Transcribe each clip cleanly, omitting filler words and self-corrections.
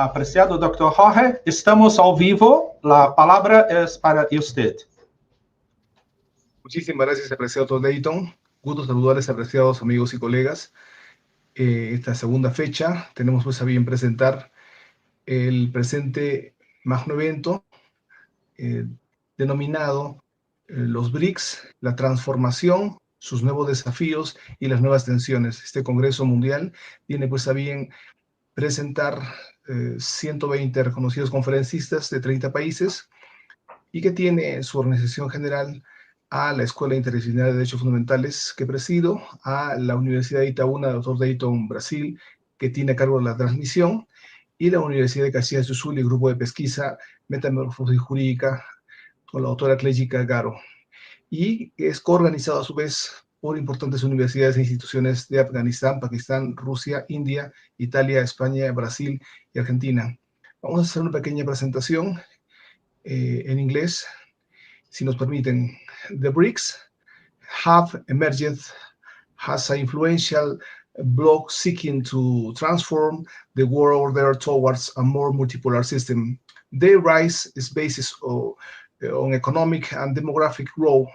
Apreciado Dr. Jorge, estamos ao vivo. La palabra es para usted. Muchísimas gracias, apreciado Leighton. Gusto saludarles, apreciados amigos y colegas. Esta segunda fecha tenemos pues a bien presentar el presente magno evento denominado los BRICS, la transformación, sus nuevos desafíos y las nuevas tensiones. Este Congreso Mundial tiene pues a bien presentar 120 reconocidos conferencistas de 30 países y que tiene su organización general a la Escuela Interdisciplinar de Derechos Fundamentales que presido, a la Universidad de Itaúna, Dr. Dayton, Brasil, que tiene a cargo la transmisión, y la Universidad de Caxias do Sul y el Grupo de Pesquisa Metamorfosis Jurídica con la doctora Clégica Garo. Y es coorganizado a su vez por importantes universidades e instituciones de Afganistán, Pakistán, Rusia, India, Italia, España, Brasil y Argentina. Vamos a hacer una pequeña presentación en inglés, si nos permiten. The BRICS have emerged as an influential bloc seeking to transform the world order towards a more multipolar system. Their rise is based on economic and demographic growth,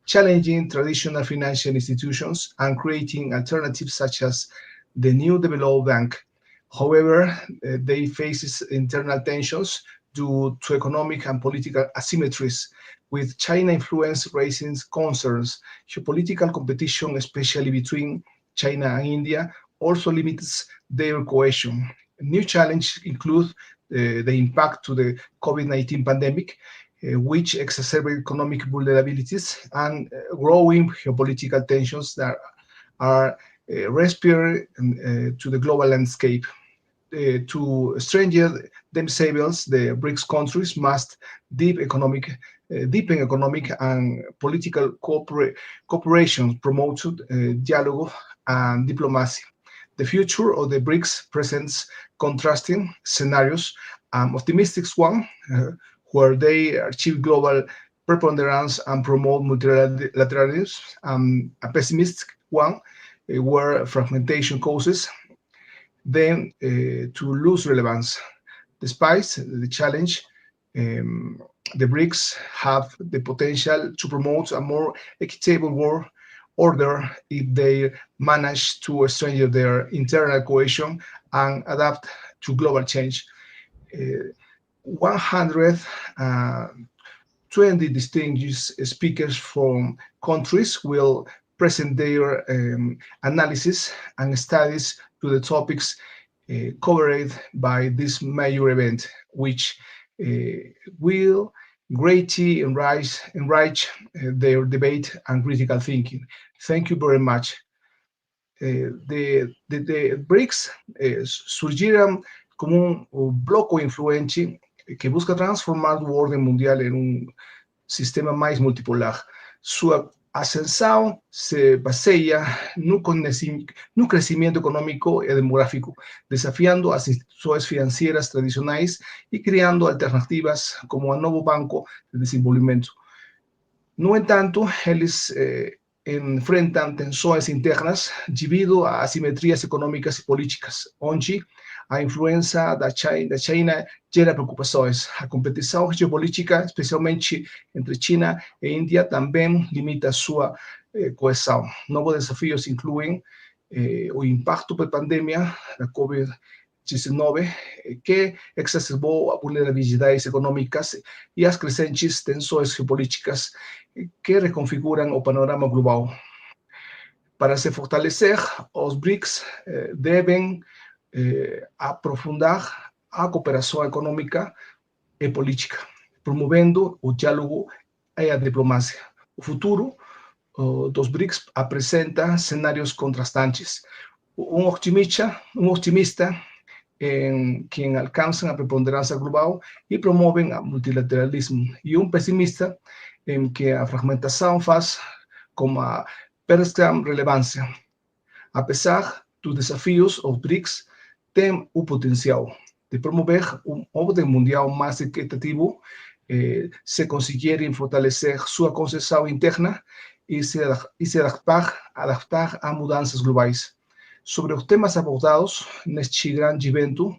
challenging traditional financial institutions and creating alternatives such as the New Development Bank. However, they face internal tensions due to economic and political asymmetries, with China influence raising concerns. Geopolitical competition, especially between China and India, also limits their cohesion. New challenges include the impact to the COVID-19 pandemic, which exacerbate economic vulnerabilities, and growing geopolitical tensions that are respiratory to the global landscape. To strengthen themselves, the BRICS countries must deepen economic and political cooperation, promote dialogue and diplomacy. The future of the BRICS presents contrasting scenarios: optimistic one, where they achieve global preponderance and promote multilateralism, a pessimistic one, where fragmentation causes them to lose relevance. Despite the challenge, the BRICS have the potential to promote a more equitable world order if they manage to strengthen their internal cohesion and adapt to global change. 120 distinguished speakers from countries will present their analysis and studies to the topics covered by this major event, which will greatly enrich their debate and critical thinking. Thank you very much. The BRICS surgieron como un bloque influente que busca transformar el orden mundial en un sistema más multipolar. Su ascensão se baseia no crescimento econômico e demográfico, desafiando as instituições financeiras tradicionais e criando alternativas como o novo Banco de Desenvolvimento. No entanto, eles enfrentam tensões internas devido a assimetrias econômicas e políticas, onde a influência da China gera preocupações. A competição geopolítica, especialmente entre China e Índia, também limita sua coesão. Novos desafios incluem o impacto da pandemia da COVID-19, que exacerbou as vulnerabilidades econômicas e as crescentes tensões geopolíticas que reconfiguram o panorama global. Para se fortalecer, os BRICS devem aprofundar a cooperação econômica e política, promovendo o diálogo e a diplomacia. O futuro dos BRICS apresenta cenários contrastantes. Um otimista em quem alcançam a preponderância global e promovem o multilateralismo, e um pessimista em que a fragmentação faz com a perda de relevância. Apesar dos desafios, os BRICS têm o potencial de promover ordem mundial mais equitativo se conseguirem fortalecer sua concepção interna e se adaptar a mudanças globais. Sobre os temas abordados neste grande evento,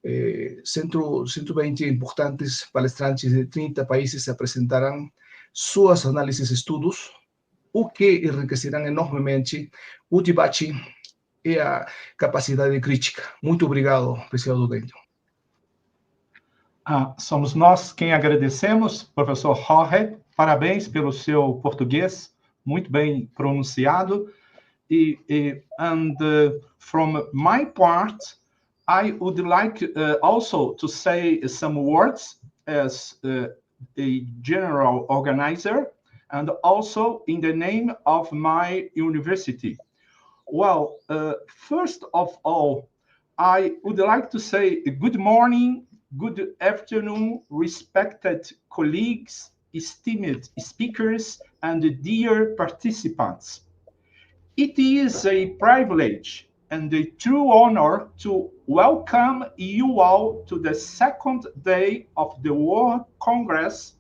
120 importantes palestrantes de 30 países apresentarão suas análises e estudos, o que enriquecerão enormemente o debate e a capacidade crítica. Muito obrigado, apreciado Dentro. Somos nós quem agradecemos, professor Jorge. Parabéns pelo seu português, muito bem pronunciado. And from my part, I would like also to say some words as a general organizer and also in the name of my university. Well, first of all, I would like to say good morning, good afternoon, respected colleagues, esteemed speakers, and dear participants. It is a privilege and a true honor to welcome you all to the second day of the World Congress,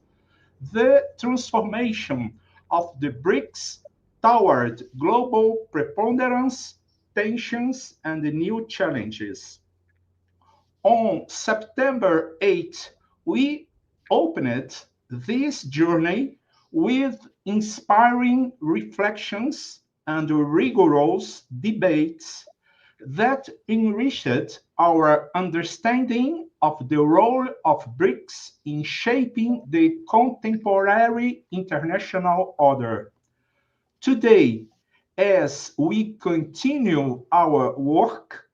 the transformation of the BRICS toward global preponderance, tensions, and new challenges. On September 8, we opened this journey with inspiring reflections and rigorous debates that enriched our understanding of the role of BRICS in shaping the contemporary international order. Today, as we continue our work,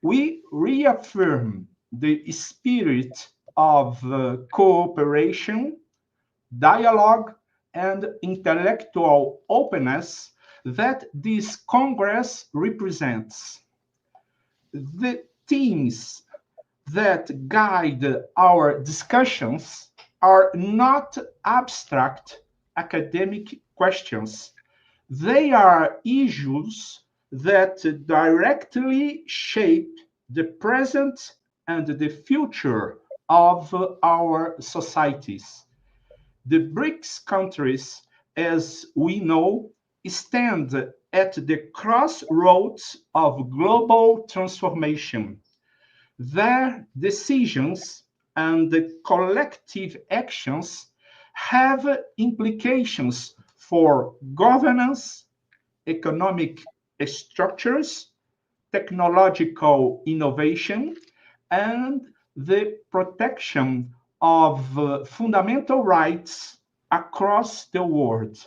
we reaffirm the spirit of cooperation, dialogue, and intellectual openness that this Congress represents. The themes that guide our discussions are not abstract academic questions. They are issues that directly shape the present and the future of our societies. The BRICS countries, as we know, stand at the crossroads of global transformation. Their decisions and collective actions have implications for governance, economic structures, technological innovation, and the protection of fundamental rights across the world.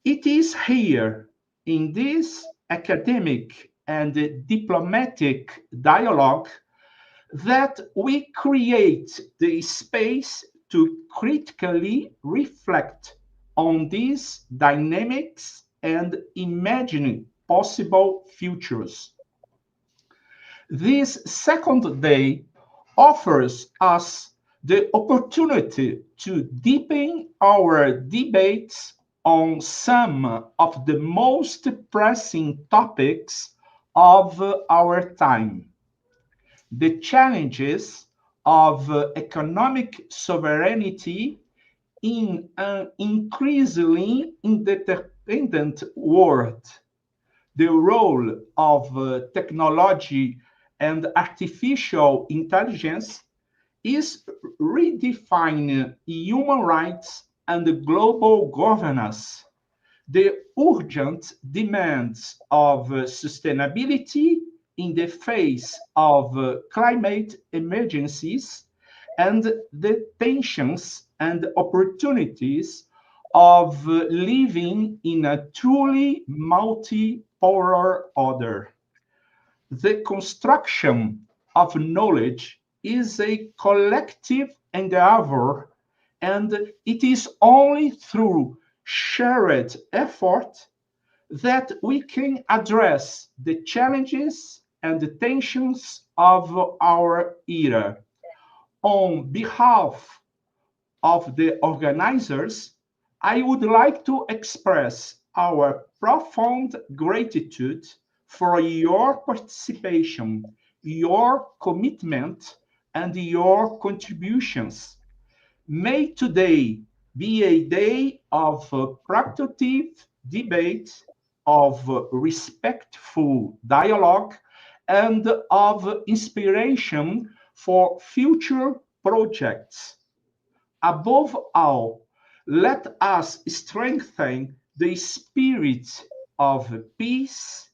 It is here in this academic and diplomatic dialogue that we create the space to critically reflect on these dynamics and imagine possible futures. This second day offers us the opportunity to deepen our debates on some of the most pressing topics of our time. The challenges of economic sovereignty in an increasingly interdependent world, the role of technology and artificial intelligence is redefining human rights and global governance, the urgent demands of sustainability in the face of climate emergencies, and the tensions and opportunities of living in a truly multipolar order. The construction of knowledge is a collective endeavor, and it is only through shared effort that we can address the challenges and the tensions of our era. On behalf of the organizers, I would like to express our profound gratitude for your participation, your commitment, and your contributions. May today be a day of productive debate, of respectful dialogue, and of inspiration for future projects. Above all, let us strengthen the spirit of peace,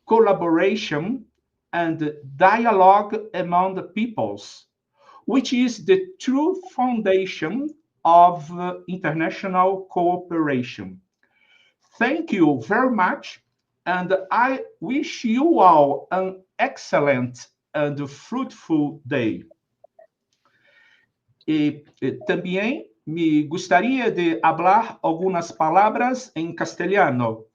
collaboration, and dialogue among the peoples, which is the true foundation of international cooperation. Thank you very much, and I wish you all an excellent and fruitful day. E também me gostaria de falar algumas palavras em castelhano.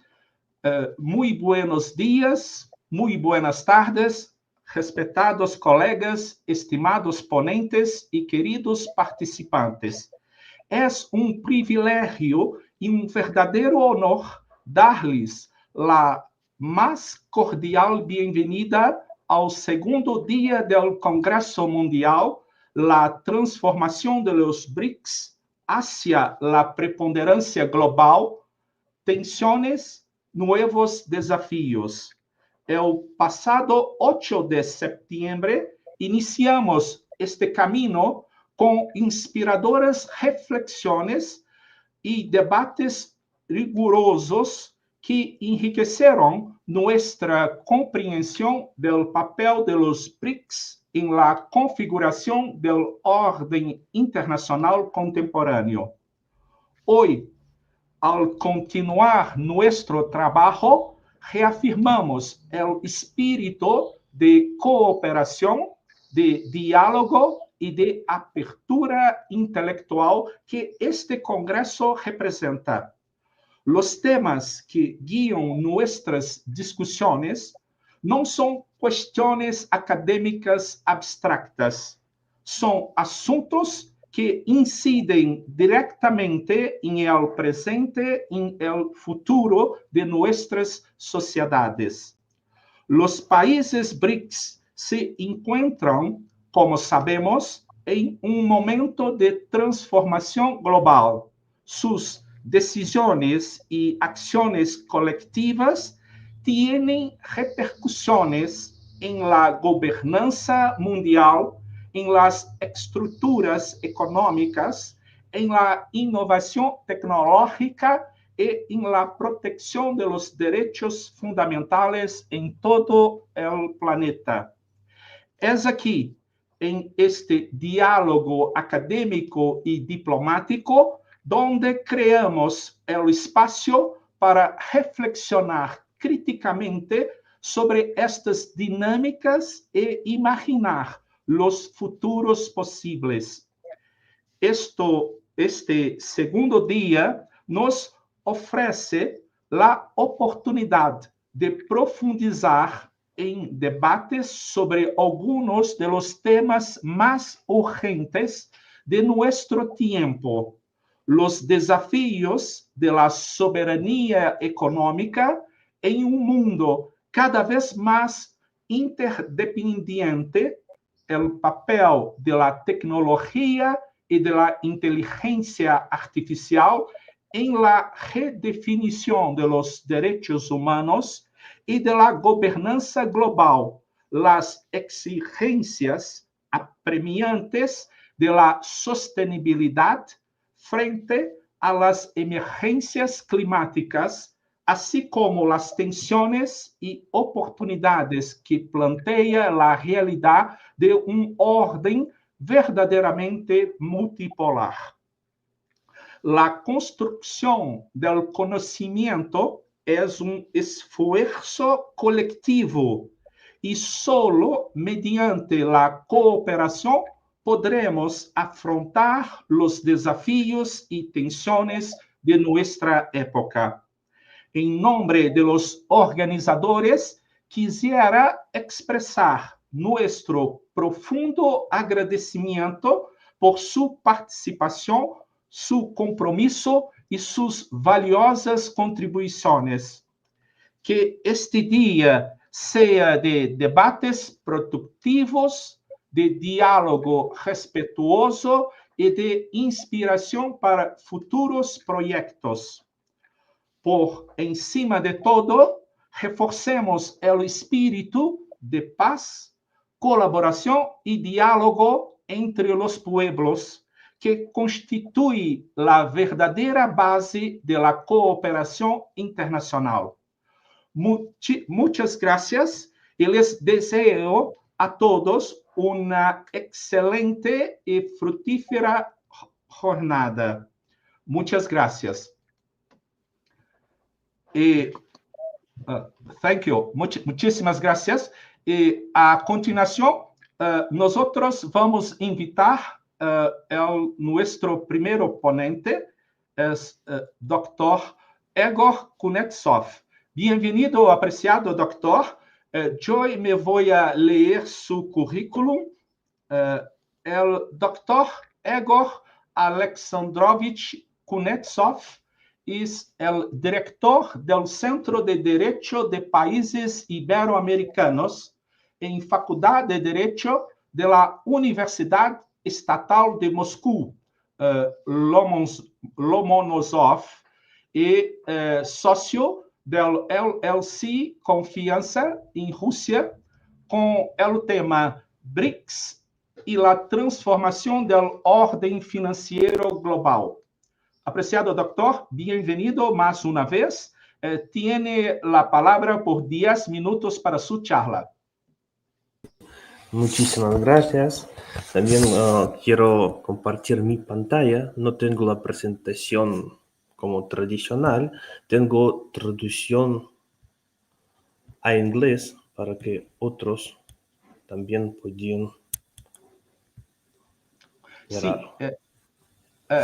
Muy buenos días, muy buenas tardes, respetados colegas, estimados ponentes y queridos participantes. Es un privilegio y un verdadero honor darles la más cordial bienvenida al segundo día del Congreso Mundial, la transformación de los BRICS hacia la preponderancia global, tensiones, nuevos desafíos. El pasado 8 de septiembre iniciamos este camino con inspiradoras reflexiones y debates rigurosos que enriquecieron nuestra comprensión del papel de los BRICS en la configuración del orden internacional contemporáneo. Hoy, al continuar nuestro trabajo, reafirmamos el espíritu de cooperación, de diálogo y de apertura intelectual que este Congreso representa. Los temas que guían nuestras discusiones no son cuestiones académicas abstractas, son asuntos que inciden directamente en el presente y en el futuro de nuestras sociedades. Los países BRICS se encuentran, como sabemos, en un momento de transformación global. Sus decisiones y acciones colectivas tienen repercusiones en la gobernanza mundial, en las estructuras económicas, en la innovación tecnológica y en la protección de los derechos fundamentales en todo el planeta. Es aquí, en este diálogo académico y diplomático, donde creamos el espacio para reflexionar críticamente sobre estas dinámicas e imaginar los futuros posibles. Este segundo día nos ofrece la oportunidad de profundizar en debates sobre algunos de los temas más urgentes de nuestro tiempo, los desafíos de la soberanía económica en un mundo cada vez más interdependiente, el papel de la tecnología y de la inteligencia artificial en la redefinición de los derechos humanos y de la gobernanza global, las exigencias apremiantes de la sostenibilidad frente a las emergencias climáticas, así como las tensiones y oportunidades que plantea la realidad de un orden verdaderamente multipolar. La construcción del conocimiento es un esfuerzo colectivo y solo mediante la cooperación podremos afrontar los desafíos y tensiones de nuestra época. En nombre de los organizadores, quisiera expresar nuestro profundo agradecimiento por su participación, su compromiso y sus valiosas contribuciones. Que este día sea de debates productivos, de diálogo respetuoso y de inspiración para futuros proyectos. Por encima de todo, reforcemos el espíritu de paz, colaboración y diálogo entre los pueblos, que constituye la verdadera base de la cooperación internacional. Muchas gracias y les deseo a todos una excelente y fructífera jornada. Muchas gracias. Thank you. Muchísimas gracias. A continuación, nosotros vamos a invitar nuestro primer ponente, es Dr. Egor Kunetsov. Bienvenido, apreciado doctor. Yo me voy a leer su currículum. El doctor Egor Alexandrovich Kunetsov es el director del Centro de Derecho de Países Iberoamericanos en Facultad de Derecho de la Universidad Estatal de Moscú, Lomonosov, y socio del LLC Confianza en Rusia con el tema BRICS y la transformación del orden financiero global. Apreciado doctor, bienvenido más una vez. Tiene la palabra por 10 minutos para su charla. Muchísimas gracias. También quiero compartir mi pantalla. No tengo la presentación como tradicional. Tengo traducción a inglés para que otros también puedan Sí,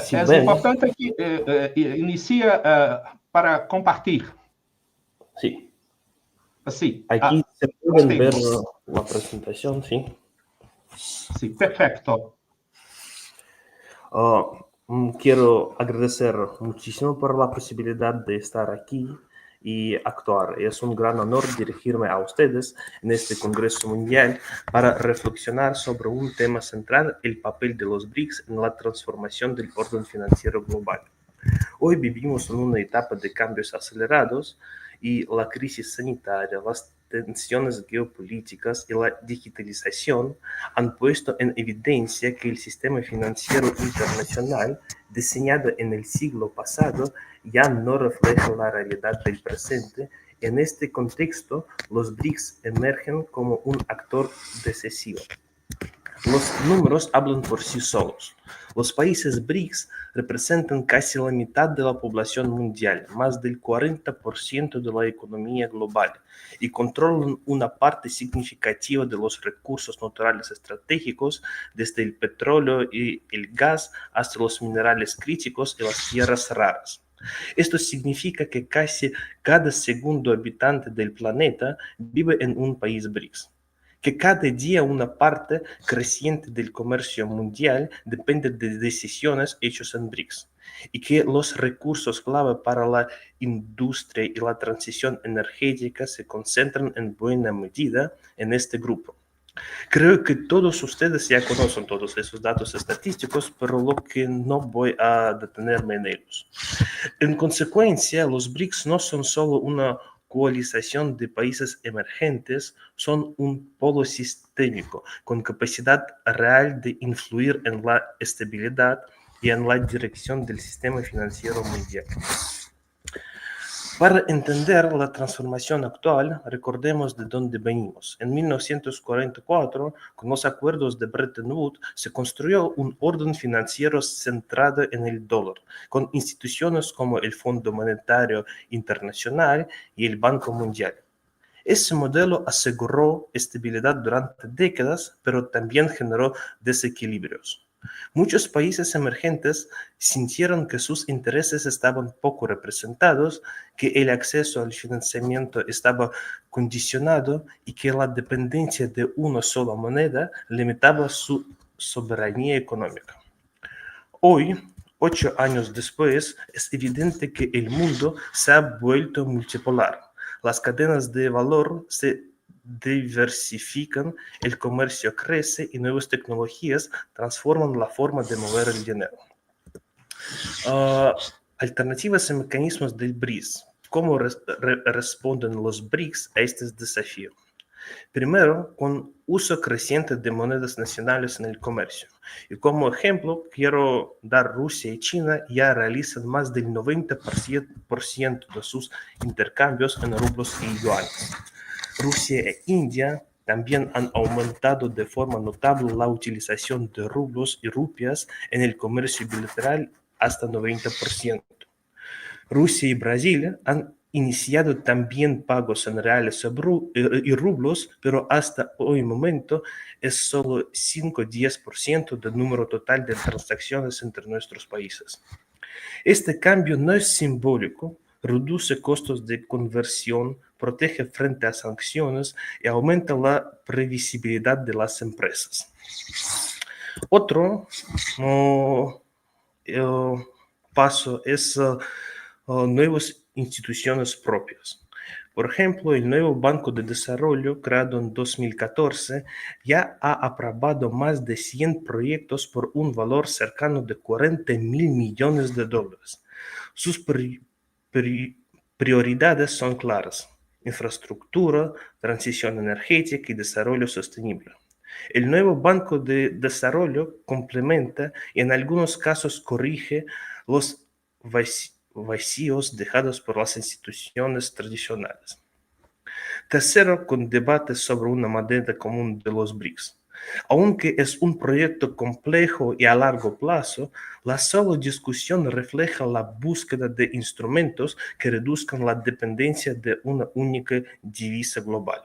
Si es ven, importante que inicie para compartir. sí. Sí, Aquí se pueden ver la presentación, sí. Sí, perfecto. Quiero agradecer muchísimo por la posibilidad de estar aquí y actuar. Es un gran honor dirigirme a ustedes en este Congreso Mundial para reflexionar sobre un tema central, el papel de los BRICS en la transformación del orden financiero global. Hoy vivimos en una etapa de cambios acelerados y la crisis sanitaria, las tensiones geopolíticas y la digitalización han puesto en evidencia que el sistema financiero internacional diseñado en el siglo pasado ya no refleja la realidad del presente. En este contexto, los BRICS emergen como un actor decisivo. Los números hablan por sí solos. Los países BRICS representan casi la mitad de la población mundial, más del 40% de la economía global, y controlan una parte significativa de los recursos naturales estratégicos, desde el petróleo y el gas hasta los minerales críticos y las tierras raras. Esto significa que casi cada segundo habitante del planeta vive en un país BRICS, que cada día una parte creciente del comercio mundial depende de decisiones hechas en BRICS, y que los recursos clave para la industria y la transición energética se concentran en buena medida en este grupo. Creo que todos ustedes ya conocen todos esos datos estadísticos, pero lo que no voy a detenerme en ellos. En consecuencia, los BRICS no son solo una coalición de países emergentes, son un polo sistémico con capacidad real de influir en la estabilidad y en la dirección del sistema financiero mundial. Para entender la transformación actual, recordemos de dónde venimos. En 1944, con los acuerdos de Bretton Woods, se construyó un orden financiero centrado en el dólar, con instituciones como el Fondo Monetario Internacional y el Banco Mundial. Ese modelo aseguró estabilidad durante décadas, pero también generó desequilibrios. Muchos países emergentes sintieron que sus intereses estaban poco representados, que el acceso al financiamiento estaba condicionado y que la dependencia de una sola moneda limitaba su soberanía económica. Hoy, 8 años después, es evidente que el mundo se ha vuelto multipolar. Las cadenas de valor se diversifican, el comercio crece y nuevas tecnologías transforman la forma de mover el dinero. Alternativas y mecanismos del BRICS. ¿Cómo responden los BRICS a este desafío? Primero, con uso creciente de monedas nacionales en el comercio. Y como ejemplo, quiero dar Rusia y China ya realizan más del 90% de sus intercambios en rublos y yuanes. Rusia e India también han aumentado de forma notable la utilización de rublos y rupias en el comercio bilateral hasta 90%. Rusia y Brasil han iniciado también pagos en reales y rublos, pero hasta hoy momento es solo 5-10% del número total de transacciones entre nuestros países. Este cambio no es simbólico, reduce costos de conversión, protege frente a sanciones y aumenta la previsibilidad de las empresas. Otro paso es nuevas instituciones propias. Por ejemplo, el nuevo Banco de Desarrollo, creado en 2014, ya ha aprobado más de 100 proyectos por un valor cercano de 40.000 millones de dólares. Sus prioridades son claras: infraestructura, transición energética y desarrollo sostenible. El nuevo Banco de Desarrollo complementa y en algunos casos corrige los vacíos dejados por las instituciones tradicionales. Tercero, con debates sobre una moneda común de los BRICS. Aunque es un proyecto complejo y a largo plazo, la sola discusión refleja la búsqueda de instrumentos que reduzcan la dependencia de una única divisa global.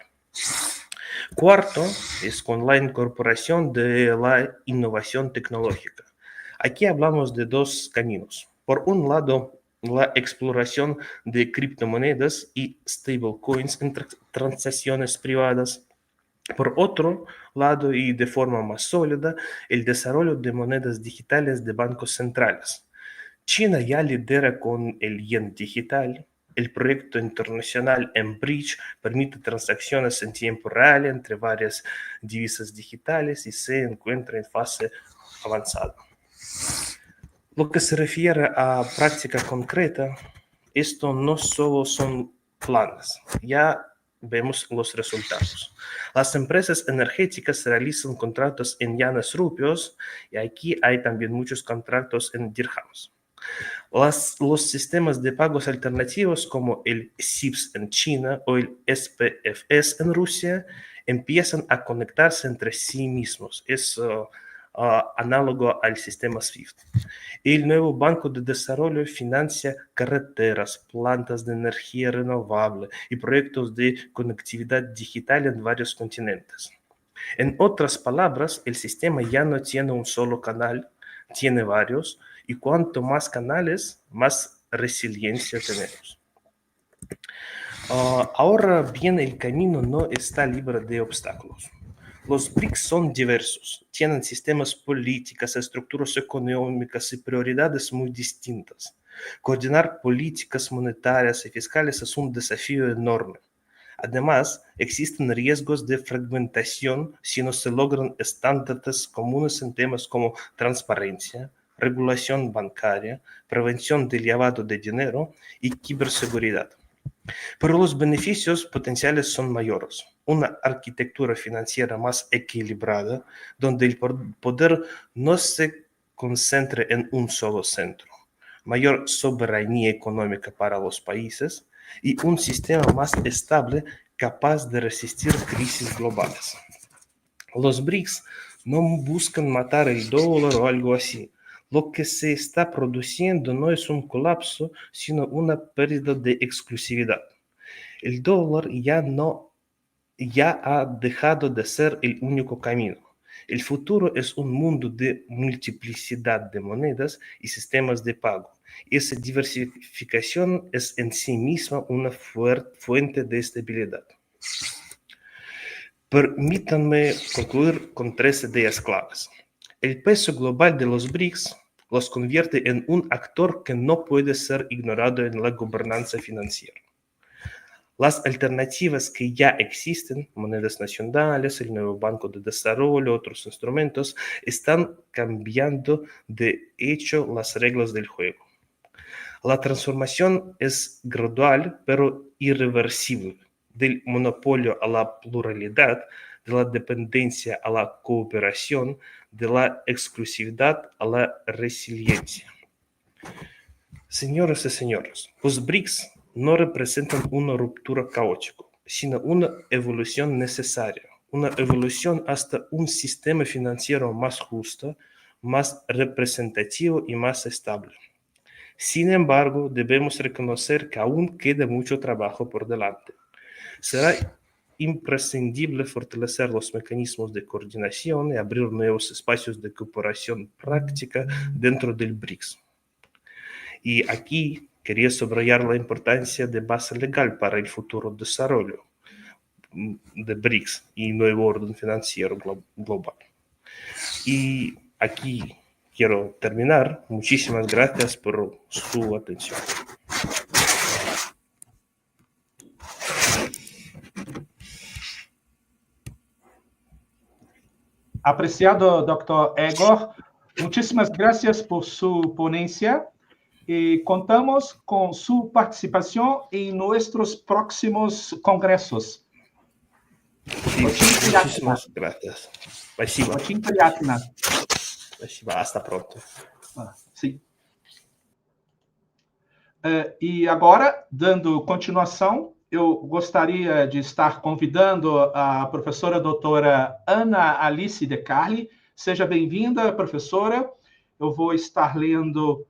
Cuarto, es con la incorporación de la innovación tecnológica. Aquí hablamos de dos caminos. Por un lado, la exploración de criptomonedas y stablecoins en transacciones privadas. Por otro lado, y de forma más sólida, el desarrollo de monedas digitales de bancos centrales. China ya lidera con el yen digital. El proyecto internacional MBRICS permite transacciones en tiempo real entre varias divisas digitales y se encuentra en fase avanzada. Lo que se refiere a práctica concreta, esto no solo son planes, ya vemos los resultados. Las empresas energéticas realizan contratos en yanes rupios y aquí hay también muchos contratos en dirhams. Los sistemas de pagos alternativos como el SIPS en China o el SPFS en Rusia empiezan a conectarse entre sí mismos. Es análogo al sistema SWIFT. El nuevo Banco de Desarrollo financia carreteras, plantas de energía renovable y proyectos de conectividad digital en varios continentes. En otras palabras, el sistema ya no tiene un solo canal, tiene varios, y cuanto más canales, más resiliencia tenemos. Ahora bien, el camino no está libre de obstáculos. Los BRICS son diversos, tienen sistemas políticos, estructuras económicas y prioridades muy distintas. Coordinar políticas monetarias y fiscales es un desafío enorme. Además, existen riesgos de fragmentación si no se logran estándares comunes en temas como transparencia, regulación bancaria, prevención del lavado de dinero y ciberseguridad. Pero los beneficios potenciales son mayores. Una arquitectura financiera más equilibrada, donde el poder no se concentre en un solo centro. Mayor soberanía económica para los países y un sistema más estable capaz de resistir crisis globales. Los BRICS no buscan matar el dólar o algo así. Lo que se está produciendo no es un colapso, sino una pérdida de exclusividad. El dólar ya ha dejado de ser el único camino. El futuro es un mundo de multiplicidad de monedas y sistemas de pago. Esa diversificación es en sí misma una fuente de estabilidad. Permítanme concluir con 3 ideas claves. El peso global de los BRICS los convierte en un actor que no puede ser ignorado en la gobernanza financiera. Las alternativas que ya existen, monedas nacionales, el nuevo Banco de Desarrollo, otros instrumentos, están cambiando de hecho las reglas del juego. La transformación es gradual, pero irreversible. del monopolio a la pluralidad, de la dependencia a la cooperación, de la exclusividad a la resiliencia. Señoras y señores, los BRICS no representan una ruptura caótica, sino una evolución necesaria, una evolución hasta un sistema financiero más justo, más representativo y más estable. Sin embargo, debemos reconocer que aún queda mucho trabajo por delante. Será imprescindible fortalecer los mecanismos de coordinación y abrir nuevos espacios de cooperación práctica dentro del BRICS. Y aquí quería subrayar la importancia de base legal para el futuro desarrollo de BRICS y nuevo orden financiero global. Y aquí quiero terminar. Muchísimas gracias por su atención. Apreciado Dr. Egor, muchísimas gracias por su ponencia y contamos con su participación en nuestros próximos congresos. Sí, muchísimas gracias. Спасибо. Спасибо. Hasta pronto. Sim. E agora, dando continuação, eu gostaria de estar convidando a professora doutora Ana Alice De Carli. Seja bem-vinda, professora. Eu vou estar lendo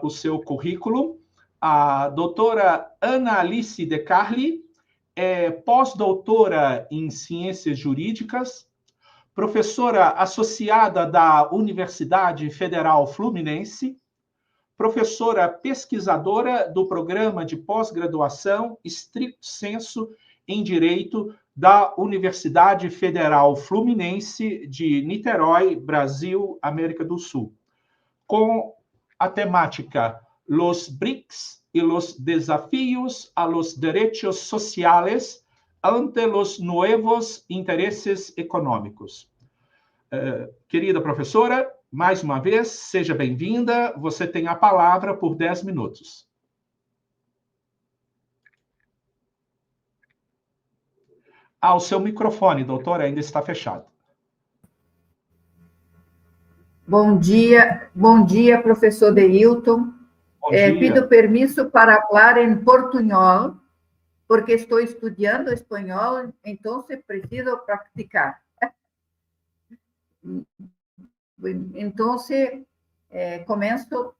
o seu currículo. A doutora Ana Alice De Carli é pós-doutora em Ciências Jurídicas, professora associada da Universidade Federal Fluminense, professora pesquisadora do Programa de Pós-Graduação Stricto Sensu em Direito da Universidade Federal Fluminense de Niterói, Brasil, América do Sul, com a temática Los BRICS y los desafíos a los derechos sociales ante los nuevos intereses econômicos. Querida professora, mais uma vez, seja bem-vinda. Você tem a palavra por 10 minutos. O seu microfone, doutora, ainda está fechado. Bom dia, professor Deilton. Pido permisso para falar em portunhol, porque estou estudando espanhol, então preciso praticar. Então, começo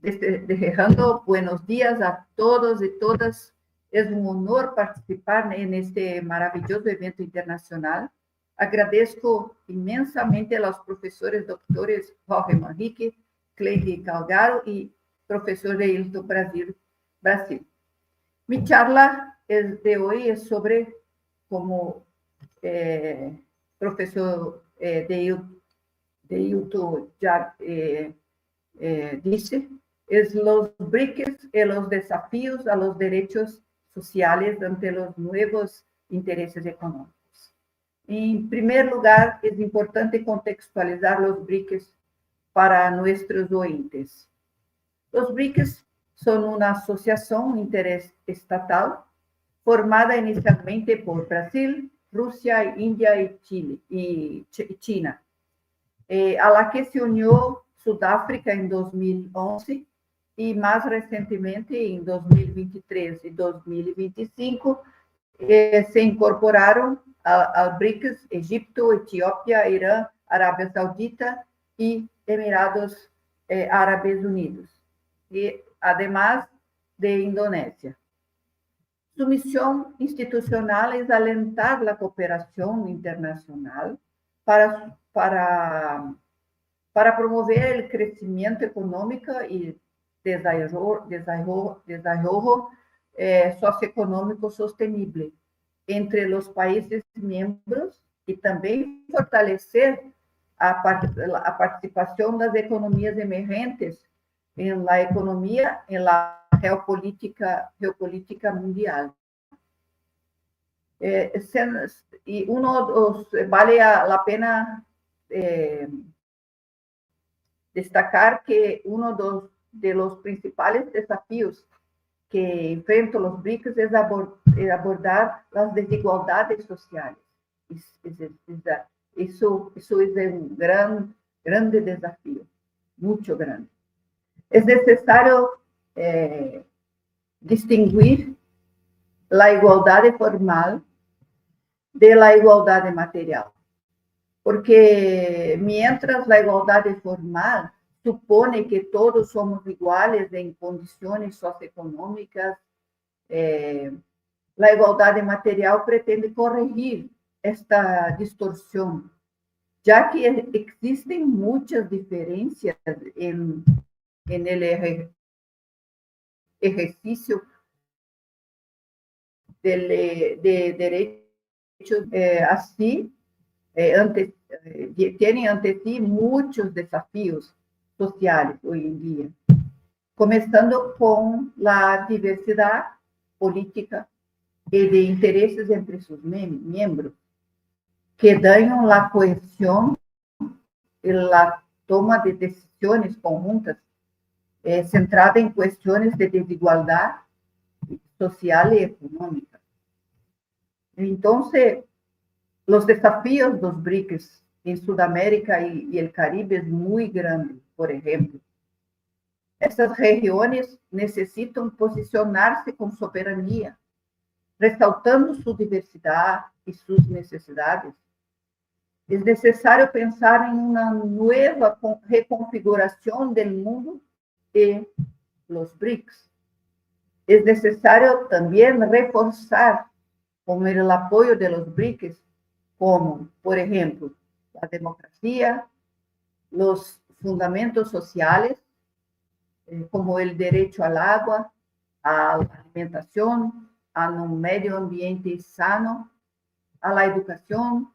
desejando buenos dias a todos e todas. É honor participar neste maravilhoso evento internacional. Agradeço imensamente aos professores doutores Jorge Manrique, Cleide Calgaro e professor Deilton Brasil. Mi charla de hoje é sobre, como professor Deilton já disse, los BRICS y los desafíos a los derechos sociales ante los nuevos intereses económicos. En primer lugar, es importante contextualizar los BRICS para nuestros oyentes. Los BRICS son una asociación interestatal formada inicialmente por Brasil, Rusia, India y China, a la que se unió Sudáfrica en 2011 y más recientemente en 2023 y 2025 se incorporaron al BRICS Egipto, Etiopía, Irán, Arabia Saudita y Emiratos Árabes Unidos, y además de Indonesia. Su misión institucional es alentar la cooperación internacional para promover el crecimiento económico y desarrollo socioeconómico sostenible entre los países miembros y también fortalecer a participación de las economías emergentes en la economía, en la geopolítica mundial. Y vale la pena destacar que uno de los principales desafíos que enfrentam os BRICS é abordar as desigualdades sociais. Isso é um grande desafio, muito grande. É necessário distinguir a igualdade formal da igualdade material, porque mientras a igualdade formal supõe que todos somos iguais em condições socioeconômicas, a igualdade material pretende corrigir esta distorção, já que existem muitas diferenças em el exercício de derechos, assim, têm ante si muitos desafios sociais hoje em dia, começando com a diversidade política e de interesses entre seus membros, que dañam a coesão e a toma de decisões conjuntas centrada em questões de desigualdade social e econômica. Então, os desafios dos BRICS em Sudamérica e o Caribe é muito grande. Por exemplo, essas regiões necessitam posicionar-se com soberania, ressaltando sua diversidade e suas necessidades. É necessário pensar em uma nova reconfiguração do mundo e os BRICS. É necessário também reforçar com o apoio de los BRICS, como, por exemplo, a democracia, os fundamentos sociais, como o direito à água, à alimentação, a um meio ambiente sano, à educação,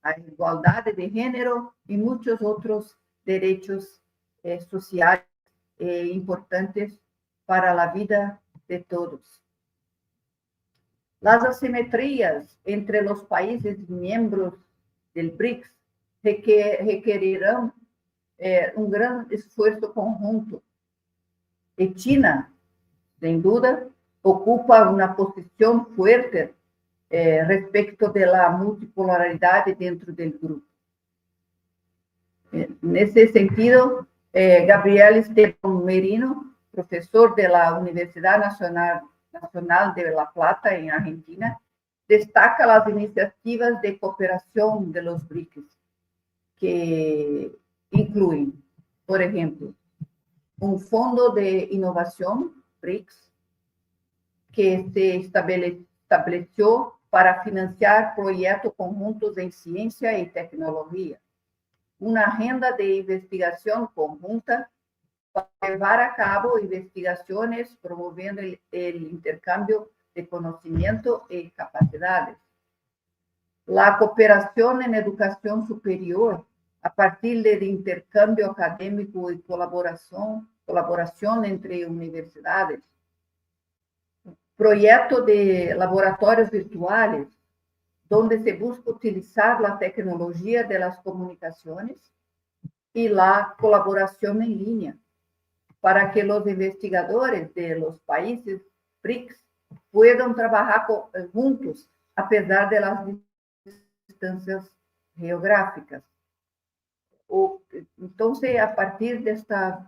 à igualdade de gênero e muitos outros direitos sociais importantes para a vida de todos. As assimetrias entre os países membros do BRICS requerirão um grande esforço conjunto. E China, sem dúvida, ocupa uma posição forte respeito da multipolaridade dentro do grupo. Nesse sentido, Gabriel Esteban Merino, professor da Universidade Nacional de La Plata, em Argentina, destaca as iniciativas de cooperação de los BRICS, que incluem, por exemplo, um fundo de inovação, BRICS, que se estabeleceu para financiar projetos conjuntos em ciência e tecnologia, uma agenda de investigação conjunta para levar a cabo investigações promovendo o intercâmbio de conhecimento e capacidades. A cooperação em educação superior, a partir do intercâmbio acadêmico e colaboração entre universidades. Projeto de laboratórios virtuais, onde se busca utilizar a tecnologia das comunicações e a colaboração em linha, para que os investigadores de los países BRICS puedan trabalhar juntos, apesar de las distâncias geográficas. Então, a partir dessa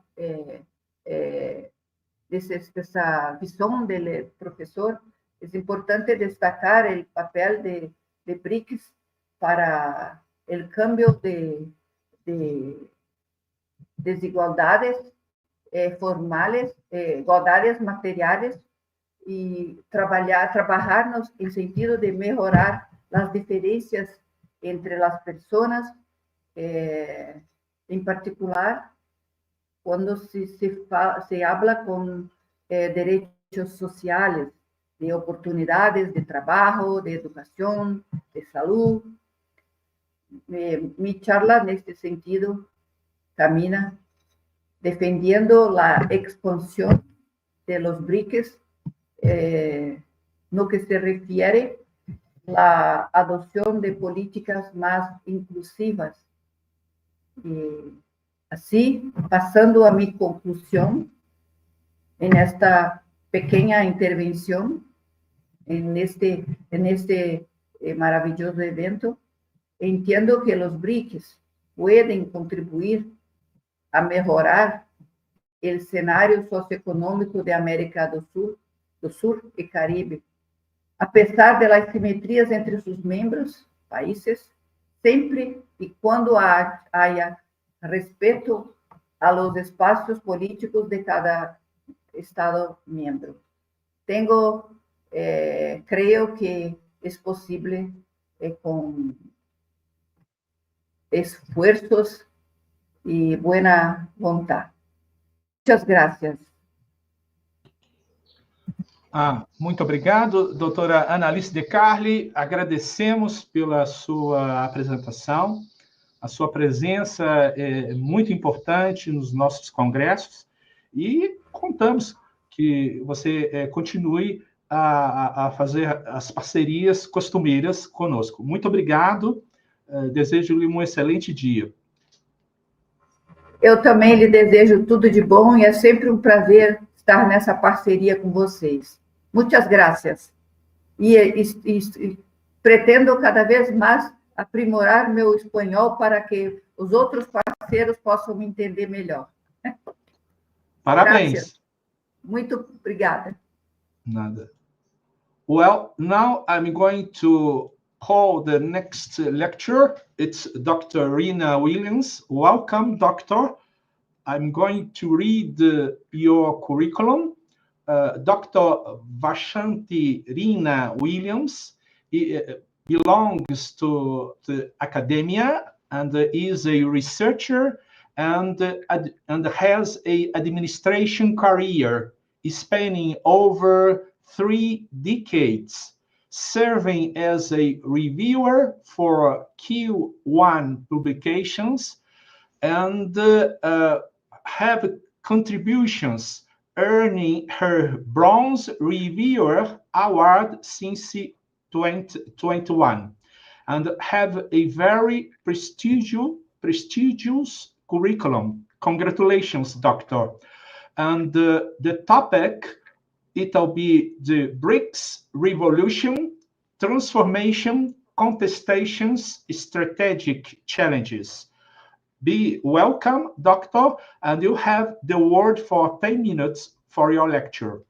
visão do professor, é importante destacar o papel de BRICS para o cambio de desigualdades formales, igualdades materiais e trabalhar em sentido de melhorar as diferenças entre as pessoas, em particular, quando se habla com direitos sociais, de oportunidades de trabalho, de educação, de saúde. Mi charla, neste sentido, camina defendiendo la expansión de los BRICS, no que se refiere a la adopción de políticas más inclusivas. Así, pasando a mi conclusión en esta pequeña intervención en este maravilloso evento. Entiendo que los BRICS pueden contribuir a mejorar el escenario socioeconómico de América do Sur y Caribe, a pesar de las simetrías entre sus miembros, países, siempre y cuando haya respeto a los espacios políticos de cada Estado miembro. Creo que es posible con esfuerzos y buena voluntad. Muchas gracias. Muito obrigado, doutora Annalice de Carli. Agradecemos pela sua apresentação. A sua presença é muito importante nos nossos congressos e contamos que você continue a fazer as parcerias costumeiras conosco. Muito obrigado. Desejo-lhe um excelente dia. Eu também lhe desejo tudo de bom e é sempre um prazer estar nessa parceria com vocês. Muitas graças. E pretendo cada vez mais aprimorar meu espanhol para que os outros parceiros possam me entender melhor. Parabéns. Graças. Muito obrigada. Nada. Well, now I'm going to call the next lecturer. It's Dr. Rina Williams. Welcome, Doctor. I'm going to read your curriculum. Dr. Vashanti Rina Williams belongs to the academia and is a researcher and has an administration career spanning over 3 decades, serving as a reviewer for Q1 publications and have contributions, earning her Bronze Reviewer Award since 2021, and have a very prestigious curriculum. Congratulations, Doctor. And the topic, it'll be the BRICS Revolution, Transformation, Contestations, Strategic Challenges. Be welcome, Doctor, and you have the word for 10 minutes for your lecture.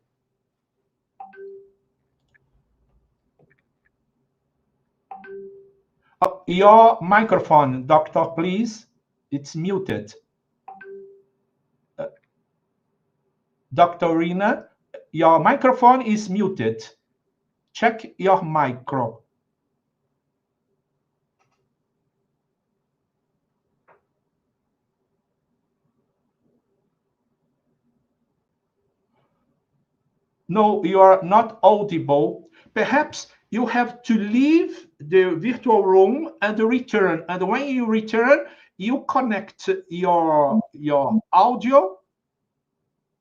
Your microphone, Doctor, please. It's muted. Dr. Rina, your microphone is muted. Check your micro. No, you are not audible. Perhaps you have to leave the virtual room and return. And when you return, you connect your audio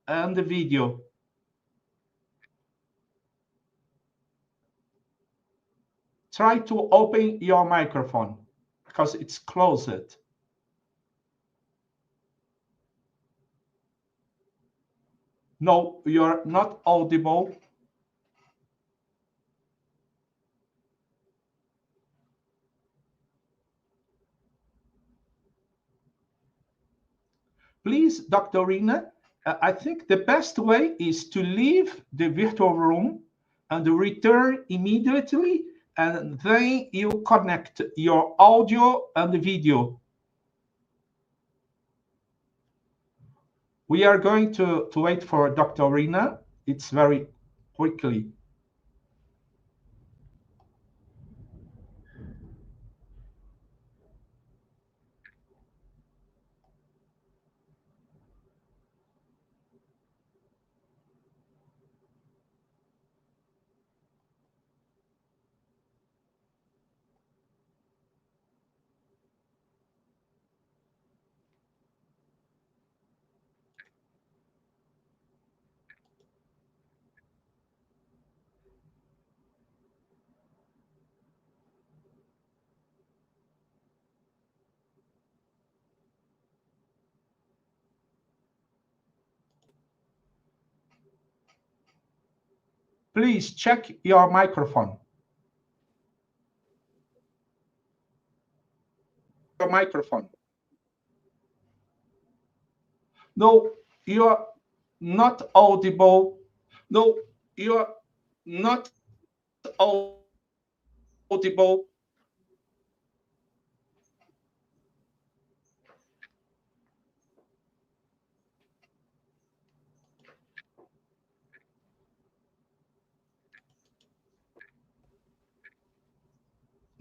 and the video. Try to open your microphone because it's closed. No, you're not audible. Please, Dr. Rina, I think the best way is to leave the virtual room and return immediately, and then you connect your audio and the video. We are going to wait for Dr. Rina. It's very quickly. Please check your microphone. Your microphone. No, you're not audible. No, you're not audible.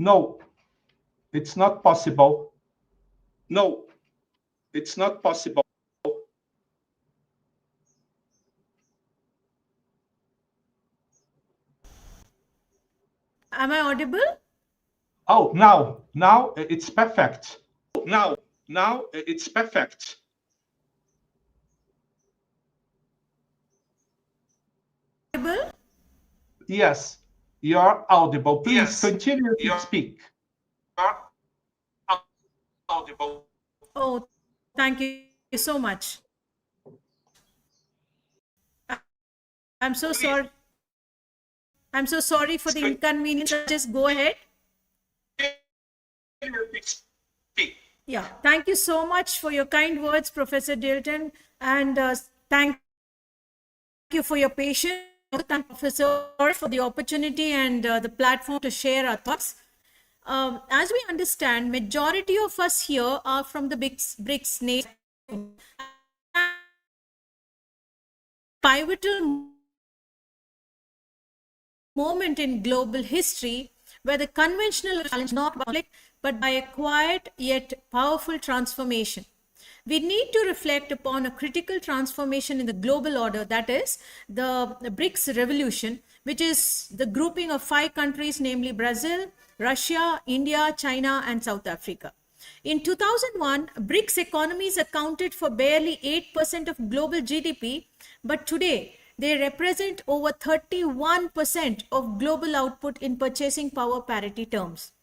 No, it's not possible. No, it's not possible. Am I audible? Oh, now it's perfect. Now it's perfect. Audible? Yes, you're audible. Please continue to speak. You're audible. Oh, thank you so much. I'm so sorry. I'm so sorry for the inconvenience. Just go ahead. Yeah, thank you so much for your kind words, Professor Dilton, and thank you for your patience. Thank Professor for the opportunity and the platform to share our thoughts. As we understand, majority of us here are from the BRICS nations. Pivotal moment in global history where the conventional challenge not by conflict but by a quiet yet powerful transformation. We need to reflect upon a critical transformation in the global order, that is the BRICS revolution, which is the grouping of 5 countries, namely Brazil, Russia, India, China, and South Africa. In 2001, BRICS economies accounted for barely 8% of global GDP, but today they represent over 31% of global output in purchasing power parity terms.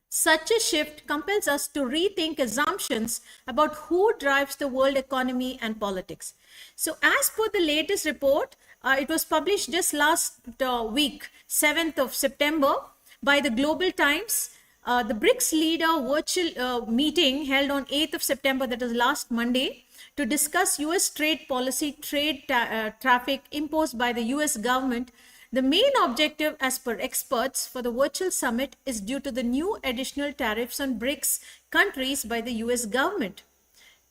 Such a shift compels us to rethink assumptions about who drives the world economy and politics. So, as per the latest report, it was published just last week, 7th of September, by the Global Times. The BRICS leader virtual meeting held on 8th of September, that is last Monday, to discuss US trade policy, traffic imposed by the US government. The main objective, as per experts, for the virtual summit is due to the new additional tariffs on BRICS countries by the US government.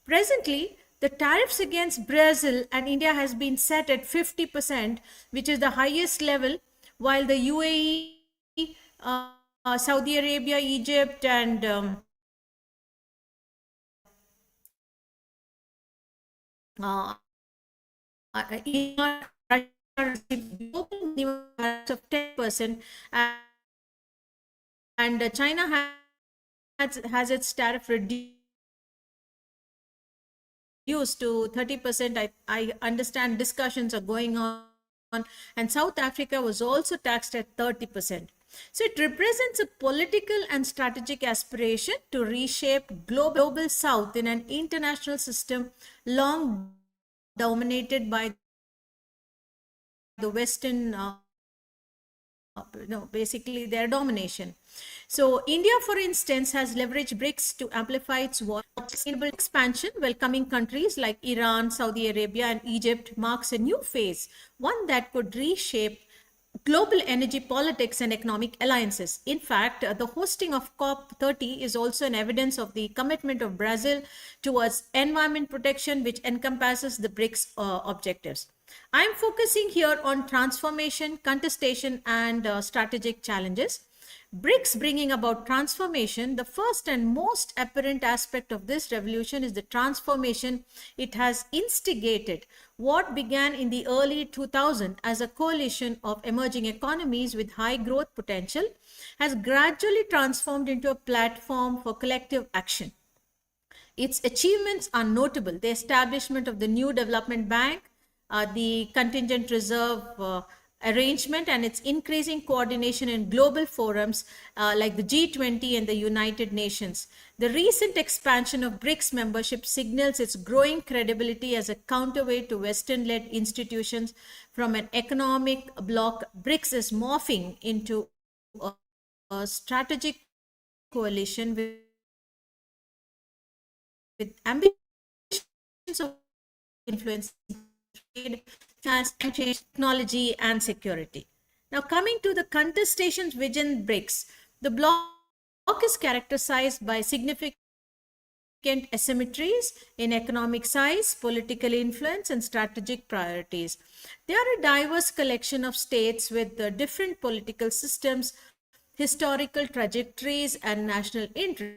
Presently, the tariffs against Brazil and India has been set at 50%, which is the highest level, while the UAE, Saudi Arabia, Egypt, and Iran, global minimum of 10%, and China has its tariff reduced to 30%. I understand discussions are going on, and South Africa was also taxed at 30%. So it represents a political and strategic aspiration to reshape global South in an international system long dominated by the Western, basically their domination. So India, for instance, has leveraged BRICS to amplify its sustainable expansion. Welcoming countries like Iran, Saudi Arabia, and Egypt marks a new phase, one that could reshape global energy politics and economic alliances. In fact, the hosting of COP30 is also an evidence of the commitment of Brazil towards environment protection, which encompasses the BRICS objectives. I'm focusing here on transformation, contestation, and strategic challenges. BRICS bringing about transformation. The first and most apparent aspect of this revolution is the transformation it has instigated. What began in the early 2000s as a coalition of emerging economies with high growth potential has gradually transformed into a platform for collective action. Its achievements are notable. The establishment of the new development bank, the contingent reserve arrangement and its increasing coordination in global forums like the G20 and the United Nations. The recent expansion of BRICS membership signals its growing credibility as a counterweight to Western-led institutions. From an economic bloc, BRICS is morphing into a strategic coalition with ambitions of influence trade, finance, technology, and security. Now, coming to the contestations within BRICS, the bloc is characterized by significant asymmetries in economic size, political influence, and strategic priorities. They are a diverse collection of states with different political systems, historical trajectories, and national interests.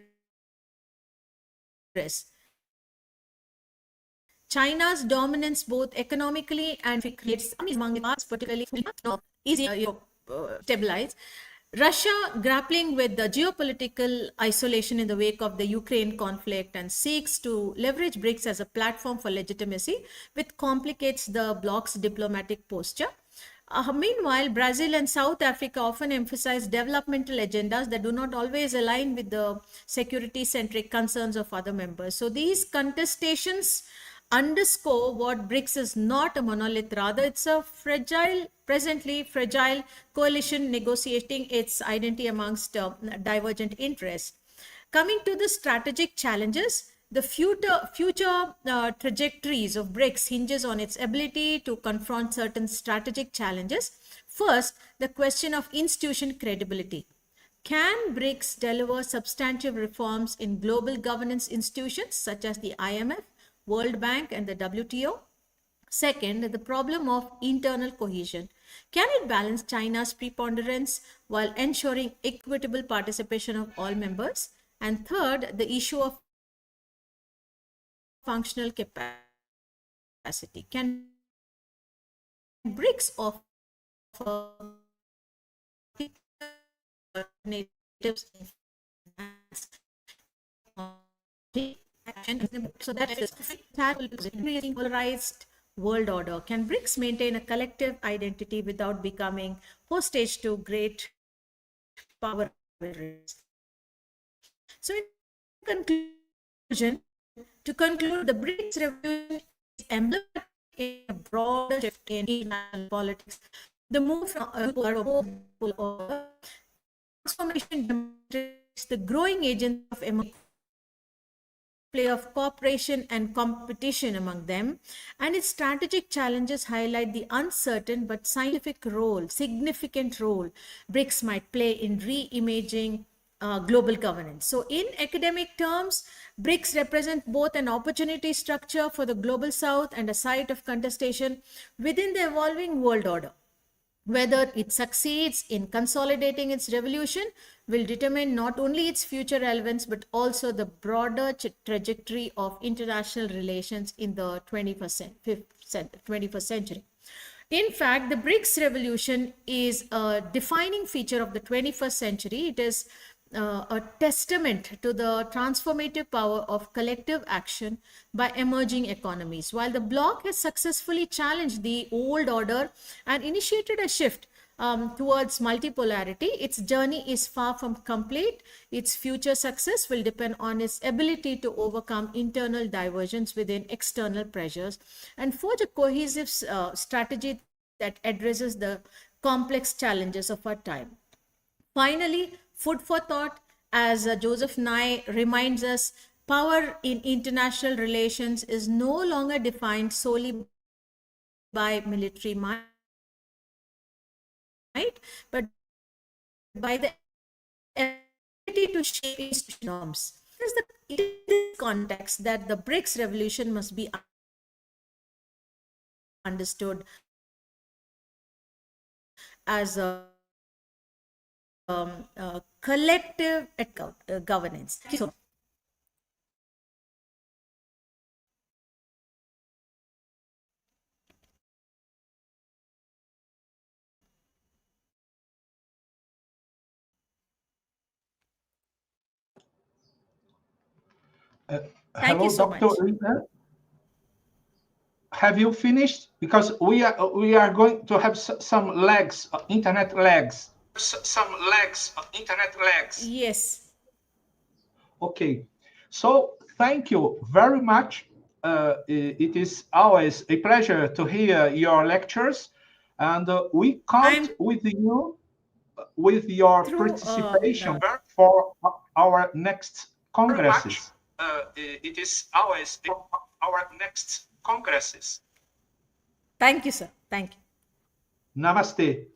China's dominance both economically and creates among parts, particularly easy stabilize. Russia grappling with the geopolitical isolation in the wake of the Ukraine conflict and seeks to leverage BRICS as a platform for legitimacy, which complicates the bloc's diplomatic posture. Meanwhile, Brazil and South Africa often emphasize developmental agendas that do not always align with the security-centric concerns of other members. So these contestations underscore what BRICS is not a monolith, rather it's a presently fragile coalition negotiating its identity amongst divergent interests. Coming to the strategic challenges, the future trajectories of BRICS hinges on its ability to confront certain strategic challenges. First, the question of institution credibility. Can BRICS deliver substantive reforms in global governance institutions such as the IMF, World Bank, and the WTO? Second, the problem of internal cohesion. Can it balance China's preponderance while ensuring equitable participation of all members? And third, the issue of functional capacity. Can BRICS offer alternatives in finance, so that is increasing polarized world order? Can BRICS maintain a collective identity without becoming hostage to great power rivalries? So in conclusion, to conclude, the BRICS revolution is emblematic in a broader shift in international politics. The move from a polar transformation demonstrates the growing agency of play of cooperation and competition among them, and its strategic challenges highlight the uncertain but significant role BRICS might play in re-imaging global governance. So in academic terms, BRICS represent both an opportunity structure for the global south and a site of contestation within the evolving world order. Whether it succeeds in consolidating its revolution will determine not only its future relevance, but also the broader trajectory of international relations in the 21st century. In fact, the BRICS revolution is a defining feature of the 21st century. It is a testament to the transformative power of collective action by emerging economies. While the bloc has successfully challenged the old order and initiated a shift towards multipolarity, its journey is far from complete. Its future success will depend on its ability to overcome internal divergence within external pressures and forge a cohesive strategy that addresses the complex challenges of our time. Finally, food for thought, as Joseph Nye reminds us, power in international relations is no longer defined solely by military might, but by the ability to shape institutional norms. It is in this context that the BRICS revolution must be understood as a collective governance. Thank you so much. Thank you Hello, so Dr. much. Rita. have you finished? Because we are going to have some lags, internet lags. Yes. Okay. So thank you very much. It is always a pleasure to hear your lectures, and we count with you with your participation for our next congresses. It is always our next congresses. Thank you, sir. Thank you. Namaste.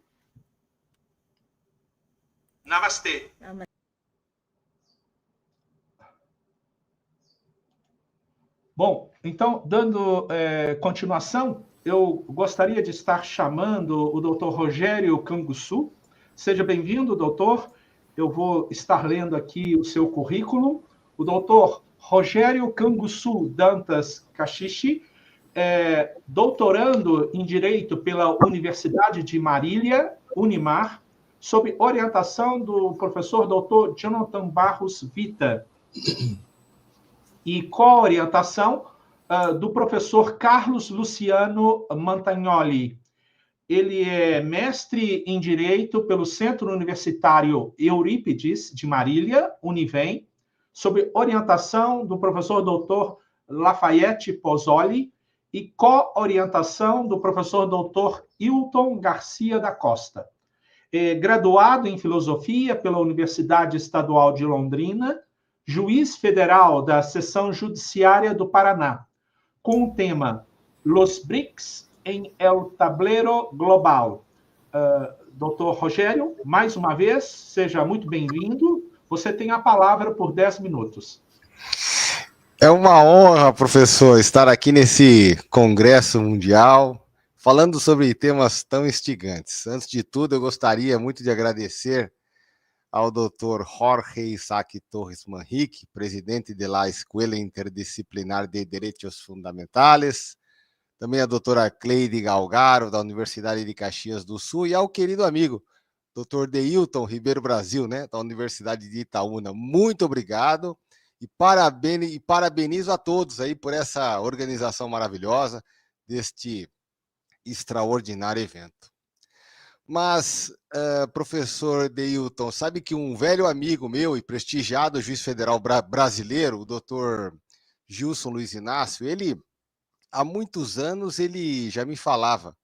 Namaste. Bom, então, dando continuação, eu gostaria de estar chamando o Dr. Rogério Canguçu. Seja bem-vindo, doutor. Eu vou estar lendo aqui o seu currículo. O doutor Rogério Canguçu Dantas Caxixe é doutorando em Direito pela Universidade de Marília, Unimar, sob orientação do professor Dr. Jonathan Barros Vita, e co-orientação do professor Carlos Luciano Mantagnoli. Ele é mestre em Direito pelo Centro Universitário Eurípides de Marília, Univem, sob orientação do professor Dr. Lafayette Pozzoli e co-orientação do professor Dr. Hilton Garcia da Costa. É graduado em Filosofia pela Universidade Estadual de Londrina, juiz federal da Seção Judiciária do Paraná, com o tema Los BRICS em El Tablero Global. Doutor Rogério, mais uma vez, seja muito bem-vindo. Você tem a palavra por 10 minutos. É uma honra, professor, estar aqui nesse Congresso Mundial, falando sobre temas tão instigantes. Antes de tudo, eu gostaria muito de agradecer ao Dr. Jorge Isaac Torres Manrique, presidente da Escola Interdisciplinar de Direitos Fundamentais, também a doutora Cleide Galgaro, da Universidade de Caxias do Sul, e ao querido amigo, Dr. Deilton Ribeiro Brasil, né, da Universidade de Itaúna. Muito obrigado e parabenizo a todos aí por essa organização maravilhosa deste extraordinário evento. Mas, professor Deilton, sabe que um velho amigo meu e prestigiado juiz federal brasileiro, o doutor Gilson Luiz Inácio, ele, há muitos anos, ele já me falava,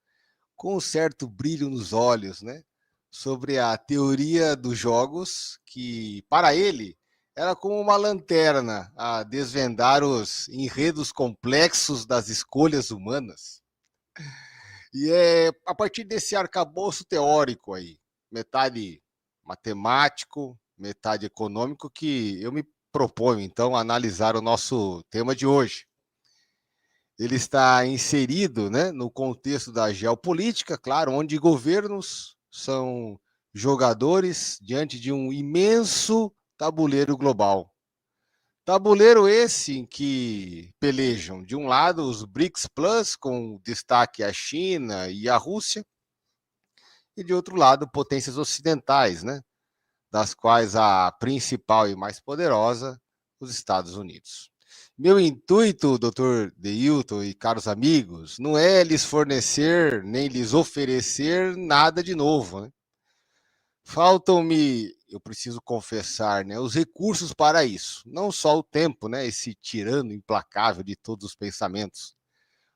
com um certo brilho nos olhos, né, sobre a teoria dos jogos, que, para ele, era como uma lanterna a desvendar os enredos complexos das escolhas humanas. E é a partir desse arcabouço teórico aí, metade matemático, metade econômico, que eu me proponho, então, a analisar o nosso tema de hoje. Ele está inserido, né, no contexto da geopolítica, claro, onde governos são jogadores diante de um imenso tabuleiro global. Tabuleiro esse em que pelejam, de um lado, os BRICS Plus, com destaque à China e à Rússia, e de outro lado, potências ocidentais, né, das quais a principal e mais poderosa, os Estados Unidos. Meu intuito, Dr. Deilton e caros amigos, não é lhes fornecer nem lhes oferecer nada de novo, né? Faltam-me, eu preciso confessar, né, os recursos para isso. Não só o tempo, né, esse tirano implacável de todos os pensamentos,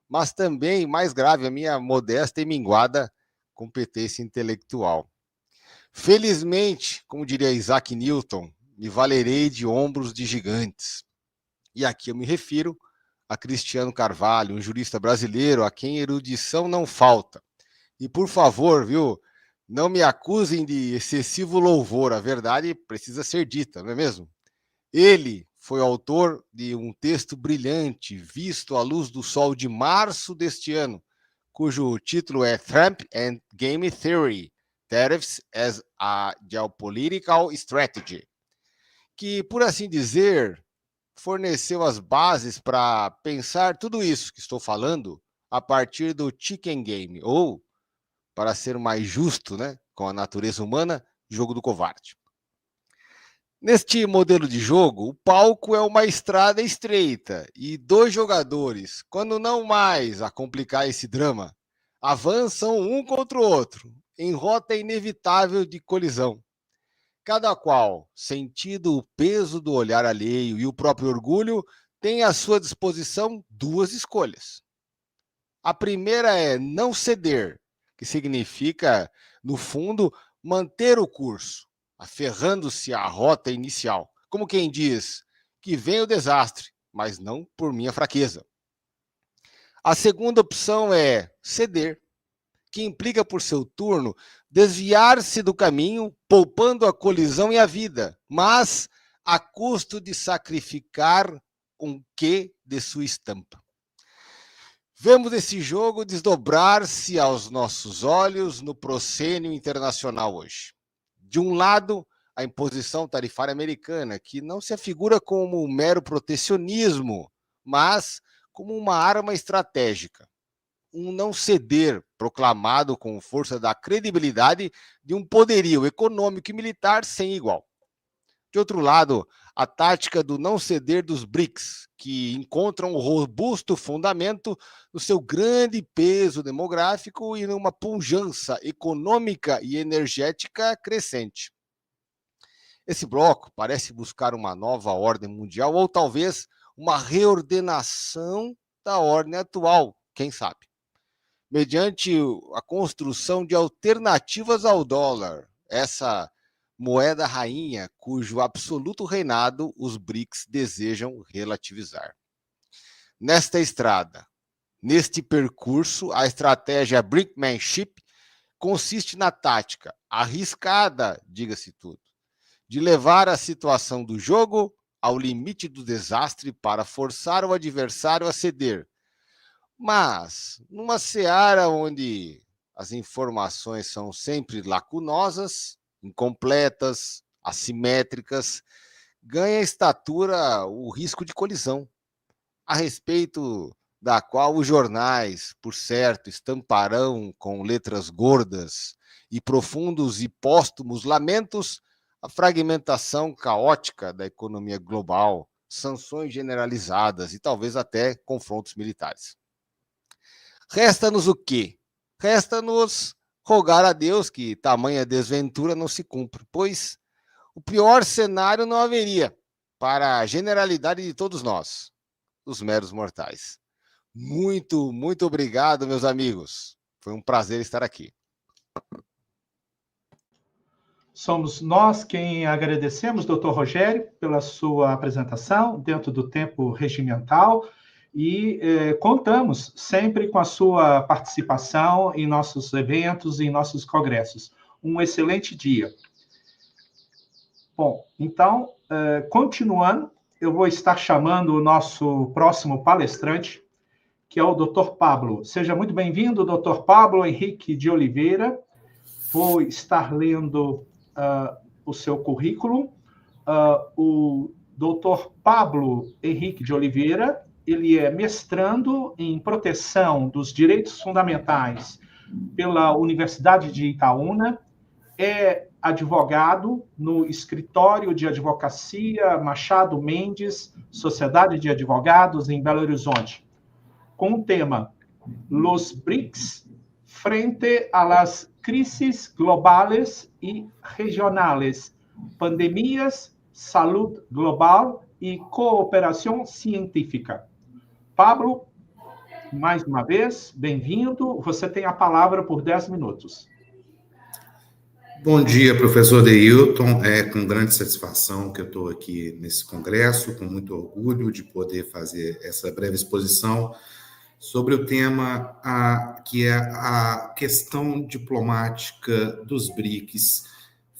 mas também, mais grave, a minha modesta e minguada competência intelectual. Felizmente, como diria Isaac Newton, me valerei de ombros de gigantes. E aqui eu me refiro a Cristiano Carvalho, um jurista brasileiro a quem erudição não falta. E, por favor, viu, não me acusem de excessivo louvor, a verdade precisa ser dita, não é mesmo? Ele foi autor de um texto brilhante, visto à luz do sol de março deste ano, cujo título é Trump and Game Theory, Tariffs as a Geopolitical Strategy, que, por assim dizer, forneceu as bases para pensar tudo isso que estou falando a partir do chicken game, ou, para ser mais justo, né, com a natureza humana, jogo do covarde. Neste modelo de jogo, o palco é uma estrada estreita e 2 jogadores, quando não mais a complicar esse drama, avançam um contra o outro, em rota inevitável de colisão. Cada qual, sentindo o peso do olhar alheio e o próprio orgulho, tem à sua disposição 2 escolhas. A primeira é não ceder, que significa, no fundo, manter o curso, aferrando-se à rota inicial, como quem diz que vem o desastre, mas não por minha fraqueza. A segunda opção é ceder, que implica, por seu turno, desviar-se do caminho, poupando a colisão e a vida, mas a custo de sacrificar um quê de sua estampa. Vemos esse jogo desdobrar-se aos nossos olhos no proscênio internacional hoje. De um lado, a imposição tarifária americana, que não se afigura como um mero protecionismo, mas como uma arma estratégica. Um não ceder proclamado com força da credibilidade de um poderio econômico e militar sem igual. De outro lado, a tática do não ceder dos BRICS, que encontram um robusto fundamento no seu grande peso demográfico e numa pujança econômica e energética crescente. Esse bloco parece buscar uma nova ordem mundial ou talvez uma reordenação da ordem atual, quem sabe, mediante a construção de alternativas ao dólar, essa moeda rainha cujo absoluto reinado os BRICS desejam relativizar. Nesta estrada, neste percurso, a estratégia brinkmanship consiste na tática arriscada, diga-se tudo, de levar a situação do jogo ao limite do desastre para forçar o adversário a ceder. Mas, numa seara onde as informações são sempre lacunosas, incompletas, assimétricas, ganha estatura o risco de colisão, a respeito da qual os jornais, por certo, estamparão com letras gordas e profundos e póstumos lamentos a fragmentação caótica da economia global, sanções generalizadas e talvez até confrontos militares. Resta-nos o quê? Resta-nos rogar a Deus que tamanha desventura não se cumpra, pois o pior cenário não haveria para a generalidade de todos nós, os meros mortais. Muito, muito obrigado, meus amigos. Foi um prazer estar aqui. Somos nós quem agradecemos, doutor Rogério, pela sua apresentação dentro do tempo regimental e contamos sempre com a sua participação em nossos eventos e em nossos congressos. Um excelente dia. Bom, então, continuando, eu vou estar chamando o nosso próximo palestrante, que é o Dr. Pablo. Seja muito bem-vindo, Dr. Pablo Henrique de Oliveira. Vou estar lendo o seu currículo. O Dr. Pablo Henrique de Oliveira, ele é mestrando em proteção dos direitos fundamentais pela Universidade de Itaúna, é advogado no Escritório de Advocacia Machado Mendes, Sociedade de Advogados, em Belo Horizonte, com o tema Los BRICS frente a las crisis globales y regionales, pandemias, salud global e cooperação científica. Pablo, mais uma vez, bem-vindo. Você tem a palavra por 10 minutos. Bom dia, professor Deilton. É com grande satisfação que eu estou aqui nesse congresso, com muito orgulho de poder fazer essa breve exposição sobre o tema que é a questão diplomática dos BRICS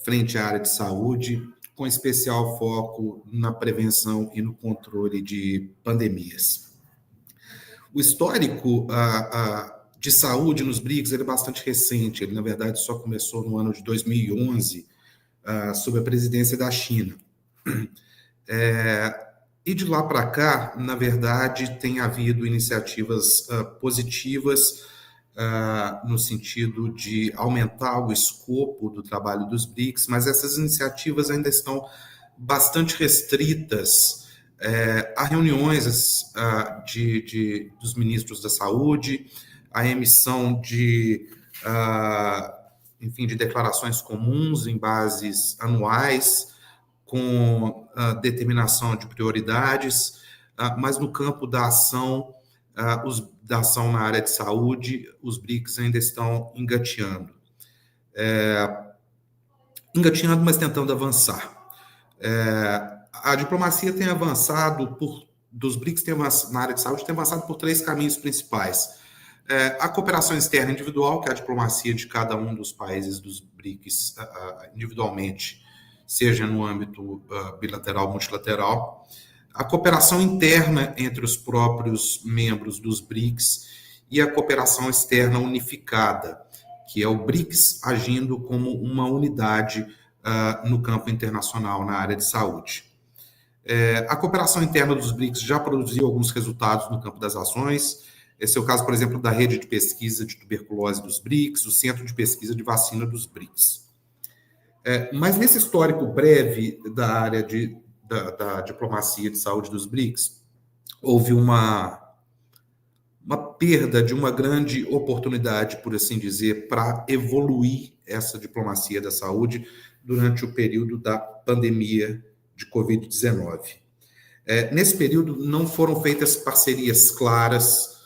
frente à área de saúde, com especial foco na prevenção e no controle de pandemias. O histórico de saúde nos BRICS ele é bastante recente, ele, na verdade, só começou no ano de 2011, sob a presidência da China. E de lá para cá, na verdade, tem havido iniciativas positivas no sentido de aumentar o escopo do trabalho dos BRICS, mas essas iniciativas ainda estão bastante restritas a reuniões dos ministros da saúde, a emissão enfim, de declarações comuns em bases anuais, com determinação de prioridades, mas no campo da ação, na área de saúde, os BRICS ainda estão engateando. Engateando, mas tentando avançar. A diplomacia tem avançado dos BRICS na área de saúde tem avançado por 3 caminhos principais. A cooperação externa individual, que é a diplomacia de cada um dos países dos BRICS individualmente, seja no âmbito bilateral, multilateral. A cooperação interna entre os próprios membros dos BRICS e a cooperação externa unificada, que é o BRICS agindo como uma unidade no campo internacional, na área de saúde. A cooperação interna dos BRICS já produziu alguns resultados no campo das ações. Esse é o caso, por exemplo, da rede de pesquisa de tuberculose dos BRICS, o centro de pesquisa de vacina dos BRICS. Mas nesse histórico breve da área da diplomacia de saúde dos BRICS, houve uma perda de uma grande oportunidade, por assim dizer, para evoluir essa diplomacia da saúde durante o período da pandemia de Covid-19. Nesse período, não foram feitas parcerias claras,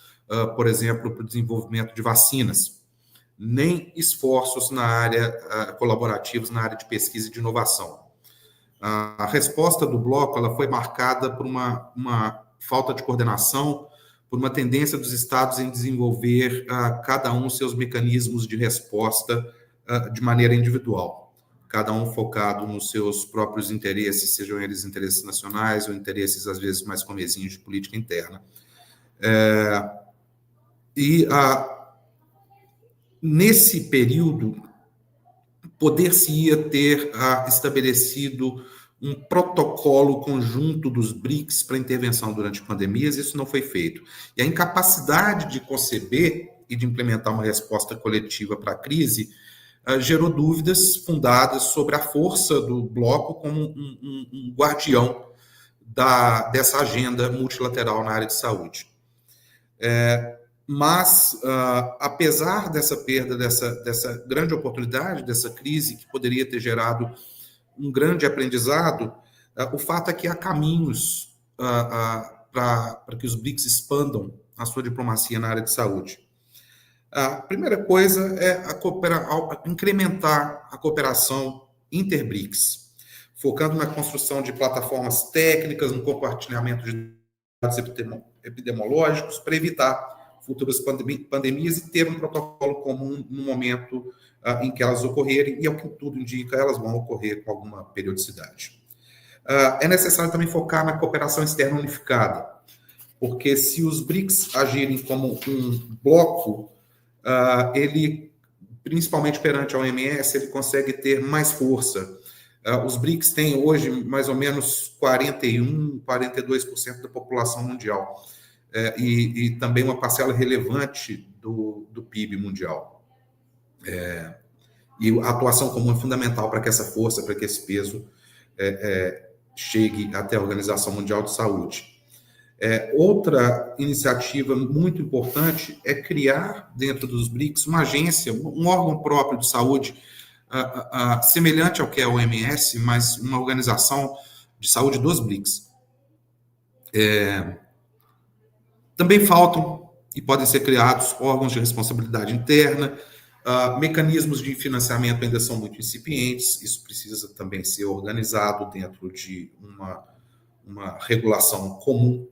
por exemplo, para o desenvolvimento de vacinas, nem esforços na área colaborativos na área de pesquisa e de inovação. A resposta do bloco ela foi marcada por uma falta de coordenação, por uma tendência dos estados em desenvolver cada um seus mecanismos de resposta de maneira individual, cada um focado nos seus próprios interesses, sejam eles interesses nacionais ou interesses, às vezes, mais comezinhos de política interna. Nesse período, poder-se-ia ter estabelecido um protocolo conjunto dos BRICS para intervenção durante pandemias, isso não foi feito. E a incapacidade de conceber e de implementar uma resposta coletiva para a crise gerou dúvidas fundadas sobre a força do bloco como um guardião dessa agenda multilateral na área de saúde. Mas, apesar dessa perda, dessa grande oportunidade, dessa crise que poderia ter gerado um grande aprendizado, o fato é que há caminhos para que os BRICS expandam a sua diplomacia na área de saúde. A primeira coisa é incrementar a cooperação inter-BRICS, focando na construção de plataformas técnicas, no compartilhamento de dados epidemiológicos, para evitar futuras pandemias e ter um protocolo comum no momento em que elas ocorrerem, e ao que tudo indica, elas vão ocorrer com alguma periodicidade. É necessário também focar na cooperação externa unificada, porque se os BRICS agirem como um bloco, ele, principalmente perante a OMS, ele consegue ter mais força. Os BRICS têm hoje mais ou menos 42% da população mundial, e também uma parcela relevante do PIB mundial. E a atuação comum é fundamental para que essa força, para que esse peso chegue até a Organização Mundial de Saúde. Outra iniciativa muito importante é criar dentro dos BRICS uma agência, um órgão próprio de saúde, semelhante ao que é a OMS, mas uma organização de saúde dos BRICS. Também faltam e podem ser criados órgãos de responsabilidade interna, mecanismos de financiamento ainda são muito incipientes, isso precisa também ser organizado dentro de uma regulação comum.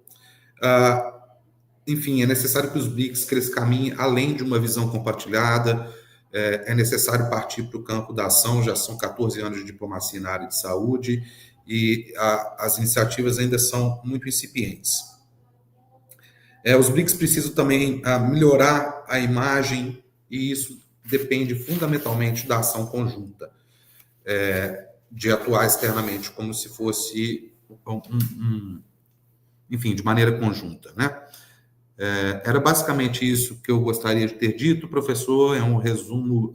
Enfim, é necessário que os BRICS caminhem além de uma visão compartilhada, é necessário partir para o campo da ação, já são 14 anos de diplomacia na área de saúde e as iniciativas ainda são muito incipientes. Os BRICS precisam também melhorar a imagem, e isso depende fundamentalmente da ação conjunta, de atuar externamente como se fosse, enfim, de maneira conjunta, né? Era basicamente isso que eu gostaria de ter dito, professor, é um resumo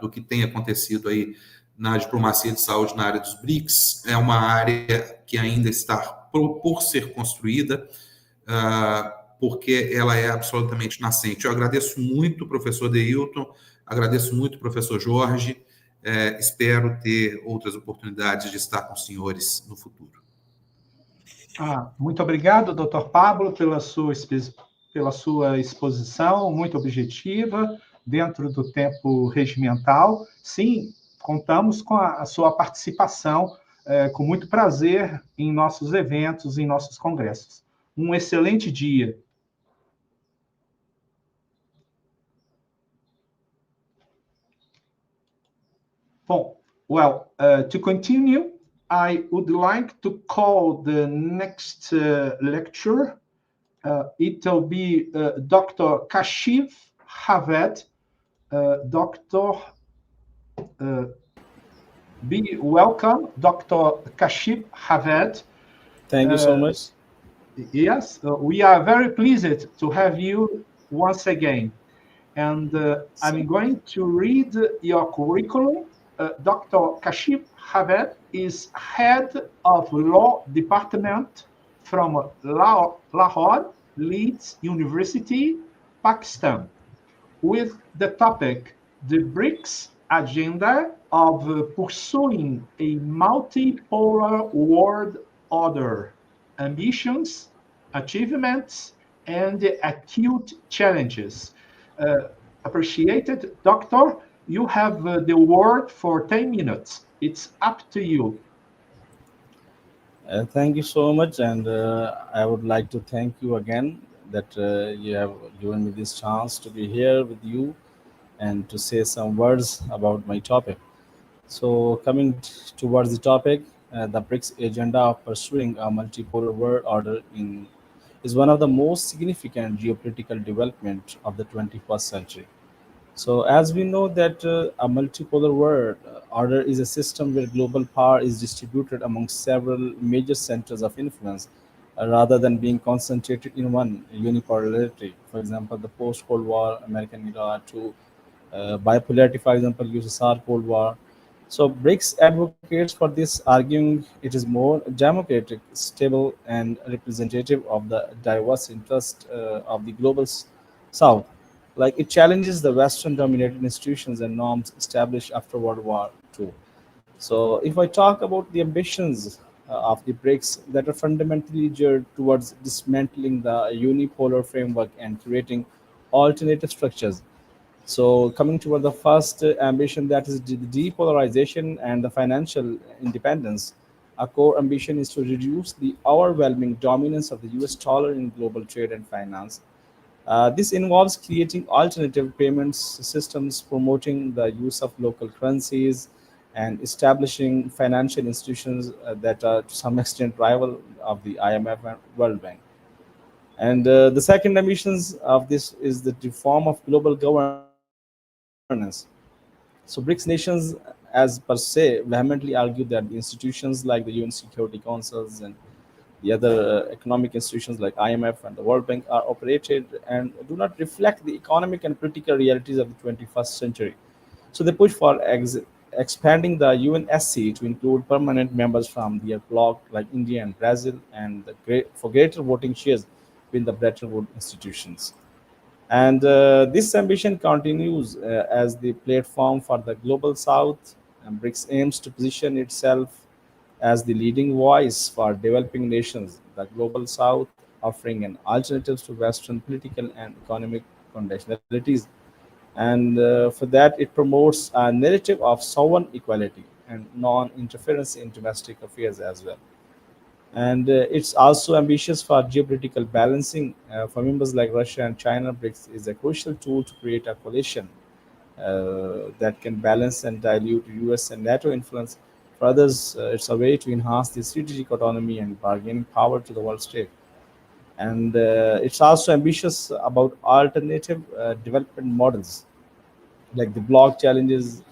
do que tem acontecido aí na diplomacia de saúde na área dos BRICS. É uma área que ainda está por ser construída, porque ela é absolutamente nascente. Eu agradeço muito, professor Deilton, agradeço muito, professor Jorge, espero ter outras oportunidades de estar com os senhores no futuro. Muito obrigado, Dr. Pablo, pela sua exposição muito objetiva, dentro do tempo regimental. Sim, contamos com a sua participação, com muito prazer, em nossos eventos, em nossos congressos. Um excelente dia. Bom, well, to continue, I would like to call the next lecturer. It will be Dr. Kashif Javed. Dr. Be welcome, Dr. Kashif Javed. Thank you so much. Yes, we are very pleased to have you once again. And I'm going to read your curriculum. Dr. Kashif Javed is head of law department from Lahore, Leeds University, Pakistan, with the topic, the BRICS agenda of pursuing a multipolar world order, ambitions, achievements, and acute challenges. Appreciated doctor, you have the word for 10 minutes. It's up to you. Thank you so much, and I would like to thank you again that you have given me this chance to be here with you and to say some words about my topic. So, coming towards the topic, the BRICS agenda of pursuing a multipolar world order is one of the most significant geopolitical development of the 21st century. So, as we know that a multipolar world order is a system where global power is distributed among several major centers of influence, rather than being concentrated in one unipolarity. For example, the post-Cold War American era to bipolarity, for example, USSR Cold War. So BRICS advocates for this, arguing it is more democratic, stable, and representative of the diverse interests of the global South. Like it challenges the Western-dominated institutions and norms established after World War II. So, if I talk about the ambitions of the BRICS that are fundamentally geared towards dismantling the unipolar framework and creating alternative structures. So, coming toward the first ambition, that is the depolarization and the financial independence. A core ambition is to reduce the overwhelming dominance of the US dollar in global trade and finance. This involves creating alternative payments systems, promoting the use of local currencies, and establishing financial institutions that are to some extent rival of the IMF and World Bank. And the second ambitions of this is the reform of global governance. So BRICS nations, as per se, vehemently argue that the institutions like the UN Security Councils and the other economic institutions like IMF and the World Bank are operated and do not reflect the economic and political realities of the 21st century. So they push for expanding the UNSC to include permanent members from their bloc like India and Brazil, and for greater voting shares within the Bretton Woods institutions. And this ambition continues as the platform for the global South. And BRICS aims to position itself as the leading voice for developing nations, the global South, offering an alternative to Western political and economic conditionalities. And for that, it promotes a narrative of sovereign equality and non-interference in domestic affairs as well. And it's also ambitious for geopolitical balancing. For members like Russia and China, BRICS is a crucial tool to create a coalition that can balance and dilute US and NATO influence. For others, it's a way to enhance the strategic autonomy and bargaining power to the world state. And it's also ambitious about alternative development models, like the bloc challenges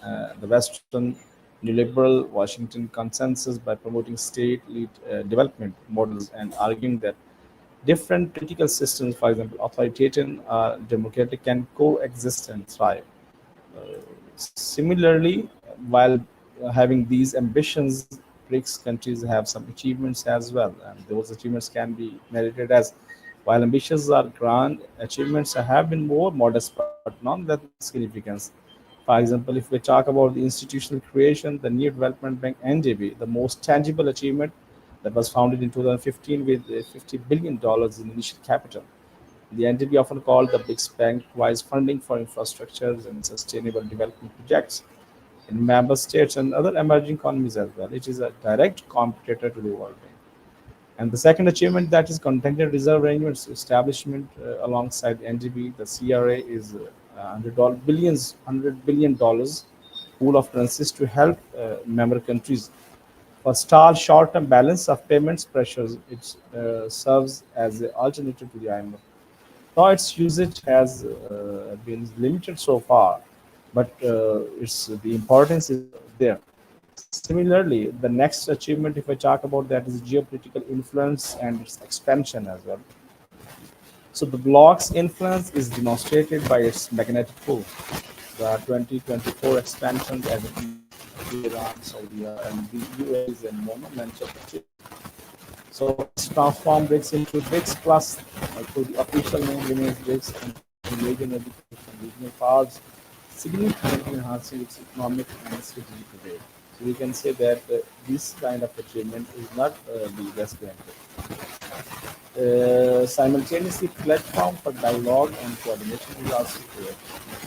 the Western neoliberal Washington consensus by promoting state-led development models and arguing that different political systems, for example, authoritarian or democratic, can coexist and thrive. Similarly, while having these ambitions, BRICS countries have some achievements as well, and those achievements can be narrated as, while ambitions are grand, achievements have been more modest but not that significance. For example, if we talk about the institutional creation, the new development bank NDB, the most tangible achievement that was founded in 2015 with $50 billion in initial capital. The NDB, often called the BRICS Bank, provides funding for infrastructures and sustainable development projects in member states and other emerging economies as well. It is a direct competitor to the World Bank. And the second achievement, that is contingent reserve arrangements establishment alongside NDB, the CRA is $100 billion pool of currencies to help member countries for stall short-term balance of payments pressures. It serves as an alternative to the IMF. Though its usage has been limited so far, but the importance is there. Similarly, the next achievement, if I talk about that, is geopolitical influence and its expansion as well. So the bloc's influence is demonstrated by its magnetic pull. The 2024 expansion as Iran, Saudi, and the UAE is a monumental achievement. So it's transformed BRICS into BRICS Plus, so the official name remains BRICS, and major education regional powers, significantly enhancing its economic and strategic weight. So we can say that this kind of achievement is not the best granted. Simultaneously, platform for dialogue and coordination is also created.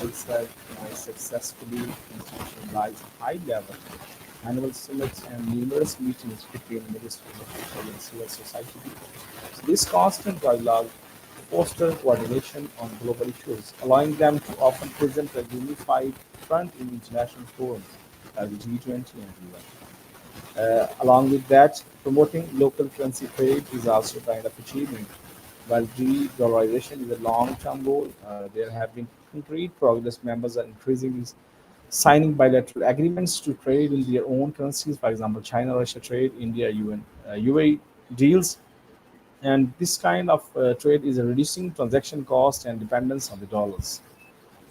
BRICS have successfully institutionalized high-level annual summits and numerous meetings between ministry officials and civil society. So this constant dialogue fosters coordination on global issues, allowing them to often present a unified front in international forums as the G20 and UN. Along with that, promoting local currency trade is also a kind of achievement. While de-dollarization is a long-term goal, there have been concrete progress. Members are increasingly signing bilateral agreements to trade in their own currencies. For example, China-Russia trade, India-UN, UAE deals, and this kind of trade is reducing transaction cost and dependence on the dollars.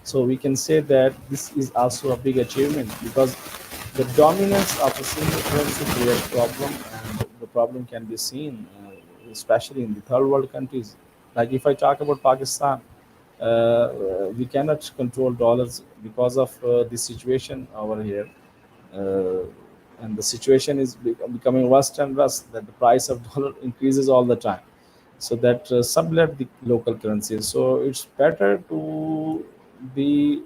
So we can say that this is also a big achievement because the dominance of a single currency creates problem, and the problem can be seen, especially in the third world countries. Like if I talk about Pakistan, we cannot control dollars because of the situation over here, uh, and the situation is becoming worse and worse. That the price of dollar increases all the time, so that sublet the local currencies. So it's better to be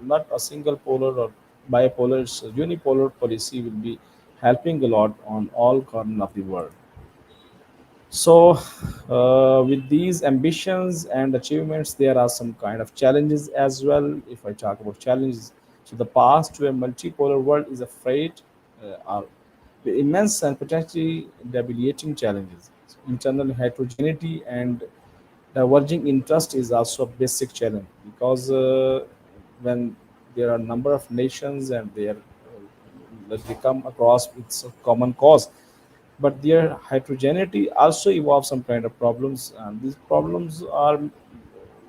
not a single polar or bipolar. It's a unipolar policy will be helping a lot on all corners of the world. So, with these ambitions and achievements, there are some kind of challenges as well. If I talk about challenges, so the path to a multipolar world is afraid are the immense and potentially debilitating challenges. So internal heterogeneity and diverging interest is also a basic challenge because when there are a number of nations and they come across it's a common cause, but their heterogeneity also involves some kind of problems, and these problems are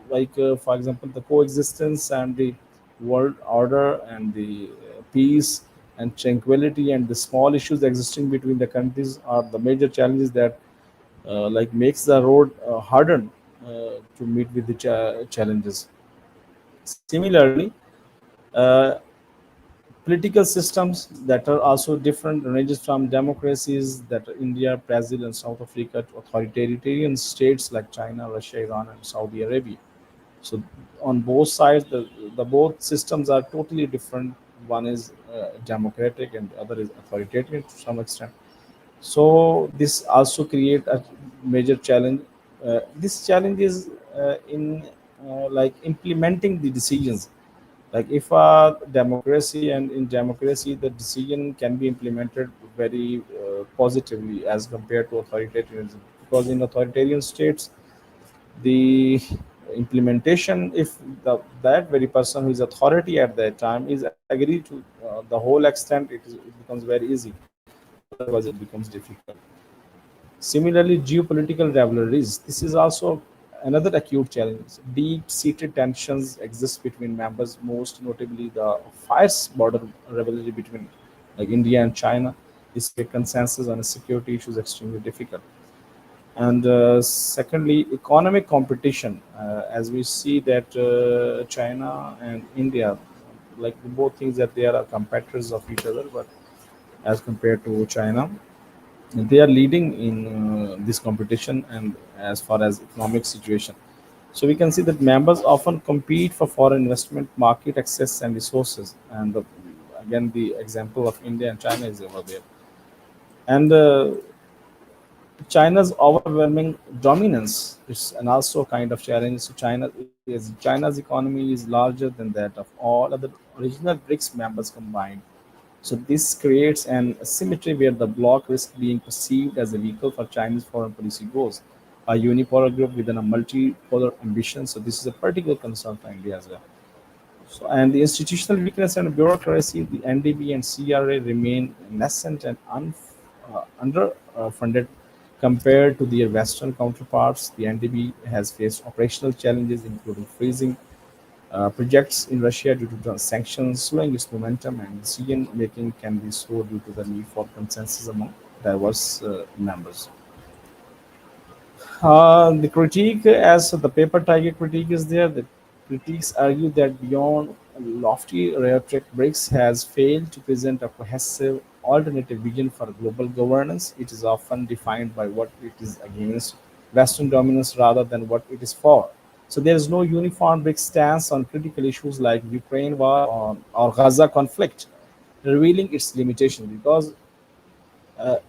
like for example the coexistence and the world order and the peace and tranquility and the small issues existing between the countries are the major challenges that like makes the road harder to meet with the challenges. Similarly, uh, political systems that are also different ranges from democracies that are India, Brazil, and South Africa to authoritarian states like China, Russia, Iran, and Saudi Arabia. So on both sides, the both systems are totally different. One is democratic and the other is authoritarian to some extent. So this also create a major challenge. This challenge is in like implementing the decisions. Like if a democracy, and in democracy the decision can be implemented very positively as compared to authoritarianism, because in authoritarian states the implementation, if that very person who is authority at that time is agree to the whole extent, it becomes very easy, otherwise it becomes difficult. Similarly, geopolitical rivalries. This is also another acute challenge. Deep-seated tensions exist between members, most notably the fierce border rivalry between like India and China, this make consensus on a security issue is extremely difficult. And secondly, economic competition. As we see that China and India, like both things that they are competitors of each other, but as compared to China, they are leading in this competition and as far as economic situation. So we can see that members often compete for foreign investment, market access, and resources. And again, the example of India and China is over there. And China's overwhelming dominance is and also a kind of challenge. So China's economy is larger than that of all other original BRICS members combined. So this creates an asymmetry where the bloc risks being perceived as a vehicle for Chinese foreign policy goals, a unipolar group within a multipolar ambition. So this is a particular concern for India as well. So, and the institutional weakness and bureaucracy, the NDB and CRA remain nascent and underfunded compared to their Western counterparts. The NDB has faced operational challenges, including freezing projects in Russia due to sanctions, slowing its momentum, and decision making can be slow due to the need for consensus among diverse members. The critique, as the paper tiger critique is there, the critics argue that beyond lofty rhetoric, BRICS has failed to present a cohesive alternative vision for global governance. It is often defined by what it is against Western dominance rather than what it is for. So there is no uniform BRICS stance on critical issues like Ukraine war or Gaza conflict, revealing its limitation because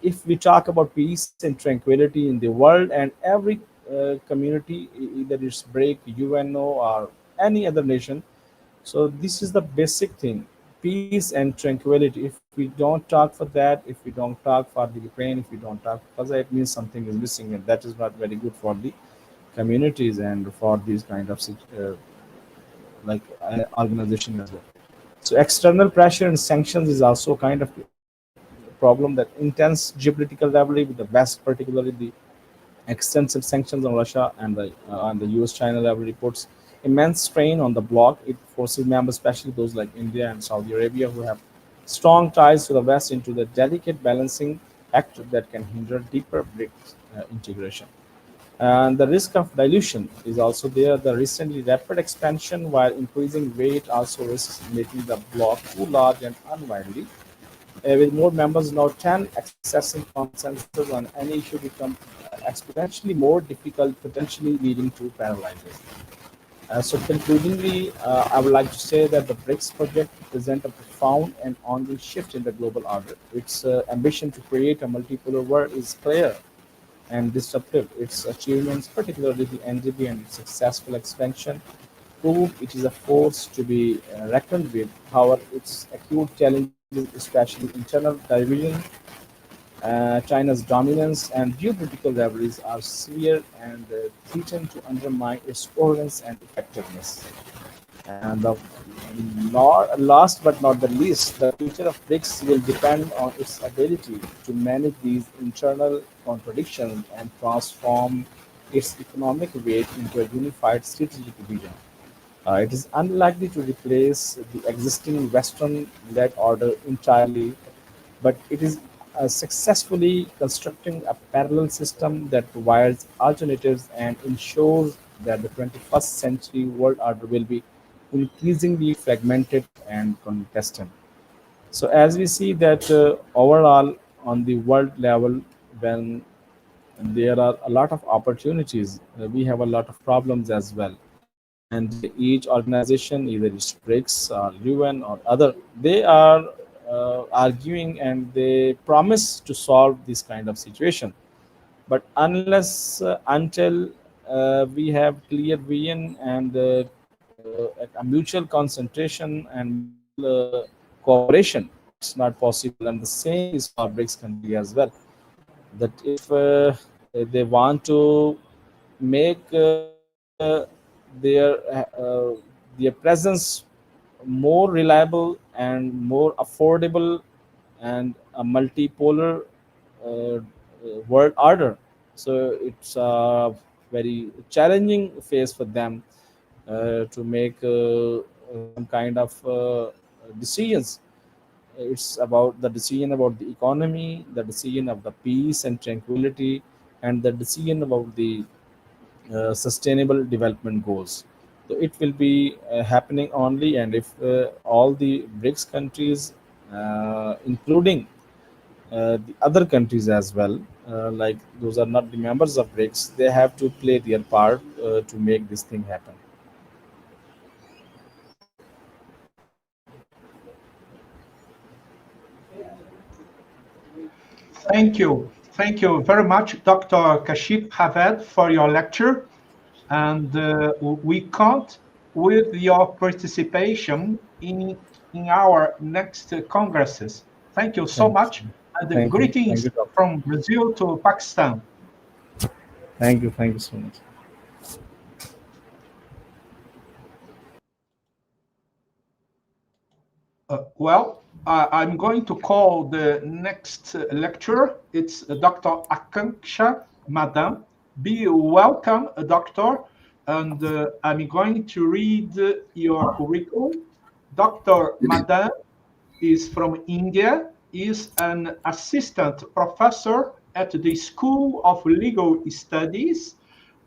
if we talk about peace and tranquility in the world and every community, either it's break UNO or any other nation, so this is the basic thing: peace and tranquility. If we don't talk for that, if we don't talk for the Ukraine, if we don't talk for that, it means something is missing, and that is not very good for the communities and for these kind of organization as well. So external pressure and sanctions is also kind of problem, that intense geopolitical rivalry with the West, particularly the extensive sanctions on Russia and the US-China rivalry puts immense strain on the bloc. It forces members, especially those like India and Saudi Arabia, who have strong ties to the West, into the delicate balancing act that can hinder deeper BRICS integration. And the risk of dilution is also there. The recently rapid expansion, while increasing weight, also risks making the bloc too large and unwieldy. With more members now, 10 accessing consensus on any issue become exponentially more difficult, potentially leading to paralysis. So concludingly, I would like to say that the BRICS project presents a profound and ongoing shift in the global order. Its ambition to create a multipolar world is clear and disruptive. Its achievements, particularly the NDB and its successful expansion, prove it is a force to be reckoned with. However, its acute challenges, especially internal division, China's dominance, and geopolitical rivalries, are severe and threaten to undermine its coherence and effectiveness. And last but not the least, the future of BRICS will depend on its ability to manage these internal contradictions and transform its economic weight into a unified strategic vision. It is unlikely to replace the existing Western-led order entirely, but it is successfully constructing a parallel system that provides alternatives and ensures that the 21st century world order will be increasingly fragmented and contested. So as we see that overall on the world level, when there are a lot of opportunities, we have a lot of problems as well. And each organization, either it's BRICS or UN or other, they are arguing and they promise to solve this kind of situation. But unless until we have clear vision and a mutual concentration and mutual cooperation, it's not possible. And the same is for BRICS country as well. That if they want to make their presence more reliable and more affordable and a multipolar world order. So it's a very challenging phase for them to make some kind of decisions. it's about the decision about the economy, the decision of the peace and tranquility, and the decision about the sustainable development goals. So it will be happening only, and if all the BRICS countries, including the other countries as well, like those are not the members of BRICS, they have to play their part to make this thing happen. Thank you. Thank you very much, Dr. Kashif Haved, for your lecture. And we count with your participation in our next congresses. Thank you so much. And greetings from Brazil to Pakistan. Thank you so much. Well, I'm going to call the next lecturer. It's Dr. Akanksha Madan. Be welcome, doctor. And I'm going to read your curriculum. Dr. Madan is from India, is an assistant professor at the School of Legal Studies,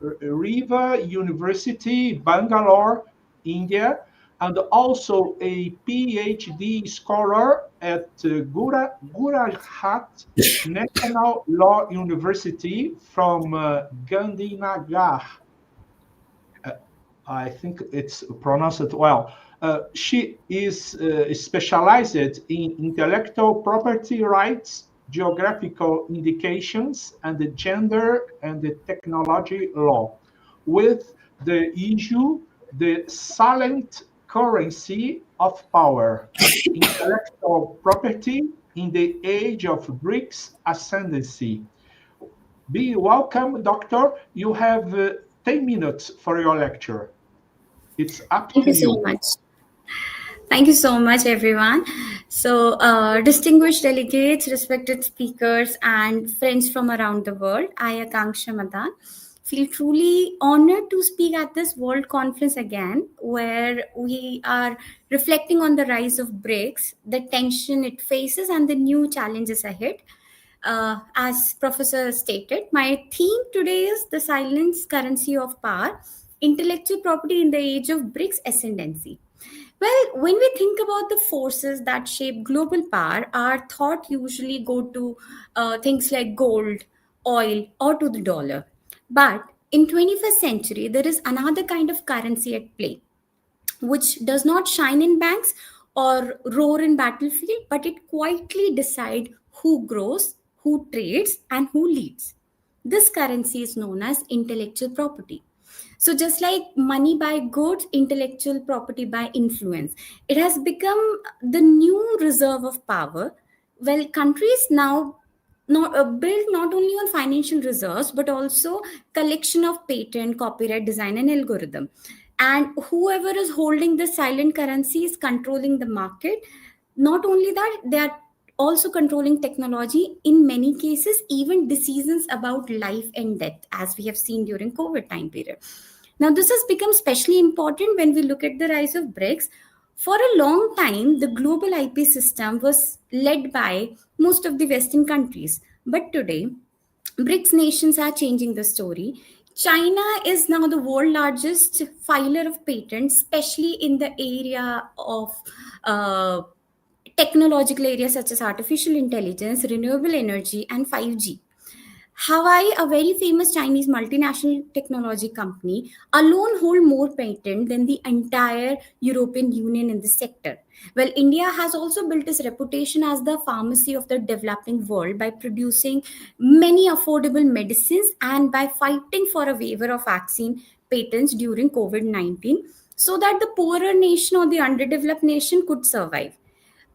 Riva University, Bangalore, India, and also a PhD scholar at Gujarat National Law University from Gandhinagar. I think it's pronounced well. She is specialized in intellectual property rights, geographical indications, and the gender and the technology law, with the issue the silent currency of power, intellectual property in the age of BRICS ascendancy. Be welcome, doctor. You have 10 minutes for your lecture. It's up to you. Thank you so much. Thank you so much, everyone. So, distinguished delegates, respected speakers, and friends from around the world, I, Akanksha Madan, feel truly honored to speak at this World Conference again, where we are reflecting on the rise of BRICS, the tension it faces, and the new challenges ahead. As Professor stated, my theme today is the silent currency of power, intellectual property in the age of BRICS ascendancy. Well, when we think about the forces that shape global power, our thought usually go to things like gold, oil, or to the dollar. But in 21st century, there is another kind of currency at play, which does not shine in banks or roar in battlefield, but it quietly decide who grows, who trades, and who leads. This currency is known as intellectual property. So just like money buy goods, intellectual property buy influence. It has become the new reserve of power. Well, countries now build not only on financial reserves, but also collection of patent, copyright, design, and algorithm. And whoever is holding the silent currency is controlling the market. Not only that, they are also controlling technology, in many cases even decisions about life and death, as we have seen during COVID time period. Now this has become especially important when we look at the rise of BRICS. For a long time, the global IP system was led by most of the Western countries, but today BRICS nations are changing the story. China is now the world largest filer of patents, especially in the area of technological areas such as artificial intelligence, renewable energy, and 5G. Hawaii, a very famous Chinese multinational technology company, alone hold more patent than the entire European Union in the sector. Well, India has also built its reputation as the pharmacy of the developing world by producing many affordable medicines and by fighting for a waiver of vaccine patents during COVID-19 so that the poorer nation or the underdeveloped nation could survive.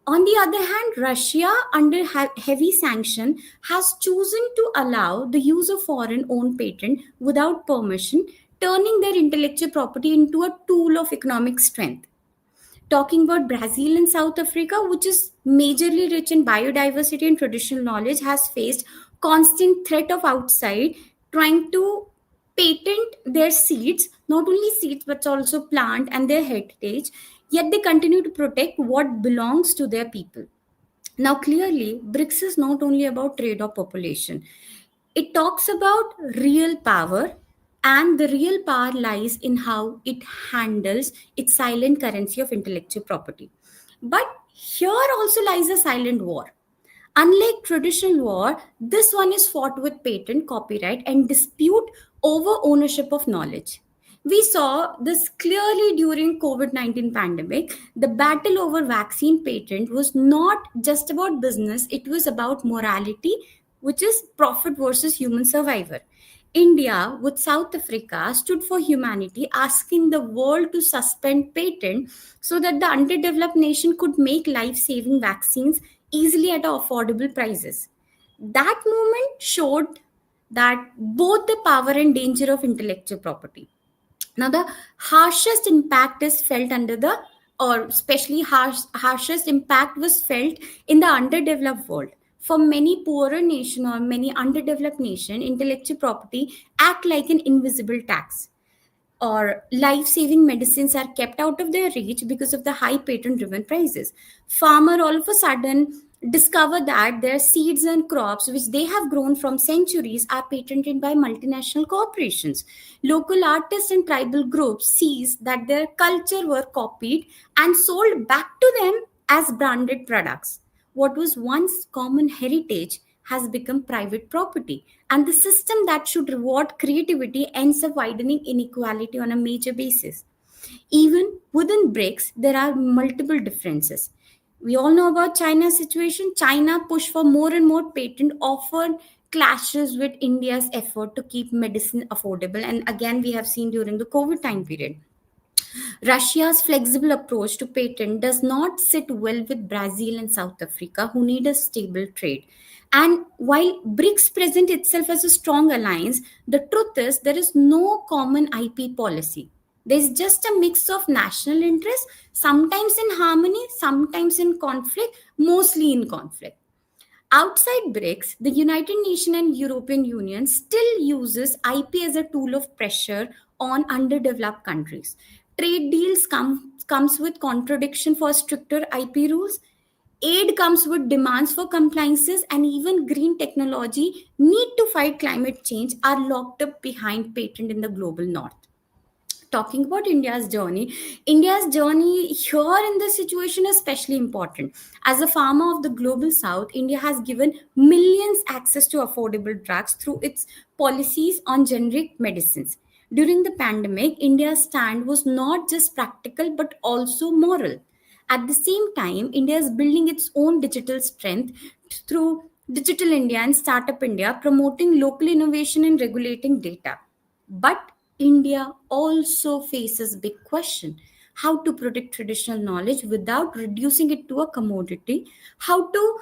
On the other hand, Russia, under heavy sanction, has chosen to allow the use of foreign-owned patent without permission, turning their intellectual property into a tool of economic strength. Talking about Brazil and South Africa, which is majorly rich in biodiversity and traditional knowledge, has faced constant threat of outside trying to patent their seeds, not only seeds but also plant and their heritage, yet they continue to protect what belongs to their people. Now, clearly, BRICS is not only about trade or population. It talks about real power, and the real power lies in how it handles its silent currency of intellectual property. But here also lies a silent war. Unlike traditional war, this one is fought with patent, copyright, and dispute over ownership of knowledge. We saw this clearly during COVID-19 pandemic. The battle over vaccine patent was not just about business, it was about morality, which is profit versus human survivor. India with South Africa stood for humanity, asking the world to suspend patent so that the underdeveloped nation could make life-saving vaccines easily at affordable prices. That movement showed that both the power and danger of intellectual property. Now, the harshest impact is felt under the, or especially harshest impact was felt in the underdeveloped world. For many poorer nation or many underdeveloped nation, intellectual property act like an invisible tax, or life-saving medicines are kept out of their reach because of the high patent-driven prices. Farmer all of a sudden discover that their seeds and crops, which they have grown from centuries, are patented by multinational corporations. Local artists and tribal groups sees that their culture were copied and sold back to them as branded products. What was once common heritage has become private property, and the system that should reward creativity ends up widening inequality on a major basis. Even within BRICS, there are multiple differences. We all know about China's situation. China push for more and more patent, often clashes with India's effort to keep medicine affordable. And again, we have seen during the COVID time period. Russia's flexible approach to patent does not sit well with Brazil and South Africa, who need a stable trade. And while BRICS present itself as a strong alliance, the truth is there is no common IP policy. There's just a mix of national interests, sometimes in harmony, sometimes in conflict, mostly in conflict. Outside BRICS, the United Nations and European Union still uses IP as a tool of pressure on underdeveloped countries. Trade deals comes with contradiction for stricter IP rules. Aid comes with demands for compliances, and even green technology need to fight climate change are locked up behind patent in the global north. Talking about India's journey here in this situation is especially important. As a farmer of the global south, India has given millions access to affordable drugs through its policies on generic medicines. During the pandemic, India's stand was not just practical but also moral. At the same time, India is building its own digital strength through Digital India and Startup India, promoting local innovation and regulating data. But India also faces big question: how to protect traditional knowledge without reducing it to a commodity, how to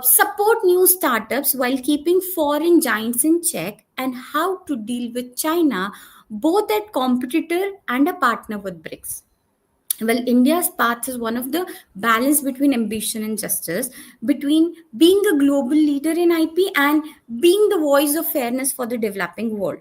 support new startups while keeping foreign giants in check, and how to deal with China, both as competitor and a partner with BRICS. Well, India's path is one of the balance between ambition and justice, between being a global leader in IP and being the voice of fairness for the developing world.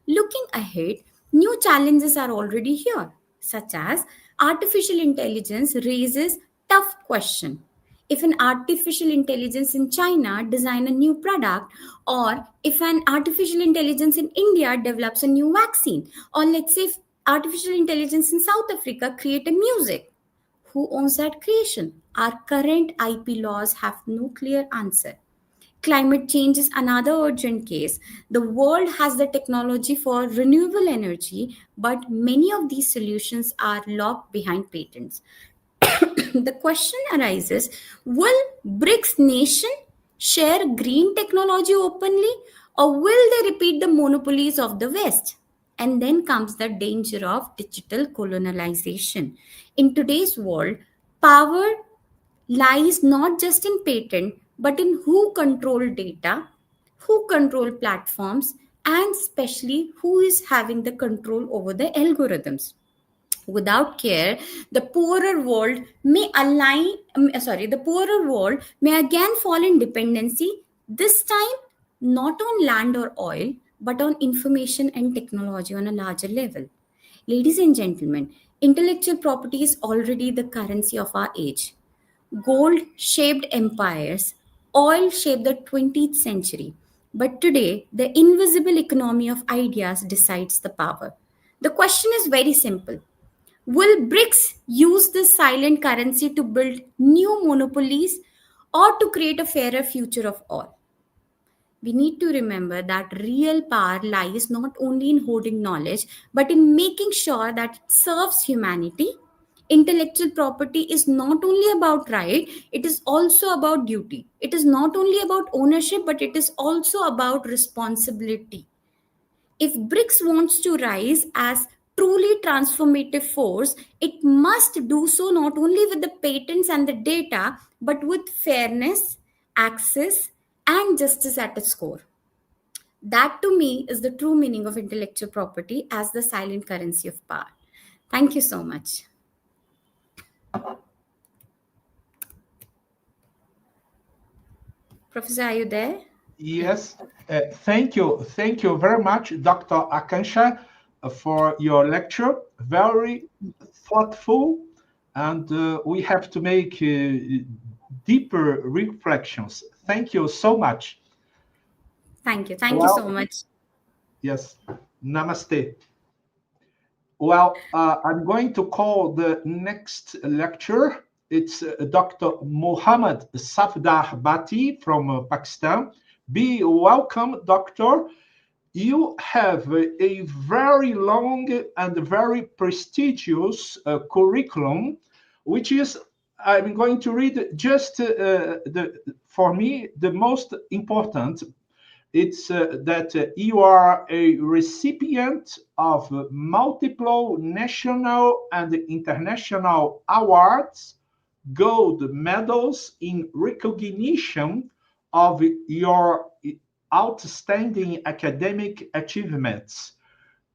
Looking ahead, new challenges are already here, such as artificial intelligence raises tough question. If an artificial intelligence in China design a new product, or if an artificial intelligence in India develops a new vaccine, or let's say if artificial intelligence in South Africa create a music, who owns that creation? Our current IP laws have no clear answer. Climate change is another urgent case. The world has the technology for renewable energy, but many of these solutions are locked behind patents. The question arises, will BRICS nation share green technology openly, or will they repeat the monopolies of the West? And then comes the danger of digital colonialization. In today's world, power lies not just in patent, but in who control data, who control platforms, and especially who is having the control over the algorithms. Without care, the poorer world may again fall in dependency, this time not on land or oil, but on information and technology on a larger level. Ladies and gentlemen, intellectual property is already the currency of our age. Gold shaped empires, oil shaped the 20th century. But today, the invisible economy of ideas decides the power. The question is very simple. Will BRICS use this silent currency to build new monopolies or to create a fairer future of all? We need to remember that real power lies not only in holding knowledge, but in making sure that it serves humanity. Intellectual property is not only about right, it is also about duty. It is not only about ownership, but it is also about responsibility. If BRICS wants to rise as truly transformative force, it must do so not only with the patents and the data, but with fairness, access, and justice at its core. That to me is the true meaning of intellectual property as the silent currency of power. Thank you so much. Professor, are you there? Yes, thank you. Thank you very much, Dr. Akansha, for your lecture. Very thoughtful, and we have to make deeper reflections. Thank you so much. Thank you. Thank you so much. Yes, namaste. Well, I'm going to call the next lecturer. It's Dr. Mohammad Safdar Bhatti from Pakistan. Be welcome, doctor. You have a very long and very prestigious curriculum, which is, I'm going to read just for me, the most important. It's that you are a recipient of multiple national and international awards, gold medals in recognition of your outstanding academic achievements.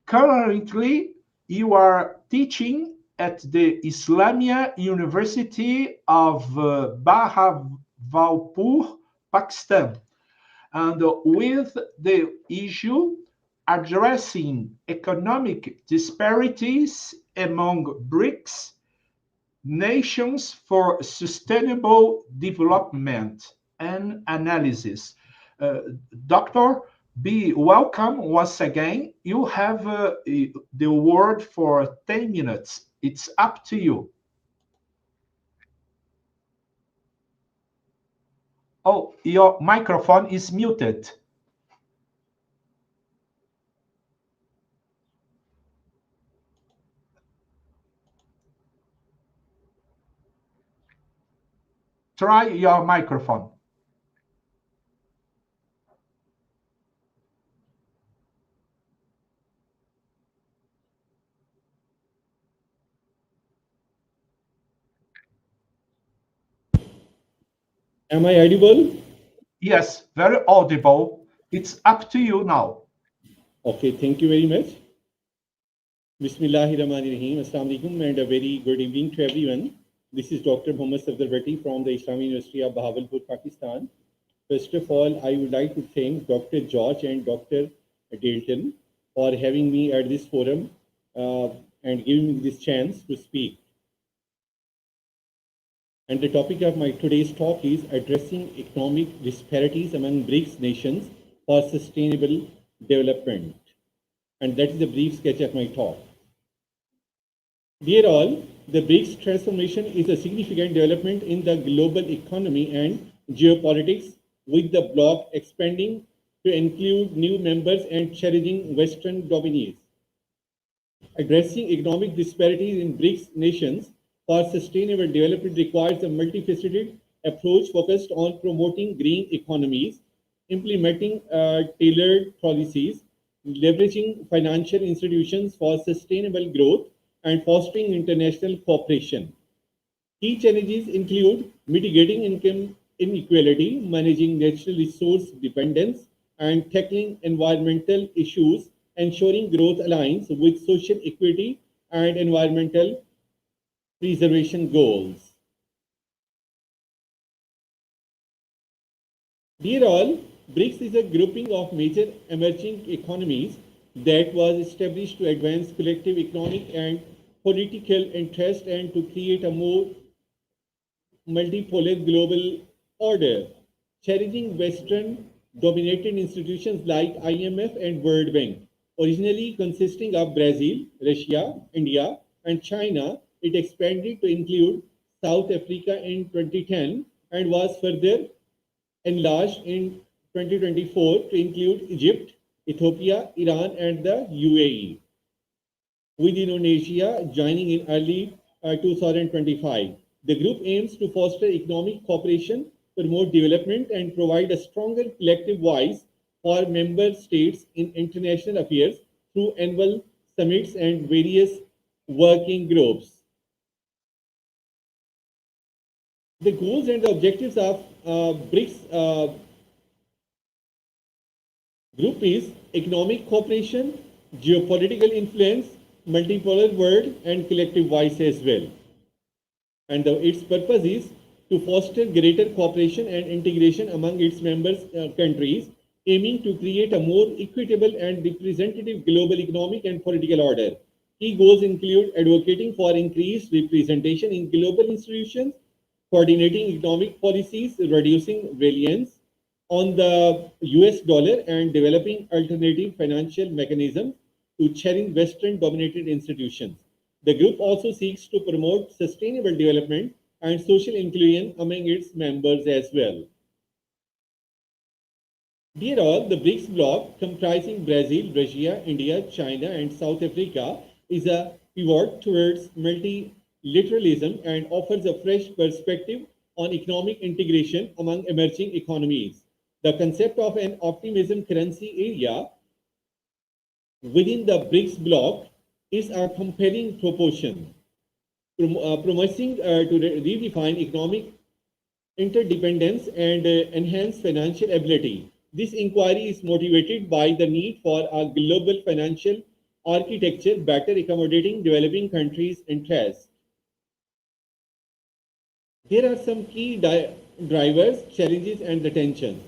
Currently, you are teaching at the Islamia University of Bahawalpur, Pakistan, and with the issue addressing economic disparities among BRICS nations for sustainable development and analysis. Doctor, be welcome once again. You have the word for 10 minutes. It's up to you. Oh, your microphone is muted. Try your microphone. Am I audible? Yes, very audible. It's up to you now. Okay, thank you very much. Bismillahirrahmanirrahim. Assalamu alaikum and a very good evening to everyone. This is Dr. Mohammad Safdar Bhatti from the Islamic University of Bahawalpur, Pakistan. First of all, I would like to thank Dr. George and Dr. Dalton for having me at this forum and giving me this chance to speak. And the topic of my today's talk is addressing economic disparities among BRICS nations for sustainable development. And that is a brief sketch of my talk. Dear all, the BRICS transformation is a significant development in the global economy and geopolitics, with the bloc expanding to include new members and challenging Western dominance. Addressing economic disparities in BRICS nations for sustainable development requires a multifaceted approach focused on promoting green economies, implementing tailored policies, leveraging financial institutions for sustainable growth, and fostering international cooperation. Key challenges include mitigating income inequality, managing natural resource dependence, and tackling environmental issues, ensuring growth aligns with social equity and environmental preservation goals. Dear all, BRICS is a grouping of major emerging economies that was established to advance collective economic and political interest and to create a more multipolar global order, challenging Western dominated institutions like IMF and World Bank. Originally consisting of Brazil, Russia, India, and China, it expanded to include South Africa in 2010 and was further enlarged in 2024 to include Egypt, Ethiopia, Iran, and the UAE, with Indonesia joining in early 2025. The group aims to foster economic cooperation, promote development, and provide a stronger collective voice for member states in international affairs through annual summits and various working groups. The goals and the objectives of BRICS group is economic cooperation, geopolitical influence, multipolar world, and collective voice as well. And its purpose is to foster greater cooperation and integration among its members countries, aiming to create a more equitable and representative global economic and political order. Key goals include advocating for increased representation in global institutions, coordinating economic policies, reducing reliance on the US dollar, and developing alternative financial mechanisms to challenge Western dominated institutions. The group also seeks to promote sustainable development and social inclusion among its members as well. Dear all, the BRICS bloc, comprising Brazil, Russia, India, China, and South Africa, is a pivot towards multilateralism and offers a fresh perspective on economic integration among emerging economies. The concept of an optimism currency area within the BRICS bloc is a compelling proposition, promising to redefine economic interdependence and enhance financial ability. This inquiry is motivated by the need for a global financial architecture better accommodating developing countries' interests. There are some key drivers, challenges, and the tensions.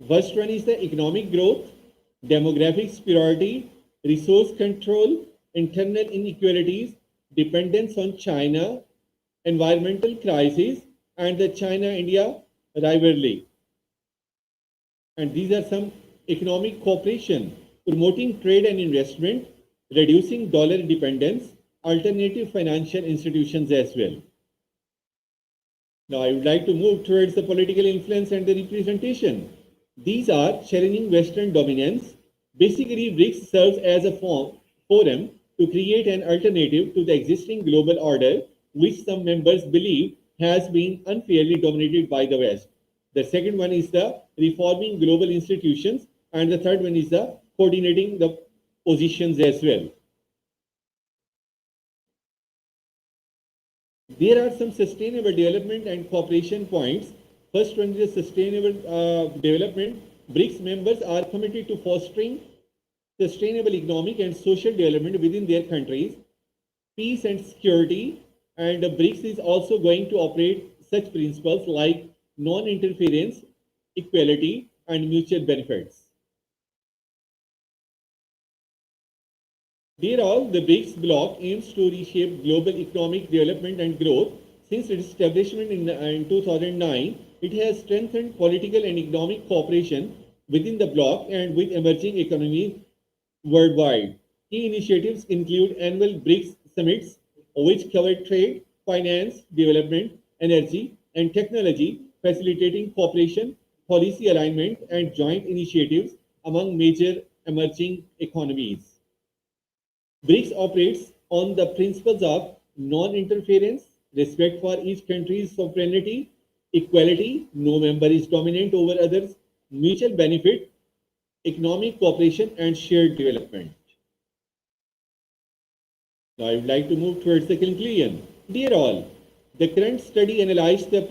First one is the economic growth, demographic superiority, resource control, internal inequalities, dependence on China, environmental crisis, and the China-India rivalry. And these are some economic cooperation, promoting trade and investment, reducing dollar dependence, alternative financial institutions as well. Now I would like to move towards the political influence and the representation. These are challenging Western dominance. Basically, BRICS serves as a forum to create an alternative to the existing global order, which some members believe has been unfairly dominated by the West. The second one is the reforming global institutions, and the third one is the coordinating the positions as well. There are some sustainable development and cooperation points. First one is sustainable development. BRICS members are committed to fostering sustainable economic and social development within their countries, peace and security, and BRICS is also going to operate such principles like non-interference, equality, and mutual benefits. Dear all, the BRICS bloc aims to reshape global economic development and growth. Since its establishment in 2009, it has strengthened political and economic cooperation within the bloc and with emerging economies worldwide. Key initiatives include annual BRICS summits, which cover trade, finance, development, energy, and technology, facilitating cooperation, policy alignment, and joint initiatives among major emerging economies. BRICS operates on the principles of non-interference, respect for each country's sovereignty, equality, no member is dominant over others, mutual benefit, economic cooperation, and shared development. Now I would like to move towards the conclusion. Dear all, the current study analyzed the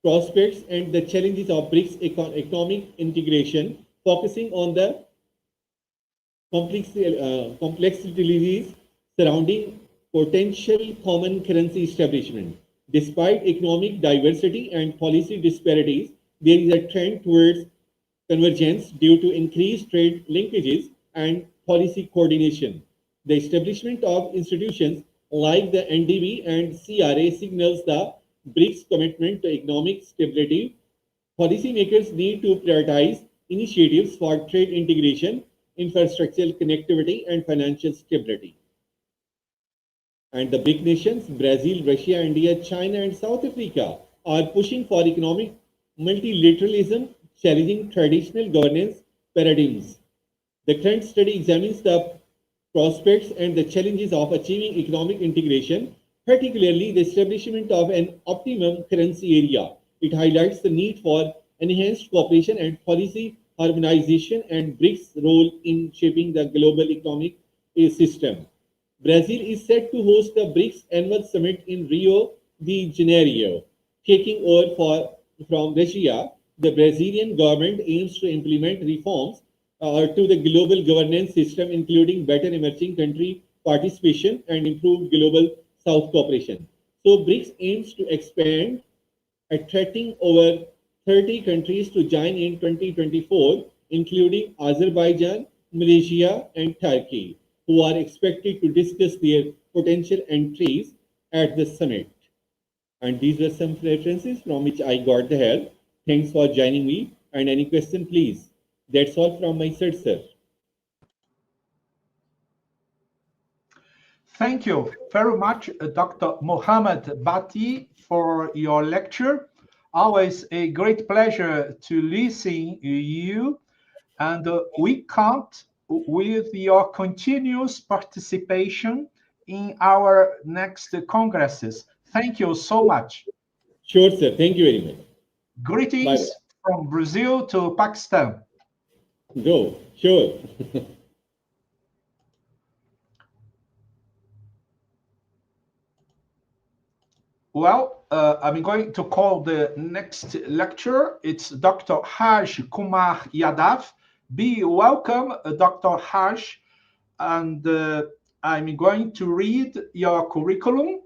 prospects and the challenges of BRICS economic integration, focusing on the complexities surrounding potential common currency establishment. Despite economic diversity and policy disparities, there is a trend towards convergence due to increased trade linkages and policy coordination. The establishment of institutions like the NDB and CRA signals the BRICS commitment to economic stability, policymakers need to prioritize initiatives for trade integration, infrastructural connectivity, and financial stability. And the big nations, Brazil, Russia, India, China, and South Africa, are pushing for economic multilateralism, challenging traditional governance paradigms. The current study examines the prospects and the challenges of achieving economic integration, particularly the establishment of an optimum currency area. It highlights the need for enhanced cooperation and policy harmonization and BRICS' role in shaping the global economic system. Brazil is set to host the BRICS annual summit in Rio de Janeiro. Taking over from Russia, the Brazilian government aims to implement reforms to the global governance system, including better emerging country participation and improved global South cooperation. So BRICS aims to expand, attracting over 30 countries to join in 2024, including Azerbaijan, Malaysia, and Turkey, who are expected to discuss their potential entries at the summit. And these were some references from which I got the help. Thanks for joining me. And any question, please. That's all from my side, sir. Thank you very much, Dr. Mohammed Bati, for your lecture. Always a great pleasure to listen to you, and we count with your continuous participation in our next congresses. Thank you so much. Sure, sir. Thank you very much. Greetings from Brazil to Pakistan. Go. Sure. Well, I'm going to call the next lecturer. It's Dr. Raj Kumar Yadav. Be welcome, Dr. Raj. And I'm going to read your curriculum.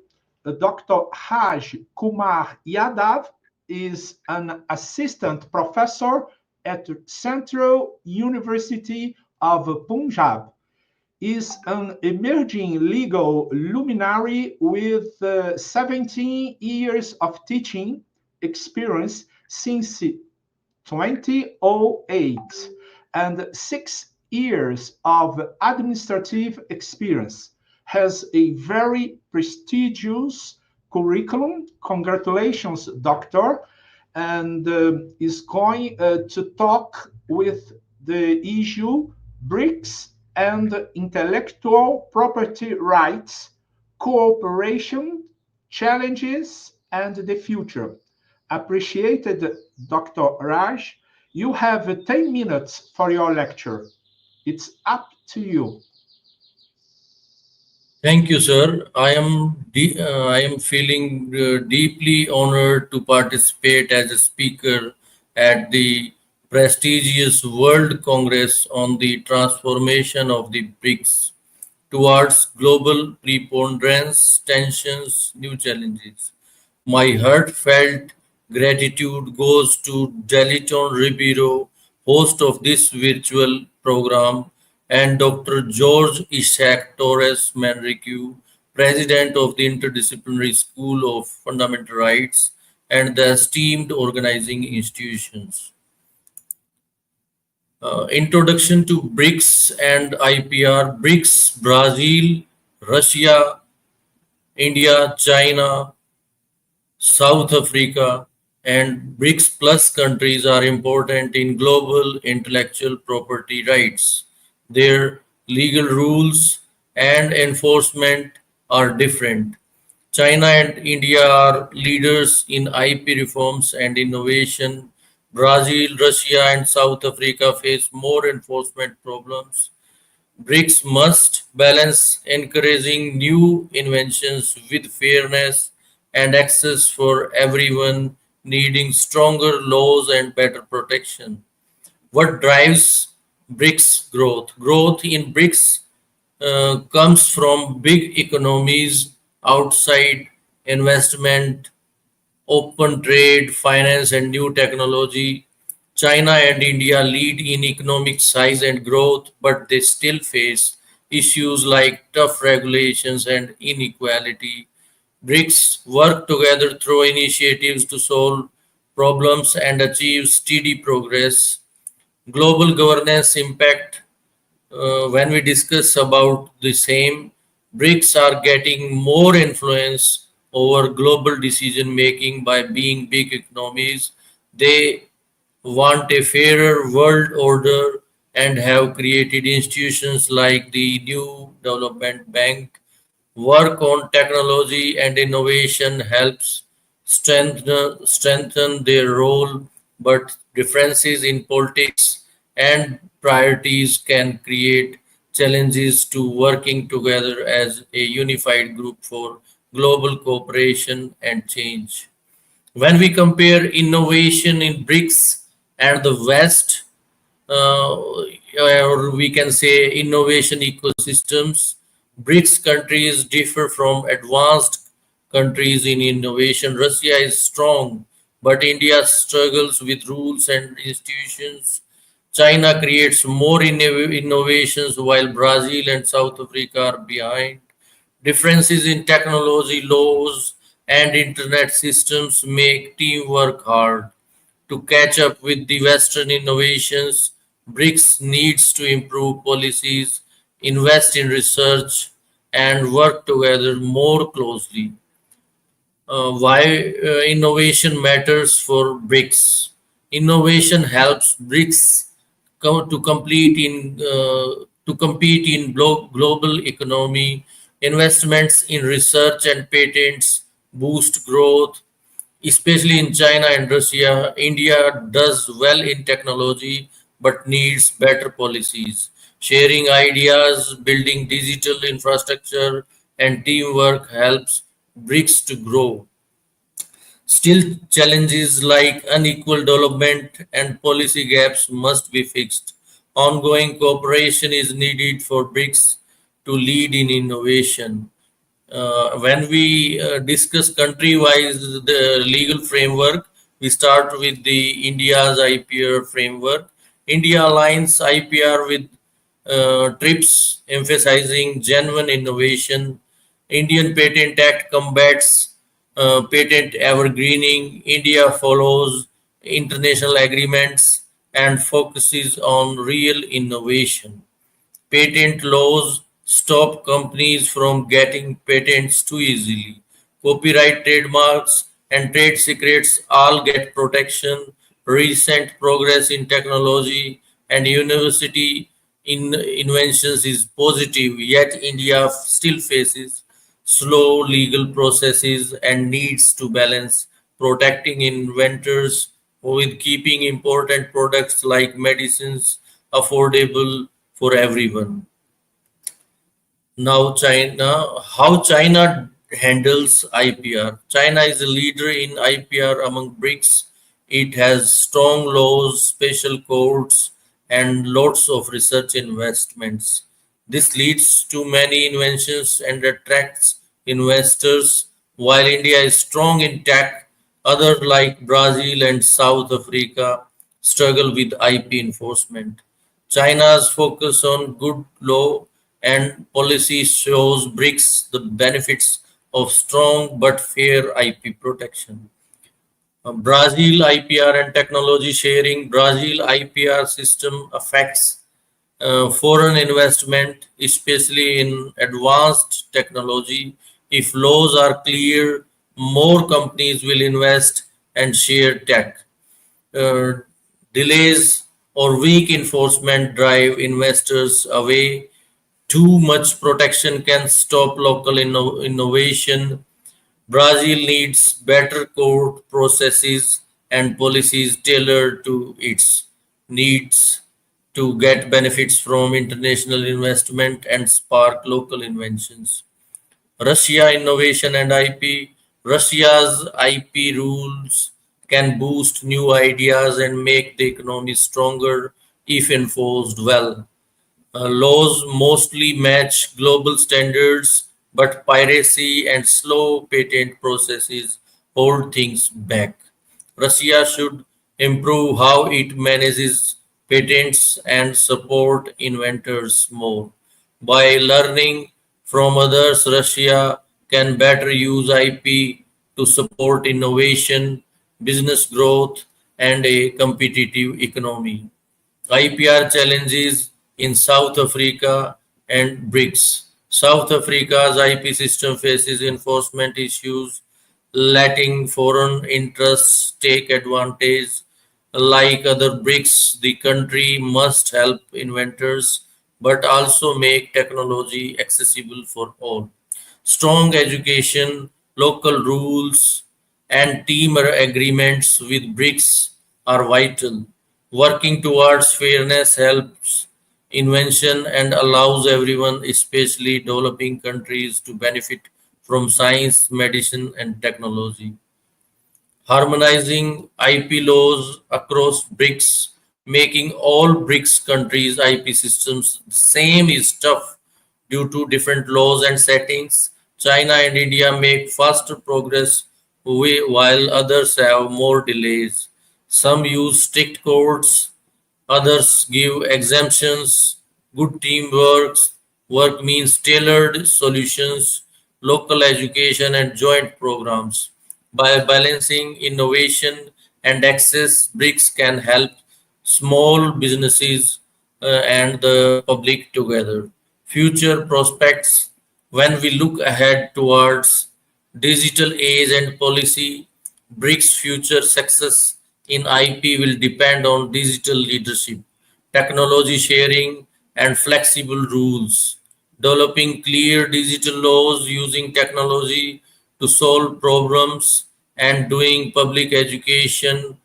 Dr. Raj Kumar Yadav is an assistant professor at Central University of Punjab, is an emerging legal luminary with 17 years of teaching experience since 2008 and 6 years of administrative experience. Has a very prestigious curriculum. Congratulations, doctor. And is going to talk with the issue BRICS and intellectual property rights, cooperation, challenges, and the future. Appreciated, Dr. Raj. You have 10 minutes for your lecture. It's up to you. Thank you, sir. I am feeling deeply honored to participate as a speaker at the prestigious World Congress on the transformation of the BRICS towards global preponderance, tensions, new challenges. My heartfelt gratitude goes to Deliton Ribeiro, host of this virtual program, and Dr. George Isaac Torres Manrique, president of the Interdisciplinary School of Fundamental Rights, and the esteemed organizing institutions. Introduction to BRICS and IPR. BRICS, Brazil, Russia, India, China, South Africa, and BRICS Plus countries are important in global intellectual property rights. Their legal rules and enforcement are different. China and India are leaders in IP reforms and innovation. Brazil, Russia, and South Africa face more enforcement problems. BRICS must balance encouraging new inventions with fairness and access for everyone, needing stronger laws and better protection. What drives BRICS growth? Growth in BRICS comes from big economies outside investment, open trade, finance, and new technology. China and India lead in economic size and growth, but they still face issues like tough regulations and inequality. BRICS work together through initiatives to solve problems and achieve steady progress. Global governance impact, when we discuss about the same, BRICS are getting more influence over global decision making by being big economies. They want a fairer world order and have created institutions like the New Development Bank. Work on technology and innovation helps strengthen their role, but differences in politics and priorities can create challenges to working together as a unified group for global cooperation and change. When we compare innovation in BRICS and the West, or we can say innovation ecosystems, BRICS countries differ from advanced countries in innovation. Russia is strong, but India struggles with rules and institutions. China creates more innovations while Brazil and South Africa are behind. Differences in technology, laws, and internet systems make teamwork hard. To catch up with the Western innovations, BRICS needs to improve policies, invest in research, and work together more closely. Why innovation matters for BRICS? Innovation helps BRICS to compete in global economy. Investments in research and patents boost growth, especially in China and Russia. India does well in technology but needs better policies. Sharing ideas, building digital infrastructure, and teamwork helps BRICS to grow. Still, challenges like unequal development and policy gaps must be fixed. Ongoing cooperation is needed for BRICS to lead in innovation. When we discuss country-wise the legal framework, we start with the India's IPR framework. India aligns IPR with TRIPS, emphasizing genuine innovation. Indian Patent Act combats patent evergreening. India follows international agreements and focuses on real innovation. Patent laws stop companies from getting patents too easily. Copyright, trademarks, and trade secrets all get protection. Recent progress in technology and university inventions is positive, yet India still faces slow legal processes and needs to balance protecting inventors with keeping important products like medicines affordable for everyone. Now, how China handles IPR. China is a leader in IPR among BRICS. It has strong laws, special courts, and lots of research investments. This leads to many inventions and attracts investors. While India is strong in tech, others like Brazil and South Africa struggle with IP enforcement. China's focus on good law and policy shows BRICS the benefits of strong but fair IP protection. Brazil IPR and technology sharing. Brazil IPR system affects foreign investment, especially in advanced technology. If laws are clear, more companies will invest and share tech. Uh, Delays or weak enforcement drive investors away. Too much protection can stop local innovation. Brazil needs better court processes and policies tailored to its needs to get benefits from international investment and spark local inventions. Russia innovation and IP. Russia's IP rules can boost new ideas and make the economy stronger if enforced well. Laws mostly match global standards, but piracy and slow patent processes hold things back. Russia should improve how it manages patents and support inventors more. By learning from others, Russia can better use IP to support innovation, business growth, and a competitive economy. IPR challenges in South Africa and BRICS. South Africa's IP system faces enforcement issues, letting foreign interests take advantage. Like other BRICS, the country must help inventors but also make technology accessible for all. Strong education, local rules, and team agreements with BRICS are vital. Working towards fairness helps invention and allows everyone, especially developing countries, to benefit from science, medicine, and technology. Harmonizing IP laws across BRICS, making all BRICS countries' IP systems the same is tough due to different laws and settings. China and India make faster progress while others have more delays. Some use strict codes, others give exemptions. Good teamwork work means tailored solutions, local education, and joint programs. By balancing innovation and access, BRICS can help small businesses and the public together. Future prospects: when we look ahead towards digital age and policy, BRICS' future success in IP will depend on digital leadership, technology sharing, and flexible rules. Developing clear digital laws, using technology to solve problems, and doing public education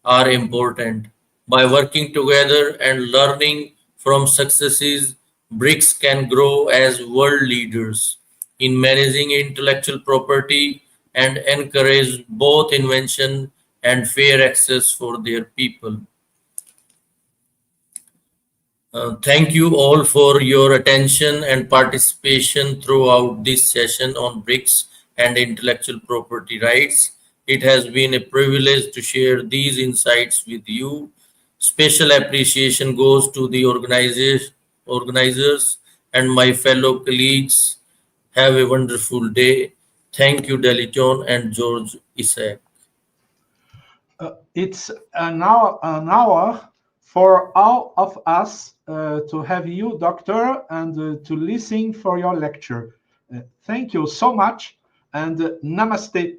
are important. By working together and learning from successes, BRICS can grow as world leaders in managing intellectual property and encourage both invention and fair access for their people. Thank you all for your attention and participation throughout this session on BRICS and intellectual property rights. It has been a privilege to share these insights with you. Special appreciation goes to the organizers and my fellow colleagues. Have a wonderful day. Thank you, Deliton and George Isaac. It's an hour for all of us to have you, Doctor, and to listen for your lecture. Thank you so much, and namaste.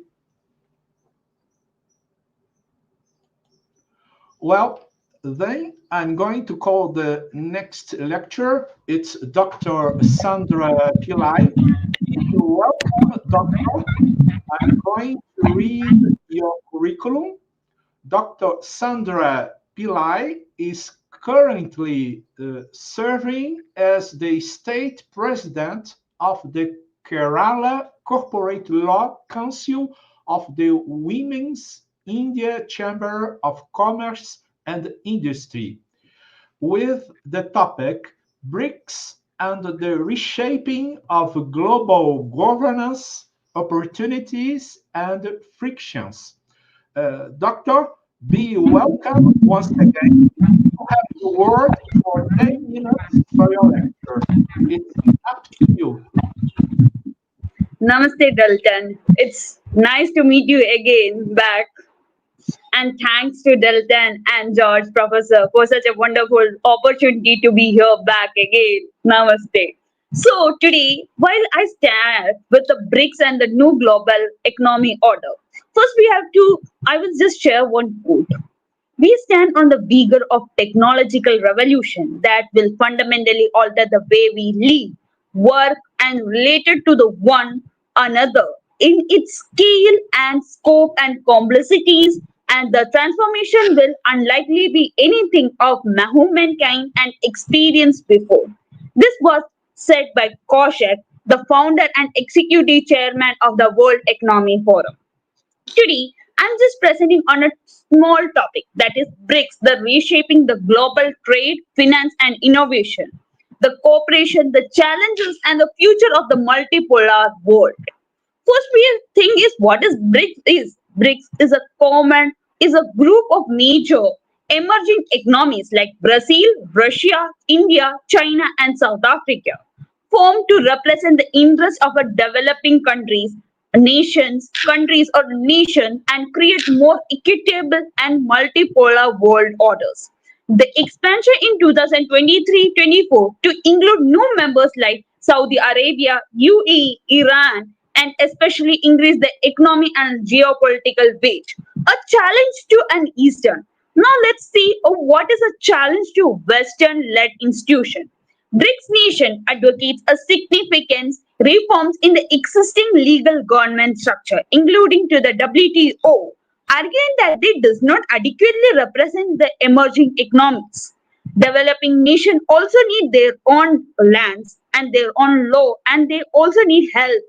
Well, then I'm going to call the next lecture. It's Dr. Sandra Pillai. Welcome, Doctor. I'm going to read your curriculum. Dr. Sandra Pillai is currently serving as the state president of the Kerala Corporate Law Council of the Women's India Chamber of Commerce and Industry, with the topic BRICS and the reshaping of global governance, opportunities, and frictions. Doctor, be welcome once again. You have the word for 10 minutes for your lecture. It's up to you. Namaste, Dalton. It's nice to meet you again back. And thanks to Dalton and George, Professor, for such a wonderful opportunity to be here back again. Namaste. So today, while I start with the BRICS and the new global economic order, first I will just share one quote. We stand on the vigor of technological revolution that will fundamentally alter the way we live, work, and related to the one another in its scale and scope and complexities, and the transformation will unlikely be anything of humankind and experience before. This was said by Koshek, the founder and executive chairman of the World Economic Forum. Today, I'm just presenting on a small topic, that is BRICS, the reshaping the global trade, finance, and innovation, the cooperation, the challenges, and the future of the multipolar world. First, we think is what is BRICS is. BRICS is a group of major emerging economies like Brazil, Russia, India, China, and South Africa, formed to represent the interests of a developing countries or nations and create more equitable and multipolar world orders. The expansion in 2023-24 to include new members like Saudi Arabia, UAE, Iran, and especially increase the economic and geopolitical weight. A challenge to an Eastern. Now let's see what is a challenge to Western-led institution. BRICS nation advocates a significant reforms in the existing legal government structure, including to the WTO, arguing that they does not adequately represent the emerging economies. Developing nations also need their own lands and their own law, and they also need help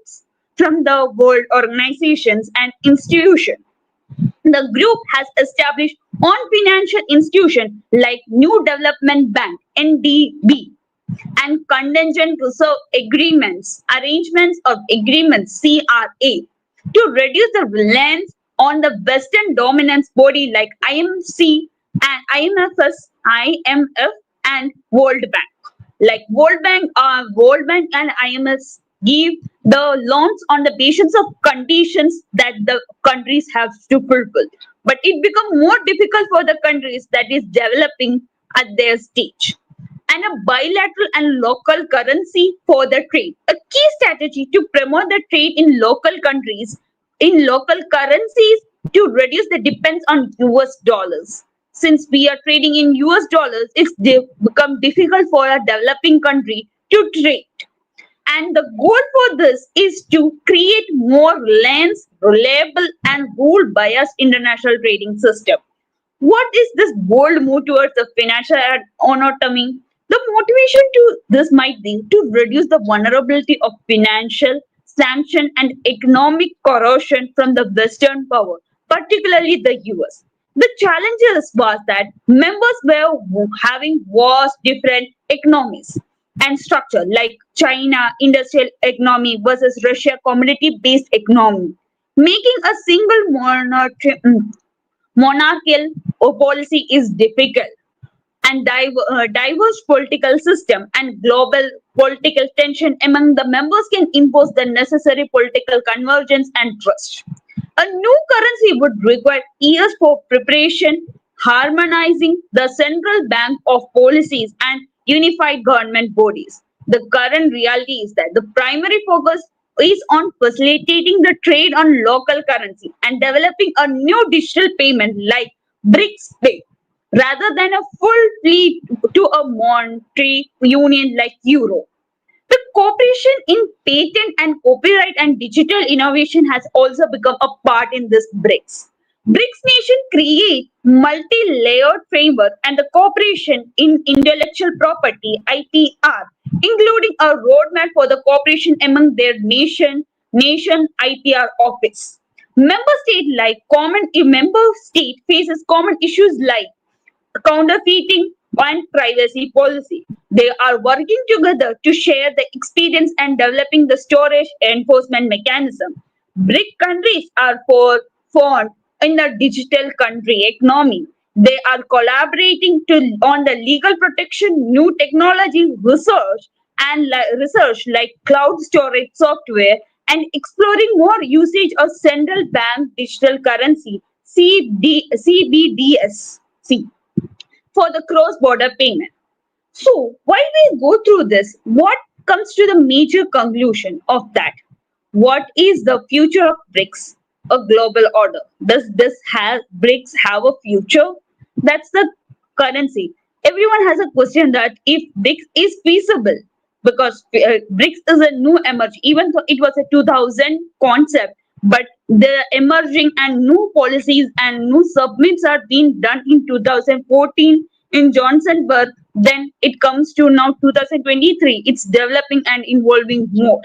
from the world organizations and institutions. The group has established on financial institutions like New Development Bank (NDB) and contingent reserve arrangements of agreements (CRA) to reduce the reliance on the Western dominance body like IMF and World Bank. Like World Bank and IMF give the loans on the basis of conditions that the countries have to fulfill. But it becomes more difficult for the countries that is developing at their stage. And a bilateral and local currency for the trade. A key strategy to promote the trade in local countries, in local currencies to reduce the dependence on US dollars. Since we are trading in US dollars, it's become difficult for a developing country to trade. And the goal for this is to create more reliable and rule-biased international trading system. What is this bold move towards the financial autonomy? The motivation to this might be to reduce the vulnerability of financial sanction and economic corrosion from the Western power, particularly the US. The challenges was that members were having vast different economies and structure like China industrial economy versus Russia commodity-based economy, making a single monarchical policy is difficult and diverse political system and global political tension among the members can impose the necessary political convergence and trust. A new currency would require years for preparation, harmonizing the central bank of policies and unified government bodies. The current reality is that the primary focus is on facilitating the trade on local currency and developing a new digital payment like BRICS Pay rather than a full fleet to a monetary union like Euro. The cooperation in patent and copyright and digital innovation has also become a part in this BRICS. BRICS nation create multi-layered framework and the cooperation in intellectual property (IPR), including a roadmap for the cooperation among their nation IPR office. Member state faces common issues like counterfeiting and privacy policy. They are working together to share the experience and developing the storage enforcement mechanism. BRIC countries are formed in the digital country economy. They are collaborating on the legal protection, new technology research like cloud storage software and exploring more usage of central bank digital currency CBDS for the cross-border payment. So while we go through this, what comes to the major conclusion of that? What is the future of BRICS? A global order. Does BRICS have a future? That's the currency. Everyone has a question that if BRICS is feasible, because BRICS is a new emerge, even though it was a 2000 concept, but the emerging and new policies and new submits are being done in 2014 in Johnsonburg. Then it comes to now 2023. It's developing and evolving more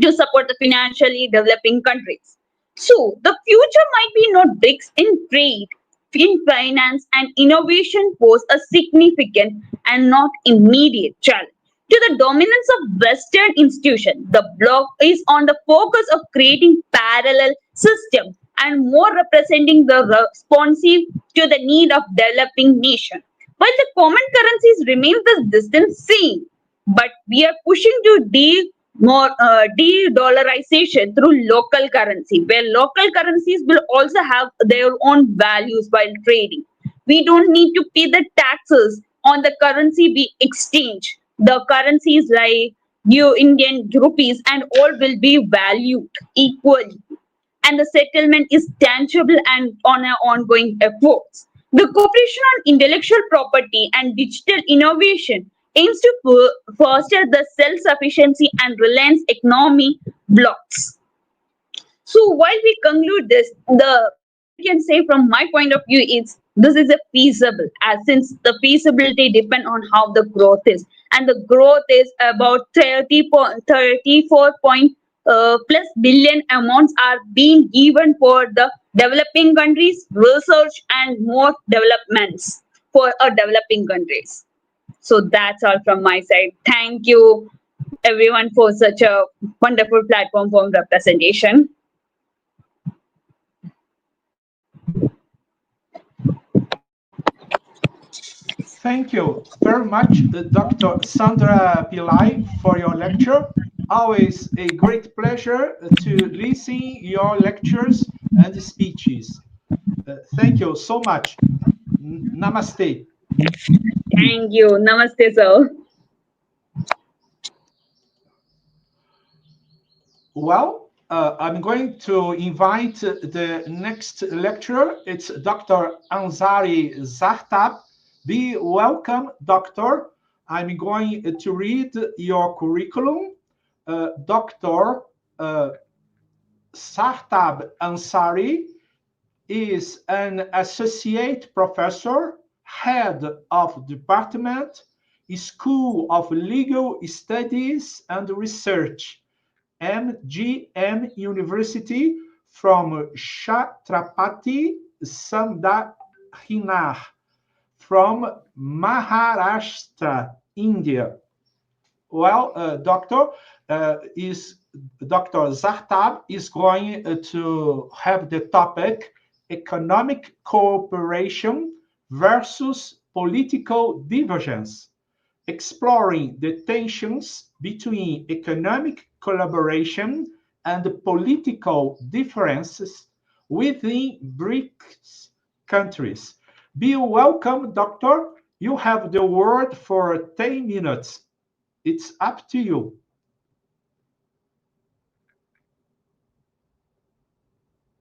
to support the financially developing countries. So the future might be not BRICS in trade, in finance and innovation pose a significant and not immediate challenge. To the dominance of Western institutions, the bloc is on the focus of creating parallel systems and more representing the responsive to the need of developing nation. While the common currencies remain the distant same, but we are pushing to de-dollarization through local currency, where local currencies will also have their own values while trading. We don't need to pay the taxes on the currency we exchange. The currencies like new Indian rupees and all will be valued equally, and the settlement is tangible and on an ongoing efforts. The cooperation on intellectual property and digital innovation aims to foster the self-sufficiency and reliance economy blocks. So while we conclude this, the I can say from my point of view is this is a feasible, as since the feasibility depend on how the growth is, and the growth is about 34 point plus billion amounts are being given for the developing countries, research and more developments for developing countries. So that's all from my side. Thank you everyone for such a wonderful platform for representation. Thank you very much, Dr. Sandra Pillai, for your lecture. Always a great pleasure to listen your lectures and speeches. Thank you so much. Namaste. Thank you. Namaste, sir. Well, I'm going to invite the next lecturer. It's Dr. Ansari Zahtab. Be welcome, doctor. I'm going to read your curriculum. Dr. Zahtab Ansari is an associate professor, head of department, School of Legal Studies and Research, MGM University from Chhatrapati Sambhajinagar from Maharashtra, India. Well, Dr. Zahtab is going to have the topic economic cooperation versus political divergence, exploring the tensions between economic collaboration and political differences within BRICS countries. Be welcome, doctor. You have the word for 10 minutes. It's up to you.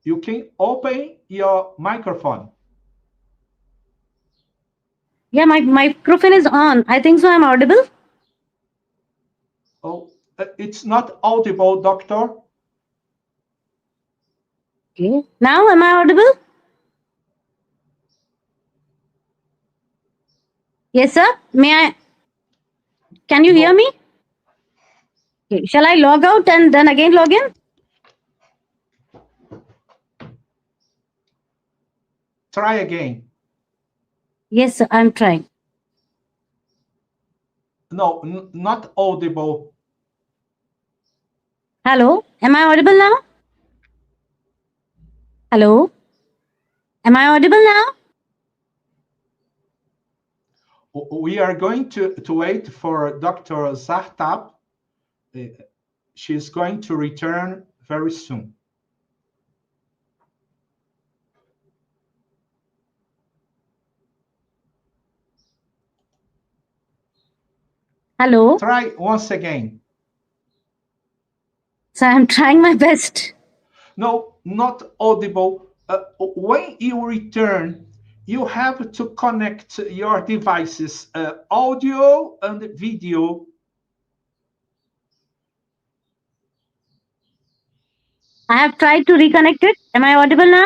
You can open your microphone. Yeah, my microphone is on. I think so. I'm audible. Oh, it's not audible, doctor. Okay. Now, am I audible? Yes, sir. May I? Can you hear me? Okay. Shall I log out and then again log in? Try again. Yes, sir. I'm trying. No, not audible. Hello. Am I audible now? Hello. Am I audible now? We are going to wait for Dr. Zahtab. She's going to return very soon. Hello. Try once again. So I'm trying my best. No, not audible. When you return, you have to connect your devices, audio and video. I have tried to reconnect it. Am I audible now?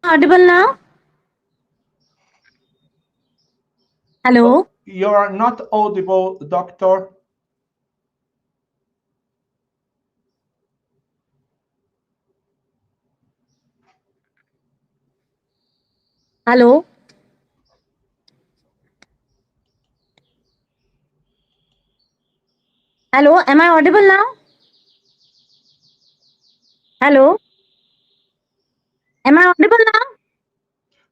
Audible now? Hello? You are not audible, doctor. Hello? Hello, am I audible now? Hello? Am I audible now?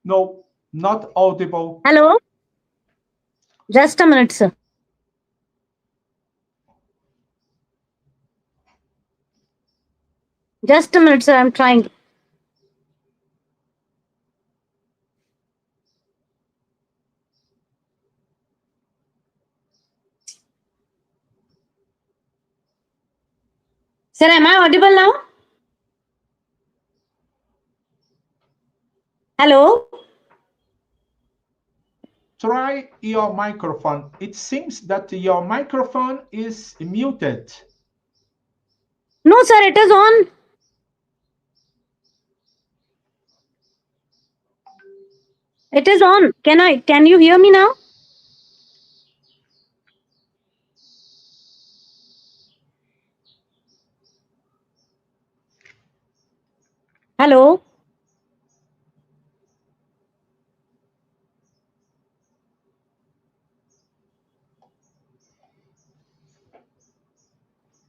No, not audible. Hello? Just a minute, sir. Just a minute, sir, I'm trying. Sir, am I audible now? Hello? Try your microphone. It seems that your microphone is muted. No, sir, it is on. It is on. Can you hear me now? Hello?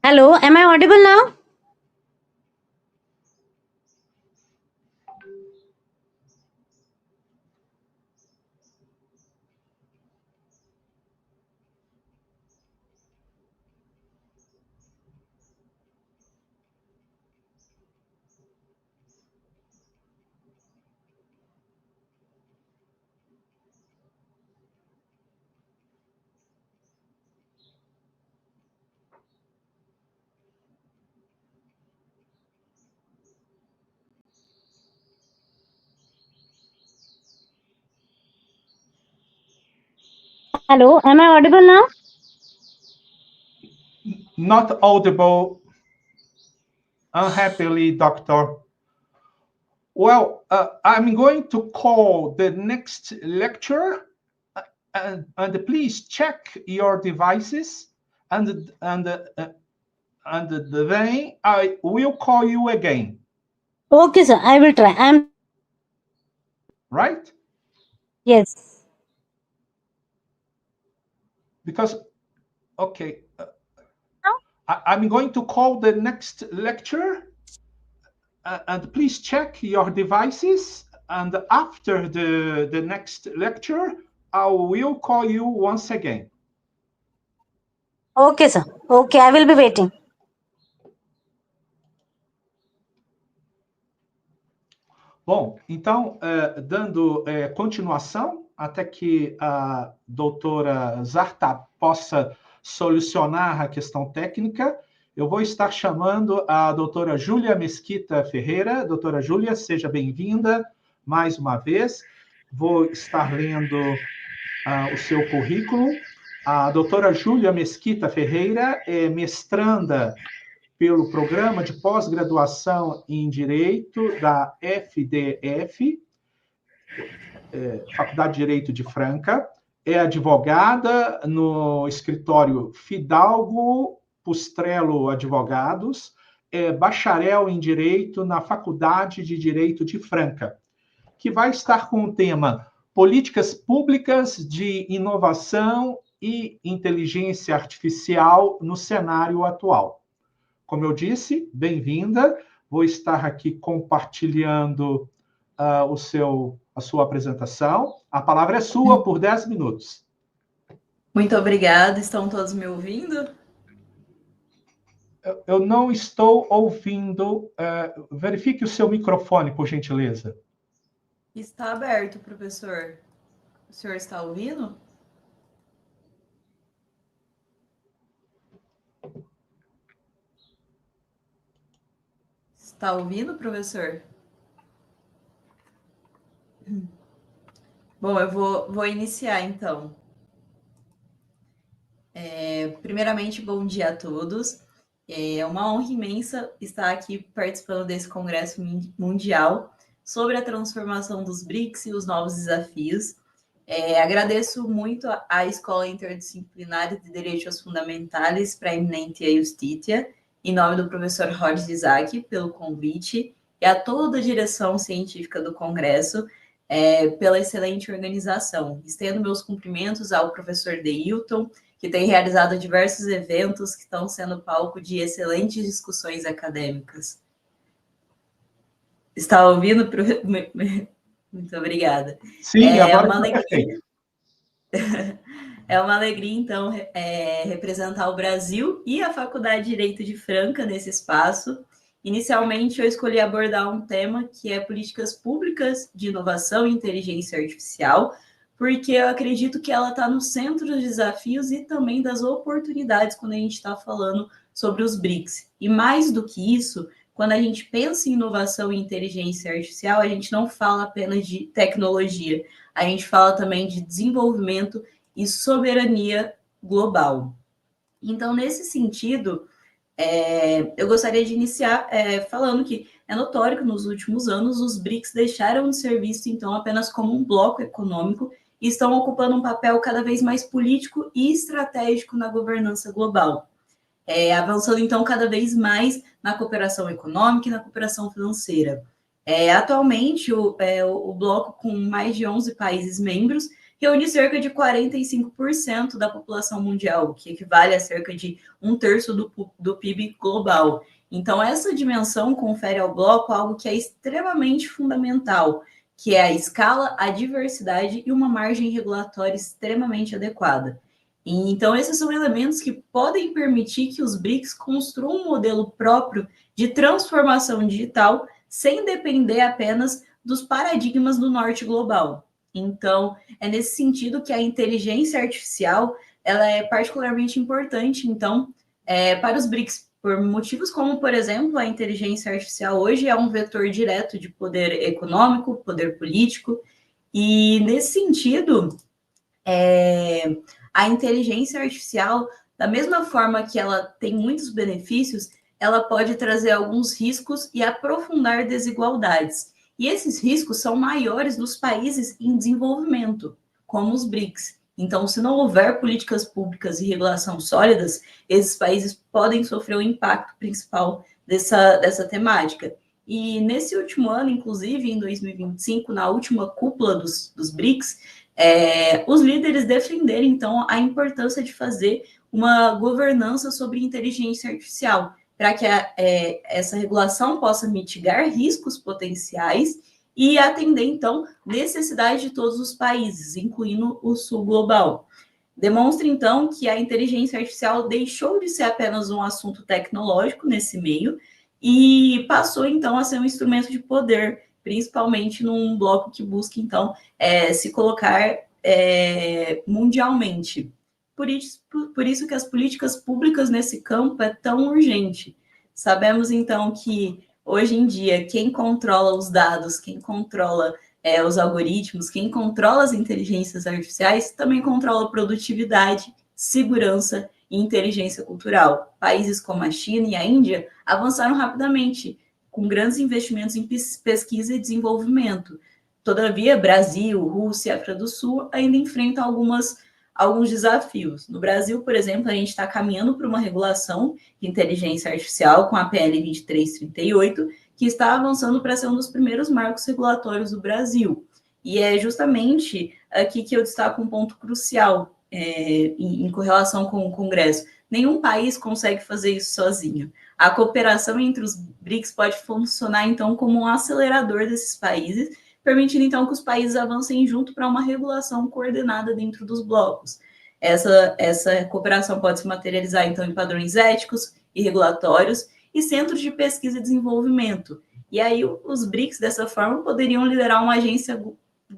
Hello, am I audible now? Hello, am I audible now? Not audible, unhappily, doctor. Well, I'm going to call the next lecturer, and please check your devices, and then I will call you again. Okay, sir, I will try. Right? Yes. Because, okay, I'm going to call the next lecturer, and please check your devices, and after the next lecture, I will call you once again. Okay, sir. Okay, I will be waiting. Bom, então, dando continuação, até que a doutora Zarta possa solucionar a questão técnica, eu vou estar chamando a doutora Júlia Mesquita Ferreira. Doutora Júlia, seja bem-vinda mais uma vez. Vou estar lendo o seu currículo. A doutora Júlia Mesquita Ferreira é mestranda pelo Programa de Pós-Graduação em Direito da FDF, Faculdade de Direito de Franca, é advogada no escritório Fidalgo Pustrello Advogados, é bacharel em Direito na Faculdade de Direito de Franca, que vai estar com o tema Políticas Públicas de Inovação e Inteligência Artificial no Cenário Atual. Como eu disse, bem-vinda. Vou estar aqui compartilhando a sua apresentação. A palavra é sua por 10 minutos. Muito obrigada. Estão todos me ouvindo? Eu não estou ouvindo. Verifique o seu microfone, por gentileza. Está aberto, professor. O senhor está ouvindo? Está ouvindo, professor? Bom, eu vou iniciar, então. Primeiramente, bom dia a todos. É uma honra imensa estar aqui participando desse Congresso Mundial sobre a transformação dos BRICS e os novos desafios. Agradeço muito à Escola Interdisciplinar de Direitos Fundamentais para a Eminente Justiça, em nome do professor Roger Isaac, pelo convite, e a toda a direção científica do Congresso, pela excelente organização. Estendo meus cumprimentos ao professor Deilton, que tem realizado diversos eventos que estão sendo palco de excelentes discussões acadêmicas. Está ouvindo? Muito obrigada. Sim, agora está perfeito. É uma alegria, então, representar o Brasil e a Faculdade de Direito de Franca nesse espaço. Inicialmente, eu escolhi abordar um tema que é políticas públicas de inovação e inteligência artificial, porque eu acredito que ela está no centro dos desafios e também das oportunidades quando a gente está falando sobre os BRICS. E mais do que isso, quando a gente pensa em inovação e inteligência artificial, a gente não fala apenas de tecnologia, a gente fala também de desenvolvimento e soberania global. Então, nesse sentido, eu gostaria de iniciar falando que é notório que nos últimos anos os BRICS deixaram de ser vistos, então, apenas como um bloco econômico e estão ocupando um papel cada vez mais político e estratégico na governança global. Avançando, então, cada vez mais na cooperação econômica e na cooperação financeira. Atualmente, o bloco, com mais de 11 países membros, reúne cerca de 45% da população mundial, que equivale a cerca de 1/3 do PIB global. Então, essa dimensão confere ao bloco algo que é extremamente fundamental, que é a escala, a diversidade e uma margem regulatória extremamente adequada. Então, esses são elementos que podem permitir que os BRICS construam um modelo próprio de transformação digital sem depender apenas dos paradigmas do norte global. Então, é nesse sentido que a inteligência artificial ela é particularmente importante, então, para os BRICS, por motivos como, por exemplo, a inteligência artificial hoje é um vetor direto de poder econômico, poder político, e nesse sentido, a inteligência artificial, da mesma forma que ela tem muitos benefícios, ela pode trazer alguns riscos e aprofundar desigualdades. E esses riscos são maiores dos países em desenvolvimento, como os BRICS. Então, se não houver políticas públicas e regulação sólidas, esses países podem sofrer o impacto principal dessa temática. E nesse último ano, inclusive, em 2025, na última cúpula dos BRICS, os líderes defenderam, então, a importância de fazer uma governança sobre inteligência artificial, para que essa regulação possa mitigar riscos potenciais e atender, então, necessidades de todos os países, incluindo o sul global. Demonstra, então, que a inteligência artificial deixou de ser apenas um assunto tecnológico nesse meio e passou, então, a ser um instrumento de poder, principalmente num bloco que busca, então, se colocar mundialmente. Por isso que as políticas públicas nesse campo é tão urgente. Sabemos, então, que hoje em dia quem controla os dados, quem controla os algoritmos, quem controla as inteligências artificiais, também controla a produtividade, segurança e inteligência cultural. Países como a China e a Índia avançaram rapidamente, com grandes investimentos em pesquisa e desenvolvimento. Todavia, Brasil, Rússia e África do Sul ainda enfrentam alguns desafios. No Brasil, por exemplo, a gente está caminhando para uma regulação de inteligência artificial com a PL 2338, que está avançando para ser um dos primeiros marcos regulatórios do Brasil. E é justamente aqui que eu destaco um ponto crucial em correlação com o Congresso. Nenhum país consegue fazer isso sozinho. A cooperação entre os BRICS pode funcionar, então, como um acelerador desses países, permitindo, então, que os países avancem junto para uma regulação coordenada dentro dos blocos. Essa cooperação pode se materializar, então, em padrões éticos e regulatórios e centros de pesquisa e desenvolvimento. E aí, os BRICS, dessa forma, poderiam liderar uma agência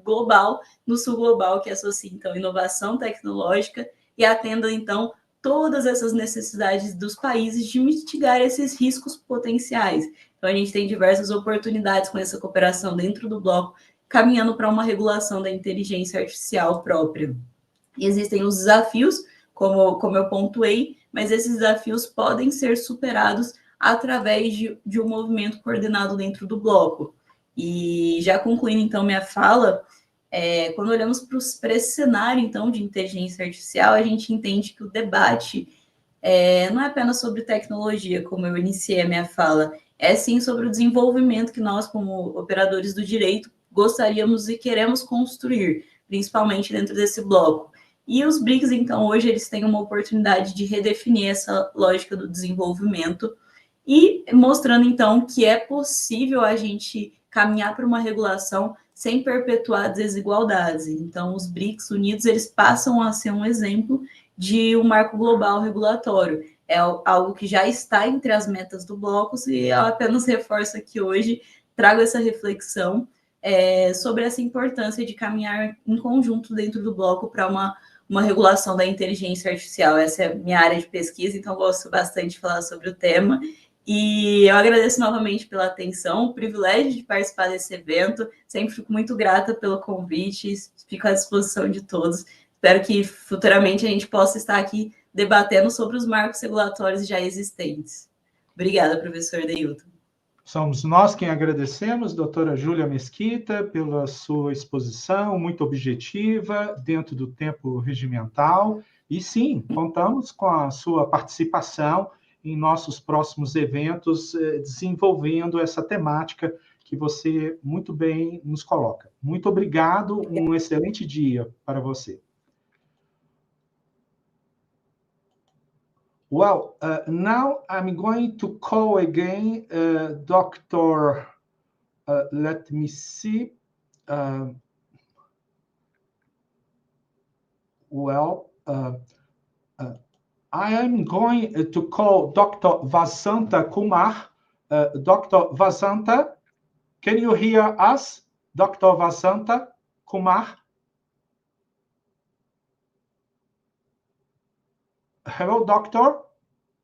global, no sul global, que associa, então, inovação tecnológica e atenda, então, todas essas necessidades dos países de mitigar esses riscos potenciais. Então, a gente tem diversas oportunidades com essa cooperação dentro do bloco, caminhando para uma regulação da inteligência artificial própria. E existem os desafios, como eu pontuei, mas esses desafios podem ser superados através de um movimento coordenado dentro do bloco. E já concluindo, então, minha fala, quando olhamos para esse cenário, então, de inteligência artificial, a gente entende que o debate não é apenas sobre tecnologia, como eu iniciei a minha fala, é sim sobre o desenvolvimento que nós, como operadores do direito, gostaríamos e queremos construir, principalmente dentro desse bloco. E os BRICS, então, hoje eles têm uma oportunidade de redefinir essa lógica do desenvolvimento e mostrando, então, que é possível a gente caminhar para uma regulação sem perpetuar desigualdades. Então, os BRICS unidos, eles passam a ser um exemplo de um marco global regulatório. É algo que já está entre as metas do bloco, e eu apenas reforço aqui hoje, trago essa reflexão sobre essa importância de caminhar em conjunto dentro do bloco para uma regulação da inteligência artificial. Essa é a minha área de pesquisa, então gosto bastante de falar sobre o tema. E eu agradeço novamente pela atenção, o privilégio de participar desse evento. Sempre fico muito grata pelo convite, fico à disposição de todos. Espero que futuramente a gente possa estar aqui debatendo sobre os marcos regulatórios já existentes. Obrigada, professor Deilton. Somos nós quem agradecemos, doutora Júlia Mesquita, pela sua exposição muito objetiva, dentro do tempo regimental. E sim, contamos com a sua participação em nossos próximos eventos, desenvolvendo essa temática que você muito bem nos coloca. Muito obrigado, um excelente dia para você. Well, now I'm going to call again Dr. Let me see. I am going to call Dr. Vasanta Kumar. Dr. Vasanta, can you hear us? Dr. Vasanta Kumar? Hello, doctor.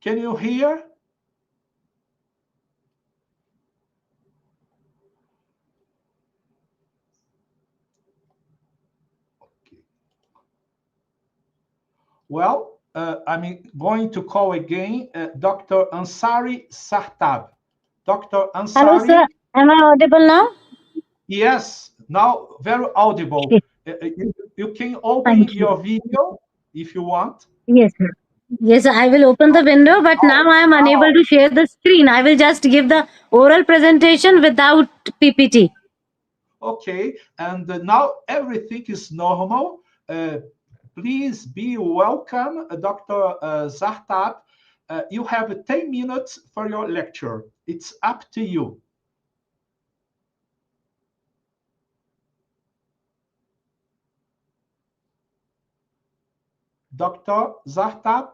Can you hear? Okay. Well, I'm going to call again Dr. Ansari Sartab. Dr. Ansari. Hello, sir. Am I audible now? Yes, now very audible. You can open your video if you want. Yes, sir. Yes, I will open the window, but now I am unable to share the screen. I will just give the oral presentation without PPT. Okay, and now everything is normal. Please be welcome, Dr. Zartab. You have 10 minutes for your lecture. It's up to you. Dr. Zartab?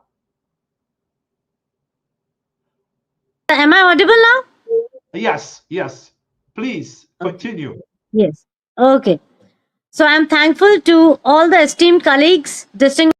Am I audible now? Yes, yes. Please continue. Yes. Okay. So I'm thankful to all the esteemed colleagues, distinguished.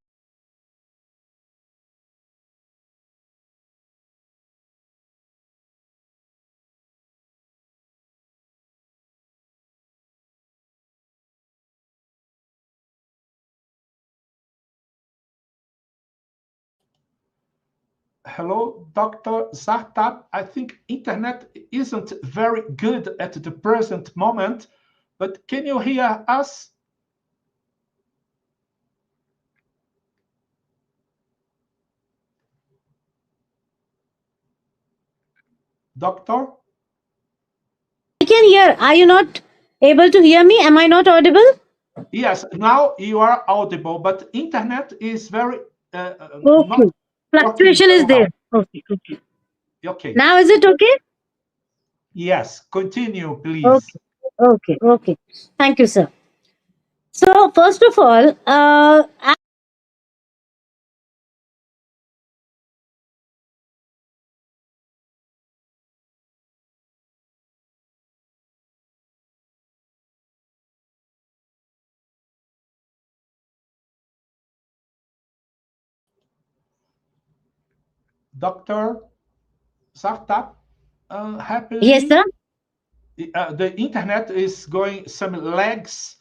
Hello, Dr. Zartab. I think internet isn't very good at the present moment, but can you hear us? Doctor? I can hear. Are you not able to hear me? Am I not audible? Yes, now you are audible, but internet is very Okay. Fluctuation is there. Okay. Okay. Okay. Now is it okay? Yes, continue, please. Okay. Okay. Okay. Thank you, sir. So first of all, Dr. Sartap, happily, yes, sir. The internet is going some lags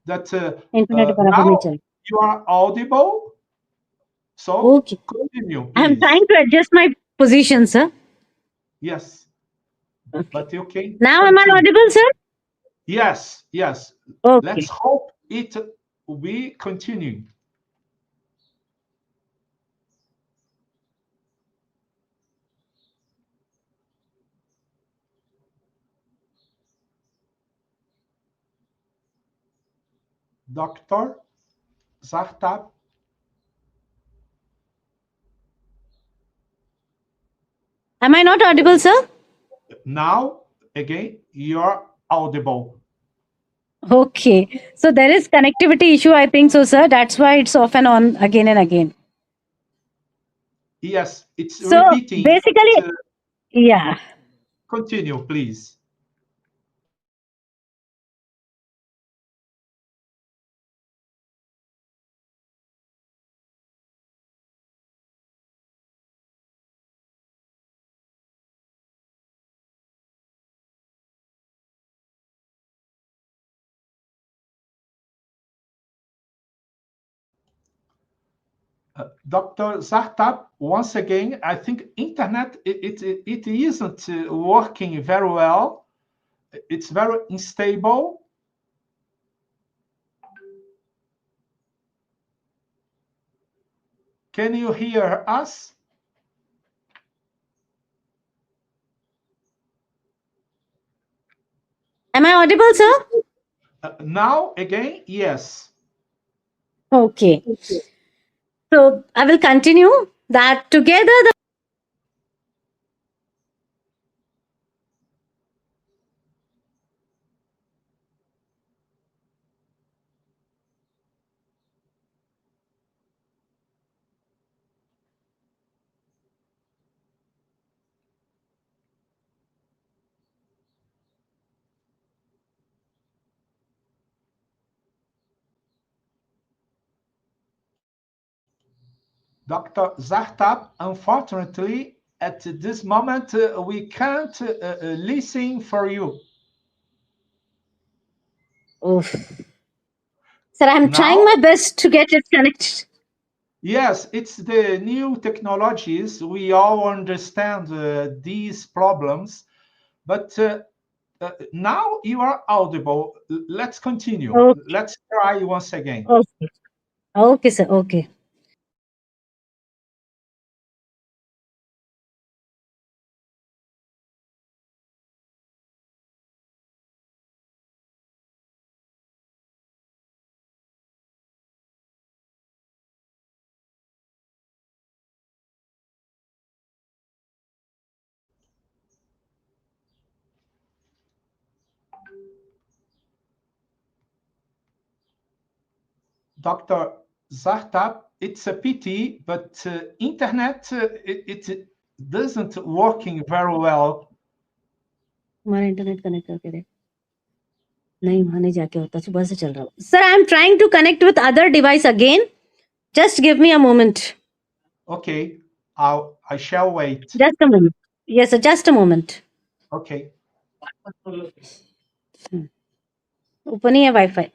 that Internet now parameter. you are audible. So Okay. continue, please. I'm trying to adjust my position, sir. Yes, okay. But you can. Now am I audible, sir? Yes, yes. Okay. Let's hope it will be continuing. Dr. Zartab. Am I not audible, sir? Now, again, you're audible. Okay. So there is connectivity issue, I think so, sir. That's why it's off and on again and again. Yes, it's So repeating. basically, yeah. Continue, please. Dr. Zartab, once again, I think internet, it isn't working very well. It's very unstable. Can you hear us? Am I audible, sir? Now, again, yes. Okay. So I will continue that together the Dr. Zartab, unfortunately, at this moment, we can't listen for you. Oof. Sir, I'm trying Now, my best to get it connected. yes, it's the new technologies. We all understand these problems, but now you are audible. Let's continue. Okay. Let's try once again. Okay. Okay, sir. Okay. Dr. Zartab, it's a pity, but internet, it doesn't working very well. हमारा internet connect करके देख नहीं वहां नहीं जाके होता सुबह से चल रहा हूँ sir I am trying to connect with other device again just give me a moment Okay, I shall wait. Just a moment yes sir just a moment Okay. Open ही है wifi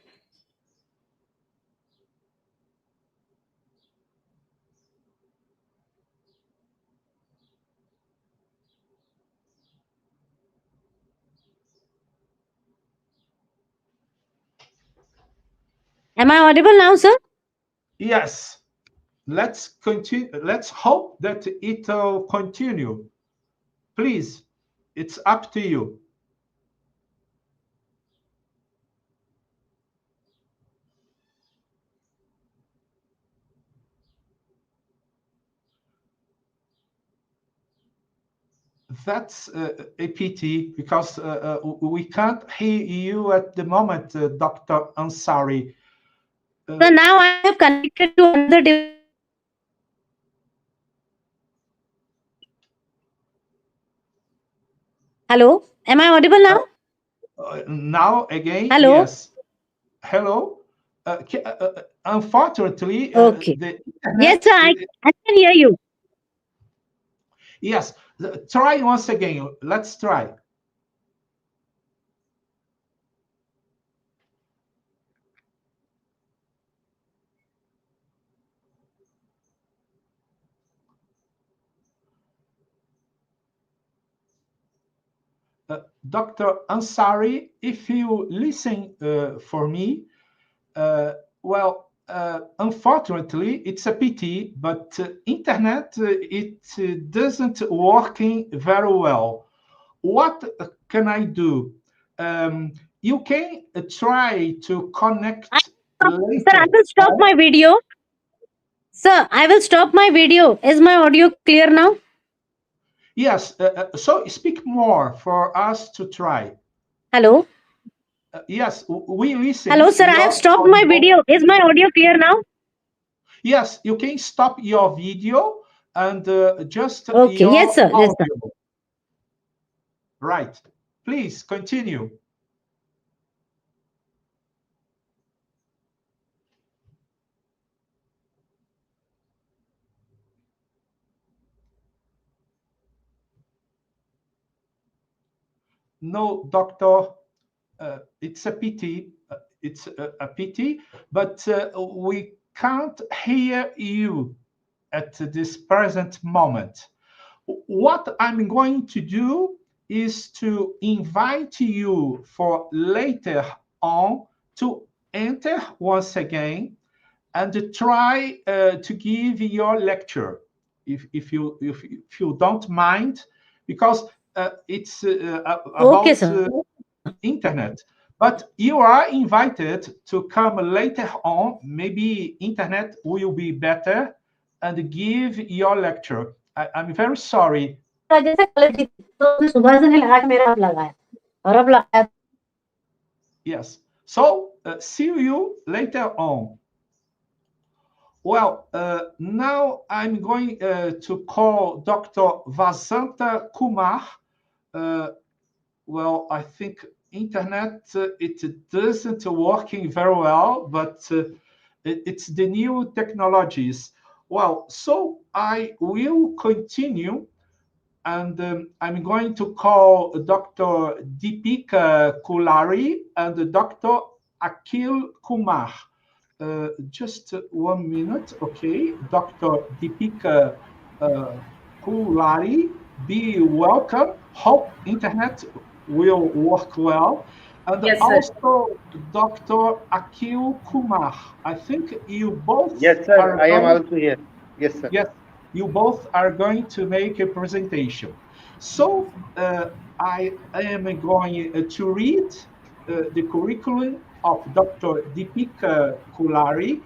Am I audible now, sir? Yes. Let's continue. Let's hope that it will continue. Please, it's up to you. That's a pity because we can't hear you at the moment, Dr. Ansari. So now I have connected to another device. Hello, am I audible now? Now again, Hello? yes. Hello. Unfortunately, Okay. the internet, Yes, sir, I can hear you. Yes. Try once again. Let's try. Dr. Ansari, if you listen for me, well, unfortunately, it's a pity, but internet, it doesn't working very well. What can I do? You can try to connect Sir, I will stop my video. Sir, I will stop my video. Is my audio clear now? Yes, so speak more for us to try. Hello? Yes, we listen. Hello, sir, I have stopped my video. Is my audio clear now? Yes, you can stop your video and just Okay, your yes, sir. Yes, sir. audio. Right. Please continue. No, doctor, it's a pity. It's a pity, but we can't hear you at this present moment. What I'm going to do is to invite you for later on to enter once again and try to give your lecture, if you don't mind, because it's Okay, about sir. internet. But you are invited to come later on. Maybe internet will be better and give your lecture. I'm very sorry. जैसे क्वालिटी तो उसने सुबह से नहीं लगा के मेरा अब लगाया और अब लगाया. Yes. So see you later on. Well, now I'm going to call Dr. Vasanta Kumar. Well, I think internet, it doesn't working very well, but it's the new technologies. Well, so I will continue, and I'm going to call Dr. Deepika Kulari and Dr. Akhil Kumar. Just 1 minute, okay. Dr. Deepika Kulari, be welcome. Hope internet will work well. And Yes, also Dr. Akhil Kumar. I think you both Yes, sir. I am also here. Yes, sir. Yes, you both are going to make a presentation. So I am going to read the curriculum of Dr. Deepika Kulari.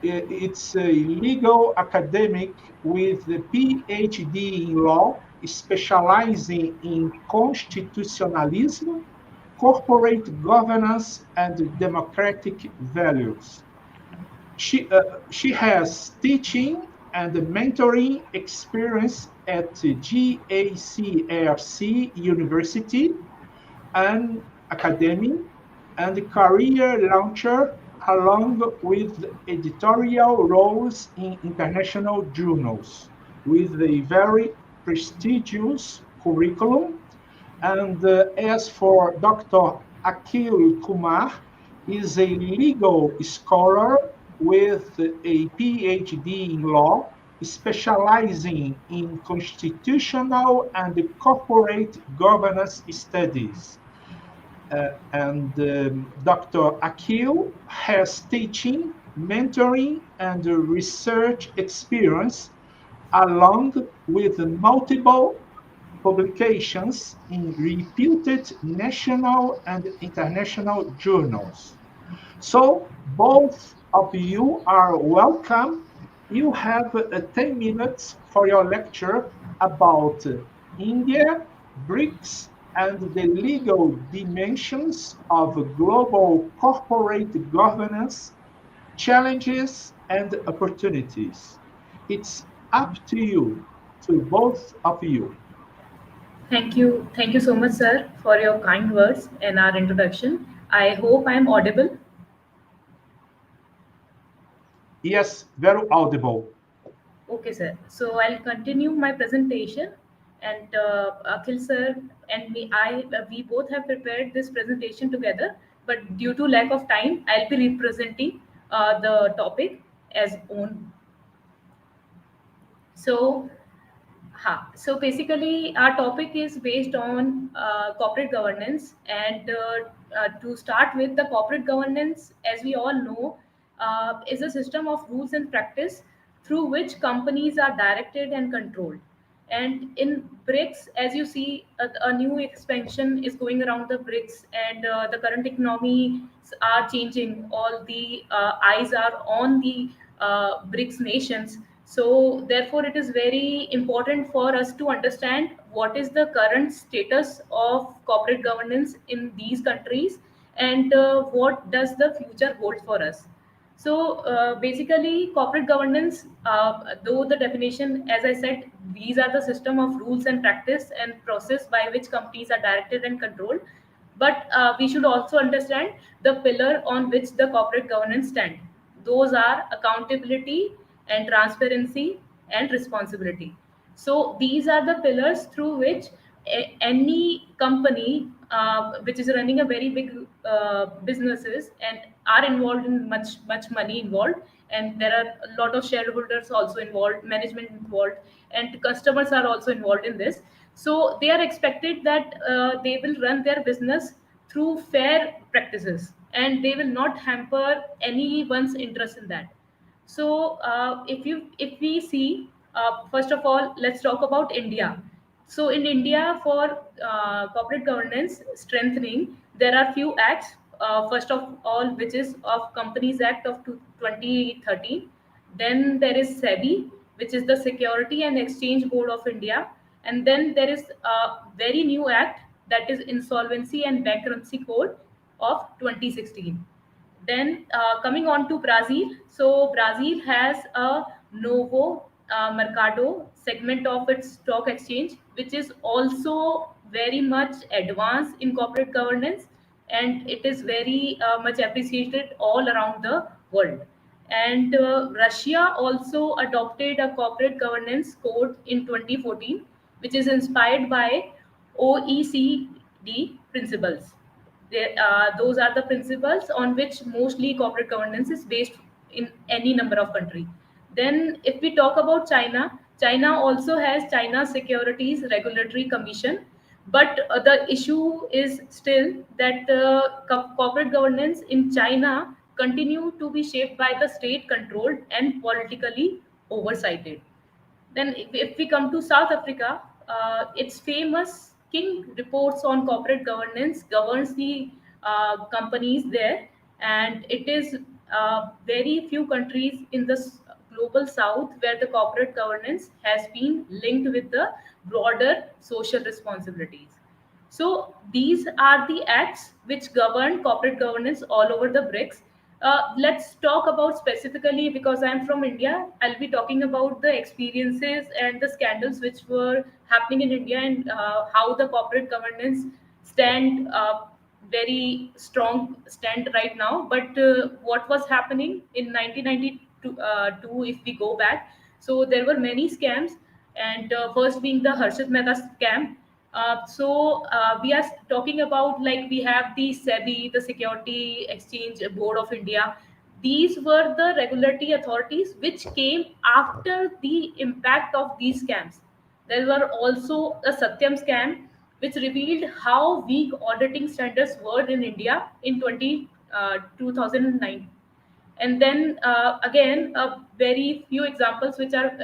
It's a legal academic with a PhD in law, specializing in constitutionalism, corporate governance, and democratic values. She has teaching and mentoring experience at GACRC University, an academy and career launcher, along with editorial roles in international journals, with a very prestigious curriculum. And as for Dr. Akhil Kumar, is a legal scholar with a PhD in law, specializing in constitutional and corporate governance studies. And Dr. Akhil has teaching, mentoring, and research experience, along with multiple publications in reputed national and international journals. So both of you are welcome. You have 10 minutes for your lecture about India, BRICS, and the legal dimensions of global corporate governance, challenges, and opportunities. It's up to you, to both of you. Thank you. Thank you so much, sir, for your kind words and our introduction. I hope I am audible. Yes, very audible. Okay, sir. So I'll continue my presentation. And Akhil sir and me, we both have prepared this presentation together. But due to lack of time, I'll be representing the topic as own. So so basically, our topic is based on corporate governance. And to start with, the corporate governance, as we all know, is a system of rules and practice through which companies are directed and controlled. And in BRICS, as you see, a new expansion is going around the BRICS, and the current economies are changing. All the eyes are on the BRICS nations. So, therefore, it is very important for us to understand what is the current status of corporate governance in these countries, and what does the future hold for us. So basically, corporate governance, though the definition, as I said, these are the system of rules and practice and process by which companies are directed and controlled. But we should also understand the pillar on which the corporate governance stand. Those are accountability and transparency and responsibility. So these are the pillars through which any company which is running a very big businesses and are involved in much money involved, and there are a lot of shareholders also involved, management involved, and customers are also involved in this. So they are expected that they will run their business through fair practices, and they will not hamper anyone's interest in that. So if we see, first of all, let's talk about India. So in India, for corporate governance strengthening, there are few acts. First of all, which is of Companies Act of 2013. Then there is SEBI, which is the Security and Exchange Board of India. And then there is a very new act, that is Insolvency and Bankruptcy Code of 2016. Then coming on to Brazil. So Brazil has a Novo Mercado segment of its stock exchange, which is also very much advanced in corporate governance, and it is very much appreciated all around the world. And Russia also adopted a corporate governance code in 2014, which is inspired by OECD principles. Those are the principles on which mostly corporate governance is based in any number of countries. Then, if we talk about China, China also has China Securities Regulatory Commission, but the issue is still that corporate governance in China continue to be shaped by the state controlled and politically oversighted. Then, if we come to South Africa, its famous King reports on corporate governance governs the companies there, and it is very few countries in the global South where the corporate governance has been linked with the broader social responsibilities. So these are the acts which govern corporate governance all over the BRICS. Let's talk about specifically, because I'm from India, I'll be talking about the experiences and the scandals which were happening in India, and how the corporate governance stand very strong stand right now. But what was happening in 1992, if we go back, so there were many scams, and first being the Harshit Mehta scam. We are talking about, like, we have the SEBI, the Security Exchange Board of India. These were the regulatory authorities which came after the impact of these scams. There were also a Satyam scam, which revealed how weak auditing standards were in India in 2009. And then again, very few examples which are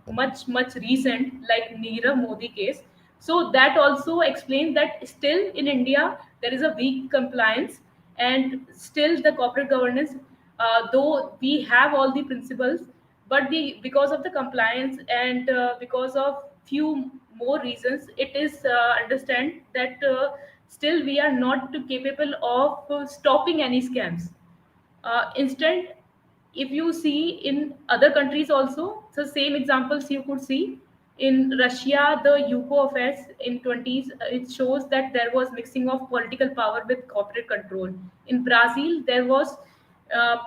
much recent, like Nirav Modi case. So that also explains that still in India there is a weak compliance, and still the corporate governance, though we have all the principles, but the because of the compliance and because of few more reasons, it is understand that still we are not capable of stopping any scams. Instead, if you see in other countries also, the same examples you could see in Russia, the UCO affairs in 20s, it shows that there was mixing of political power with corporate control. In Brazil, there was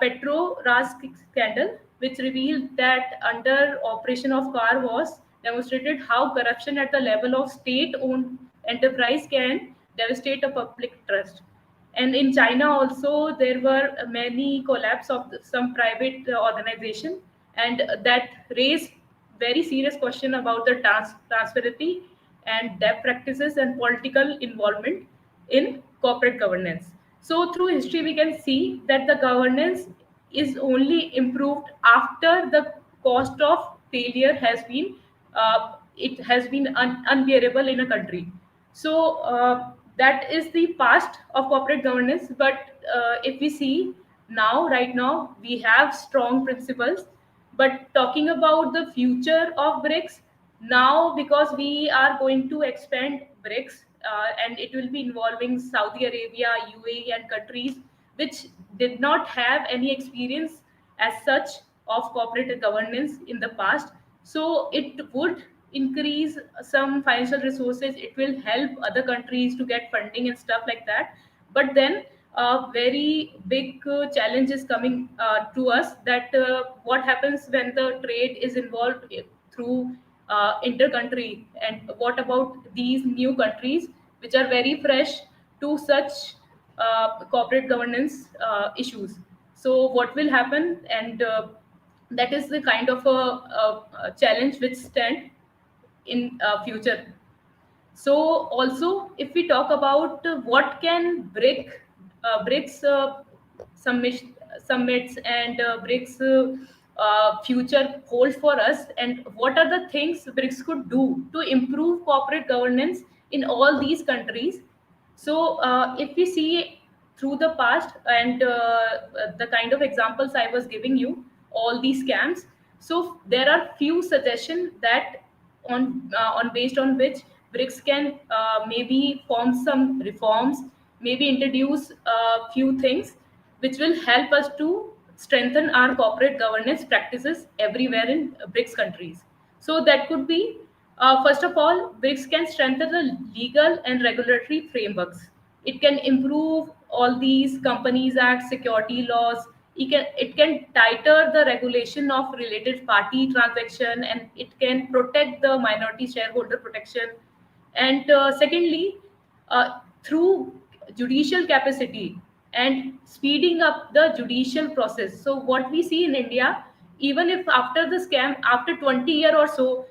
Petrobras scandal, which revealed that under operation of car was demonstrated how corruption at the level of state-owned enterprise can devastate a public trust. And in China also, there were many collapse of some private organization, and that raised very serious question about the transparency and debt practices and political involvement in corporate governance. So through history, we can see that the governance is only improved after the cost of failure has been it has been unbearable in a country. So that is the past of corporate governance. But if we see now, right now, we have strong principles. But talking about the future of BRICS, now because we are going to expand BRICS, and it will be involving Saudi Arabia, UAE, and countries which did not have any experience as such of corporate governance in the past. So it would increase some financial resources. It will help other countries to get funding and stuff like that. But then a very big challenge is coming to us, that what happens when the trade is involved through inter-country, and what about these new countries which are very fresh to such corporate governance issues. So what will happen? And that is the kind of a challenge which stand in future. So also, if we talk about what can BRICS summits and BRICS future hold for us, and what are the things BRICS could do to improve corporate governance in all these countries. So if we see through the past, and the kind of examples I was giving you, all these scams, so there are few suggestions that on based on which BRICS can maybe form some reforms, maybe introduce a few things which will help us to strengthen our corporate governance practices everywhere in BRICS countries. So that could be, first of all, BRICS can strengthen the legal and regulatory frameworks. It can improve all these Companies Act, security laws. It can tighter the regulation of related party transaction, and it can protect the minority shareholder protection. And secondly, through judicial capacity and speeding up the judicial process. So what we see in India, even if after the scam, after 20 year or so,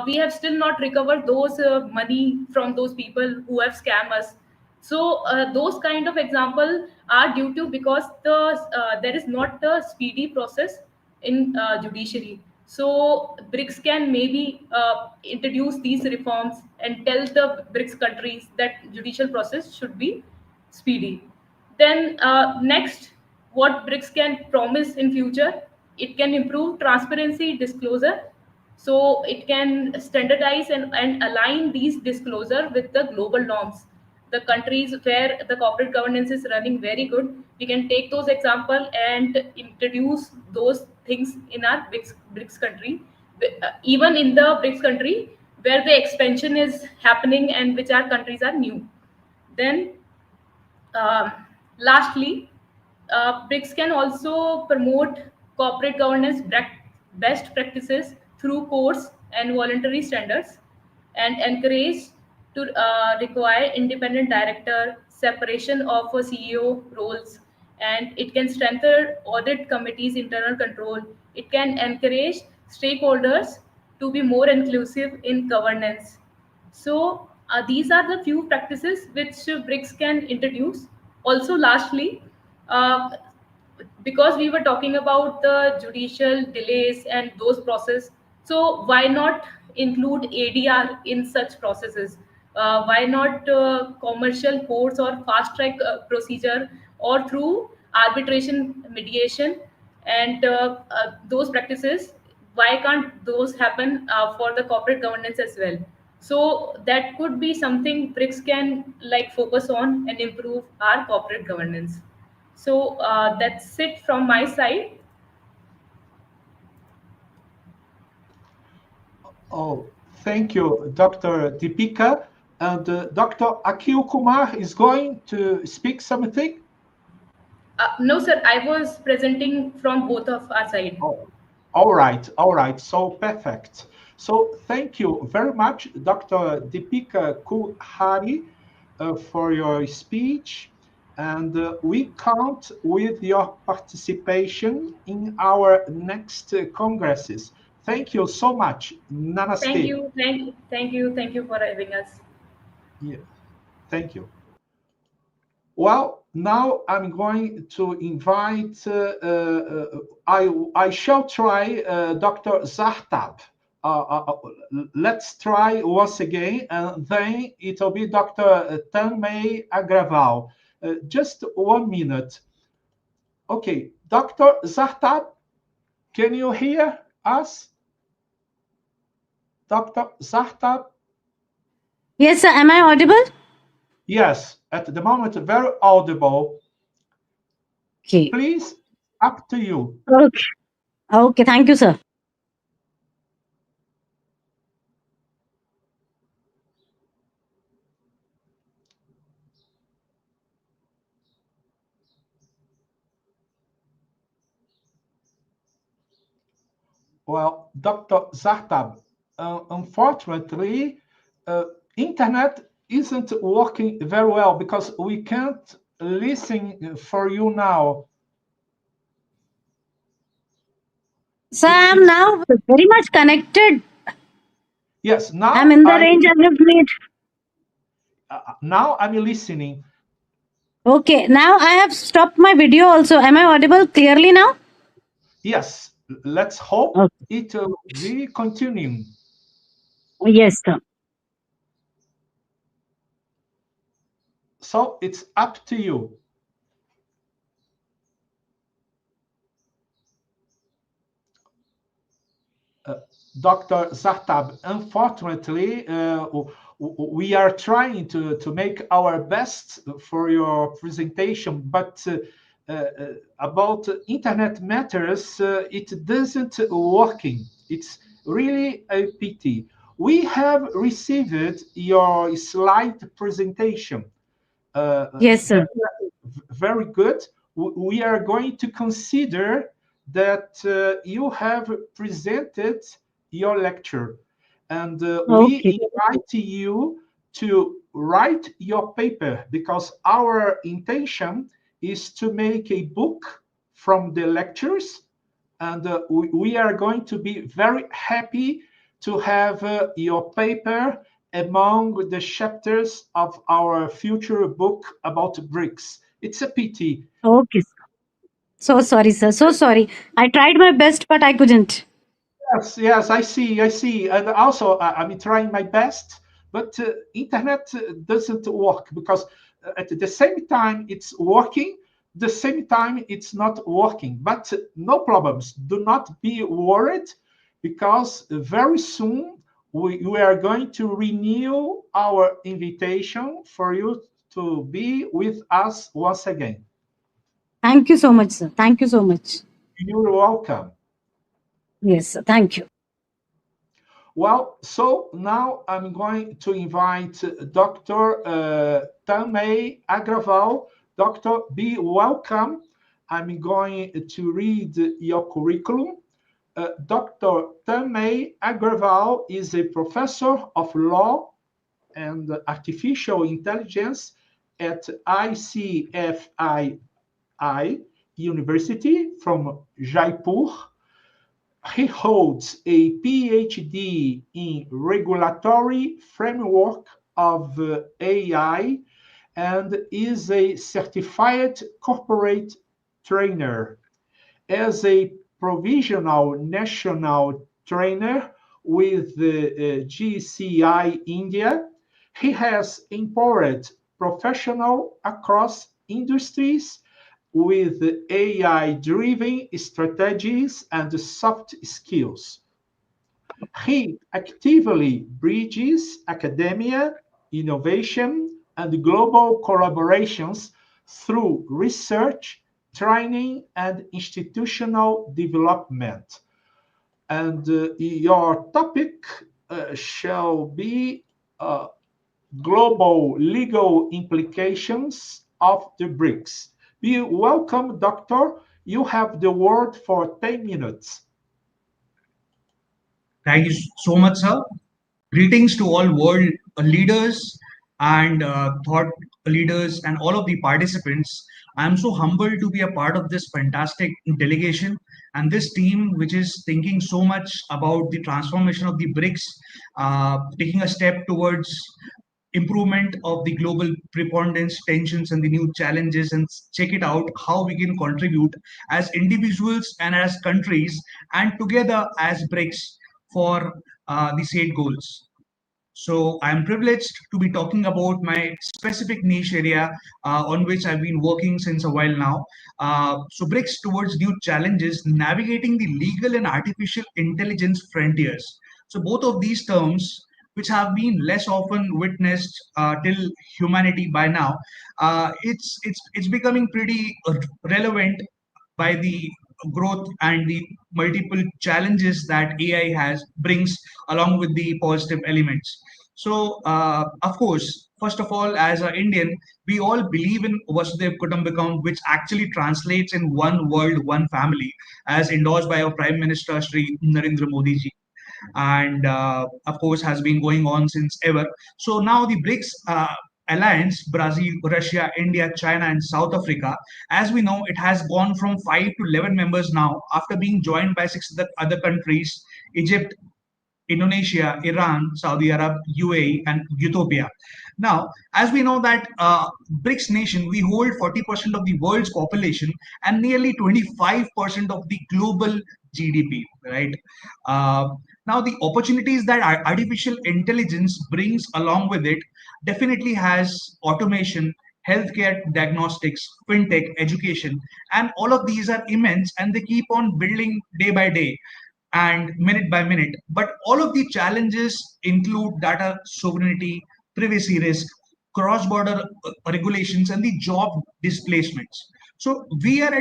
we have still not recovered those money from those people who have scammed us. So those kind of example are due to because there is not a speedy process in judiciary. So BRICS can maybe introduce these reforms and tell the BRICS countries that judicial process should be speedy. Then next, what BRICS can promise in future, it can improve transparency disclosure. So it can standardize and align these disclosure with the global norms. The countries where the corporate governance is running very good, we can take those example and introduce those things in our BRICS country. Even in the BRICS country where the expansion is happening and which our countries are new. Then um, lastly, BRICS can also promote corporate governance best practices through codes and voluntary standards, and encourage to require independent director, separation of CEO roles, and it can strengthen audit committees' internal control. It can encourage stakeholders to be more inclusive in governance. So these are the few practices which BRICS can introduce. Also, lastly, uh, because we were talking about the judicial delays and those process, so why not include ADR in such processes? Why not commercial courts or fast track procedure, or through arbitration mediation and those practices? Why can't those happen for the corporate governance as well? So that could be something BRICS can like focus on and improve our corporate governance. So that's it from my side. Oh, thank you, Dr. Deepika. And Dr. Akil Kumar is going to speak something. No, sir, I was presenting from both of our side. Oh, all right. So perfect. So thank you very much, Dr. Deepika Kuhari, for your speech. And we count with your participation in our next congresses. Thank you so much. Namaste. Thank you for having us. Yeah, thank you. Well, now I'm going to invite, I shall try Dr. Zartab. let's try once again, and then it will be Dr. Tanmay Agraval. Just 1 minute. Okay, Dr. Zartab, can you hear us? Dr. Zartab? Yes, sir. Am I audible? Yes, at the moment, very audible. Okay. Please, up to you. Okay. Okay, thank you, sir. Well, Dr. Zartab, unfortunately, internet isn't working very well because we can't listen for you now. So I'm now very much connected. Yes, now I'm in the range I have made. Now I'm listening. Okay, now I have stopped my video also. Am I audible clearly now? Yes, let's hope it will be continuing. Yes, sir. So it's up to you. Dr. Zartab, unfortunately, we are trying to make our best for your presentation, but about internet matters, it doesn't working. It's really a pity. We have received your slide presentation. Yes, sir. Very good. We are going to consider that you have presented your lecture, and we invite you to write your paper, because our intention is to make a book from the lectures, and we are going to be very happy to have your paper among the chapters of our future book about BRICS. It's a pity. Okay. So sorry, sir. So sorry. I tried my best, but I couldn't. Yes, I see. And also, I'm trying my best, but internet doesn't work, because at the same time it's working, the same time it's not working. But no problems. Do not be worried, because very soon we are going to renew our invitation for you to be with us once again. Thank you so much, sir. Thank you so much. You're welcome. Yes, sir. Thank you. Well, so now I'm going to invite Dr. Tanmay Agraval. Doctor, be welcome. I'm going to read your curriculum. Dr. Tanmay Agraval is a professor of law and artificial intelligence at ICFI University from Jaipur. He holds a PhD in regulatory framework of AI and is a certified corporate trainer. As a provisional national trainer with the GCI India, he has empowered professionals across industries with AI-driven strategies and soft skills. He actively bridges academia, innovation, and global collaborations through research, training, and institutional development. And your topic shall be global legal implications of the BRICS. Be welcome, Doctor. You have the word for 10 minutes. Thank you so much, sir. Greetings to all world leaders and thought leaders and all of the participants. I'm so humbled to be a part of this fantastic delegation and this team, which is thinking so much about the transformation of the BRICS, taking a step towards improvement of the global preponderance tensions and the new challenges, and check it out how we can contribute as individuals and as countries and together as BRICS for the said goals. So I'm privileged to be talking about my specific niche area on which I've been working since a while now. So BRICS towards new challenges, navigating the legal and artificial intelligence frontiers. So both of these terms, which have been less often witnessed till humanity by now, it's becoming pretty relevant by the growth and the multiple challenges that AI has brings along with the positive elements. So, of course, first of all, as an Indian, we all believe in Vasudev Kutumbakam, which actually translates in one world, one family, as endorsed by our Prime Minister Shri Narendra Modi ji, and of course has been going on since ever. So now the BRICS alliance, Brazil, Russia, India, China, and South Africa, as we know, it has gone from 5 to 11 members now after being joined by 6 other countries: Egypt, Indonesia, Iran, Saudi Arabia, UAE, and Ethiopia. Now, as we know that BRICS nation, we hold 40% of the world's population and nearly 25% of the global GDP, right? Now, the opportunities that artificial intelligence brings along with it definitely has automation, healthcare, diagnostics, fintech, education, and all of these are immense and they keep on building day by day and minute by minute. But all of the challenges include data sovereignty, privacy risk, cross-border regulations, and the job displacements. So we are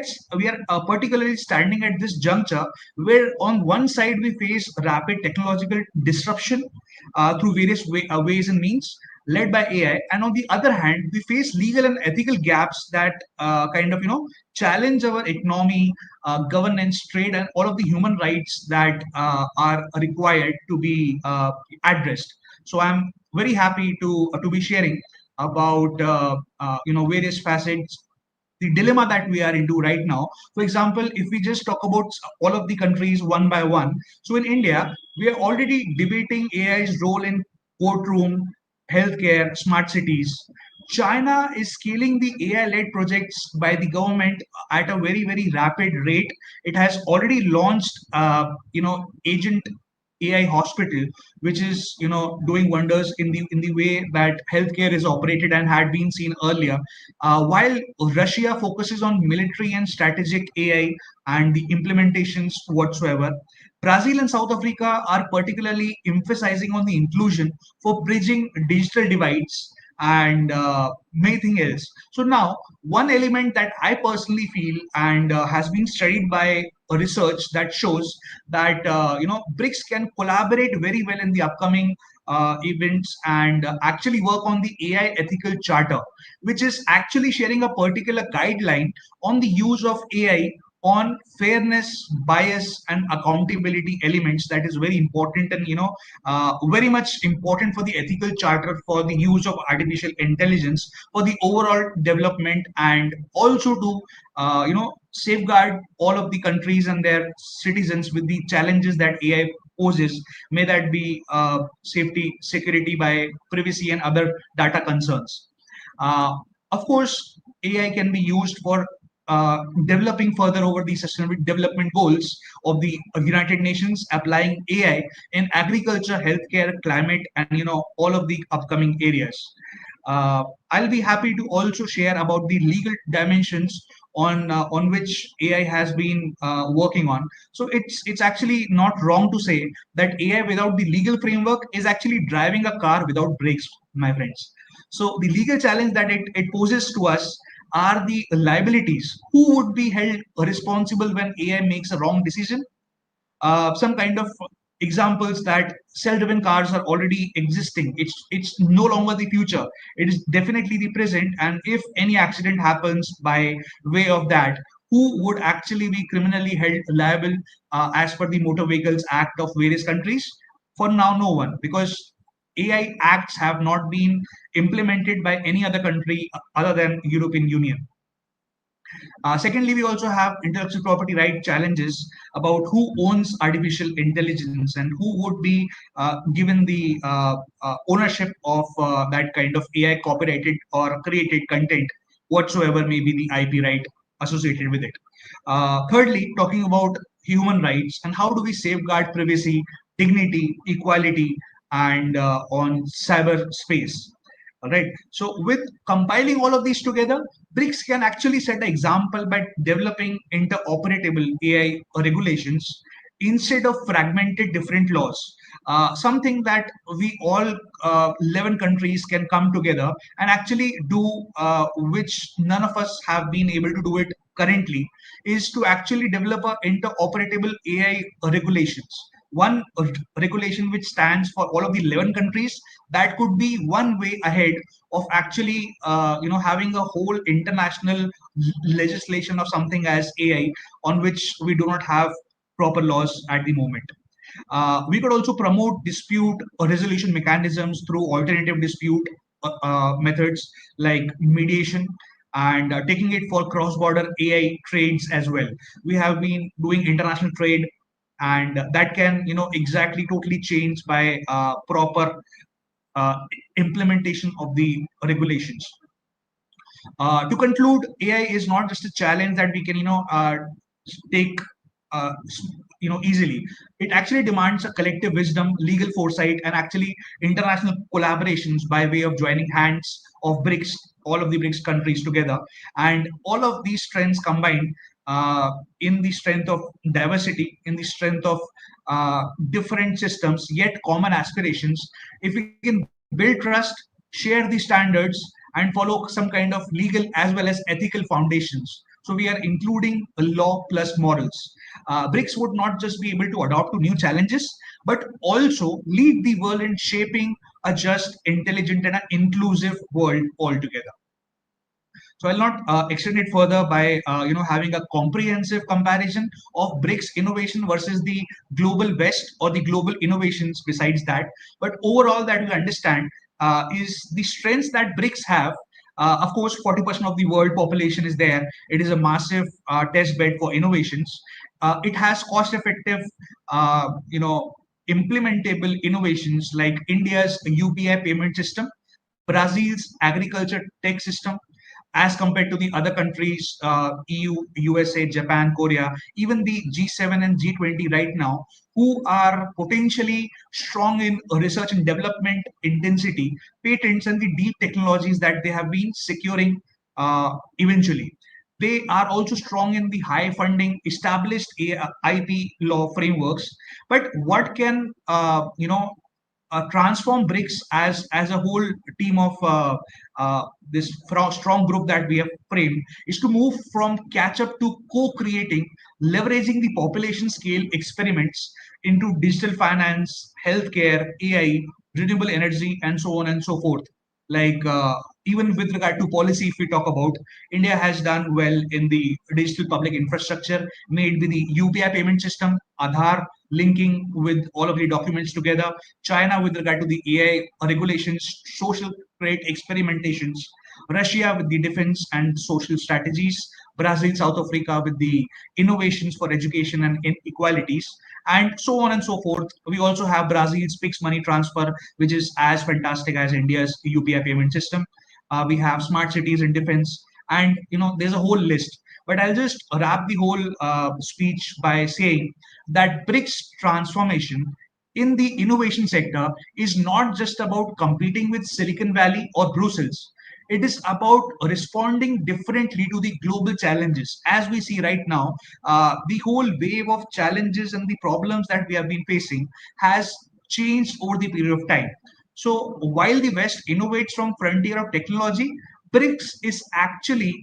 particularly standing at this juncture where on one side we face rapid technological disruption through various ways and means led by AI, and on the other hand we face legal and ethical gaps that kind of challenge our economy, governance, trade, and all of the human rights that are required to be addressed. So I'm very happy to be sharing about various facets, the dilemma that we are into right now. For example, if we just talk about all of the countries one by one, so in India, we are already debating AI's role in courtroom, healthcare, smart cities. China is scaling the AI-led projects by the government at a very, very rapid rate. It has already launched, agent AI hospital, which is doing wonders in the way that healthcare is operated and had been seen earlier. While Russia focuses on military and strategic AI and the implementations whatsoever, Brazil and South Africa are particularly emphasizing on the inclusion for bridging digital divides and many things else. So now, one element that I personally feel and has been studied by a research that shows that BRICS can collaborate very well in the upcoming events and actually work on the AI ethical charter, which is actually sharing a particular guideline on the use of AI on fairness, bias, and accountability elements. That is very important and very much important for the ethical charter for the use of artificial intelligence for the overall development and also to safeguard all of the countries and their citizens with the challenges that AI poses, may that be safety, security by privacy and other data concerns. Of course, AI can be used for developing further over the sustainable development goals of the United Nations, applying AI in agriculture, healthcare, climate, and all of the upcoming areas. I'll be happy to also share about the legal dimensions on which AI has been working on. So it's actually not wrong to say that AI without the legal framework is actually driving a car without brakes, my friends. So the legal challenge that it poses to us are the liabilities. Who would be held responsible when AI makes a wrong decision? Some kind of examples that self-driven cars are already existing. It's no longer the future. It is definitely the present. And if any accident happens by way of that, who would actually be criminally held liable as per the Motor Vehicles Act of various countries? For now, no one, because AI acts have not been implemented by any other country other than European Union. Secondly, we also have intellectual property right challenges about who owns artificial intelligence and who would be given the ownership of that kind of AI copyrighted or created content, whatsoever may be the IP right associated with it. Thirdly, talking about human rights and how do we safeguard privacy, dignity, equality, and on cyberspace. All right. So with compiling all of these together, BRICS can actually set an example by developing interoperable AI regulations instead of fragmented different laws. Something that we all 11 countries can come together and actually do, which none of us have been able to do it currently, is to actually develop a interoperable AI regulations. One regulation which stands for all of the 11 countries, that could be one way ahead of actually having a whole international legislation of something as AI, on which we do not have proper laws at the moment. We could also promote dispute resolution mechanisms through alternative dispute methods like mediation, and taking it for cross-border AI trades as well. We have been doing international trade, and that can exactly totally change by proper implementation of the regulations. To conclude, AI is not just a challenge that we can take easily. It actually demands a collective wisdom, legal foresight, and actually international collaborations by way of joining hands of BRICS, all of the BRICS countries together, and all of these strengths combined in the strength of diversity, in the strength of different systems yet common aspirations. If we can build trust, share the standards, and follow some kind of legal as well as ethical foundations. So we are including a law plus morals. BRICS would not just be able to adapt to new challenges, but also lead the world in shaping a just, intelligent, and an inclusive world altogether. So I'll not extend it further by having a comprehensive comparison of BRICS innovation versus the global West or the global innovations besides that. But overall, that we understand is the strengths that BRICS have. Of course, 40% of the world population is there. It is a massive test bed for innovations. It has cost-effective, implementable innovations like India's UPI payment system, Brazil's agriculture tech system, as compared to the other countries, EU, USA, Japan, Korea, even the G7 and G20 right now, who are potentially strong in research and development intensity, patents, and the deep technologies that they have been securing eventually. They are also strong in the high funding established IP law frameworks. But what can transform BRICS as a whole team of this strong group that we have framed is to move from catch up to co-creating, leveraging the population scale experiments into digital finance, healthcare, AI, renewable energy, and so on and so forth. Like even with regard to policy, if we talk about, India has done well in the digital public infrastructure made with the UPI payment system, Aadhaar linking with all of the documents together, China with regard to the AI regulations, social trade experimentations, Russia with the defense and social strategies, Brazil, South Africa with the innovations for education and inequalities, and so on and so forth. We also have Brazil's PIX money transfer, which is as fantastic as India's UPI payment system. We have smart cities in defense, and there's a whole list. But I'll just wrap the whole speech by saying that BRICS transformation in the innovation sector is not just about competing with Silicon Valley or Brussels. It is about responding differently to the global challenges. As we see right now, the whole wave of challenges and the problems that we have been facing has changed over the period of time. So while the West innovates from frontier of technology, BRICS is actually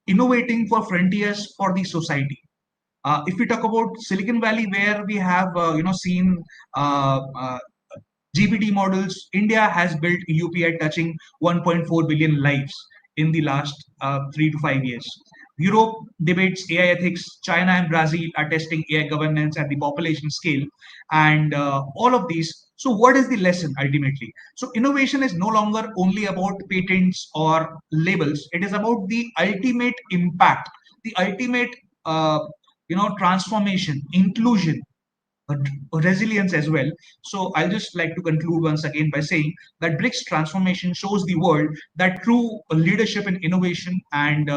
innovating for frontiers for the society. If we talk about Silicon Valley, where we have seen GPT models, India has built UPI touching 1.4 billion lives in the last 3 to 5 years. Europe debates AI ethics. China and Brazil are testing AI governance at the population scale, and all of these. So what is the lesson ultimately? So innovation is no longer only about patents or labels. It is about the ultimate impact, the ultimate transformation, inclusion, resilience as well. So I'll just like to conclude once again by saying that BRICS transformation shows the world that true leadership and innovation and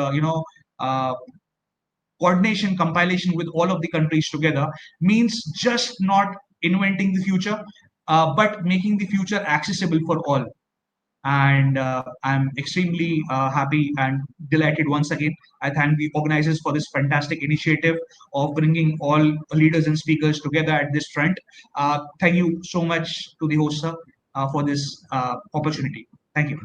coordination, compilation with all of the countries together means just not inventing the future, but making the future accessible for all. And I'm extremely happy and delighted once again. I thank the organizers for this fantastic initiative of bringing all leaders and speakers together at this front. Thank you so much to the host, sir, for this opportunity. Thank you.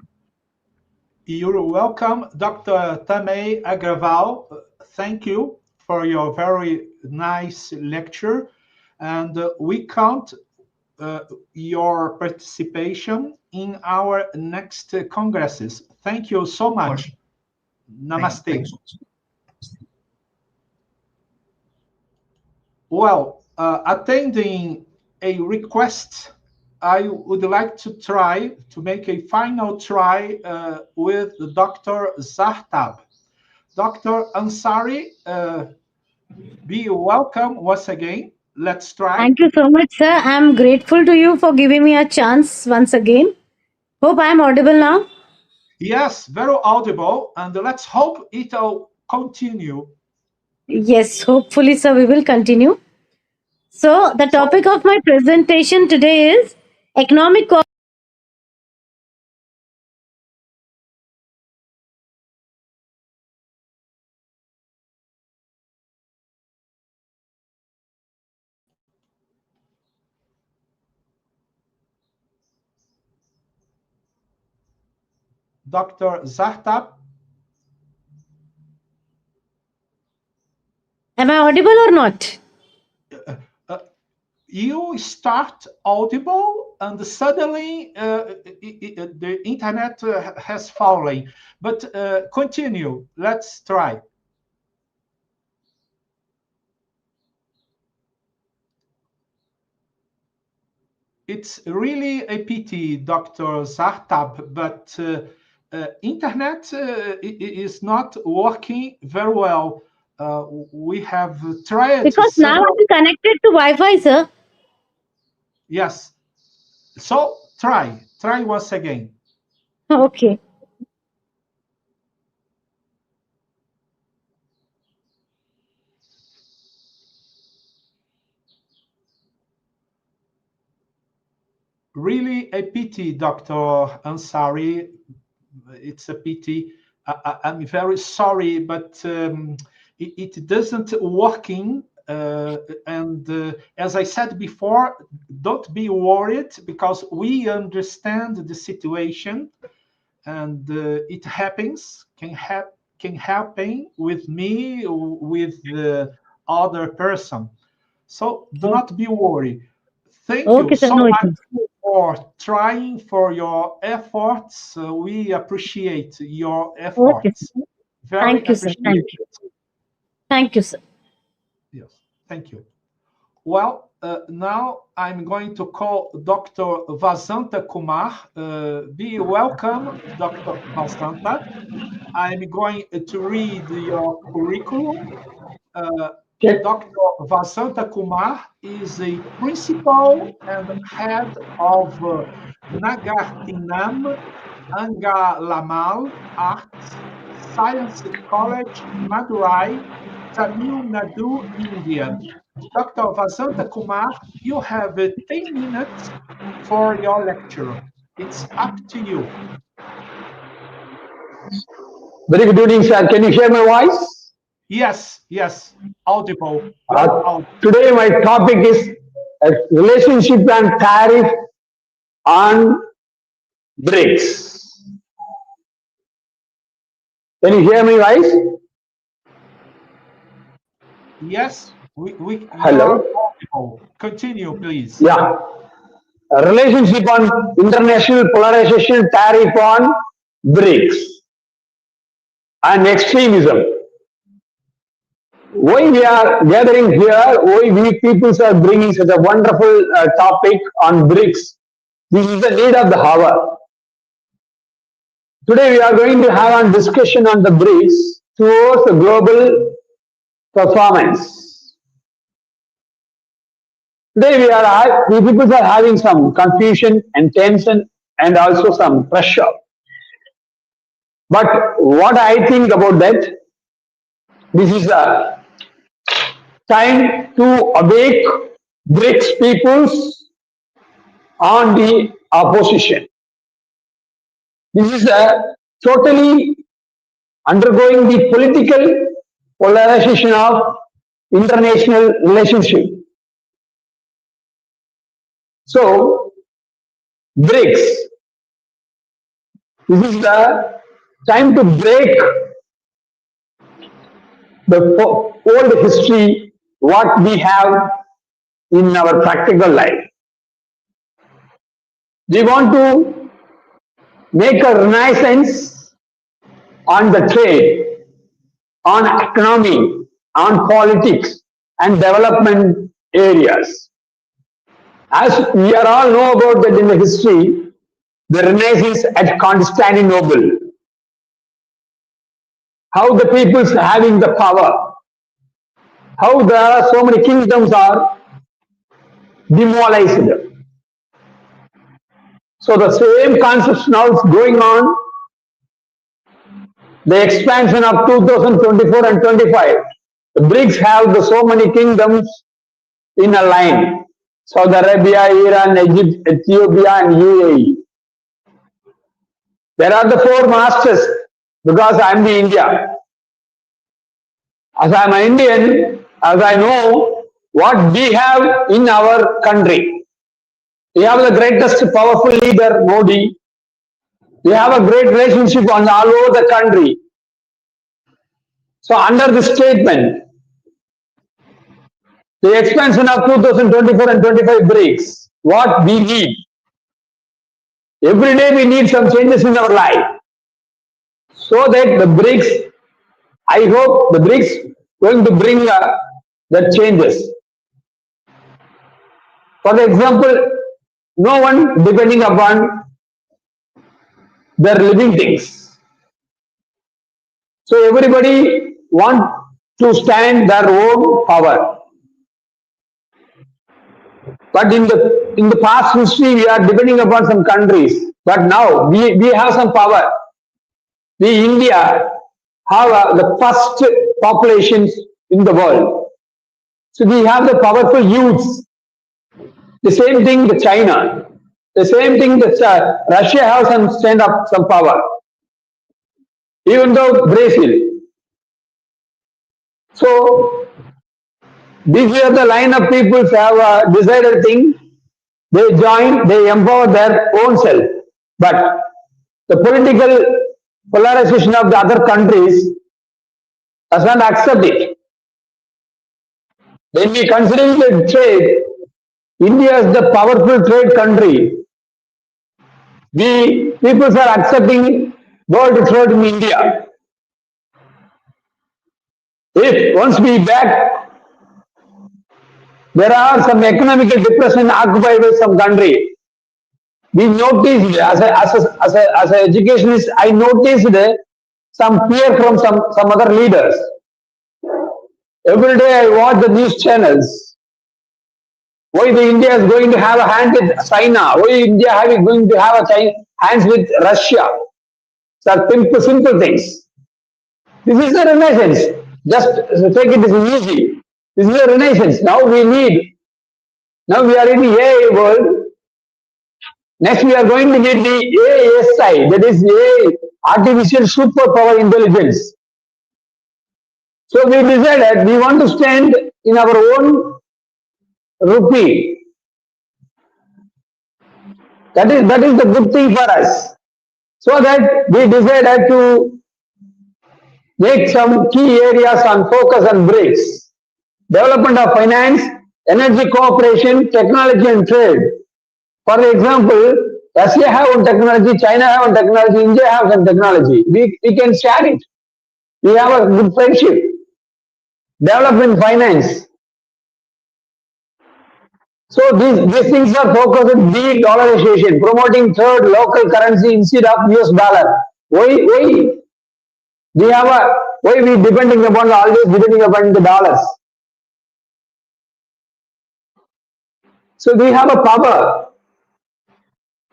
You're welcome, Dr. Tamay Agraval. Thank you for your very nice lecture. And we count your participation in our next congresses. Thank you so much. Namaste. Thank you so much. Well, attending a request, I would like to try to make a final try with Dr. Zahtab. Dr. Ansari, be welcome once again. Let's try. Thank you so much, sir. I'm grateful to you for giving me a chance once again. Hope I'm audible now. Yes, very audible, and let's hope it'll continue. Yes, hopefully, sir, we will continue. So, the topic of my presentation today is economic Dr. Zahtab. Am I audible or not? You start audible and suddenly the internet has fallen. But continue. Let's try. It's really a pity, Dr. Zahtab, but internet is not working very well. We have tried because now I'm connected to Wi-Fi, sir. Yes. So try once again. Okay. Really a pity, Dr. Ansari. It's a pity. I'm very sorry, but it doesn't working. And as I said before, don't be worried because we understand the situation, and it happens. Can happen with me, with the other person. So do not be worried. Thank you so much for trying, for your efforts. We appreciate your efforts. Very Thank you, sir. Thank you. Thank you, sir. Yes, thank you. Well, now I'm going to call Dr. Vasanta Kumar. Be welcome, Dr. Vasanta. I'm going to read your curriculum. Dr. Vasanta Kumar is a principal and head of Nagartinam Angalamal Arts Science College, Madurai, Tamil Nadu, India. Dr. Vasanta Kumar, you have 10 minutes for your lecture. It's up to you. Very good evening, sir. Can you hear my voice? Yes, audible. Today my topic is relationship and tariff on BRICS. Can you hear me, guys? Yes, we Hello. audible. Continue, please. Yeah. A relationship on international polarization, tariff on BRICS, and extremism. Why we are gathering here, why we people are bringing such a wonderful topic on BRICS. This is the need of the hour. Today we are going to have a discussion on the BRICS towards the global performance. Today we people are having some confusion and tension and also some pressure. But what I think about that, this is a time to awake BRICS peoples on the opposition. This is a totally undergoing the political polarization of international relationship. So, BRICS, this is the time to break the old history, what we have in our practical life. We want to make a renaissance on the trade, on economy, on politics and development areas. As we are all know about that in the history, the Renaissance at Constantinople, how the peoples having the power, how the so many kingdoms are demolished. So the same concept now is going on. The expansion of 2024 and 25. The BRICS have so many kingdoms in a line. Saudi Arabia, Iran, Egypt, Ethiopia, and UAE. There are the four masters because I am the India. As I am an Indian, as I know what we have in our country. We have the greatest powerful leader, Modi. We have a great relationship on all over the country. So under this statement, the expansion of 2024 and 25 BRICS, what we need. Every day we need some changes in our life. So that the BRICS, I hope the BRICS going to bring the changes. For example, no one depending upon their living things. So everybody want to stand their own power. But in the past history, we are depending upon some countries. But now we have some power. We India have the first populations in the world. So we have the powerful youths. The same thing with China. The same thing that Russia has some power. Even though Brazil. So these are the line of people who have decided thing. They join, they empower their own self. But the political polarization of the other countries does not accept it. When we consider the trade, India is the powerful trade country. We people are accepting world trade in India. If once we back, there are some economical depression occupied by some country. We noticed as an educationist, I noticed some fear from some other leaders. Every day I watch the news channels. Why the India is going to have a hand with China? Why India going to have a hands with Russia? So simple things. This is a renaissance. Just take it as easy. This is a renaissance. Now we are in the AI world. Next we are going to get the ASI, that is artificial superpower intelligence. So we decided we want to stand in our own rupee. That is the good thing for us. So that we decided to make some key areas on focus on BRICS. Development of finance, energy cooperation, technology and trade. For example, Russia have one technology, China have one technology, India have some technology. We can share it. We have a good friendship. Development finance. So these things are focused on de-dollarization, promoting third local currency instead of US dollar. Why we depending upon always depending upon the dollars? So we have a power.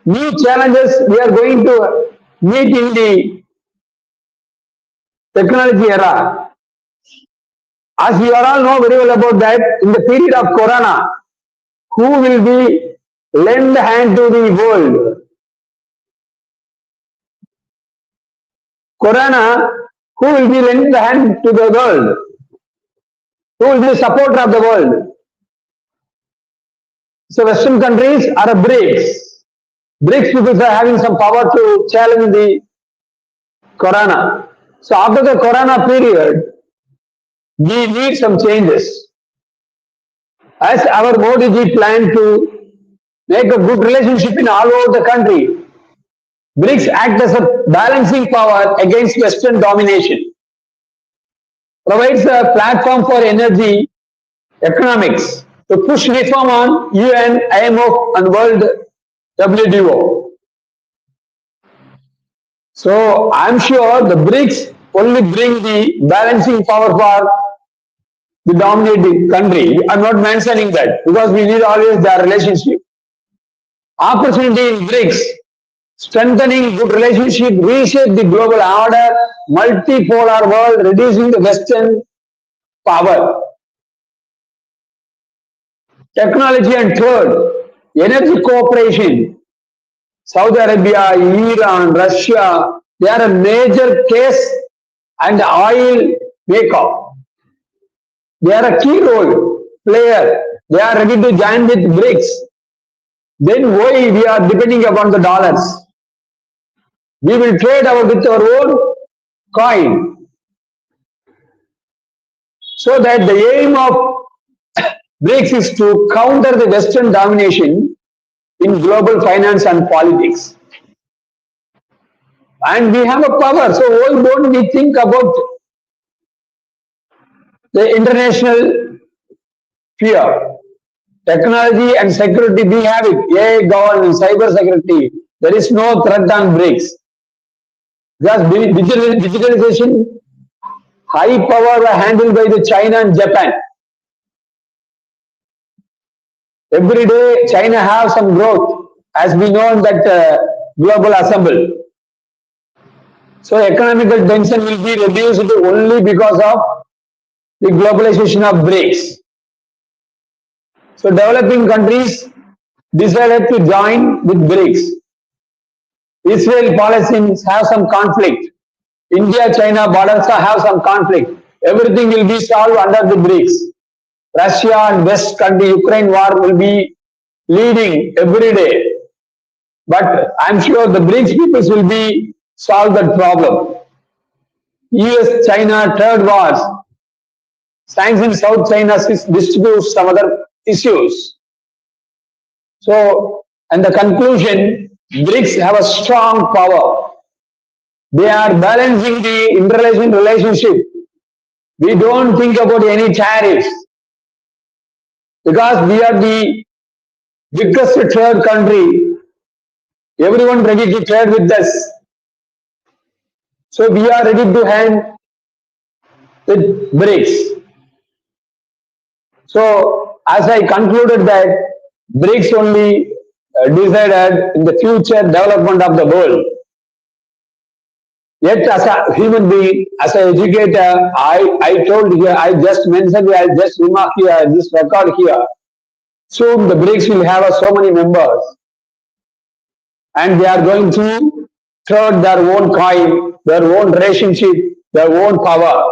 New challenges we are going to meet in the technology era. As we all know very well about that, in the period of Corona, who will be lend hand to the world. Corona, who will be lending the hand to the world? Who will be the supporter of the world? So Western countries are a BRICS. BRICS people are having some power to challenge the Corona. So after the Corona period, we need some changes. As our Modi ji planned to make a good relationship in all over the country, BRICS act as a balancing power against Western domination, provides a platform for energy economics to push reform on UN, IMF and World WTO. So I'm sure the BRICS only bring the balancing power for the dominating country. I'm not mentioning that because we need always their relationship. Opportunity in BRICS, strengthening good relationship, reshape the global order, multipolar world, reducing the Western power. Technology and third, energy cooperation. Saudi Arabia, Iran, Russia, they are a major case and oil maker. They are a key role player. They are ready to join with BRICS. Then why we are depending upon the dollars? We will trade with our own coin. So that the aim of BRICS is to counter the Western domination in global finance and politics. And we have a power, so why don't we think about the international sphere? Technology and security, we have it. AI governance, cyber security. There is no threat on BRICS. Because digitalization, high power were handled by the China and Japan. Every day, China has some growth, as we know in that global assembly. So economical tension will be reduced only because of the globalization of BRICS. So developing countries decided to join with BRICS. Israel Palestinians have some conflict. India-China borders have some conflict. Everything will be solved under the BRICS. Russia and West country, Ukraine war will be leading every day. But I'm sure the BRICS peoples will be solve that problem. US-China trade wars, sanctions South China distributes some other issues. So, and the conclusion, BRICS have a strong power. They are balancing the interrelation relationship. We don't think about any tariffs because we are the biggest trade country. Everyone ready to trade with us. So we are ready to hand with BRICS. So as I concluded that BRICS only decided in the future development of the world. Yet as a human being, as an educator, I told here, I just mentioned, I just remark here, this record here. Soon the BRICS will have so many members. And they are going to throw their own coin, their own relationship, their own power.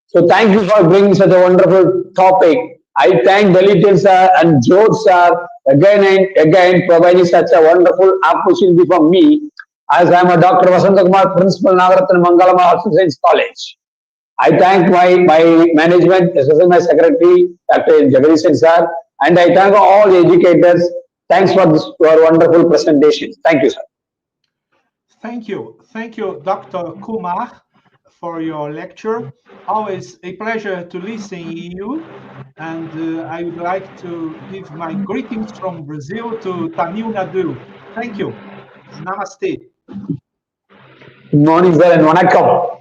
So thank you for bringing such a wonderful topic. I thank Dalitin sir and George sir again and again providing such a wonderful opportunity for me as I am a Dr. Vasanta Kumar, Principal Nagaratan Mangalama Arts and Science College. I thank my management, especially my secretary, Dr. Jagadish sir, and I thank all the educators. Thanks for this wonderful presentation. Thank you, sir. Thank you. Thank you, Dr. Kumar, for your lecture. Always a pleasure to listen to you. And I would like to give my greetings from Brazil to Tamil Nadu. Thank you. Namaste. Good morning, sir, and vanakkam.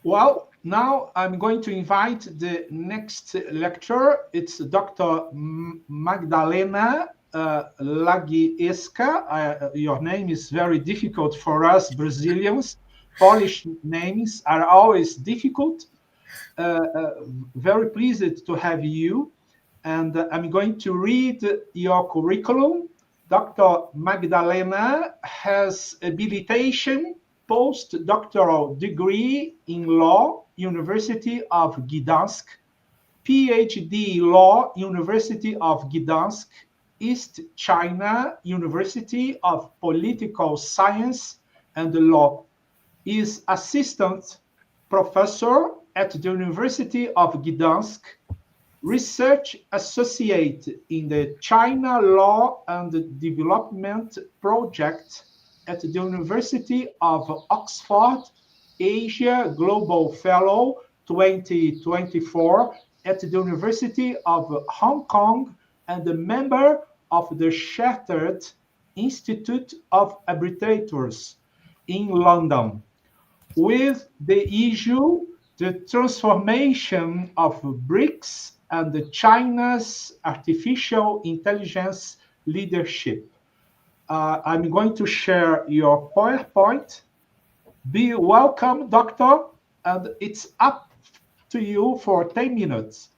Well, now I'm going to invite the next lecturer. It's Dr. Magdalena Lagiesca. Your name is very difficult for us Brazilians. Polish names are always difficult. Very pleased to have you. And I'm going to read your curriculum. Dr. Magdalena has habilitation, postdoctoral degree in law, University of Gdansk, PhD law, University of Gdansk, East China University of Political Science and Law, is assistant professor at the University of Gdansk, research associate in the China Law and Development Project at the University of Oxford, Asia Global Fellow 2024 at the University of Hong Kong, and a member of the Chartered Institute of Arbitrators in London, with the issue the transformation of BRICS and China's artificial intelligence leadership. I'm going to share your PowerPoint. Be welcome, Doctor, and it's up to you for 10 minutes.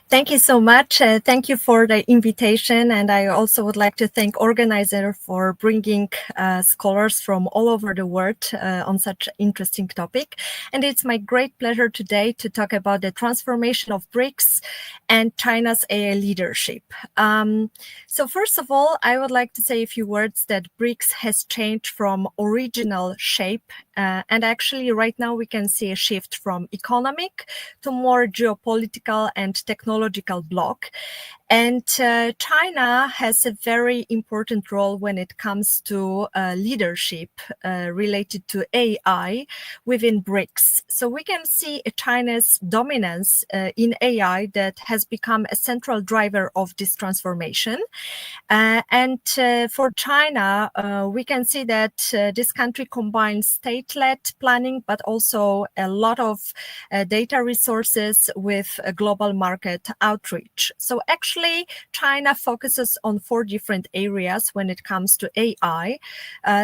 Thank you so much. Thank you for the invitation. And I also would like to thank organizer for bringing scholars from all over the world on such an interesting topic. And it's my great pleasure today to talk about the transformation of BRICS and China's AI leadership. So first of all, I would like to say a few words that BRICS has changed from original shape. And actually right now we can see a shift from economic to more geopolitical and technological bloc. And China has a very important role when it comes to leadership related to AI within BRICS. So we can see China's dominance in AI that has become a central driver of this transformation. And for China, we can see that this country combines state-led planning, but also a lot of data resources with a global market outreach. So actually, China focuses on 4 different areas when it comes to AI,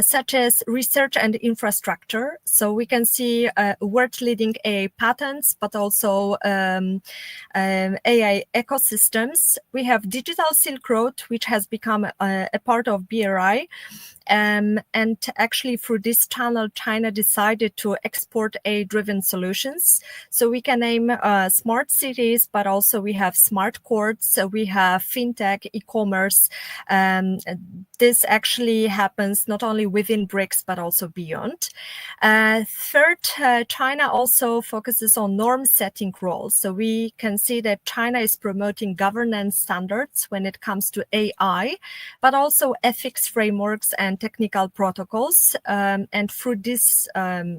such as research and infrastructure. So we can see world-leading AI patents, but also AI ecosystems. We have Digital Silk Road, which has become a part of BRI. And actually through this channel, China decided to export AI-driven solutions. So we can name smart cities, but also we have smart courts, so we have fintech, e-commerce. This actually happens not only within BRICS, but also beyond. Third, China also focuses on norm-setting roles. So we can see that China is promoting governance standards when it comes to AI, but also ethics frameworks and technical protocols. And through these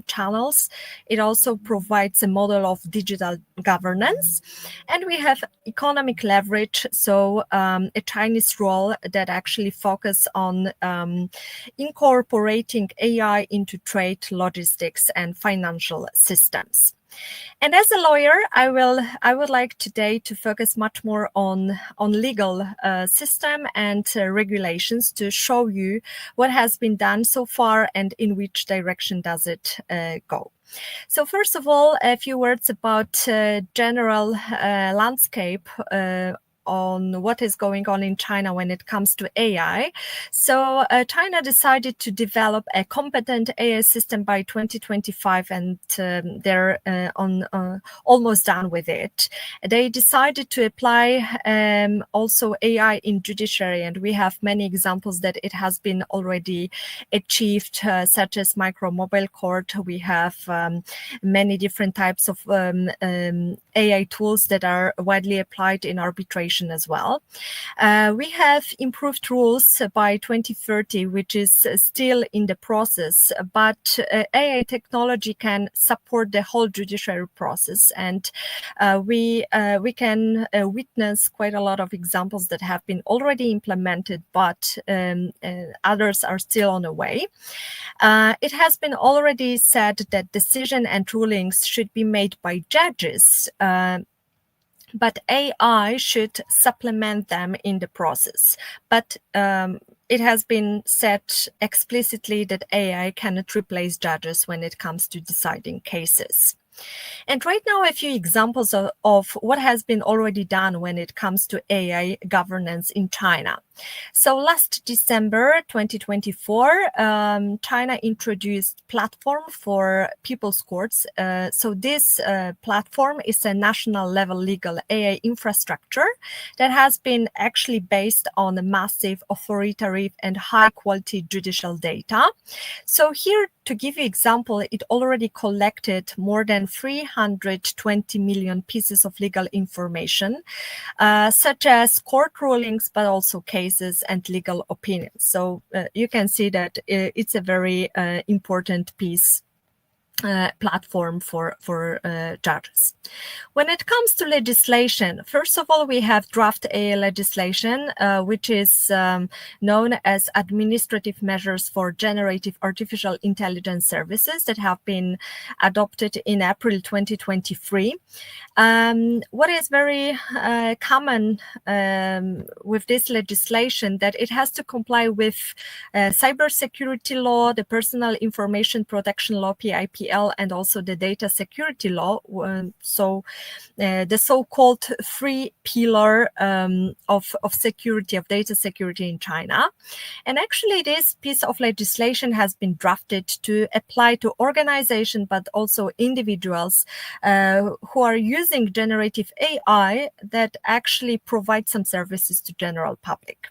channels, it also provides a model of digital governance. And we have economic leverage, so a Chinese role that actually focus on incorporating AI into trade, logistics, and financial systems. And as a lawyer, I would like today to focus much more on legal system and regulations to show you what has been done so far and in which direction does it go. So first of all, a few words about general landscape on what is going on in China when it comes to AI. So China decided to develop a competent AI system by 2025, and they're almost done with it. They decided to apply also AI in judiciary, and we have many examples that it has been already achieved, such as micro-mobile court. We have many different types of AI tools that are widely applied in arbitration as well. We have improved rules by 2030, which is still in the process, but AI technology can support the whole judiciary process, and we can witness quite a lot of examples that have been already implemented, but others are still on the way. It has been already said that decision and rulings should be made by judges, but AI should supplement them in the process. But it has been said explicitly that AI cannot replace judges when it comes to deciding cases. And right now, a few examples of what has been already done when it comes to AI governance in China. So last December 2024, China introduced platform for people's courts. So this platform is a national level legal AI infrastructure that has been actually based on a massive authoritative and high quality judicial data. So here, to give you example, it already collected more than 320 million pieces of legal information, such as court rulings, but also cases and legal opinions. So you can see that it's a very important piece. Platform for judges. When it comes to legislation, first of all, we have draft AI legislation, which is known as administrative measures for generative artificial intelligence services that have been adopted in April 2023. What is very common with this legislation, that it has to comply with cybersecurity law, the Personal Information Protection Law, PIPL, and also the data security law. So the so-called three pillar of security, of data security in China. And actually this piece of legislation has been drafted to apply to organizations, but also individuals who are using generative AI that actually provide some services to general public.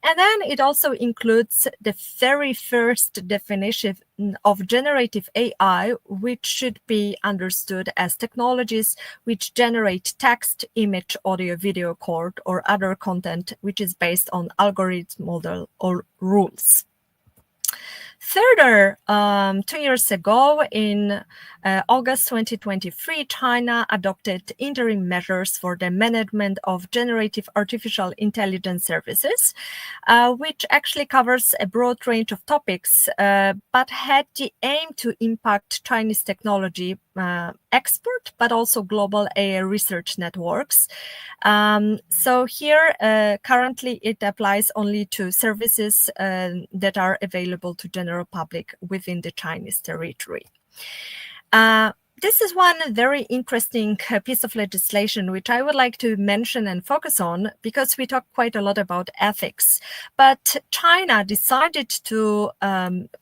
And then it also includes the very first definition of generative AI, which should be understood as technologies which generate text, image, audio, video, code, or other content which is based on algorithm, model, or rules. Further, 2 years ago, in August 2023, China adopted interim measures for the management of generative artificial intelligence services, which actually covers a broad range of topics, but had the aim to impact Chinese technology export, but also global AI research networks. So here, currently, it applies only to services that are available to general public within the Chinese territory. This is one very interesting piece of legislation which I would like to mention and focus on, because we talk quite a lot about ethics. But China decided to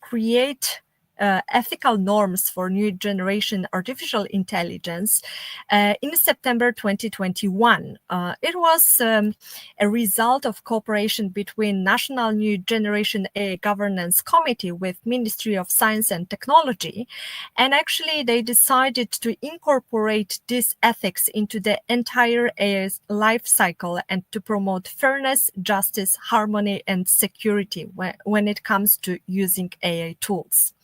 create ethical norms for new generation artificial intelligence in September 2021. It was a result of cooperation between National New Generation AI Governance Committee with Ministry of Science and Technology. And actually they decided to incorporate this ethics into the entire AI life cycle and to promote fairness, justice, harmony, and security when it comes to using AI tools.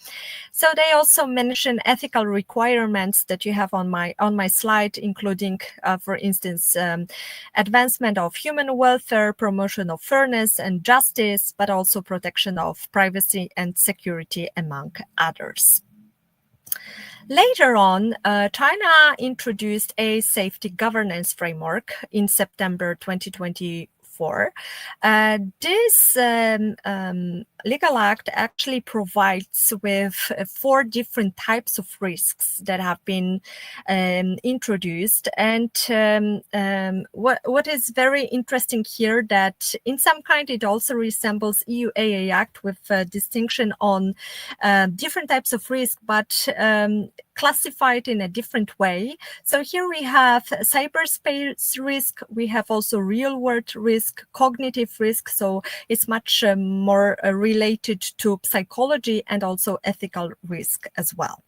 So they also mention ethical requirements that you have on my slide, including, for instance, advancement of human welfare, promotion of fairness and justice, but also protection of privacy and security, among others. Later on, China introduced a safety governance framework in September 2024. This legal act actually provides with 4 different types of risks that have been introduced. And what is very interesting here, that in some kind it also resembles EU AI Act, with a distinction on different types of risk, but classified in a different way. So here we have cyberspace risk, we have also real world risk, cognitive risk, so it's much more related to psychology, and also ethical risk as well.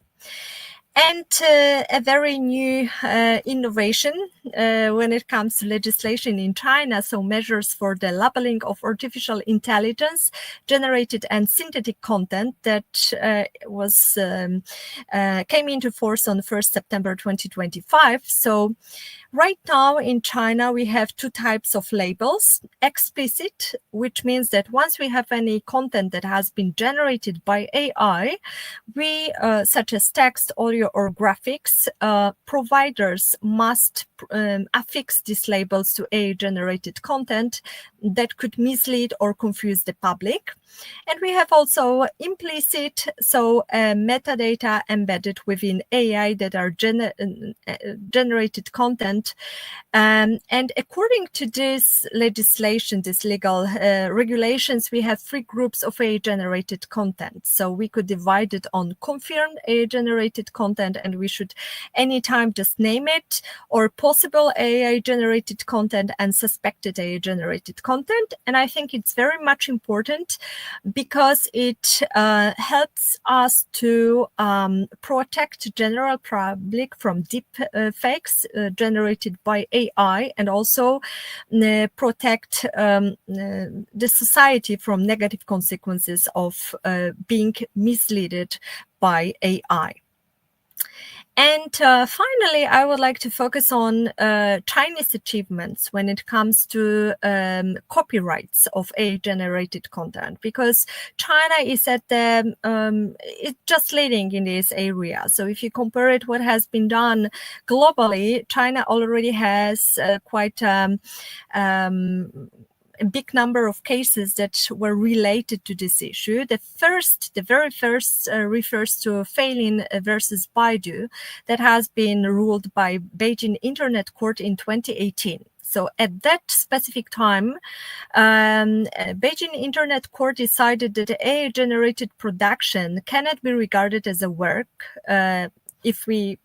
And a very new innovation when it comes to legislation in China, so measures for the labeling of artificial intelligence generated and synthetic content that came into force on 1st September 2025. So right now in China, we have 2 types of labels. Explicit, which means that once we have any content that has been generated by AI, we, such as text, audio, or graphics, providers must affix these labels to AI-generated content, that could mislead or confuse the public. And we have also implicit, so metadata embedded within AI that are generated content. And according to this legislation, this legal regulations, we have 3 groups of AI-generated content. So we could divide it on confirmed AI-generated content, and we should anytime just name it, or possible AI-generated content and suspected AI-generated content. And I think it's very much important because it helps us to protect general public from deep fakes generated by AI, and also protect the society from negative consequences of being misled by AI. And finally, I would like to focus on Chinese achievements when it comes to copyrights of AI-generated content, because China is at the it's just leading in this area. So if you compare it, what has been done globally, China already has quite a big number of cases that were related to this issue. The very first refers to Feilin versus Baidu, that has been ruled by Beijing Internet Court in 2018. So at that specific time, Beijing Internet Court decided that AI-generated production cannot be regarded as a work if we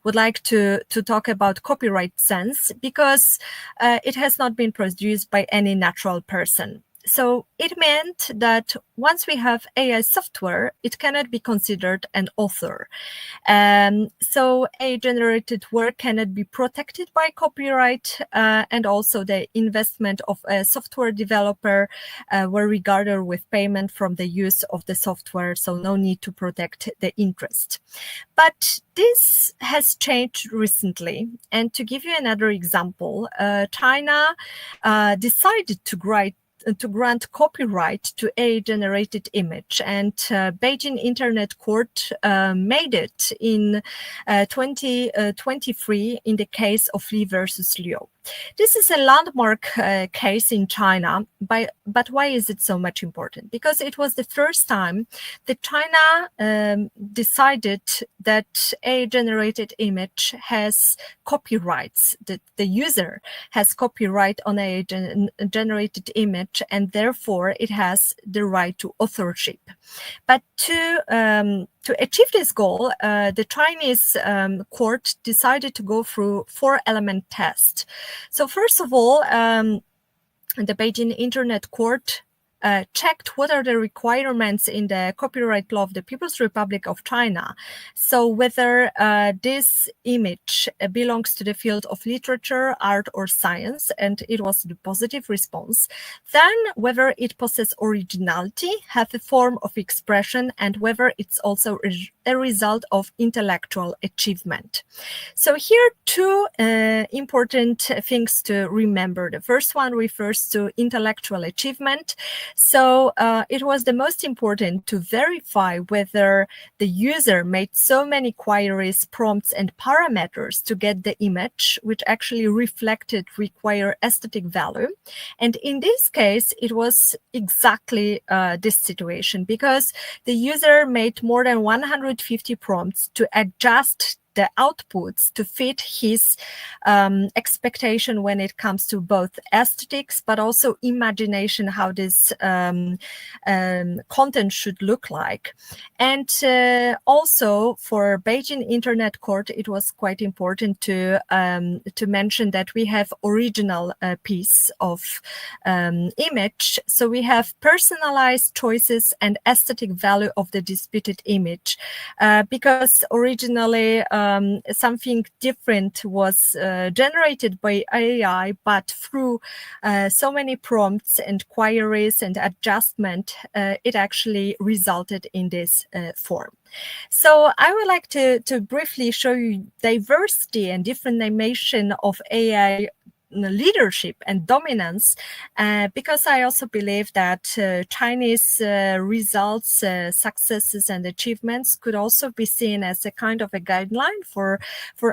would like to talk about copyright sense, because it has not been produced by any natural person. So it meant that once we have AI software, it cannot be considered an author. So AI-generated work cannot be protected by copyright, and also the investment of a software developer were regarded with payment from the use of the software, so no need to protect the interest. But this has changed recently. And to give you another example, China decided to grant copyright to AI-generated image, and Beijing Internet Court made it in 2023 in the case of Li versus Liu. This is a landmark case in China, but why is it so much important? Because it was the first time that China decided that AI-generated image has copyrights, that the user has copyright on AI-generated image, and therefore it has the right to authorship. But to achieve this goal, the Chinese court decided to go through 4-element test. So first of all, the Beijing Internet Court checked what are the requirements in the copyright law of the People's Republic of China. So whether this image belongs to the field of literature, art, or science, and it was the positive response. Then whether it possesses originality, have a form of expression, and whether it's also a result of intellectual achievement. So here 2 important things to remember. The first one refers to intellectual achievement. So it was the most important to verify whether the user made so many queries, prompts, and parameters to get the image, which actually reflected required aesthetic value. And in this case, it was exactly this situation, because the user made more than 150 prompts to adjust the outputs to fit his expectation when it comes to both aesthetics, but also imagination, how this content should look like. And also for Beijing Internet Court, it was quite important to mention that we have original piece of image. So we have personalized choices and aesthetic value of the disputed image, because originally something different was generated by AI, but through so many prompts and queries and adjustment, it actually resulted in this form. So I would like to briefly show you diversity and different dimension of AI leadership and dominance, because I also believe that Chinese results, successes, and achievements could also be seen as a kind of a guideline for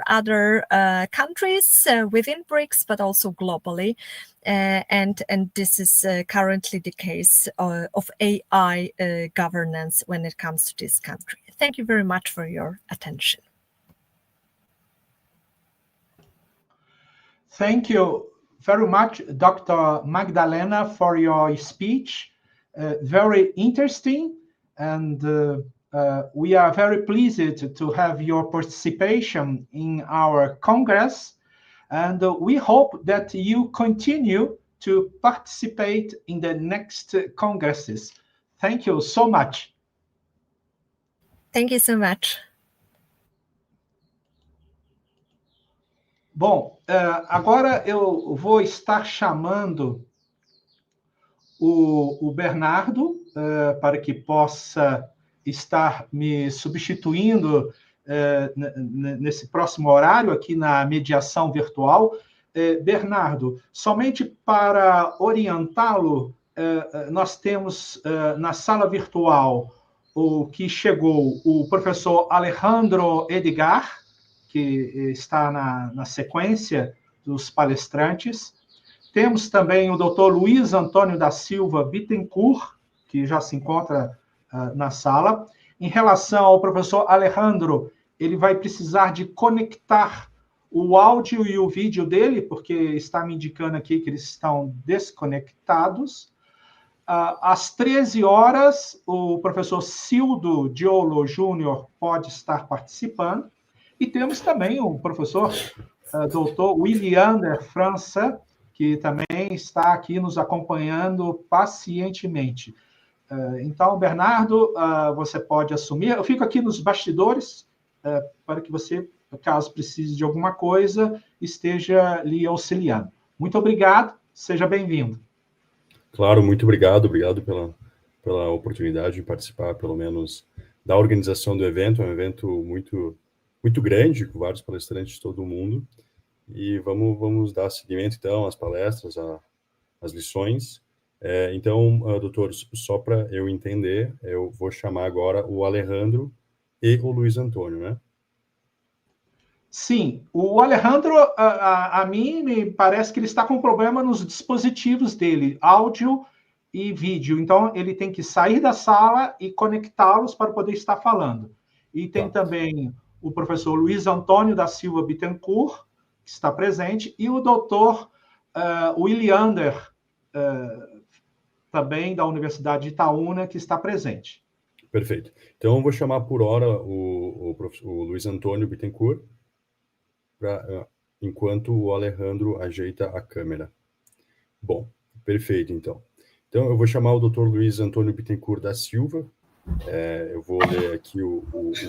other countries within BRICS, but also globally. And this is currently the case of AI governance when it comes to this country. Thank you very much for your attention. Thank you very much, Dr. Magdalena, for your speech. Very interesting, and we are very pleased to have your participation in our Congress, and we hope that you continue to participate in the next Congresses. Thank you so much. Thank you so much. Bom, agora eu vou estar chamando o Bernardo para que possa estar me substituindo nesse próximo horário aqui na mediação virtual. Bernardo, somente para orientá-lo, nós temos na sala virtual o que chegou o professor Alejandro Edgar, que está na sequência dos palestrantes. Temos também o Dr. Luiz Antônio da Silva Bittencourt, que já se encontra na sala. Em relação ao professor Alejandro, ele vai precisar de conectar o áudio e o vídeo dele, porque está me indicando aqui que eles estão desconectados. Às 13 horas, o professor Cildo Diolo Júnior pode estar participando. E temos também o professor doutor Williander França, que também está aqui nos acompanhando pacientemente. Então, Bernardo, você pode assumir. Eu fico aqui nos bastidores para que você, caso precise de alguma coisa, esteja lhe auxiliando. Muito obrigado, seja bem-vindo. Claro, muito obrigado. Obrigado pela oportunidade de participar, pelo menos, da organização do evento. É um evento muito grande, com vários palestrantes de todo o mundo, e vamos dar seguimento, então, às palestras, às lições. Então, doutor, só para eu entender, eu vou chamar agora o Alejandro e o Luiz Antônio, né? Sim, o Alejandro, a mim, me parece que ele está com problema nos dispositivos dele, áudio e vídeo, então ele tem que sair da sala e conectá-los para poder estar falando. E tem também o professor Luiz Antônio da Silva Bittencourt, que está presente, e o doutor Williander, também da Universidade de Itaúna, que está presente. Perfeito. Então, eu vou chamar por hora o Luiz Antônio Bittencourt, enquanto o Alejandro ajeita a câmera. Bom, perfeito, então. Então, eu vou chamar o doutor Luiz Antônio Bittencourt da Silva. Eu vou ler aqui o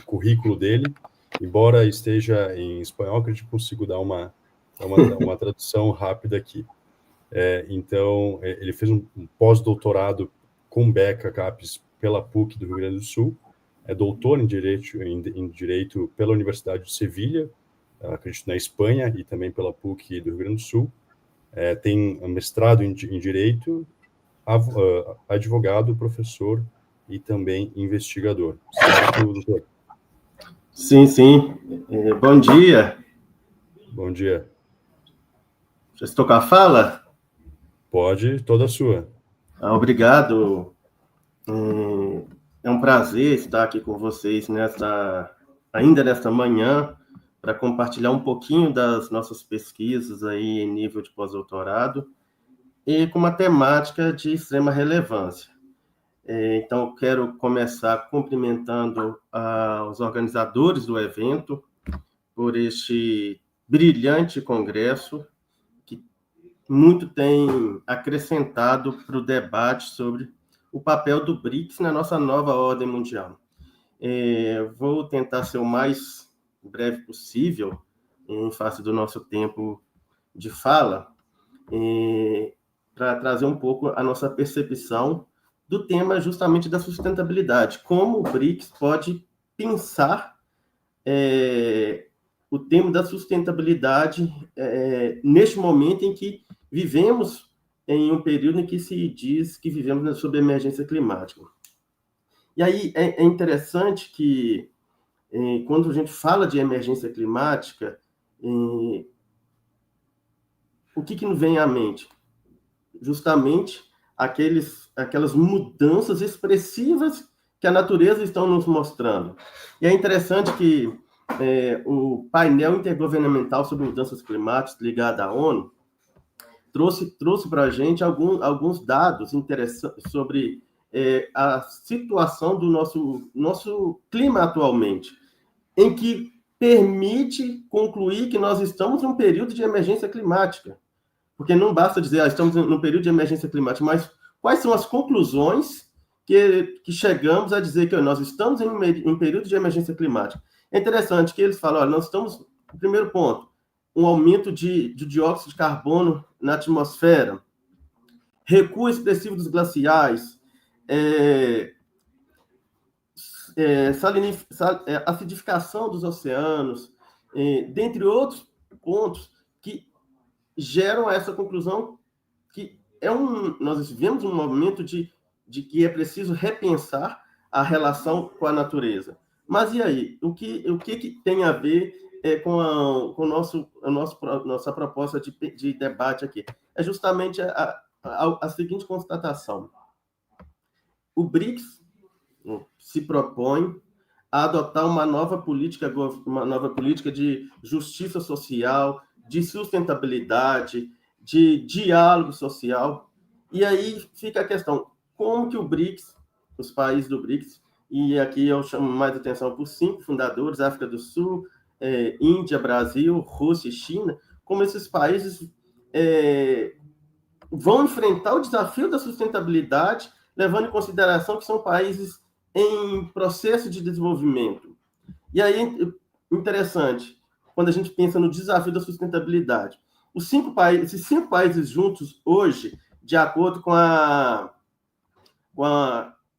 currículo dele. Embora esteja em espanhol, que a gente consigo dar uma tradução rápida aqui. Então, ele fez um pós-doutorado com beca CAPES pela PUC do Rio Grande do Sul, é doutor em Direito pela Universidade de Sevilha, acredito na Espanha, e também pela PUC do Rio Grande do Sul. Tem mestrado em Direito, advogado, professor e também investigador. Certo, doutor? Sim. Bom dia. Bom dia. Já estou com a fala? Pode, toda sua. Obrigado. É um prazer estar aqui com vocês ainda nesta manhã, para compartilhar um pouquinho das nossas pesquisas aí em nível de pós-doutorado e com uma temática de extrema relevância. Então, eu quero começar cumprimentando os organizadores do evento por este brilhante congresso, que muito tem acrescentado para o debate sobre o papel do BRICS na nossa nova ordem mundial. Vou tentar ser o mais breve possível, em face do nosso tempo de fala, para trazer um pouco a nossa percepção do tema justamente da sustentabilidade, como o BRICS pode pensar o tema da sustentabilidade neste momento em que vivemos em um período em que se diz que vivemos sob emergência climática. E aí é interessante que, quando a gente fala de emergência climática, o que nos vem à mente? Justamente aquelas mudanças expressivas que a natureza está nos mostrando. E é interessante que o painel intergovernamental sobre mudanças climáticas ligado à ONU trouxe para a gente alguns dados interessantes sobre a situação do nosso clima atualmente, em que permite concluir que nós estamos em um período de emergência climática. Porque não basta dizer, estamos num período de emergência climática, mas quais são as conclusões que chegamos a dizer que nós estamos em um período de emergência climática? É interessante que eles falam, olha, nós estamos, primeiro ponto, um aumento de dióxido de carbono na atmosfera, recuo expressivo dos glaciais, acidificação dos oceanos, dentre outros pontos que geram essa conclusão que nós vivemos um momento de que é preciso repensar a relação com a natureza. Mas e aí? O que tem a ver com a nossa proposta de debate aqui? É justamente a seguinte constatação. O BRICS se propõe a adotar uma nova política de justiça social, de sustentabilidade, de diálogo social. E aí fica a questão, como que o BRICS, os países do BRICS, e aqui eu chamo mais atenção por 5 fundadores, África do Sul, Índia, Brasil, Rússia e China, como esses países vão enfrentar o desafio da sustentabilidade, levando em consideração que são países em processo de desenvolvimento. E aí, interessante, quando a gente pensa no desafio da sustentabilidade, esses 5 países juntos hoje, de acordo com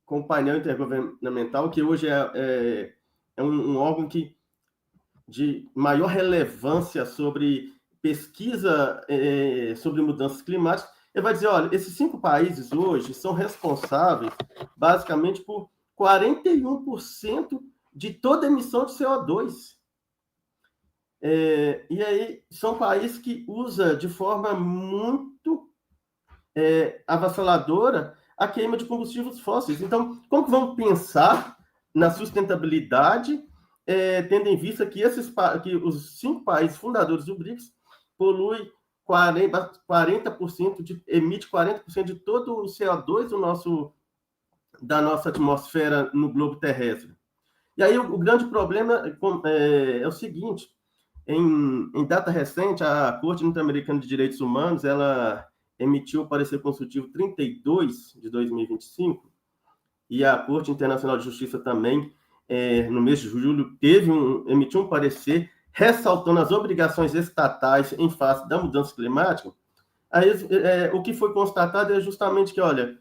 o painel intergovernamental, que hoje é um órgão de maior relevância sobre pesquisa sobre mudanças climáticas, ele vai dizer, olha, esses 5 países hoje são responsáveis, basicamente, por 41% de toda emissão de CO2. E aí são países que usam de forma muito avassaladora a queima de combustíveis fósseis. Então, como que vamos pensar na sustentabilidade, tendo em vista que os 5 países fundadores do BRICS poluem 40%, emite 40% de todo o CO2 da nossa atmosfera no globo terrestre. E aí o grande problema é o seguinte, em data recente, a Corte Interamericana de Direitos Humanos, ela emitiu o parecer consultivo 32 de 2025, e a Corte Internacional de Justiça também, no mês de julho, emitiu um parecer ressaltando as obrigações estatais em face da mudança climática. Aí, o que foi constatado é justamente que, olha,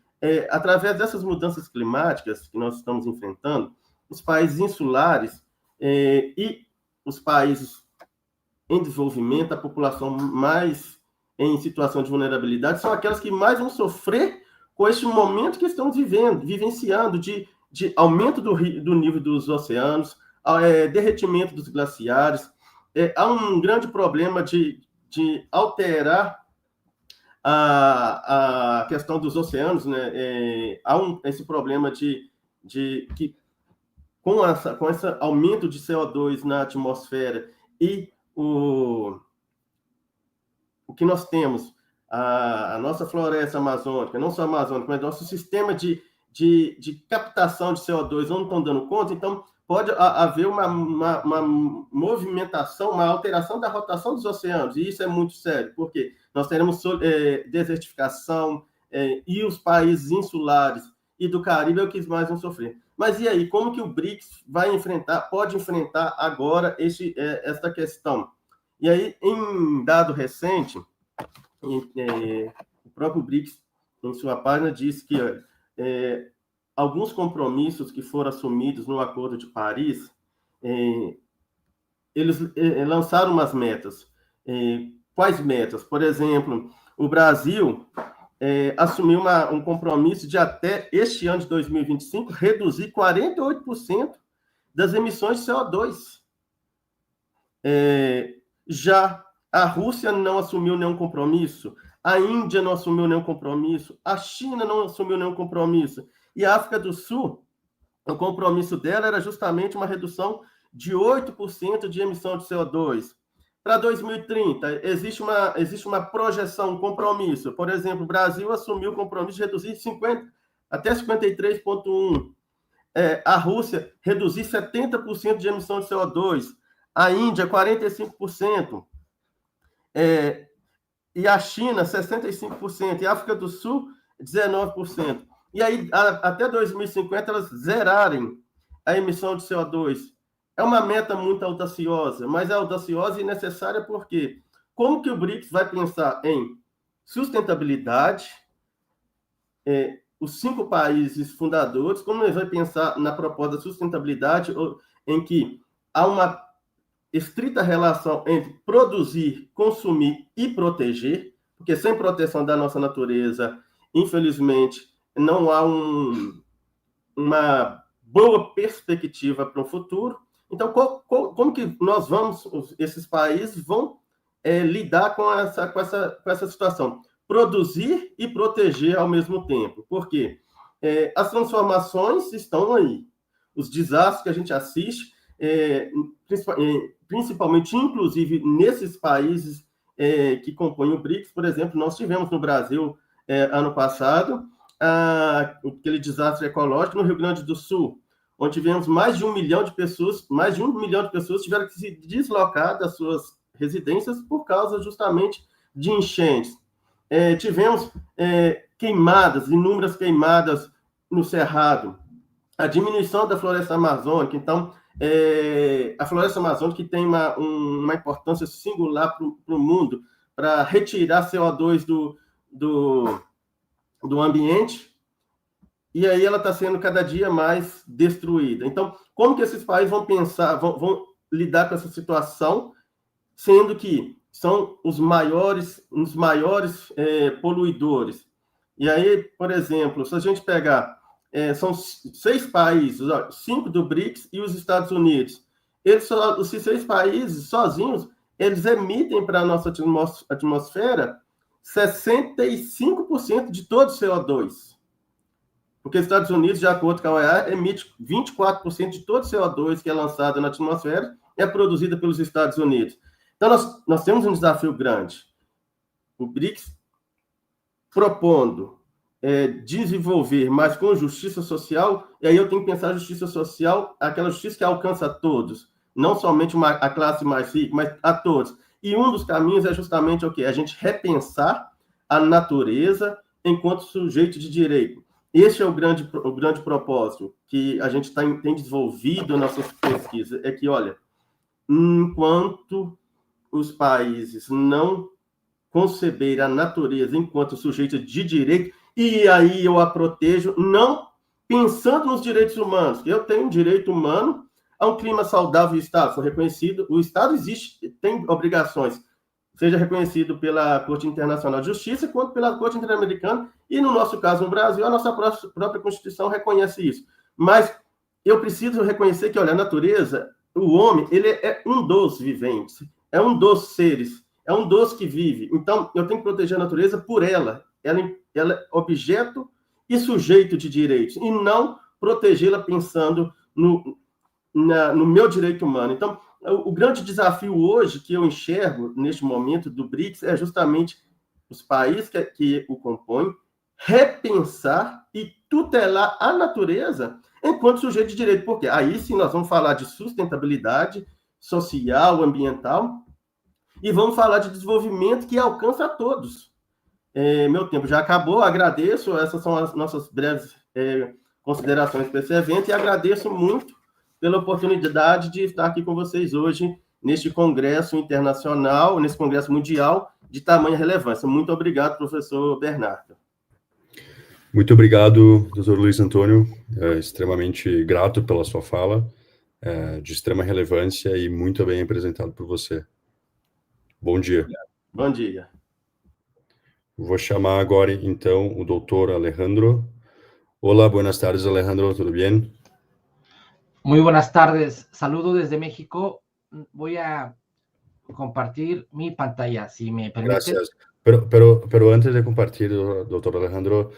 através dessas mudanças climáticas que nós estamos enfrentando, os países insulares e os países em desenvolvimento, a população mais em situação de vulnerabilidade, são aquelas que mais vão sofrer com este momento que estamos vivenciando de aumento do nível dos oceanos, derretimento dos glaciares. Há um grande problema de alterar a questão dos oceanos, né? Há esse problema de que com esse aumento de CO2 na atmosfera e o que nós temos, a nossa floresta amazônica, não só a amazônica, mas nosso sistema de captação de CO2 não estão dando conta, então pode haver uma movimentação, uma alteração da rotação dos oceanos, e isso é muito sério, porque nós teremos desertificação, e os países insulares e do Caribe é o que mais vão sofrer. Mas e aí, como que o BRICS pode enfrentar agora esta questão? E aí, em dado recente, o próprio BRICS, em sua página, diz que alguns compromissos que foram assumidos no Acordo de Paris eles lançaram umas metas. Quais metas? Por exemplo, o Brasil assumiu um compromisso de até este ano de 2025 reduzir 48% das emissões de CO2. Já a Rússia não assumiu nenhum compromisso, a Índia não assumiu nenhum compromisso, a China não assumiu nenhum compromisso, e a África do Sul, o compromisso dela era justamente uma redução de 8% de emissão de CO2. Para 2030, existe uma projeção, um compromisso. Por exemplo, o Brasil assumiu o compromisso de reduzir até 53,1%. A Rússia reduzir 70% de emissão de CO2. A Índia, 45%. E a China, 65%. E a África do Sul, 19%. E aí, até 2050, elas zerarem a emissão de CO2. É uma meta muito audaciosa, mas é audaciosa e necessária porque como que o BRICS vai pensar em sustentabilidade, os 5 países fundadores, como ele vai pensar na proposta de sustentabilidade, em que há uma estrita relação entre produzir, consumir e proteger, porque sem proteção da nossa natureza, infelizmente, não há uma boa perspectiva para o futuro. Então, como que esses países vão lidar com essa situação? Produzir e proteger ao mesmo tempo. Por quê? As transformações estão aí. Os desastres que a gente assiste, principalmente, inclusive, nesses países que compõem o BRICS, por exemplo, nós tivemos no Brasil, ano passado, aquele desastre ecológico no Rio Grande do Sul, onde tivemos mais de 1 milhão de pessoas tiveram que se deslocar das suas residências por causa justamente de enchentes. Tivemos inúmeras queimadas no Cerrado, a diminuição da floresta amazônica. Então, a floresta amazônica que tem uma importância singular para o mundo, para retirar CO2 do ambiente, e aí ela está sendo cada dia mais destruída. Então, como que esses países vão pensar, vão lidar com essa situação, sendo que são os maiores poluidores? E aí, por exemplo, se a gente pegar, são 6 países, 5 do BRICS e os Estados Unidos. Esses 6 países, sozinhos, eles emitem para a nossa atmosfera 65% de todo o CO2. Porque os Estados Unidos, de acordo com a OEA, emite 24% de todo o CO2 que é lançado na atmosfera, é produzida pelos Estados Unidos. Então, nós temos um desafio grande. O BRICS propondo desenvolver, mas com justiça social, e aí eu tenho que pensar a justiça social, aquela justiça que alcança a todos, não somente a classe mais rica, mas a todos. E um dos caminhos é justamente o quê? A gente repensar a natureza enquanto sujeito de direito. Esse é o grande propósito que a gente tem desenvolvido nas nossas pesquisas, é que, olha, enquanto os países não conceberem a natureza enquanto sujeito de direito, e aí eu a protejo, não pensando nos direitos humanos. Eu tenho um direito humano a um clima saudável e estável, foi reconhecido. O Estado existe, tem obrigações, seja reconhecido pela Corte Internacional de Justiça, quanto pela Corte Interamericana, e no nosso caso, no Brasil, a nossa própria Constituição reconhece isso. Mas eu preciso reconhecer que, olha, a natureza, o homem, ele é um dos viventes, é um dos seres, é um dos que vive. Então, eu tenho que proteger a natureza por ela. Ela é objeto e sujeito de direitos, e não protegê-la pensando no meu direito humano. Então, o grande desafio hoje que eu enxergo neste momento do BRICS é justamente os países que o compõem repensar e tutelar a natureza enquanto sujeito de direito. Porque aí sim nós vamos falar de sustentabilidade social, ambiental, e vamos falar de desenvolvimento que alcança a todos. Meu tempo já acabou, agradeço, essas são as nossas breves considerações para esse evento, e agradeço muito pela oportunidade de estar aqui com vocês hoje, neste congresso internacional, nesse congresso mundial de tamanha relevância. Muito obrigado, professor Bernardo. Muito obrigado, Dr. Luiz Antônio. Extremamente grato pela sua fala. de extrema relevância e muito bem apresentado por você. Bom dia. Bom dia. Vou chamar agora, então, o doutor Alejandro. Hola, buenas tardes, Alejandro, ¿todo bien? Muy buenas tardes, saludo desde México. Voy a compartir mi pantalla, si me permite. Gracias. Pero antes de compartir, doctor Alejandro.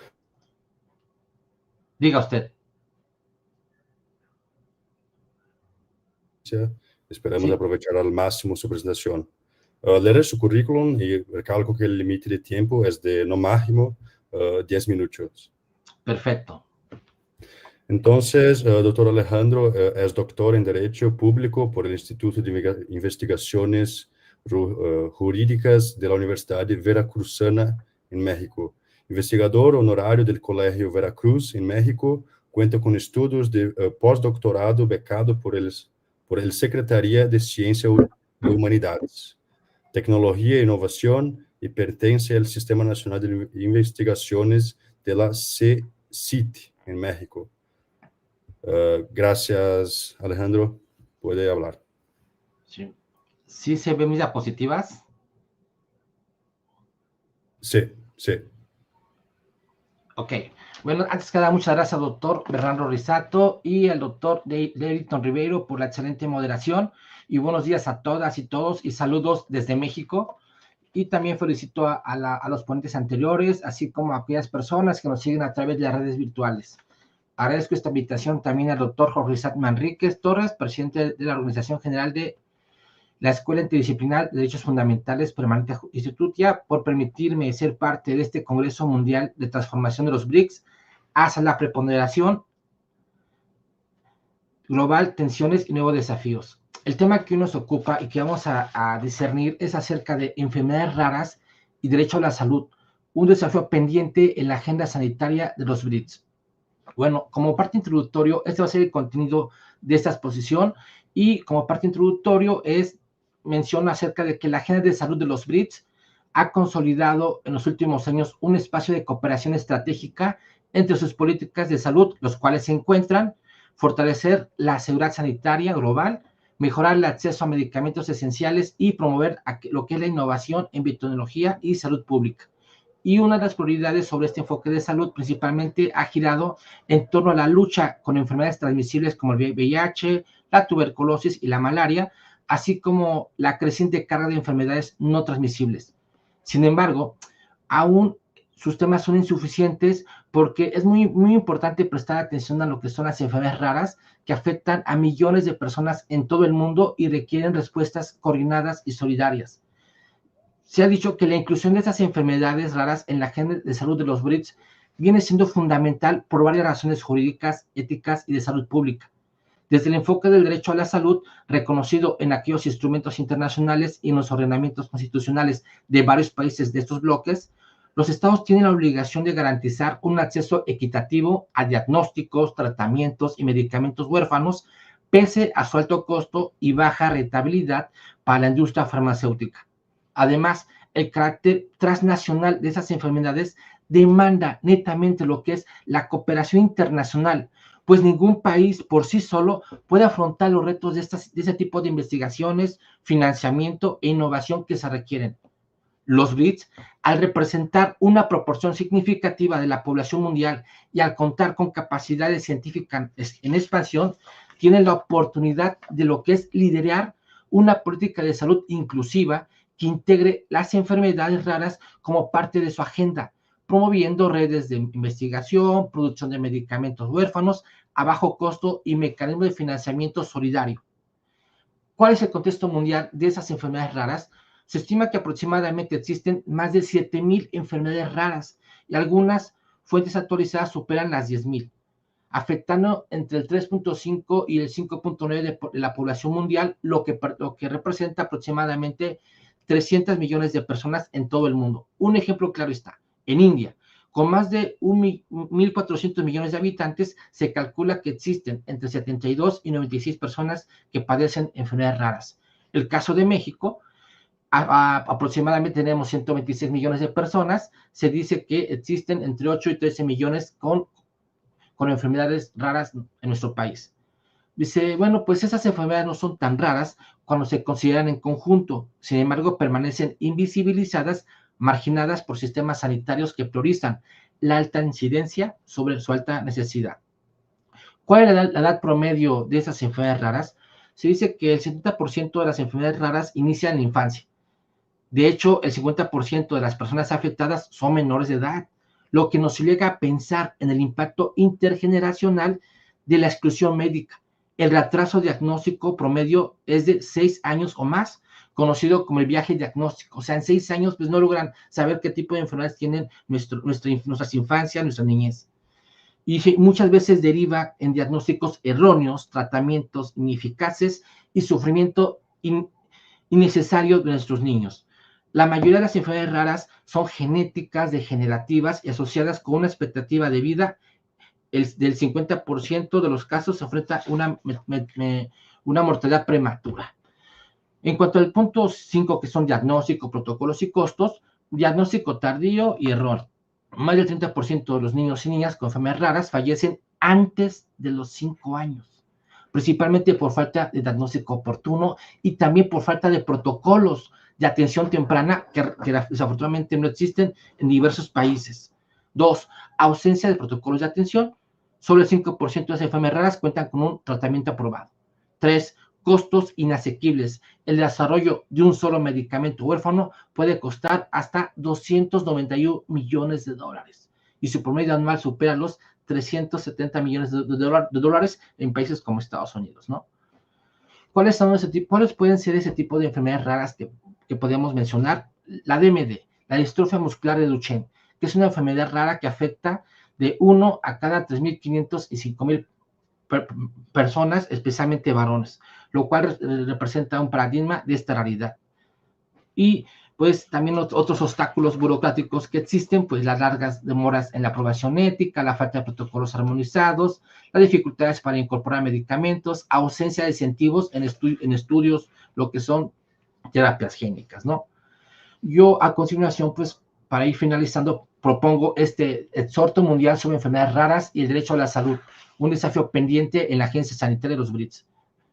Diga usted. Esperamos Sí. aprovechar al máximo su presentación. Leeré su currículum y recalco que el límite de tiempo es de no máximo 10 minutos. Perfecto. Entonces, doctor Alejandro es doctor en Derecho Público por el Instituto de Investigaciones Jurídicas de la Universidad Veracruzana en México. Investigador honorario del Colegio Veracruz en México, cuenta con estudios de postdoctorado becado por el Secretaría de Ciencia y Humanidades, Tecnología e Innovación y pertenece al Sistema Nacional de Investigaciones de la CIT en México. Gracias, Alejandro. Puede hablar. Sí. ¿Sí se ven mis diapositivas? Sí, sí. Ok. Bueno, antes que nada, muchas gracias al doctor Bernardo Risato y al doctor Leighton Ribeiro por la excelente moderación. Y buenos días a todas y todos y saludos desde México. Y también felicito a los ponentes anteriores, así como a aquellas personas que nos siguen a través de las redes virtuales. Agradezco esta invitación también al doctor Jorge Isaac Manríquez Torres, presidente de la Organización General de la Escuela Interdisciplinar de Derechos Fundamentales Permanente Institutia, por permitirme ser parte de este Congreso Mundial de Transformación de los BRICS hacia la preponderación global, tensiones y nuevos desafíos. El tema que hoy nos ocupa y que vamos a discernir es acerca de enfermedades raras y derecho a la salud, un desafío pendiente en la agenda sanitaria de los BRICS. Bueno, como parte introductorio, este va a ser el contenido de esta exposición y como parte introductorio menciona acerca de que la agenda de salud de los BRICS ha consolidado en los últimos años un espacio de cooperación estratégica entre sus políticas de salud, los cuales se encuentran fortalecer la seguridad sanitaria global, mejorar el acceso a medicamentos esenciales y promover lo que es la innovación en biotecnología y salud pública. Y una de las prioridades sobre este enfoque de salud principalmente ha girado en torno a la lucha con enfermedades transmisibles como el VIH, la tuberculosis y la malaria, así como la creciente carga de enfermedades no transmisibles. Sin embargo, aún sus temas son insuficientes porque es muy importante prestar atención a lo que son las enfermedades raras que afectan a millones de personas en todo el mundo y requieren respuestas coordinadas y solidarias. Se ha dicho que la inclusión de estas enfermedades raras en la agenda de salud de los BRICS viene siendo fundamental por varias razones jurídicas, éticas y de salud pública. Desde el enfoque del derecho a la salud, reconocido en aquellos instrumentos internacionales y en los ordenamientos constitucionales de varios países de estos bloques, los estados tienen la obligación de garantizar un acceso equitativo a diagnósticos, tratamientos y medicamentos huérfanos, pese a su alto costo y baja rentabilidad para la industria farmacéutica. Además, el carácter transnacional de esas enfermedades demanda netamente lo que es la cooperación internacional, pues ningún país por sí solo puede afrontar los retos de ese tipo de investigaciones, financiamiento e innovación que se requieren. Los BRICS, al representar una proporción significativa de la población mundial y al contar con capacidades científicas en expansión, tienen la oportunidad de lo que es liderar una política de salud inclusiva que integre las enfermedades raras como parte de su agenda, promoviendo redes de investigación, producción de medicamentos huérfanos a bajo costo y mecanismos de financiamiento solidario. ¿Cuál es el contexto mundial de esas enfermedades raras? Se estima que aproximadamente existen más de 7,000 enfermedades raras y algunas fuentes actualizadas superan las 10,000, afectando entre el 3.5 y el 5.9 de la población mundial, lo que representa aproximadamente 300 millones de personas en todo el mundo. Un ejemplo claro está, en India, con más de 1.400 millones de habitantes, se calcula que existen entre 72 y 96 personas que padecen enfermedades raras. El caso de México, aproximadamente tenemos 126 millones de personas, se dice que existen entre 8 y 13 millones con enfermedades raras en nuestro país. Dice, bueno, pues esas enfermedades no son tan raras cuando se consideran en conjunto, sin embargo, permanecen invisibilizadas, marginadas por sistemas sanitarios que priorizan la alta incidencia sobre su alta necesidad. ¿Cuál es la edad promedio de esas enfermedades raras? Se dice que el 70% de las enfermedades raras inician en la infancia. De hecho, el 50% de las personas afectadas son menores de edad, lo que nos llega a pensar en el impacto intergeneracional de la exclusión médica. El retraso diagnóstico promedio es de 6 años o más, conocido como el viaje diagnóstico. O sea, en 6 años pues no logran saber qué tipo de enfermedades tienen nuestras infancias, nuestra niñez. Y muchas veces deriva en diagnósticos erróneos, tratamientos ineficaces y sufrimiento innecesario de nuestros niños. La mayoría de las enfermedades raras son genéticas, degenerativas y asociadas con una expectativa de vida. Del 50% de los casos se enfrenta una mortalidad prematura. En cuanto al punto 5, que son diagnóstico, protocolos y costos, diagnóstico tardío y error. Más del 30% de los niños y niñas con enfermedades raras fallecen antes de los 5 años, principalmente por falta de diagnóstico oportuno y también por falta de protocolos de atención temprana que desafortunadamente no existen en diversos países. 2, ausencia de protocolos de atención. Solo el 5% de las enfermedades raras cuentan con un tratamiento aprobado. 3, costos inasequibles. El desarrollo de un solo medicamento huérfano puede costar hasta $291 millones y su promedio anual supera los 370 millones de dólares en países como Estados Unidos, ¿no? ¿Cuáles pueden ser ese tipo de enfermedades raras que podemos mencionar? La DMD, la distrofia muscular de Duchenne, que es una enfermedad rara que afecta de 1 a cada 3.500 y 5.000 personas, especialmente varones, lo cual representa un paradigma de esta raridad. Y pues también otros obstáculos burocráticos que existen, pues las largas demoras en la aprobación ética, la falta de protocolos armonizados, las dificultades para incorporar medicamentos, ausencia de incentivos en estudios, lo que son terapias génicas, ¿no? Yo a continuación, pues para ir finalizando, propongo este exhorto mundial sobre enfermedades raras y el derecho a la salud, un desafío pendiente en la Agencia Sanitaria de los BRICS.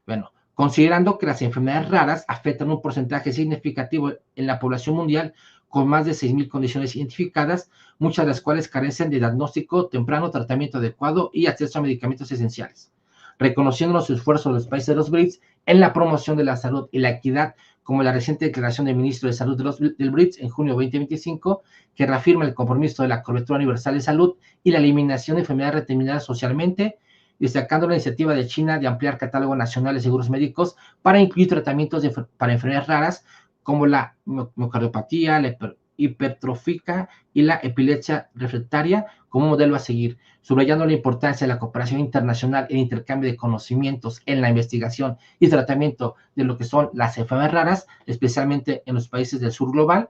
Bueno, considerando que las enfermedades raras afectan un porcentaje significativo en la población mundial, con más de 6.000 condiciones identificadas, muchas de las cuales carecen de diagnóstico temprano, tratamiento adecuado y acceso a medicamentos esenciales. Reconociendo los esfuerzos de los países de los BRICS en la promoción de la salud y la equidad, como la reciente declaración del ministro de Salud del BRICS en junio de 2025, que reafirma el compromiso de la cobertura universal de salud y la eliminación de enfermedades determinadas socialmente, destacando la iniciativa de China de ampliar catálogo nacional de seguros médicos para incluir tratamientos para enfermedades raras como la miocardiopatía, la hipertrófica y la epilepsia refractaria como modelo a seguir, subrayando la importancia de la cooperación internacional en intercambio de conocimientos en la investigación y tratamiento de lo que son las enfermedades raras, especialmente en los países del sur global.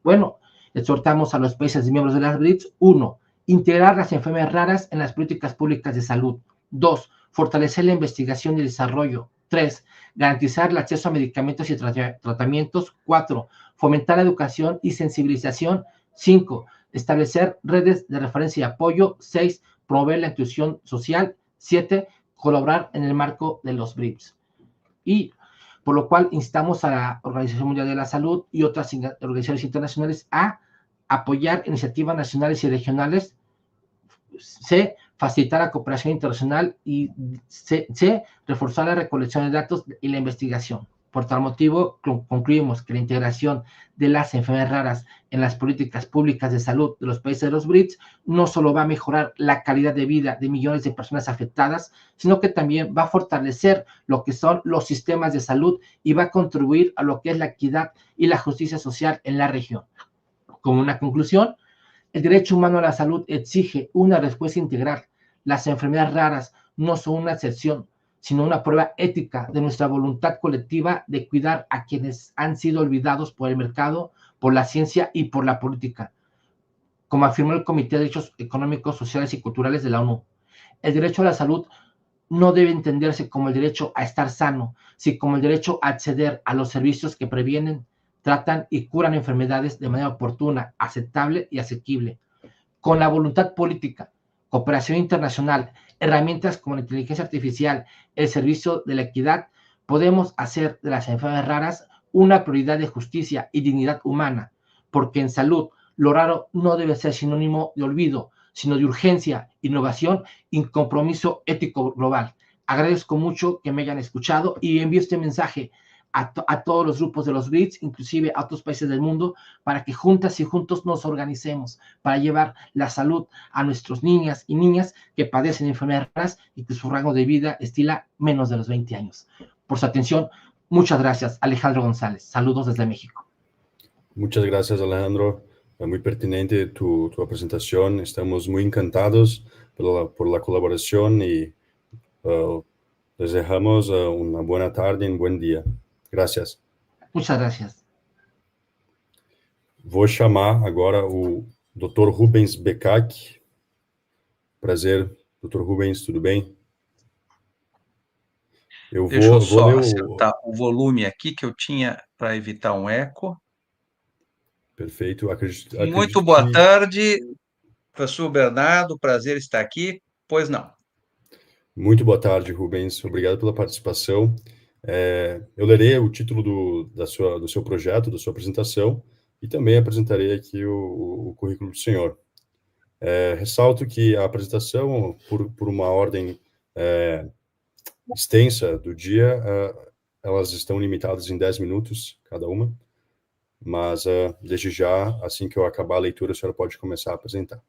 Bueno, exhortamos a los países miembros de las BRICS, 1, integrar las enfermedades raras en las políticas públicas de salud. 2, fortalecer la investigación y desarrollo. 3, garantizar el acceso a medicamentos y tratamientos. 4, fomentar la educación y sensibilización. 5, establecer redes de referencia y apoyo. 6, promover la inclusión social. 7, colaborar en el marco de los BRICS. Y por lo cual instamos a la Organización Mundial de la Salud y otras organizaciones internacionales a apoyar iniciativas nacionales y regionales. C, facilitar la cooperación internacional y C, reforzar la recolección de datos y la investigación. Por tal motivo, concluimos que la integración de las enfermedades raras en las políticas públicas de salud de los países de los BRICS no solo va a mejorar la calidad de vida de millones de personas afectadas, sino que también va a fortalecer lo que son los sistemas de salud y va a contribuir a lo que es la equidad y la justicia social en la región. Como una conclusión, el derecho humano a la salud exige una respuesta integral. Las enfermedades raras no son una excepción, sino una prueba ética de nuestra voluntad colectiva de cuidar a quienes han sido olvidados por el mercado, por la ciencia y por la política. Como afirmó el Comité de Derechos Económicos, Sociales y Culturales de la ONU, el derecho a la salud no debe entenderse como el derecho a estar sano, sino como el derecho a acceder a los servicios que previenen, tratan y curan enfermedades de manera oportuna, aceptable y asequible. Con la voluntad política, cooperación internacional, herramientas como la inteligencia artificial, el servicio de la equidad, podemos hacer de las enfermedades raras una prioridad de justicia y dignidad humana, porque en salud lo raro no debe ser sinónimo de olvido, sino de urgencia, innovación y compromiso ético global. Agradezco mucho que me hayan escuchado y envío este mensaje a todos los grupos de los BRICS, inclusive a otros países del mundo, para que juntas y juntos nos organicemos para llevar la salud a nuestros niñas y niñas que padecen enfermedades raras y que su rango de vida estila menos de los 20 años. Por su atención, muchas gracias, Alejandro González. Saludos desde México. Muchas gracias, Alejandro. Muy pertinente tu presentación. Estamos muy encantados por la colaboración y desejamos uma boa tarde e um bom dia. Graças. Muchas gracias. Vou chamar agora o Dr. Rubens Becac. Prazer, Dr. Rubens, tudo bem? Deixa eu só acertar o volume aqui que eu tinha para evitar um eco. Perfeito. Muito boa tarde, professor Bernardo, prazer estar aqui. Pois não. Muito boa tarde, Rubens. Obrigado pela participação. Eu lerei o título do seu projeto, da sua apresentação, e também apresentarei aqui o currículo do senhor. Ressalto que a apresentação, por uma ordem extensa do dia, elas estão limitadas em 10 minutos cada uma, mas desde já, assim que eu acabar a leitura, a senhora pode começar a apresentar.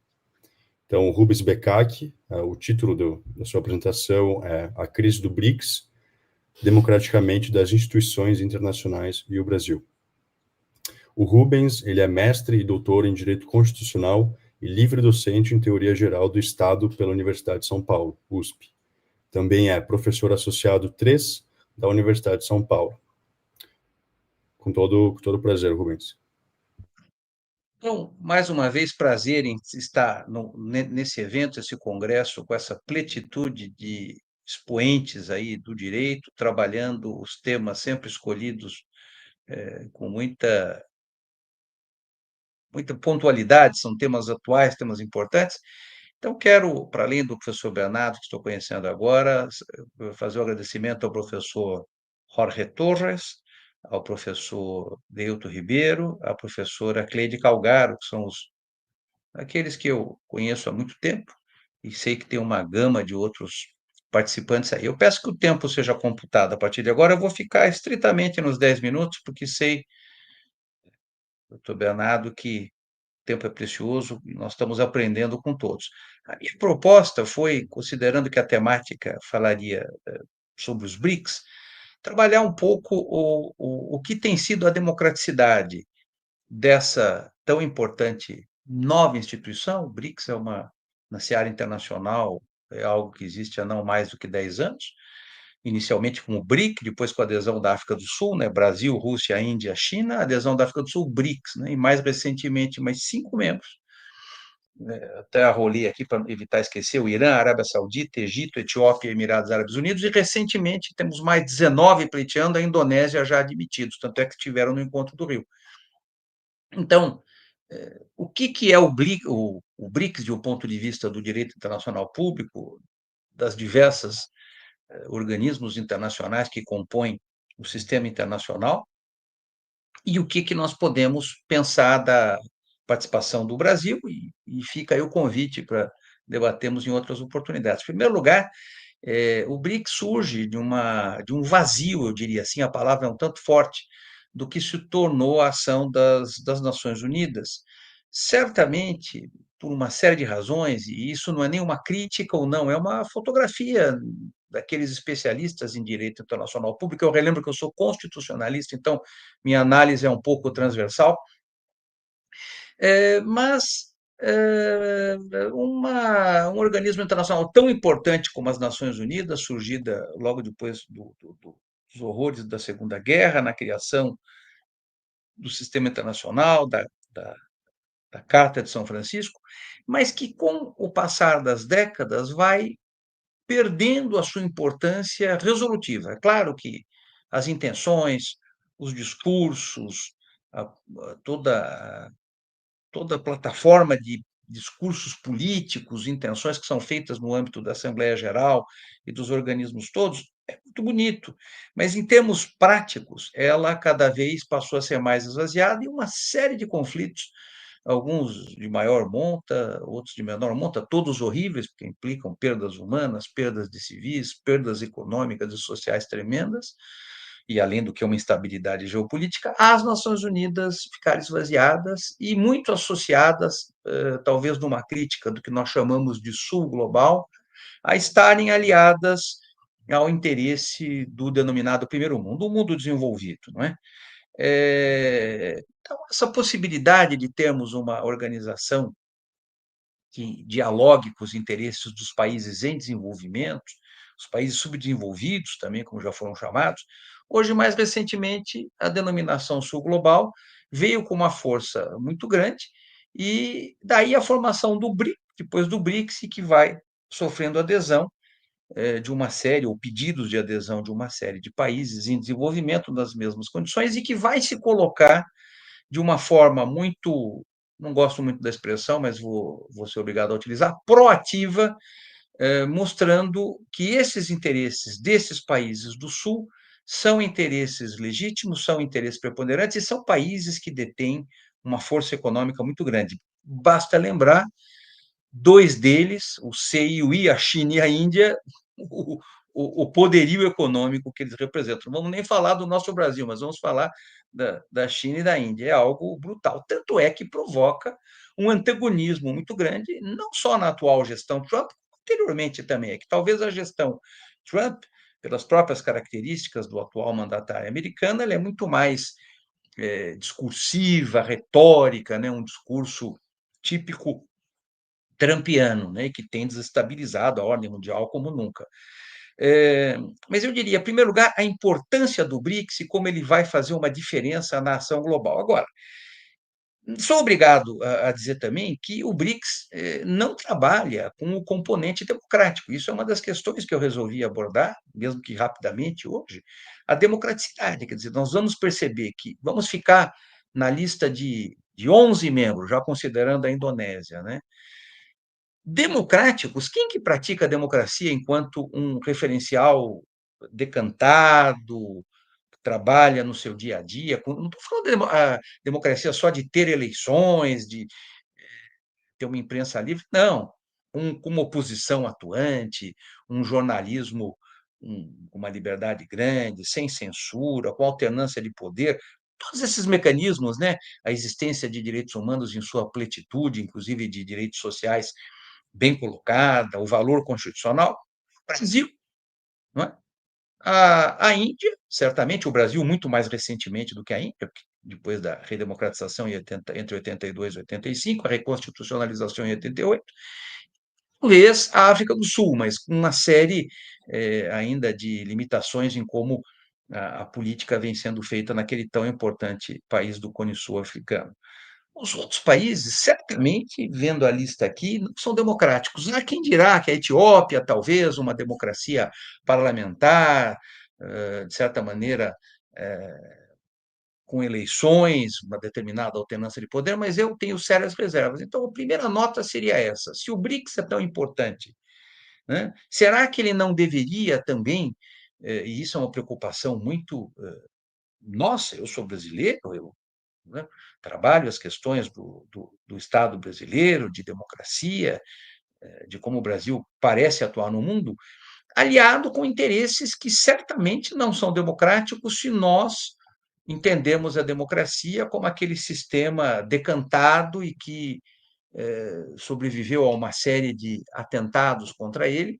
Então, Rubens Becac, o título da sua apresentação é A Crise do BRICS, Democraticamente das Instituições Internacionais e o Brasil. O Rubens, ele é mestre e doutor em Direito Constitucional e livre docente em Teoria Geral do Estado pela Universidade de São Paulo, USP. Também é professor associado 3 da Universidade de São Paulo. Com todo prazer, Rubens. Então, mais uma vez, prazer em estar nesse evento, esse congresso, com essa pletitude de expoentes aí do direito, trabalhando os temas sempre escolhidos com muita pontualidade, são temas atuais, temas importantes. Então, quero, para além do professor Bernardo, que estou conhecendo agora, fazer um agradecimento ao professor Jorge Torres, ao professor Deilton Ribeiro, à professora Cleide Calgaro, que são aqueles que eu conheço há muito tempo, e sei que tem uma gama de outros participantes aí. Eu peço que o tempo seja computado a partir de agora. Eu vou ficar estritamente nos 10 minutos, porque sei, doutor Bernardo, que o tempo é precioso e nós estamos aprendendo com todos. A minha proposta foi, considerando que a temática falaria sobre os BRICS, trabalhar um pouco o que tem sido a democraticidade dessa tão importante nova instituição. O BRICS na seara internacional, é algo que existe há não mais do que 10 anos, inicialmente como BRIC, depois com a adesão da África do Sul, né? Brasil, Rússia, Índia, China, a adesão da África do Sul, BRICS, né? E mais recentemente, mais 5 membros, até arrolei aqui para evitar esquecer, o Irã, Arábia Saudita, Egito, Etiópia e Emirados Árabes Unidos, e recentemente temos mais 19 pleiteando, a Indonésia já admitidos, tanto é que estiveram no encontro do Rio. Então, o que é o BRICS, de um ponto de vista do direito internacional público, das diversas organismos internacionais que compõem o sistema internacional, e o que nós podemos pensar da participação do Brasil, e fica aí o convite para debatermos em outras oportunidades. Em primeiro lugar, o BRICS surge de um vazio, eu diria assim, a palavra é um tanto forte, do que se tornou a ação das Nações Unidas. Certamente, por uma série de razões, e isso não é nenhuma crítica ou não, é uma fotografia daqueles especialistas em direito internacional público. Eu relembro que eu sou constitucionalista, então minha análise é um pouco transversal, mas um organismo internacional tão importante como as Nações Unidas, surgida logo depois dos horrores da Segunda Guerra, na criação do sistema internacional, da Carta de São Francisco, mas que, com o passar das décadas, vai perdendo a sua importância resolutiva. É claro que as intenções, os discursos, toda a plataforma de discursos políticos, intenções que são feitas no âmbito da Assembleia Geral e dos organismos todos, é muito bonito, mas em termos práticos, ela cada vez passou a ser mais esvaziada e uma série de conflitos, alguns de maior monta, outros de menor monta, todos horríveis, porque implicam perdas humanas, perdas de civis, perdas econômicas e sociais tremendas, e além do que uma instabilidade geopolítica, as Nações Unidas ficaram esvaziadas e muito associadas, talvez numa crítica do que nós chamamos de Sul global, a estarem aliadas ao interesse do denominado primeiro mundo, o mundo desenvolvido, não é? Então, essa possibilidade de termos uma organização que dialogue com os interesses dos países em desenvolvimento, os países subdesenvolvidos também, como já foram chamados, hoje, mais recentemente, a denominação Sul Global veio com uma força muito grande e daí a formação do BRIC, depois do BRICS, que vai sofrendo adesão de uma série, ou pedidos de adesão de uma série de países em desenvolvimento nas mesmas condições e que vai se colocar de uma forma muito, não gosto muito da expressão, mas vou ser obrigado a utilizar, proativa, mostrando que esses interesses desses países do Sul são interesses legítimos, são interesses preponderantes e são países que detêm uma força econômica muito grande. Basta lembrar, dois deles, o C e o I, a China e a Índia, o poderio econômico que eles representam. Não vamos nem falar do nosso Brasil, mas vamos falar da China e da Índia. É algo brutal. Tanto é que provoca um antagonismo muito grande, não só na atual gestão Trump, anteriormente também. É que talvez a gestão Trump, pelas próprias características do atual mandatário americano, ela é muito mais discursiva, retórica, né? Um discurso típico trumpiano, né, que tem desestabilizado a ordem mundial como nunca. Mas eu diria, em primeiro lugar, a importância do BRICS e como ele vai fazer uma diferença na ação global. Agora, sou obrigado a dizer também que o BRICS não trabalha com o componente democrático. Isso é uma das questões que eu resolvi abordar, mesmo que rapidamente hoje, a democraticidade. Quer dizer, nós vamos perceber que vamos ficar na lista de 11 membros, já considerando a Indonésia, né? Democráticos, quem que pratica a democracia enquanto um referencial decantado, trabalha no seu dia a dia? Não estou falando de democracia só de ter eleições, de ter uma imprensa livre, não. Com uma oposição atuante, um jornalismo com uma liberdade grande, sem censura, com alternância de poder, todos esses mecanismos, né? A existência de direitos humanos em sua plenitude, inclusive de direitos sociais bem colocada, o valor constitucional, o Brasil, não é? A Índia, certamente, o Brasil muito mais recentemente do que a Índia, depois da redemocratização entre 82 e 85, a reconstitucionalização em 88, talvez a África do Sul, mas com uma série ainda de limitações em como a política vem sendo feita naquele tão importante país do Cone Sul africano. Os outros países, certamente, vendo a lista aqui, não são democráticos. Há quem dirá que a Etiópia, talvez, uma democracia parlamentar, de certa maneira, com eleições, uma determinada alternância de poder, mas eu tenho sérias reservas. Então, a primeira nota seria essa. Se o BRICS é tão importante, né, será que ele não deveria também, e isso é uma preocupação muito nossa, eu sou brasileiro, né, trabalho as questões do Estado brasileiro, de democracia, de como o Brasil parece atuar no mundo, aliado com interesses que certamente não são democráticos se nós entendemos a democracia como aquele sistema decantado e que sobreviveu a uma série de atentados contra ele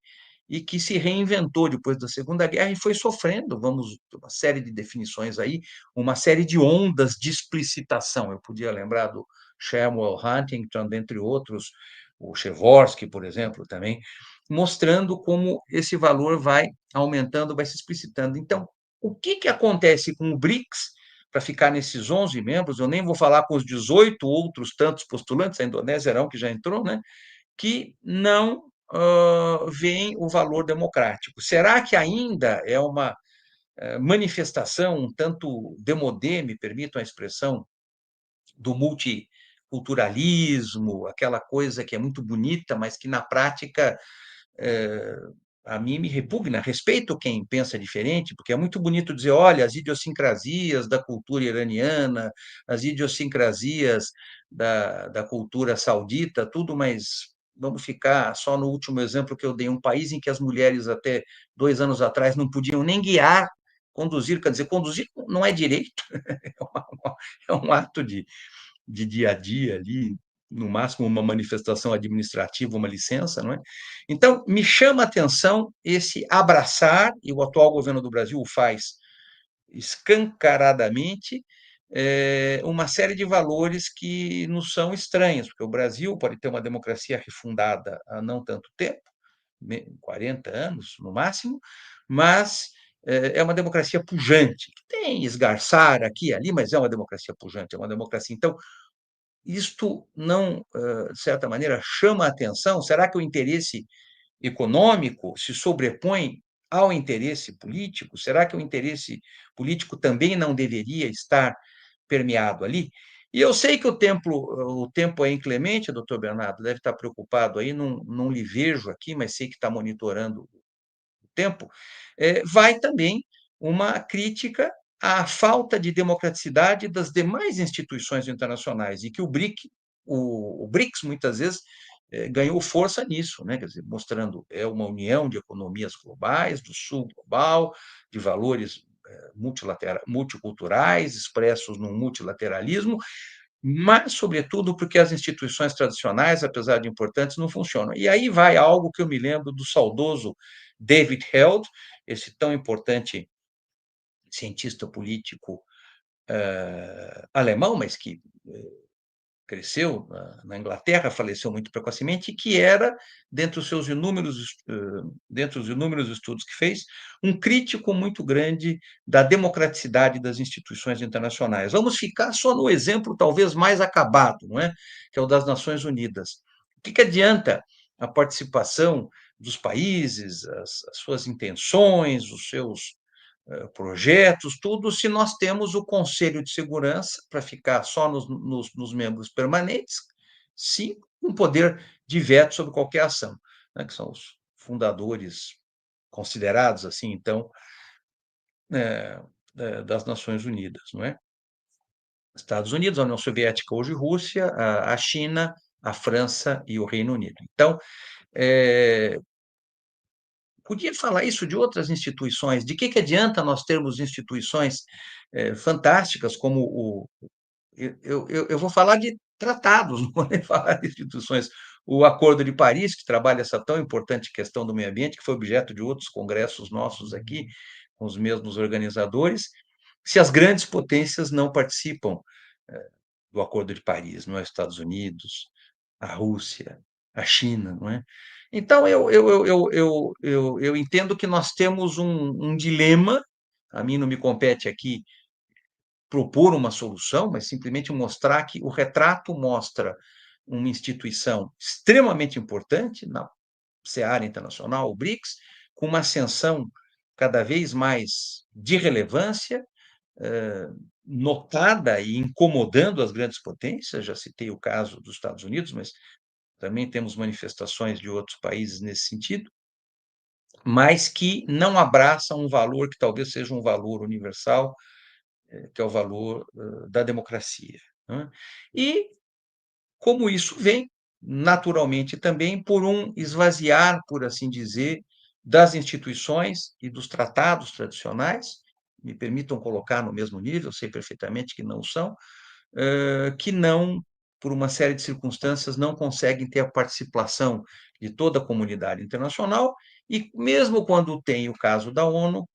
e que se reinventou depois da Segunda Guerra e foi sofrendo, vamos, uma série de definições aí, uma série de ondas de explicitação. Eu podia lembrar do Samuel Huntington, dentre outros, o Przeworski, por exemplo, também, mostrando como esse valor vai aumentando, vai se explicitando. Então, o que acontece com o BRICS, para ficar nesses 11 membros, eu nem vou falar com os 18 outros tantos postulantes, a Indonésia era um que já entrou, né, que não veem o valor democrático. Será que ainda é uma manifestação um tanto demodê, me permitam a expressão, do multiculturalismo, aquela coisa que é muito bonita, mas que na prática a mim me repugna. Respeito quem pensa diferente, porque é muito bonito dizer, olha, as idiosincrasias da cultura iraniana, as idiosincrasias da cultura saudita, tudo, mas vamos ficar só no último exemplo que eu dei, um país em que as mulheres até 2 anos atrás não podiam nem guiar, conduzir, quer dizer, conduzir não é direito, é um ato de dia a dia ali, no máximo uma manifestação administrativa, uma licença, não é? Então, me chama a atenção esse abraçar, e o atual governo do Brasil o faz escancaradamente, uma série de valores que nos são estranhos, porque o Brasil pode ter uma democracia refundada há não tanto tempo, 40 anos no máximo, mas é uma democracia pujante, que tem esgarçar aqui e ali, mas é uma democracia pujante, é uma democracia. Então, isto não, de certa maneira, chama a atenção? Será que o interesse econômico se sobrepõe ao interesse político? Será que o interesse político também não deveria estar permeado ali? E eu sei que o tempo é inclemente, doutor Bernardo, deve estar preocupado aí, não lhe vejo aqui, mas sei que está monitorando o tempo. Vai também uma crítica à falta de democraticidade das demais instituições internacionais, e que o BRICS, muitas vezes, ganhou força nisso, né? Quer dizer, mostrando uma união de economias globais, do sul global, de valores multiculturais, expressos no multilateralismo, mas, sobretudo, porque as instituições tradicionais, apesar de importantes, não funcionam. E aí vai algo que eu me lembro do saudoso David Held, esse tão importante cientista político alemão, mas que cresceu na Inglaterra, faleceu muito precocemente, e que era, dentre os inúmeros estudos que fez, um crítico muito grande da democraticidade das instituições internacionais. Vamos ficar só no exemplo talvez mais acabado, não é? Que é o das Nações Unidas. O que adianta a participação dos países, as suas intenções, os seus projetos, tudo, se nós temos o Conselho de Segurança, para ficar só nos membros permanentes, sim, com poder de veto sobre qualquer ação, né, que são os fundadores considerados assim, então, das Nações Unidas, não é? Estados Unidos, a União Soviética, hoje Rússia, a China, a França e o Reino Unido. Então, podia falar isso de outras instituições. De que adianta nós termos instituições fantásticas como eu vou falar de tratados, não vou nem falar de instituições. O Acordo de Paris, que trabalha essa tão importante questão do meio ambiente, que foi objeto de outros congressos nossos aqui, com os mesmos organizadores, se as grandes potências não participam do Acordo de Paris, não é? Estados Unidos, a Rússia, a China, não é? Então, eu entendo que nós temos um dilema, a mim não me compete aqui propor uma solução, mas simplesmente mostrar que o retrato mostra uma instituição extremamente importante na seara internacional, o BRICS, com uma ascensão cada vez mais de relevância, notada e incomodando as grandes potências. Já citei o caso dos Estados Unidos, mas também temos manifestações de outros países nesse sentido, mas que não abraçam um valor que talvez seja um valor universal, que é o valor da democracia, né? E como isso vem, naturalmente, também por um esvaziar, por assim dizer, das instituições e dos tratados tradicionais, me permitam colocar no mesmo nível, sei perfeitamente que não são, que não, por uma série de circunstâncias, não conseguem ter a participação de toda a comunidade internacional, e mesmo quando tem o caso da ONU,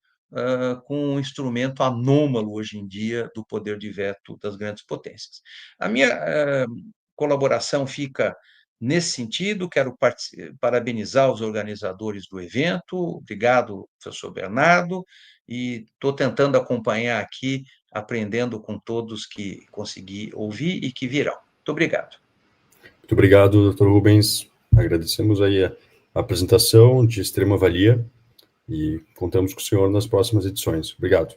com um instrumento anômalo hoje em dia do poder de veto das grandes potências. A minha colaboração fica nesse sentido. Quero parabenizar os organizadores do evento. Obrigado, professor Bernardo, e estou tentando acompanhar aqui, aprendendo com todos que consegui ouvir e que virão. Muito obrigado. Muito obrigado, doutor Rubens. Agradecemos aí a apresentação de extrema valia e contamos com o senhor nas próximas edições. Obrigado.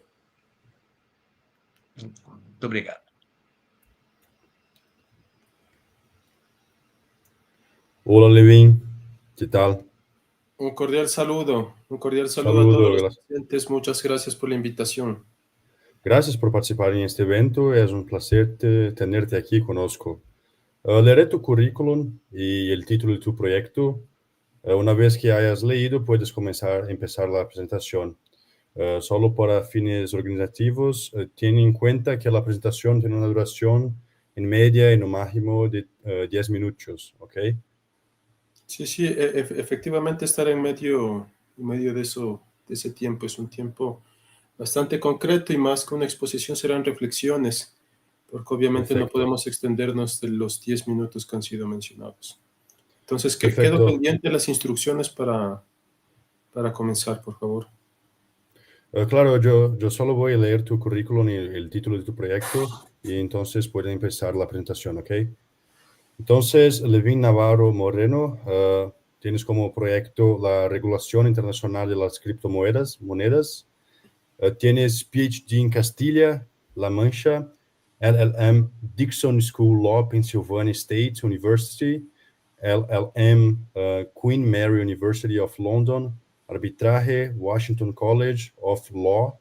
Muito obrigado. Hola Levin, ¿qué tal? Un cordial saludo a todos Saludos, los presentes. Muchas gracias por la invitación. gracias por participar en este evento. Es un placer tenerte aquí conosco. Leeré tu currículum y el título de tu proyecto. Una vez que hayas leído, puedes empezar la presentación. Solo para fines organizativos, ten en cuenta que la presentación tiene una duración en media en un máximo de 10 minutos, ¿ok? Sí, efectivamente estar en medio de ese tiempo es un tiempo bastante concreto y más que una exposición serán reflexiones, porque obviamente no Perfecto. podemos extendernos de los 10 minutos que han sido mencionados. Entonces, quedo Perfecto. pendiente de las instrucciones para comenzar, por favor. Claro, yo solo voy a leer tu currículum y el título de tu proyecto y entonces pueden empezar la presentación, ¿ok? Entonces, Levin Navarro Moreno, tienes como proyecto la regulación internacional de las criptomonedas. Tienes PhD en Castilla-La Mancha, LLM Dixon School Law, Pennsylvania State University, LLM Queen Mary University of London, arbitraje Washington College of Law,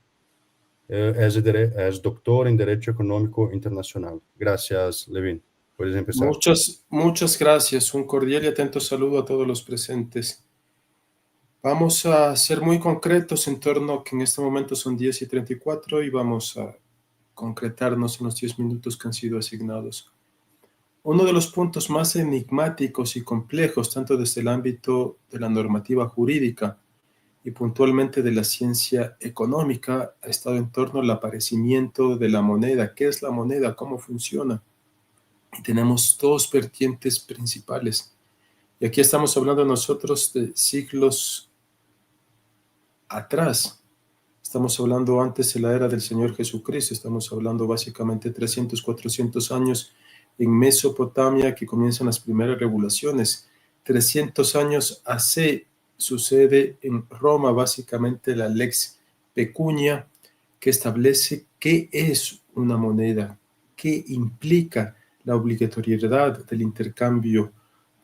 es doctor en Derecho Económico Internacional. Gracias, Levin. Puedes empezar. Muchas gracias. Un cordial y atento saludo a todos los presentes. Vamos a ser muy concretos en torno a que en este momento son 10:34 y vamos a concretarnos en los 10 minutos que han sido asignados. Uno de los puntos más enigmáticos y complejos, tanto desde el ámbito de la normativa jurídica y puntualmente de la ciencia económica, ha estado en torno al aparecimiento de la moneda. ¿Qué es la moneda? ¿Cómo funciona? Y tenemos dos vertientes principales. Y aquí estamos hablando nosotros de siglos atrás. Estamos hablando antes de la era del Señor Jesucristo. Estamos hablando básicamente 300, 400 años en Mesopotamia que comienzan las primeras regulaciones. 300 años hace sucede en Roma básicamente la lex pecunia, que establece qué es una moneda, qué implica la obligatoriedad del intercambio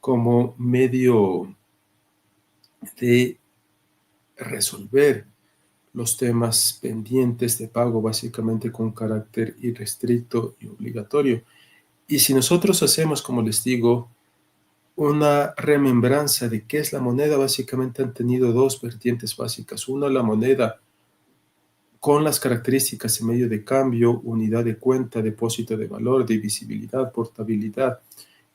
como medio de resolver los temas pendientes de pago, básicamente con carácter irrestricto y obligatorio. Y si nosotros hacemos, como les digo, una remembranza de qué es la moneda, básicamente han tenido dos vertientes básicas. Una, la moneda con las características de medio de cambio, unidad de cuenta, depósito de valor, divisibilidad, portabilidad,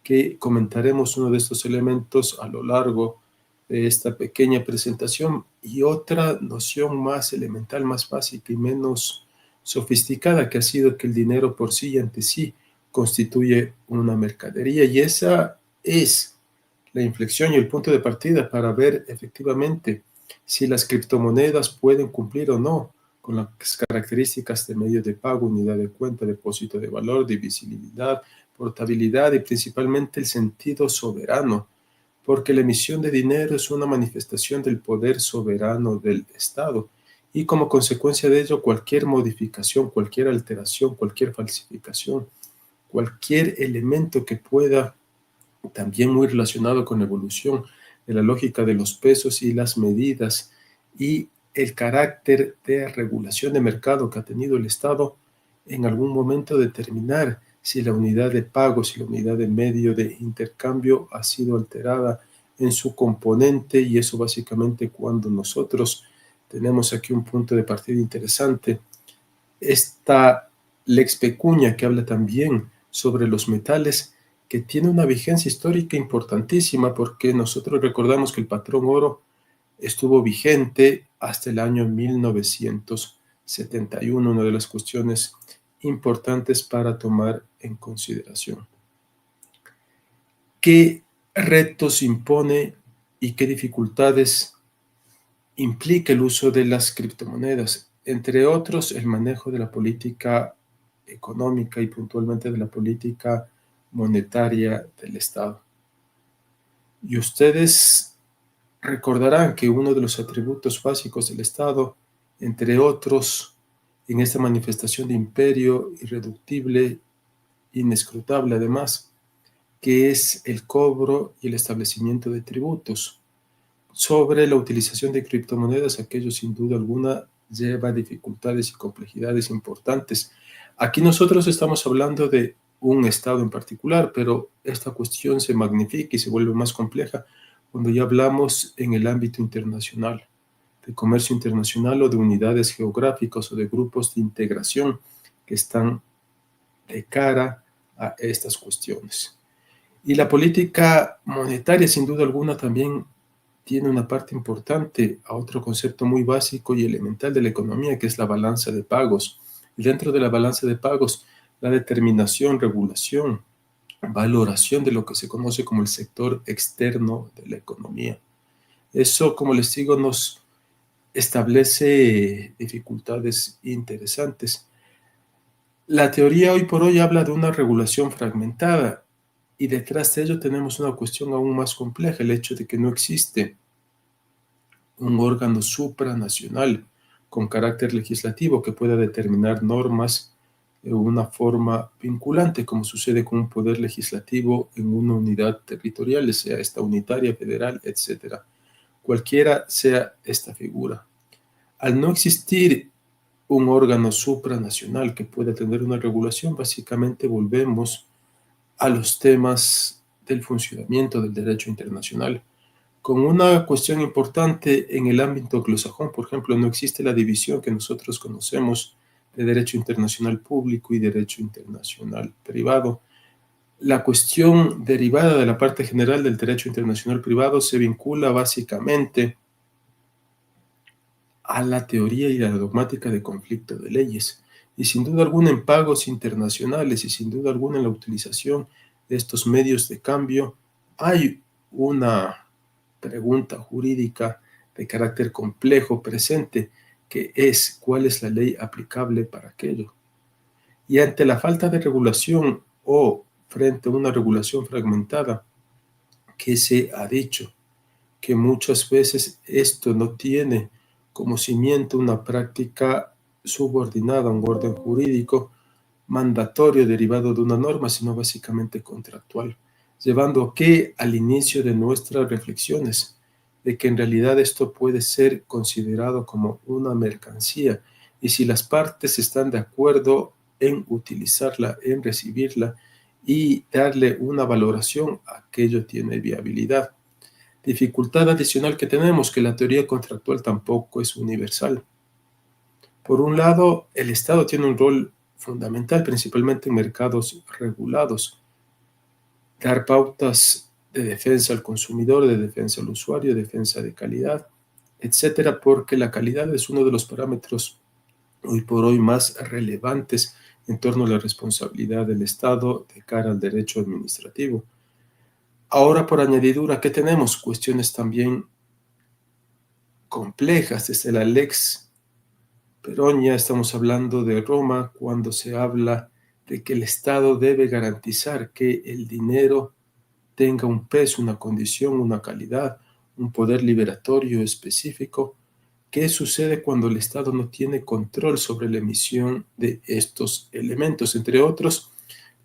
que comentaremos uno de estos elementos a lo largo de esta pequeña presentación. Y otra noción más elemental, más básica y menos sofisticada, que ha sido que el dinero por sí y ante sí constituye una mercadería. Y esa es la inflexión y el punto de partida para ver efectivamente si las criptomonedas pueden cumplir o no con las características de medio de pago, unidad de cuenta, depósito de valor, divisibilidad, portabilidad y principalmente el sentido soberano, porque la emisión de dinero es una manifestación del poder soberano del Estado y como consecuencia de ello cualquier modificación, cualquier alteración, cualquier falsificación, cualquier elemento que pueda, también muy relacionado con la evolución de la lógica de los pesos y las medidas y el carácter de regulación de mercado que ha tenido el Estado, en algún momento determinar si la unidad de pago, si la unidad de medio de intercambio ha sido alterada en su componente, y eso básicamente cuando nosotros tenemos aquí un punto de partida interesante. Esta lex pecunia que habla también sobre los metales, que tiene una vigencia histórica importantísima porque nosotros recordamos que el patrón oro estuvo vigente hasta el año 1971, una de las cuestiones importantes para tomar en consideración. ¿Qué retos impone y qué dificultades implica el uso de las criptomonedas? Entre otros, el manejo de la política económica y puntualmente de la política monetaria del Estado. Y ustedes recordarán que uno de los atributos básicos del Estado, entre otros, en esta manifestación de imperio irreductible, inescrutable además, que es el cobro y el establecimiento de tributos. Sobre la utilización de criptomonedas, aquello sin duda alguna lleva dificultades y complejidades importantes. Aquí nosotros estamos hablando de un estado en particular, pero esta cuestión se magnifica y se vuelve más compleja cuando ya hablamos en el ámbito internacional, de comercio internacional o de unidades geográficas o de grupos de integración que están de cara a estas cuestiones. Y la política monetaria, sin duda alguna, también tiene una parte importante a otro concepto muy básico y elemental de la economía, que es la balanza de pagos. Y dentro de la balanza de pagos, la determinación, regulación, valoración de lo que se conoce como el sector externo de la economía. Eso, como les digo, nos establece dificultades interesantes. La teoría hoy por hoy habla de una regulación fragmentada y detrás de ello tenemos una cuestión aún más compleja, el hecho de que no existe un órgano supranacional con carácter legislativo que pueda determinar normas de una forma vinculante, como sucede con un poder legislativo en una unidad territorial, sea esta unitaria, federal, etc. Cualquiera sea esta figura. Al no existir un órgano supranacional que pueda tener una regulación, básicamente volvemos a los temas del funcionamiento del derecho internacional. Con una cuestión importante en el ámbito anglosajón, por ejemplo, no existe la división que nosotros conocemos de derecho internacional público y derecho internacional privado. La cuestión derivada de la parte general del derecho internacional privado se vincula básicamente a la teoría y a la dogmática de conflicto de leyes. Y sin duda alguna en pagos internacionales y sin duda alguna en la utilización de estos medios de cambio hay una pregunta jurídica de carácter complejo presente, que es cuál es la ley aplicable para aquello. Y ante la falta de regulación o frente a una regulación fragmentada, que se ha dicho que muchas veces esto no tiene como cimiento una práctica subordinada a un orden jurídico mandatorio derivado de una norma, sino básicamente contractual, llevando a que al inicio de nuestras reflexiones de que en realidad esto puede ser considerado como una mercancía y si las partes están de acuerdo en utilizarla, en recibirla y darle una valoración, aquello tiene viabilidad. Dificultad adicional que tenemos, que la teoría contractual tampoco es universal. Por un lado, el Estado tiene un rol fundamental, principalmente en mercados regulados, dar pautas de defensa al consumidor, de defensa al usuario, de defensa de calidad, etcétera, porque la calidad es uno de los parámetros hoy por hoy más relevantes en torno a la responsabilidad del Estado de cara al derecho administrativo. Ahora, por añadidura, ¿qué tenemos? Cuestiones también complejas. Desde la Lex Peronia estamos hablando de Roma cuando se habla de que el Estado debe garantizar que el dinero tenga un peso, una condición, una calidad, un poder liberatorio específico. ¿Qué sucede cuando el Estado no tiene control sobre la emisión de estos elementos? Entre otros,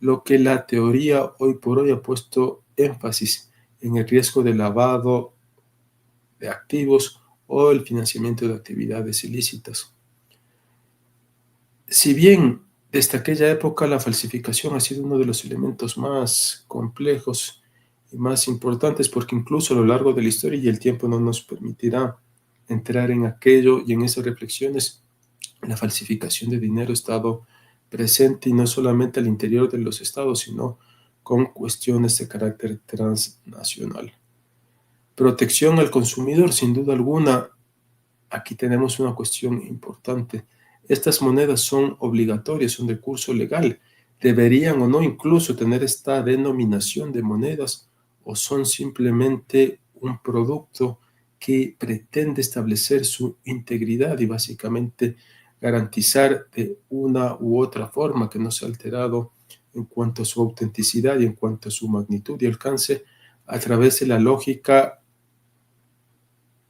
lo que la teoría hoy por hoy ha puesto énfasis en el riesgo de lavado de activos o el financiamiento de actividades ilícitas. Si bien desde aquella época la falsificación ha sido uno de los elementos más complejos y más importantes, porque incluso a lo largo de la historia y el tiempo no nos permitirá entrar en aquello y en esas reflexiones, la falsificación de dinero ha estado presente y no solamente al interior de los estados, sino con cuestiones de carácter transnacional. Protección al consumidor, sin duda alguna, aquí tenemos una cuestión importante. Estas monedas son obligatorias, son de curso legal. ¿Deberían o no incluso tener esta denominación de monedas o son simplemente un producto que pretende establecer su integridad y básicamente garantizar de una u otra forma que no sea alterado en cuanto a su autenticidad y en cuanto a su magnitud y alcance a través de la lógica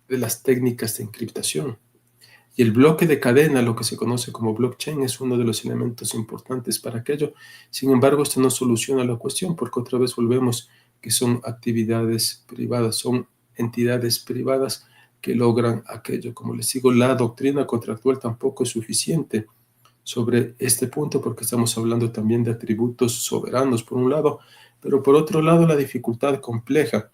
de las técnicas de encriptación? Y el bloque de cadena, lo que se conoce como blockchain, es uno de los elementos importantes para aquello. Sin embargo, esto no soluciona la cuestión, porque otra vez volvemos que son actividades privadas, son entidades privadas que logran aquello. Como les digo, la doctrina contractual tampoco es suficiente sobre este punto, porque estamos hablando también de atributos soberanos por un lado, pero por otro lado la dificultad compleja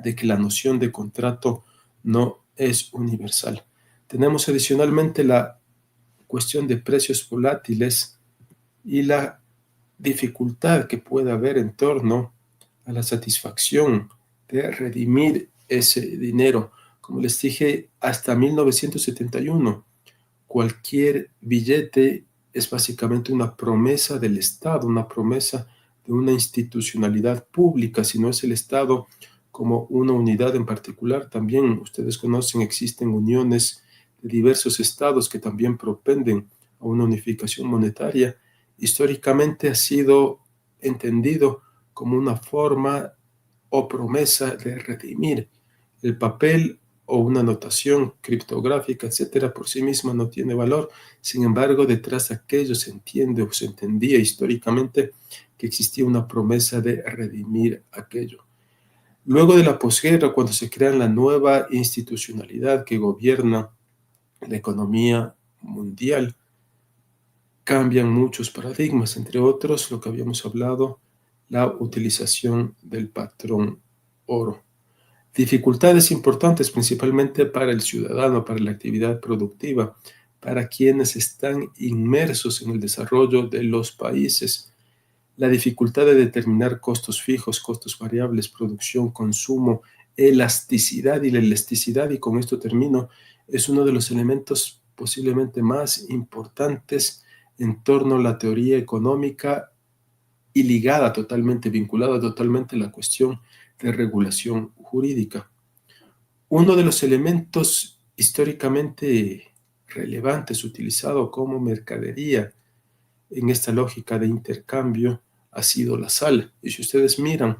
de que la noción de contrato no es universal. Tenemos adicionalmente la cuestión de precios volátiles y la dificultad que puede haber en torno a la satisfacción de redimir ese dinero. Como les dije, hasta 1971, cualquier billete es básicamente una promesa del Estado, una promesa de una institucionalidad pública. Si no es el Estado como una unidad en particular, también ustedes conocen, existen uniones de diversos estados que también propenden a una unificación monetaria. Históricamente ha sido entendido como una forma o promesa de redimir. El papel o una notación criptográfica, etcétera, por sí misma no tiene valor. Sin embargo, detrás de aquello se entiende o se entendía históricamente que existía una promesa de redimir aquello. Luego de la posguerra, cuando se crea la nueva institucionalidad que gobierna la economía mundial, cambian muchos paradigmas, entre otros lo que habíamos hablado, la utilización del patrón oro. Dificultades importantes principalmente para el ciudadano, para la actividad productiva, para quienes están inmersos en el desarrollo de los países. La dificultad de determinar costos fijos, costos variables, producción, consumo, elasticidad, y la elasticidad, y con esto termino, es uno de los elementos posiblemente más importantes en torno a la teoría económica y ligada totalmente, vinculada totalmente a la cuestión de regulación jurídica. Uno de los elementos históricamente relevantes utilizado como mercadería en esta lógica de intercambio ha sido la sal. Y si ustedes miran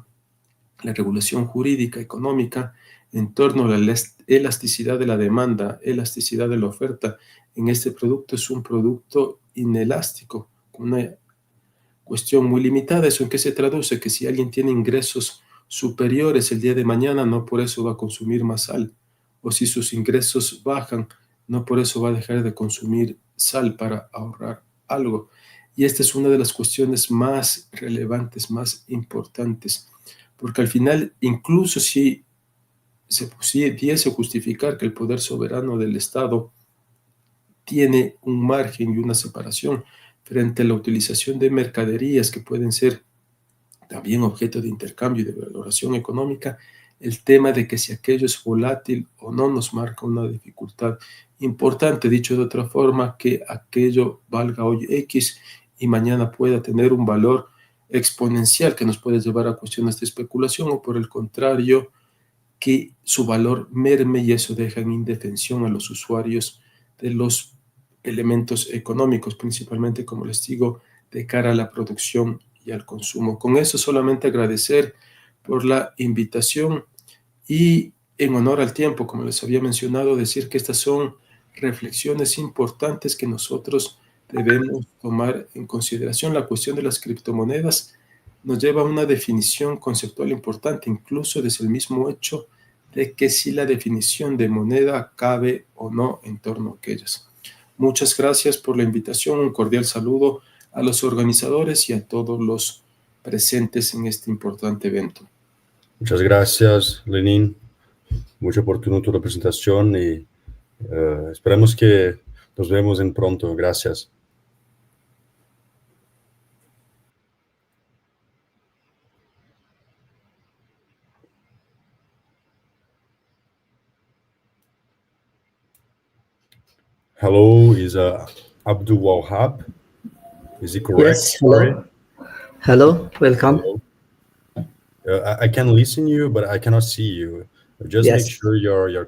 la regulación jurídica económica en torno a la elasticidad de la demanda, elasticidad de la oferta en este producto, es un producto inelástico, con una cuestión muy limitada. ¿Eso en qué se traduce? Que si alguien tiene ingresos superiores el día de mañana, no por eso va a consumir más sal. O si sus ingresos bajan, no por eso va a dejar de consumir sal para ahorrar algo. Y esta es una de las cuestiones más relevantes, más importantes, porque al final, incluso si se pudiese justificar que el poder soberano del Estado tiene un margen y una separación frente a la utilización de mercaderías que pueden ser también objeto de intercambio y de valoración económica, el tema de que si aquello es volátil o no nos marca una dificultad importante. Dicho de otra forma, que aquello valga hoy X y mañana pueda tener un valor exponencial que nos puede llevar a cuestiones de especulación, o por el contrario, que su valor merme, y eso deja en indefensión a los usuarios de los elementos económicos, principalmente, como les digo, de cara a la producción y al consumo. Con eso solamente agradecer por la invitación y, en honor al tiempo, como les había mencionado, decir que estas son reflexiones importantes que nosotros debemos tomar en consideración. La cuestión de las criptomonedas nos lleva a una definición conceptual importante, incluso desde el mismo hecho de que si la definición de moneda cabe o no en torno a aquellas. Muchas gracias por la invitación, un cordial saludo a los organizadores y a todos los presentes en este importante evento. Muchas gracias, Lenin, mucho por tu presentación y esperamos que nos vemos en pronto. Gracias. Hello, is Abdul Wahab. Is it correct? Yes, hello. Hello, welcome. Hello. I can listen you, but I cannot see you. Just Yes. make sure your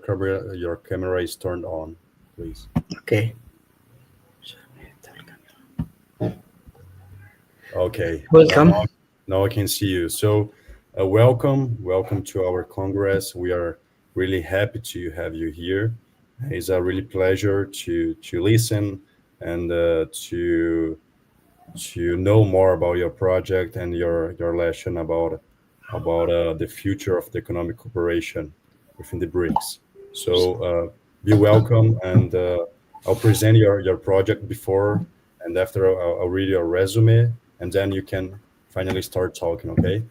camera is turned on, please. Okay. Okay. Welcome. Now I can see you. So, welcome to our Congress. We are really happy to have you here. It's a really pleasure to listen and to know more about your project and your lesson about the future of the economic cooperation within the BRICS. So be welcome, and I'll present your project before and after. I'll read your resume, and then you can finally start talking. Okay.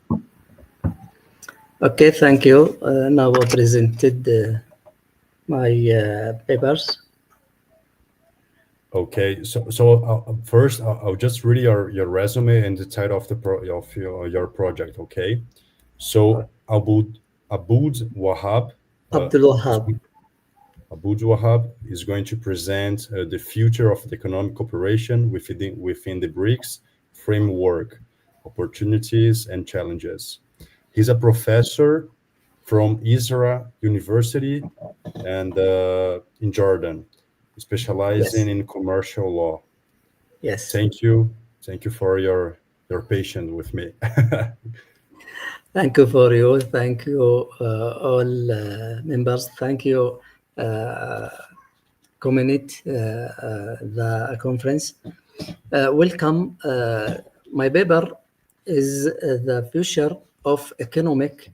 Okay, thank you. Now I presented my papers. Okay, so first I'll just read your resume and the title of your project. Okay, so Abud Wahab. Abdul Wahab. Abud Wahab is going to present the future of the economic cooperation within the BRICS framework, opportunities and challenges. He's a professor from Isra University and in Jordan, specializing in commercial law. Yes. Thank you for your patience with me. Thank you for you. Thank you all members. Thank you community the conference. Welcome. My paper is the future of economic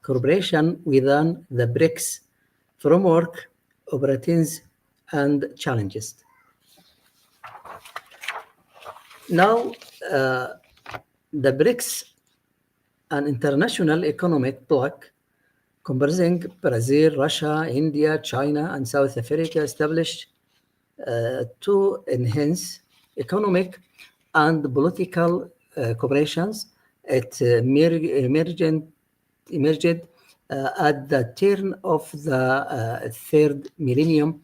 cooperation within the BRICS framework, opportunities and challenges. Now, the BRICS, an international economic bloc comprising Brazil, Russia, India, China, and South Africa, established to enhance economic and political cooperations. It emerged at the turn of the third millennium,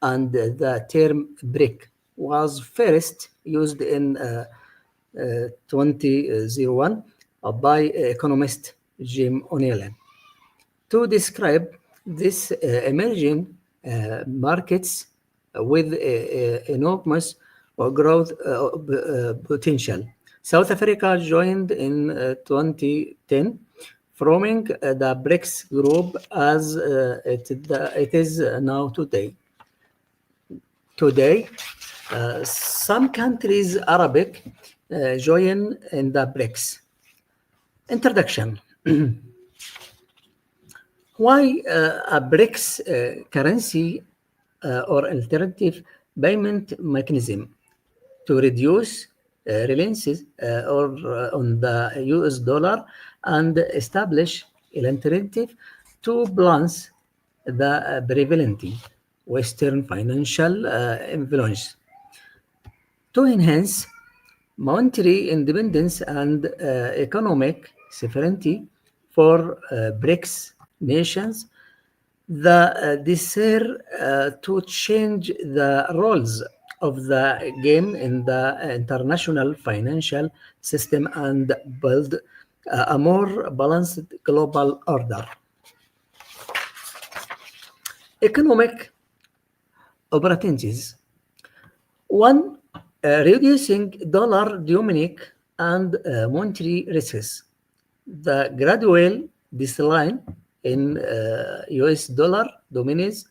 and the term BRIC was first used in 2001 by economist Jim O'Neill to describe this emerging markets with enormous growth potential. South Africa joined in 2010, forming the BRICS group as it is now today. Today, some countries Arabic join in the BRICS. Introduction. Why a BRICS currency or alternative payment mechanism? To reduce reliance on the US dollar and establish an alternative to balance the prevalent Western financial influence. To enhance monetary independence and economic sovereignty for BRICS nations, the desire to change the roles of the game in the international financial system and build a more balanced global order. Economic opportunities. One, reducing dollar-denominated and monetary risks. The gradual decline in US dollar dominance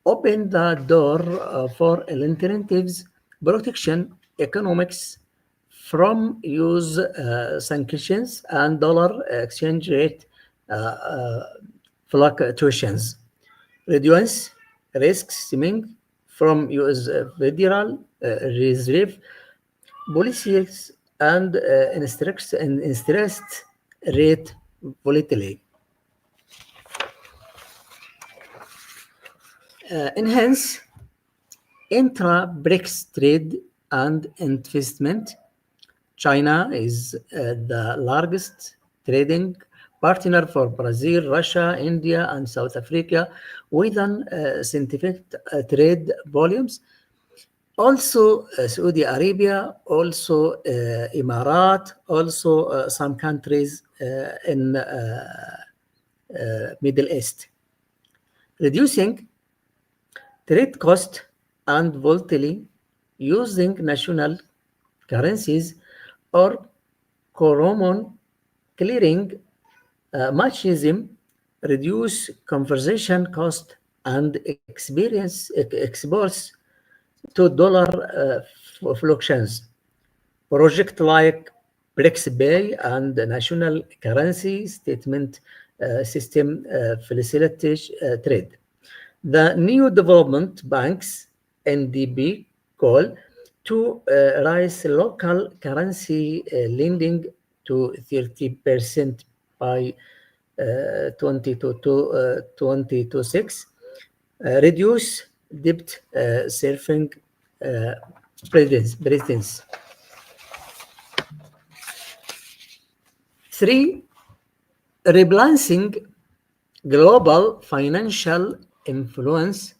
opened the door for alternatives protection economics from use sanctions and dollar exchange rate fluctuations. Reduce risks stemming from US Federal Reserve policies and interest rate volatility. Enhance intra-BRICS trade and investment. China is the largest trading partner for Brazil, Russia, India, and South Africa, with significant trade volumes. Also, Saudi Arabia, also Emirat, also some countries in Middle East. Reducing trade cost and volatility using national currencies or common clearing mechanism reduce conversion cost and exports to dollar fluctuations. Projects like BRICS Pay and the National Currency Statement System facilitate trade. The new development banks, NDB, call to raise local currency lending to 30% by 2026, reduce debt serving precedents. 3. Rebalancing global financial influence.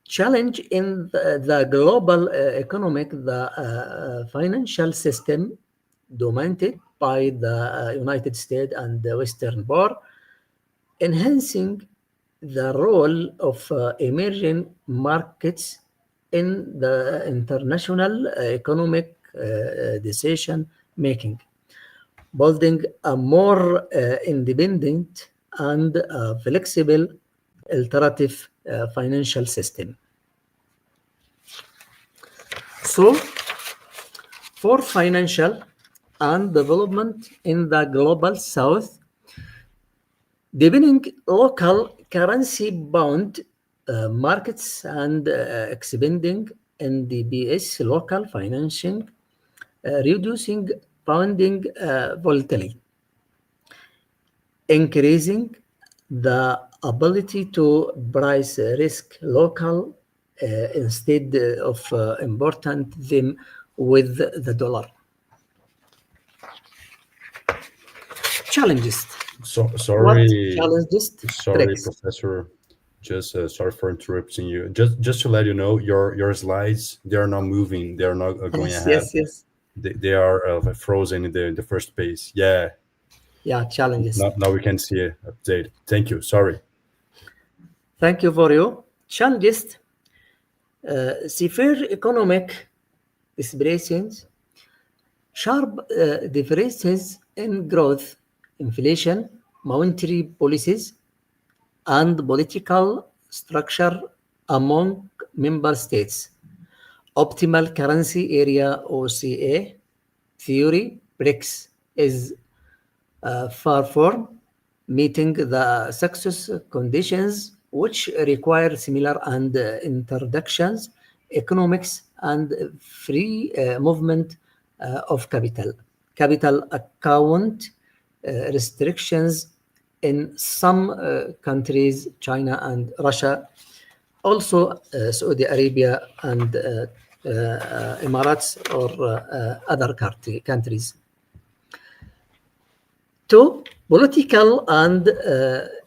Challenge in the global economic, the financial system dominated by the United States and the Western world, enhancing the role of emerging markets in the international economic decision making, building a more independent and flexible alternative financial system. So, for financial and development in the global south, deepening local currency-bound markets and expanding NDBS local financing, reducing funding volatility, increasing the ability to price risk local instead of important them with the dollar. Challenges. Sorry, tricks. Professor. Just sorry for interrupting you. Just to let you know, your slides, they are not moving. They are not going ahead. Yes. They are frozen in the first page. Yeah, challenges. Now we can see it update. Thank you. Sorry. Thank you for you. Challenges. Severe economic disparities, sharp differences in growth, inflation, monetary policies, and political structure among member states. Optimal currency area OCA theory, BRICS, is far from meeting the success conditions which require similar and introductions, economics, and free movement of capital. Capital account restrictions in some countries, China and Russia, also Saudi Arabia and Emirates or other countries. 2. Political and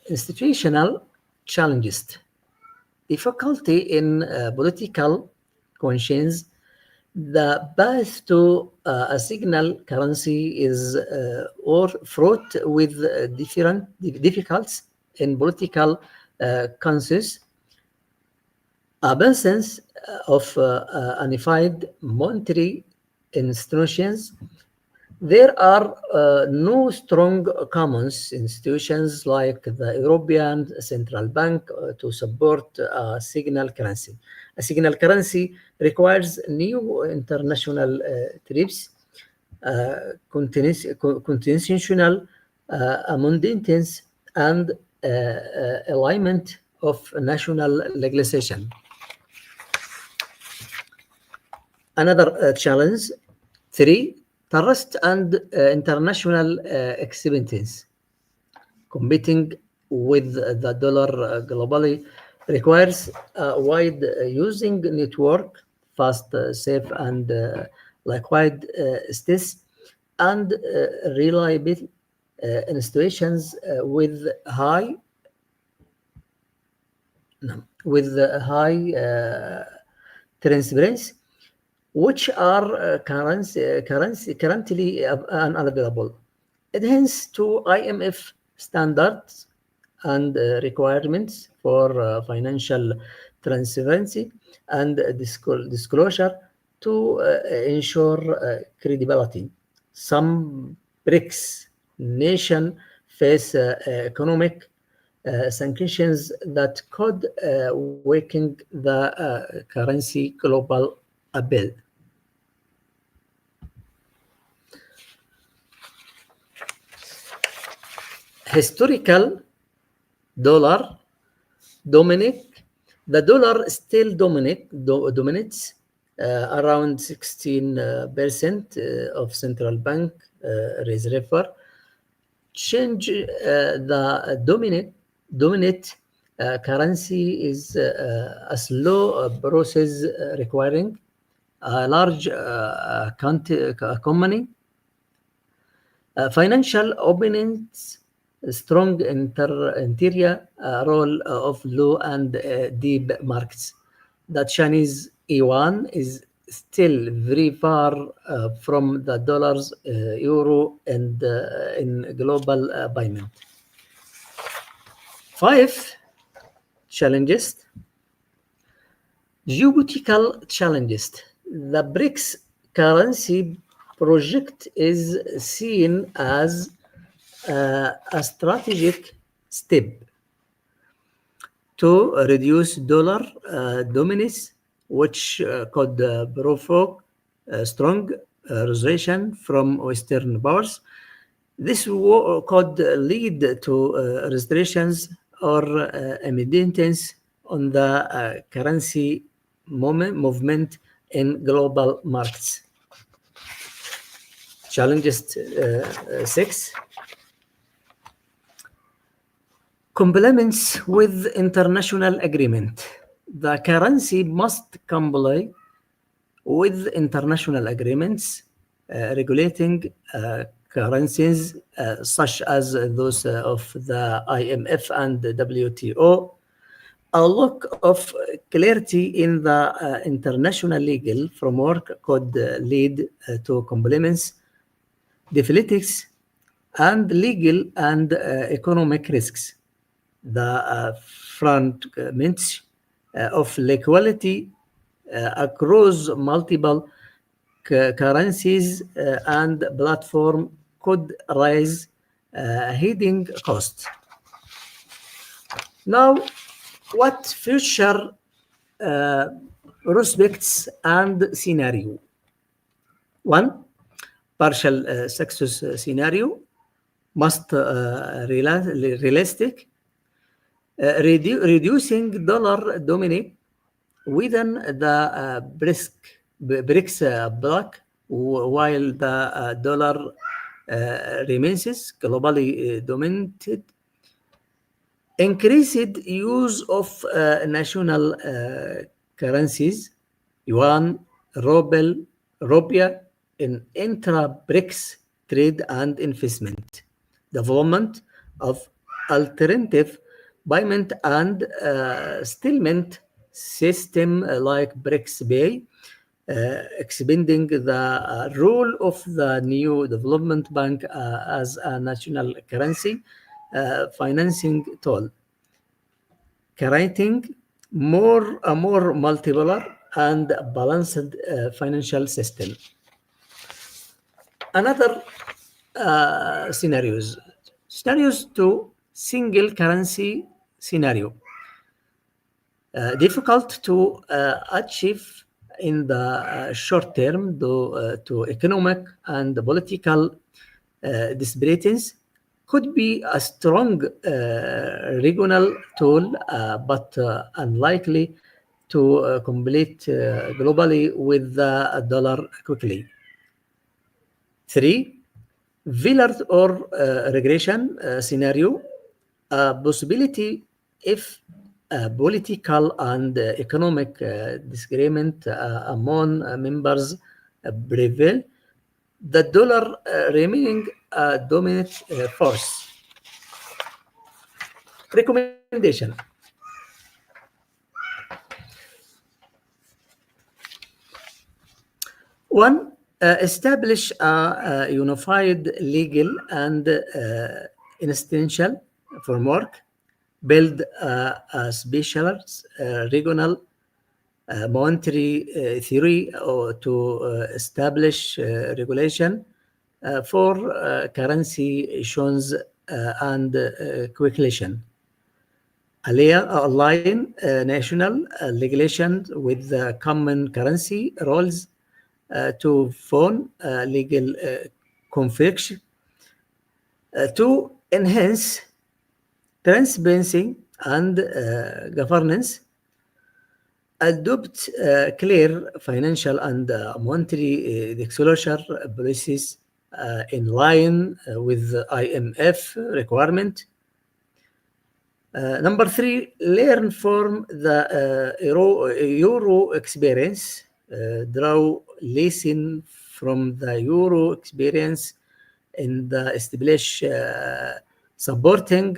institutional challenges. Difficulty in political conscience. The path to a signal currency is or fraught with different difficulties in political consensus, absence of unified monetary institutions. There are no strong common institutions like the European Central Bank to support a signal currency. A signal currency requires new international tariffs, constitutional amendments, and alignment of national legislation. Another challenge. 3. Trust and international acceptance. Competing with the dollar globally requires a wide using network, fast, safe, and liquid states, and reliable institutions with high transparency, which are currently unavailable. Adherence to IMF standards and requirements for financial transparency and disclosure to ensure credibility. Some BRICS nations face economic sanctions that could weaken the currency global a bit. Historical dollar the dollar still dominates around 16% of central bank reserve. Change the dominant currency is a slow process requiring a large company, financial opponents, strong interior role of low and deep markets. The Chinese yuan is still very far from the dollars, euro, and in global payment. 5 challenges. Geopolitical challenges. The BRICS currency project is seen as a strategic step to reduce dollar dominance, which could provoke strong resistance from Western powers. This could lead to restrictions or imminence on the currency movement in global markets. Challenges 6. Compliance with international agreement. The currency must comply with international agreements regulating currencies such as those of the IMF and the WTO. A lack of clarity in the international legal framework could lead to compliance deficits and legal and economic risks. The fragments of liquidity across multiple currencies and platforms could raise hidden costs. Now, what future prospects and scenario? 1. Partial success scenario must realistic. Reducing dollar dominance within the BRICS bloc, while the dollar remains globally dominated. Increased use of national currencies, yuan, ruble, rupee, in intra-BRICS trade and investment. Development of alternative payment and settlement system like BRICS Pay, expanding the role of the new development bank as a national currency financing tool, creating a more multipolar and balanced financial system. Another scenarios 2, single currency scenario. Difficult to achieve in the short term due to economic and political disparities. Could be a strong regional tool, but unlikely to compete globally with the dollar quickly. 3. Veiled or regression scenario. A possibility if political and economic disagreement among members prevail, the dollar remaining a dominant force. Recommendation. One, establish a unified legal and institutional framework. Build a specialized regional monetary theory to establish regulation for currency issues and calculation. align national legislation with the common currency rules to fund legal conflict, to enhance transparency and governance, adopt clear financial and monetary disclosure policies in line with the IMF requirement. Number 3, learn from the Euro experience, draw lesson from the Euro experience in the establish supporting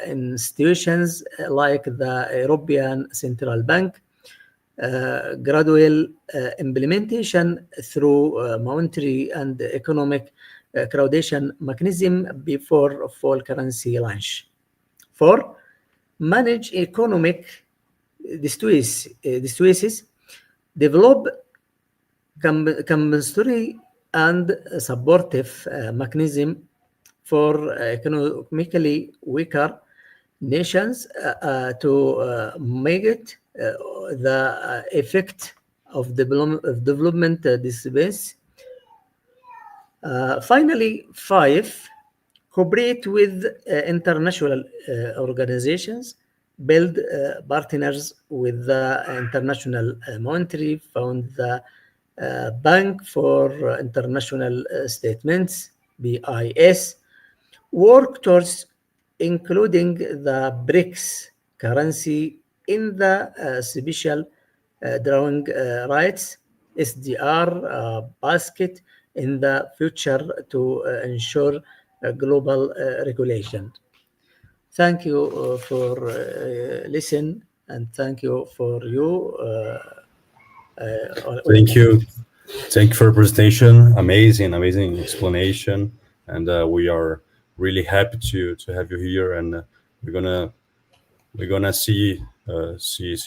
institutions like the European Central Bank, gradual implementation through monetary and economic coordination mechanism before full currency launch. 4, manage economic distresses, develop compensatory and supportive mechanism for economically weaker nations to mitigate the effect of development disturbance. Finally, 5, cooperate with international organizations, build partners with the International Monetary Fund, the Bank for International Statements, BIS, work towards including the BRICS currency in the special drawing rights SDR basket in the future to ensure global regulation. Thank you for listening, and thank you for you. Thank you. Thank you for your presentation. Amazing explanation. And we are really happy to have you here. And we're gonna see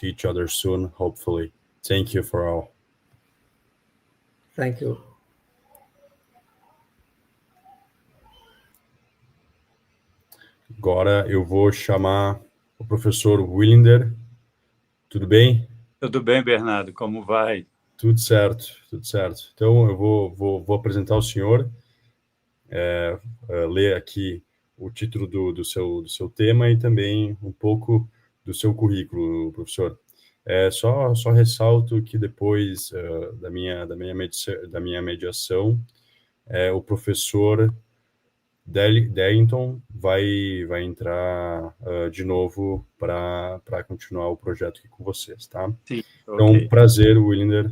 each other soon, hopefully. Thank you for all. Thank you. Agora eu vou chamar o professor Willinder. Tudo bem? Tudo bem, Bernardo. Como vai? Tudo certo. Então eu vou apresentar o senhor, ler aqui o título do seu tema e também um pouco do seu currículo, professor. Só ressalto que depois da minha mediação, o professor Darrington vai entrar de novo para continuar o projeto aqui com vocês, tá? Sim, então, okay. Prazer, Willinder.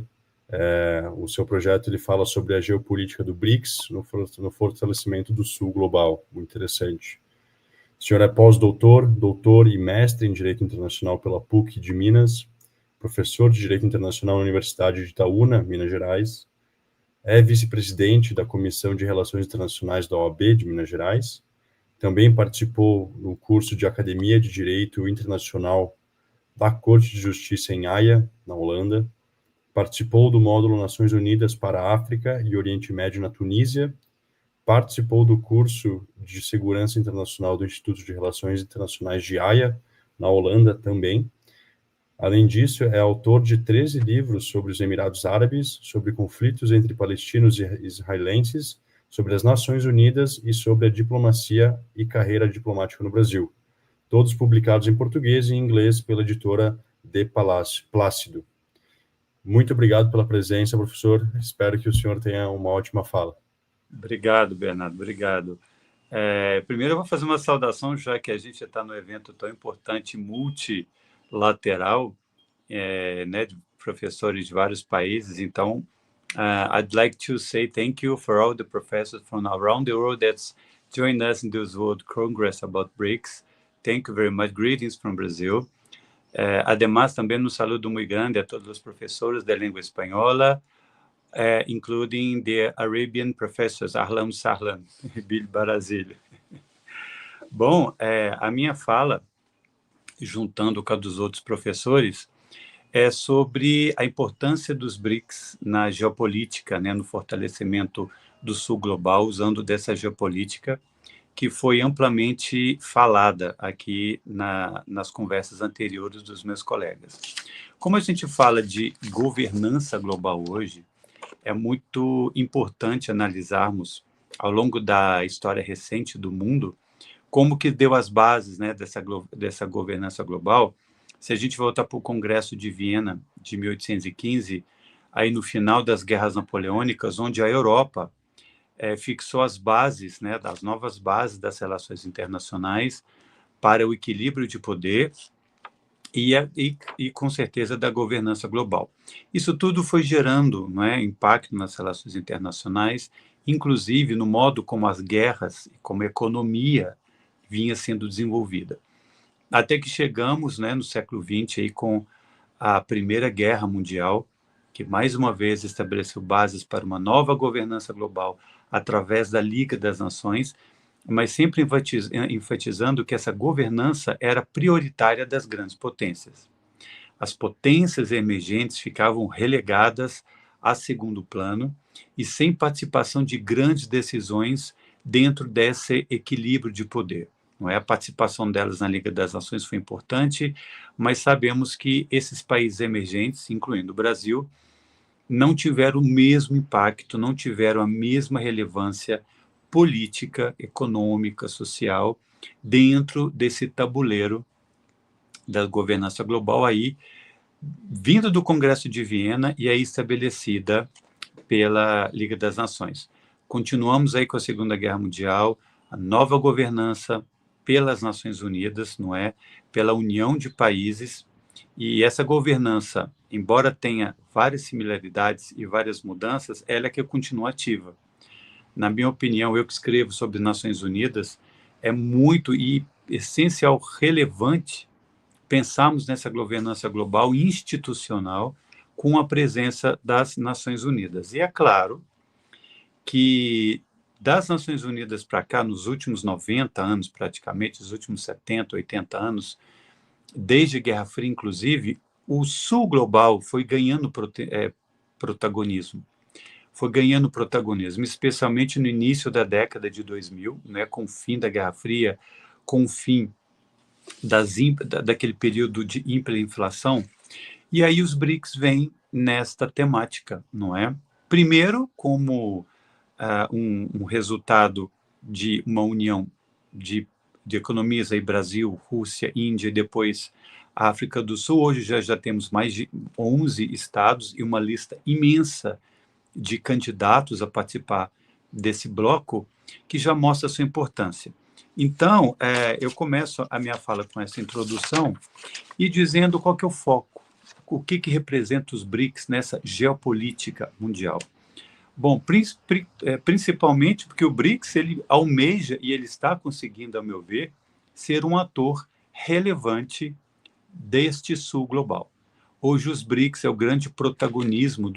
O seu projeto ele fala sobre a geopolítica do BRICS no fortalecimento do Sul global. Muito interessante. O senhor é pós-doutor, doutor e mestre em Direito Internacional pela PUC de Minas, professor de Direito Internacional na Universidade de Itaúna, Minas Gerais, é vice-presidente da Comissão de Relações Internacionais da OAB de Minas Gerais, também participou no curso de Academia de Direito Internacional da Corte de Justiça em Haia, na Holanda, participou do módulo Nações Unidas para a África e Oriente Médio na Tunísia, participou do curso de Segurança Internacional do Instituto de Relações Internacionais de Haia, na Holanda também. Além disso, é autor de 13 livros sobre os Emirados Árabes, sobre conflitos entre palestinos e israelenses, sobre as Nações Unidas e sobre a diplomacia e carreira diplomática no Brasil. Todos publicados em português e em inglês pela editora De Plácido. Muito obrigado pela presença, professor. Espero que o senhor tenha uma ótima fala. Obrigado, Bernardo. Obrigado. Primeiro, eu vou fazer uma saudação, já que a gente está no evento tão importante, multilateral, né, de professores de vários países. Então, I'd like to say thank you for all the professors from around the world that's joined us in this World Congress about BRICS. Thank you very much. Greetings from Brazil. Además, também um saludo muito grande a todos os professores da língua espanhola, including the Arabian professors, Ahlan Sahlan, Bil Brasil. Bom, a minha fala, juntando com a dos outros professores, é sobre a importância dos BRICS na geopolítica, né, no fortalecimento do Sul global, usando dessa geopolítica, que foi amplamente falada aqui nas conversas anteriores dos meus colegas. Como a gente fala de governança global hoje, é muito importante analisarmos, ao longo da história recente do mundo, como que deu as bases, né, dessa governança global. Se a gente voltar para o Congresso de Viena, de 1815, aí no final das guerras napoleônicas, onde a Europa fixou as bases, né, das novas bases das relações internacionais para o equilíbrio de poder e com certeza, da governança global. Isso tudo foi gerando, não é, impacto nas relações internacionais, inclusive no modo como as guerras, como a economia vinha sendo desenvolvida. Até que chegamos, né, no século XX aí, com a Primeira Guerra Mundial, que mais uma vez estabeleceu bases para uma nova governança global através da Liga das Nações, mas sempre enfatizando que essa governança era prioritária das grandes potências. As potências emergentes ficavam relegadas a segundo plano e sem participação de grandes decisões dentro desse equilíbrio de poder. Não é? A participação delas na Liga das Nações foi importante, mas sabemos que esses países emergentes, incluindo o Brasil, não tiveram o mesmo impacto, não tiveram a mesma relevância política, econômica, social, dentro desse tabuleiro da governança global aí, vindo do Congresso de Viena e aí estabelecida pela Liga das Nações. Continuamos aí com a Segunda Guerra Mundial, a nova governança pelas Nações Unidas, não é? Pela união de países, e essa governança, embora tenha várias similaridades e várias mudanças, ela é que continua ativa. Na minha opinião, eu que escrevo sobre Nações Unidas, é muito e essencial, relevante, pensarmos nessa governança global institucional com a presença das Nações Unidas. E é claro que das Nações Unidas para cá, nos últimos 90 anos, praticamente, os últimos 70, 80 anos, desde a Guerra Fria, inclusive, o Sul global foi ganhando protagonismo. Foi ganhando protagonismo, especialmente no início da década de 2000, né, com o fim da Guerra Fria, com o fim daquele período de hiperinflação. E aí os BRICS vêm nesta temática, não é? Primeiro, como um resultado de uma união de economias, aí Brasil, Rússia, Índia e depois a África do Sul. Hoje já temos mais de 11 estados e uma lista imensa de candidatos a participar desse bloco, que já mostra a sua importância. Então, eu começo a minha fala com essa introdução e dizendo qual que é o foco, o que representa os BRICS nessa geopolítica mundial. Bom, principalmente porque o BRICS, ele almeja e ele está conseguindo, ao meu ver, ser um ator relevante deste sul global. Hoje os BRICS é o grande protagonismo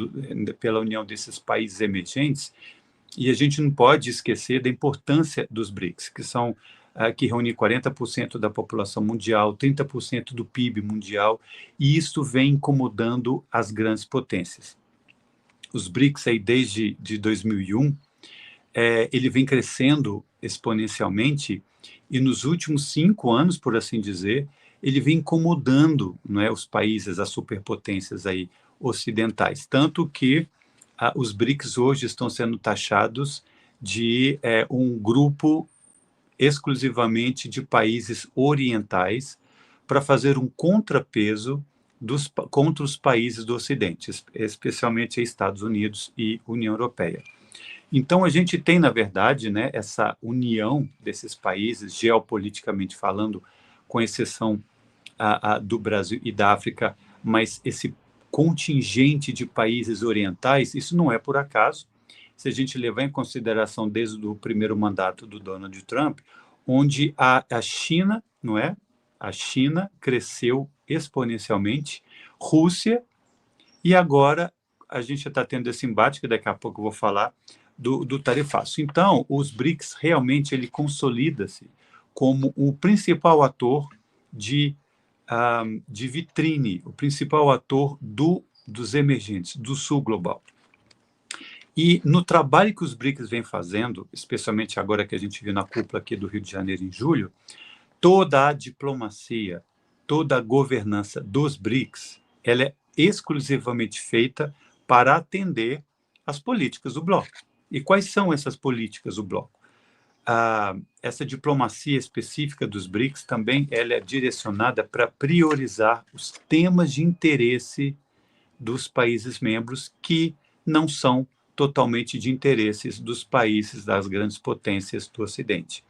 pela união desses países emergentes, e a gente não pode esquecer da importância dos BRICS, que reúnem 40% da população mundial, 30% do PIB mundial, e isso vem incomodando as grandes potências. Os BRICS, aí, desde 2001, ele vem crescendo exponencialmente, e nos últimos 5 anos, por assim dizer, ele vem incomodando, não é, os países, as superpotências aí ocidentais. Tanto que os BRICS hoje estão sendo taxados de um grupo exclusivamente de países orientais para fazer um contrapeso contra os países do Ocidente, especialmente Estados Unidos e União Europeia. Então, a gente tem, na verdade, né, essa união desses países, geopoliticamente falando, com exceção do Brasil e da África, mas esse contingente de países orientais, isso não é por acaso, se a gente levar em consideração desde o primeiro mandato do Donald Trump, onde a China, não é? A China cresceu exponencialmente, Rússia, e agora a gente está tendo esse embate, que daqui a pouco eu vou falar, do tarifaço. Então, os BRICS realmente ele consolida-se como o principal ator de vitrine, o principal ator dos emergentes, do sul global. E no trabalho que os BRICS vêm fazendo, especialmente agora que a gente viu na cúpula aqui do Rio de Janeiro em julho, toda a diplomacia, toda a governança dos BRICS, ela é exclusivamente feita para atender às políticas do bloco. E quais são essas políticas do bloco? Essa diplomacia específica dos BRICS também ela é direcionada para priorizar os temas de interesse dos países membros que não são totalmente de interesses dos países das grandes potências do Ocidente.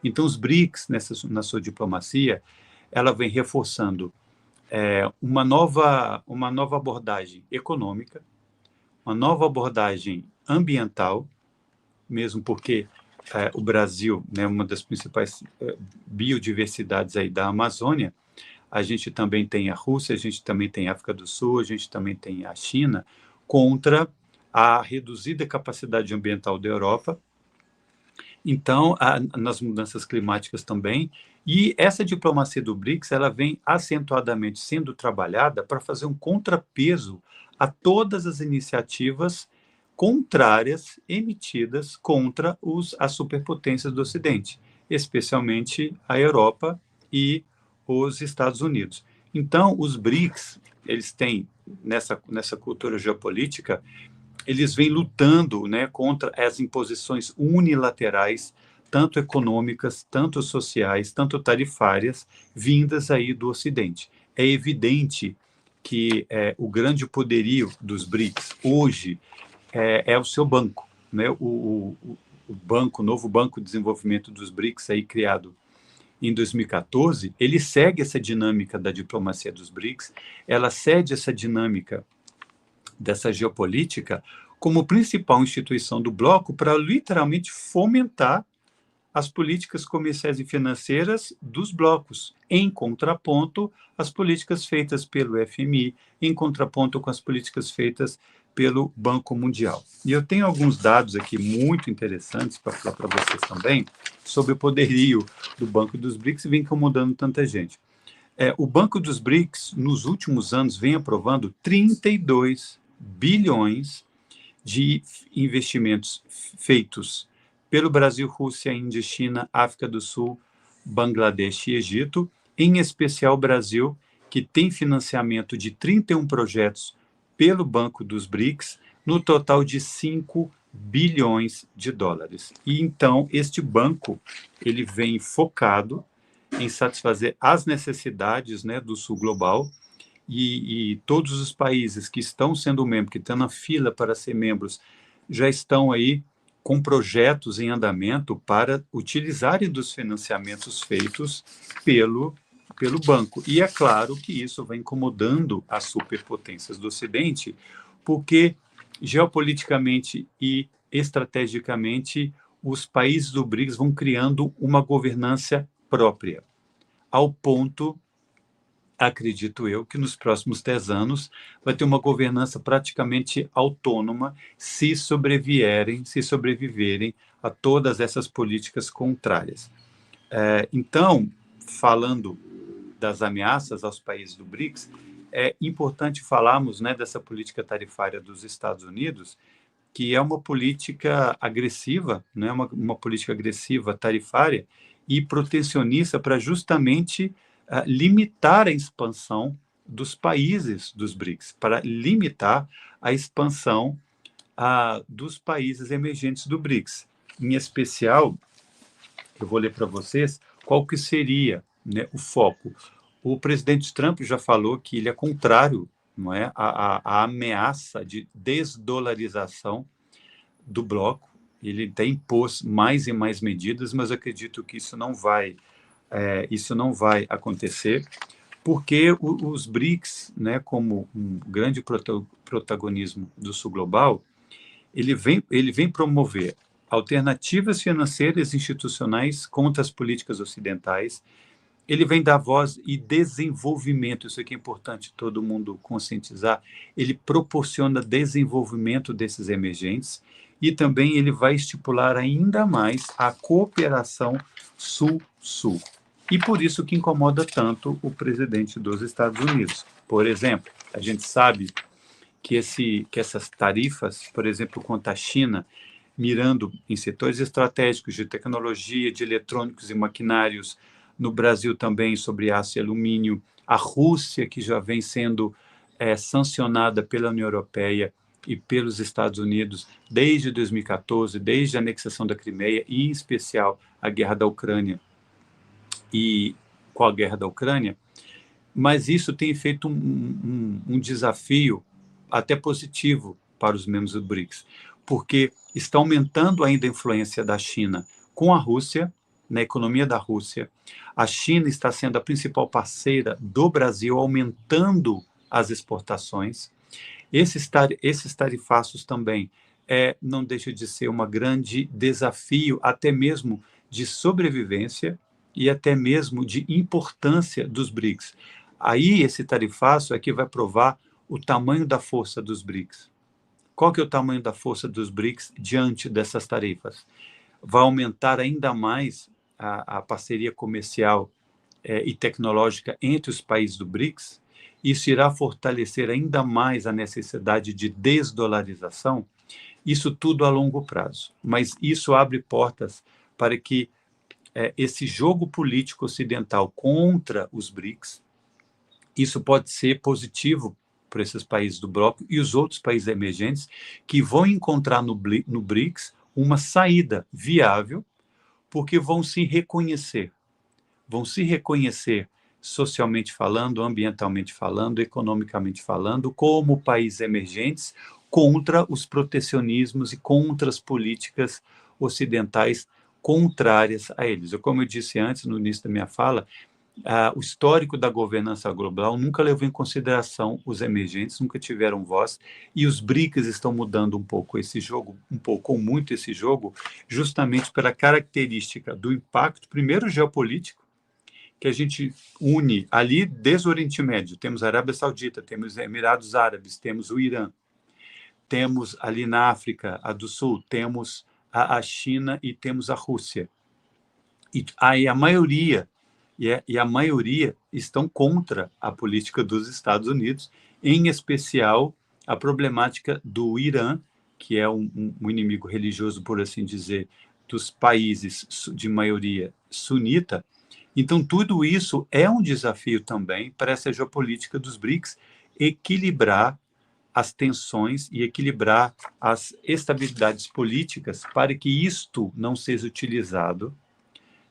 Então, os BRICS, na sua diplomacia, ela vem reforçando uma nova abordagem econômica, uma nova abordagem ambiental, mesmo porque o Brasil, né, uma das principais biodiversidades aí da Amazônia, a gente também tem a Rússia, a gente também tem a África do Sul, a gente também tem a China, contra a reduzida capacidade ambiental da Europa, então, nas mudanças climáticas também, e essa diplomacia do BRICS, ela vem acentuadamente sendo trabalhada para fazer um contrapeso a todas as iniciativas contrárias emitidas contra as superpotências do Ocidente, especialmente a Europa e os Estados Unidos. Então, os BRICS, eles têm, nessa cultura geopolítica, eles vêm lutando, né, contra as imposições unilaterais, tanto econômicas, tanto sociais, tanto tarifárias, vindas aí do Ocidente. É evidente que o grande poderio dos BRICS hoje é o seu banco, né? O novo Banco de Desenvolvimento dos BRICS, aí, criado em 2014, ele segue essa dinâmica da diplomacia dos BRICS, ela segue essa dinâmica dessa geopolítica como principal instituição do bloco para literalmente fomentar as políticas comerciais e financeiras dos blocos, em contraponto às políticas feitas pelo FMI, em contraponto com as políticas feitas pelo Banco Mundial. E eu tenho alguns dados aqui muito interessantes para falar para vocês também sobre o poderio do Banco dos BRICS e vem incomodando tanta gente. O Banco dos BRICS, nos últimos anos, vem aprovando 32 bilhões de investimentos feitos pelo Brasil, Rússia, Índia, China, África do Sul, Bangladesh e Egito, em especial o Brasil, que tem financiamento de 31 projetos pelo Banco dos BRICS, no total de 5 bilhões de dólares. E então, este banco, ele vem focado em satisfazer as necessidades, né, do Sul global, e todos os países que estão sendo membros, que estão na fila para ser membros, já estão aí com projetos em andamento para utilizarem dos financiamentos feitos pelo banco. E é claro que isso vai incomodando as superpotências do Ocidente, porque geopoliticamente e estrategicamente os países do BRICS vão criando uma governança própria, ao ponto, acredito eu, que nos próximos 10 anos vai ter uma governança praticamente autônoma se sobreviverem a todas essas políticas contrárias. Então, falando das ameaças aos países do BRICS, é importante falarmos, né, dessa política tarifária dos Estados Unidos, que é uma política agressiva, né, uma política agressiva tarifária e protecionista para justamente limitar a expansão dos países dos BRICS, para limitar a expansão dos países emergentes do BRICS. Em especial, eu vou ler para vocês qual que seria, né, o foco. O presidente Trump já falou que ele é contrário, não é, à ameaça de desdolarização do bloco. Ele até impôs mais e mais medidas, mas eu acredito que isso não vai acontecer, porque os BRICS, né, como um grande protagonismo do Sul global, ele vem promover alternativas financeiras e institucionais contra as políticas ocidentais. Ele vem dar voz e desenvolvimento, isso aqui é importante todo mundo conscientizar, ele proporciona desenvolvimento desses emergentes e também ele vai estipular ainda mais a cooperação Sul-Sul. E por isso que incomoda tanto o presidente dos Estados Unidos. Por exemplo, a gente sabe que essas tarifas, por exemplo, contra a China, mirando em setores estratégicos de tecnologia, de eletrônicos e maquinários, no Brasil também sobre aço e alumínio, a Rússia, que já vem sendo sancionada pela União Europeia e pelos Estados Unidos desde 2014, desde a anexação da Crimeia, e em especial a guerra da Ucrânia e com a guerra da Ucrânia, mas isso tem feito um desafio até positivo para os membros do BRICS, porque está aumentando ainda a influência da China com a Rússia, na economia da Rússia. A China está sendo a principal parceira do Brasil, aumentando as exportações. Esses tarifaços também não deixa de ser um grande desafio, até mesmo de sobrevivência e até mesmo de importância dos BRICS. Aí, esse tarifaço é que vai provar o tamanho da força dos BRICS. Qual que é o tamanho da força dos BRICS diante dessas tarifas? Vai aumentar ainda mais a parceria comercial e tecnológica entre os países do BRICS. Isso irá fortalecer ainda mais a necessidade de desdolarização. Isso tudo a longo prazo. Mas isso abre portas para que esse jogo político ocidental contra os BRICS, isso pode ser positivo para esses países do bloco e os outros países emergentes que vão encontrar no BRICS uma saída viável, porque vão se reconhecer socialmente falando, ambientalmente falando, economicamente falando, como países emergentes contra os protecionismos e contra as políticas ocidentais contrárias a eles. Como eu disse antes, no início da minha fala, o histórico da governança global nunca levou em consideração os emergentes, nunca tiveram voz, e os BRICS estão mudando um pouco esse jogo, ou muito esse jogo, justamente pela característica do impacto, primeiro geopolítico, que a gente une ali desde o Oriente Médio. Temos a Arábia Saudita, temos os Emirados Árabes, temos o Irã, temos ali na África do Sul, temos a China e temos a Rússia. E aí a maioria estão contra a política dos Estados Unidos, em especial a problemática do Irã, que é um inimigo religioso, por assim dizer, dos países de maioria sunita. Então, tudo isso é um desafio também para essa geopolítica dos BRICS, equilibrar as tensões e equilibrar as estabilidades políticas para que isto não seja utilizado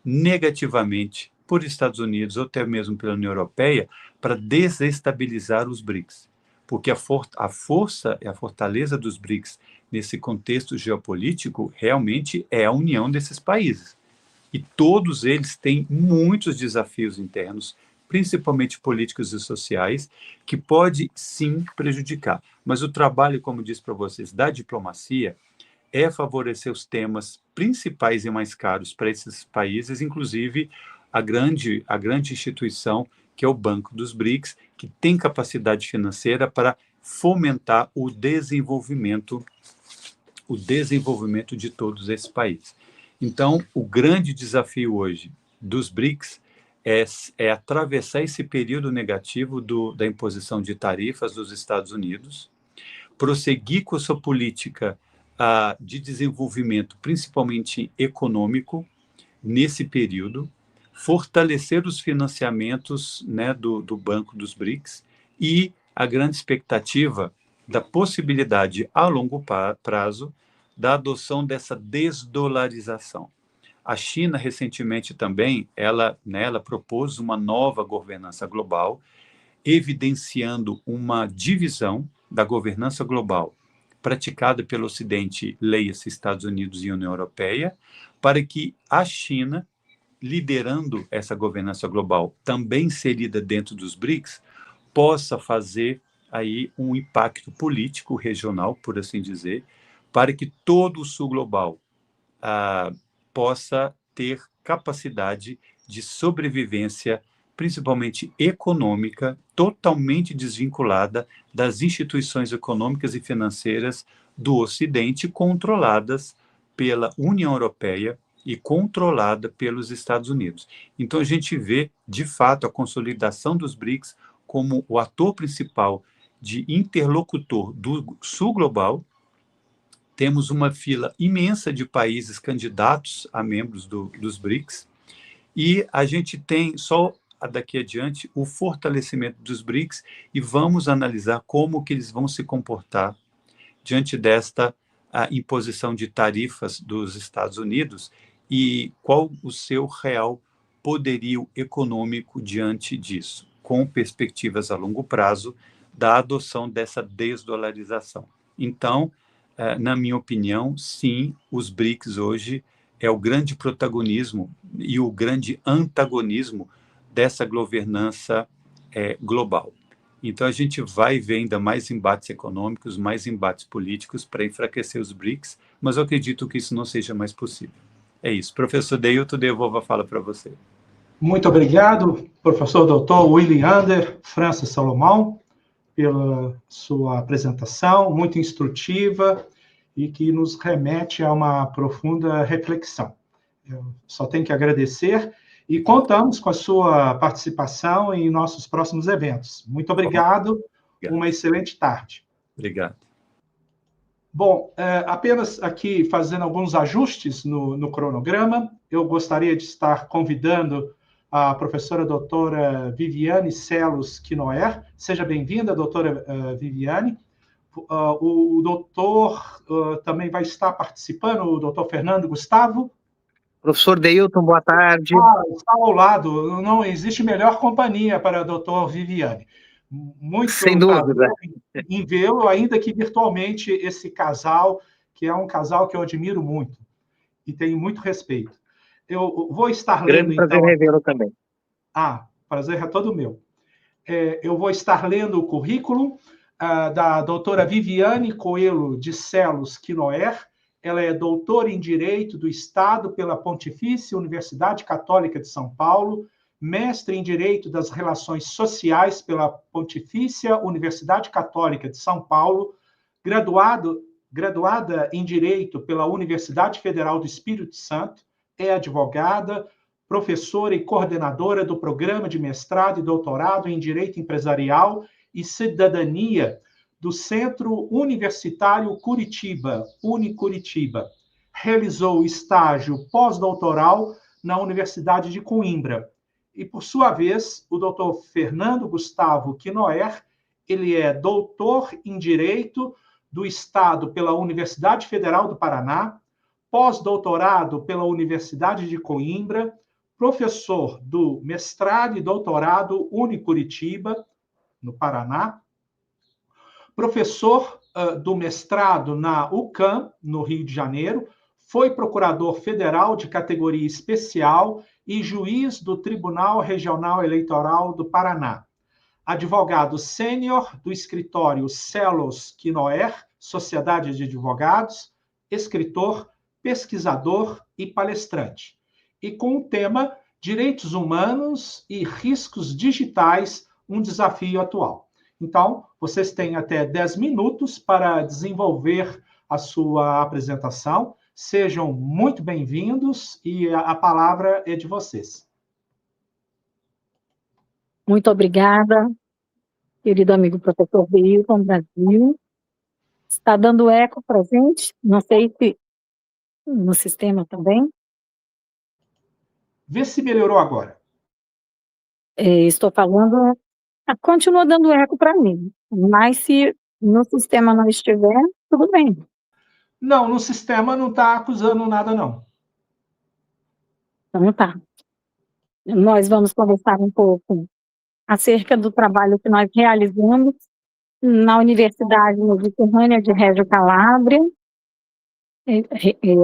negativamente por Estados Unidos ou até mesmo pela União Europeia para desestabilizar os BRICS. Porque a força e a fortaleza dos BRICS nesse contexto geopolítico realmente é a união desses países. E todos eles têm muitos desafios internos, principalmente políticos e sociais, que pode sim prejudicar. Mas o trabalho, como disse para vocês, da diplomacia é favorecer os temas principais e mais caros para esses países, inclusive a grande instituição que é o Banco dos BRICS, que tem capacidade financeira para fomentar o desenvolvimento de todos esses países. Então, o grande desafio hoje dos BRICS é atravessar esse período negativo da imposição de tarifas dos Estados Unidos, prosseguir com a sua política de desenvolvimento, principalmente econômico, nesse período, fortalecer os financiamentos, né, do Banco dos BRICS e a grande expectativa da possibilidade a longo prazo da adoção dessa desdolarização. A China, recentemente também, ela propôs uma nova governança global, evidenciando uma divisão da governança global praticada pelo Ocidente, leia-se Estados Unidos e União Europeia, para que a China, liderando essa governança global, também inserida dentro dos BRICS, possa fazer aí um impacto político regional, por assim dizer, para que todo o sul global possa ter capacidade de sobrevivência, principalmente econômica, totalmente desvinculada das instituições econômicas e financeiras do Ocidente, controladas pela União Europeia e controlada pelos Estados Unidos. Então, a gente vê, de fato, a consolidação dos BRICS como o ator principal de interlocutor do Sul Global. Temos uma fila imensa de países candidatos a membros dos BRICS, e a gente tem só daqui adiante o fortalecimento dos BRICS, e vamos analisar como que eles vão se comportar diante desta imposição de tarifas dos Estados Unidos e qual o seu real poderio econômico diante disso, com perspectivas a longo prazo da adoção dessa desdolarização. Então, na minha opinião, sim, os BRICS hoje é o grande protagonismo e o grande antagonismo dessa governança global. Então, a gente vai ver ainda mais embates econômicos, mais embates políticos para enfraquecer os BRICS, mas eu acredito que isso não seja mais possível. É isso. Professor Deilton, devolvo a fala para você. Muito obrigado, professor doutor William Ander Francis Salomão, pela sua apresentação, muito instrutiva e que nos remete a uma profunda reflexão. Eu só tenho que agradecer e contamos com a sua participação em nossos próximos eventos. Muito obrigado, uma excelente tarde. Obrigado. Bom, apenas aqui fazendo alguns ajustes no cronograma, eu gostaria de estar convidando a professora doutora Viviane Celos Quinoer. Seja bem-vinda, doutora Viviane. O doutor também vai estar participando, o doutor Fernando Gustavo. Professor Deilton, boa tarde. Está ao lado, não existe melhor companhia para o doutor Viviane. Muito sem dúvida em vê-lo, ainda que virtualmente, esse casal, que é um casal que eu admiro muito e tenho muito respeito. Eu vou estar lendo, então... Grande prazer revê-lo também. Prazer é todo meu. Eu vou estar lendo o currículo da doutora Viviane Coelho de Celos Quinoer. Ela é doutora em Direito do Estado pela Pontifícia Universidade Católica de São Paulo, mestre em Direito das Relações Sociais pela Pontifícia Universidade Católica de São Paulo, graduada em Direito pela Universidade Federal do Espírito Santo, é advogada, professora e coordenadora do Programa de Mestrado e Doutorado em Direito Empresarial e Cidadania do Centro Universitário Curitiba, Unicuritiba. Realizou estágio pós-doutoral na Universidade de Coimbra. E, por sua vez, o doutor Fernando Gustavo Quinoer, ele é doutor em Direito do Estado pela Universidade Federal do Paraná, pós-doutorado pela Universidade de Coimbra, professor do mestrado e doutorado Unicuritiba, no Paraná, professor do mestrado na UCAM, no Rio de Janeiro, foi procurador federal de categoria especial e juiz do Tribunal Regional Eleitoral do Paraná. Advogado sênior do escritório Celos Quinoer, Sociedade de Advogados, escritor, pesquisador e palestrante. E com o tema Direitos Humanos e Riscos Digitais, um desafio atual. Então, vocês têm até 10 minutos para desenvolver a sua apresentação. Sejam muito bem-vindos e a palavra é de vocês. Muito obrigada, querido amigo professor Deilton Brasil. Está dando eco para a gente? Não sei se no sistema também. Vê se melhorou agora. Estou falando, continua dando eco para mim, mas se no sistema não estiver, tudo bem. Não, no sistema não está acusando nada, não. Então tá. Nós vamos conversar um pouco acerca do trabalho que nós realizamos na Universidade Mediterrânea de Reggio Calabria,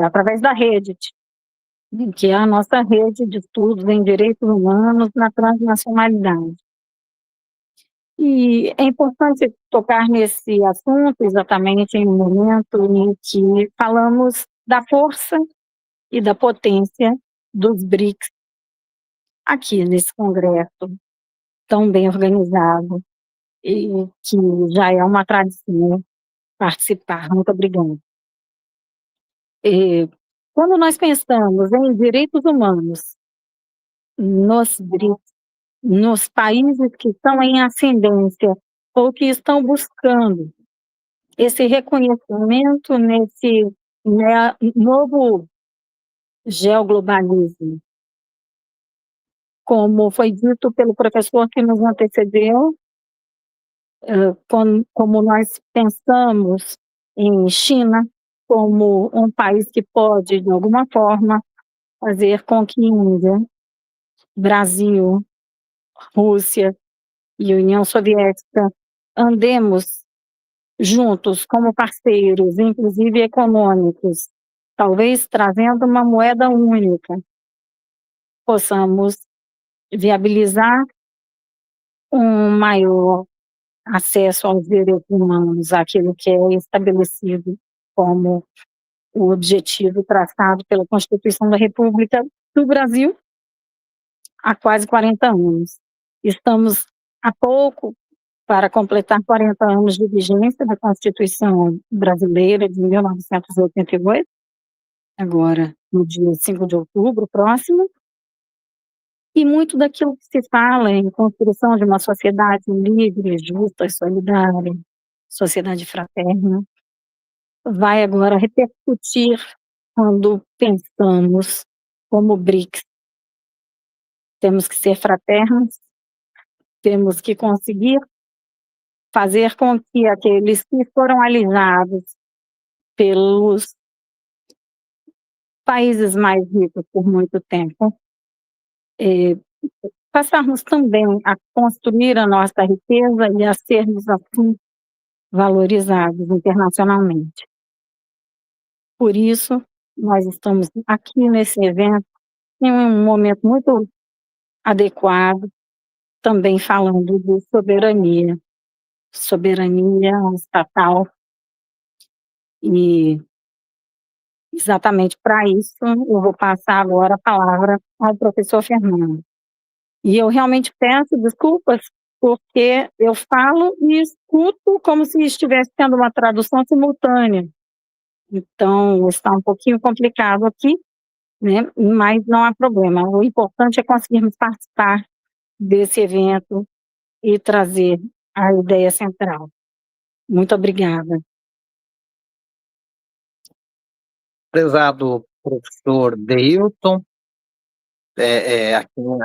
através da rede, que é a nossa rede de estudos em direitos humanos na transnacionalidade. E é importante tocar nesse assunto exatamente em um momento em que falamos da força e da potência dos BRICS aqui nesse congresso tão bem organizado e que já é uma tradição participar. Muito obrigada. Quando nós pensamos em direitos humanos nos BRICS, nos países que estão em ascendência ou que estão buscando esse reconhecimento nesse novo geoglobalismo. Como foi dito pelo professor que nos antecedeu, como nós pensamos em China como um país que pode, de alguma forma, fazer com que Índia, Brasil, Rússia e União Soviética andemos juntos como parceiros, inclusive econômicos, talvez trazendo uma moeda única, possamos viabilizar um maior acesso aos direitos humanos, aquilo que é estabelecido como o objetivo traçado pela Constituição da República do Brasil há quase 40 anos. Estamos há pouco para completar 40 anos de vigência da Constituição brasileira de 1988, agora no dia 5 de outubro próximo, e muito daquilo que se fala em construção de uma sociedade livre, justa e solidária, sociedade fraterna, vai agora repercutir quando pensamos como BRICS. Temos que ser fraternos, temos que conseguir fazer com que aqueles que foram alijados pelos países mais ricos por muito tempo, passarmos também a construir a nossa riqueza e a sermos assim valorizados internacionalmente. Por isso, nós estamos aqui nesse evento em um momento muito adequado, também falando de soberania estatal, e exatamente para isso eu vou passar agora a palavra ao professor Fernando. E eu realmente peço desculpas, porque eu falo e escuto como se estivesse tendo uma tradução simultânea. Então, está um pouquinho complicado aqui, né? Mas não há problema. O importante é conseguirmos participar desse evento e trazer a ideia central. Muito obrigada. Prezado professor Deilton,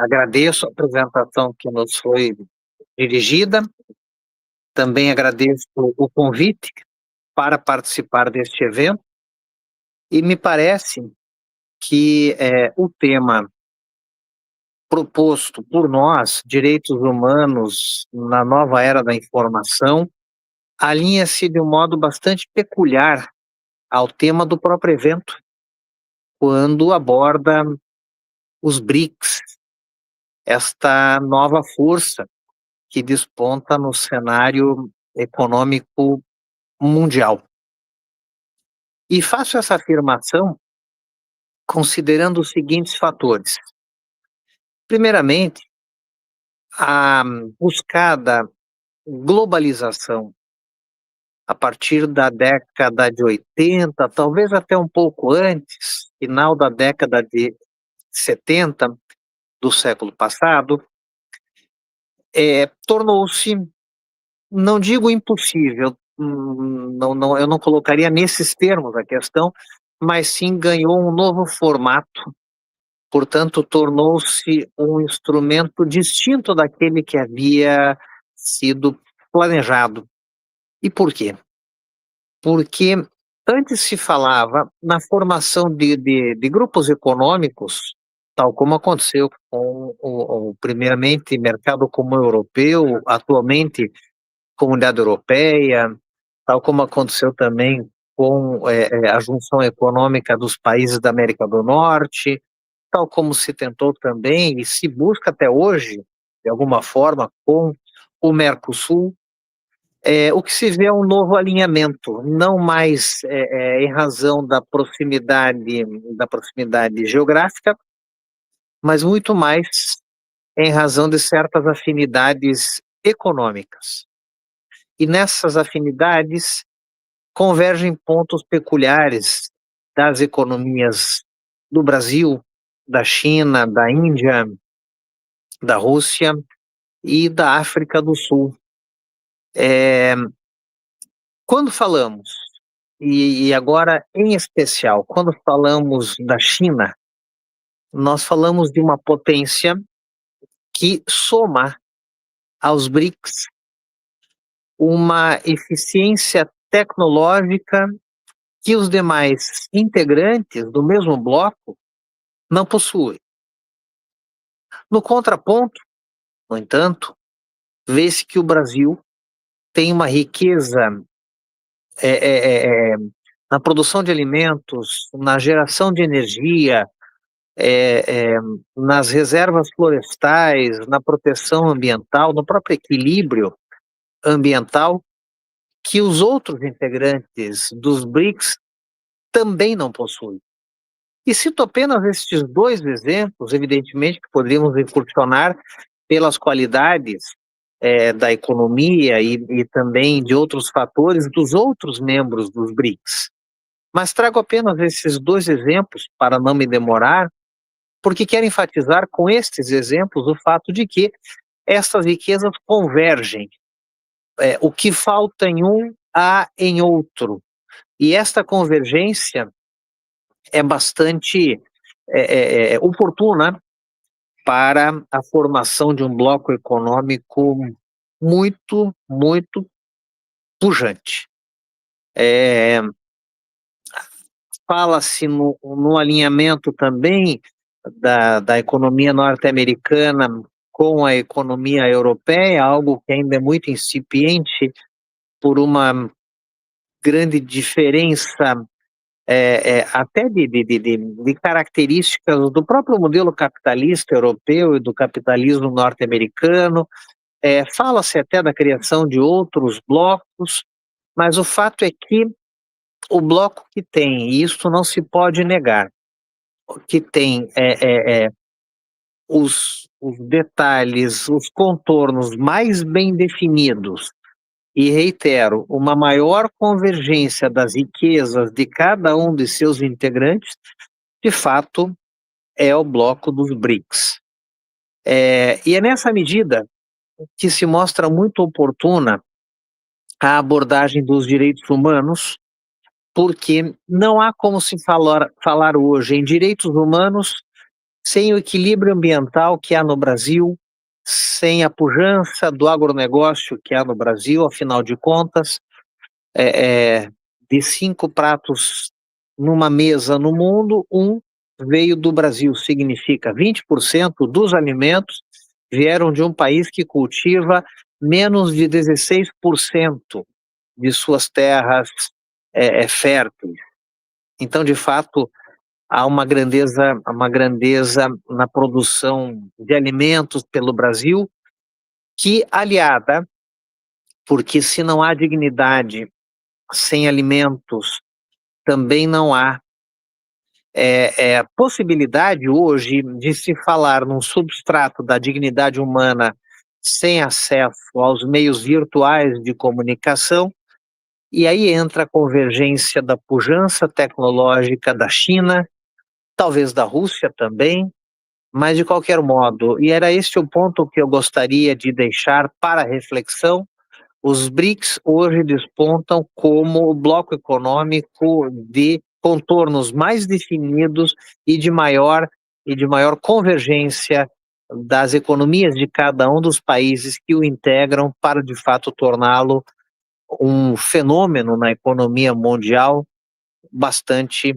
agradeço a apresentação que nos foi dirigida, também agradeço o convite para participar deste evento, e me parece que o tema proposto por nós, direitos humanos na nova era da informação, alinha-se de um modo bastante peculiar ao tema do próprio evento, quando aborda os BRICS, esta nova força que desponta no cenário econômico mundial. E faço essa afirmação considerando os seguintes fatores. Primeiramente, a buscada globalização a partir da década de 80, talvez até um pouco antes, final da década de 70 do século passado, tornou-se, não digo impossível, eu não colocaria nesses termos a questão, mas sim ganhou um novo formato, portanto tornou-se um instrumento distinto daquele que havia sido planejado. E por quê? Porque antes se falava na formação de grupos econômicos, tal como aconteceu com primeiramente mercado comum europeu, atualmente Comunidade Europeia, tal como aconteceu também com a junção econômica dos países da América do Norte, tal como se tentou também e se busca até hoje, de alguma forma, com o Mercosul. O que se vê é um novo alinhamento, não mais em razão da proximidade geográfica, mas muito mais em razão de certas afinidades econômicas. E nessas afinidades convergem pontos peculiares das economias do Brasil, da China, da Índia, da Rússia e da África do Sul. Quando falamos, e agora em especial, quando falamos da China, nós falamos de uma potência que soma aos BRICS uma eficiência tecnológica que os demais integrantes do mesmo bloco não possuem. No contraponto, no entanto, vê-se que o Brasil tem uma riqueza na produção de alimentos, na geração de energia, nas reservas florestais, na proteção ambiental, no próprio equilíbrio ambiental, que os outros integrantes dos BRICS também não possuem. E cito apenas estes dois exemplos, evidentemente que poderíamos incursionar pelas qualidades da economia e também de outros fatores dos outros membros dos BRICS. Mas trago apenas esses dois exemplos para não me demorar, porque quero enfatizar com estes exemplos o fato de que essas riquezas convergem. O que falta em um, há em outro. E esta convergência é bastante oportuna para a formação de um bloco econômico muito, muito pujante. Fala-se no alinhamento também da economia norte-americana com a economia europeia, algo que ainda é muito incipiente por uma grande diferença até de características do próprio modelo capitalista europeu e do capitalismo norte-americano. Fala-se até da criação de outros blocos, mas o fato é que o bloco que tem, e isso não se pode negar, que tem os detalhes, os contornos mais bem definidos, e reitero, uma maior convergência das riquezas de cada um de seus integrantes, de fato, é o bloco dos BRICS. E é nessa medida que se mostra muito oportuna a abordagem dos direitos humanos, porque não há como se falar hoje em direitos humanos sem o equilíbrio ambiental que há no Brasil, sem a pujança do agronegócio que há no Brasil. Afinal de contas, de 5 pratos numa mesa no mundo, um veio do Brasil, significa 20% dos alimentos vieram de um país que cultiva menos de 16% de suas terras férteis. Então, de fato, há uma grandeza na produção de alimentos pelo Brasil, que aliada, porque se não há dignidade sem alimentos, também não há possibilidade hoje de se falar num substrato da dignidade humana sem acesso aos meios virtuais de comunicação. E aí entra a convergência da pujança tecnológica da China, talvez da Rússia também, mas de qualquer modo, e era este o ponto que eu gostaria de deixar para reflexão, os BRICS hoje despontam como o bloco econômico de contornos mais definidos e de maior convergência das economias de cada um dos países que o integram para, de fato, torná-lo um fenômeno na economia mundial bastante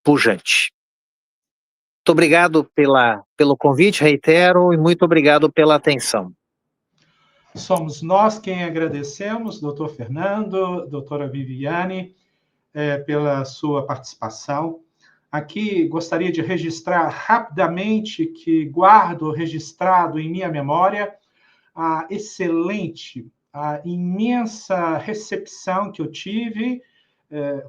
pujante. Muito obrigado pelo convite, reitero, e muito obrigado pela atenção. Somos nós quem agradecemos, doutor Fernando, doutora Viviane, pela sua participação. Aqui gostaria de registrar rapidamente que guardo registrado em minha memória a excelente, a imensa recepção que eu tive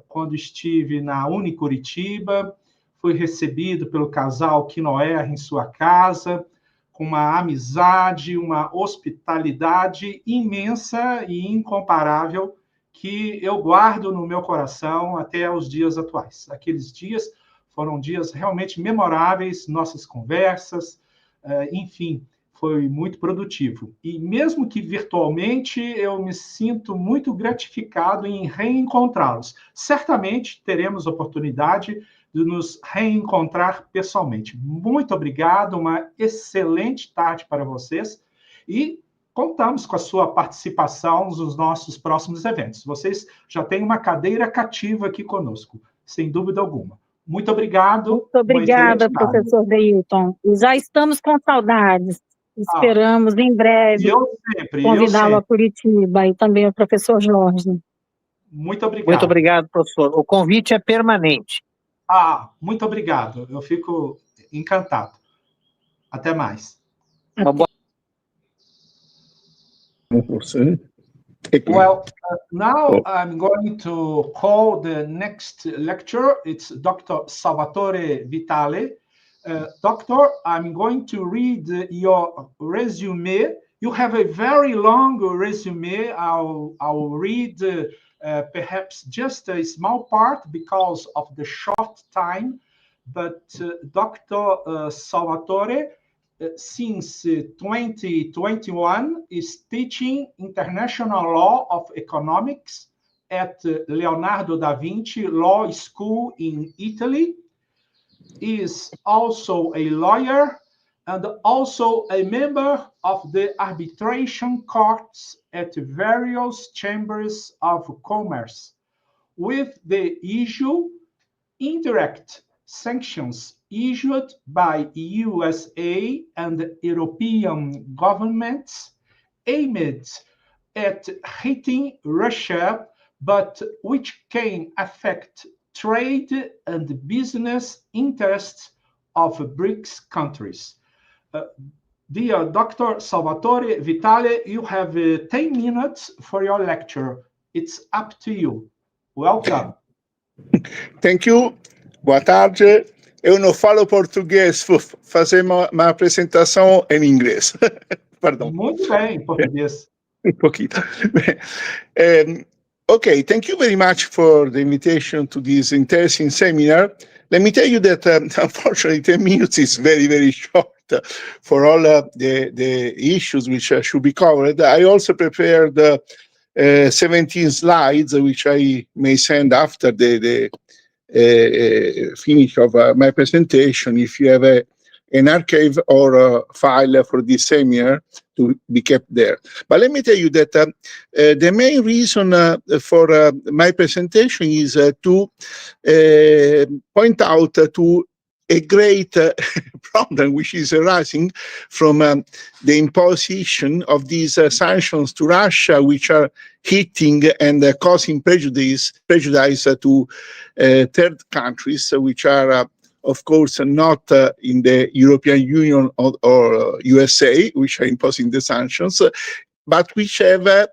quando estive na Unicuritiba. Fui recebido pelo casal Quinoer em sua casa, com uma amizade, uma hospitalidade imensa e incomparável que eu guardo no meu coração até os dias atuais. Aqueles dias foram dias realmente memoráveis, nossas conversas, enfim, foi muito produtivo. E mesmo que virtualmente, eu me sinto muito gratificado em reencontrá-los. Certamente teremos oportunidade de nos reencontrar pessoalmente. Muito obrigado, uma excelente tarde para vocês e contamos com a sua participação nos nossos próximos eventos. Vocês já têm uma cadeira cativa aqui conosco, sem dúvida alguma. Muito obrigado. Muito obrigada, professor Deilton. E já estamos com saudades. Esperamos em breve convidá-lo a Curitiba e também o professor Jorge. Muito obrigado. Muito obrigado, professor. O convite é permanente. Muito obrigado. Eu fico encantado. Até mais. Well, now I'm going to call the next lecturer. It's Dr. Salvatore Vitale. Doctor, I'm going to read your resume. You have a very long resume. I'll read perhaps just a small part because of the short time. But Dr. Salvatore, since 2021, is teaching International Law of Economics at Leonardo da Vinci Law School in Italy. He is also a lawyer and also a member of the arbitration courts at various chambers of commerce, with the issue indirect sanctions issued by USA and European governments aimed at hitting Russia, but which can affect trade and business interests of BRICS countries. Dear Dr. Salvatore Vitale, you have 10 minutes for your lecture. It's up to you. Welcome. Thank you. Boa tarde. Eu não falo português, vou fazer uma apresentação em inglês. Perdão. Muito bem, em português. Um pouquinho. Okay, thank you very much for the invitation to this interesting seminar. Let me tell you that, unfortunately, 10 minutes is very, very short for all the issues which should be covered. I also prepared 17 slides, which I may send after the finish of my presentation, if you have an archive or a file for this seminar to be kept there. But let me tell you that the main reason for my presentation is to point out to a great problem which is arising from the imposition of these sanctions to Russia, which are hitting and causing prejudice to third countries, which are, of course, not in the European Union or USA, which are imposing the sanctions, but which have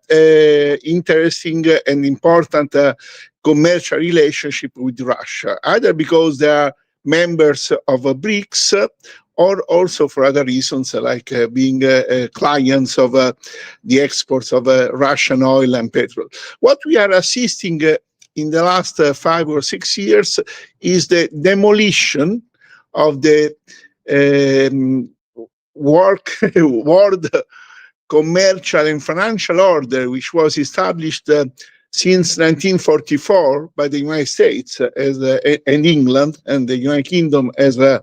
interesting and important commercial relationship with Russia, either because they are members of BRICS or also for other reasons, like being clients of the exports of Russian oil and petrol. What we are assisting in the last 5 or 6 years is the demolition of the world commercial and financial order, which was established since 1944 by the United States and England and the United Kingdom as the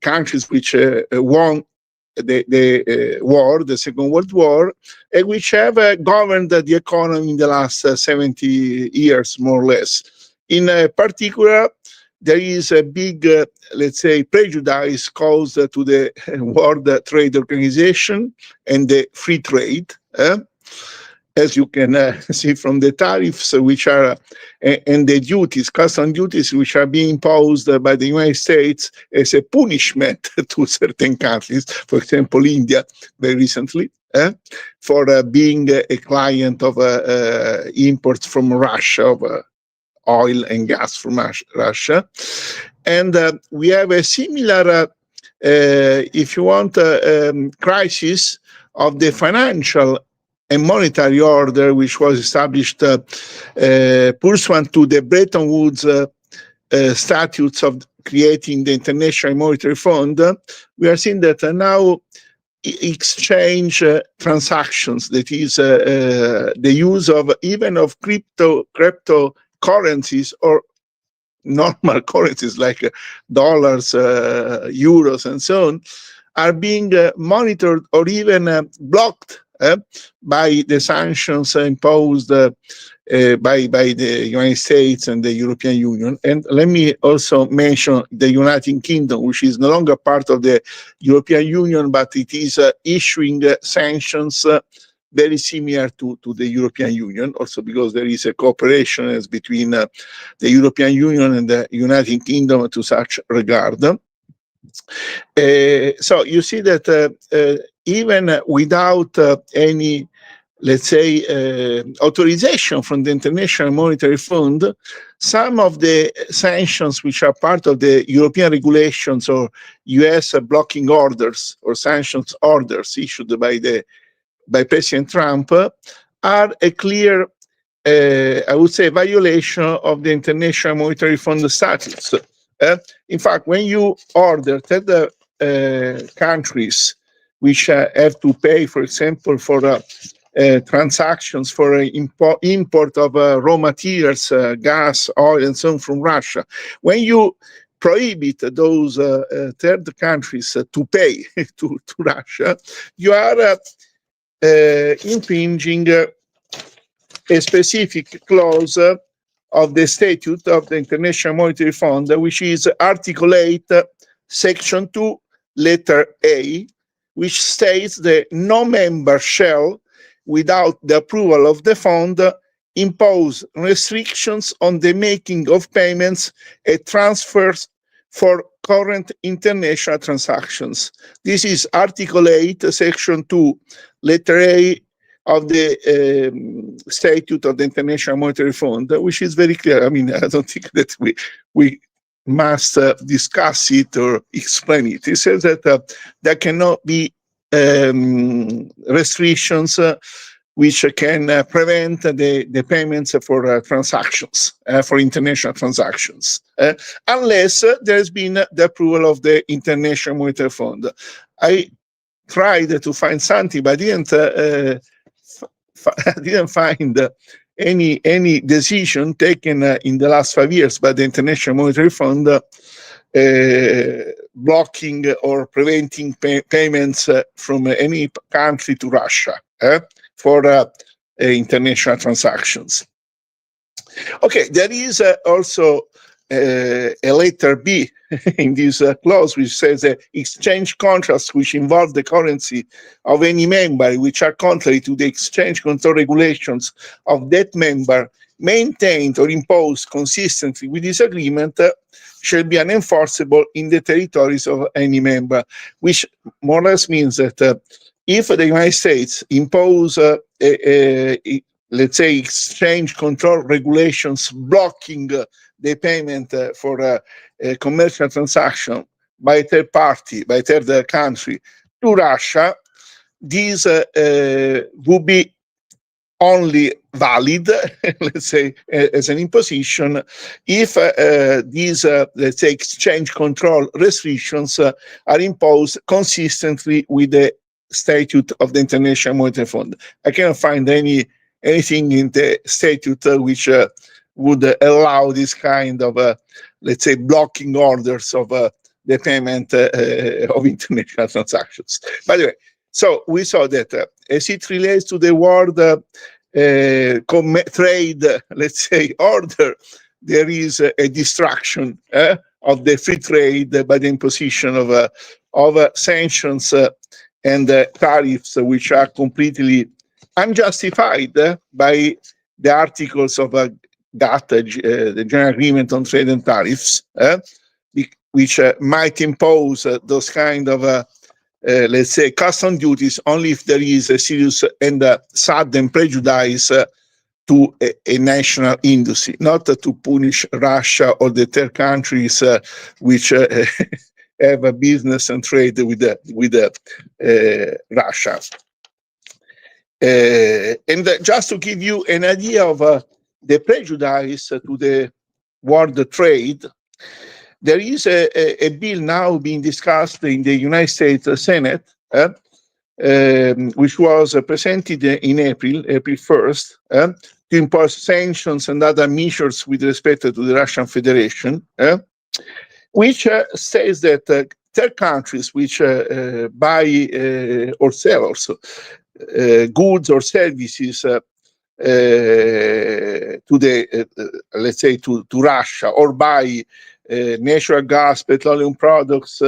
countries which won the war, the Second World War, and which have governed the economy in the last 70 years, more or less. In particular, there is a big, let's say, prejudice caused to the World Trade Organization and the free trade. As you can see from the tariffs, which are, and the duties, custom duties, which are being imposed by the United States as a punishment to certain countries, for example, India, very recently, for being a client of imports from Russia, of oil and gas from Russia. And we have a similar, if you want, crisis of the financial and monetary order, which was established pursuant to the Bretton Woods statutes of creating the International Monetary Fund, we are seeing that now exchange transactions, that is the use of even of cryptocurrencies or normal currencies like dollars, euros, and so on, are being monitored or even blocked by the sanctions imposed by the United States and the European Union. And let me also mention the United Kingdom, which is no longer part of the European Union, but it is issuing sanctions very similar to the European Union, also because there is a cooperation as between the European Union and the United Kingdom to such regard. So you see that even without any, let's say, authorization from the International Monetary Fund, some of the sanctions which are part of the European regulations or US blocking orders or sanctions orders issued by President Trump are a clear, I would say, violation of the International Monetary Fund statutes. In fact, when you order that countries which have to pay, for example, for transactions for import of raw materials, gas, oil, and so on from Russia, when you prohibit those third countries to pay to Russia, you are impinging a specific clause of the statute of the International Monetary Fund, which is Article 8, Section 2, letter A, which states that no member shall, without the approval of the fund, impose restrictions on the making of payments and transfers for current international transactions. This is Article 8, Section 2, letter A of the Statute of the International Monetary Fund, which is very clear. I mean, I don't think that we must discuss it or explain it. It says that there cannot be restrictions which can prevent the payments for transactions, for international transactions, unless there has been the approval of the International Monetary Fund. I tried to find something, but I didn't find any decision taken in the last 5 years by the International Monetary Fund blocking or preventing payments from any country to Russia for international transactions. Okay, there is also a letter B in this clause, which says exchange contracts which involve the currency of any member, which are contrary to the exchange control regulations of that member, maintained or imposed consistently with this agreement, shall be unenforceable in the territories of any member, which more or less means that if the United States impose, let's say, exchange control regulations blocking the payment for a commercial transaction by a third party, by a third country to Russia, these would be only valid, let's say, as an imposition, if these, let's say, exchange control restrictions are imposed consistently with the statute of the International Monetary Fund. I cannot find anything in the statute which would allow this kind of, let's say, blocking orders of the payment of international transactions. By the way, so we saw that as it relates to the world trade, let's say, order, there is a destruction of the free trade by the imposition of sanctions and tariffs, which are completely unjustified by the articles of GATT, the General Agreement on Trade and Tariffs, which might impose those kind of let's say, custom duties only if there is a serious and sudden prejudice to a national industry, not to punish Russia or the third countries which have a business and trade with Russia. And just to give you an idea of the prejudice to the world trade, there is a bill now being discussed in the United States Senate, which was presented in April 1st, to impose sanctions and other measures with respect to the Russian Federation, which says that third countries which buy or sell also goods or services to the let's say to Russia, or buy natural gas, petroleum products,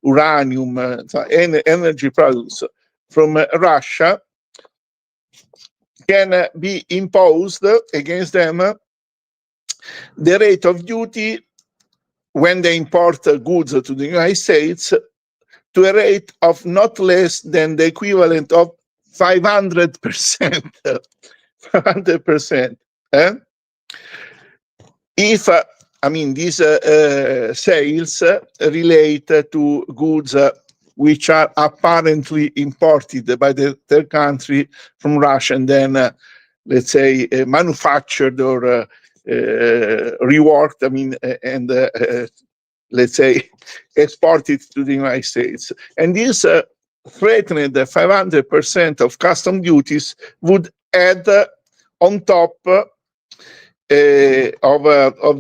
uranium, energy products from Russia, can be imposed against them the rate of duty when they import goods to the United States to a rate of not less than the equivalent of 500%. 500%. If I mean, these sales relate to goods which are apparently imported by the third country from Russia and then, let's say, manufactured or reworked, I mean, and let's say, exported to the United States. And this threatened 500% of custom duties would add on top of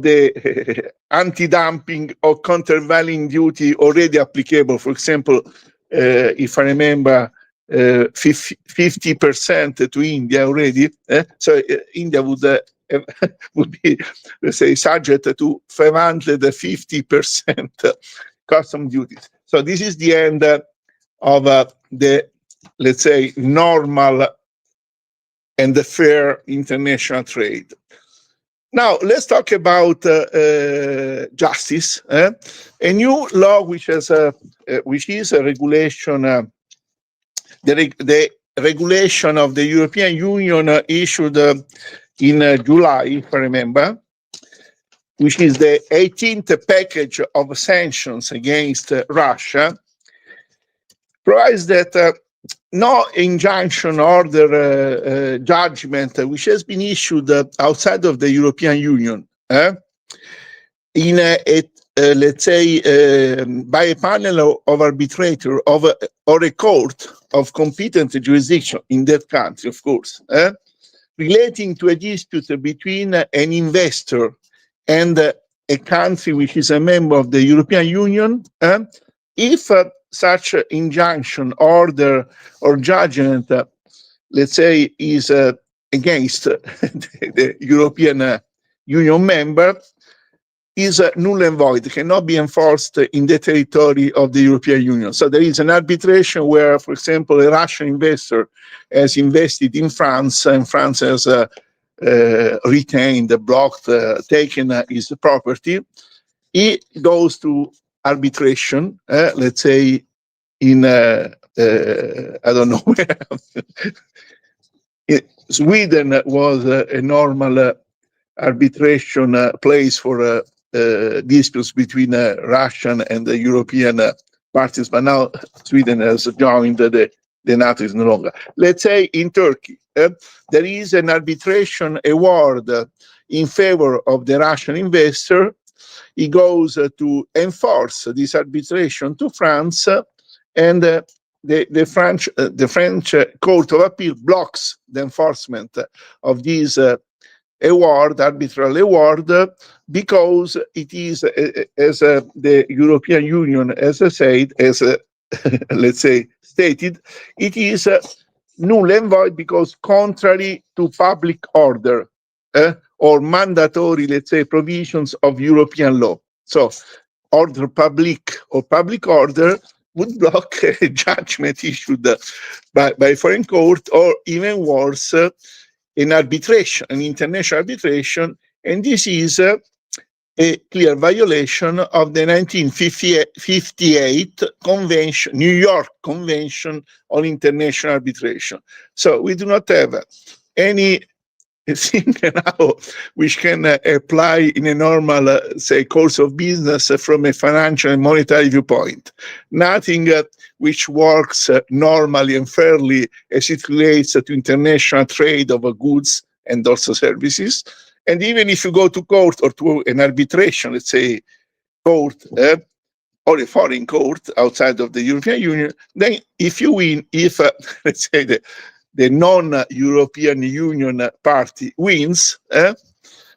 the anti-dumping or countervailing duty already applicable. For example, if I remember, 50% to India already. So India would be, let's say, subject to 550% custom duties. So this is the end of the, let's say, normal and the fair international trade. Now, let's talk about justice. A new law which is a regulation, the regulation of the European Union issued in July, if I remember, which is the 18th package of sanctions against Russia, provides that no injunction order judgment which has been issued outside of the European Union in let's say by a panel of arbitrator or a court of competent jurisdiction in that country, of course, relating to a dispute between an investor and a country which is a member of the European Union, if such injunction, order, or judgment, let's say, is against the European Union member, is null and void, cannot be enforced in the territory of the European Union. So there is an arbitration where, for example, a Russian investor has invested in France, and France has retained, blocked, taken his property. He goes to arbitration, let's say in, I don't know where. Sweden was a normal arbitration place for disputes between Russian and the European parties, but now Sweden has joined the NATO, is no longer. Let's say in Turkey, there is an arbitration award in favor of the Russian investor. He goes to enforce this arbitration to France, and the French Court of Appeal blocks the enforcement of this arbitral award, because it is, as the European Union, as I said, let's say stated, it is null and void because contrary to public order or mandatory, let's say, provisions of European law. So ordre public or public order would block a judgment issued by foreign court, or even worse, an arbitration, an international arbitration, and this is a clear violation of the 1958 Convention, New York Convention on International Arbitration. So we do not have any thing now which can apply in a normal, say, course of business from a financial and monetary viewpoint. Nothing which works normally and fairly as it relates to international trade of goods and also services. And even if you go to court or to an arbitration, let's say, court or a foreign court outside of the European Union, then if you win, if let's say the non-European Union party wins,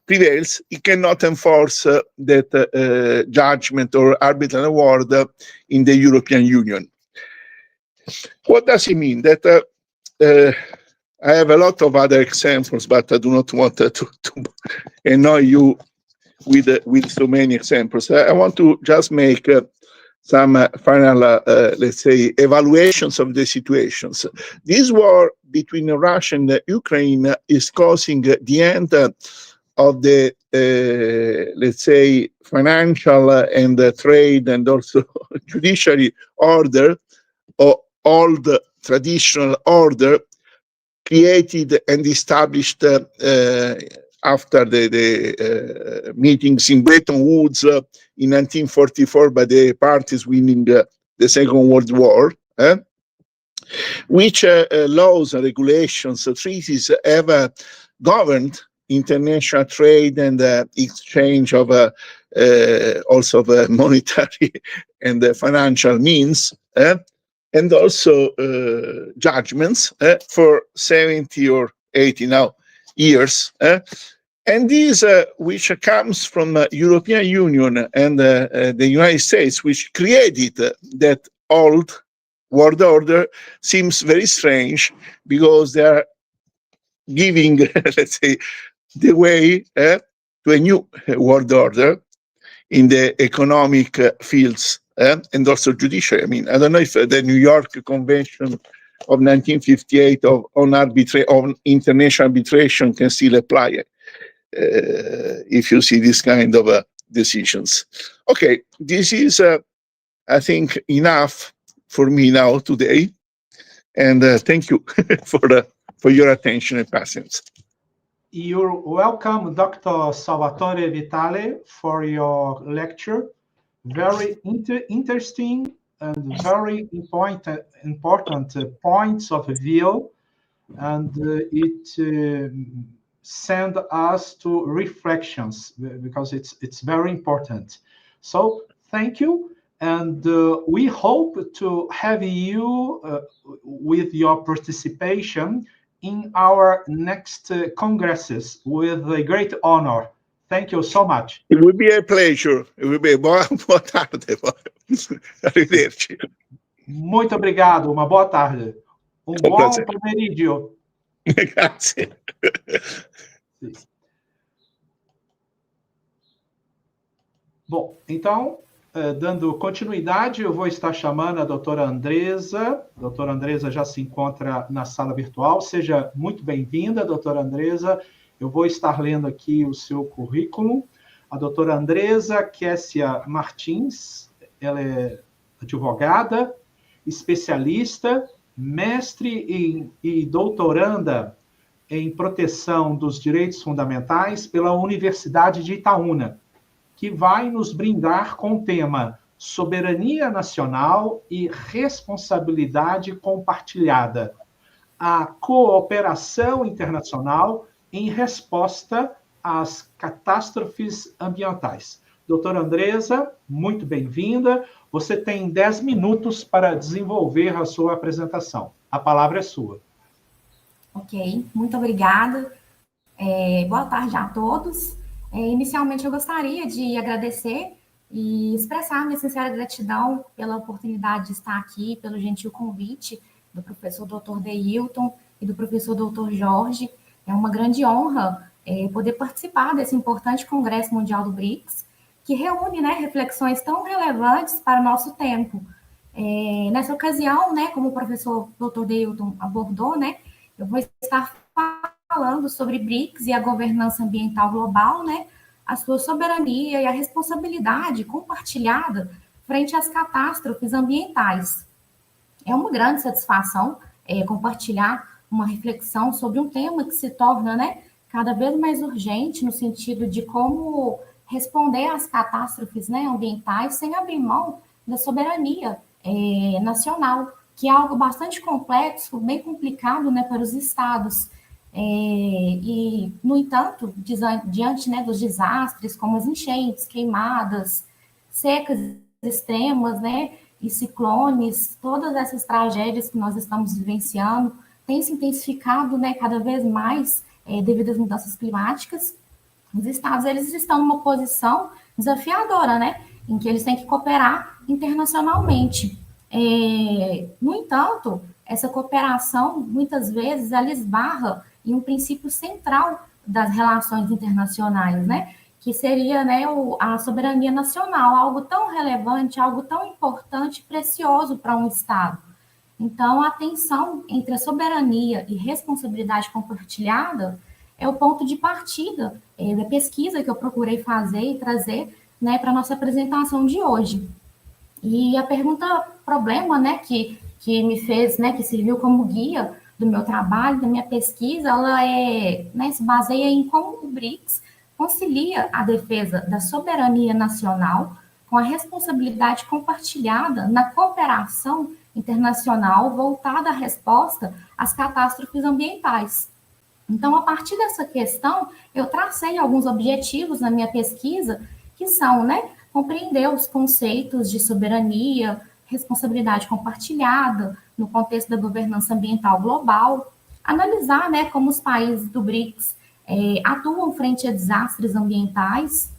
prevails, it cannot enforce that judgment or arbitral award in the European Union. What does it mean? That I have a lot of other examples, but I do not want to annoy you with so many examples. I want to just make some final, let's say, evaluations of the situations. This war between Russia and Ukraine is causing the end of the, let's say, financial and trade and also judiciary order, or old traditional order created and established after the meetings in Bretton Woods in 1944 by the parties winning the Second World War, which laws and regulations, treaties have governed international trade and exchange of also of monetary and financial means, and also judgments for 70 or 80 now years. And this, which comes from European Union and the United States, which created that old world order, seems very strange because they are giving, let's say, the way to a new world order in the economic fields and also judiciary. I mean, I don't know if the New York Convention of 1958 on international arbitration can still apply if you see this kind of decisions. Okay, this is, I think, enough for me now today, and thank you for your attention and patience. You're welcome, Dr. Salvatore Vitale, for your lecture. Very interesting and very important points of view, and it send us to reflections because it's very important. So thank you, and we hope to have you with your participation in our next congresses with a great honor. Thank you so much. It will be a pleasure. It will be boa tarde. Arrivederci. Muito obrigado. Uma boa tarde. Bom pomeriggio. Grazie. Bom, então, dando continuidade, eu vou estar chamando a doutora Andresa. A doutora Andresa já se encontra na sala virtual. Seja muito bem-vinda, doutora Andresa. Eu vou estar lendo aqui o seu currículo. A doutora Andresa Kessia Martins, ela é advogada, especialista, mestre e doutoranda em proteção dos direitos fundamentais pela Universidade de Itaúna, que vai nos brindar com o tema Soberania Nacional e Responsabilidade Compartilhada, a cooperação internacional em resposta às catástrofes ambientais. Doutora Andresa, muito bem-vinda. Você tem 10 minutos para desenvolver a sua apresentação. A palavra é sua. Ok, muito obrigada. Boa tarde a todos. Inicialmente, eu gostaria de agradecer e expressar minha sincera gratidão pela oportunidade de estar aqui, pelo gentil convite do professor Dr. Deilton e do professor Dr. Jorge. É uma grande honra poder participar desse importante Congresso Mundial do BRICS, que reúne, né, reflexões tão relevantes para o nosso tempo. Nessa ocasião, né, como o professor Dr. Deilton abordou, né, eu vou estar falando sobre BRICS e a governança ambiental global, né, a sua soberania e a responsabilidade compartilhada frente às catástrofes ambientais. É uma grande satisfação compartilhar uma reflexão sobre um tema que se torna, né, cada vez mais urgente no sentido de como responder às catástrofes, né, ambientais sem abrir mão da soberania nacional, que é algo bastante complexo, bem complicado, né, para os estados. E, no entanto, diante, né, dos desastres, como as enchentes, queimadas, secas extremas, né, e ciclones, todas essas tragédias que nós estamos vivenciando, têm se intensificado, né, cada vez mais devido às mudanças climáticas. Os estados, eles estão numa posição desafiadora, né, em que eles têm que cooperar internacionalmente. No entanto, essa cooperação, muitas vezes, ela esbarra em um princípio central das relações internacionais, né, que seria, né, a soberania nacional, algo tão relevante, algo tão importante e precioso para um Estado. Então, a tensão entre a soberania e responsabilidade compartilhada é o ponto de partida da pesquisa que eu procurei fazer e trazer, né, para a nossa apresentação de hoje. E a pergunta problema, né, que me fez, né, que serviu como guia do meu trabalho, da minha pesquisa, ela né, se baseia em como o BRICS concilia a defesa da soberania nacional com a responsabilidade compartilhada na cooperação internacional voltada à resposta às catástrofes ambientais. Então, a partir dessa questão, eu tracei alguns objetivos na minha pesquisa, que são, né, compreender os conceitos de soberania, responsabilidade compartilhada, no contexto da governança ambiental global, analisar, né, como os países do BRICS atuam frente a desastres ambientais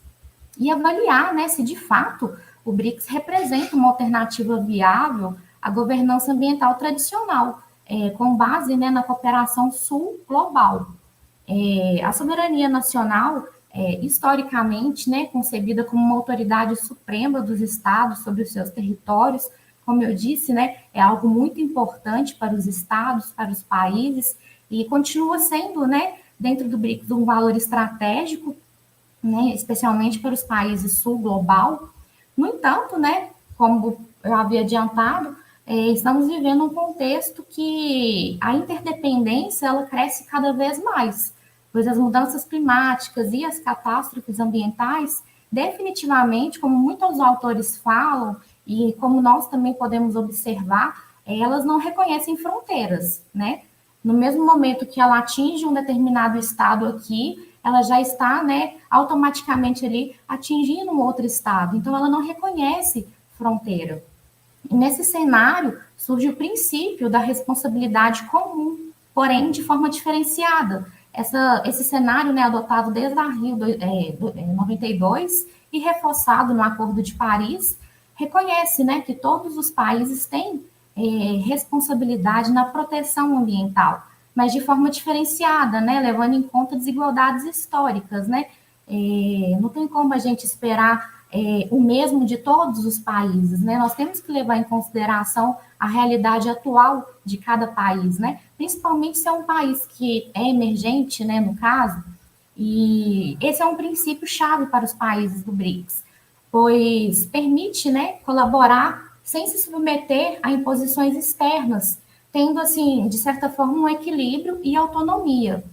e avaliar, né, se de fato o BRICS representa uma alternativa viável à governança ambiental tradicional, com base, né, na cooperação sul-global. A soberania nacional, historicamente, né, concebida como uma autoridade suprema dos estados sobre os seus territórios, como eu disse, né, é algo muito importante para os estados, para os países, e continua sendo, né, dentro do BRICS, um valor estratégico, né, especialmente para os países sul-global. No entanto, né, como eu havia adiantado, estamos vivendo um contexto que a interdependência ela cresce cada vez mais, pois as mudanças climáticas e as catástrofes ambientais, definitivamente, como muitos autores falam, e como nós também podemos observar, elas não reconhecem fronteiras, né? No mesmo momento que ela atinge um determinado estado aqui, ela já está, né, automaticamente ali atingindo um outro estado. Então, ela não reconhece fronteira. E nesse cenário, surge o princípio da responsabilidade comum, porém de forma diferenciada. Esse cenário, né, adotado desde a Rio 92 e reforçado no Acordo de Paris, reconhece, né, que todos os países têm responsabilidade na proteção ambiental, mas de forma diferenciada, né, levando em conta desigualdades históricas, né? Não tem como a gente esperar o mesmo de todos os países, né? Nós temos que levar em consideração a realidade atual de cada país, né? Principalmente se é um país que é emergente, né, no caso, e esse é um princípio chave para os países do BRICS, pois permite, né, colaborar sem se submeter a imposições externas, tendo, assim, de certa forma, um equilíbrio e autonomia,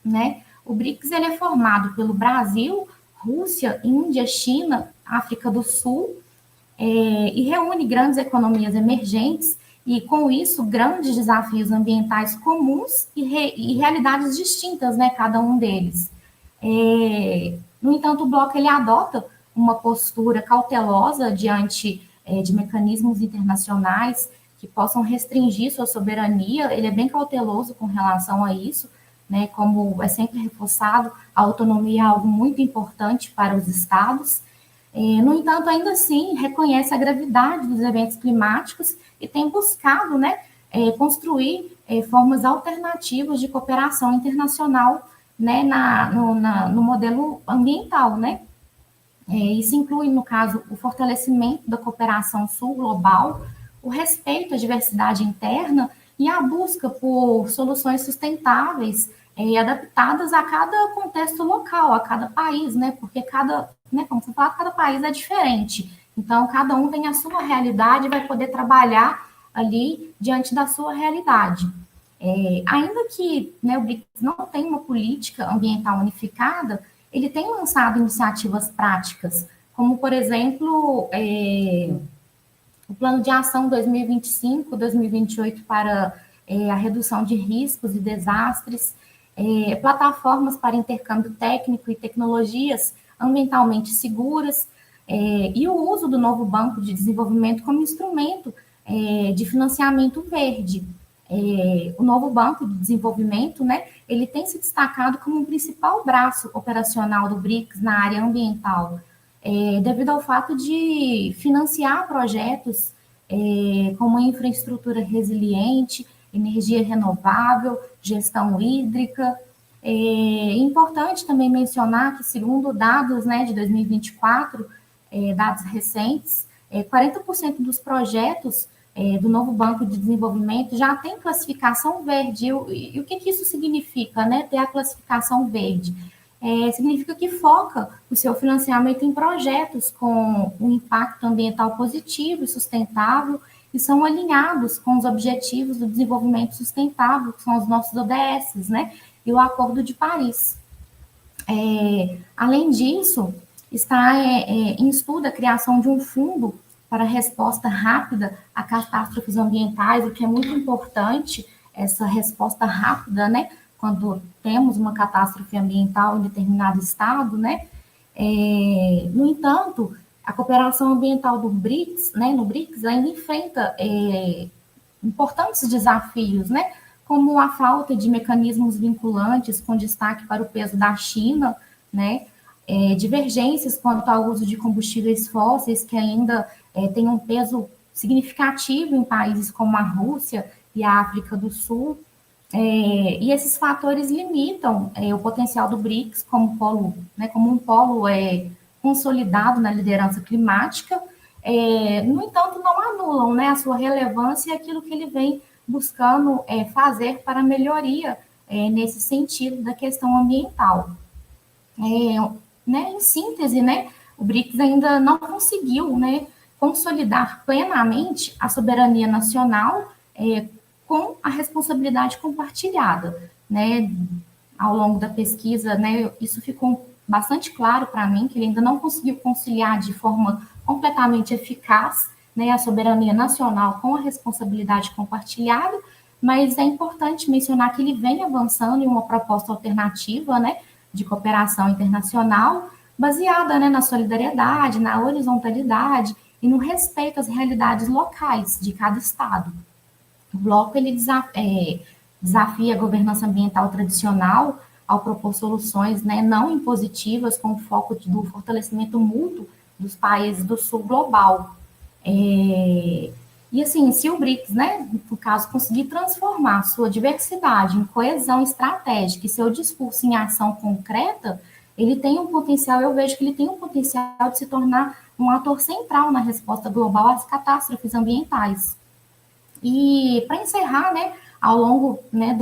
né? O BRICS ele é formado pelo Brasil, Rússia, Índia, China, África do Sul, e reúne grandes economias emergentes e, com isso, grandes desafios ambientais comuns e realidades distintas, né, cada um deles. No entanto, o bloco ele adota uma postura cautelosa diante de mecanismos internacionais que possam restringir sua soberania, ele é bem cauteloso com relação a isso, né, como é sempre reforçado, a autonomia é algo muito importante para os estados. No entanto, ainda assim, reconhece a gravidade dos eventos climáticos e tem buscado, né, construir formas alternativas de cooperação internacional, né, no modelo ambiental, né. Isso inclui, no caso, o fortalecimento da cooperação sul-global, o respeito à diversidade interna e a busca por soluções sustentáveis e adaptadas a cada contexto local, a cada país, né? Porque como você fala, cada país é diferente. Então, cada um tem a sua realidade e vai poder trabalhar ali diante da sua realidade. Ainda que, né, o BRICS não tem uma política ambiental unificada, ele tem lançado iniciativas práticas, como, por exemplo, o Plano de Ação 2025-2028 para a redução de riscos e desastres, plataformas para intercâmbio técnico e tecnologias ambientalmente seguras, e o uso do novo Banco de Desenvolvimento como instrumento de financiamento verde. O novo Banco de Desenvolvimento, né, ele tem se destacado como um principal braço operacional do BRICS na área ambiental, devido ao fato de financiar projetos como infraestrutura resiliente, energia renovável, gestão hídrica. É importante também mencionar que, segundo dados, né, de 2024, dados recentes, 40% dos projetos do novo Banco de Desenvolvimento já tem classificação verde. E o que isso significa, né, ter a classificação verde? Significa que foca o seu financiamento em projetos com um impacto ambiental positivo e sustentável e são alinhados com os objetivos do desenvolvimento sustentável, que são os nossos ODS, né, e o Acordo de Paris. Além disso, está em estudo a criação de um fundo para resposta rápida a catástrofes ambientais, o que é muito importante, essa resposta rápida, né, quando temos uma catástrofe ambiental em determinado estado, né. No entanto, a cooperação ambiental do BRICS, né, no BRICS, ainda enfrenta importantes desafios, né, como a falta de mecanismos vinculantes, com destaque para o peso da China, né, divergências quanto ao uso de combustíveis fósseis, que ainda tem um peso significativo em países como a Rússia e a África do Sul, e esses fatores limitam o potencial do BRICS como polo, né, como um polo consolidado na liderança climática. No entanto, não anulam, né, a sua relevância e aquilo que ele vem buscando fazer para melhoria nesse sentido da questão ambiental. Né, em síntese, né, o BRICS ainda não conseguiu, né, consolidar plenamente a soberania nacional com a responsabilidade compartilhada, né. Ao longo da pesquisa, né, isso ficou bastante claro para mim, que ele ainda não conseguiu conciliar de forma completamente eficaz, né, a soberania nacional com a responsabilidade compartilhada, mas é importante mencionar que ele vem avançando em uma proposta alternativa, né, de cooperação internacional, baseada, né, na solidariedade, na horizontalidade e no respeito às realidades locais de cada estado. O bloco ele desafia a governança ambiental tradicional ao propor soluções, né, não impositivas com foco do fortalecimento mútuo dos países do sul global. E assim, se o BRICS, né, no caso, conseguir transformar sua diversidade em coesão estratégica e seu discurso em ação concreta, ele tem um potencial, eu vejo que ele tem um potencial de se tornar um ator central na resposta global às catástrofes ambientais. E para encerrar, né, ao longo, né,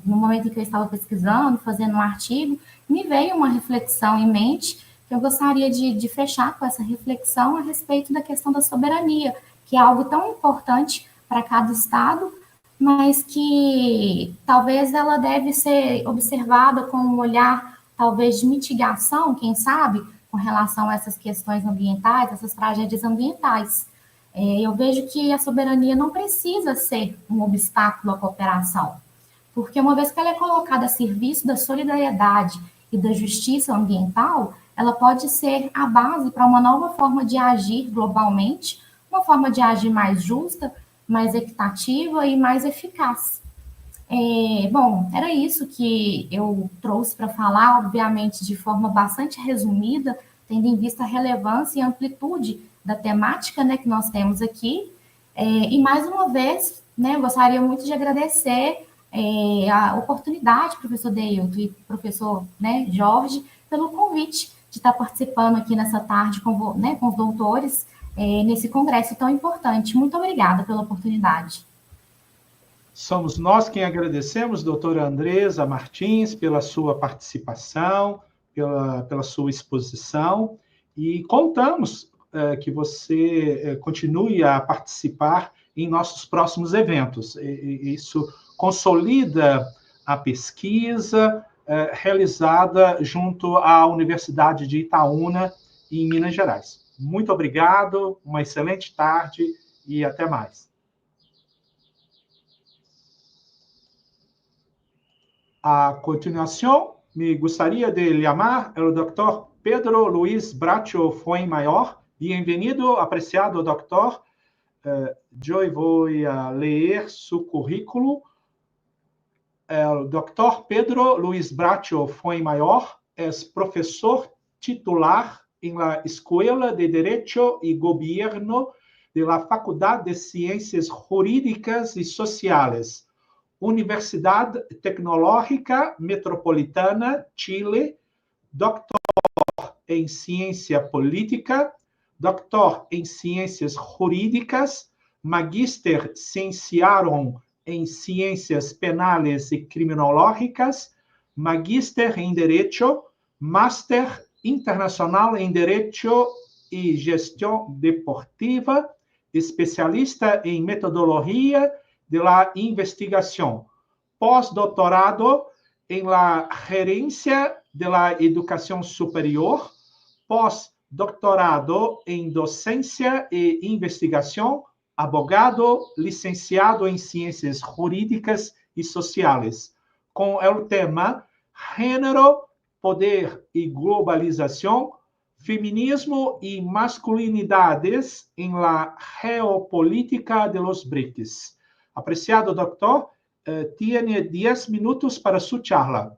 no momento em que eu estava pesquisando, fazendo um artigo, me veio uma reflexão em mente, que eu gostaria de fechar com essa reflexão a respeito da questão da soberania, que é algo tão importante para cada estado, mas que talvez ela deve ser observada com um olhar, talvez, de mitigação, quem sabe, com relação a essas questões ambientais, essas tragédias ambientais. Eu vejo que a soberania não precisa ser um obstáculo à cooperação, porque uma vez que ela é colocada a serviço da solidariedade e da justiça ambiental, ela pode ser a base para uma nova forma de agir globalmente, uma forma de agir mais justa, mais equitativa e mais eficaz. Bom, era isso que eu trouxe para falar, obviamente de forma bastante resumida, tendo em vista a relevância e a amplitude da temática, né, que nós temos aqui. E mais uma vez, né, eu gostaria muito de agradecer a oportunidade, professor Deilton e professor, né, Jorge, pelo convite de estar participando aqui nessa tarde com, né, com os doutores nesse congresso tão importante. Muito obrigada pela oportunidade. Somos nós quem agradecemos, doutora Andresa Martins, pela sua participação, pela sua exposição, e contamos que você continue a participar em nossos próximos eventos. Isso consolida a pesquisa realizada junto à Universidade de Itaúna, em Minas Gerais. Muito obrigado, uma excelente tarde e até mais. A continuación, me gustaría de llamar al doctor Pedro Luis Bracho Fuenmayor. Bienvenido, apreciado doctor. Yo voy a leer su currículo. El doctor Pedro Luis Bracho Fuenmayor es profesor titular en la Escuela de Derecho y Gobierno de la Facultad de Ciencias Jurídicas y Sociales, Universidad Tecnológica Metropolitana, Chile, doctor en Ciencia Política, doctor en Ciencias Jurídicas, magíster cienciarum em Ciências Penales e Criminológicas, magíster em Direito, máster internacional em Direito e Gestão Deportiva, especialista em Metodologia de la Investigação, pós-doutorado em la Gerencia de la Educação Superior, pós-doutorado em Docência e Investigação, abogado licenciado em Ciências Jurídicas e Sociais, com o tema Gênero, Poder e Globalização, Feminismo e Masculinidades em la Geopolítica de los BRICS. Apreciado doctor, tiene 10 minutos para su charla.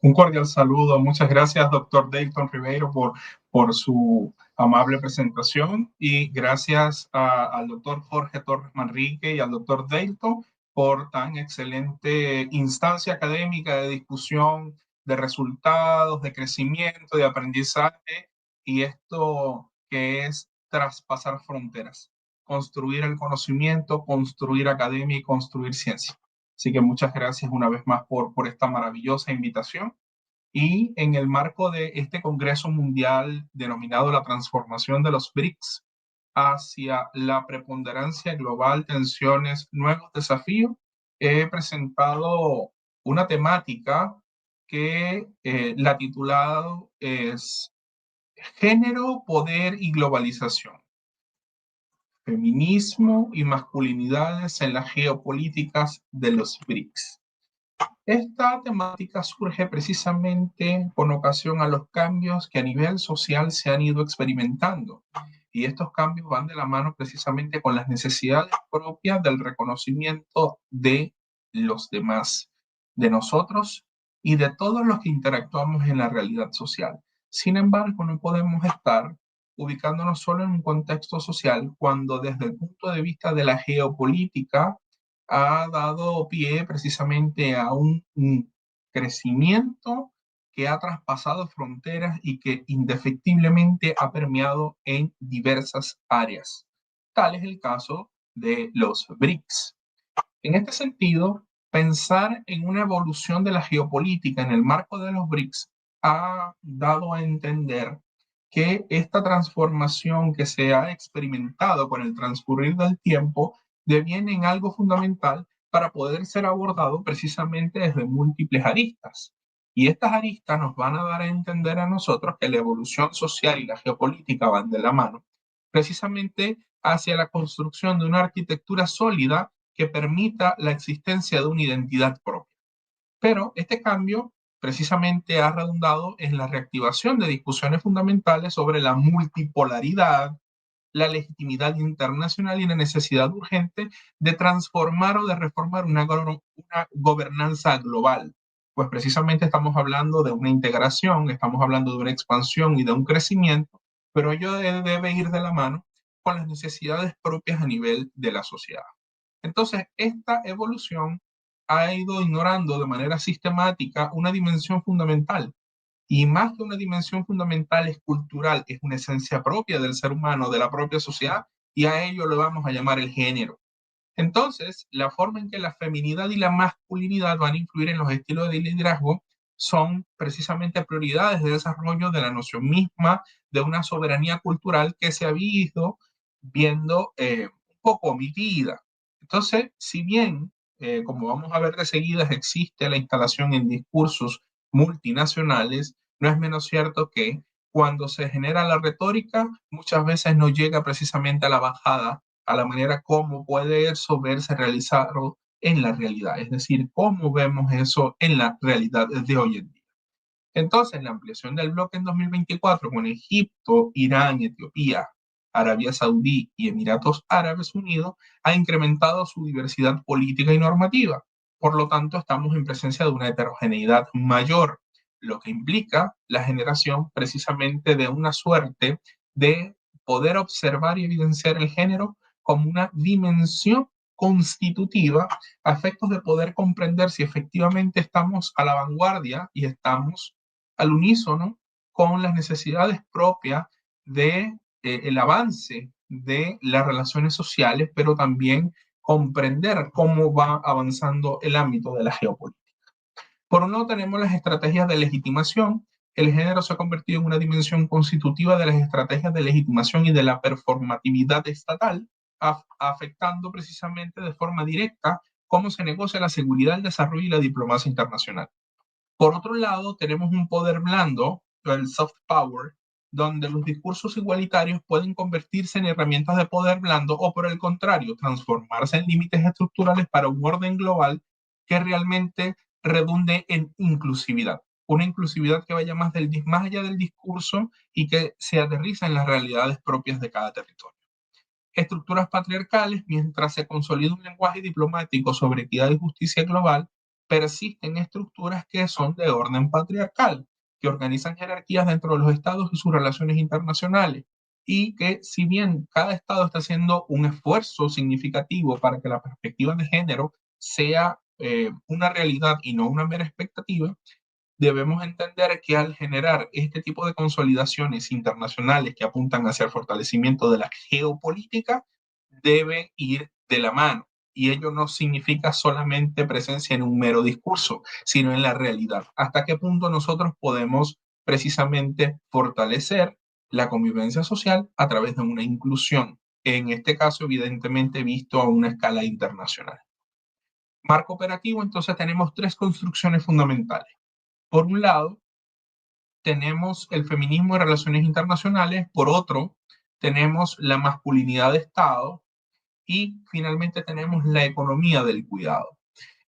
Un cordial saludo. Muchas gracias, doctor Dayton Ribeiro, por su amable presentación, y gracias al doctor Jorge Torres Manrique y al doctor Dayton por tan excelente instancia académica de discusión, de resultados, de crecimiento, de aprendizaje, y esto que es traspasar fronteras, construir el conocimiento, construir academia y construir ciencia. Así que muchas gracias una vez más por esta maravillosa invitación. Y en el marco de este Congreso Mundial denominado la transformación de los BRICS hacia la preponderancia global, tensiones, nuevos desafíos, he presentado una temática que la titulado es Género, Poder y Globalización. Feminismo y masculinidades en las geopolíticas de los BRICS. Esta temática surge precisamente con ocasión a los cambios que a nivel social se han ido experimentando. Y estos cambios van de la mano precisamente con las necesidades propias del reconocimiento de los demás, de nosotros y de todos los que interactuamos en la realidad social. Sin embargo, no podemos estar ubicándonos solo en un contexto social cuando desde el punto de vista de la geopolítica ha dado pie precisamente a un crecimiento que ha traspasado fronteras y que indefectiblemente ha permeado en diversas áreas. Tal es el caso de los BRICS. En este sentido, pensar en una evolución de la geopolítica en el marco de los BRICS ha dado a entender que esta transformación que se ha experimentado con el transcurrir del tiempo deviene en algo fundamental para poder ser abordado precisamente desde múltiples aristas. Y estas aristas nos van a dar a entender a nosotros que la evolución social y la geopolítica van de la mano, precisamente hacia la construcción de una arquitectura sólida que permita la existencia de una identidad propia. Pero este cambio precisamente ha redundado en la reactivación de discusiones fundamentales sobre la multipolaridad, la legitimidad internacional y la necesidad urgente de transformar o de reformar una gobernanza global. Pues precisamente estamos hablando de una integración, estamos hablando de una expansión y de un crecimiento, pero ello debe ir de la mano con las necesidades propias a nivel de la sociedad. Entonces, esta evolución ha ido ignorando de manera sistemática una dimensión fundamental. Y más que una dimensión fundamental es cultural, es una esencia propia del ser humano, de la propia sociedad, y a ello le vamos a llamar el género. Entonces, la forma en que la feminidad y la masculinidad van a influir en los estilos de liderazgo son precisamente prioridades de desarrollo de la noción misma de una soberanía cultural que se ha visto viendo un poco omitida. Entonces, si bien, como vamos a ver de seguida, existe la instalación en discursos multinacionales, no es menos cierto que cuando se genera la retórica, muchas veces no llega precisamente a la bajada, a la manera como puede eso verse realizado en la realidad, es decir, cómo vemos eso en la realidad de hoy en día. Entonces, la ampliación del bloque en 2024 con Egipto, Irán, Etiopía, Arabia Saudí y Emiratos Árabes Unidos ha incrementado su diversidad política y normativa. Por lo tanto, estamos en presencia de una heterogeneidad mayor, lo que implica la generación precisamente de una suerte de poder observar y evidenciar el género como una dimensión constitutiva a efectos de poder comprender si efectivamente estamos a la vanguardia y estamos al unísono con las necesidades propias de el avance de las relaciones sociales, pero también comprender cómo va avanzando el ámbito de la geopolítica. Por un lado tenemos las estrategias de legitimación. El género se ha convertido en una dimensión constitutiva de las estrategias de legitimación y de la performatividad estatal, afectando precisamente de forma directa cómo se negocia la seguridad, el desarrollo y la diplomacia internacional. Por otro lado, tenemos un poder blando, el soft power, donde los discursos igualitarios pueden convertirse en herramientas de poder blando o, por el contrario, transformarse en límites estructurales para un orden global que realmente redunde en inclusividad. Una inclusividad que vaya más allá del discurso y que se aterriza en las realidades propias de cada territorio. Estructuras patriarcales, mientras se consolida un lenguaje diplomático sobre equidad y justicia global, persisten estructuras que son de orden patriarcal, que organizan jerarquías dentro de los estados y sus relaciones internacionales, y que si bien cada estado está haciendo un esfuerzo significativo para que la perspectiva de género sea una realidad y no una mera expectativa, debemos entender que al generar este tipo de consolidaciones internacionales que apuntan hacia el fortalecimiento de la geopolítica, debe ir de la mano. Y ello no significa solamente presencia en un mero discurso, sino en la realidad. ¿Hasta qué punto nosotros podemos precisamente fortalecer la convivencia social a través de una inclusión? En este caso, evidentemente, visto a una escala internacional. Marco operativo, entonces tenemos tres construcciones fundamentales. Por un lado, tenemos el feminismo y relaciones internacionales. Por otro, tenemos la masculinidad de Estado. Y finalmente tenemos la economía del cuidado.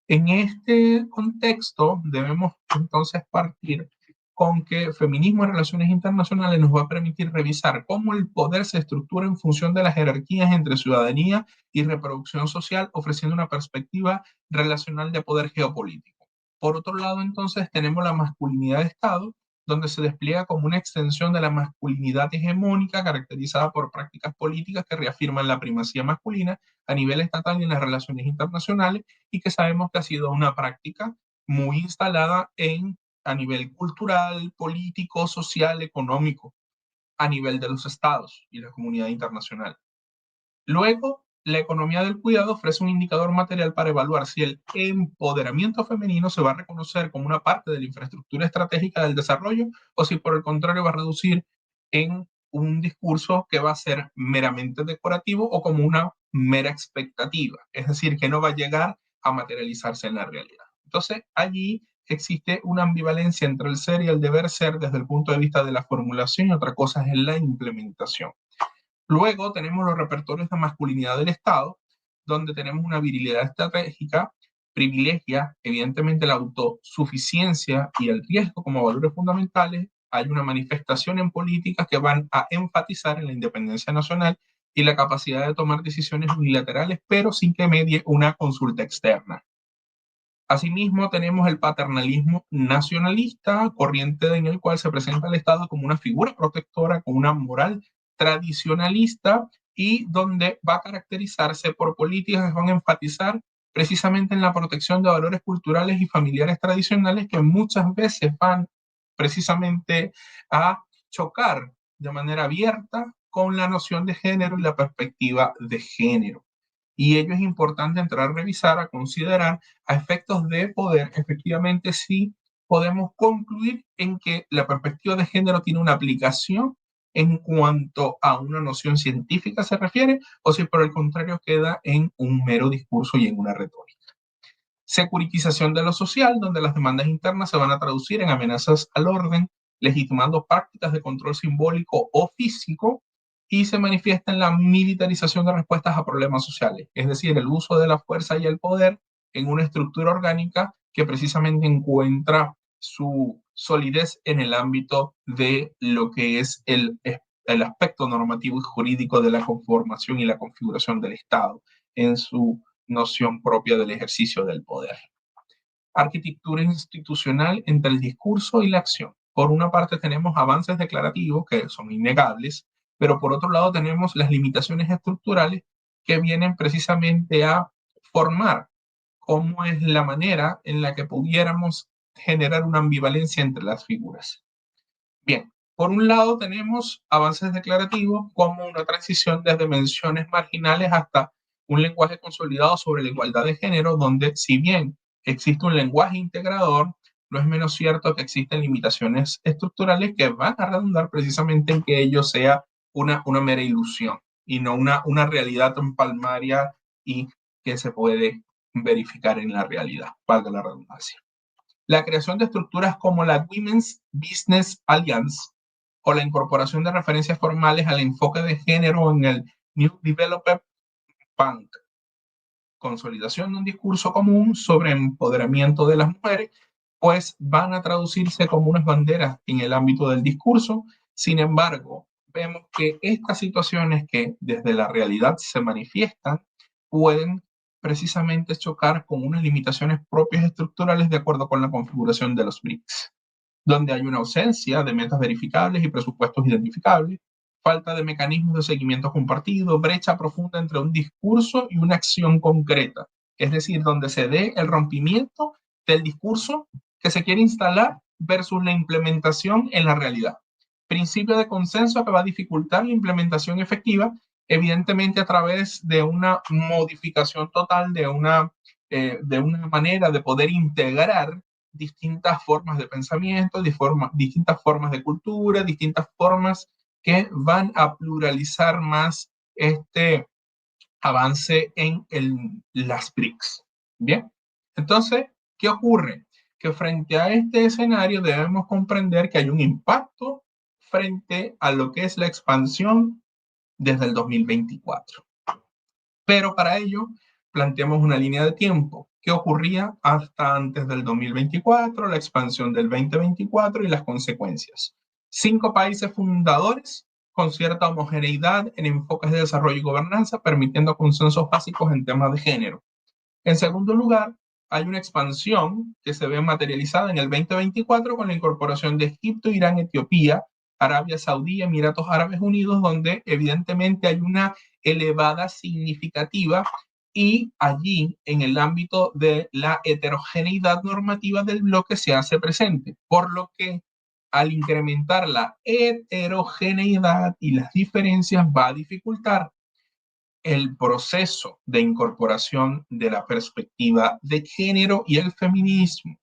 En este contexto debemos entonces partir con que feminismo y relaciones internacionales nos va a permitir revisar cómo el poder se estructura en función de las jerarquías entre ciudadanía y reproducción social, ofreciendo una perspectiva relacional de poder geopolítico. Por otro lado, entonces, tenemos la masculinidad de Estado, donde se despliega como una extensión de la masculinidad hegemónica caracterizada por prácticas políticas que reafirman la primacía masculina a nivel estatal y en las relaciones internacionales, y que sabemos que ha sido una práctica muy instalada a nivel cultural, político, social, económico, a nivel de los estados y la comunidad internacional. Luego, la economía del cuidado ofrece un indicador material para evaluar si el empoderamiento femenino se va a reconocer como una parte de la infraestructura estratégica del desarrollo o si por el contrario va a reducir en un discurso que va a ser meramente decorativo o como una mera expectativa, es decir, que no va a llegar a materializarse en la realidad. Entonces, allí existe una ambivalencia entre el ser y el deber ser desde el punto de vista de la formulación y otra cosa es la implementación. Luego tenemos los repertorios de masculinidad del Estado, donde tenemos una virilidad estratégica, privilegia evidentemente la autosuficiencia y el riesgo como valores fundamentales. Hay una manifestación en políticas que van a enfatizar en la independencia nacional y la capacidad de tomar decisiones unilaterales, pero sin que medie una consulta externa. Asimismo, tenemos el paternalismo nacionalista, corriente en el cual se presenta al Estado como una figura protectora, con una moral tradicionalista y donde va a caracterizarse por políticas que van a enfatizar precisamente en la protección de valores culturales y familiares tradicionales que muchas veces van precisamente a chocar de manera abierta con la noción de género y la perspectiva de género. Y ello es importante entrar a revisar, a considerar a efectos de poder, efectivamente sí podemos concluir en que la perspectiva de género tiene una aplicación en cuanto a una noción científica se refiere, o si por el contrario queda en un mero discurso y en una retórica. Securitización de lo social, donde las demandas internas se van a traducir en amenazas al orden, legitimando prácticas de control simbólico o físico, y se manifiesta en la militarización de respuestas a problemas sociales, es decir, el uso de la fuerza y el poder en una estructura orgánica que precisamente encuentra su solidez en el ámbito de lo que es el aspecto normativo y jurídico de la conformación y la configuración del Estado en su noción propia del ejercicio del poder. Arquitectura institucional entre el discurso y la acción. Por una parte tenemos avances declarativos que son innegables, pero por otro lado tenemos las limitaciones estructurales que vienen precisamente a formar cómo es la manera en la que pudiéramos generar una ambivalencia entre las figuras. Bien, por un lado tenemos avances declarativos como una transición desde menciones marginales hasta un lenguaje consolidado sobre la igualdad de género, donde si bien existe un lenguaje integrador, no es menos cierto que existen limitaciones estructurales que van a redundar precisamente en que ello sea una mera ilusión y no una realidad palmaria y que se puede verificar en la realidad, valga la redundancia. La creación de estructuras como la Women's Business Alliance o la incorporación de referencias formales al enfoque de género en el New Development Bank. Consolidación de un discurso común sobre empoderamiento de las mujeres, pues van a traducirse como unas banderas en el ámbito del discurso. Sin embargo, vemos que estas situaciones que desde la realidad se manifiestan pueden precisamente chocar con unas limitaciones propias estructurales de acuerdo con la configuración de los BRICS, donde hay una ausencia de metas verificables y presupuestos identificables, falta de mecanismos de seguimiento compartido, brecha profunda entre un discurso y una acción concreta, es decir, donde se dé el rompimiento del discurso que se quiere instalar versus la implementación en la realidad. Principio de consenso que va a dificultar la implementación efectiva, evidentemente a través de una modificación total de una manera de poder integrar distintas formas de pensamiento, distintas formas de cultura, distintas formas que van a pluralizar más este avance en las BRICS. Bien, entonces, ¿qué ocurre? Que frente a este escenario debemos comprender que hay un impacto frente a lo que es la expansión desde el 2024. Pero para ello planteamos una línea de tiempo. ¿Qué ocurría hasta antes del 2024, la expansión del 2024 y las consecuencias? 5 países fundadores con cierta homogeneidad en enfoques de desarrollo y gobernanza, permitiendo consensos básicos en temas de género. En segundo lugar, hay una expansión que se ve materializada en el 2024 con la incorporación de Egipto, Irán, Etiopía, Arabia Saudí, Emiratos Árabes Unidos, donde evidentemente hay una elevada significativa y allí en el ámbito de la heterogeneidad normativa del bloque se hace presente, por lo que al incrementar la heterogeneidad y las diferencias va a dificultar el proceso de incorporación de la perspectiva de género y el feminismo.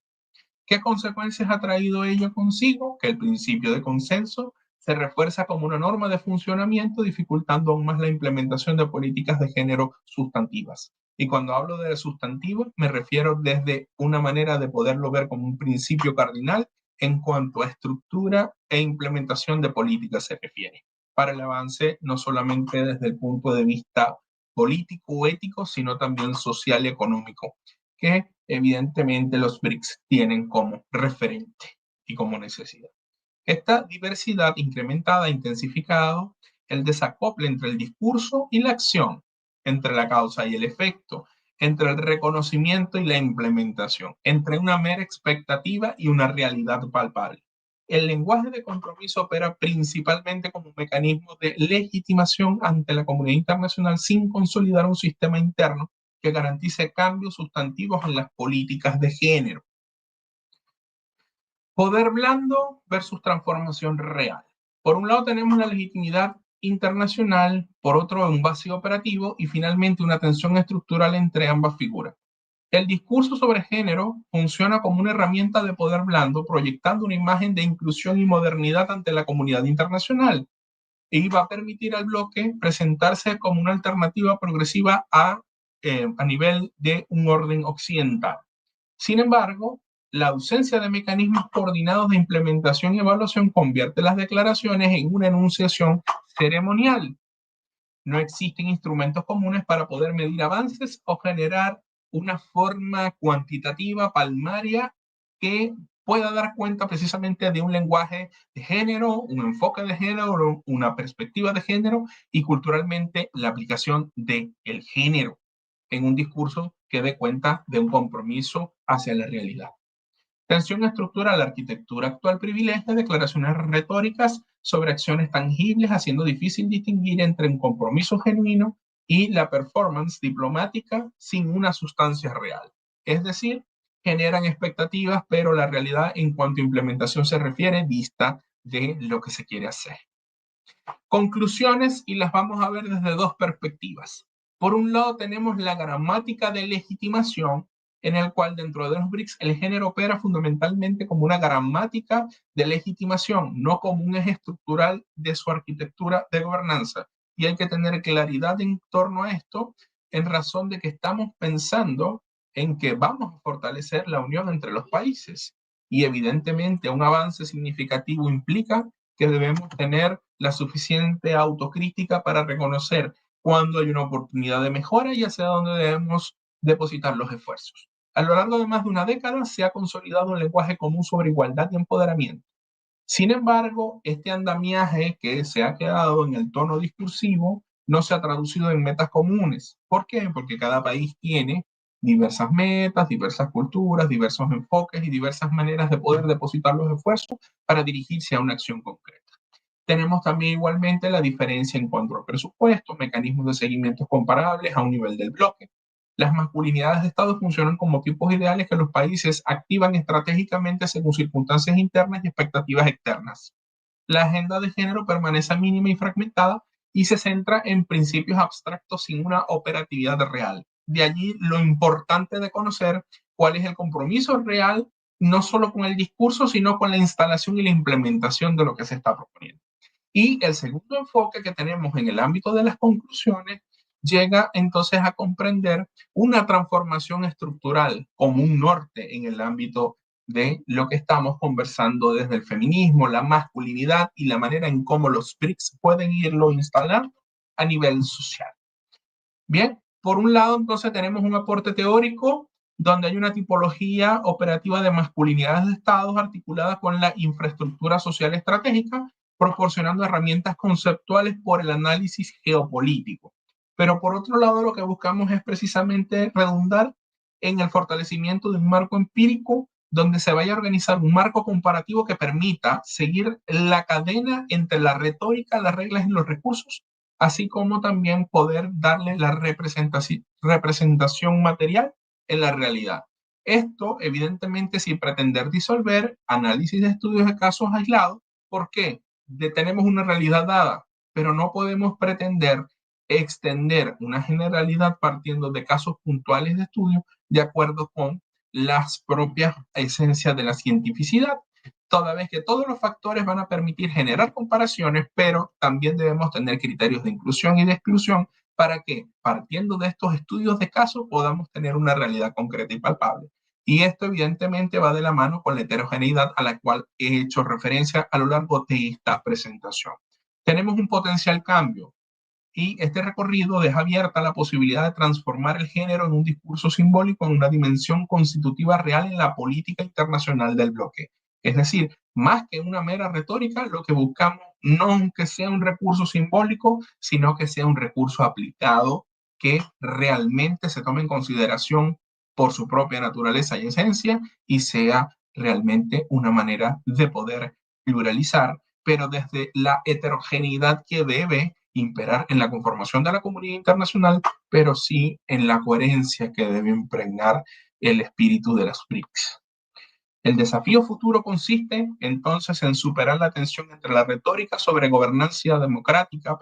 ¿Qué consecuencias ha traído ello consigo? Que el principio de consenso se refuerza como una norma de funcionamiento, dificultando aún más la implementación de políticas de género sustantivas. Y cuando hablo de sustantivos, me refiero desde una manera de poderlo ver como un principio cardinal en cuanto a estructura e implementación de políticas se refiere, para el avance no solamente desde el punto de vista político o ético, sino también social y económico, que evidentemente los BRICS tienen como referente y como necesidad. Esta diversidad incrementada ha intensificado el desacople entre el discurso y la acción, entre la causa y el efecto, entre el reconocimiento y la implementación, entre una mera expectativa y una realidad palpable. El lenguaje de compromiso opera principalmente como un mecanismo de legitimación ante la comunidad internacional sin consolidar un sistema interno que garantice cambios sustantivos en las políticas de género. Poder blando versus transformación real. Por un lado tenemos la legitimidad internacional, por otro un vacío operativo y finalmente una tensión estructural entre ambas figuras. El discurso sobre género funciona como una herramienta de poder blando, proyectando una imagen de inclusión y modernidad ante la comunidad internacional y va a permitir al bloque presentarse como una alternativa progresiva a nivel de un orden occidental. Sin embargo, la ausencia de mecanismos coordinados de implementación y evaluación convierte las declaraciones en una enunciación ceremonial. No existen instrumentos comunes para poder medir avances o generar una forma cuantitativa, palmaria, que pueda dar cuenta precisamente de un lenguaje de género, un enfoque de género, una perspectiva de género y culturalmente la aplicación del género en un discurso que dé cuenta de un compromiso hacia la realidad. Tensión estructura la arquitectura actual privilegia declaraciones retóricas sobre acciones tangibles, haciendo difícil distinguir entre un compromiso genuino y la performance diplomática sin una sustancia real. Es decir, generan expectativas, pero la realidad en cuanto a implementación se refiere dista de lo que se quiere hacer. Conclusiones, y las vamos a ver desde dos perspectivas. Por un lado tenemos la gramática de legitimación, en el cual dentro de los BRICS el género opera fundamentalmente como una gramática de legitimación, no como un eje estructural de su arquitectura de gobernanza. Y hay que tener claridad en torno a esto, en razón de que estamos pensando en que vamos a fortalecer la unión entre los países. Y evidentemente un avance significativo implica que debemos tener la suficiente autocrítica para reconocer cuando hay una oportunidad de mejora y hacia dónde debemos depositar los esfuerzos. A lo largo de más de una década se ha consolidado un lenguaje común sobre igualdad y empoderamiento. Sin embargo, este andamiaje que se ha quedado en el tono discursivo no se ha traducido en metas comunes. ¿Por qué? Porque cada país tiene diversas metas, diversas culturas, diversos enfoques y diversas maneras de poder depositar los esfuerzos para dirigirse a una acción concreta. Tenemos también igualmente la diferencia en cuanto al presupuesto, mecanismos de seguimiento comparables a un nivel del bloque. Las masculinidades de Estado funcionan como tipos ideales que los países activan estratégicamente según circunstancias internas y expectativas externas. La agenda de género permanece mínima y fragmentada y se centra en principios abstractos sin una operatividad real. De allí lo importante de conocer cuál es el compromiso real, no solo con el discurso, sino con la instalación y la implementación de lo que se está proponiendo. Y el segundo enfoque que tenemos en el ámbito de las conclusiones llega entonces a comprender una transformación estructural como un norte en el ámbito de lo que estamos conversando desde el feminismo, la masculinidad y la manera en cómo los BRICS pueden irlo instalando a nivel social. Bien, por un lado entonces tenemos un aporte teórico donde hay una tipología operativa de masculinidades de estados articuladas con la infraestructura social estratégica, proporcionando herramientas conceptuales por el análisis geopolítico. Pero por otro lado, lo que buscamos es precisamente redundar en el fortalecimiento de un marco empírico donde se vaya a organizar un marco comparativo que permita seguir la cadena entre la retórica, las reglas y los recursos, así como también poder darle la representación material en la realidad. Esto, evidentemente, sin pretender disolver análisis de estudios de casos aislados. ¿Por qué? Tenemos una realidad dada, pero no podemos pretender extender una generalidad partiendo de casos puntuales de estudio de acuerdo con las propias esencias de la cientificidad, toda vez que todos los factores van a permitir generar comparaciones, pero también debemos tener criterios de inclusión y de exclusión para que, partiendo de estos estudios de caso, podamos tener una realidad concreta y palpable. Y esto evidentemente va de la mano con la heterogeneidad a la cual he hecho referencia a lo largo de esta presentación. Tenemos un potencial cambio y este recorrido deja abierta la posibilidad de transformar el género en un discurso simbólico en una dimensión constitutiva real en la política internacional del bloque. Es decir, más que una mera retórica, lo que buscamos no que sea un recurso simbólico, sino que sea un recurso aplicado que realmente se tome en consideración por su propia naturaleza y esencia y sea realmente una manera de poder pluralizar, pero desde la heterogeneidad que debe imperar en la conformación de la comunidad internacional, pero sí en la coherencia que debe impregnar el espíritu de las BRICS. El desafío futuro consiste entonces en superar la tensión entre la retórica sobre gobernanza democrática,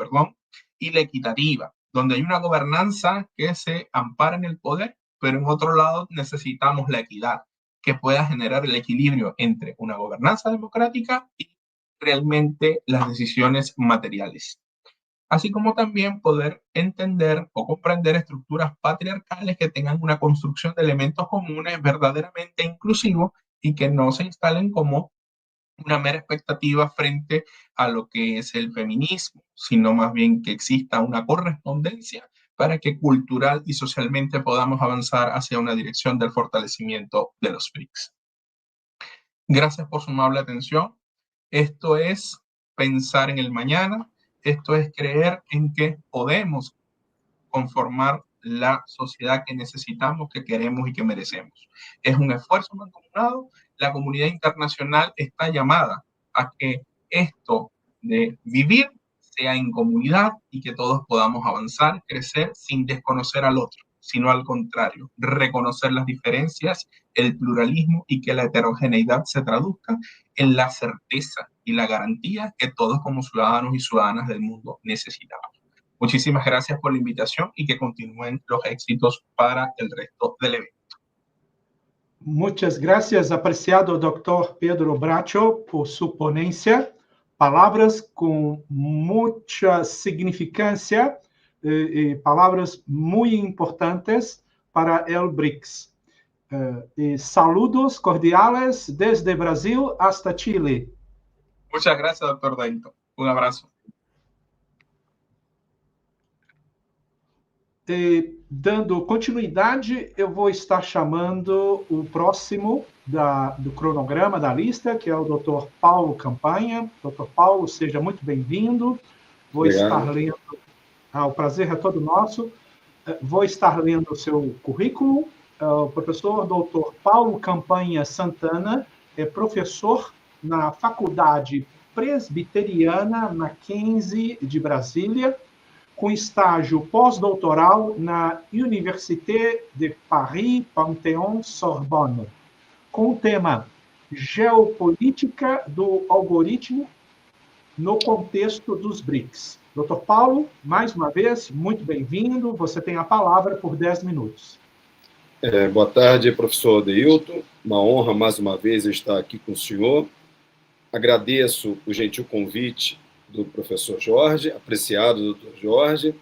y la equitativa, donde hay una gobernanza que se ampara en el poder, pero en otro lado necesitamos la equidad, que pueda generar el equilibrio entre una gobernanza democrática y realmente las decisiones materiales. Así como también poder entender o comprender estructuras patriarcales que tengan una construcción de elementos comunes verdaderamente inclusivos y que no se instalen como una mera expectativa frente a lo que es el feminismo, sino más bien que exista una correspondencia para que cultural y socialmente podamos avanzar hacia una dirección del fortalecimiento de los BRICS. Gracias por su amable atención. Esto es pensar en el mañana, esto es creer en que podemos conformar la sociedad que necesitamos, que queremos y que merecemos. Es un esfuerzo mancomunado. La comunidad internacional está llamada a que esto de vivir sea en comunidad y que todos podamos avanzar, crecer sin desconocer al otro, sino al contrario, reconocer las diferencias, el pluralismo y que la heterogeneidad se traduzca en la certeza y la garantía que todos como ciudadanos y ciudadanas del mundo necesitamos. Muchísimas gracias por la invitación y que continúen los éxitos para el resto del evento. Muchas gracias, apreciado Dr. Pedro Bracho, por su ponencia. Palabras con mucha significancia, palabras muy importantes para el BRICS. Saludos cordiales desde Brasil hasta Chile. Muchas gracias, Dr. Dayton. Un abrazo. Dando continuidade, eu vou estar chamando o próximo do cronograma da lista, que é o Dr. Paulo Campanha. Dr. Paulo, seja muito bem-vindo. Vou estar lendo... o prazer é todo nosso. Vou estar lendo o seu currículo. O professor Dr. Paulo Campanha Santana é professor na Faculdade Presbiteriana Mackenzie de Brasília, com estágio pós-doutoral na Université de Paris Panthéon-Sorbonne, com o tema Geopolítica do Algoritmo no contexto dos BRICS. Dr. Paulo, mais uma vez, muito bem-vindo. Você tem a palavra por 10 minutos. Boa tarde, professor Deilton. Uma honra, mais uma vez, estar aqui com o senhor. Agradeço o gentil convite do professor Jorge, apreciado doutor Jorge,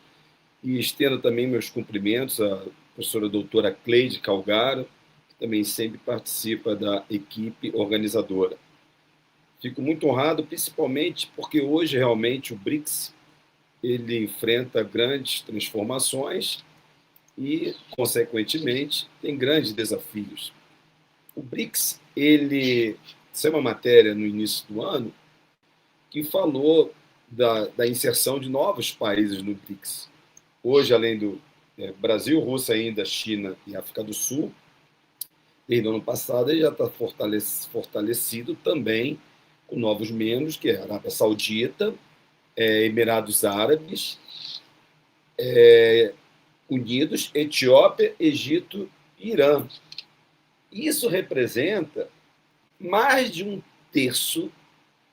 e estendo também meus cumprimentos à professora doutora Cleide Calgaro, que também sempre participa da equipe organizadora. Fico muito honrado, principalmente porque hoje, realmente, o BRICS ele enfrenta grandes transformações e, consequentemente, tem grandes desafios. O BRICS, ele... Saiu uma matéria no início do ano que falou da inserção de novos países no BRICS. Hoje, além do Brasil, Rússia, Índia, China e África do Sul, desde o ano passado ele já está fortalecido também com novos membros, que é a Arábia Saudita, Emirados Árabes Unidos, Etiópia, Egito e Irã. Isso representa mais de 1/3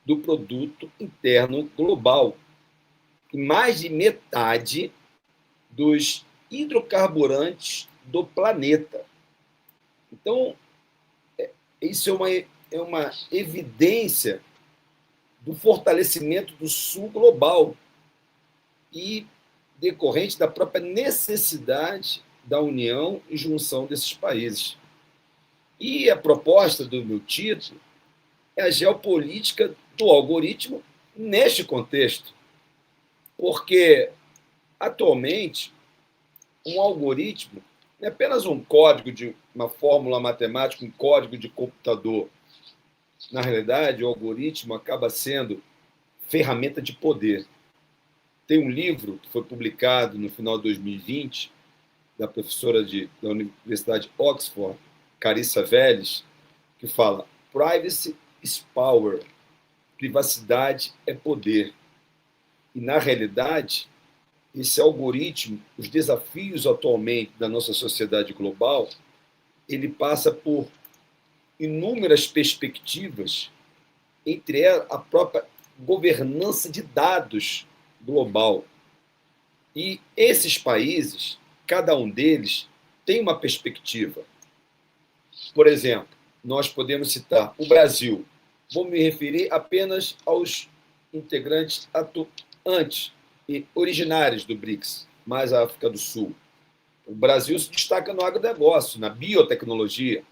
do produto interno global e mais de metade dos hidrocarburantes do planeta. Então, isso é uma evidência do fortalecimento do Sul global e decorrente da própria necessidade da união e junção desses países. E a proposta do meu título é a geopolítica do algoritmo neste contexto, porque, atualmente, um algoritmo não é apenas um código de uma fórmula matemática, um código de computador. Na realidade, o algoritmo acaba sendo ferramenta de poder. Tem um livro que foi publicado no final de 2020, da professora da Universidade de Oxford, Carissa Vélez, que fala Privacy is power, privacidade é poder. E, na realidade, esse algoritmo, os desafios atualmente da nossa sociedade global, ele passa por inúmeras perspectivas, entre elas a própria governança de dados global. E esses países, cada um deles, tem uma perspectiva. Por exemplo, nós podemos citar o Brasil. Vou me referir apenas aos integrantes atuantes e originários do BRICS, mais a África do Sul. O Brasil se destaca no agronegócio, na biotecnologia,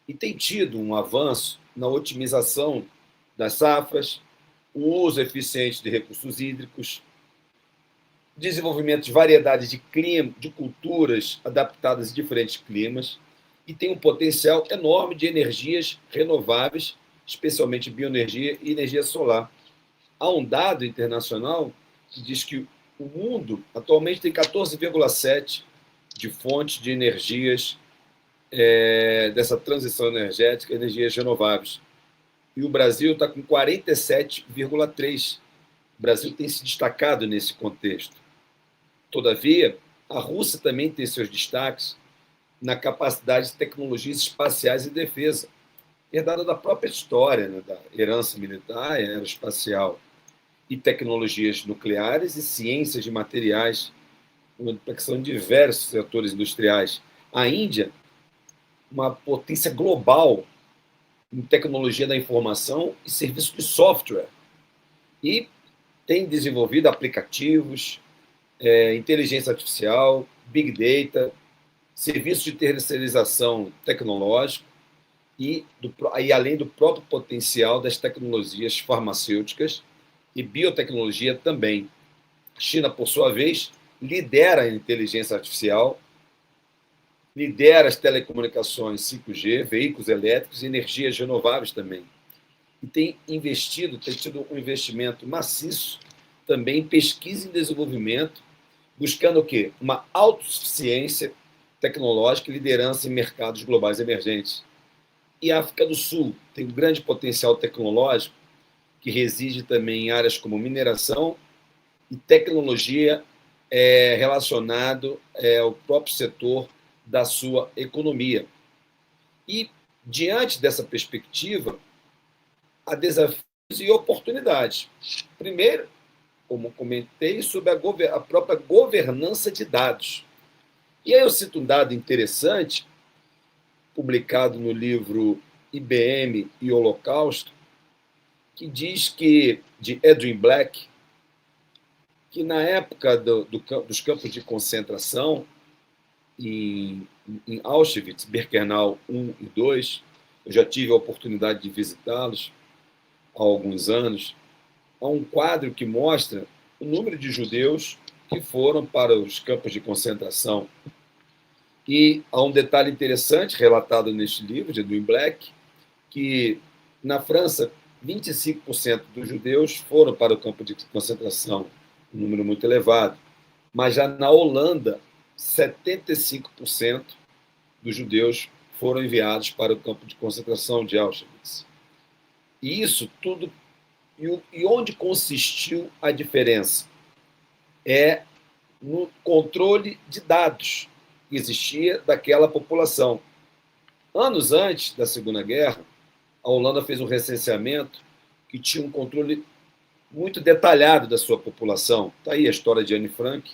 e tem tido um avanço na otimização das safras, o uso eficiente de recursos hídricos. desenvolvimento de variedade de clima, de culturas adaptadas a diferentes climas, e tem um potencial enorme de energias renováveis, especialmente bioenergia e energia solar. Há um dado internacional que diz que o mundo atualmente tem 14,7 de fontes de energias dessa transição energética, energias renováveis. E o Brasil está com 47,3. O Brasil tem se destacado nesse contexto. Todavia, a Rússia também tem seus destaques na capacidade de tecnologias espaciais e defesa, herdada da própria história, né, da herança militar, aeroespacial, e tecnologias nucleares e ciências de materiais, que são diversos setores industriais. A Índia, uma potência global em tecnologia da informação e serviços de software, e tem desenvolvido aplicativos, inteligência artificial, big data, serviços de terceirização tecnológica e além do próprio potencial das tecnologias farmacêuticas e biotecnologia também. A China, por sua vez, lidera a inteligência artificial, lidera as telecomunicações 5G, veículos elétricos e energias renováveis também. E tem tido um investimento maciço também em pesquisa e desenvolvimento, buscando o quê? Uma autossuficiência tecnológica e liderança em mercados globais emergentes. E a África do Sul tem um grande potencial tecnológico, que reside também em áreas como mineração e tecnologia relacionado ao próprio setor da sua economia. E, diante dessa perspectiva, há desafios e oportunidades. Primeiro, como comentei, sobre a própria governança de dados. E aí eu cito um dado interessante, publicado no livro IBM e Holocausto, que diz que, de Edwin Black, que na época dos campos de concentração, em Auschwitz, Birkenau 1 e 2, eu já tive a oportunidade de visitá-los há alguns anos, há um quadro que mostra o número de judeus que foram para os campos de concentração. E há um detalhe interessante relatado neste livro, de Edwin Black, que na França, 25% dos judeus foram para o campo de concentração, um número muito elevado. Mas já na Holanda, 75% dos judeus foram enviados para o campo de concentração de Auschwitz. E isso tudo... E onde consistiu a diferença? É no controle de dados que existia daquela população. Anos antes da Segunda Guerra, a Holanda fez um recenseamento que tinha um controle muito detalhado da sua população. Está aí a história de Anne Frank,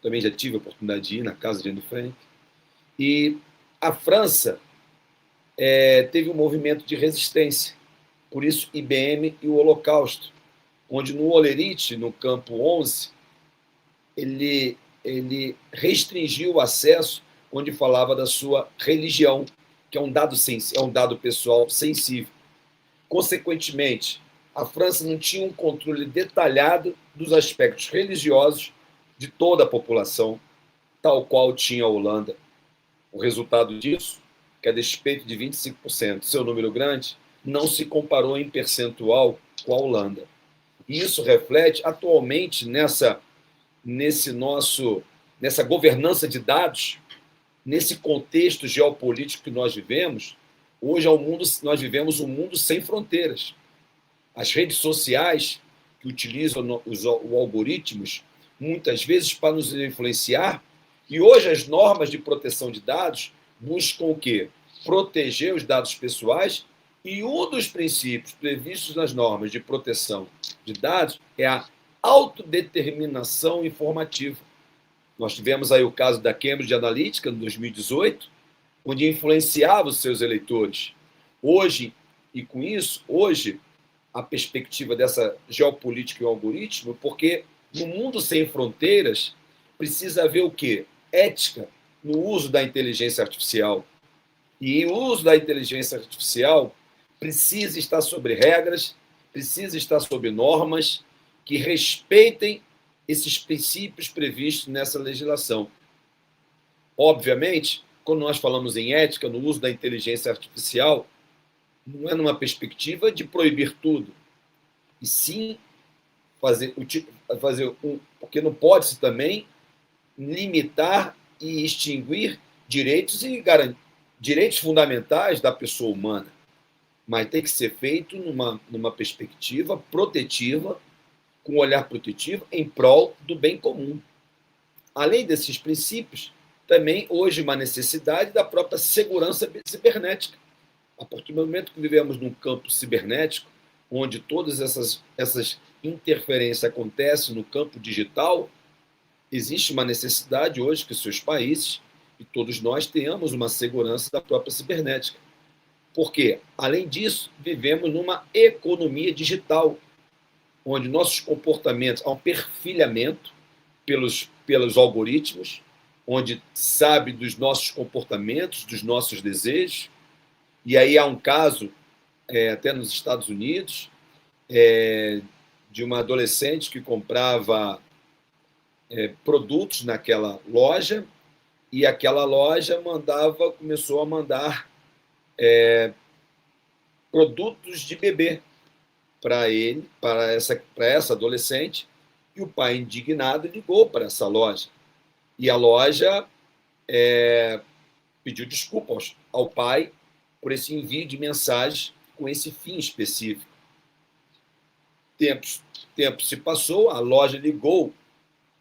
também já tive a oportunidade de ir na casa de Anne Frank. E a França teve um movimento de resistência, por isso IBM e o Holocausto, onde no Olerite, no campo 11, ele restringiu o acesso, onde falava da sua religião, que é um dado pessoal sensível. Consequentemente, a França não tinha um controle detalhado dos aspectos religiosos de toda a população, tal qual tinha a Holanda. O resultado disso, que a despeito de 25%, seu número grande, não se comparou em percentual com a Holanda. E isso reflete, atualmente, nessa governança de dados, nesse contexto geopolítico que nós vivemos. Hoje nós vivemos um mundo sem fronteiras. As redes sociais, que utilizam os algoritmos, muitas vezes para nos influenciar, e hoje as normas de proteção de dados buscam o quê? Proteger os dados pessoais, e um dos princípios previstos nas normas de proteção de dados é a autodeterminação informativa. Nós tivemos aí o caso da Cambridge Analytica, em 2018, onde influenciava os seus eleitores. Hoje, a perspectiva dessa geopolítica e o algoritmo, porque no mundo sem fronteiras precisa haver o quê? Ética no uso da inteligência artificial. E o uso da inteligência artificial precisa estar sobre regras, precisa estar sobre normas que respeitem esses princípios previstos nessa legislação. Obviamente, quando nós falamos em ética, no uso da inteligência artificial, não é numa perspectiva de proibir tudo, e sim porque não pode-se também limitar e extinguir direitos fundamentais da pessoa humana, mas tem que ser feito numa perspectiva protetiva, com um olhar protetivo em prol do bem comum. Além desses princípios, também hoje uma necessidade da própria segurança cibernética. A partir do momento que vivemos num campo cibernético, onde todas essas interferências acontecem no campo digital, existe uma necessidade hoje que seus países e todos nós tenhamos uma segurança da própria cibernética. Porque, além disso, vivemos numa economia digital, onde nossos comportamentos há um perfilhamento pelos algoritmos, onde sabe dos nossos comportamentos, dos nossos desejos. E aí há um caso, até nos Estados Unidos, de uma adolescente que comprava produtos naquela loja, e aquela loja começou a mandar produtos de bebê para essa adolescente, e o pai, indignado, ligou para essa loja. E a loja pediu desculpas ao pai por esse envio de mensagens com esse fim específico. Tempo se passou, a loja ligou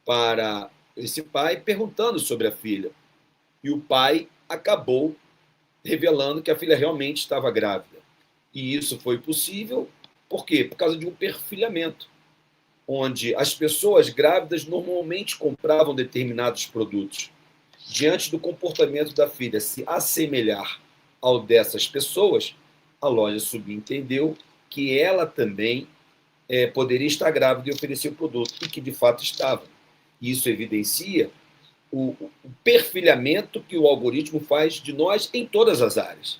para esse pai perguntando sobre a filha. E o pai acabou revelando que a filha realmente estava grávida. E isso foi possível, por quê? Por causa de um perfilhamento, onde as pessoas grávidas normalmente compravam determinados produtos. Diante do comportamento da filha se assemelhar ao dessas pessoas, a loja subentendeu que ela também poderia estar grávida e oferecer o produto, e que de fato estava. Isso evidencia o perfilhamento que o algoritmo faz de nós em todas as áreas.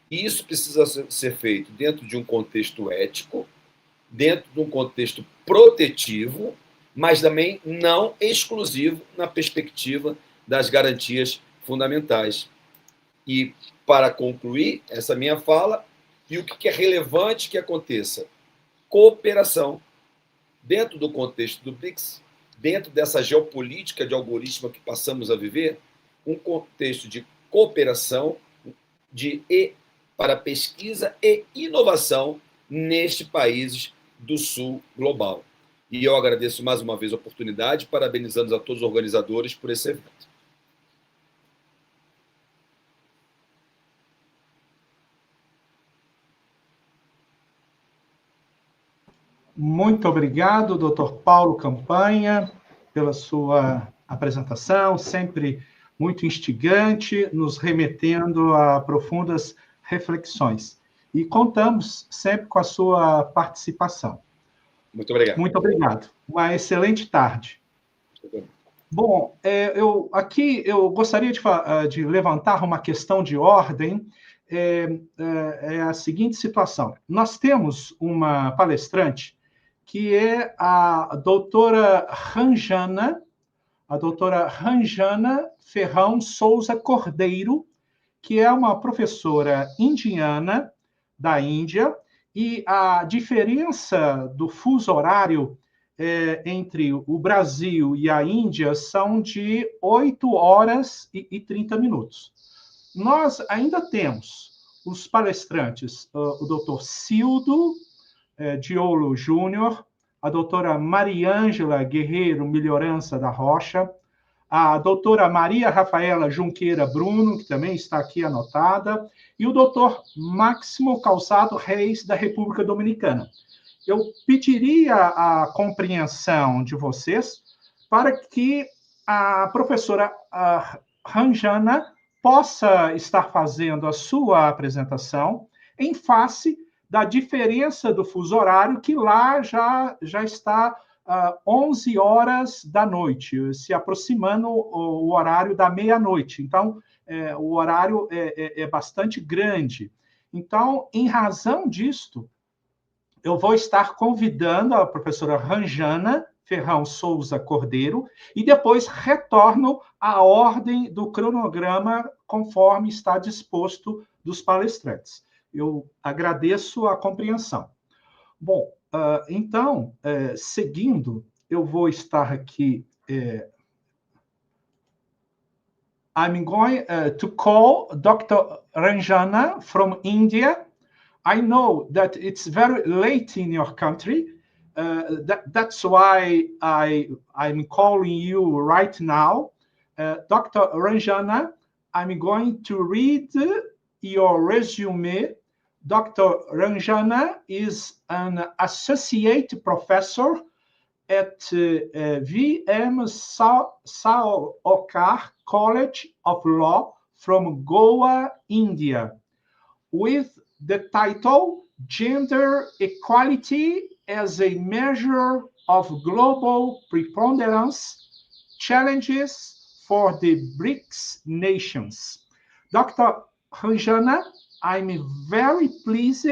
E isso precisa ser feito dentro de um contexto ético, dentro de um contexto protetivo, mas também não exclusivo na perspectiva das garantias fundamentais. E, para concluir essa minha fala, e o que é relevante que aconteça? Cooperação. Dentro do contexto do BRICS, dentro dessa geopolítica de algoritmo que passamos a viver, um contexto de cooperação para pesquisa e inovação nestes países do sul global. E eu agradeço mais uma vez a oportunidade, parabenizando a todos os organizadores por esse evento. Muito obrigado, Dr. Paulo Campanha, pela sua apresentação, sempre muito instigante, nos remetendo a profundas reflexões. E contamos sempre com a sua participação. Muito obrigado. Muito obrigado. Uma excelente tarde. Bom, eu gostaria de levantar uma questão de ordem. É a seguinte situação. Nós temos uma palestrante que é a doutora Ranjana Ferrão Souza Cordeiro, que é uma professora indiana da Índia, e a diferença do fuso horário entre o Brasil e a Índia são de 8 horas e 30 minutos. Nós ainda temos os palestrantes, o doutor Cildo Diolo Júnior, a doutora Mariângela Guerreiro Melhorança da Rocha, a doutora Maria Rafaela Junqueira Bruno, que também está aqui anotada, e o doutor Máximo Calçado Reis, da República Dominicana. Eu pediria a compreensão de vocês para que a professora Ranjana possa estar fazendo a sua apresentação em face da diferença do fuso horário, que lá já está 11 horas da noite, se aproximando o horário da meia-noite. Então, o horário é bastante grande. Então, em razão disto, eu vou estar convidando a professora Ranjana Ferrão Souza Cordeiro, e depois retorno à ordem do cronograma conforme está disposto dos palestrantes. Eu agradeço a compreensão. Bom, então, seguindo, eu vou estar aqui. I'm going to call Dr. Ranjana from India. I know that it's very late in your country. That's why I'm calling you right now. Dr. Ranjana, I'm going to read your resume. Dr. Ranjana is an associate professor at VM Saokar College of Law from Goa, India, with the title Gender Equality as a Measure of Global Preponderance, Challenges for the BRICS Nations. Dr. Ranjana, I'm very pleased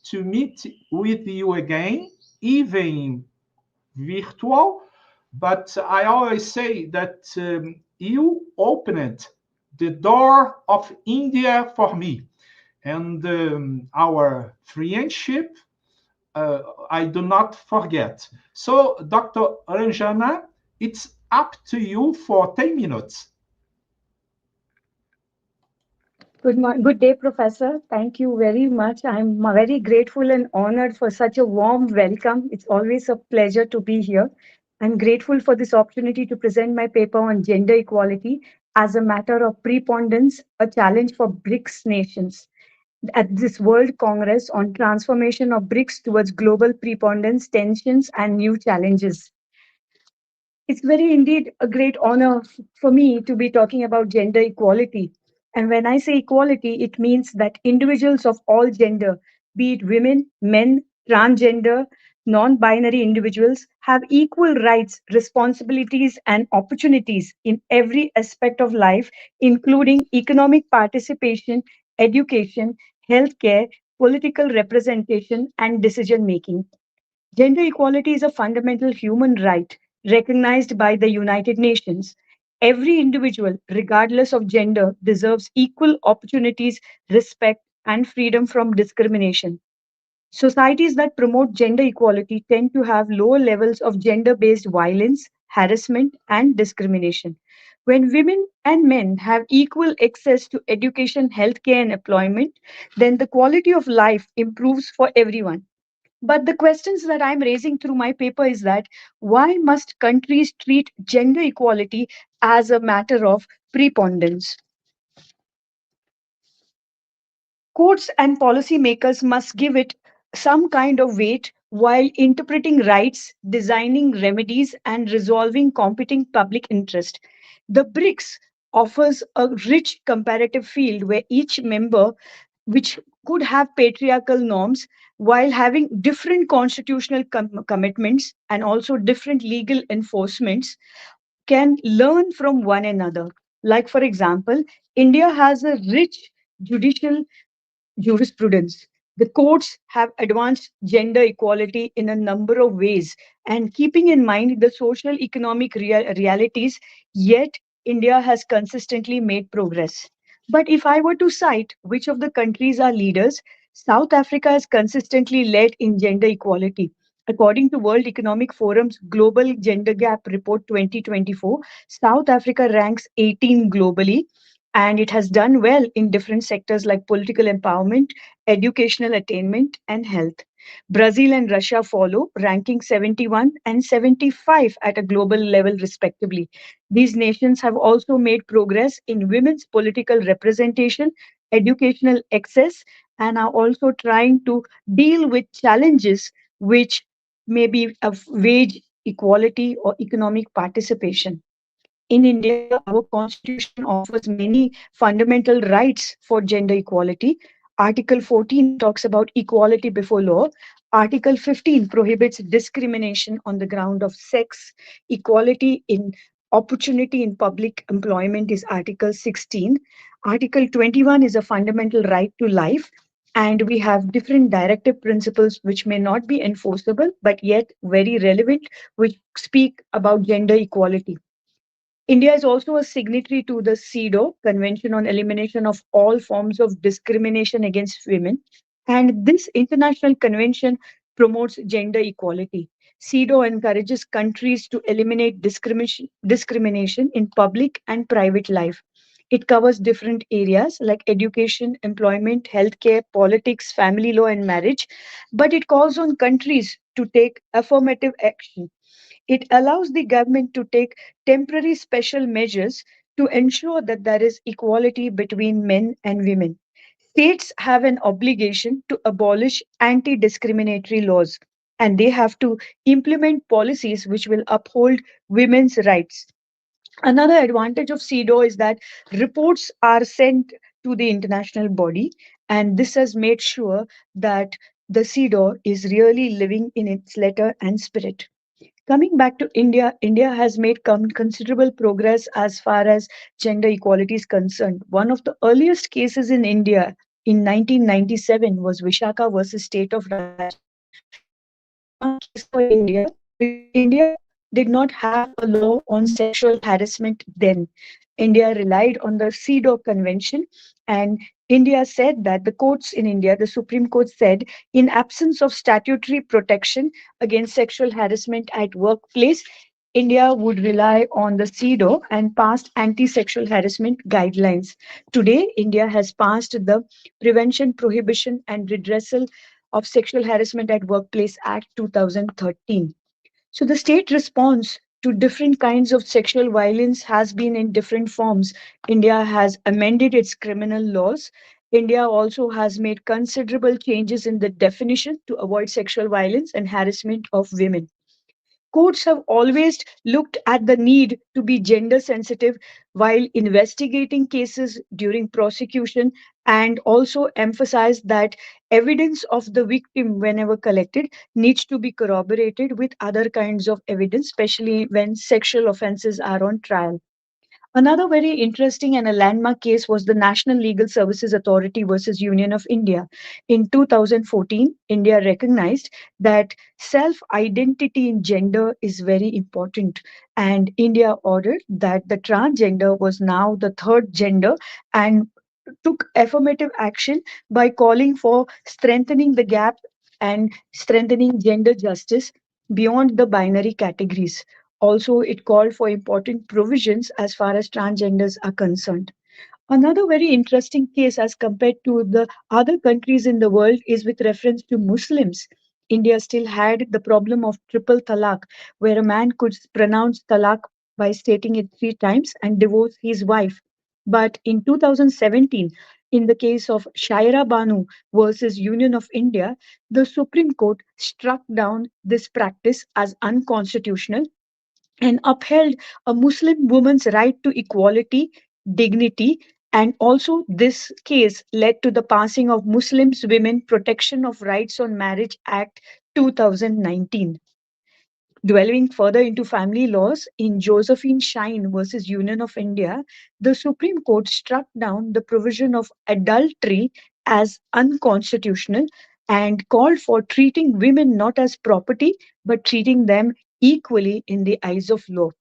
to meet with you again, even virtual, but I always say that you opened the door of India for me, and our friendship I do not forget. So, Dr. Ranjana, it's up to you for 10 minutes. Good day, Professor. Thank you very much. I'm very grateful and honored for such a warm welcome. It's always a pleasure to be here. I'm grateful for this opportunity to present my paper on gender equality as a matter of preponderance, a challenge for BRICS nations at this World Congress on transformation of BRICS towards global preponderance, tensions, and new challenges. It's very indeed a great honor for me to be talking about gender equality. And when I say equality, it means that individuals of all gender, be it women, men, transgender, non-binary individuals, have equal rights, responsibilities, and opportunities in every aspect of life, including economic participation, education, healthcare, political representation, and decision-making. Gender equality is a fundamental human right recognized by the United Nations. Every individual, regardless of gender, deserves equal opportunities, respect, and freedom from discrimination. Societies that promote gender equality tend to have lower levels of gender-based violence, harassment, and discrimination. When women and men have equal access to education, healthcare, and employment, then the quality of life improves for everyone. But the questions that I'm raising through my paper is that why must countries treat gender equality as a matter of preponderance? Courts and policymakers must give it some kind of weight while interpreting rights, designing remedies, and resolving competing public interest. The BRICS offers a rich comparative field where each member, which could have patriarchal norms, while having different constitutional commitments and also different legal enforcements, can learn from one another. Like, for example, India has a rich judicial jurisprudence. The courts have advanced gender equality in a number of ways, and keeping in mind the social economic realities, yet India has consistently made progress. But if I were to cite which of the countries are leaders, South Africa has consistently led in gender equality. According to World Economic Forum's Global Gender Gap Report 2024, South Africa ranks 18 globally, and it has done well in different sectors like political empowerment, educational attainment, and health. Brazil and Russia follow, ranking 71 and 75 at a global level, respectively. These nations have also made progress in women's political representation, educational access, and are also trying to deal with challenges which may be of wage equality or economic participation. In India, our constitution offers many fundamental rights for gender equality. Article 14 talks about equality before law. Article 15 prohibits discrimination on the ground of sex. Equality in opportunity in public employment is Article 16. Article 21 is a fundamental right to life. and we have different directive principles which may not be enforceable but yet very relevant, which speak about gender equality. India is also a signatory to the CEDAW, Convention on Elimination of All Forms of Discrimination Against Women. And this international convention promotes gender equality. CEDAW encourages countries to eliminate discrimination in public and private life. It covers different areas like education, employment, healthcare, politics, family law, and marriage, but it calls on countries to take affirmative action. It allows the government to take temporary special measures to ensure that there is equality between men and women. States have an obligation to abolish anti discriminatory laws, and they have to implement policies which will uphold women's rights. Another advantage of CEDAW is that reports are sent to the international body, and this has made sure that the CEDAW is really living in its letter and spirit. Coming back to India, India has made considerable progress as far as gender equality is concerned. One of the earliest cases in India in 1997 was Vishaka versus State of Rajasthan. This was a landmark case for India because India did not have a law on sexual harassment then. India relied on the CEDAW Convention, and India said that the courts in India, the Supreme Court said, in absence of statutory protection against sexual harassment at workplace, India would rely on the CEDAW and passed anti-sexual harassment guidelines. Today, India has passed the Prevention, Prohibition and Redressal of Sexual Harassment at Workplace Act 2013. So the state response to different kinds of sexual violence has been in different forms. India has amended its criminal laws. India also has made considerable changes in the definition to avoid sexual violence and harassment of women. Courts have always looked at the need to be gender sensitive while investigating cases during prosecution, and also emphasized that evidence of the victim, whenever collected, needs to be corroborated with other kinds of evidence, especially when sexual offenses are on trial. Another very interesting and a landmark case was the National Legal Services Authority versus Union of India. In 2014, India recognized that self identity in gender is very important, and India ordered that the transgender was now the third gender and took affirmative action by calling for strengthening the gap and strengthening gender justice beyond the binary categories. Also, it called for important provisions as far as transgenders are concerned. Another very interesting case as compared to the other countries in the world is with reference to Muslims. India still had the problem of triple talaq, where a man could pronounce talaq by stating it three times and divorce his wife. But in 2017, in the case of Shaira Banu versus Union of India, the Supreme Court struck down this practice as unconstitutional and upheld a Muslim woman's right to equality, dignity, and also this case led to the passing of Muslims Women Protection of Rights on Marriage Act 2019. Delving further into family laws, in Josephine Shine versus Union of India, the Supreme Court struck down the provision of adultery as unconstitutional and called for treating women not as property but treating them equally in the eyes of law.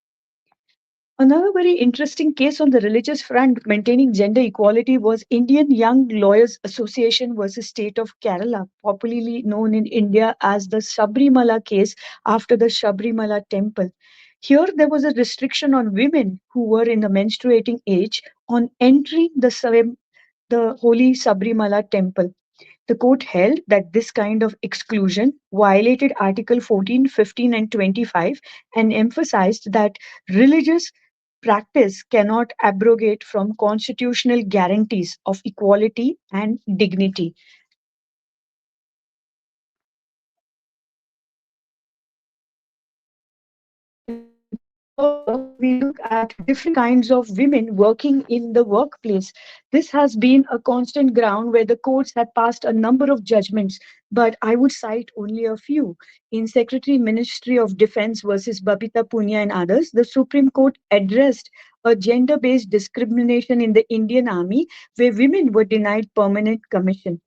Another very interesting case on the religious front maintaining gender equality was Indian Young Lawyers Association versus State of Kerala, popularly known in India as the Sabrimala case after the Sabrimala temple. Here there was a restriction on women who were in the menstruating age on entering the holy Sabrimala temple. The court held that this kind of exclusion violated Article 14, 15, and 25 and emphasized that religious practice cannot abrogate from constitutional guarantees of equality and dignity. We look at different kinds of women working in the workplace. This has been a constant ground where the courts have passed a number of judgments, but I would cite only a few. In Secretary Ministry of Defense versus Babita Punia and others, the Supreme Court addressed a gender-based discrimination in the Indian Army where women were denied permanent commission.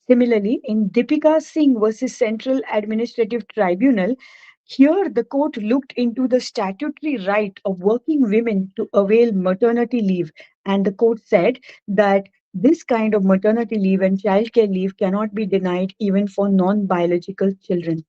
Similarly, in Deepika Singh versus Central Administrative Tribunal, here the court looked into the statutory right of working women to avail maternity leave, and the court said that this kind of maternity leave and childcare leave cannot be denied even for non-biological children.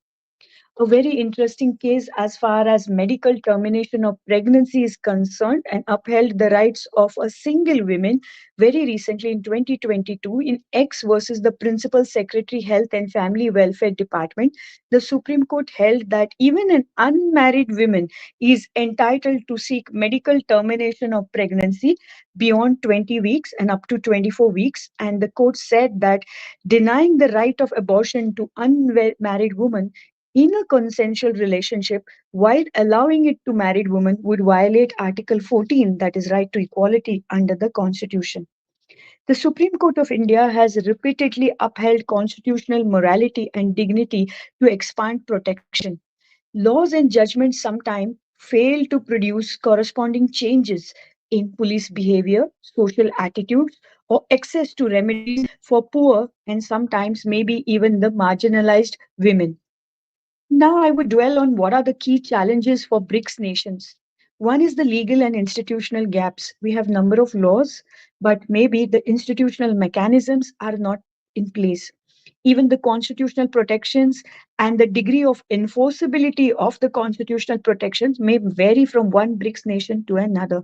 A very interesting case as far as medical termination of pregnancy is concerned and upheld the rights of a single woman very recently in 2022 in X versus the Principal Secretary Health and Family Welfare Department. The Supreme Court held that even an unmarried woman is entitled to seek medical termination of pregnancy beyond 20 weeks and up to 24 weeks. And the court said that denying the right of abortion to unmarried women in a consensual relationship while allowing it to married women would violate Article 14, that is right to equality under the Constitution. The Supreme Court of India has repeatedly upheld constitutional morality and dignity to expand protection. Laws and judgments sometimes fail to produce corresponding changes in police behavior, social attitudes, or access to remedies for poor and sometimes maybe even the marginalized women. Now, I would dwell on what are the key challenges for BRICS nations. One is the legal and institutional gaps. We have number of laws, but maybe the institutional mechanisms are not in place. Even the constitutional protections and the degree of enforceability of the constitutional protections may vary from one BRICS nation to another.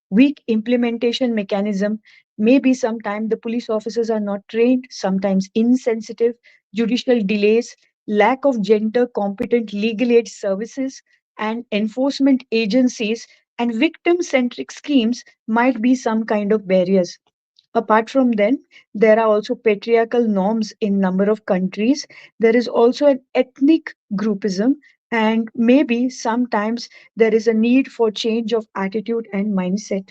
Weak implementation mechanism, maybe sometimes the police officers are not trained, sometimes insensitive, judicial delays, lack of gender competent legal aid services and enforcement agencies and victim centric schemes might be some kind of barriers. Apart from them, there are also patriarchal norms in number of countries. There is also an ethnic groupism, and maybe sometimes there is a need for change of attitude and mindset.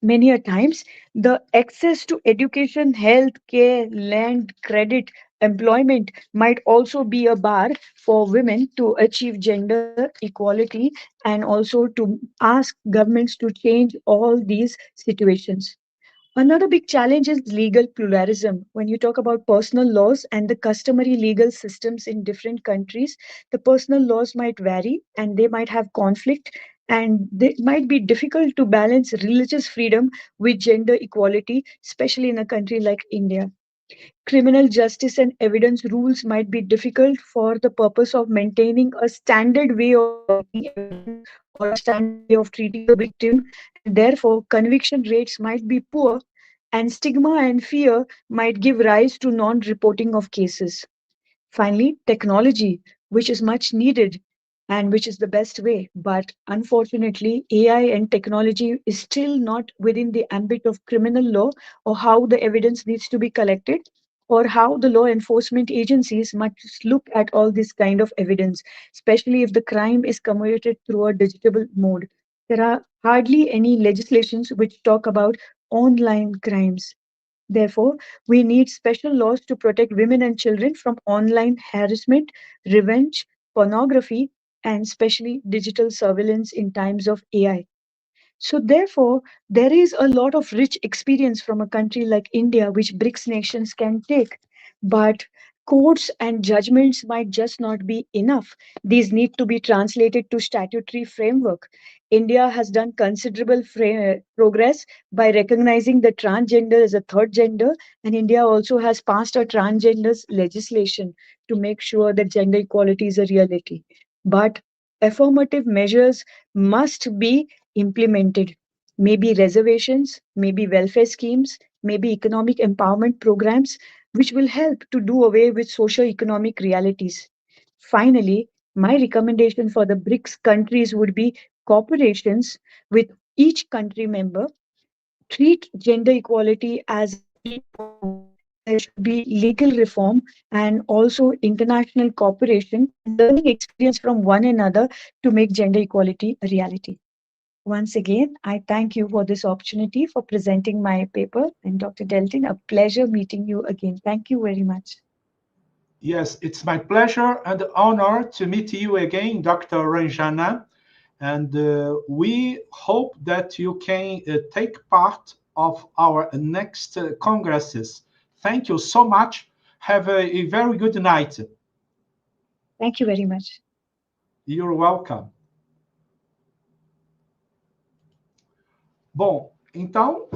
Many a times, the access to education, health care, land, credit, employment might also be a bar for women to achieve gender equality and also to ask governments to change all these situations. Another big challenge is legal pluralism. When you talk about personal laws and the customary legal systems in different countries, the personal laws might vary and they might have conflict, and it might be difficult to balance religious freedom with gender equality, especially in a country like India. Criminal justice and evidence rules might be difficult for the purpose of maintaining a standard way of collecting evidence or a standard way of treating the victim, and therefore conviction rates might be poor, and stigma and fear might give rise to non-reporting of cases. Finally, technology, which is much needed and which is the best way. But unfortunately, AI and technology is still not within the ambit of criminal law or how the evidence needs to be collected or how the law enforcement agencies must look at all this kind of evidence, especially if the crime is committed through a digital mode. There are hardly any legislations which talk about online crimes. Therefore, we need special laws to protect women and children from online harassment, revenge, pornography, and especially digital surveillance in times of AI. So, therefore, there is a lot of rich experience from a country like India, which BRICS nations can take. But courts and judgments might just not be enough. These need to be translated to statutory framework. India has done considerable progress by recognizing the transgender as a third gender, and India also has passed a transgenders legislation to make sure that gender equality is a reality. But affirmative measures must be implemented. Maybe reservations, maybe welfare schemes, maybe economic empowerment programs, which will help to do away with socio-economic realities. Finally, my recommendation for the BRICS countries would be cooperations with each country member, treat gender equality as a key point. There should be legal reform and also international cooperation and learning experience from one another to make gender equality a reality. Once again, I thank you for this opportunity for presenting my paper. And Dr. Delton, a pleasure meeting you again. Thank you very much. Yes, it's my pleasure and honor to meet you again, Dr. Ranjana. And we hope that you can take part of our next congresses. Thank you so much. Have a very good night. Thank you very much. You're welcome. Bom, então,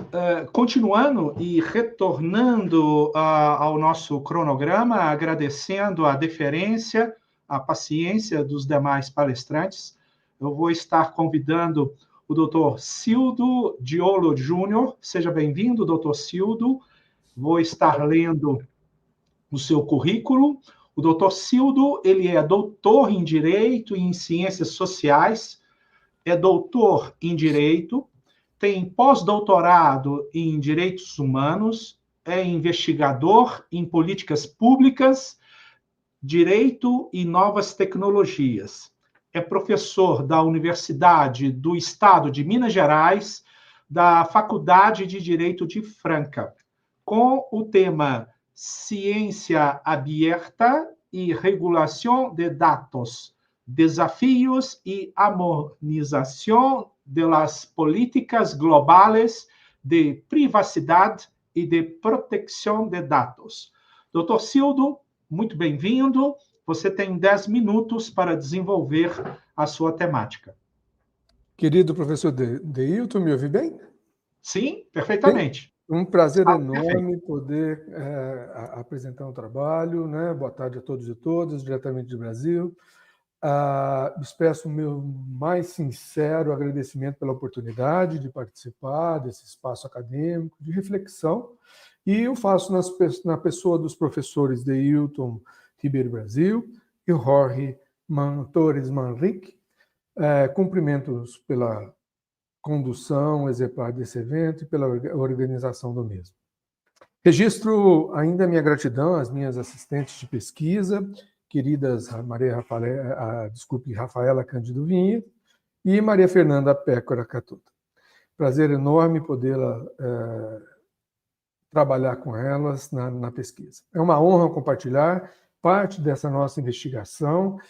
continuando e retornando ao nosso cronograma, agradecendo a deferência, a paciência dos demais palestrantes, eu vou estar convidando o Dr. Cildo Diolo Júnior. Seja bem-vindo, Dr. Cildo. Vou estar lendo o seu currículo. O Dr. Cildo, ele é doutor em Direito e em Ciências Sociais, é doutor em Direito, tem pós-doutorado em Direitos Humanos, é investigador em Políticas Públicas, Direito e Novas Tecnologias. É professor da Universidade do Estado de Minas Gerais, da Faculdade de Direito de Franca, com o tema Ciência Aberta e Regulação de Dados, Desafios e Harmonização das Políticas Globais de Privacidade e de Proteção de Dados. Dr. Cildo, muito bem-vindo. Você tem 10 minutos para desenvolver a sua temática. Querido professor Deilton, me ouve bem? Sim, perfeitamente. Um prazer enorme poder apresentar um trabalho, né? Boa tarde a todos e todas, diretamente do Brasil. Expresso o meu mais sincero agradecimento pela oportunidade de participar desse espaço acadêmico, de reflexão, e o faço na pessoa dos professores Deilton Ribeiro Brasil e Jorge Torres Manrique. Cumprimento-os pela condução exemplar desse evento e pela organização do mesmo. Registro ainda minha gratidão às minhas assistentes de pesquisa, queridas Rafaela Cândido Vinha e Maria Fernanda Pécora Catuta. Prazer enorme podê-la trabalhar com elas na pesquisa. É uma honra compartilhar parte dessa nossa investigação,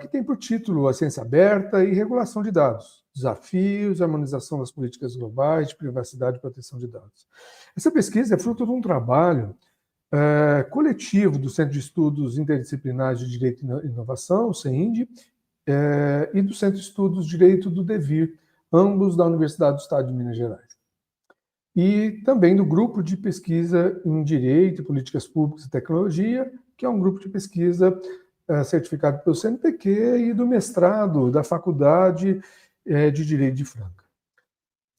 que tem por título A Ciência Aberta e Regulação de Dados, Desafios e Harmonização das Políticas Globais de Privacidade e Proteção de Dados. Essa pesquisa é fruto de um trabalho coletivo do Centro de Estudos Interdisciplinares de Direito e Inovação, o CEIND, e do Centro de Estudos Direito do DEVIR, ambos da Universidade do Estado de Minas Gerais. E também do Grupo de Pesquisa em Direito, Políticas Públicas e Tecnologia, que é um grupo de pesquisa certificado pelo CNPq e do mestrado da Faculdade de Direito de Franca.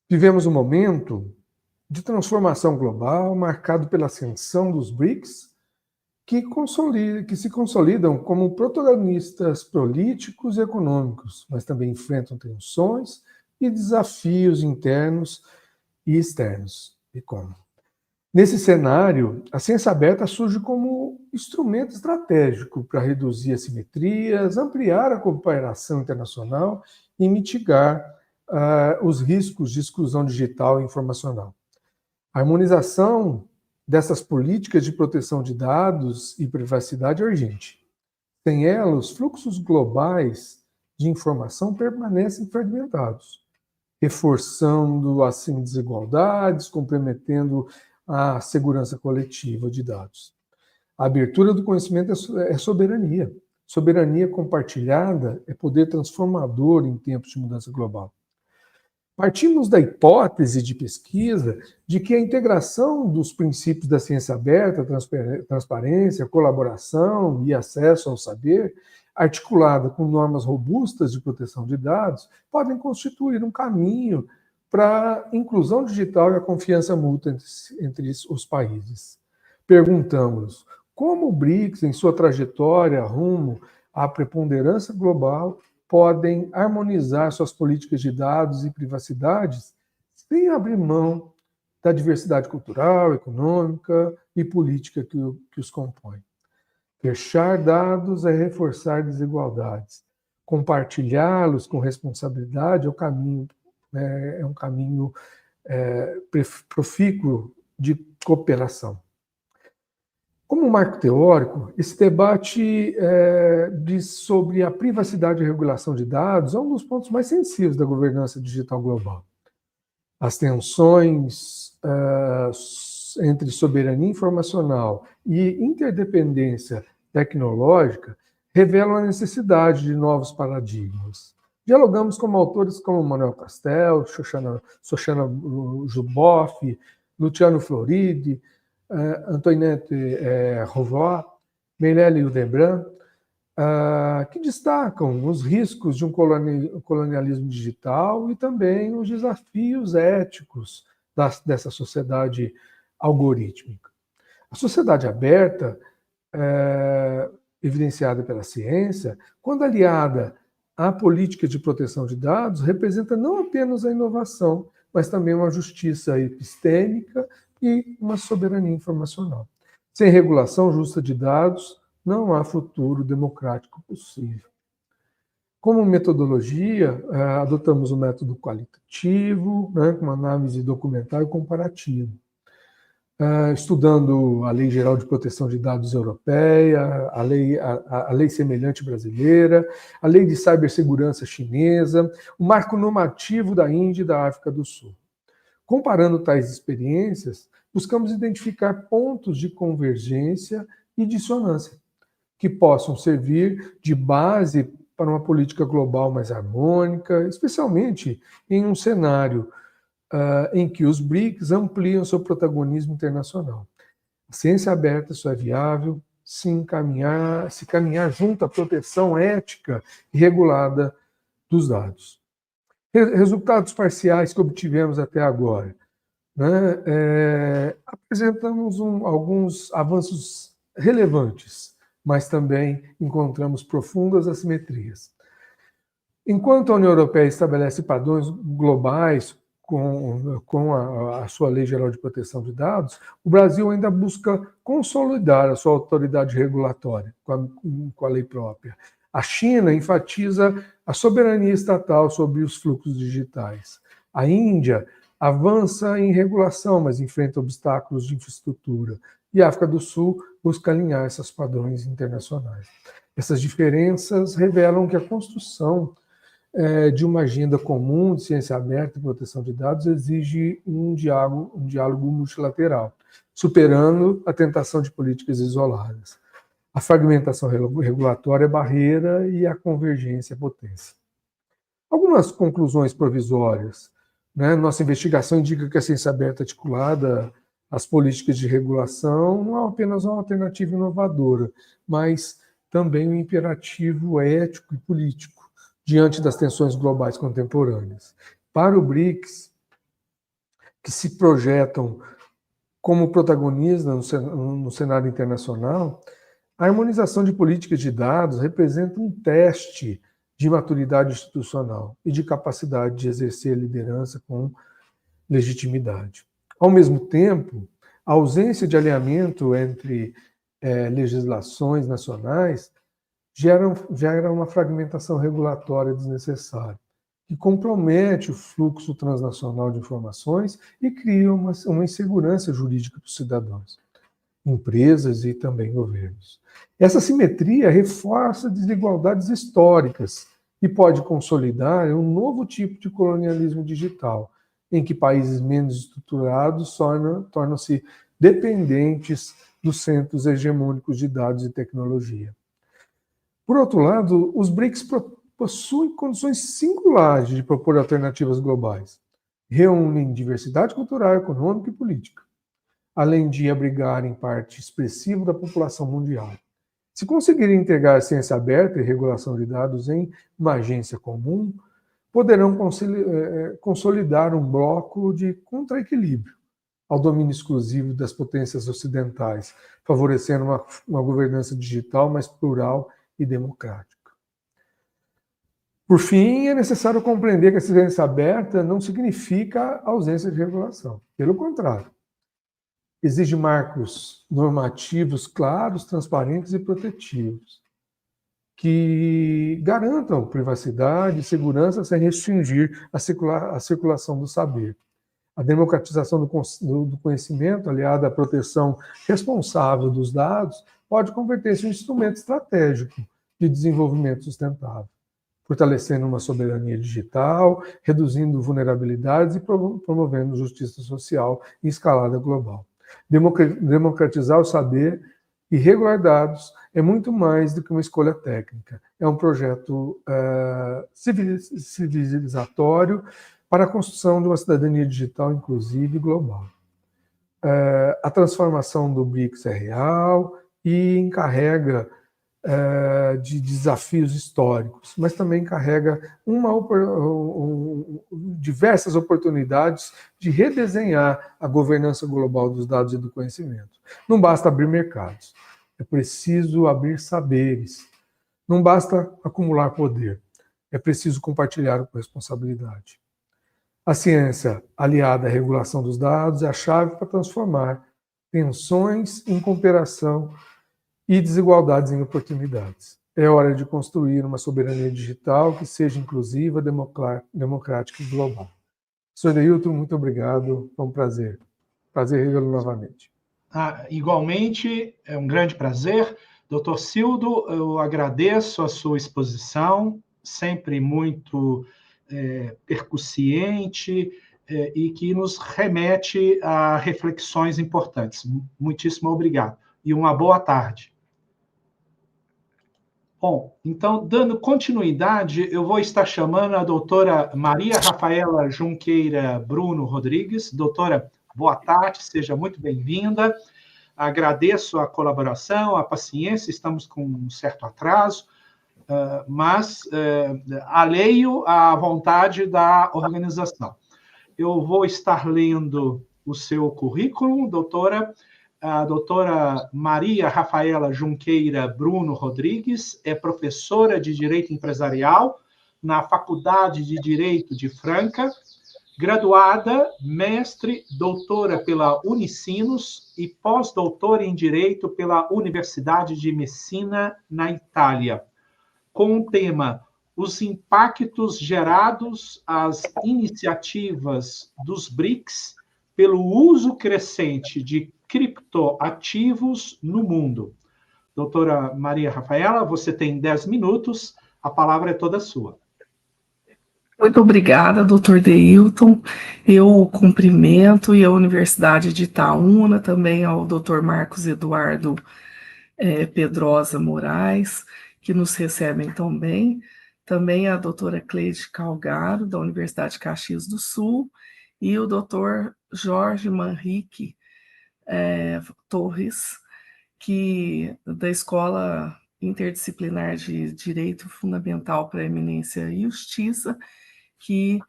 Vivemos um momento de transformação global marcado pela ascensão dos BRICS, que se consolidam como protagonistas políticos e econômicos, mas também enfrentam tensões e desafios internos e externos. E como? Nesse cenário, a ciência aberta surge como instrumento estratégico para reduzir assimetrias, ampliar a cooperação internacional e mitigar os riscos de exclusão digital e informacional. A harmonização dessas políticas de proteção de dados e privacidade é urgente. Sem ela, os fluxos globais de informação permanecem fragmentados, reforçando assim desigualdades, comprometendo a segurança coletiva de dados. A abertura do conhecimento é soberania. Soberania compartilhada é poder transformador em tempos de mudança global. Partimos da hipótese de pesquisa de que a integração dos princípios da ciência aberta, transparência, colaboração e acesso ao saber, articulada com normas robustas de proteção de dados, podem constituir um caminho para a inclusão digital e a confiança mútua entre os países. Perguntamos como o BRICS, em sua trajetória rumo à preponderância global, podem harmonizar suas políticas de dados e privacidades sem abrir mão da diversidade cultural, econômica e política que os compõe. Fechar dados é reforçar desigualdades. Compartilhá-los com responsabilidade é um caminho profícuo de cooperação. Como marco teórico, esse debate sobre a privacidade e regulação de dados é um dos pontos mais sensíveis da governança digital global. As tensões entre soberania informacional e interdependência tecnológica revelam a necessidade de novos paradigmas. Dialogamos com autores como Manuel Castel, Shoshana Zuboff, Luciano Floridi, Antoinette Rouvois, Meirelle Hildebrandt, que destacam os riscos de um colonialismo digital e também os desafios éticos dessa sociedade algorítmica. A sociedade aberta, evidenciada pela ciência, quando aliada à política de proteção de dados, representa não apenas a inovação, mas também uma justiça epistêmica e uma soberania informacional. Sem regulação justa de dados, não há futuro democrático possível. Como metodologia, adotamos o método qualitativo, com uma análise documental e comparativa. Estudando a Lei Geral de Proteção de Dados Europeia, a lei semelhante brasileira, a Lei de Cibersegurança chinesa, o marco normativo da Índia e da África do Sul. Comparando tais experiências, buscamos identificar pontos de convergência e dissonância que possam servir de base para uma política global mais harmônica, especialmente em um cenário em que os BRICS ampliam seu protagonismo internacional. A ciência aberta só é viável se caminhar junto à proteção ética e regulada dos dados. Resultados parciais que obtivemos até agora. Apresentamos alguns avanços relevantes, mas também encontramos profundas assimetrias. Enquanto a União Europeia estabelece padrões globais com a sua Lei Geral de Proteção de Dados, o Brasil ainda busca consolidar a sua autoridade regulatória com a lei própria. A China enfatiza a soberania estatal sobre os fluxos digitais. A Índia avança em regulação, mas enfrenta obstáculos de infraestrutura. E a África do Sul busca alinhar esses padrões internacionais. Essas diferenças revelam que a construção de uma agenda comum de ciência aberta e proteção de dados exige um diálogo multilateral, superando a tentação de políticas isoladas. A fragmentação regulatória é barreira e a convergência é potência. Algumas conclusões provisórias. Nossa investigação indica que a ciência aberta articulada às políticas de regulação não é apenas uma alternativa inovadora, mas também um imperativo ético e político diante das tensões globais contemporâneas. Para o BRICS, que se projetam como protagonistas no cenário internacional, a harmonização de políticas de dados representa um teste de maturidade institucional e de capacidade de exercer liderança com legitimidade. Ao mesmo tempo, a ausência de alinhamento entre legislações nacionais gera uma fragmentação regulatória desnecessária, que compromete o fluxo transnacional de informações e cria uma insegurança jurídica para os cidadãos, empresas e também governos. Essa simetria reforça desigualdades históricas e pode consolidar um novo tipo de colonialismo digital, em que países menos estruturados tornam-se dependentes dos centros hegemônicos de dados e tecnologia. Por outro lado, os BRICS possuem condições singulares de propor alternativas globais. Reúnem diversidade cultural, econômica e política, além de abrigarem parte expressiva da população mundial. Se conseguirem integrar a ciência aberta e regulação de dados em uma agência comum, poderão consolidar um bloco de contra-equilíbrio ao domínio exclusivo das potências ocidentais, favorecendo uma governança digital mais plural e democrática. Por fim, é necessário compreender que a ciência aberta não significa ausência de regulação. Pelo contrário, exige marcos normativos claros, transparentes e protetivos, que garantam privacidade e segurança sem restringir a circulação do saber. A democratização do conhecimento, aliada à proteção responsável dos dados, pode converter-se em um instrumento estratégico de desenvolvimento sustentável, fortalecendo uma soberania digital, reduzindo vulnerabilidades e promovendo justiça social em escalada global. Democratizar o saber e regular dados é muito mais do que uma escolha técnica. É um projeto civilizatório para a construção de uma cidadania digital inclusiva e global. A transformação do BRICS é real e encarrega de desafios históricos, mas também carrega diversas oportunidades de redesenhar a governança global dos dados e do conhecimento. Não basta abrir mercados, é preciso abrir saberes. Não basta acumular poder, é preciso compartilhar com responsabilidade. A ciência, aliada à regulação dos dados, é a chave para transformar tensões em cooperação e desigualdades em oportunidades. É hora de construir uma soberania digital que seja inclusiva, democrática e global. Sr. Deilton, muito obrigado, foi um prazer. Prazer revê-lo novamente. Igualmente, é um grande prazer. Dr. Cildo, eu agradeço a sua exposição, sempre muito percussiente e que nos remete a reflexões importantes. Muitíssimo obrigado. E uma boa tarde. Bom, então, dando continuidade, eu vou estar chamando a doutora Maria Rafaela Junqueira Bruno Rodrigues. Doutora, boa tarde, seja muito bem-vinda. Agradeço a colaboração, a paciência, estamos com um certo atraso, mas alheio à vontade da organização. Eu vou estar lendo o seu currículo, doutora. A doutora Maria Rafaela Junqueira Bruno Rodrigues é professora de Direito Empresarial na Faculdade de Direito de Franca, graduada, mestre, doutora pela Unicinos e pós-doutora em Direito pela Universidade de Messina, na Itália, com o tema Os impactos gerados às iniciativas dos BRICS pelo uso crescente de criptoativos no mundo. Doutora Maria Rafaela, você tem 10 minutos, a palavra é toda sua. Muito obrigada, doutor Deilton. Eu cumprimento e a Universidade de Itaúna, também ao doutor Marcos Eduardo Pedrosa Moraes, que nos recebem tão bem, também a doutora Cleide Calgaro, da Universidade de Caxias do Sul, e o doutor Jorge Manrique Torres, da Escola Interdisciplinar de Direito Fundamental para a Eminência e Justiça, que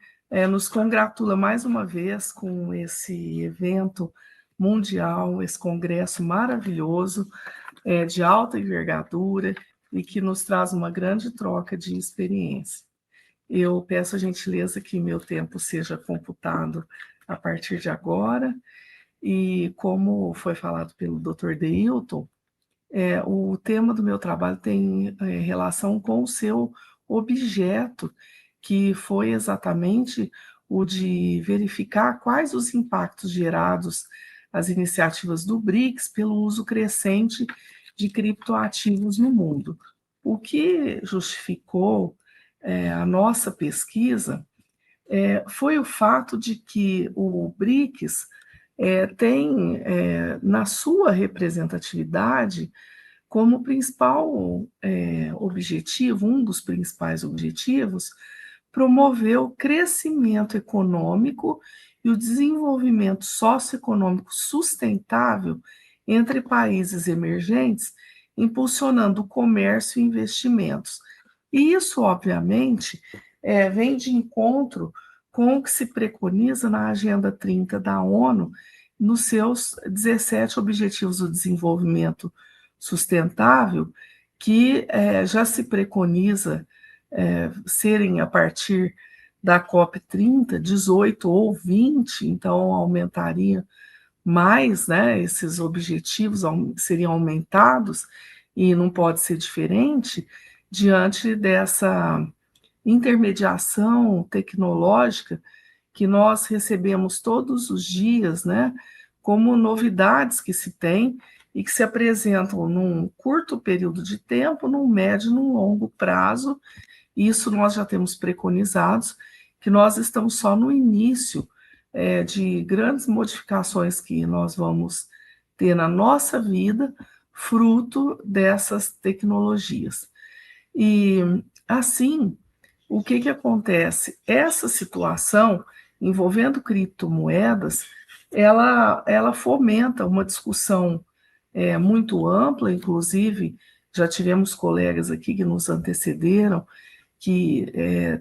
nos congratula mais uma vez com esse evento mundial, esse congresso maravilhoso, de alta envergadura, e que nos traz uma grande troca de experiência. Eu peço a gentileza que meu tempo seja computado a partir de agora, e como foi falado pelo Dr. Deilton, o tema do meu trabalho tem relação com o seu objeto, que foi exatamente o de verificar quais os impactos gerados às iniciativas do BRICS pelo uso crescente de criptoativos no mundo. O que justificou a nossa pesquisa foi o fato de que o BRICS tem, na sua representatividade, como principal objetivo, um dos principais objetivos, promover o crescimento econômico e o desenvolvimento socioeconômico sustentável entre países emergentes, impulsionando o comércio e investimentos. E isso, obviamente, vem de encontro com o que se preconiza na Agenda 30 da ONU, nos seus 17 Objetivos do Desenvolvimento Sustentável, que já se preconiza serem, a partir da COP30, 18 ou 20, então aumentaria mais, esses objetivos seriam aumentados, e não pode ser diferente diante dessa intermediação tecnológica que nós recebemos todos os dias, como novidades que se tem e que se apresentam num curto período de tempo, num médio e num longo prazo. Isso nós já temos preconizados, que nós estamos só no início de grandes modificações que nós vamos ter na nossa vida, fruto dessas tecnologias. E, assim, o que acontece? Essa situação envolvendo criptomoedas, ela fomenta uma discussão muito ampla, inclusive já tivemos colegas aqui que nos antecederam, que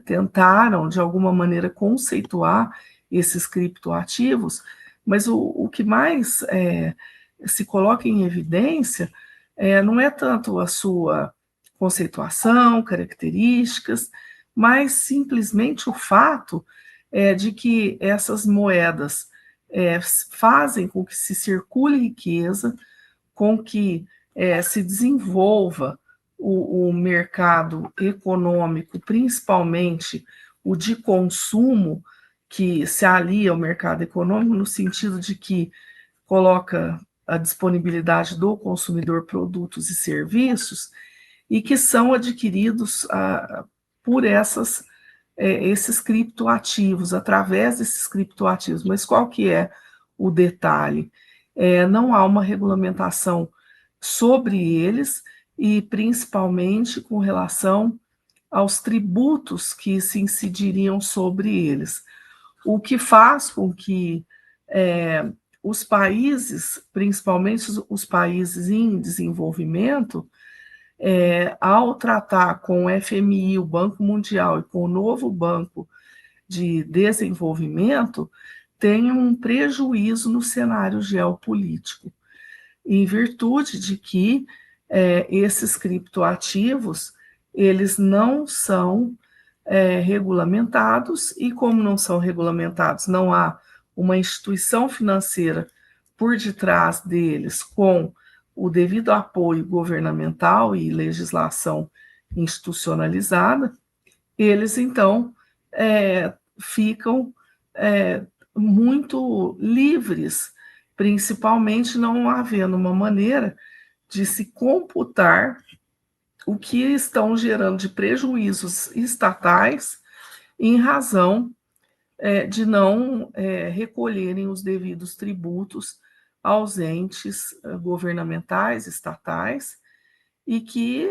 tentaram, de alguma maneira, conceituar esses criptoativos, mas o que mais se coloca em evidência não é tanto a sua conceituação, características, mas simplesmente o fato de que essas moedas fazem com que se circule riqueza, com que se desenvolva o mercado econômico, principalmente o de consumo, que se alia ao mercado econômico no sentido de que coloca a disponibilidade do consumidor produtos e serviços, e que são adquiridos por esses criptoativos, através desses criptoativos. Mas qual que é o detalhe? Não há uma regulamentação sobre eles, e principalmente com relação aos tributos que se incidiriam sobre eles, o que faz com que os países, principalmente os países em desenvolvimento, ao tratar com o FMI, o Banco Mundial, e com o novo Banco de Desenvolvimento, tem um prejuízo no cenário geopolítico, em virtude de que esses criptoativos, eles não são regulamentados, e como não são regulamentados, não há uma instituição financeira por detrás deles com o devido apoio governamental e legislação institucionalizada, eles, então, ficam muito livres, principalmente não havendo uma maneira de se computar o que estão gerando de prejuízos estatais em razão de não recolherem os devidos tributos aos entes governamentais, estatais, e que,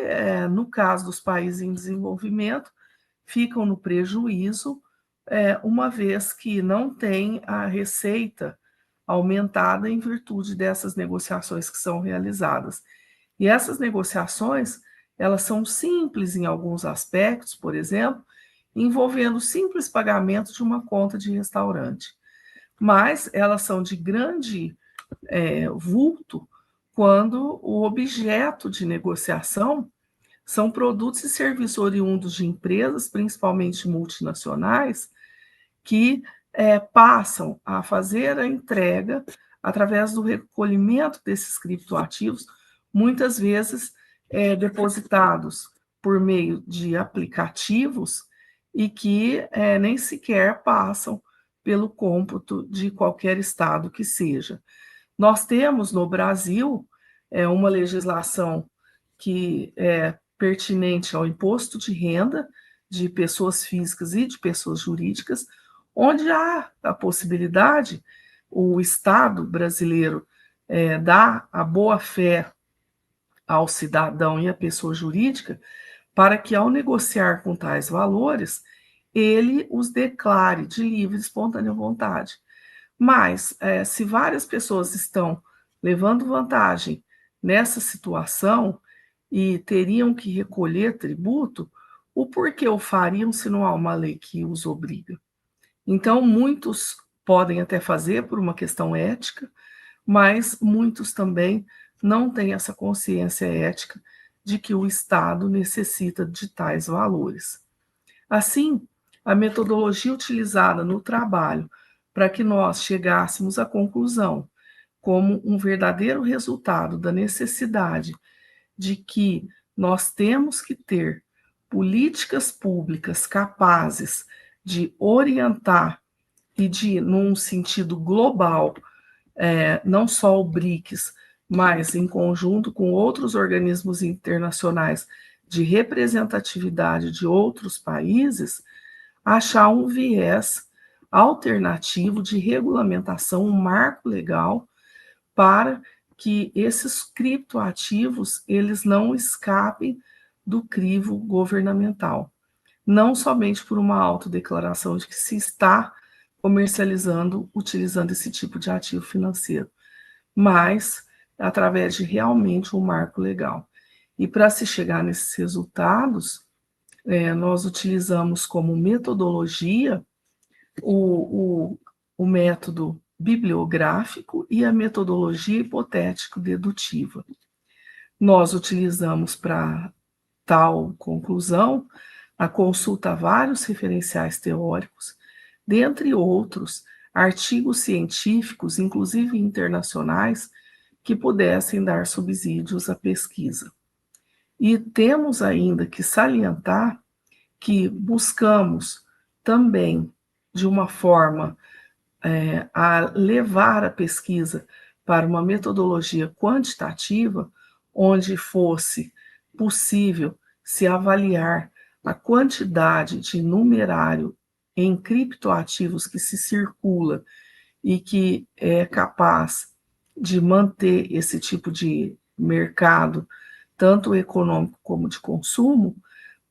no caso dos países em desenvolvimento, ficam no prejuízo, uma vez que não tem a receita aumentada em virtude dessas negociações que são realizadas. E essas negociações, elas são simples em alguns aspectos, por exemplo, envolvendo simples pagamento de uma conta de restaurante, mas elas são de grande vulto quando o objeto de negociação são produtos e serviços oriundos de empresas, principalmente multinacionais, que passam a fazer a entrega através do recolhimento desses criptoativos, muitas vezes depositados por meio de aplicativos e que nem sequer passam pelo cômputo de qualquer estado que seja. Nós temos no Brasil uma legislação que é pertinente ao imposto de renda de pessoas físicas e de pessoas jurídicas, onde há a possibilidade, o Estado brasileiro dá a boa-fé ao cidadão e à pessoa jurídica para que, ao negociar com tais valores, ele os declare de livre e espontânea vontade. Mas, se várias pessoas estão levando vantagem nessa situação e teriam que recolher tributo, o porquê o fariam se não há uma lei que os obriga? Então, muitos podem até fazer por uma questão ética, mas muitos também não têm essa consciência ética de que o Estado necessita de tais valores. Assim, a metodologia utilizada no trabalho para que nós chegássemos à conclusão, como um verdadeiro resultado da necessidade de que nós temos que ter políticas públicas capazes de orientar e de, num sentido global, não só o BRICS, mas em conjunto com outros organismos internacionais de representatividade de outros países, achar um viés alternativo de regulamentação, um marco legal para que esses criptoativos eles não escapem do crivo governamental, não somente por uma autodeclaração de que se está comercializando, utilizando esse tipo de ativo financeiro, mas através de realmente um marco legal. E para se chegar nesses resultados, nós utilizamos como metodologia o método bibliográfico e a metodologia hipotético-dedutiva. Nós utilizamos para tal conclusão a consulta a vários referenciais teóricos, dentre outros, artigos científicos, inclusive internacionais, que pudessem dar subsídios à pesquisa. E temos ainda que salientar que buscamos também, de uma forma a levar a pesquisa para uma metodologia quantitativa, onde fosse possível se avaliar a quantidade de numerário em criptoativos que se circula e que é capaz de manter esse tipo de mercado, tanto econômico como de consumo,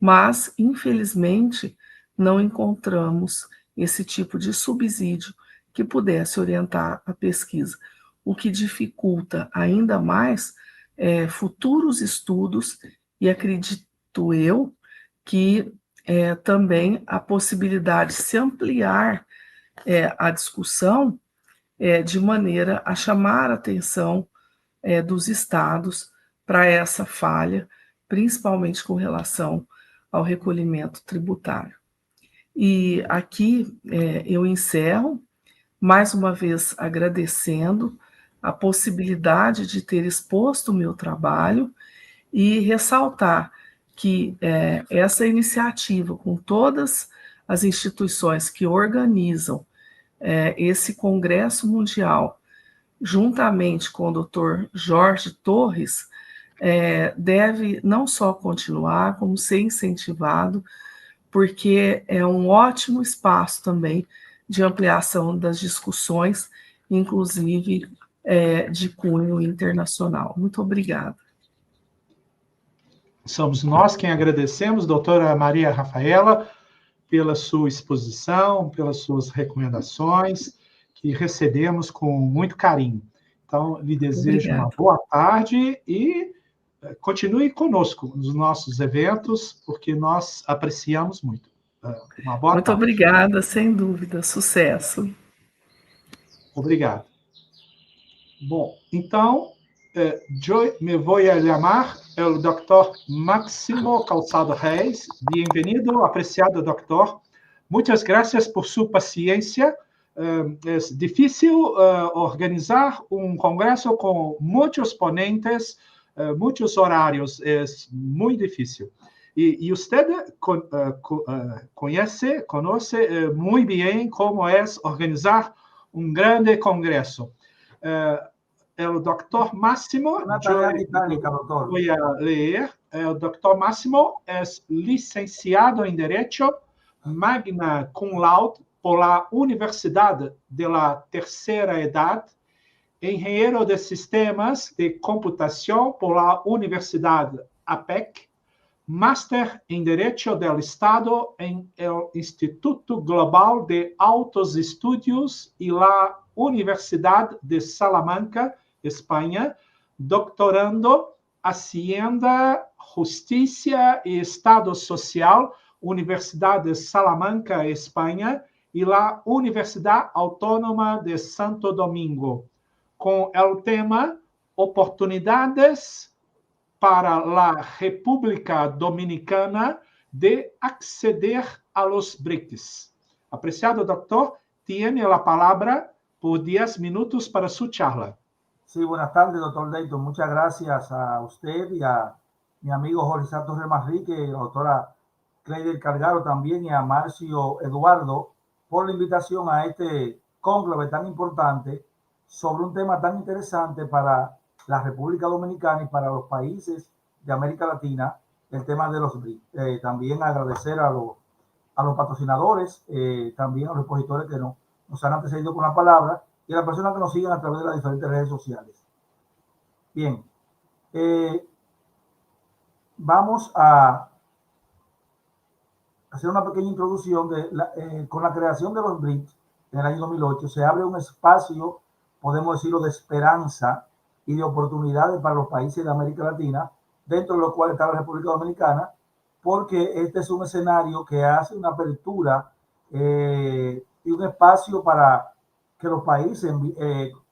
mas, infelizmente, não encontramos esse tipo de subsídio que pudesse orientar a pesquisa, o que dificulta ainda mais futuros estudos e acredito eu que também a possibilidade de se ampliar a discussão de maneira a chamar a atenção dos estados para essa falha, principalmente com relação ao recolhimento tributário. E aqui eu encerro, mais uma vez agradecendo a possibilidade de ter exposto o meu trabalho e ressaltar que essa iniciativa, com todas as instituições que organizam esse Congresso Mundial, juntamente com o Dr. Jorge Torres, deve não só continuar, como ser incentivado, porque é um ótimo espaço também de ampliação das discussões, inclusive de cunho internacional. Muito obrigada. Somos nós quem agradecemos, doutora Maria Rafaela, pela sua exposição, pelas suas recomendações, que recebemos com muito carinho. Então, lhe desejo uma boa tarde e continue conosco nos nossos eventos, porque nós apreciamos muito. Uma boa muito tarde. Muito obrigada, sem dúvida. Sucesso. Obrigado. Bom, então, yo me voy a llamar el doctor Máximo Calçado Reis. Bienvenido, apreciado doctor. Muchas gracias por su paciencia. Es difícil organizar un congreso con muchos ponentes, muchos horarios. Es muy difícil. Y usted conoce muy bien cómo es organizar un grande congreso. El doctor Máximo, voy a leer, el doctor Máximo es licenciado en Derecho, magna cum laude por la Universidad de la Tercera Edad, engenheiro de Sistemas de Computação por la Universidad APEC, Máster em Direito del Estado en el Instituto Global de Altos Estudios y la Universidad de Salamanca, Espanha, doctorando Hacienda, Justicia y Estado Social, Universidad de Salamanca, Espanha, y la Universidad Autónoma de Santo Domingo, con el tema Oportunidades para la República Dominicana de acceder a los BRICS. Apreciado doctor, tiene la palabra por 10 minutos para su charla. Sí, buenas tardes, doctor Dayton. Muchas gracias a usted y a mi amigo Jorge Santos Remarrique, y la doctora Cleider Cargaro también, y a Marcio Eduardo, por la invitación a este cónclave tan importante sobre un tema tan interesante para la República Dominicana y para los países de América Latina, el tema de los BRICS. También agradecer a los a los patrocinadores, también a los expositores que nos han antecedido con la palabra y a las personas que nos siguen a través de las diferentes redes sociales. Bien, vamos a hacer una pequeña introducción con la creación de los BRICS en el año 2008 se abre un espacio, podemos decirlo, de esperanza y de oportunidades para los países de América Latina, dentro de lo cual está la República Dominicana, porque este es un escenario que hace una apertura y un espacio para que los países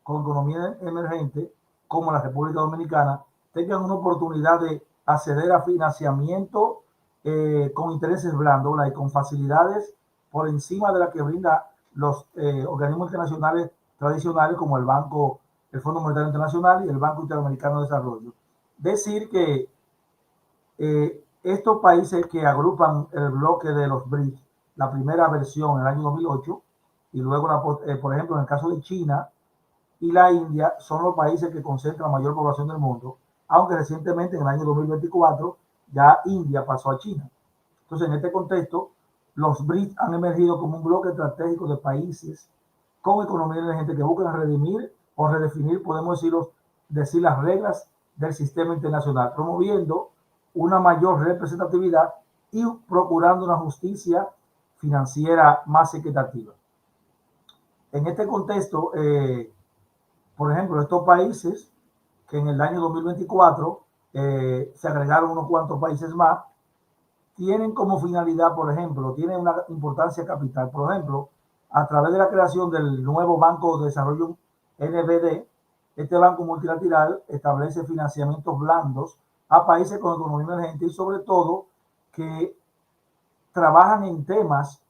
con economía emergente, como la República Dominicana, tengan una oportunidad de acceder a financiamiento con intereses blandos y con facilidades por encima de la que brinda los organismos internacionales tradicionales como el Banco, el Fondo Monetario Internacional y el Banco Interamericano de Desarrollo. Decir que estos países que agrupan el bloque de los BRICS, la primera versión en el año 2008, y luego, por ejemplo, en el caso de China y la India, son los países que concentran la mayor población del mundo, aunque recientemente, en el año 2024, ya India pasó a China. Entonces, en este contexto, los BRICS han emergido como un bloque estratégico de países con economía emergente que buscan redimir o redefinir, podemos decir las reglas del sistema internacional, promoviendo una mayor representatividad y procurando una justicia financiera más equitativa. En este contexto, por ejemplo, estos países que en el año 2024 se agregaron unos cuantos países más, tienen como finalidad, por ejemplo, tienen una importancia capital. Por ejemplo, a través de la creación del nuevo Banco de Desarrollo NBD, este banco multilateral establece financiamientos blandos a países con economía emergente y sobre todo que trabajan en temas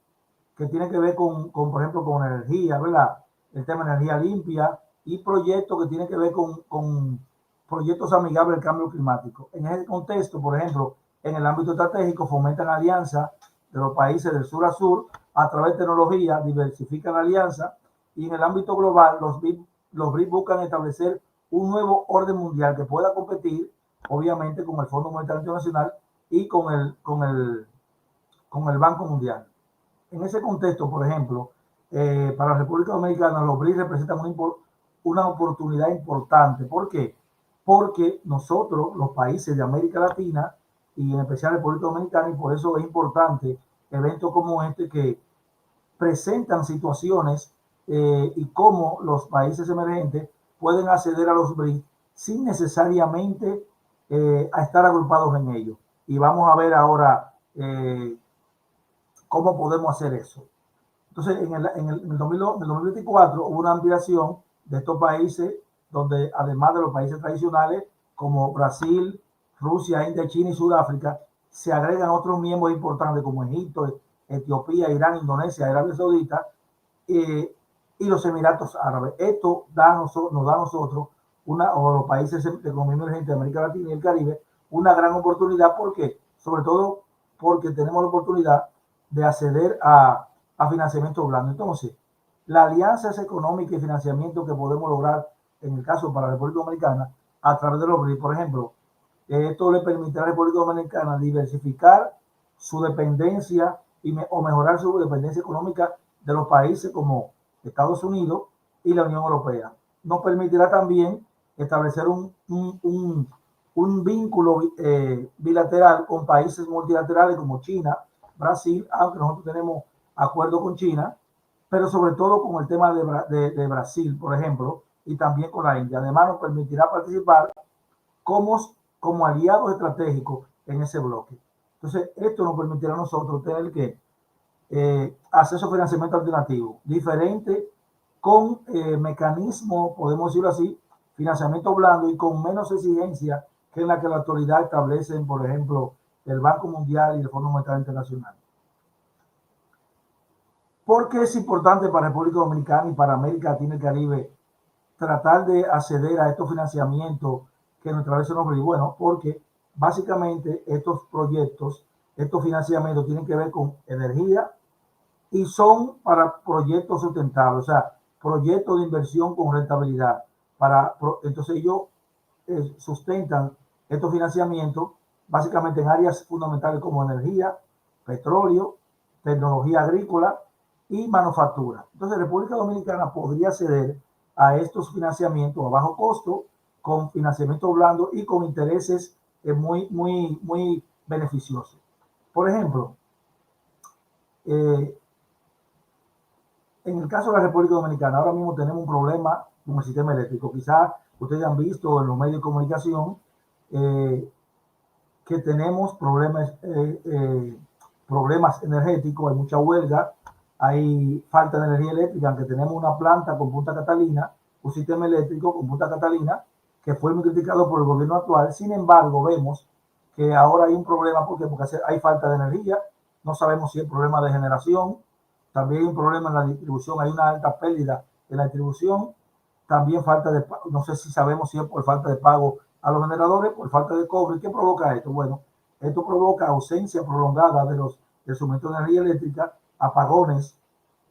que tienen que ver por ejemplo, con energía, ¿verdad? El tema de energía limpia y proyectos que tienen que ver con proyectos amigables al cambio climático. En ese contexto, por ejemplo, en el ámbito estratégico fomentan alianzas de los países del sur a sur a través de tecnología, diversifican alianzas y en el ámbito global los BRICS buscan establecer un nuevo orden mundial que pueda competir, obviamente, con el Fondo Monetario Internacional y con el Banco Mundial. En ese contexto, por ejemplo, para la República Dominicana, los BRICS representan una oportunidad importante. ¿Por qué? Porque nosotros, los países de América Latina, y en especial República Dominicana, y por eso es importante eventos como este que presentan situaciones y cómo los países emergentes pueden acceder a los BRICS sin necesariamente a estar agrupados en ellos. Y vamos a ver ahora cómo podemos hacer eso. Entonces, en el 2024 hubo una ampliación de estos países donde, además de los países tradicionales como Brasil, Rusia, India, China y Sudáfrica, se agregan otros miembros importantes como Egipto, Etiopía, Irán, Indonesia, Arabia Saudita y los Emiratos Árabes. Esto nos da a nosotros, o los países de economía emergente de América Latina y el Caribe, una gran oportunidad. ¿Por qué? Sobre todo porque tenemos la oportunidad de acceder a financiamiento blando. Entonces, la alianza económica y financiamiento que podemos lograr, en el caso para la República Dominicana, a través de los BRICS, por ejemplo, esto le permitirá a la República Dominicana diversificar su dependencia o mejorar su dependencia económica de los países como Estados Unidos y la Unión Europea. Nos permitirá también establecer un vínculo bilateral con países multilaterales como China, Brasil, aunque nosotros tenemos acuerdo con China, pero sobre todo con el tema de Brasil, por ejemplo, y también con la India. Además, nos permitirá participar como aliados estratégicos en ese bloque. Entonces, esto nos permitirá a nosotros tener que acceso a financiamiento alternativo, diferente, con mecanismos, podemos decirlo así, financiamiento blando y con menos exigencia que en la que la actualidad establecen, por ejemplo, el Banco Mundial y el Fondo Monetario Internacional. ¿Por qué es importante para República Dominicana y para América Latina y el Caribe tratar de acceder a estos financiamientos que nos establecen los BRICS? Bueno, porque básicamente estos proyectos, estos financiamientos tienen que ver con energía y son para proyectos sustentables, o sea, proyectos de inversión con rentabilidad. Entonces ellos sustentan estos financiamientos básicamente en áreas fundamentales como energía, petróleo, tecnología agrícola y manufactura. Entonces, República Dominicana podría acceder a estos financiamientos a bajo costo, con financiamiento blando y con intereses muy beneficiosos. Por ejemplo, en el caso de la República Dominicana, ahora mismo tenemos un problema con el sistema eléctrico. Quizás ustedes han visto en los medios de comunicación que tenemos problemas energéticos, hay mucha huelga, hay falta de energía eléctrica, aunque tenemos una planta con Punta Catalina, un sistema eléctrico con Punta Catalina, que fue muy criticado por el gobierno actual. Sin embargo, vemos que ahora hay un problema porque hay falta de energía, no sabemos si es problema de generación, también hay un problema en la distribución, hay una alta pérdida en la distribución, también falta de, no sé si sabemos si es por falta de pago a los generadores, por falta de cobre. ¿Qué provoca esto? Bueno, esto provoca ausencia prolongada del suministro de energía eléctrica, apagones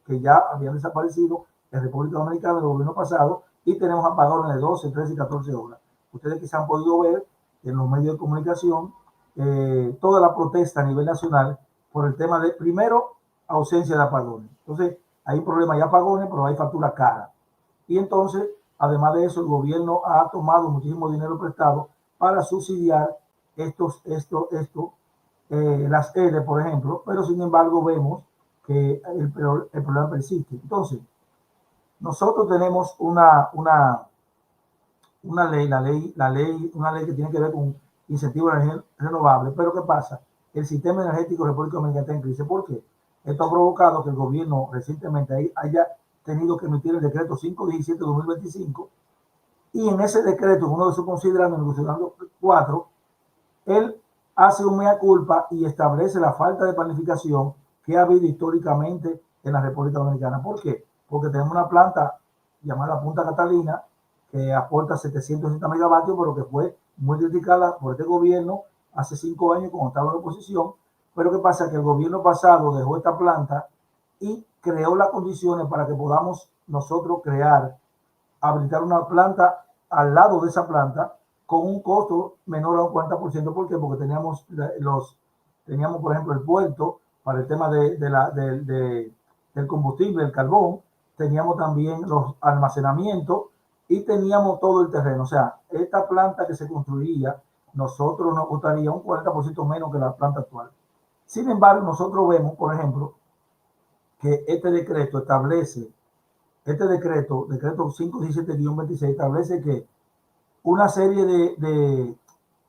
que ya habían desaparecido en República Dominicana en el gobierno pasado, y tenemos apagones de 12, 13 y 14 horas. Ustedes quizás han podido ver en los medios de comunicación toda la protesta a nivel nacional por el tema de, primero, ausencia de apagones. Entonces, hay un problema de apagones, pero hay factura cara. Y entonces, además de eso, el gobierno ha tomado muchísimo dinero prestado para subsidiar las ELE, por ejemplo, pero sin embargo vemos que el problema persiste. Entonces, nosotros tenemos una ley que tiene que ver con incentivos de energía renovable, pero ¿qué pasa? El sistema energético de República Dominicana está en crisis. ¿Por qué? Esto ha provocado que el gobierno recientemente haya tenido que emitir el decreto 517 de 2025, y en ese decreto, uno de sus considerandos, el considerando 4, él hace un mea culpa y establece la falta de planificación que ha habido históricamente en la República Dominicana. ¿Por qué? Porque tenemos una planta llamada Punta Catalina que aporta 760 megavatios, pero que fue muy criticada por este gobierno hace 5 años cuando estaba en la oposición. Pero ¿qué pasa? Que el gobierno pasado dejó esta planta y creó las condiciones para que podamos nosotros habilitar una planta al lado de esa planta con un costo menor a un 40%. ¿Por qué? Porque teníamos, por ejemplo, el puerto para el tema del combustible, el carbón, teníamos también los almacenamientos y teníamos todo el terreno. O sea, esta planta que se construiría, nosotros nos costaría un 40% menos que la planta actual. Sin embargo, nosotros vemos, por ejemplo, que este decreto 517-26, establece que una serie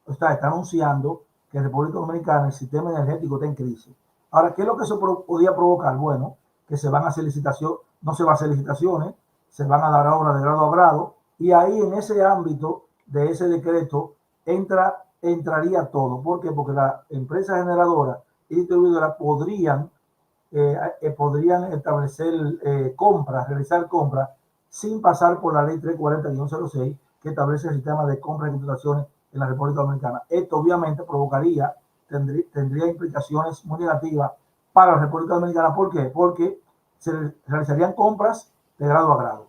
está anunciando que en República Dominicana el sistema energético está en crisis. Ahora, ¿qué es lo que eso podía provocar? Bueno, que se van a hacer licitaciones, no se van a hacer licitaciones, se van a dar obras de grado a grado, y ahí en ese ámbito de ese decreto entraría todo. ¿Por qué? Porque las empresas generadoras y distribuidoras podrían establecer realizar compras sin pasar por la ley 340-06 que establece el sistema de compras y contrataciones en la República Dominicana. Esto obviamente tendría implicaciones muy negativas para la República Dominicana. ¿Por qué? Porque se realizarían compras de grado a grado.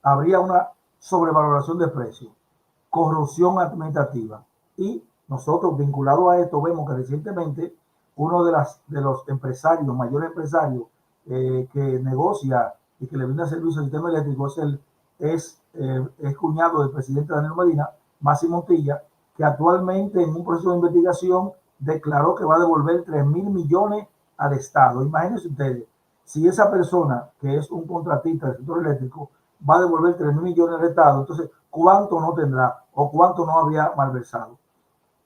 Habría una sobrevaloración de precios, corrupción administrativa, y nosotros, vinculados a esto, vemos que recientemente uno de los empresarios, mayores empresarios que negocia y que le brinda servicio al sistema eléctrico es cuñado del presidente Danilo Medina, Máximo Montilla, que actualmente en un proceso de investigación declaró que va a devolver 3.000 millones al Estado. Imagínense ustedes, si esa persona, que es un contratista del sector eléctrico, va a devolver 3.000 millones al Estado, entonces, ¿cuánto no tendrá o cuánto no habría malversado?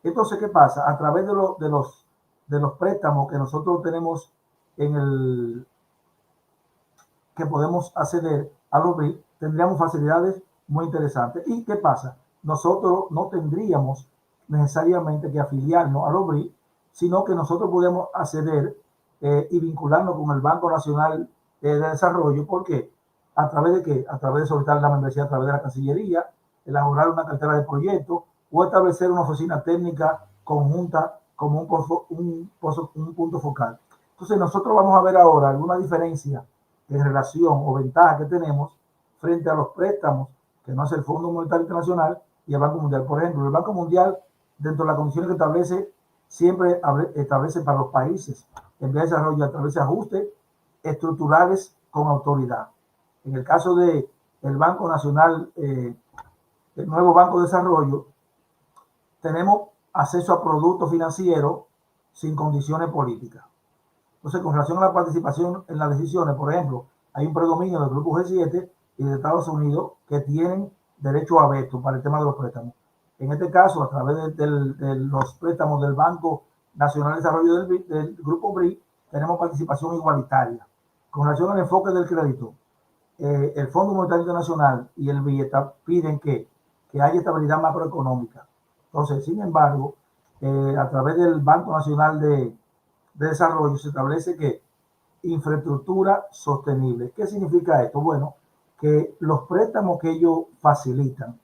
Entonces, ¿qué pasa? A través de los préstamos que nosotros tenemos que podemos acceder a los BRICS, tendríamos facilidades muy interesantes. ¿Y qué pasa? Nosotros no tendríamos necesariamente que afiliarnos a los BRICS, sino que nosotros podemos acceder y vincularnos con el Banco Nacional de Desarrollo. ¿Por qué? ¿A través de qué? A través de solicitar la membresía a través de la Cancillería, elaborar una cartera de proyectos o establecer una oficina técnica conjunta como un punto focal. Entonces, nosotros vamos a ver ahora alguna diferencia en relación o ventaja que tenemos frente a los préstamos que no hace el Fondo Monetario Internacional y el Banco Mundial. Por ejemplo, el Banco Mundial, dentro de las condiciones que establece, siempre establece para los países en vía de desarrollo a través de ajustes estructurales con autoridad. En el caso del Banco Nacional, el nuevo Banco de Desarrollo, tenemos acceso a productos financieros sin condiciones políticas. Entonces, con relación a la participación en las decisiones, por ejemplo, hay un predominio del Grupo G7 y de Estados Unidos que tienen derecho a veto para el tema de los préstamos. En este caso, a través de los préstamos del Banco Nacional de Desarrollo del Grupo BRICS, tenemos participación igualitaria. Con relación al enfoque del crédito, el Fondo Monetario Internacional y el BIE piden que haya estabilidad macroeconómica. Entonces, sin embargo, a través del Banco Nacional de Desarrollo se establece que infraestructura sostenible. ¿Qué significa esto? Bueno, que los préstamos que ellos facilitan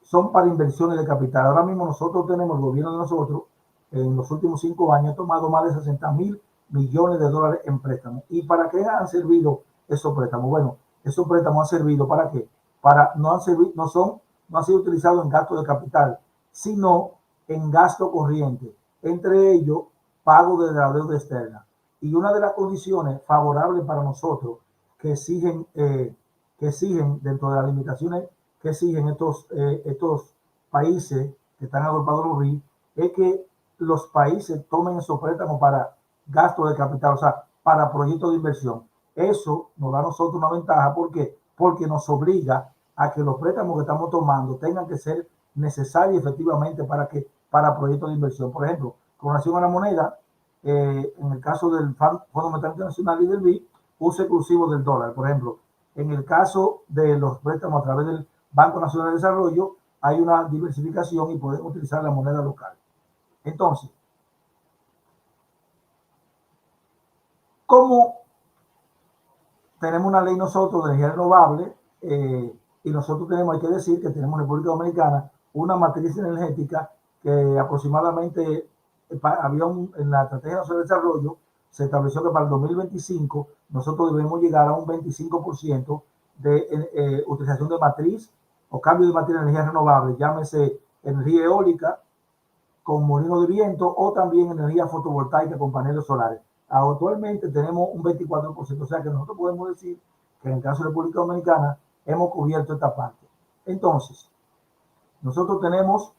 son para inversiones de capital. Ahora mismo nosotros tenemos, el gobierno de nosotros, en los últimos 5 años, ha tomado más de 60.000 millones de dólares en préstamos. ¿Y para qué han servido esos préstamos? Bueno, esos préstamos han servido ¿para qué? No han sido utilizados en gasto de capital, sino en gasto corriente, entre ellos pago de la deuda externa. Y una de las condiciones favorables para nosotros que exigen dentro de las limitaciones que exigen estos países que están agrupados en los BRICS es que los países tomen esos préstamos para gasto de capital, o sea, para proyectos de inversión. Eso nos da a nosotros una ventaja. ¿Por qué? Porque nos obliga a que los préstamos que estamos tomando tengan que ser necesarios efectivamente para proyectos de inversión. Por ejemplo, con relación a la moneda, en el caso del Fondo Monetario Internacional y del BID, uso exclusivo del dólar. Por ejemplo, en el caso de los préstamos a través del Banco Nacional de Desarrollo, hay una diversificación y podemos utilizar la moneda local. Entonces, ¿cómo tenemos una ley nosotros de energía renovable? Y nosotros tenemos, hay que decir que tenemos en República Dominicana una matriz energética que aproximadamente en la Estrategia Nacional de Desarrollo se estableció que para el 2025 nosotros debemos llegar a un 25% de utilización de matriz o cambio de matriz de energía renovable, llámese energía eólica con molinos de viento o también energía fotovoltaica con paneles solares. Actualmente tenemos un 24%, o sea que nosotros podemos decir que en el caso de República Dominicana hemos cubierto esta parte. Entonces, nosotros tenemos,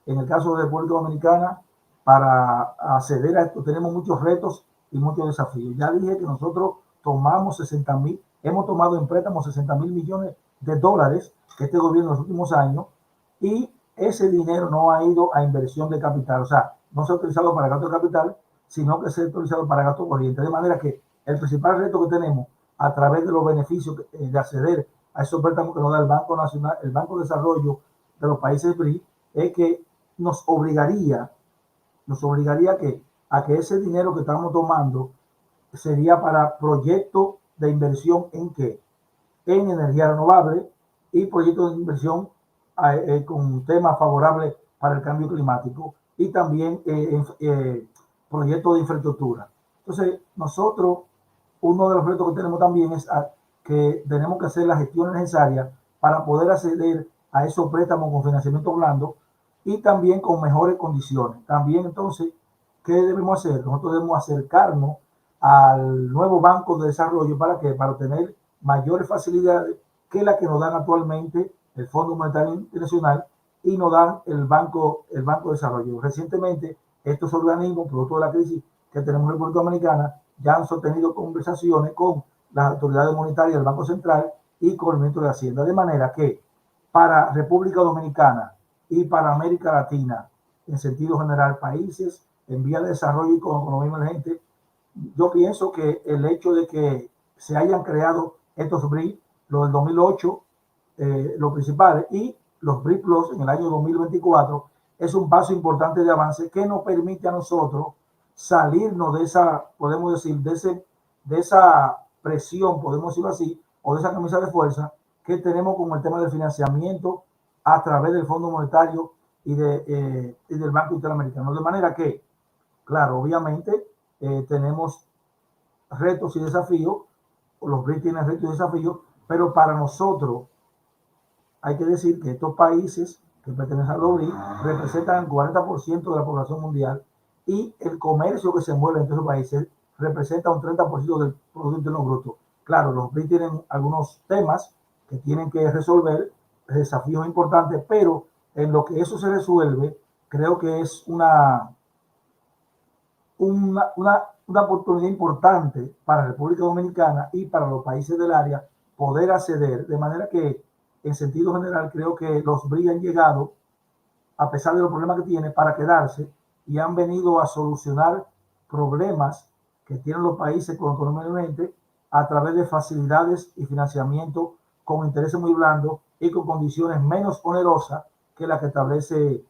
en el caso de República Dominicana, para acceder a esto, tenemos muchos retos y muchos desafíos. Ya dije que nosotros hemos tomado en préstamo 60.000 millones de dólares que este gobierno en los últimos años, y ese dinero no ha ido a inversión de capital, o sea, no se ha utilizado para gasto de capital, sino que se ha utilizado para gasto corriente. De manera que el principal reto que tenemos a través de los beneficios de acceder a esos préstamos que nos da el Banco Nacional, el Banco de Desarrollo de los países BRICS, es que nos obligaría a que ese dinero que estamos tomando sería para proyectos de inversión en energía renovable y proyectos de inversión con temas favorables para el cambio climático y también proyectos de infraestructura. Entonces, nosotros, uno de los retos que tenemos también es que tenemos que hacer la gestión necesaria para poder acceder a esos préstamos con financiamiento blando y también con mejores condiciones. También, entonces, ¿qué debemos hacer? Nosotros debemos acercarnos al nuevo Banco de Desarrollo. ¿Para qué? Para obtener mayores facilidades que las que nos dan actualmente el Fondo Monetario Internacional y nos dan el Banco de Desarrollo. Recientemente, estos organismos, producto de la crisis que tenemos en República Dominicana, ya han sostenido conversaciones con las autoridades monetarias del Banco Central y con el Ministro de Hacienda. De manera que para República Dominicana y para América Latina, en sentido general, países en vía de desarrollo y con economía emergente, yo pienso que el hecho de que se hayan creado estos BRICS, los del 2008, los principales, y los BRICS Plus en el año 2024, es un paso importante de avance que nos permite a nosotros salirnos de esa, podemos decir, de esa presión, podemos decirlo así, o de esa camisa de fuerza que tenemos con el tema del financiamiento a través del Fondo Monetario y del Banco Interamericano. De manera que, claro, obviamente tenemos retos y desafíos, los BRICS tienen retos y desafíos, pero para nosotros hay que decir que estos países que pertenecen a los BRICS representan el 40% de la población mundial y el comercio que se mueve entre esos países representa un 30% del Producto Interno Bruto. Claro, los BRICS tienen algunos temas que tienen que resolver, desafíos importantes, pero en lo que eso se resuelve, creo que es una oportunidad importante para la República Dominicana y para los países del área poder acceder, de manera que en sentido general creo que los BRICS han llegado, a pesar de los problemas que tienen, para quedarse y han venido a solucionar problemas que tienen los países económicamente a través de facilidades y financiamiento con intereses muy blandos y con condiciones menos onerosas que la que establece,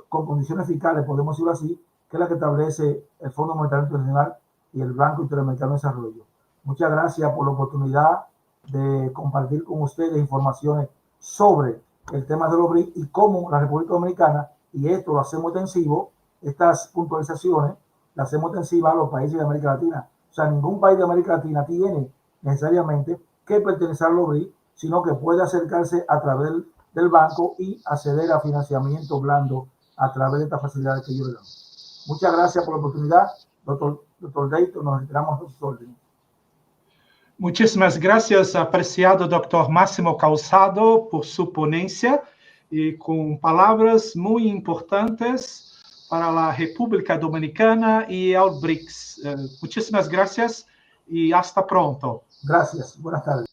con condiciones fiscales, podemos decirlo así, que la que establece el Fondo Monetario Internacional y el Banco Interamericano de Desarrollo. Muchas gracias por la oportunidad de compartir con ustedes informaciones sobre el tema de los BRICS y cómo la República Dominicana, y esto lo hacemos extensivo, estas puntualizaciones las hacemos extensivas a los países de América Latina. O sea, ningún país de América Latina tiene necesariamente que pertenecer a los BRICS, sino que puede acercarse a través del banco y acceder a financiamiento blando a través de estas facilidades que yo le damos. Muchas gracias por la oportunidad, doctor Dayton, nos retiramos a sus órdenes. Muchísimas gracias, apreciado Dr. Máximo Calçado, por su ponencia y con palabras muy importantes para la República Dominicana y el BRICS. Muchísimas gracias y hasta pronto. Gracias, buenas tardes.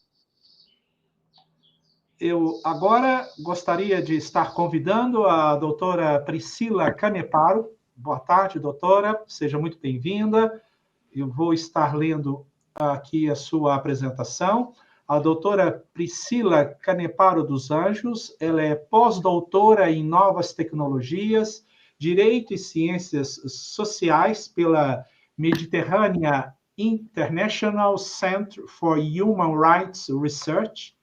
Eu agora gostaria de estar convidando a doutora Priscila Caneparo. Boa tarde, doutora, seja muito bem-vinda. Eu vou estar lendo aqui a sua apresentação. A doutora Priscila Caneparo dos Anjos, ela é pós-doutora em Novas Tecnologias, Direito e Ciências Sociais pela Mediterranean International Center for Human Rights Research,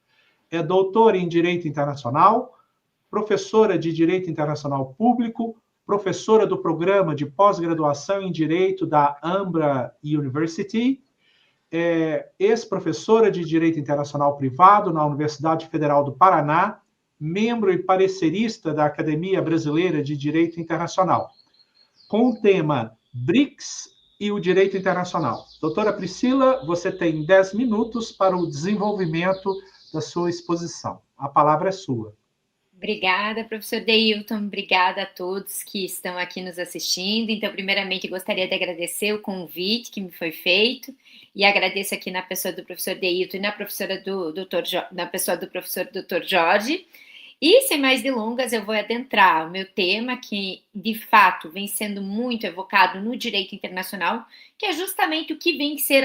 é doutora em Direito Internacional, professora de Direito Internacional Público, professora do Programa de Pós-Graduação em Direito da Ambra University, ex-professora de Direito Internacional Privado na Universidade Federal do Paraná, membro e parecerista da Academia Brasileira de Direito Internacional, com o tema BRICS e o Direito Internacional. Doutora Priscila, você tem 10 minutos para o desenvolvimento da sua exposição. A palavra é sua. Obrigada, professor Deilton, obrigada a todos que estão aqui nos assistindo. Então, primeiramente, gostaria de agradecer o convite que me foi feito e agradeço aqui na pessoa do professor Deilton e na pessoa do professor Dr. Jorge. E, sem mais delongas, eu vou adentrar o meu tema, que, de fato, vem sendo muito evocado no direito internacional, que é justamente o que vem ser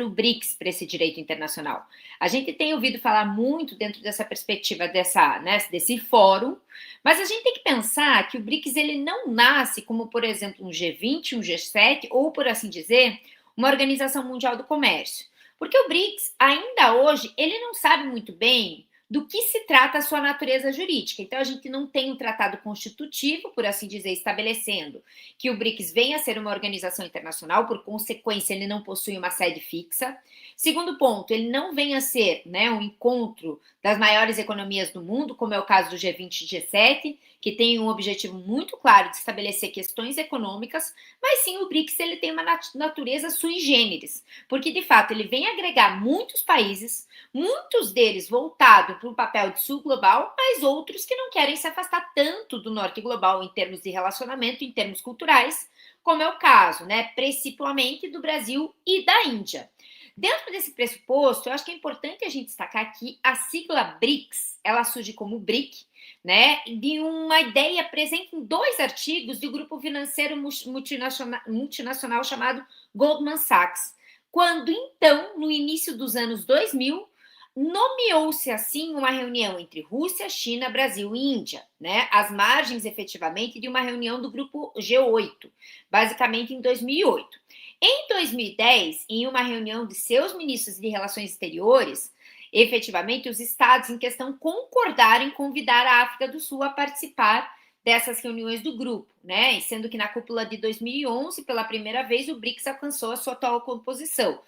o BRICS para esse direito internacional. A gente tem ouvido falar muito dentro dessa perspectiva desse fórum, mas a gente tem que pensar que o BRICS ele não nasce como, por exemplo, um G20, um G7, ou, por assim dizer, uma Organização Mundial do Comércio. Porque o BRICS, ainda hoje, ele não sabe muito bem do que se trata a sua natureza jurídica. Então, a gente não tem um tratado constitutivo, por assim dizer, estabelecendo que o BRICS venha a ser uma organização internacional, por consequência, ele não possui uma sede fixa. Segundo ponto, ele não vem a ser um encontro das maiores economias do mundo, como é o caso do G20 e G7, que tem um objetivo muito claro de estabelecer questões econômicas, mas sim o BRICS ele tem uma natureza sui generis, porque, de fato, ele vem agregar muitos países, muitos deles voltados para um papel de sul global, mas outros que não querem se afastar tanto do norte global em termos de relacionamento, em termos culturais, como é o caso, principalmente do Brasil e da Índia. Dentro desse pressuposto, eu acho que é importante a gente destacar que a sigla BRICS, ela surge como BRIC, de uma ideia presente em 2 artigos do grupo financeiro multinacional chamado Goldman Sachs, quando, então, no início dos anos 2000, nomeou-se assim uma reunião entre Rússia, China, Brasil e Índia, às margens, efetivamente, de uma reunião do grupo G8, basicamente em 2008. Em 2010, em uma reunião de seus ministros de Relações Exteriores, efetivamente, os estados em questão concordaram em convidar a África do Sul a participar dessas reuniões do grupo, e sendo que na cúpula de 2011, pela primeira vez, o BRICS alcançou a sua atual composição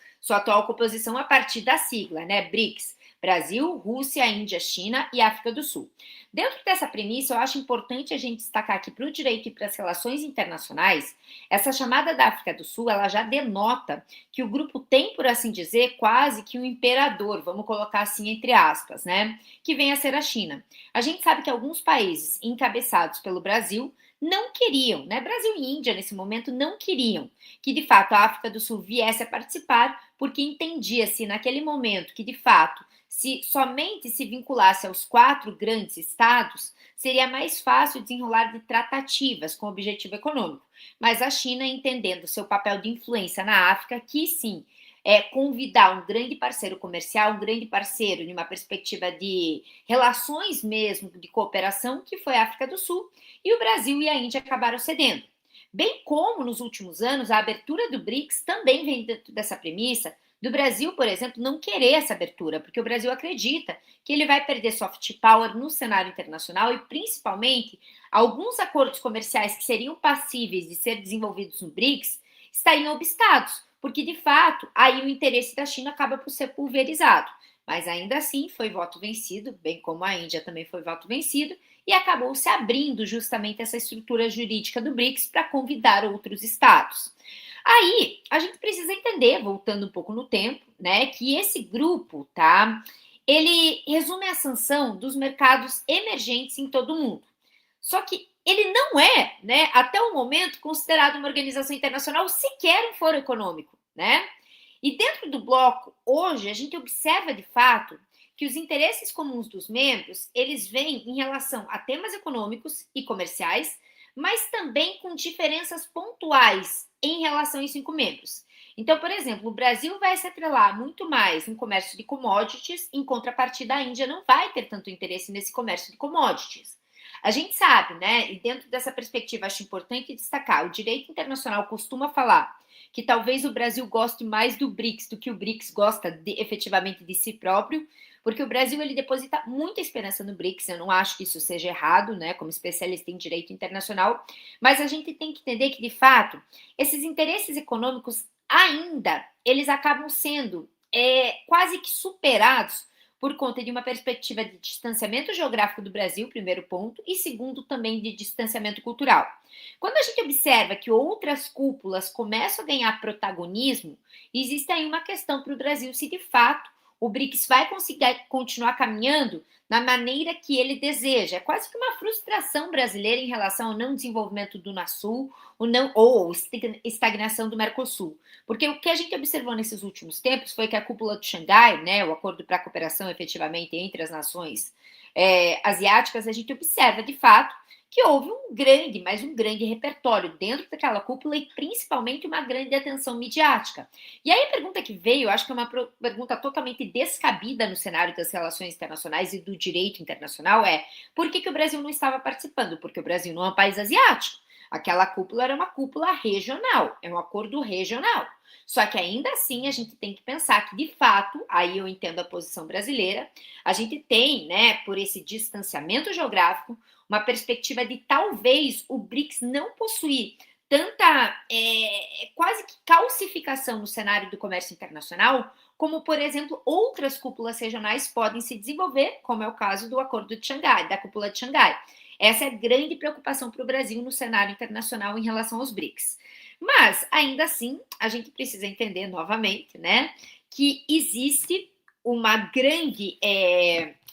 a partir da sigla, BRICS, Brasil, Rússia, Índia, China e África do Sul. Dentro dessa premissa, eu acho importante a gente destacar aqui para o direito e para as relações internacionais, essa chamada da África do Sul, ela já denota que o grupo tem, por assim dizer, quase que um imperador, vamos colocar assim entre aspas, né, que vem a ser a China. A gente sabe que alguns países encabeçados pelo Brasil não queriam, né, Brasil e Índia nesse momento não queriam que de fato a África do Sul viesse a participar, porque entendia-se naquele momento que de fato, se somente se vinculasse aos 4 grandes estados, seria mais fácil desenrolar de tratativas com objetivo econômico. Mas a China, entendendo seu papel de influência na África, quis sim convidar um grande parceiro comercial, um grande parceiro de uma perspectiva de relações mesmo, de cooperação, que foi a África do Sul, e o Brasil e a Índia acabaram cedendo. Bem como, nos últimos anos, a abertura do BRICS também vem dentro dessa premissa do Brasil, por exemplo, não querer essa abertura, porque o Brasil acredita que ele vai perder soft power no cenário internacional e, principalmente, alguns acordos comerciais que seriam passíveis de ser desenvolvidos no BRICS estariam obstados, porque, de fato, aí o interesse da China acaba por ser pulverizado. Mas, ainda assim, foi voto vencido, bem como a Índia também foi voto vencido, e acabou se abrindo justamente essa estrutura jurídica do BRICS para convidar outros estados. Aí, a gente precisa entender, voltando um pouco no tempo, né, que esse grupo, tá, ele resume a sanção dos mercados emergentes em todo o mundo. Só que ele não é, né, até o momento, considerado uma organização internacional, sequer um foro econômico, né? E dentro do bloco, hoje, a gente observa, de fato, que os interesses comuns dos membros, eles vêm em relação a temas econômicos e comerciais, mas também com diferenças pontuais em relação aos 5 membros. Então, por exemplo, o Brasil vai se atrelar muito mais no comércio de commodities, em contrapartida, a Índia não vai ter tanto interesse nesse comércio de commodities. A gente sabe, né, e dentro dessa perspectiva acho importante destacar, o direito internacional costuma falar que talvez o Brasil goste mais do BRICS do que o BRICS gosta efetivamente de si próprio, porque o Brasil ele deposita muita esperança no BRICS, eu não acho que isso seja errado, né, como especialista em direito internacional, mas a gente tem que entender que, de fato, esses interesses econômicos ainda, eles acabam sendo quase que superados por conta de uma perspectiva de distanciamento geográfico do Brasil, primeiro ponto, e segundo também de distanciamento cultural. Quando a gente observa que outras cúpulas começam a ganhar protagonismo, existe aí uma questão para o Brasil se de fato o BRICS vai conseguir continuar caminhando na maneira que ele deseja. É quase que uma frustração brasileira em relação ao não desenvolvimento do NASUL ou estagnação do Mercosul. Porque o que a gente observou nesses últimos tempos foi que a cúpula de Xangai, né, o acordo para a cooperação efetivamente entre as nações asiáticas, a gente observa de fato que houve um grande repertório dentro daquela cúpula e principalmente uma grande atenção midiática. E aí a pergunta que veio, eu acho que é uma pergunta totalmente descabida no cenário das relações internacionais e do direito internacional por que o Brasil não estava participando? Porque o Brasil não é um país asiático. Aquela cúpula era uma cúpula regional, é um acordo regional. Só que ainda assim a gente tem que pensar que, de fato, aí eu entendo a posição brasileira, a gente tem, né, por esse distanciamento geográfico, uma perspectiva de talvez o BRICS não possuir tanta quase que calcificação no cenário do comércio internacional, como, por exemplo, outras cúpulas regionais podem se desenvolver, como é o caso do Acordo de Xangai, da cúpula de Xangai. Essa é a grande preocupação para o Brasil no cenário internacional em relação aos BRICS. Mas, ainda assim, a gente precisa entender novamente, né, que existe uma grande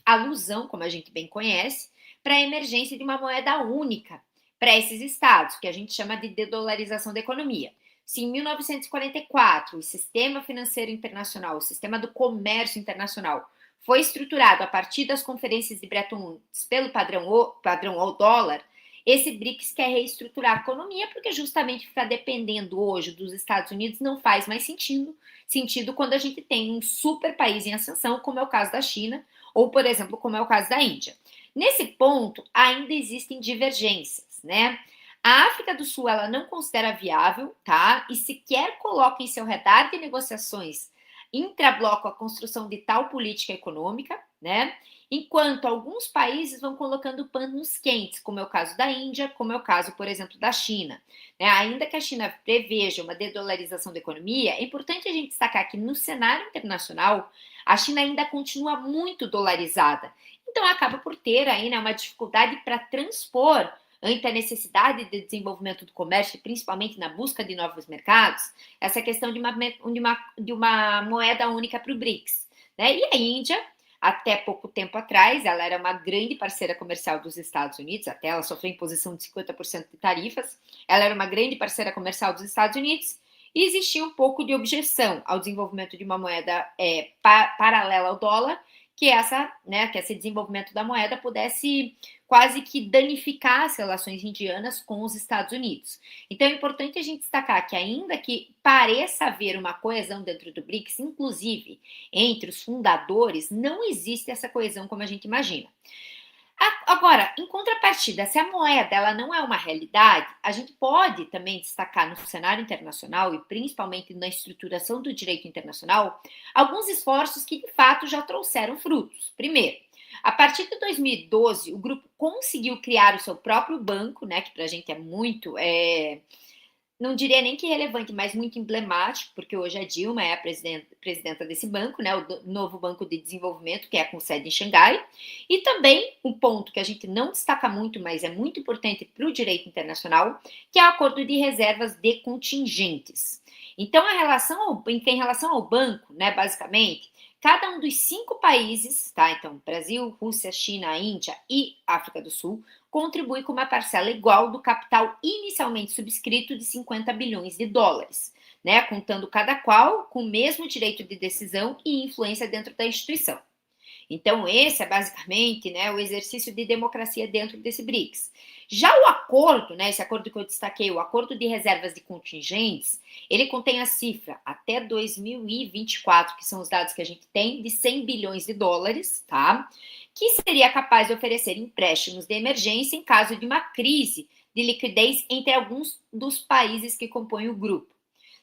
alusão, como a gente bem conhece, para a emergência de uma moeda única para esses estados, que a gente chama de dedolarização da economia. Se em 1944 o sistema financeiro internacional, o sistema do comércio internacional, foi estruturado a partir das conferências de Bretton Woods pelo padrão ao dólar, esse BRICS quer reestruturar a economia, porque justamente ficar dependendo hoje dos Estados Unidos não faz mais sentido quando a gente tem um super país em ascensão, como é o caso da China, ou, por exemplo, como é o caso da Índia. Nesse ponto, ainda existem divergências, né? A África do Sul, ela não considera viável, tá? E sequer coloca em seu radar de negociações intrabloco a construção de tal política econômica, né? Enquanto alguns países vão colocando panos quentes, como é o caso da Índia, como é o caso, por exemplo, da China. Né? Ainda que a China preveja uma dedolarização da economia, é importante a gente destacar que no cenário internacional, a China ainda continua muito dolarizada. Então, acaba por ter aí, né, uma dificuldade para transpor, ante a necessidade de desenvolvimento do comércio, principalmente na busca de novos mercados, essa questão de uma moeda única para o BRICS. Né? E a Índia, até pouco tempo atrás, ela era uma grande parceira comercial dos Estados Unidos, até ela sofreu imposição de 50% de tarifas, ela era uma grande parceira comercial dos Estados Unidos, e existia um pouco de objeção ao desenvolvimento de uma moeda paralela ao dólar, que esse desenvolvimento da moeda pudesse quase que danificar as relações indianas com os Estados Unidos. Então é importante a gente destacar que, ainda que pareça haver uma coesão dentro do BRICS, inclusive entre os fundadores, não existe essa coesão como a gente imagina. Agora, em contrapartida, se a moeda ela não é uma realidade, a gente pode também destacar no cenário internacional e principalmente na estruturação do direito internacional alguns esforços que de fato já trouxeram frutos. Primeiro, a partir de 2012, o grupo conseguiu criar o seu próprio banco, né, que para a gente é muito, não diria nem que relevante, mas muito emblemático, porque hoje a Dilma é a presidenta desse banco, né, o novo Banco de Desenvolvimento, que é com sede em Xangai, e também um ponto que a gente não destaca muito, mas é muito importante para o direito internacional, que é o acordo de reservas de contingentes. Então, em relação ao banco, né, basicamente, cada um dos 5 países, tá? Então, Brasil, Rússia, China, Índia e África do Sul, contribui com uma parcela igual do capital inicialmente subscrito de 50 bilhões de dólares, né? Contando cada qual com o mesmo direito de decisão e influência dentro da instituição. Então, esse é basicamente, né, o exercício de democracia dentro desse BRICS. Já o acordo, né, esse acordo que eu destaquei, o acordo de reservas de contingentes, ele contém a cifra até 2024, que são os dados que a gente tem, de 100 bilhões de dólares, tá? Que seria capaz de oferecer empréstimos de emergência em caso de uma crise de liquidez entre alguns dos países que compõem o grupo.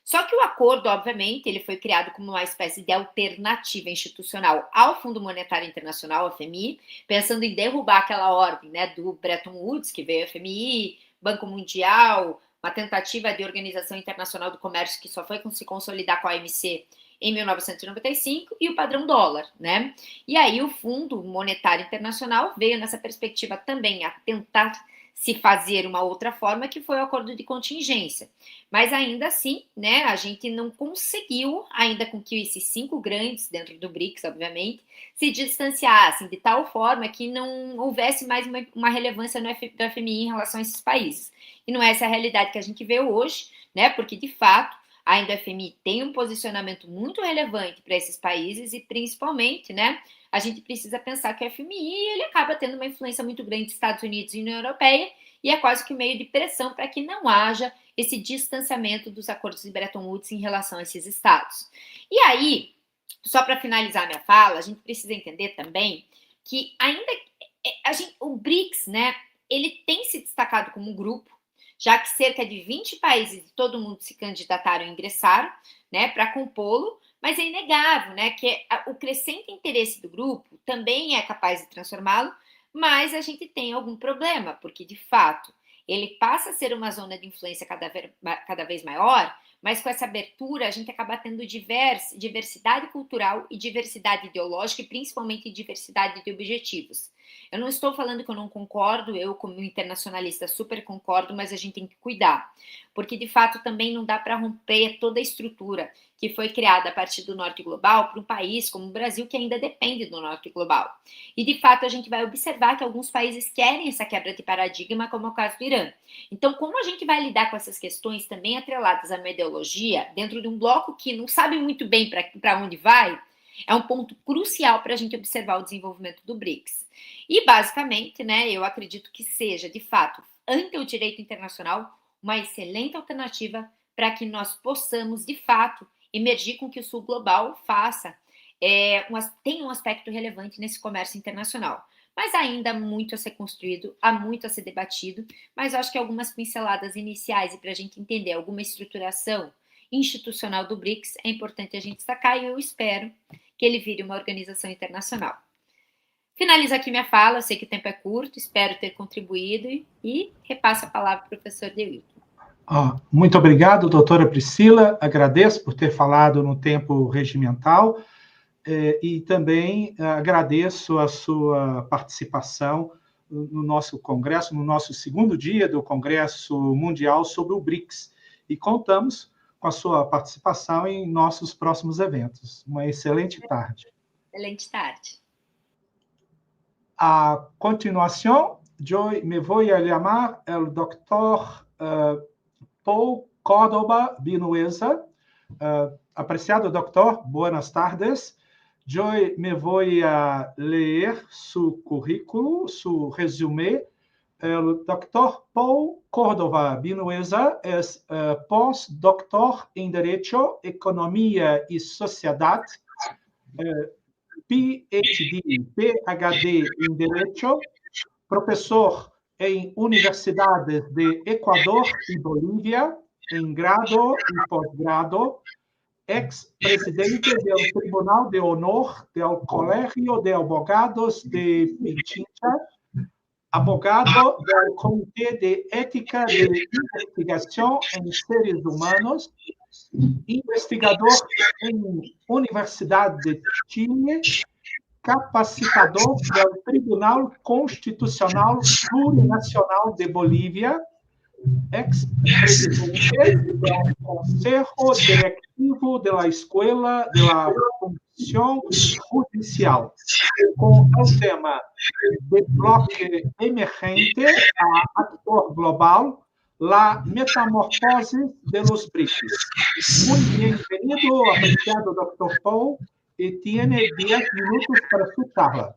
Só que o acordo, obviamente, ele foi criado como uma espécie de alternativa institucional ao Fundo Monetário Internacional, FMI, pensando em derrubar aquela ordem, né, do Bretton Woods, que veio FMI, Banco Mundial, uma tentativa de Organização Internacional do Comércio que só foi se consolidar com a OMC em 1995, e o padrão dólar, né? E aí o Fundo Monetário Internacional veio nessa perspectiva também a tentar se fazer uma outra forma, que foi o acordo de contingência. Mas ainda assim, né, a gente não conseguiu, ainda com que esses 5 grandes dentro do BRICS, obviamente, se distanciassem de tal forma que não houvesse mais uma relevância do FMI em relação a esses países. E não é essa a realidade que a gente vê hoje, né, porque de fato ainda o FMI tem um posicionamento muito relevante para esses países e principalmente, né, a gente precisa pensar que o FMI ele acaba tendo uma influência muito grande dos Estados Unidos e União Europeia e é quase que meio de pressão para que não haja esse distanciamento dos acordos de Bretton Woods em relação a esses estados. E aí, só para finalizar minha fala, a gente precisa entender também que ainda o BRICS, né, ele tem se destacado como um grupo, já que cerca de 20 países de todo mundo se candidataram e ingressaram, né, para compô-lo, mas é inegável, né, que o crescente interesse do grupo também é capaz de transformá-lo, mas a gente tem algum problema, porque, de fato, ele passa a ser uma zona de influência cada vez maior, mas com essa abertura a gente acaba tendo diversidade cultural e diversidade ideológica e principalmente diversidade de objetivos. Eu não estou falando que eu não concordo, eu como internacionalista super concordo, mas a gente tem que cuidar, porque de fato também não dá para romper toda a estrutura que foi criada a partir do norte global para um país como o Brasil, que ainda depende do norte global. E de fato a gente vai observar que alguns países querem essa quebra de paradigma, como é o caso do Irã. Então, como a gente vai lidar com essas questões também atreladas a uma ideologia dentro de um bloco que não sabe muito bem para onde vai, é um ponto crucial para a gente observar o desenvolvimento do BRICS. E, basicamente, né, eu acredito que seja, de fato, ante o direito internacional, uma excelente alternativa para que nós possamos, de fato, emergir com que o Sul Global tenha um aspecto relevante nesse comércio internacional. Mas ainda há muito a ser construído, há muito a ser debatido, mas eu acho que algumas pinceladas iniciais e para a gente entender alguma estruturação institucional do BRICS é importante a gente destacar e eu espero que ele vire uma organização internacional. Finalizo aqui minha fala, eu sei que o tempo é curto, espero ter contribuído e repasso a palavra para o professor Deilton. Muito obrigado, doutora Priscila, agradeço por ter falado no tempo regimental e também agradeço a sua participação no nosso congresso, no nosso segundo dia do Congresso Mundial sobre o BRICS, e contamos com a sua participação em nossos próximos eventos. Uma excelente tarde. Excelente tarde. A continuación, yo me voy a llamar el doctor Paul Córdoba Vinuesa. Apreciado doctor, buenas tardes. Yo me voy a leer su currículo, su resumen. El doctor Paul Córdoba Vinuesa es postdoctor en Derecho, Economía y Sociedad, PhD em Direito, professor em universidades de Equador e Bolívia, em grado e pós-grado, ex-presidente do Tribunal de Honor do Colégio de Advogados de Pichincha, abogado do Comitê de Ética de Investigação em Seres Humanos, investigador em Universidade de Chile, capacitador do Tribunal Constitucional Plurinacional de Bolívia, ex-presidente do Conselho Diretivo da Escola da Função Judicial, com o tema de bloque emergente a actor global, la metamorfose de los BRICS. Muy bienvenido, apreciado Dr. Paul, y tiene 10 minutos para su charla.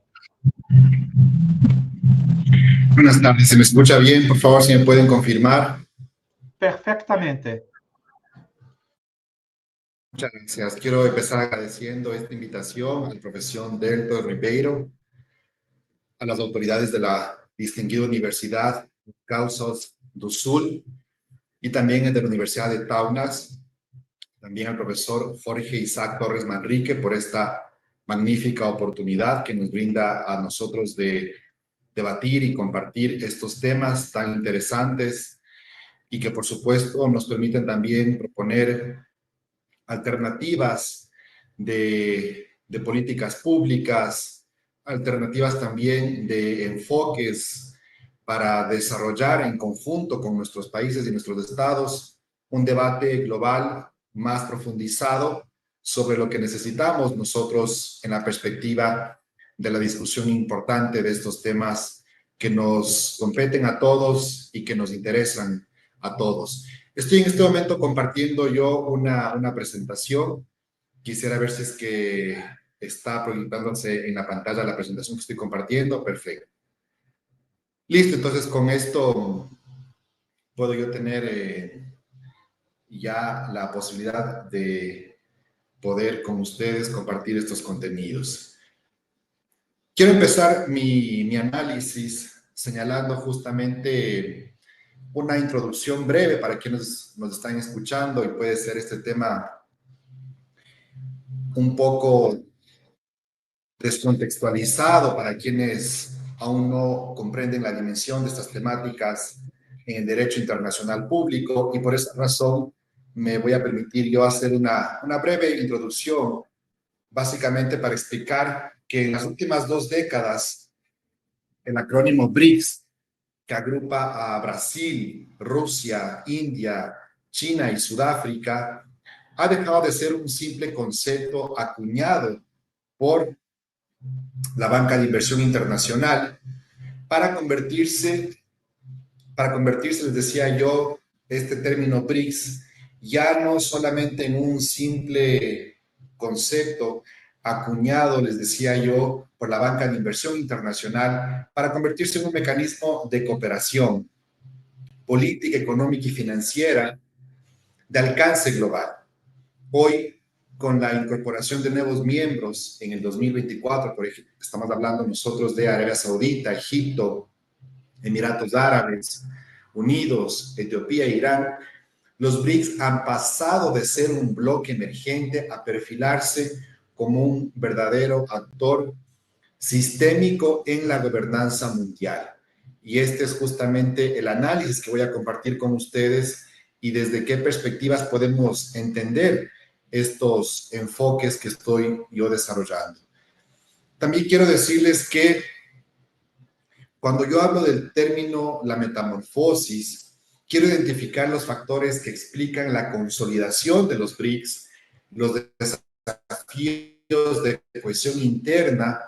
Buenas tardes, ¿se me escucha bien? Por favor, si me pueden confirmar. Perfectamente. Muchas gracias. Quiero empezar agradeciendo esta invitación al profesor Delto Ribeiro, a las autoridades de la distinguida Universidad Causas do Sul y también de la Universidad de Taunas, también al profesor Jorge Isaac Torres Manrique por esta magnífica oportunidad que nos brinda a nosotros de debatir y compartir estos temas tan interesantes y que por supuesto nos permiten también proponer alternativas de políticas públicas, alternativas también de enfoques para desarrollar en conjunto con nuestros países y nuestros estados un debate global más profundizado sobre lo que necesitamos nosotros en la perspectiva de la discusión importante de estos temas que nos competen a todos y que nos interesan a todos. Estoy en este momento compartiendo yo una presentación. Quisiera ver si es que está proyectándose en la pantalla la presentación que estoy compartiendo. Perfecto. Listo, entonces con esto puedo yo tener ya la posibilidad de poder con ustedes compartir estos contenidos. Quiero empezar mi análisis señalando justamente una introducción breve para quienes nos están escuchando y puede ser este tema un poco descontextualizado para quienes aún no comprenden la dimensión de estas temáticas en el derecho internacional público, y por esa razón me voy a permitir yo hacer una breve introducción, básicamente para explicar que en las últimas 2 décadas el acrónimo BRICS, que agrupa a Brasil, Rusia, India, China y Sudáfrica, ha dejado de ser un simple concepto acuñado por la banca de inversión internacional para convertirse, les decía yo, este término BRICS ya no solamente en un simple concepto acuñado, les decía yo, por la banca de inversión internacional, para convertirse en un mecanismo de cooperación política, económica y financiera de alcance global. Hoy, con la incorporación de nuevos miembros en el 2024, por ejemplo, estamos hablando nosotros de Arabia Saudita, Egipto, Emiratos Árabes Unidos, Etiopía e Irán, los BRICS han pasado de ser un bloque emergente a perfilarse como un verdadero actor sistémico en la gobernanza mundial. Y este es justamente el análisis que voy a compartir con ustedes y desde qué perspectivas podemos entender estos enfoques que estoy yo desarrollando. También quiero decirles que cuando yo hablo del término la metamorfosis, quiero identificar los factores que explican la consolidación de los BRICS, los desafíos de cohesión interna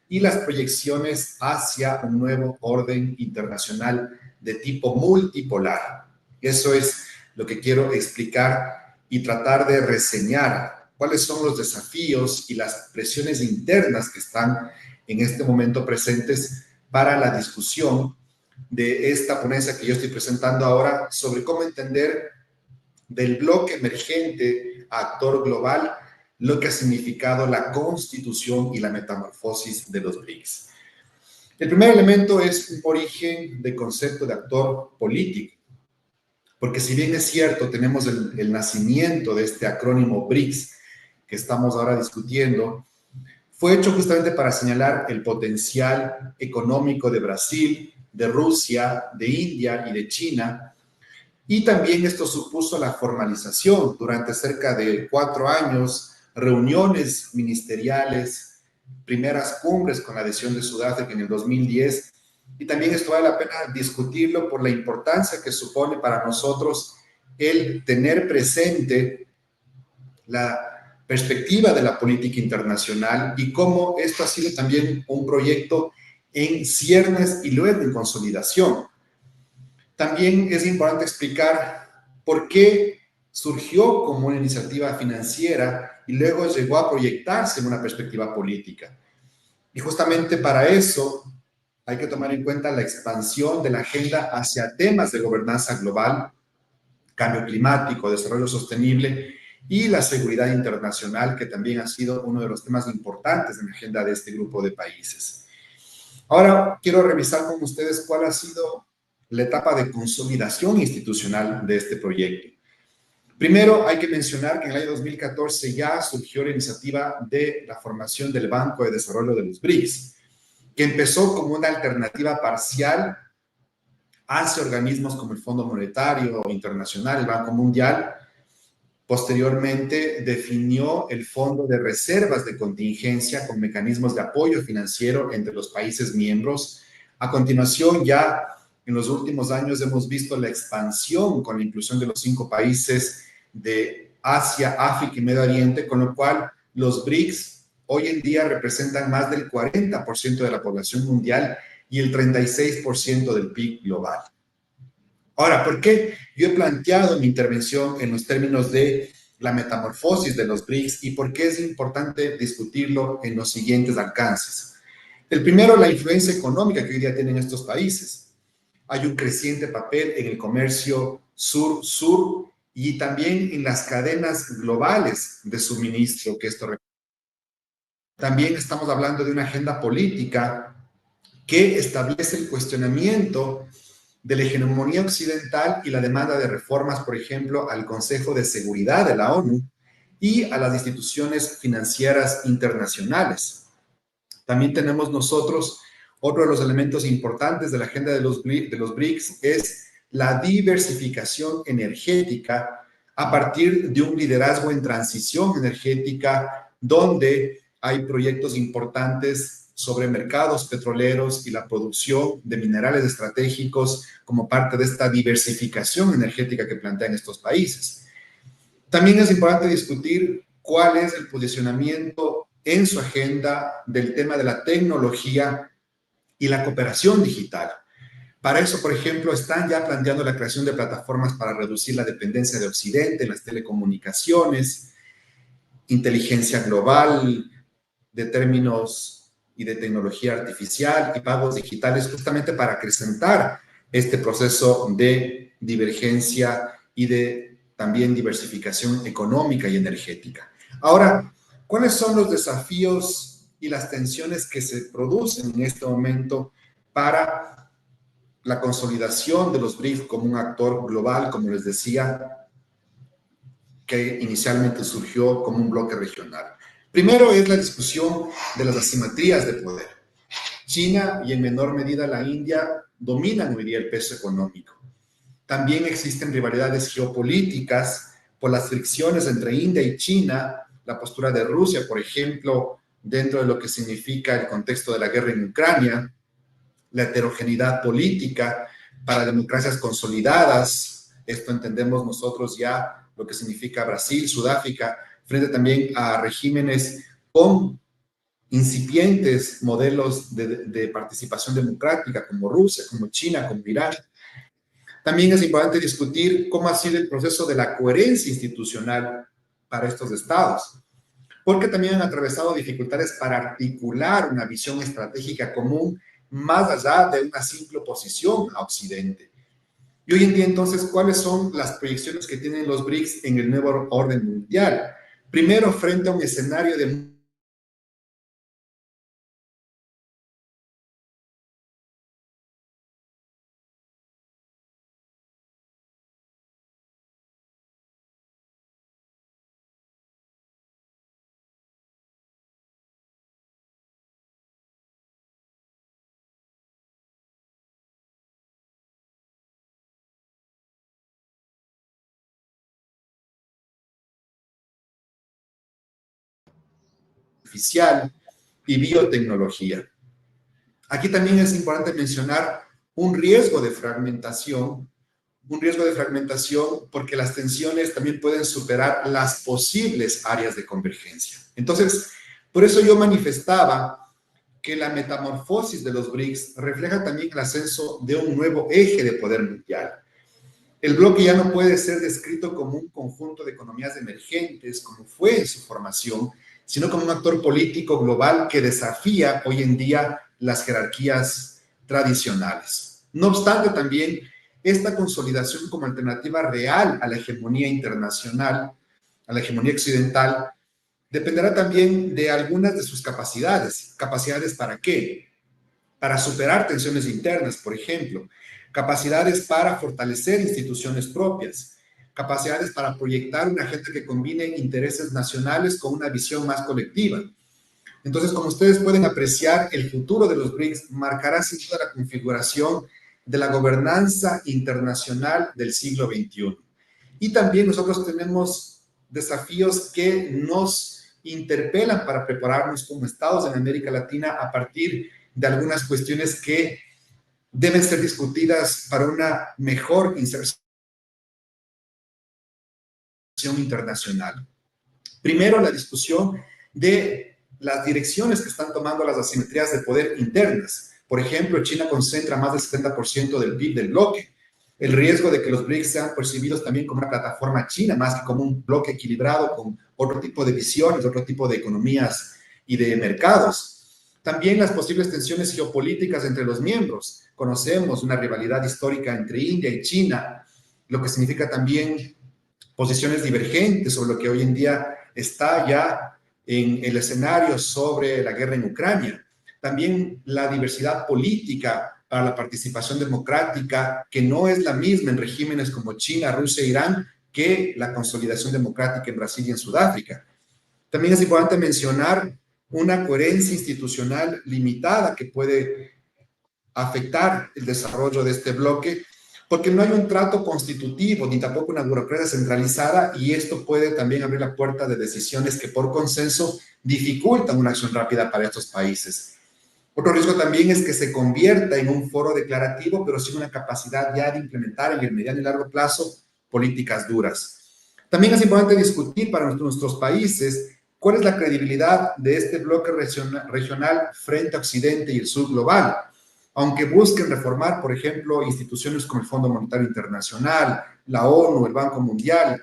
y las proyecciones hacia un nuevo orden internacional de tipo multipolar. Eso es lo que quiero explicar y tratar de reseñar cuáles son los desafíos y las presiones internas que están en este momento presentes para la discusión de esta ponencia que yo estoy presentando ahora sobre cómo entender del bloque emergente a actor global lo que ha significado la constitución y la metamorfosis de los BRICS. El primer elemento es un origen de concepto de actor político, porque si bien es cierto, tenemos el nacimiento de este acrónimo BRICS que estamos ahora discutiendo, fue hecho justamente para señalar el potencial económico de Brasil, de Rusia, de India y de China, y también esto supuso la formalización durante cerca de 4 años, reuniones ministeriales, primeras cumbres con la adhesión de Sudáfrica en el 2010, y también esto vale la pena discutirlo por la importancia que supone para nosotros el tener presente la perspectiva de la política internacional y cómo esto ha sido también un proyecto en ciernes y luego en consolidación. También es importante explicar por qué surgió como una iniciativa financiera y luego llegó a proyectarse en una perspectiva política. Y justamente para eso hay que tomar en cuenta la expansión de la agenda hacia temas de gobernanza global, cambio climático, desarrollo sostenible y la seguridad internacional, que también ha sido uno de los temas importantes en la agenda de este grupo de países. Ahora quiero revisar con ustedes cuál ha sido la etapa de consolidación institucional de este proyecto. Primero, hay que mencionar que en el año 2014 ya surgió la iniciativa de la formación del Banco de Desarrollo de los BRICS, que empezó como una alternativa parcial hacia organismos como el Fondo Monetario Internacional, el Banco Mundial. Posteriormente definió el Fondo de Reservas de Contingencia con mecanismos de apoyo financiero entre los países miembros. A continuación, ya en los últimos años hemos visto la expansión con la inclusión de los 5 países de Asia, África y Medio Oriente, con lo cual los BRICS hoy en día representan más del 40% de la población mundial y el 36% del PIB global. Ahora, ¿por qué yo he planteado mi intervención en los términos de la metamorfosis de los BRICS y por qué es importante discutirlo en los siguientes alcances? El primero, la influencia económica que hoy día tienen estos países. Hay un creciente papel en el comercio sur-sur y también en las cadenas globales de suministro que esto representa. También estamos hablando de una agenda política que establece el cuestionamiento de la hegemonía occidental y la demanda de reformas, por ejemplo, al Consejo de Seguridad de la ONU y a las instituciones financieras internacionales. También tenemos nosotros, otro de los elementos importantes de la agenda de los BRICS es la diversificación energética a partir de un liderazgo en transición energética donde hay proyectos importantes sobre mercados petroleros y la producción de minerales estratégicos como parte de esta diversificación energética que plantean estos países. También es importante discutir cuál es el posicionamiento en su agenda del tema de la tecnología y la cooperación digital. Para eso, por ejemplo, están ya planteando la creación de plataformas para reducir la dependencia de Occidente en las telecomunicaciones, inteligencia global, de términos y de tecnología artificial y pagos digitales, justamente para acrecentar este proceso de divergencia y de también diversificación económica y energética. Ahora, ¿cuáles son los desafíos y las tensiones que se producen en este momento para la consolidación de los BRICS como un actor global, como les decía, que inicialmente surgió como un bloque regional? Primero es la discusión de las asimetrías de poder. China y en menor medida la India dominan hoy día el peso económico. También existen rivalidades geopolíticas por las fricciones entre India y China, la postura de Rusia, por ejemplo, dentro de lo que significa el contexto de la guerra en Ucrania, la heterogeneidad política para democracias consolidadas. Esto entendemos nosotros ya lo que significa Brasil, Sudáfrica, frente también a regímenes con incipientes modelos de participación democrática como Rusia, como China, como Irán. También es importante discutir cómo ha sido el proceso de la coherencia institucional para estos estados, porque también han atravesado dificultades para articular una visión estratégica común más allá de una simple oposición a Occidente. Y hoy en día, entonces, ¿cuáles son las proyecciones que tienen los BRICS en el nuevo orden mundial? Primero, frente a un escenario de artificial y biotecnología. Aquí también es importante mencionar un riesgo de fragmentación porque las tensiones también pueden superar las posibles áreas de convergencia. Entonces, por eso yo manifestaba que la metamorfosis de los BRICS refleja también el ascenso de un nuevo eje de poder mundial. El bloque ya no puede ser descrito como un conjunto de economías emergentes, como fue en su formación, sino como un actor político global que desafía hoy en día las jerarquías tradicionales. No obstante, también esta consolidación como alternativa real a la hegemonía internacional, a la hegemonía occidental, dependerá también de algunas de sus capacidades. ¿Capacidades para qué? Para superar tensiones internas, por ejemplo. Capacidades para fortalecer instituciones propias. Capacidades para proyectar una agenda que combine intereses nacionales con una visión más colectiva. Entonces, como ustedes pueden apreciar, el futuro de los BRICS marcará sin duda la configuración de la gobernanza internacional del siglo XXI. Y también nosotros tenemos desafíos que nos interpelan para prepararnos como estados en América Latina a partir de algunas cuestiones que deben ser discutidas para una mejor inserción internacional. Primero, la discusión de las direcciones que están tomando las asimetrías de poder internas. Por ejemplo, China concentra más del 70% del PIB del bloque. El riesgo de que los BRICS sean percibidos también como una plataforma china, más que como un bloque equilibrado con otro tipo de visiones, otro tipo de economías y de mercados. También las posibles tensiones geopolíticas entre los miembros. Conocemos una rivalidad histórica entre India y China, lo que significa también posiciones divergentes sobre lo que hoy en día está ya en el escenario sobre la guerra en Ucrania. También la diversidad política para la participación democrática, que no es la misma en regímenes como China, Rusia e Irán, que la consolidación democrática en Brasil y en Sudáfrica. También es importante mencionar una coherencia institucional limitada que puede afectar el desarrollo de este bloque, porque no hay un trato constitutivo ni tampoco una burocracia centralizada, y esto puede también abrir la puerta de decisiones que por consenso dificultan una acción rápida para estos países. Otro riesgo también es que se convierta en un foro declarativo, pero sin una capacidad ya de implementar en el mediano y largo plazo políticas duras. También es importante discutir para nuestros países cuál es la credibilidad de este bloque regional frente a Occidente y el sur global. Aunque busquen reformar, por ejemplo, instituciones como el Fondo Monetario Internacional, la ONU, el Banco Mundial,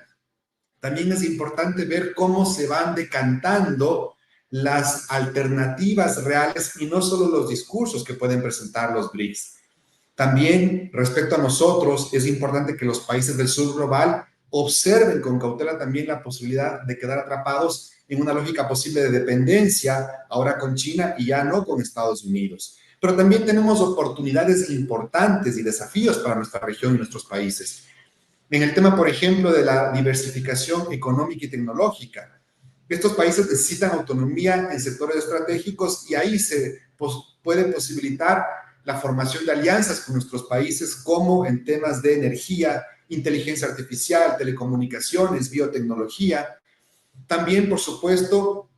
también es importante ver cómo se van decantando las alternativas reales y no solo los discursos que pueden presentar los BRICS. También, respecto a nosotros, es importante que los países del sur global observen con cautela también la posibilidad de quedar atrapados en una lógica posible de dependencia, ahora con China y ya no con Estados Unidos. Pero también tenemos oportunidades importantes y desafíos para nuestra región y nuestros países. En el tema, por ejemplo, de la diversificación económica y tecnológica, estos países necesitan autonomía en sectores estratégicos y ahí se puede posibilitar la formación de alianzas con nuestros países, como en temas de energía, inteligencia artificial, telecomunicaciones, biotecnología. También, por supuesto,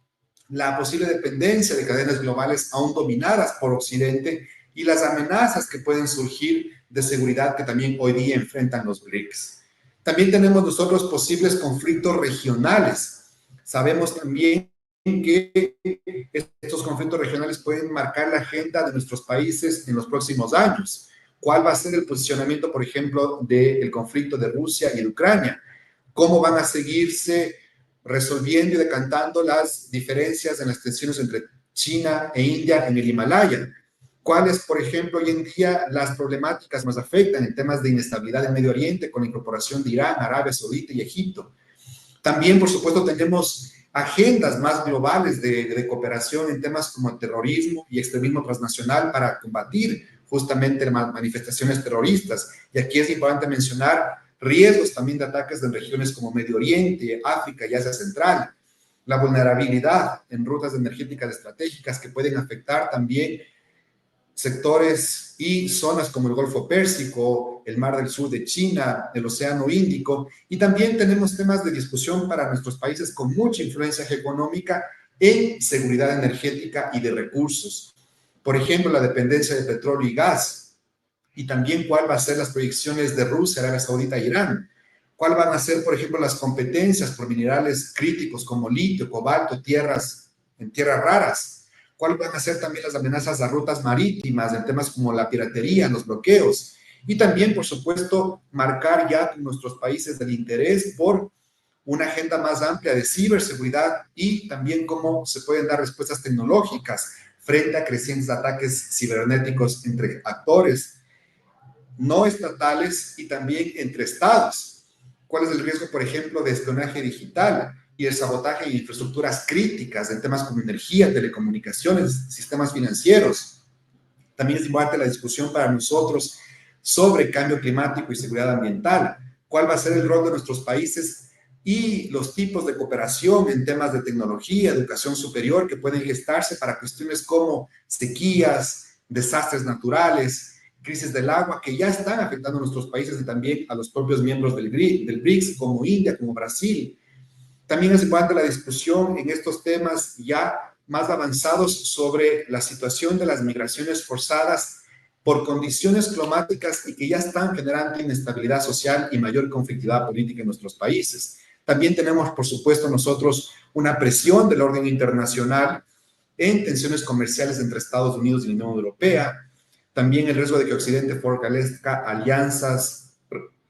la posible dependencia de cadenas globales aún dominadas por Occidente y las amenazas que pueden surgir de seguridad que también hoy día enfrentan los BRICS. También tenemos nosotros posibles conflictos regionales. Sabemos también que estos conflictos regionales pueden marcar la agenda de nuestros países en los próximos años. ¿Cuál va a ser el posicionamiento, por ejemplo, del conflicto de Rusia y de Ucrania? ¿Cómo van a seguirse resolviendo y decantando las diferencias en las tensiones entre China e India en el Himalaya? ¿Cuáles, por ejemplo, hoy en día las problemáticas nos afectan en temas de inestabilidad en Medio Oriente con la incorporación de Irán, Arabia Saudita y Egipto? También, por supuesto, tenemos agendas más globales de cooperación en temas como el terrorismo y extremismo transnacional para combatir justamente manifestaciones terroristas. Y aquí es importante mencionar riesgos también de ataques en regiones como Medio Oriente, África y Asia Central, la vulnerabilidad en rutas energéticas estratégicas que pueden afectar también sectores y zonas como el Golfo Pérsico, el Mar del Sur de China, el Océano Índico, y también tenemos temas de discusión para nuestros países con mucha influencia económica en seguridad energética y de recursos. Por ejemplo, la dependencia de petróleo y gas, y también cuál va a ser las proyecciones de Rusia, Arabia Saudita e Irán. ¿Cuál van a ser, por ejemplo, las competencias por minerales críticos como litio, cobalto, tierras raras? ¿Cuáles van a ser también las amenazas a rutas marítimas en temas como la piratería, los bloqueos? Y también, por supuesto, marcar ya con nuestros países el interés por una agenda más amplia de ciberseguridad y también cómo se pueden dar respuestas tecnológicas frente a crecientes ataques cibernéticos entre actores no estatales y también entre estados. ¿Cuál es el riesgo, por ejemplo, de espionaje digital y el sabotaje de infraestructuras críticas en temas como energía, telecomunicaciones, sistemas financieros? También es importante la discusión para nosotros sobre cambio climático y seguridad ambiental. ¿Cuál va a ser el rol de nuestros países y los tipos de cooperación en temas de tecnología, educación superior que pueden gestarse para cuestiones como sequías, desastres naturales, crisis del agua, que ya están afectando a nuestros países y también a los propios miembros del BRICS, como India, como Brasil? También es importante la discusión en estos temas ya más avanzados sobre la situación de las migraciones forzadas por condiciones climáticas y que ya están generando inestabilidad social y mayor conflictividad política en nuestros países. También tenemos, por supuesto, nosotros una presión del orden internacional en tensiones comerciales entre Estados Unidos y la Unión Europea. También el riesgo de que Occidente fortalezca alianzas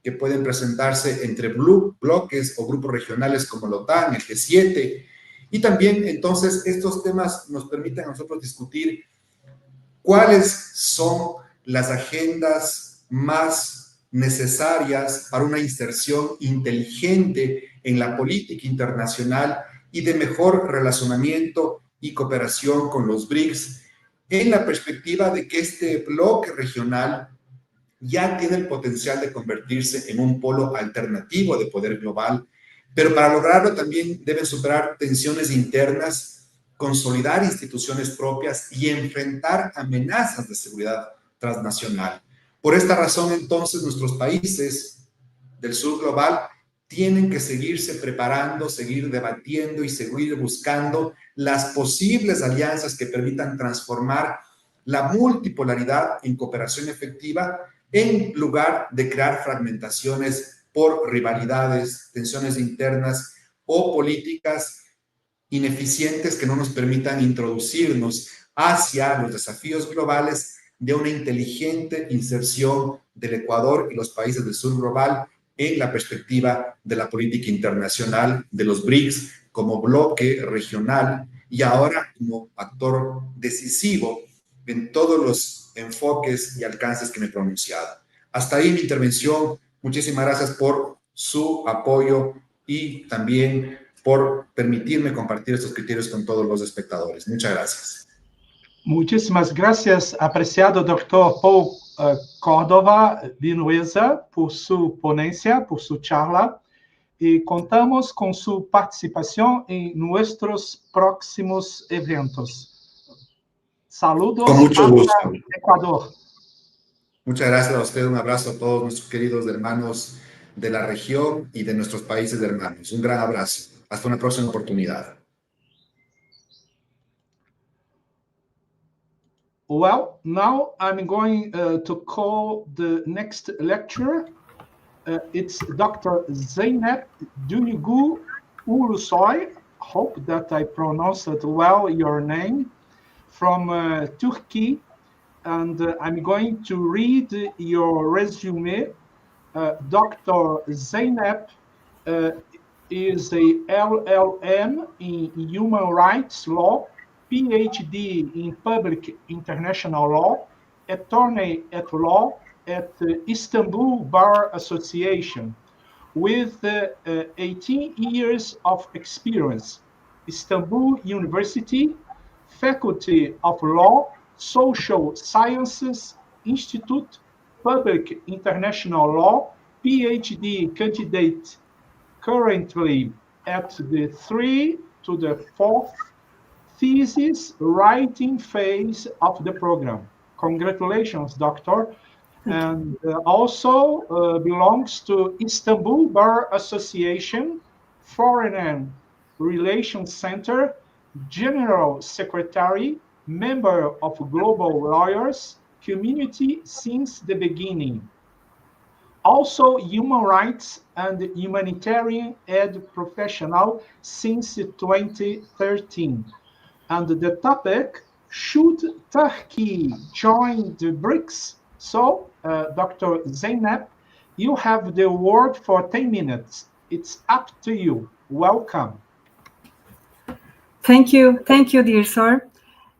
que pueden presentarse entre bloques o grupos regionales como la OTAN, el G7. Y también, entonces, estos temas nos permiten a nosotros discutir cuáles son las agendas más necesarias para una inserción inteligente en la política internacional y de mejor relacionamiento y cooperación con los BRICS, en la perspectiva de que este bloque regional ya tiene el potencial de convertirse en un polo alternativo de poder global, pero para lograrlo también deben superar tensiones internas, consolidar instituciones propias y enfrentar amenazas de seguridad transnacional. Por esta razón, entonces, nuestros países del sur global tienen que seguirse preparando, seguir debatiendo y seguir buscando las posibles alianzas que permitan transformar la multipolaridad en cooperación efectiva en lugar de crear fragmentaciones por rivalidades, tensiones internas o políticas ineficientes que no nos permitan introducirnos hacia los desafíos globales de una inteligente inserción del Ecuador y los países del sur global en la perspectiva de la política internacional de los BRICS como bloque regional y ahora como actor decisivo en todos los enfoques y alcances que me he pronunciado. Hasta ahí mi intervención. Muchísimas gracias por su apoyo y también por permitirme compartir estos criterios con todos los espectadores. Muchas gracias. Muchísimas gracias, apreciado Dr. Paul Córdova Vinuesa, por su ponencia, por su charla, y contamos con su participación en nuestros próximos eventos. Saludos Con mucho gusto. hasta Ecuador. Muchas gracias a usted. Un abrazo a todos nuestros queridos hermanos de la región y de nuestros países hermanos. Un gran abrazo. Hasta una próxima oportunidad. Well, now I'm going to call the next lecturer. It's Dr. Zeynep Duygu Ulusoy. Hope that I pronounced well your name, from Turkey. And I'm going to read your resume. Dr. Zeynep is a LLM in Human Rights Law, PhD in Public International Law, attorney at law at the Istanbul Bar Association, with 18 years of experience. Istanbul University, Faculty of Law, Social Sciences Institute, Public International Law, PhD candidate, currently at the 3 to the 4th thesis writing phase of the program. Congratulations, doctor. And also belongs to Istanbul Bar Association, Foreign Relations Center, General Secretary, member of Global Lawyers Community since the beginning. Also human rights and humanitarian aid professional since 2013. And the topic, should Turkey join the BRICS? So, Dr. Zeynep, you have the word for 10 minutes. It's up to you. Welcome. Thank you, dear sir.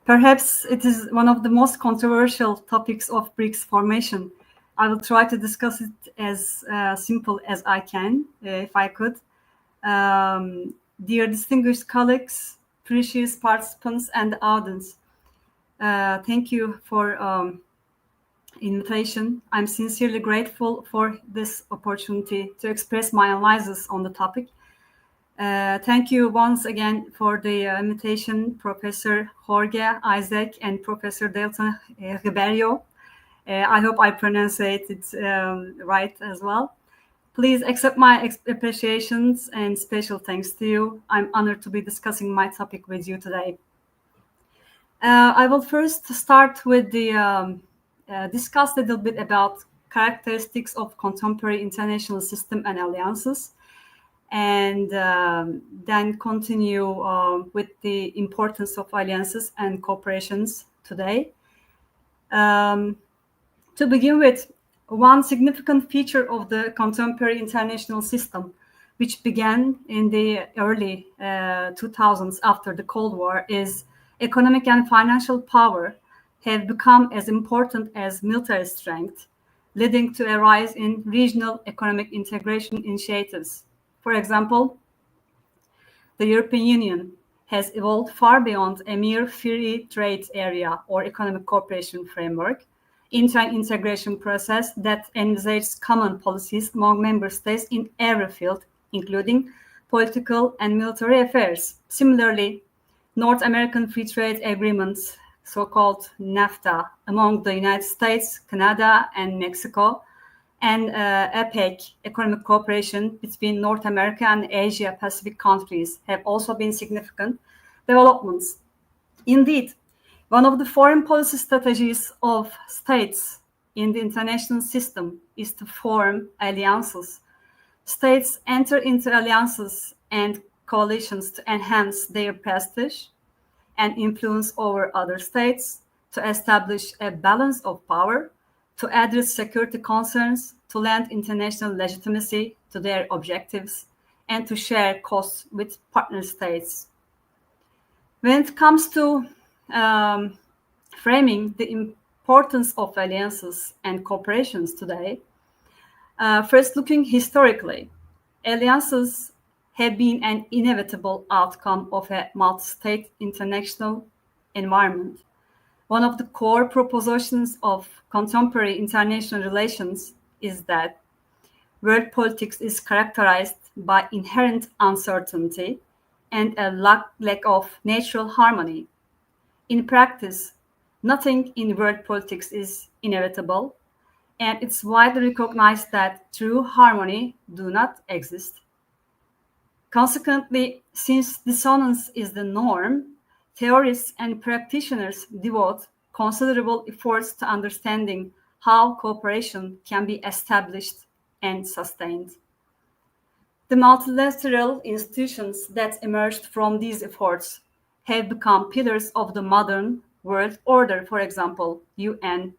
Perhaps it is one of the most controversial topics of BRICS formation. I will try to discuss it as simple as I can, if I could. Dear distinguished colleagues, precious participants and audience, thank you for invitation. I'm sincerely grateful for this opportunity to express my analysis on the topic. Thank you once again for the invitation, Professor Jorge, Isaac, and Professor Delton Ribeiro. I hope I pronounce it right as well. Please accept my appreciations and special thanks to you. I'm honored to be discussing my topic with you today. I will first start with the discuss a little bit about characteristics of contemporary international system and alliances, and then continue with the importance of alliances and cooperations today. To begin with, one significant feature of the contemporary international system, which began in the early 2000s after the Cold War, is economic and financial power have become as important as military strength, leading to a rise in regional economic integration initiatives. For example, the European Union has evolved far beyond a mere free trade area or economic cooperation framework into an integration process that envisages common policies among member states in every field, including political and military affairs. Similarly, North American Free Trade Agreements, so-called NAFTA, among the United States, Canada, and Mexico, and APEC, economic cooperation between North America and Asia Pacific countries, have also been significant developments. Indeed, one of the foreign policy strategies of states in the international system is to form alliances. States enter into alliances and coalitions to enhance their prestige and influence over other states, to establish a balance of power, to address security concerns, to lend international legitimacy to their objectives, and to share costs with partner states. When it comes to framing the importance of alliances and cooperations today, first looking historically, alliances have been an inevitable outcome of a multi-state international environment. One of the core propositions of contemporary international relations is that world politics is characterized by inherent uncertainty and a lack of natural harmony. In practice, Nothing in world politics is inevitable, and it's widely recognized that true harmony do not exist. Consequently, since dissonance is the norm, theorists and practitioners devote considerable efforts to understanding how cooperation can be established and sustained. The multilateral institutions that emerged from these efforts have become pillars of the modern world order. For example, UN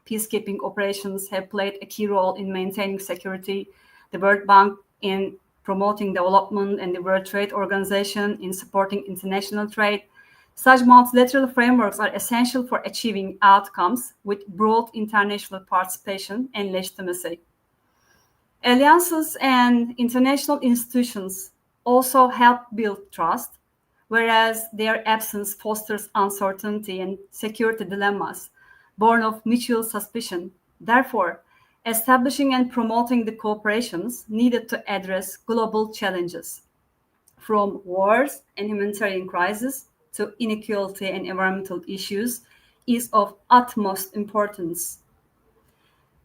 peacekeeping operations have played a key role in maintaining security, the World Bank in promoting development, and the World Trade Organization in supporting international trade. Such multilateral frameworks are essential for achieving outcomes with broad international participation and legitimacy. Alliances and international institutions also help build trust, whereas their absence fosters uncertainty and security dilemmas born of mutual suspicion. Therefore, establishing and promoting the cooperations needed to address global challenges, from wars and humanitarian crises to inequality and environmental issues, is of utmost importance.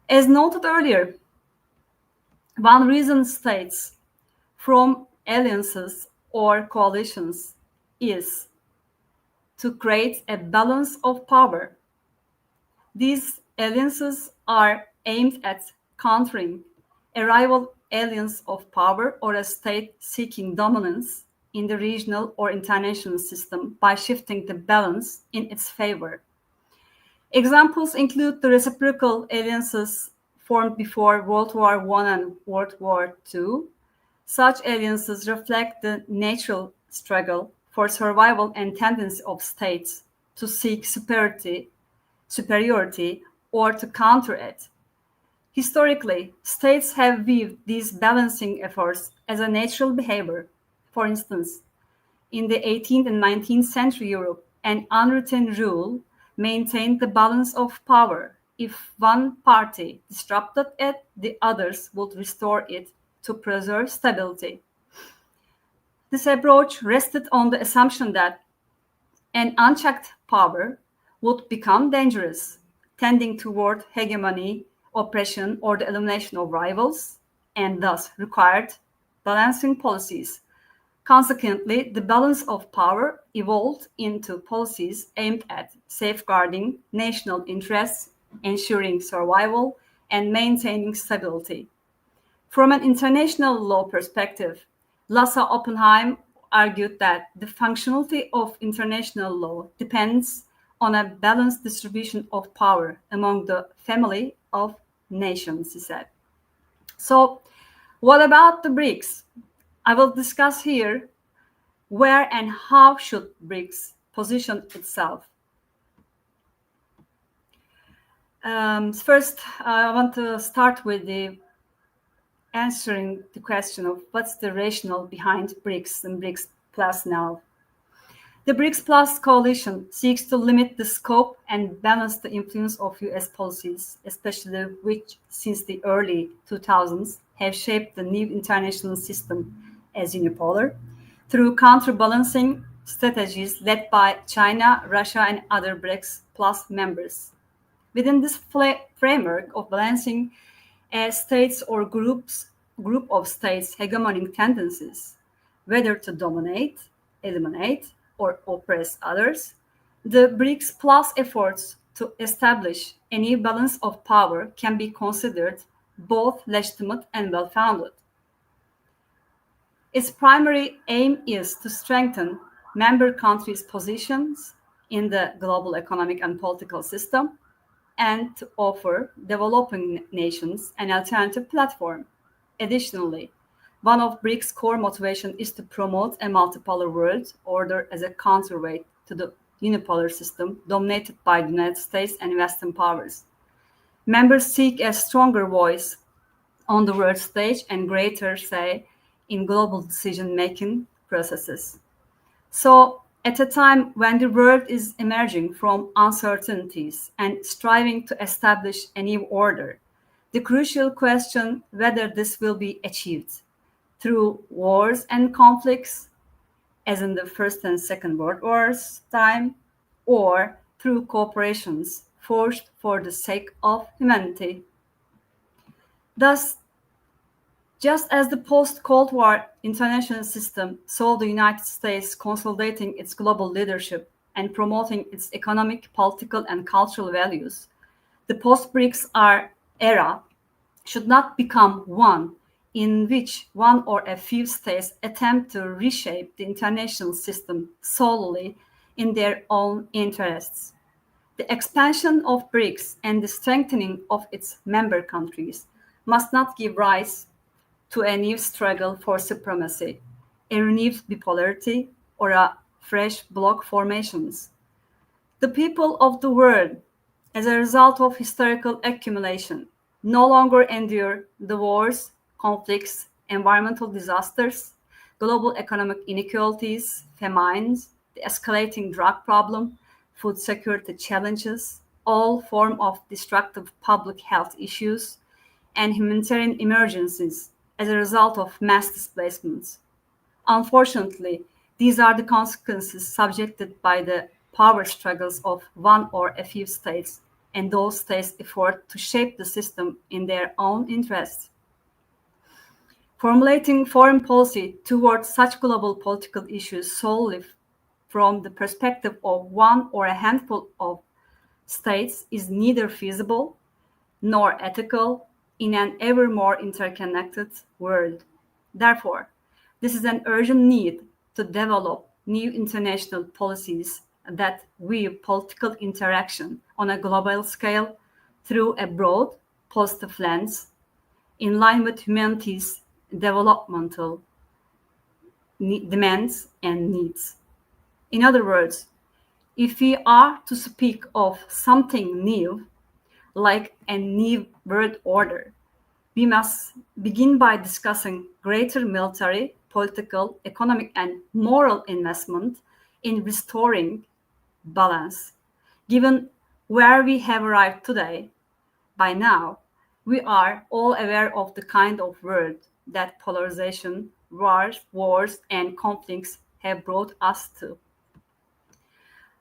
As noted earlier, one reason states from alliances or coalitions is to create a balance of power. These alliances are aimed at countering a rival alliance of power or a state seeking dominance in the regional or international system by shifting the balance in its favor. Examples include the reciprocal alliances formed before World War I and World War II. Such alliances reflect the natural struggle for survival and tendency of states to seek superiority or to counter it. Historically, states have viewed these balancing efforts as a natural behavior. For instance, in the 18th and 19th century Europe, an unwritten rule maintained the balance of power. If one party disrupted it, the others would restore it to preserve stability. This approach rested on the assumption that an unchecked power would become dangerous, tending toward hegemony, oppression, or the elimination of rivals, and thus required balancing policies. Consequently, the balance of power evolved into policies aimed at safeguarding national interests, ensuring survival, and maintaining stability. From an international law perspective, Lassa Oppenheim argued that the functionality of international law depends on a balanced distribution of power among the family of nations, he said. So, what about the BRICS? I will discuss here where and how should BRICS position itself. First, I want to start with answering the question of what's the rationale behind BRICS and BRICS Plus now. The BRICS Plus coalition seeks to limit the scope and balance the influence of US policies, especially which since the early 2000s have shaped the new international system as unipolar, through counterbalancing strategies led by China, Russia, and other BRICS Plus members. Within this framework of balancing states or group of states' hegemonic tendencies, whether to dominate, eliminate, or oppress others, the BRICS Plus efforts to establish a new balance of power can be considered both legitimate and well-founded. Its primary aim is to strengthen member countries' positions in the global economic and political system and to offer developing nations an alternative platform. Additionally, one of BRICS' core motivation is to promote a multipolar world order as a counterweight to the unipolar system dominated by the United States and Western powers. Members seek a stronger voice on the world stage and greater say in global decision-making processes. So, at a time when the world is emerging from uncertainties and striving to establish a new order, the crucial question whether this will be achieved through wars and conflicts, as in the First and Second World Wars time, or through cooperations forged for the sake of humanity. Thus, just as the post-Cold War international system saw the United States consolidating its global leadership and promoting its economic, political, and cultural values, the post-BRICS era should not become one in which one or a few states attempt to reshape the international system solely in their own interests. The expansion of BRICS and the strengthening of its member countries must not give rise to a new struggle for supremacy, a renewed bipolarity, or a fresh bloc formations. The people of the world, as a result of historical accumulation, no longer endure the wars, conflicts, environmental disasters, global economic inequalities, famines, the escalating drug problem, food security challenges, all forms of destructive public health issues, and humanitarian emergencies as a result of mass displacements. Unfortunately, these are the consequences subjected by the power struggles of one or a few states and those states' effort to shape the system in their own interests. Formulating foreign policy towards such global political issues solely from the perspective of one or a handful of states is neither feasible nor ethical in an ever more interconnected world. Therefore, this is an urgent need to develop new international policies that view political interaction on a global scale through a broad, positive lens, in line with humanity's developmental demands and needs. In other words, if we are to speak of something new, like a new world order, we must begin by discussing greater military, political, economic, and moral investment in restoring balance. Given where we have arrived today, by now, we are all aware of the kind of world that polarization, wars, and conflicts have brought us to.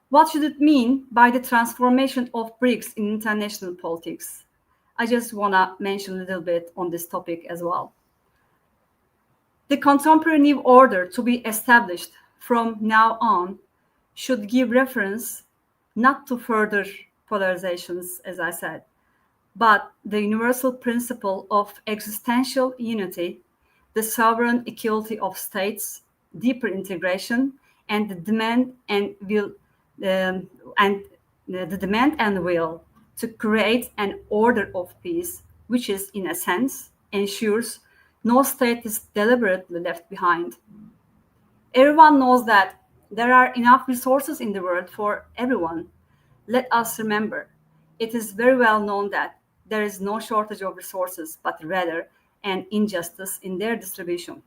What should it mean by the transformation of BRICS in international politics? I just want to mention a little bit on this topic as well. The contemporary new order to be established from now on should give reference not to further polarizations, as I said, but the universal principle of existential unity, the sovereign equality of states, deeper integration, and the demand and will to create an order of peace, which is, in a sense, ensures no state is deliberately left behind. Everyone knows that there are enough resources in the world for everyone. Let us remember, it is very well known that there is no shortage of resources, but rather an injustice in their distribution.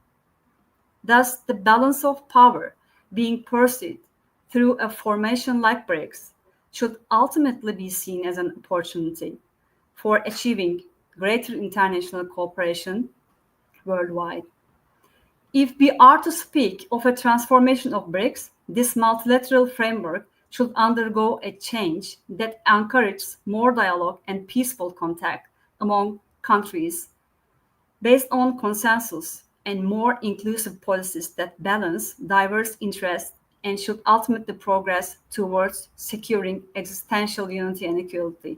Thus, the balance of power being pursued through a formation like BRICS should ultimately be seen as an opportunity for achieving greater international cooperation worldwide. If we are to speak of a transformation of BRICS, this multilateral framework should undergo a change that encourages more dialogue and peaceful contact among countries based on consensus and more inclusive policies that balance diverse interests and should ultimately progress towards securing existential unity and equality.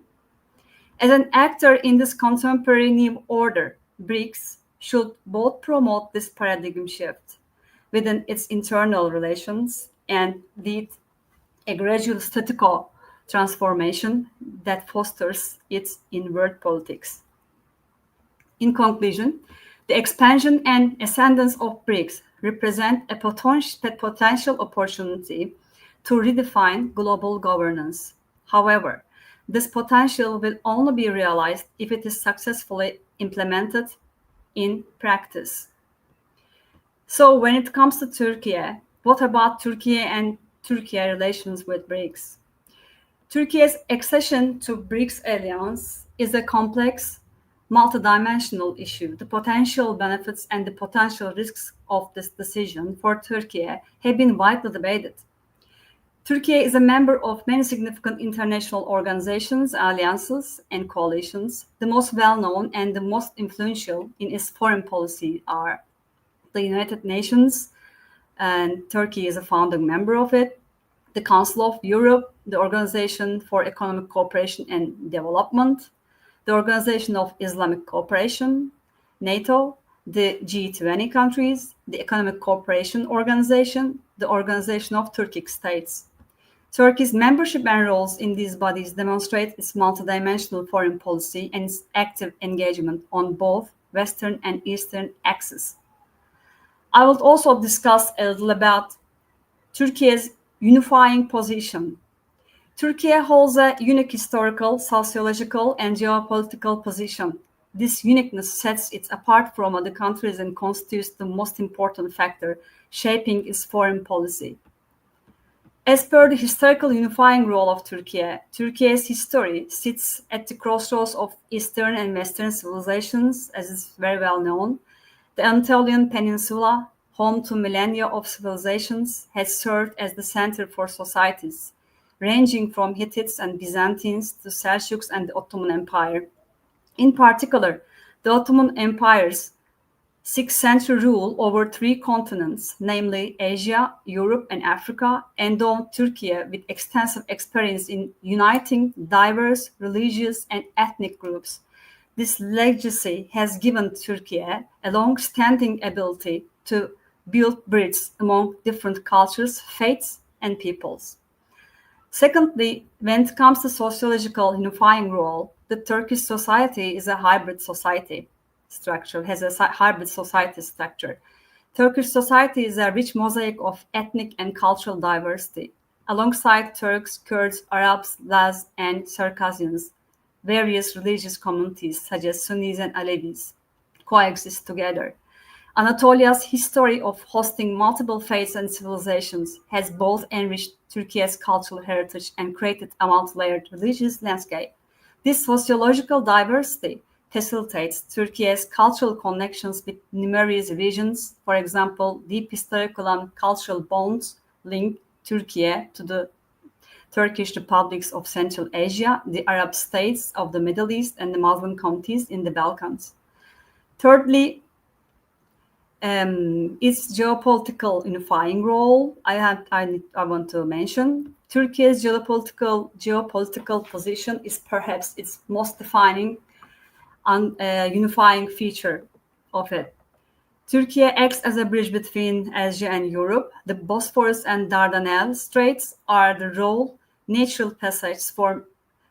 As an actor in this contemporary new order, BRICS should both promote this paradigm shift within its internal relations and lead a gradual statistical transformation that fosters its inward politics. In conclusion, the expansion and ascendance of BRICS represent a potential opportunity to redefine global governance. However, this potential will only be realized if it is successfully implemented in practice. So when it comes to Turkey, what about Turkey and Turkey relations with BRICS? Turkey's accession to BRICS alliance is a complex, multidimensional issue. The potential benefits and the potential risks of this decision for Turkey have been widely debated. Turkey is a member of many significant international organizations, alliances, and coalitions. The most well-known and the most influential in its foreign policy are the United Nations, and Turkey is a founding member of it, the Council of Europe, the Organization for Economic Cooperation and Development, the Organization of Islamic Cooperation, NATO, the G20 countries, the Economic Cooperation Organization, the Organization of Turkic States. Turkey's membership and roles in these bodies demonstrate its multidimensional foreign policy and its active engagement on both Western and Eastern axes. I will also discuss a little about Turkey's unifying position. Turkey holds a unique historical, sociological, and geopolitical position. This uniqueness sets it apart from other countries and constitutes the most important factor shaping its foreign policy. As per the historical unifying role of Turkey, Turkey's history sits at the crossroads of Eastern and Western civilizations, as is very well known. The Anatolian Peninsula, home to millennia of civilizations, has served as the center for societies, ranging from Hittites and Byzantines to Seljuks and the Ottoman Empire. In particular, the Ottoman Empire's 6th century rule over 3 continents, namely Asia, Europe, and Africa, endowed Turkey with extensive experience in uniting diverse religious and ethnic groups. This legacy has given Turkey a long-standing ability to build bridges among different cultures, faiths, and peoples. Secondly, when it comes to sociological unifying role, the Turkish society is a hybrid society structure, has a hybrid society structure. Turkish society is a rich mosaic of ethnic and cultural diversity. Alongside Turks, Kurds, Arabs, Laz, and Circassians, various religious communities such as Sunnis and Alevis coexist together. Anatolia's history of hosting multiple faiths and civilizations has both enriched Turkey's cultural heritage and created a multi-layered religious landscape. This sociological diversity facilitates Turkey's cultural connections with numerous regions. For example, deep historical and cultural bonds link Turkey to the Turkish republics of Central Asia, the Arab states of the Middle East, and the Muslim communities in the Balkans. Thirdly, its geopolitical unifying role, I want to mention. Turkey's geopolitical position is perhaps its most defining and unifying feature of it. Turkey acts as a bridge between Asia and Europe. The Bosphorus and Dardanelles Straits are the natural passage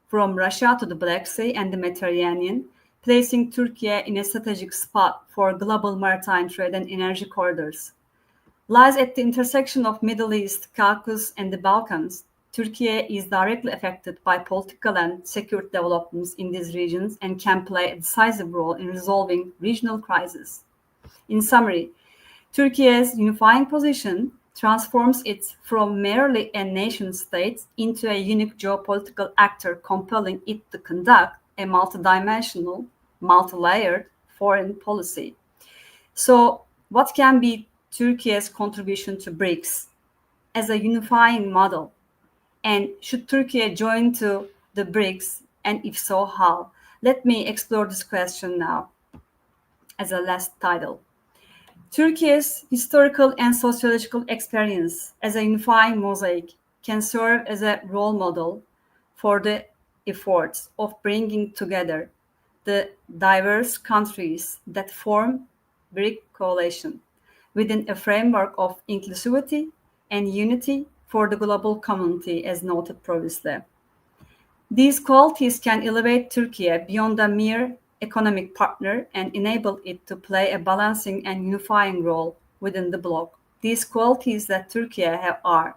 from Russia to the Black Sea and the Mediterranean, placing Turkey in a strategic spot for global maritime trade and energy corridors. Lies at the intersection of Middle East, Caucasus, and the Balkans, Turkey is directly affected by political and security developments in these regions and can play a decisive role in resolving regional crises. In summary, Turkey's unifying position transforms it from merely a nation-state into a unique geopolitical actor, compelling it to conduct a multidimensional, multi-layered foreign policy. So, what can be Turkey's contribution to BRICS as a unifying model? And should Turkey join to the BRICS, and if so, how? Let me explore this question now as a last title. Turkey's historical and sociological experience as a unifying mosaic can serve as a role model for the efforts of bringing together the diverse countries that form BRIC coalition within a framework of inclusivity and unity for the global community, as noted previously. These qualities can elevate Turkey beyond a mere economic partner and enable it to play a balancing and unifying role within the bloc. These qualities that Turkey are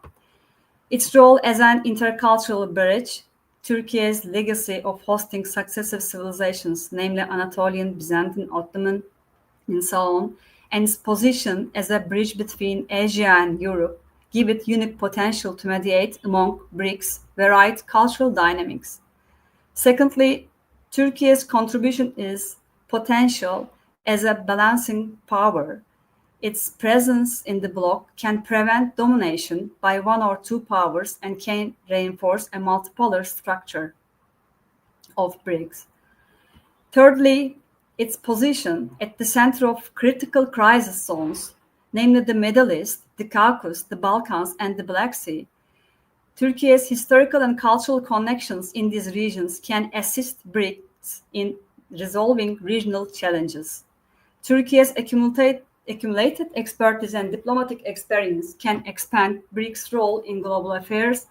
its role as an intercultural bridge, Turkey's legacy of hosting successive civilizations, namely Anatolian, Byzantine, Ottoman, and so on, and its position as a bridge between Asia and Europe give it unique potential to mediate among BRICS' varied cultural dynamics. Secondly, Turkey's contribution is potential as a balancing power. its presence in the bloc can prevent domination by one or two powers and can reinforce a multipolar structure of BRICS. Thirdly, its position at the center of critical crisis zones, namely the Middle East, the Caucasus, the Balkans, and the Black Sea. Turkey's historical and cultural connections in these regions can assist BRICS in resolving regional challenges. Turkey's accumulated expertise and diplomatic experience can expand BRICS' role in global affairs,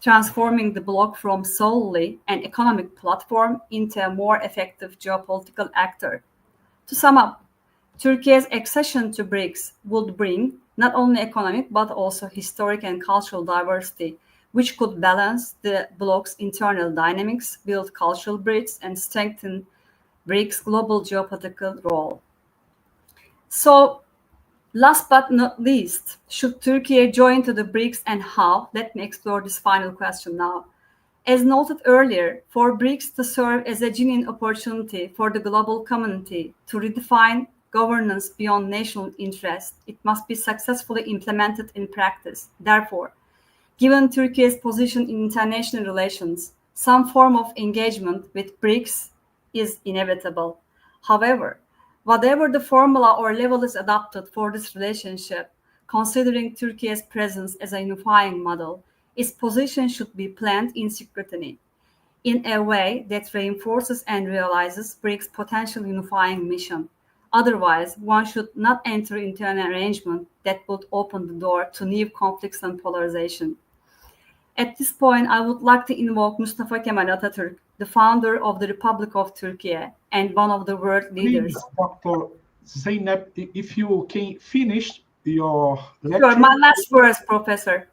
transforming the bloc from solely an economic platform into a more effective geopolitical actor. To sum up, Turkey's accession to BRICS would bring not only economic but also historic and cultural diversity, which could balance the bloc's internal dynamics, build cultural bridges, and strengthen BRICS' global geopolitical role. So, last but not least, should Turkey join to the BRICS and how? Let me explore this final question now. As noted earlier, for BRICS to serve as a genuine opportunity for the global community to redefine governance beyond national interest, it must be successfully implemented in practice. Therefore, given Turkey's position in international relations, some form of engagement with BRICS is inevitable. However, whatever the formula or level is adopted for this relationship, considering Turkey's presence as a unifying model, its position should be planned in scrutiny in a way that reinforces and realizes BRICS' potential unifying mission. Otherwise, one should not enter into an arrangement that would open the door to new conflicts and polarization. At this point, I would like to invoke Mustafa Kemal Atatürk, the founder of the Republic of Turkey and one of the world leaders. Please, Dr. Zeynep, if you can finish your lecture. Sure, my last words, Professor.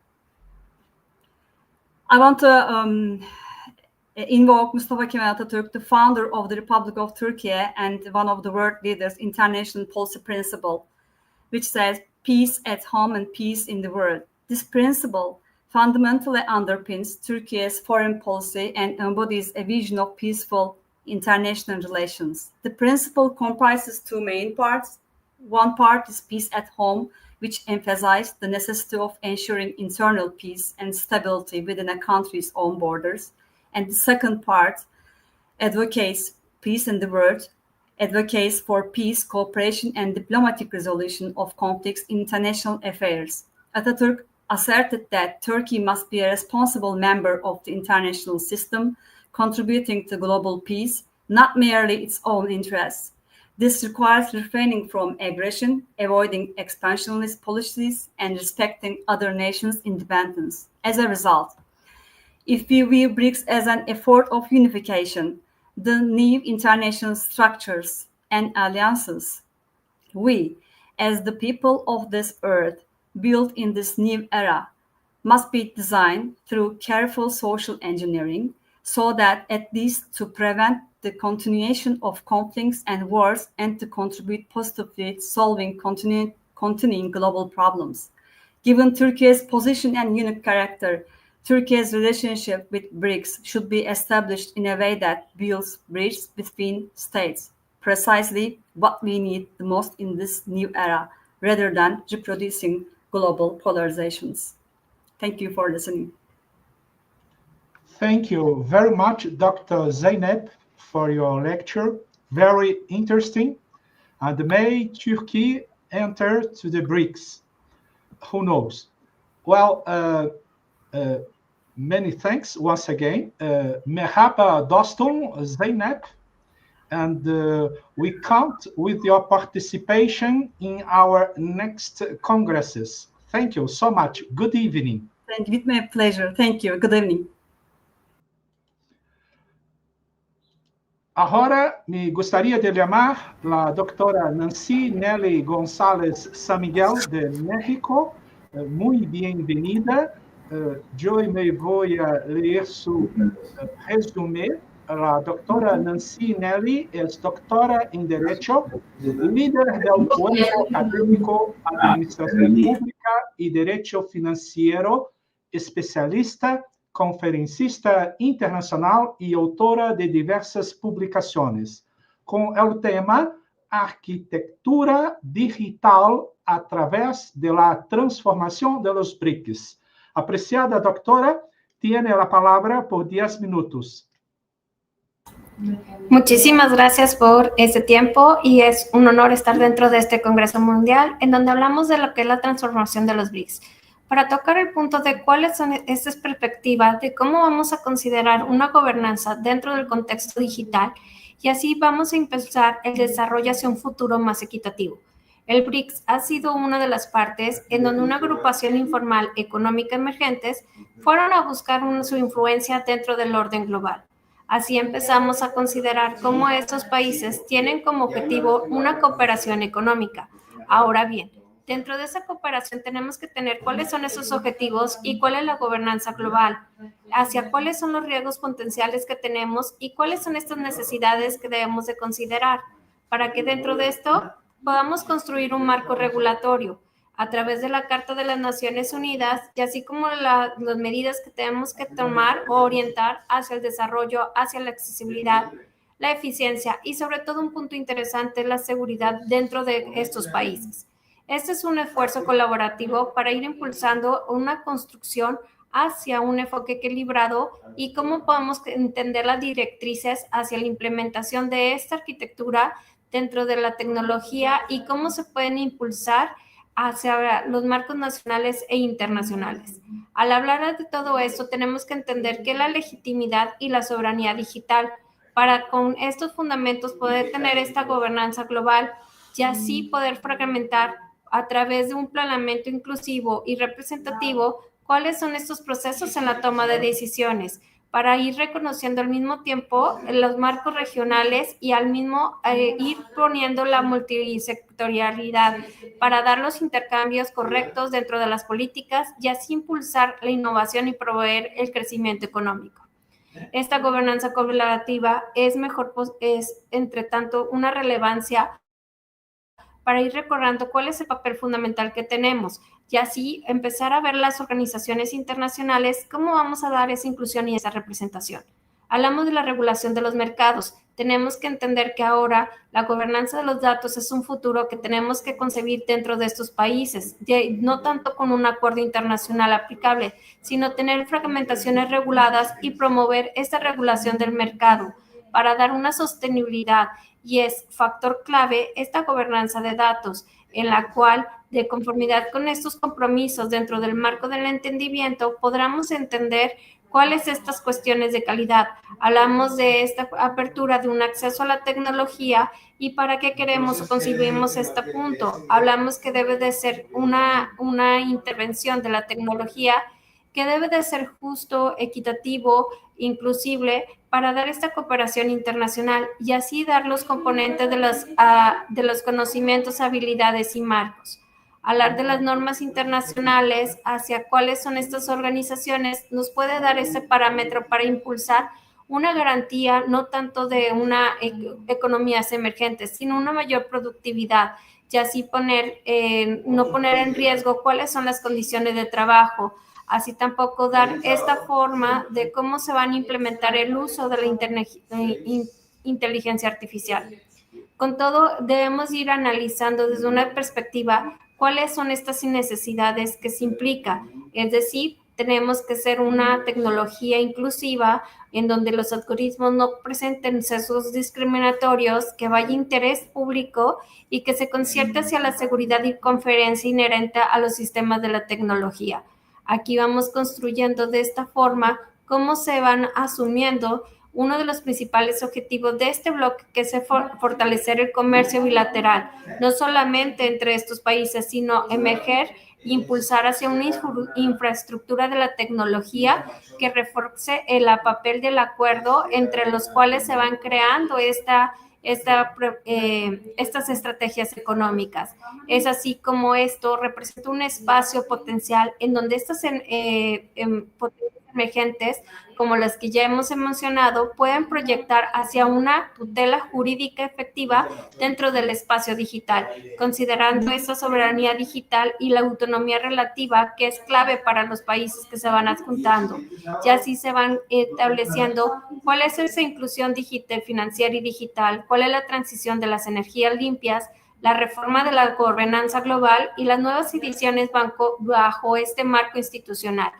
I want to invoke Mustafa Kemal Atatürk, the founder of the Republic of Turkey and one of the world leaders' international policy principle, which says peace at home and peace in the world. This principle fundamentally underpins Turkey's foreign policy and embodies a vision of peaceful international relations. The principle comprises two main parts. One part is peace at home, which emphasizes the necessity of ensuring internal peace and stability within a country's own borders. And the second part advocates peace in the world, advocates for peace, cooperation, and diplomatic resolution of conflicts in international affairs. Atatürk asserted that Turkey must be a responsible member of the international system, contributing to global peace, not merely its own interests. This requires refraining from aggression, avoiding expansionist policies, and respecting other nations' independence. As a result, if we view BRICS as an effort of unification, the new international structures and alliances, we, as the people of this earth, built in this new era, must be designed through careful social engineering so that at least to prevent the continuation of conflicts and wars and to contribute positively to solving continuing global problems. Given Turkey's position and unique character, Turkey's relationship with BRICS should be established in a way that builds bridges between states, precisely what we need the most in this new era, rather than reproducing global polarizations. Thank you for listening. Thank you very much, Dr. Zeynep, for your lecture. Very interesting. And may Turkey enter to the BRICS? Who knows? Well, many thanks once again. Merhaba dostum, Zeynep. And we count with your participation in our next congresses. Thank you so much. Good evening. Thank you. With my pleasure. Thank you. Good evening. Agora, me gostaria de chamar a doutora Nancy Nelly González San Miguel, de México. Muy bienvenida. Yo me voy a leer su resumen. La doctora Nancy Nelly es doctora en Derecho, líder del cuerpo académico Administración Pública y Derecho Financiero, especialista, conferencista internacional y autora de diversas publicaciones, con el tema Arquitectura Digital a través de la transformación de los BRICS. Apreciada doctora, tiene la palabra por 10 minutos. Muchísimas gracias por este tiempo y es un honor estar dentro de este Congreso Mundial en donde hablamos de lo que es la transformación de los BRICS. Para tocar el punto de cuáles son estas perspectivas de cómo vamos a considerar una gobernanza dentro del contexto digital y así vamos a impulsar el desarrollo hacia un futuro más equitativo. El BRICS ha sido una de las partes en donde una agrupación informal económica emergentes fueron a buscar su influencia dentro del orden global. Así empezamos a considerar cómo estos países tienen como objetivo una cooperación económica. Ahora bien, dentro de esa cooperación tenemos que tener cuáles son esos objetivos y cuál es la gobernanza global, hacia cuáles son los riesgos potenciales que tenemos y cuáles son estas necesidades que debemos de considerar, para que dentro de esto podamos construir un marco regulatorio a través de la Carta de las Naciones Unidas y así como las medidas que tenemos que tomar o orientar hacia el desarrollo, hacia la accesibilidad, la eficiencia y sobre todo un punto interesante, la seguridad dentro de estos países. Este es un esfuerzo colaborativo para ir impulsando una construcción hacia un enfoque equilibrado y cómo podemos entender las directrices hacia la implementación de esta arquitectura dentro de la tecnología y cómo se pueden impulsar hacia los marcos nacionales e internacionales. Al hablar de todo esto, tenemos que entender que la legitimidad y la soberanía digital, para con estos fundamentos poder tener esta gobernanza global y así poder fragmentar a través de un planeamiento inclusivo y representativo cuáles son estos procesos en la toma de decisiones, para ir reconociendo al mismo tiempo los marcos regionales y al mismo ir poniendo la multisectorialidad para dar los intercambios correctos dentro de las políticas y así impulsar la innovación y promover el crecimiento económico. Esta gobernanza colaborativa es entre tanto una relevancia para ir recordando cuál es el papel fundamental que tenemos y así empezar a ver las organizaciones internacionales cómo vamos a dar esa inclusión y esa representación. Hablamos de la regulación de los mercados. Tenemos que entender que ahora la gobernanza de los datos es un futuro que tenemos que concebir dentro de estos países, no tanto con un acuerdo internacional aplicable, sino tener fragmentaciones reguladas y promover esta regulación del mercado para dar una sostenibilidad. Y es factor clave esta gobernanza de datos, en la cual, de conformidad con estos compromisos dentro del marco del entendimiento, podremos entender cuáles estas cuestiones de calidad. Hablamos de esta apertura de un acceso a la tecnología y para qué queremos o concibimos este punto. Hablamos que debe de ser una intervención de la tecnología que debe de ser justo, equitativo, inclusive, para dar esta cooperación internacional y así dar los componentes de los conocimientos, habilidades y marcos. Hablar de las normas internacionales, hacia cuáles son estas organizaciones, nos puede dar ese parámetro para impulsar una garantía no tanto de una economías emergentes, sino una mayor productividad y así no poner en riesgo cuáles son las condiciones de trabajo, así tampoco dar esta forma de cómo se van a implementar el uso de la inteligencia artificial. Con todo, debemos ir analizando desde una perspectiva cuáles son estas necesidades que se implica. Es decir, tenemos que ser una tecnología inclusiva en donde los algoritmos no presenten sesgos discriminatorios, que vaya interés público y que se concierte hacia la seguridad y conferencia inherente a los sistemas de la tecnología. Aquí vamos construyendo de esta forma cómo se van asumiendo uno de los principales objetivos de este bloque, que es fortalecer el comercio bilateral, no solamente entre estos países, sino emerger e impulsar hacia una infraestructura de la tecnología que refuerce el papel del acuerdo entre los cuales se van creando estas estrategias económicas. Es así como esto representa un espacio potencial en donde estas potencias emergentes, como las que ya hemos mencionado, pueden proyectar hacia una tutela jurídica efectiva dentro del espacio digital, considerando esa soberanía digital y la autonomía relativa que es clave para los países que se van adjuntando. Y así se van estableciendo cuál es esa inclusión digital, financiera y digital, cuál es la transición de las energías limpias, la reforma de la gobernanza global y las nuevas ediciones bajo este marco institucional.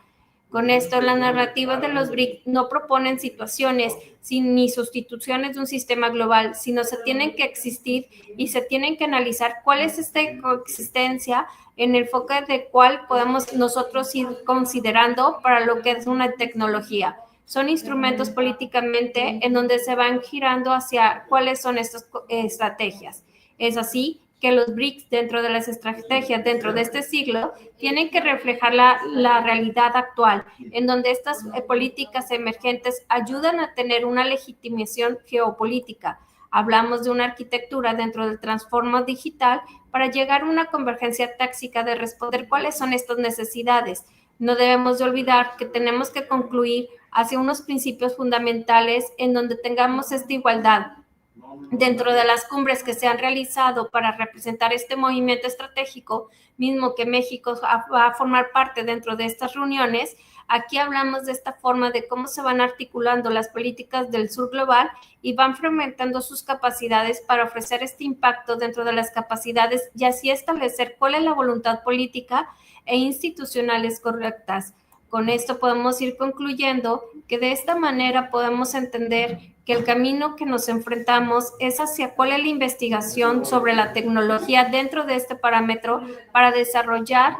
Con esto, las narrativas de los BRICS no proponen situaciones ni sustituciones de un sistema global, sino se tienen que existir y se tienen que analizar cuál es esta coexistencia en el foco de cuál podemos nosotros ir considerando para lo que es una tecnología. Son instrumentos políticamente en donde se van girando hacia cuáles son estas estrategias. Es así que los BRICS dentro de las estrategias, dentro de este siglo, tienen que reflejar la realidad actual, en donde estas políticas emergentes ayudan a tener una legitimación geopolítica. Hablamos de una arquitectura dentro del transformo digital para llegar a una convergencia táctica de responder cuáles son estas necesidades. No debemos de olvidar que tenemos que concluir hacia unos principios fundamentales en donde tengamos esta igualdad. Dentro de las cumbres que se han realizado para representar este movimiento estratégico, mismo que México va a formar parte dentro de estas reuniones, aquí hablamos de esta forma de cómo se van articulando las políticas del sur global y van fomentando sus capacidades para ofrecer este impacto dentro de las capacidades y así establecer cuál es la voluntad política e institucionales correctas. Con esto podemos ir concluyendo que de esta manera podemos entender que el camino que nos enfrentamos es hacia cuál es la investigación sobre la tecnología dentro de este parámetro para desarrollar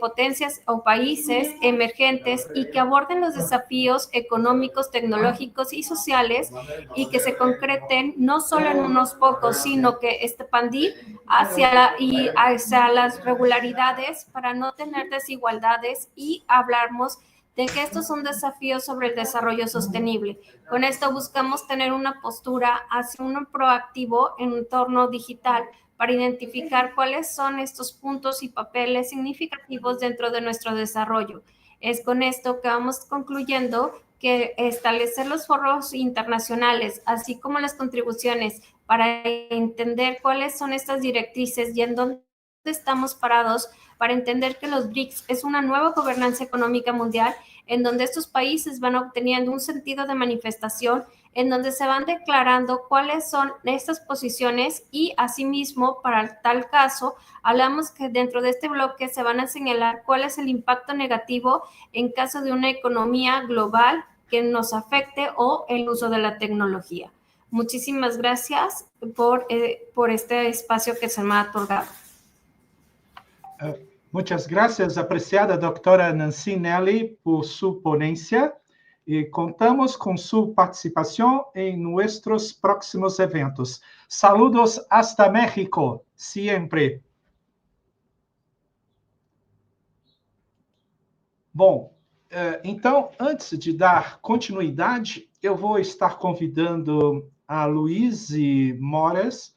potencias o países emergentes y que aborden los desafíos económicos, tecnológicos y sociales y que se concreten no solo en unos pocos, sino que expandir hacia las regularidades para no tener desigualdades y hablamos de que estos son desafíos sobre el desarrollo sostenible. Con esto buscamos tener una postura hacia un proactivo entorno digital para identificar cuáles son estos puntos y papeles significativos dentro de nuestro desarrollo. Es con esto que vamos concluyendo que establecer los foros internacionales, así como las contribuciones para entender cuáles son estas directrices y en dónde estamos parados, para entender que los BRICS es una nueva gobernanza económica mundial en donde estos países van obteniendo un sentido de manifestación, en donde se van declarando cuáles son estas posiciones y asimismo, para tal caso, hablamos que dentro de este bloque se van a señalar cuál es el impacto negativo en caso de una economía global que nos afecte o el uso de la tecnología. Muchísimas gracias por este espacio que se me ha otorgado. Muchas gracias, apreciada doctora Nancy Nelly, por su ponencia y contamos con su participación en nuestros próximos eventos. Saludos hasta México, siempre. Bom, então, antes de dar continuidade, eu vou estar convidando a Luíse Mores.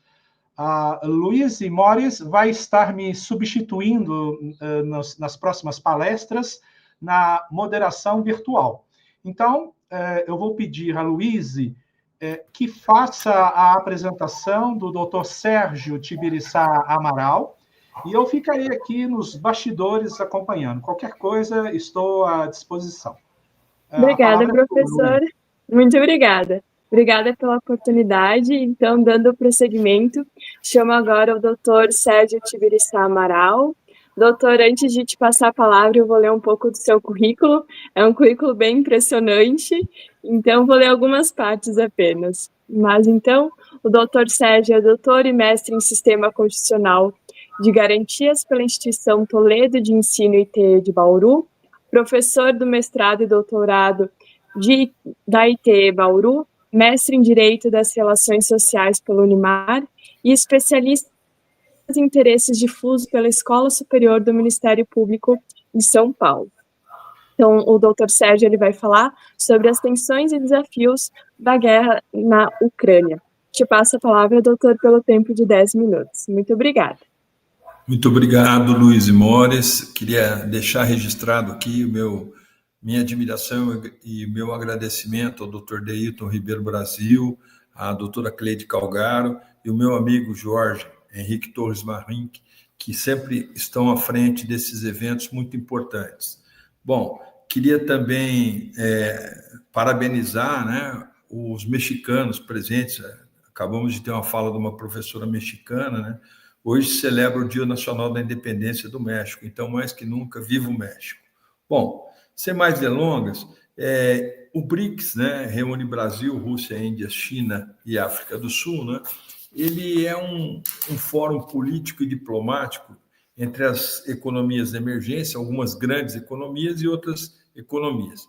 A Luíse Mores vai estar me substituindo nas próximas palestras na moderação virtual. Então, eu vou pedir a Luíse que faça a apresentação do Dr. Sérgio Tibiriçá Amaral e eu ficarei aqui nos bastidores acompanhando. Qualquer coisa, estou à disposição. Obrigada, professor. Muito obrigada. Obrigada pela oportunidade. Então, dando prosseguimento, chamo agora o Dr. Sérgio Tibiriçá Amaral. Doutor, antes de te passar a palavra, eu vou ler um pouco do seu currículo. É um currículo bem impressionante, então vou ler algumas partes apenas. Mas, então, o Dr. Sérgio é doutor e mestre em Sistema Constitucional de Garantias pela Instituição Toledo de Ensino ITE de Bauru, professor do mestrado e doutorado da ITE Bauru, mestre em Direito das Relações Sociais pelo Unimar e especialista em interesses difusos pela Escola Superior do Ministério Público de São Paulo. Então, o Dr. Sérgio ele vai falar sobre as tensões e desafios da guerra na Ucrânia. Te passo a palavra, doutor, pelo tempo de 10 minutos. Muito obrigada. Muito obrigado, Luíse Mores. Queria deixar registrado aqui minha admiração e meu agradecimento ao Dr. Deilton Ribeiro Brasil, à doutora Cleide Calgaro e o meu amigo Jorge Henrique Torres Marink, que sempre estão à frente desses eventos muito importantes. Bom, queria também parabenizar, né, os mexicanos presentes. Acabamos de ter uma fala de uma professora mexicana, né, hoje celebra o Dia Nacional da Independência do México, então, mais que nunca, viva o México. Bom, sem mais delongas, o BRICS, né, reúne Brasil, Rússia, Índia, China e África do Sul, né, ele é um fórum político e diplomático entre as economias de emergência, algumas grandes economias e outras economias.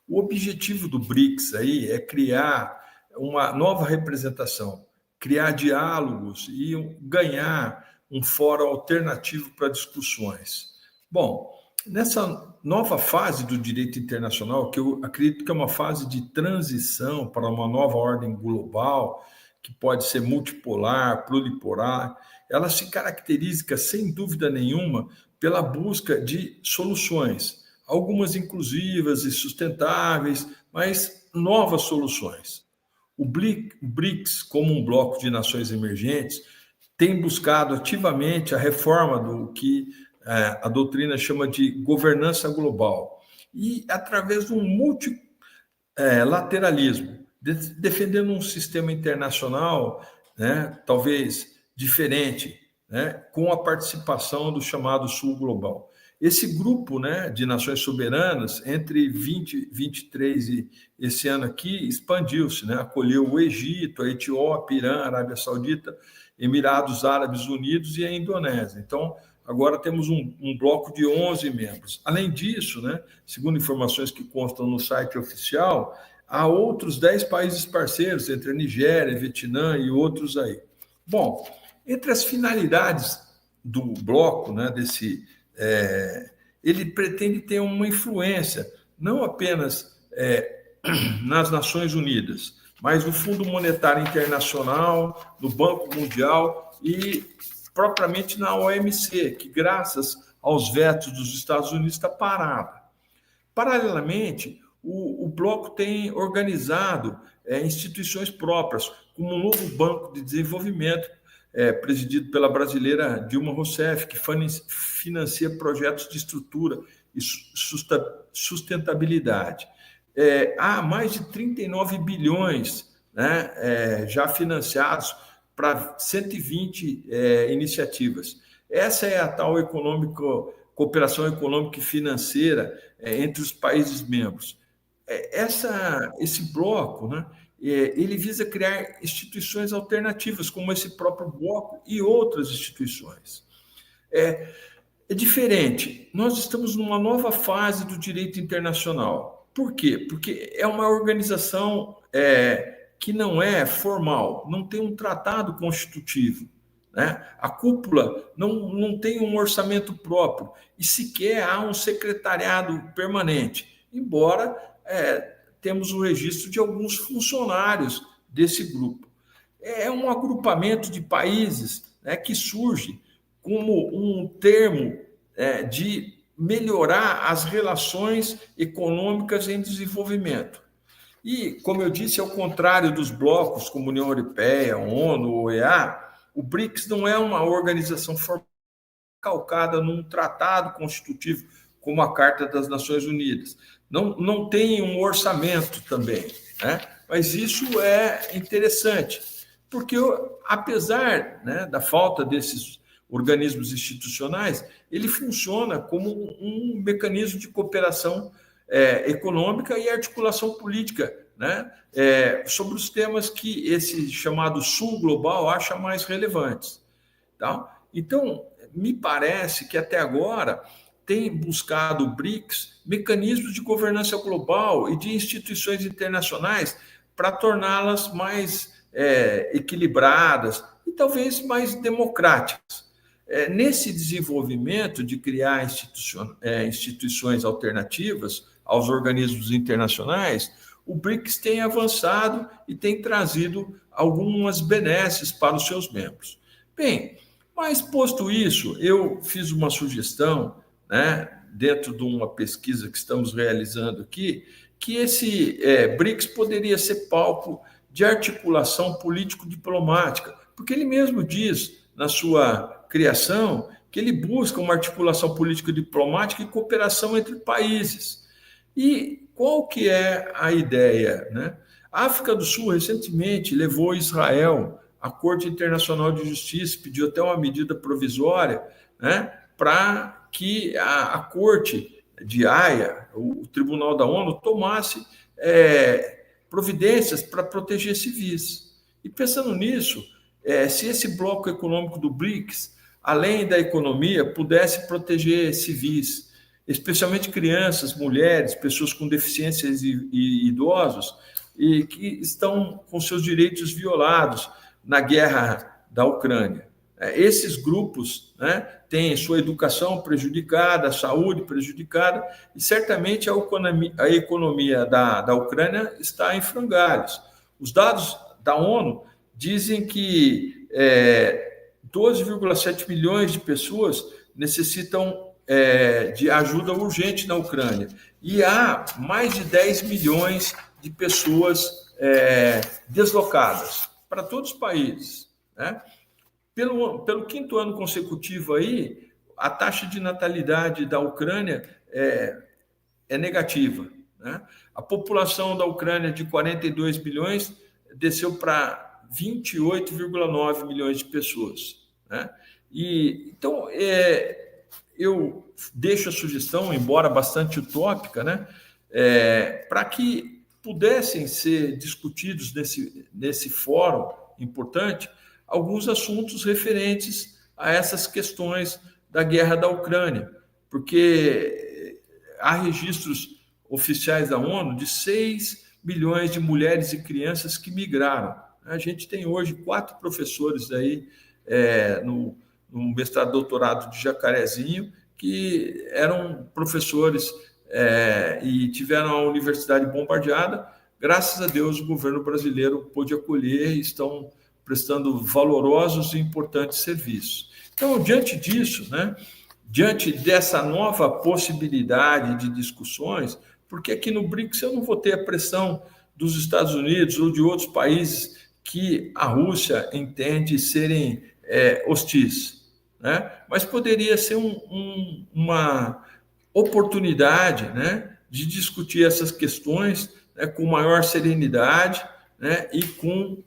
O objetivo do BRICS aí é criar uma nova representação, criar diálogos e ganhar um fórum alternativo para discussões. Bom, nessa nova fase do direito internacional, que eu acredito que é uma fase de transição para uma nova ordem global, que pode ser multipolar, pluripolar, ela se caracteriza, sem dúvida nenhuma, pela busca de soluções, algumas inclusivas e sustentáveis, mas novas soluções. O BRICS, como um bloco de nações emergentes, tem buscado ativamente a reforma do que a doutrina chama de governança global, e através de um multilateralismo, defendendo um sistema internacional, né, talvez diferente, né, com a participação do chamado Sul Global. Esse grupo, né, de nações soberanas, entre 2023 e esse ano aqui, expandiu-se, né, acolheu o Egito, a Etiópia, Irã, Arábia Saudita, Emirados Árabes Unidos e a Indonésia. Então, agora temos um bloco de 11 membros. Além disso, né, segundo informações que constam no site oficial, há outros 10 países parceiros, entre a Nigéria, Vietnã e outros aí. Bom, entre as finalidades do bloco, né, ele pretende ter uma influência, não apenas nas Nações Unidas, mas no Fundo Monetário Internacional, no Banco Mundial e propriamente na OMC, que graças aos vetos dos Estados Unidos está parada. Paralelamente, o bloco tem organizado instituições próprias, como o novo Banco de Desenvolvimento, presidido pela brasileira Dilma Rousseff, que financia projetos de estrutura e sustentabilidade. Há mais de 39 bilhões, né, já financiados para 120 iniciativas. Essa é a tal cooperação econômica e financeira entre os países membros. Esse bloco, né, ele visa criar instituições alternativas, como esse próprio bloco e outras instituições. É diferente. Nós estamos numa nova fase do direito internacional. Por quê? Porque é uma organização que não é formal, não tem um tratado constitutivo, né? A cúpula não tem um orçamento próprio e sequer há um secretariado permanente, embora temos o registro de alguns funcionários desse grupo. É um agrupamento de países, né, que surge como um termo de melhorar as relações econômicas em desenvolvimento. E, como eu disse, ao contrário dos blocos como União Europeia, ONU, OEA, o BRICS não é uma organização formal calcada num tratado constitutivo como a Carta das Nações Unidas. Não tem um orçamento também, né? Mas isso é interessante, porque apesar, né, da falta desses organismos institucionais, ele funciona como um mecanismo de cooperação econômica e articulação política, né, sobre os temas que esse chamado Sul Global acha mais relevantes. Tá? Então, me parece que até agora tem buscado o BRICS mecanismos de governança global e de instituições internacionais para torná-las mais equilibradas e talvez mais democráticas. Nesse desenvolvimento de criar instituições alternativas aos organismos internacionais, o BRICS tem avançado e tem trazido algumas benesses para os seus membros. Bem, mas posto isso, eu fiz uma sugestão, né, dentro de uma pesquisa que estamos realizando aqui, que esse BRICS poderia ser palco de articulação político-diplomática, porque ele mesmo diz, na sua criação, que ele busca uma articulação político-diplomática e cooperação entre países. E qual que é a ideia, né? A África do Sul recentemente levou Israel a Corte Internacional de Justiça pediu até uma medida provisória, né, para que a Corte de Haia, o Tribunal da ONU, tomasse providências para proteger civis. E pensando nisso, se esse bloco econômico do BRICS, além da economia, pudesse proteger civis, especialmente crianças, mulheres, pessoas com deficiências e idosos, e que estão com seus direitos violados na guerra da Ucrânia. Esses grupos, né, têm sua educação prejudicada, a saúde prejudicada, e certamente a economia da Ucrânia está em frangalhos. Os dados da ONU dizem que 12,7 milhões de pessoas necessitam de ajuda urgente na Ucrânia, e há mais de 10 milhões de pessoas deslocadas para todos os países, né? Pelo quinto ano consecutivo aí, a taxa de natalidade da Ucrânia é negativa, né? A população da Ucrânia de 42 milhões desceu para 28,9 milhões de pessoas, né? E então eu deixo a sugestão, embora bastante utópica, né, para que pudessem ser discutidos nesse fórum importante alguns assuntos referentes a essas questões da guerra da Ucrânia, porque há registros oficiais da ONU de 6 milhões de mulheres e crianças que migraram. A gente tem hoje 4 professores aí no mestrado doutorado de Jacarezinho, que eram professores e tiveram a universidade bombardeada. Graças a Deus, o governo brasileiro pôde acolher e estão prestando valorosos e importantes serviços. Então, diante disso, né, diante dessa nova possibilidade de discussões, porque aqui no BRICS eu não vou ter a pressão dos Estados Unidos ou de outros países que a Rússia entende serem hostis, né? Mas poderia ser uma oportunidade, né, de discutir essas questões, né, com maior serenidade, né, e com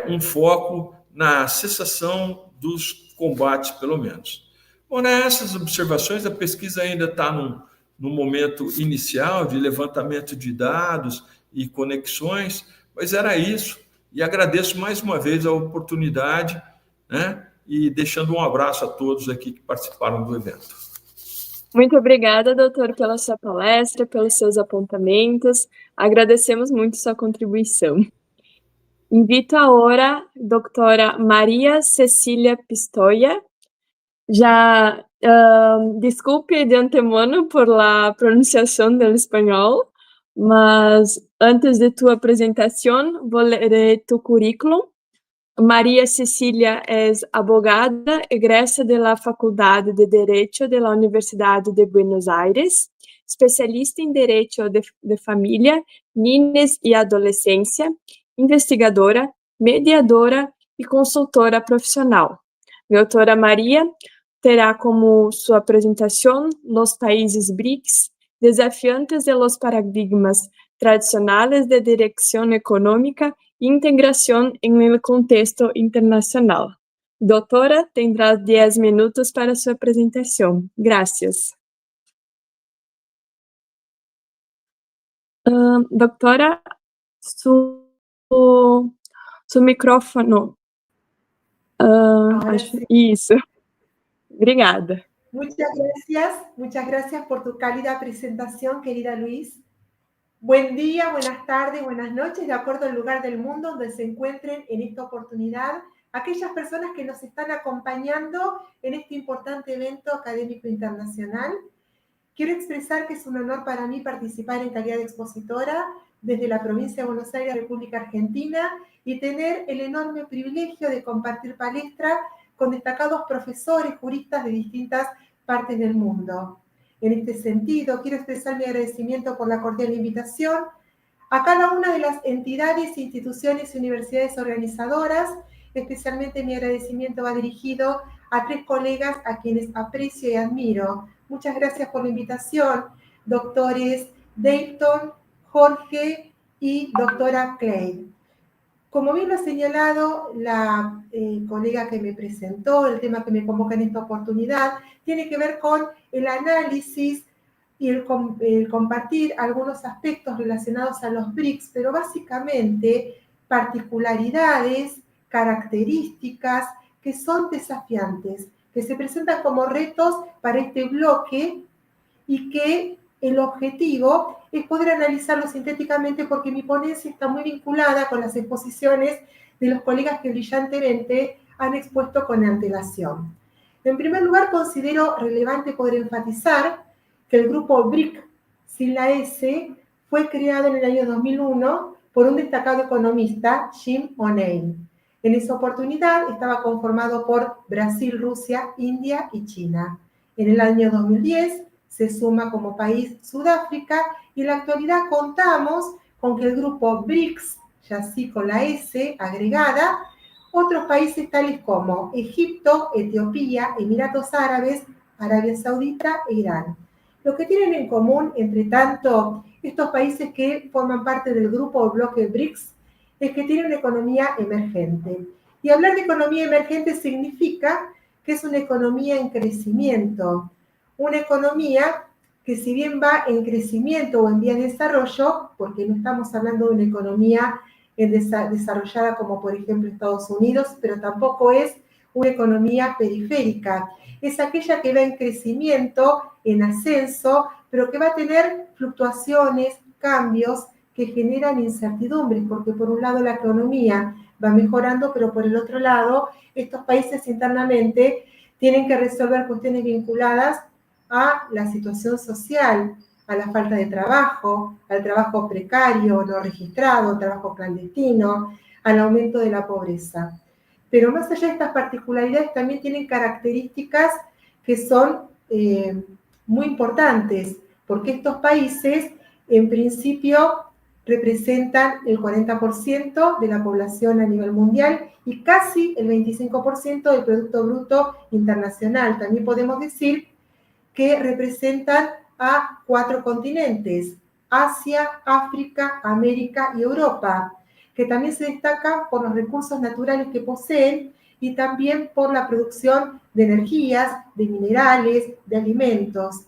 um foco na cessação dos combates, pelo menos. Bom, nessas observações, a pesquisa ainda está no momento inicial de levantamento de dados e conexões, mas era isso. E agradeço mais uma vez a oportunidade, né, e deixando um abraço a todos aqui que participaram do evento. Muito obrigada, doutor, pela sua palestra, pelos seus apontamentos. Agradecemos muito sua contribuição. Invito agora a doutora Maria Cecília Pistoia. Já desculpe de antemano por la pronunciación del español, mas antes de tu presentación, voy a leer tu currículum. María Cecília es abogada egressa de la Faculdade de Derecho de la Universidad de Buenos Aires, especialista em Derecho de Família, Niñez e Adolescência, investigadora, mediadora e consultora profissional. Doutora Maria terá como sua apresentação los países BRICS, desafiantes de los paradigmas tradicionales de dirección económica e integración en el contexto internacional. Doutora, tendrá 10 minutos para sua apresentação. Gracias. Doutora, su micrófono. Isso. Obrigada. Muchas gracias por tu cálida presentación, querida Luis. Buen día, buenas tardes, buenas noches, de acuerdo al lugar del mundo donde se encuentren en esta oportunidad, aquellas personas que nos están acompañando en este importante evento académico internacional. Quiero expresar que es un honor para mí participar en calidad de expositora desde la provincia de Buenos Aires, República Argentina, y tener el enorme privilegio de compartir palestra con destacados profesores, juristas de distintas partes del mundo. En este sentido, quiero expresar mi agradecimiento por la cordial invitación a cada una de las entidades, instituciones y universidades organizadoras. Especialmente mi agradecimiento va dirigido a 3 colegas a quienes aprecio y admiro. Muchas gracias por la invitación, doctores Dayton, Jorge y doctora Clay. Como bien lo ha señalado la colega que me presentó, el tema que me convoca en esta oportunidad tiene que ver con el análisis y el compartir algunos aspectos relacionados a los BRICS, pero básicamente particularidades, características que son desafiantes, que se presentan como retos para este bloque y que el objetivo es poder analizarlo sintéticamente porque mi ponencia está muy vinculada con las exposiciones de los colegas que brillantemente han expuesto con antelación. En primer lugar, considero relevante poder enfatizar que el grupo BRIC, sin la S, fue creado en el año 2001 por un destacado economista, Jim O'Neill. En esa oportunidad estaba conformado por Brasil, Rusia, India y China. En el año 2010 se suma como país Sudáfrica y en la actualidad contamos con que el grupo BRICS, ya sí con la S agregada, otros países tales como Egipto, Etiopía, Emiratos Árabes, Arabia Saudita e Irán. Lo que tienen en común, entre tanto, estos países que forman parte del grupo o bloque BRICS es que tienen una economía emergente. Y hablar de economía emergente significa que es una economía en crecimiento, una economía que si bien va en crecimiento o en vía de desarrollo, porque no estamos hablando de una economía desarrollada como por ejemplo Estados Unidos, pero tampoco es una economía periférica, es aquella que va en crecimiento, en ascenso, pero que va a tener fluctuaciones, cambios que generan incertidumbres, porque por un lado la economía va mejorando, pero por el otro lado estos países internamente tienen que resolver cuestiones vinculadas a la situación social, a la falta de trabajo, al trabajo precario, no registrado, trabajo clandestino, al aumento de la pobreza. Pero más allá de estas particularidades también tienen características que son muy importantes, porque estos países en principio representan el 40% de la población a nivel mundial y casi el 25% del Producto Bruto Internacional. También podemos decir que representan a 4 continentes, Asia, África, América y Europa, que también se destacan por los recursos naturales que poseen y también por la producción de energías, de minerales, de alimentos.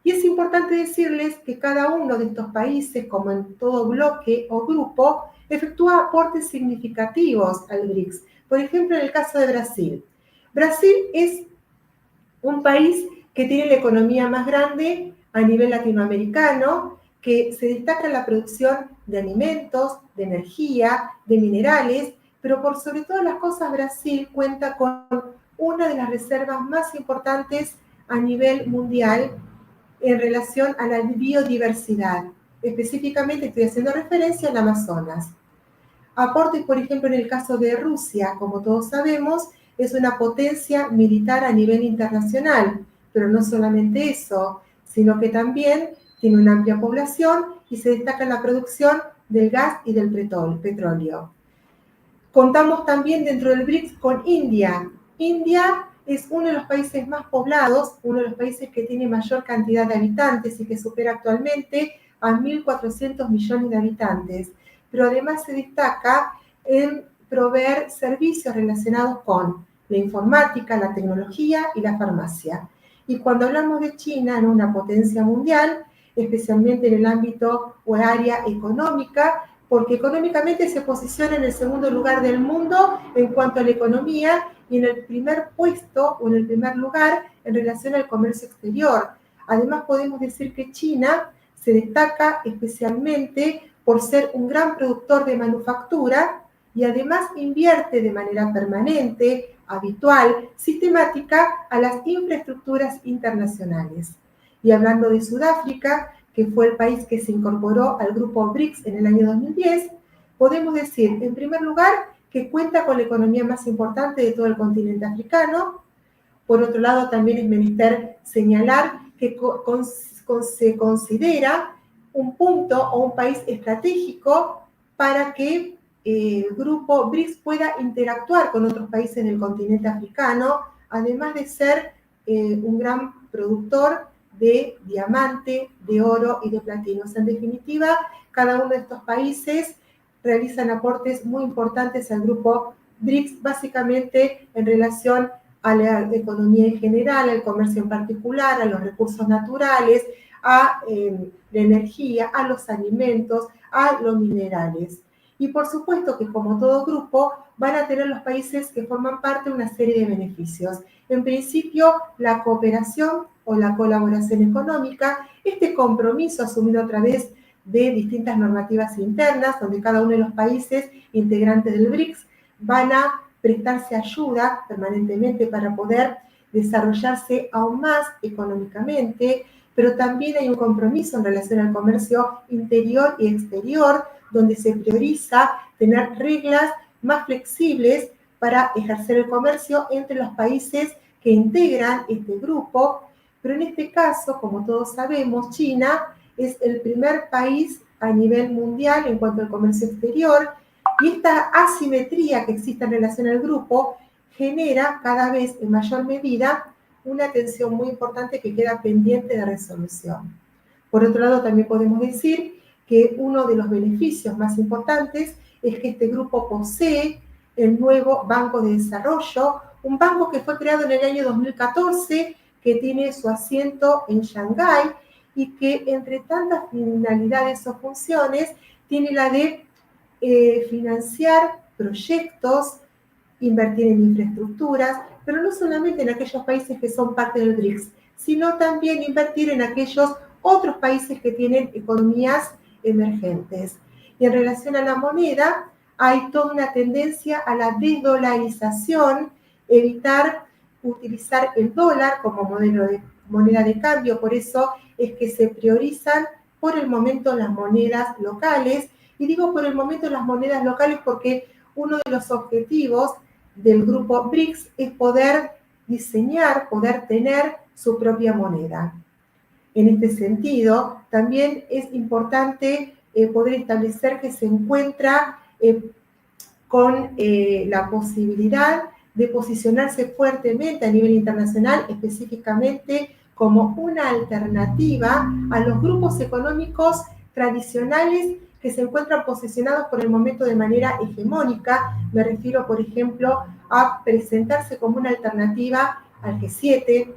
Y es importante decirles que cada uno de estos países, como en todo bloque o grupo, efectúa aportes significativos al BRICS. Por ejemplo, en el caso de Brasil. Brasil es un país que tiene la economía más grande a nivel latinoamericano, que se destaca en la producción de alimentos, de energía, de minerales, pero por sobre todas las cosas Brasil cuenta con una de las reservas más importantes a nivel mundial en relación a la biodiversidad. Específicamente estoy haciendo referencia al Amazonas. Aportes, por ejemplo, en el caso de Rusia, como todos sabemos, es una potencia militar a nivel internacional, pero no solamente eso, sino que también tiene una amplia población y se destaca en la producción del gas y del petróleo. Contamos también dentro del BRICS con India. India es uno de los países más poblados, uno de los países que tiene mayor cantidad de habitantes y que supera actualmente a 1.400 millones de habitantes, pero además se destaca en proveer servicios relacionados con la informática, la tecnología y la farmacia. Y cuando hablamos de China, ¿no?, una potencia mundial, especialmente en el ámbito o área económica, porque económicamente se posiciona en el segundo lugar del mundo en cuanto a la economía y en el primer puesto o en el primer lugar en relación al comercio exterior. Además, podemos decir que China se destaca especialmente por ser un gran productor de manufactura y además invierte de manera permanente, habitual, sistemática a las infraestructuras internacionales. Y hablando de Sudáfrica, que fue el país que se incorporó al grupo BRICS en el año 2010, podemos decir, en primer lugar, que cuenta con la economía más importante de todo el continente africano. Por otro lado, también es menester señalar que se considera un punto o un país estratégico para que el grupo BRICS pueda interactuar con otros países del continente africano, además de ser un gran productor de diamante, de oro y de platino. En definitiva, cada uno de estos países realizan aportes muy importantes al grupo BRICS, básicamente en relación a la economía en general, al comercio en particular, a los recursos naturales, a la energía, a los alimentos, a los minerales. Y por supuesto que como todo grupo van a tener los países que forman parte una serie de beneficios. En principio, la cooperación o la colaboración económica, este compromiso asumido a través de distintas normativas internas, donde cada uno de los países integrantes del BRICS van a prestarse ayuda permanentemente para poder desarrollarse aún más económicamente, pero también hay un compromiso en relación al comercio interior y exterior, donde se prioriza tener reglas más flexibles para ejercer el comercio entre los países que integran este grupo, pero en este caso, como todos sabemos, China es el primer país a nivel mundial en cuanto al comercio exterior, y esta asimetría que existe en relación al grupo genera cada vez en mayor medida una tensión muy importante que queda pendiente de resolución. Por otro lado, también podemos decir que uno de los beneficios más importantes es que este grupo posee el nuevo Banco de Desarrollo, un banco que fue creado en el año 2014, que tiene su asiento en Shanghái y que entre tantas finalidades o funciones tiene la de financiar proyectos, invertir en infraestructuras, pero no solamente en aquellos países que son parte del BRICS, sino también invertir en aquellos otros países que tienen economías emergentes. Y en relación a la moneda, hay toda una tendencia a la desdolarización, evitar utilizar el dólar como moneda de cambio, por eso es que se priorizan por el momento las monedas locales, y digo por el momento las monedas locales porque uno de los objetivos del grupo BRICS es poder diseñar, poder tener su propia moneda. En este sentido, también es importante poder establecer que se encuentra con la posibilidad de posicionarse fuertemente a nivel internacional, específicamente como una alternativa a los grupos económicos tradicionales que se encuentran posicionados por el momento de manera hegemónica. Me refiero, por ejemplo, a presentarse como una alternativa al G7,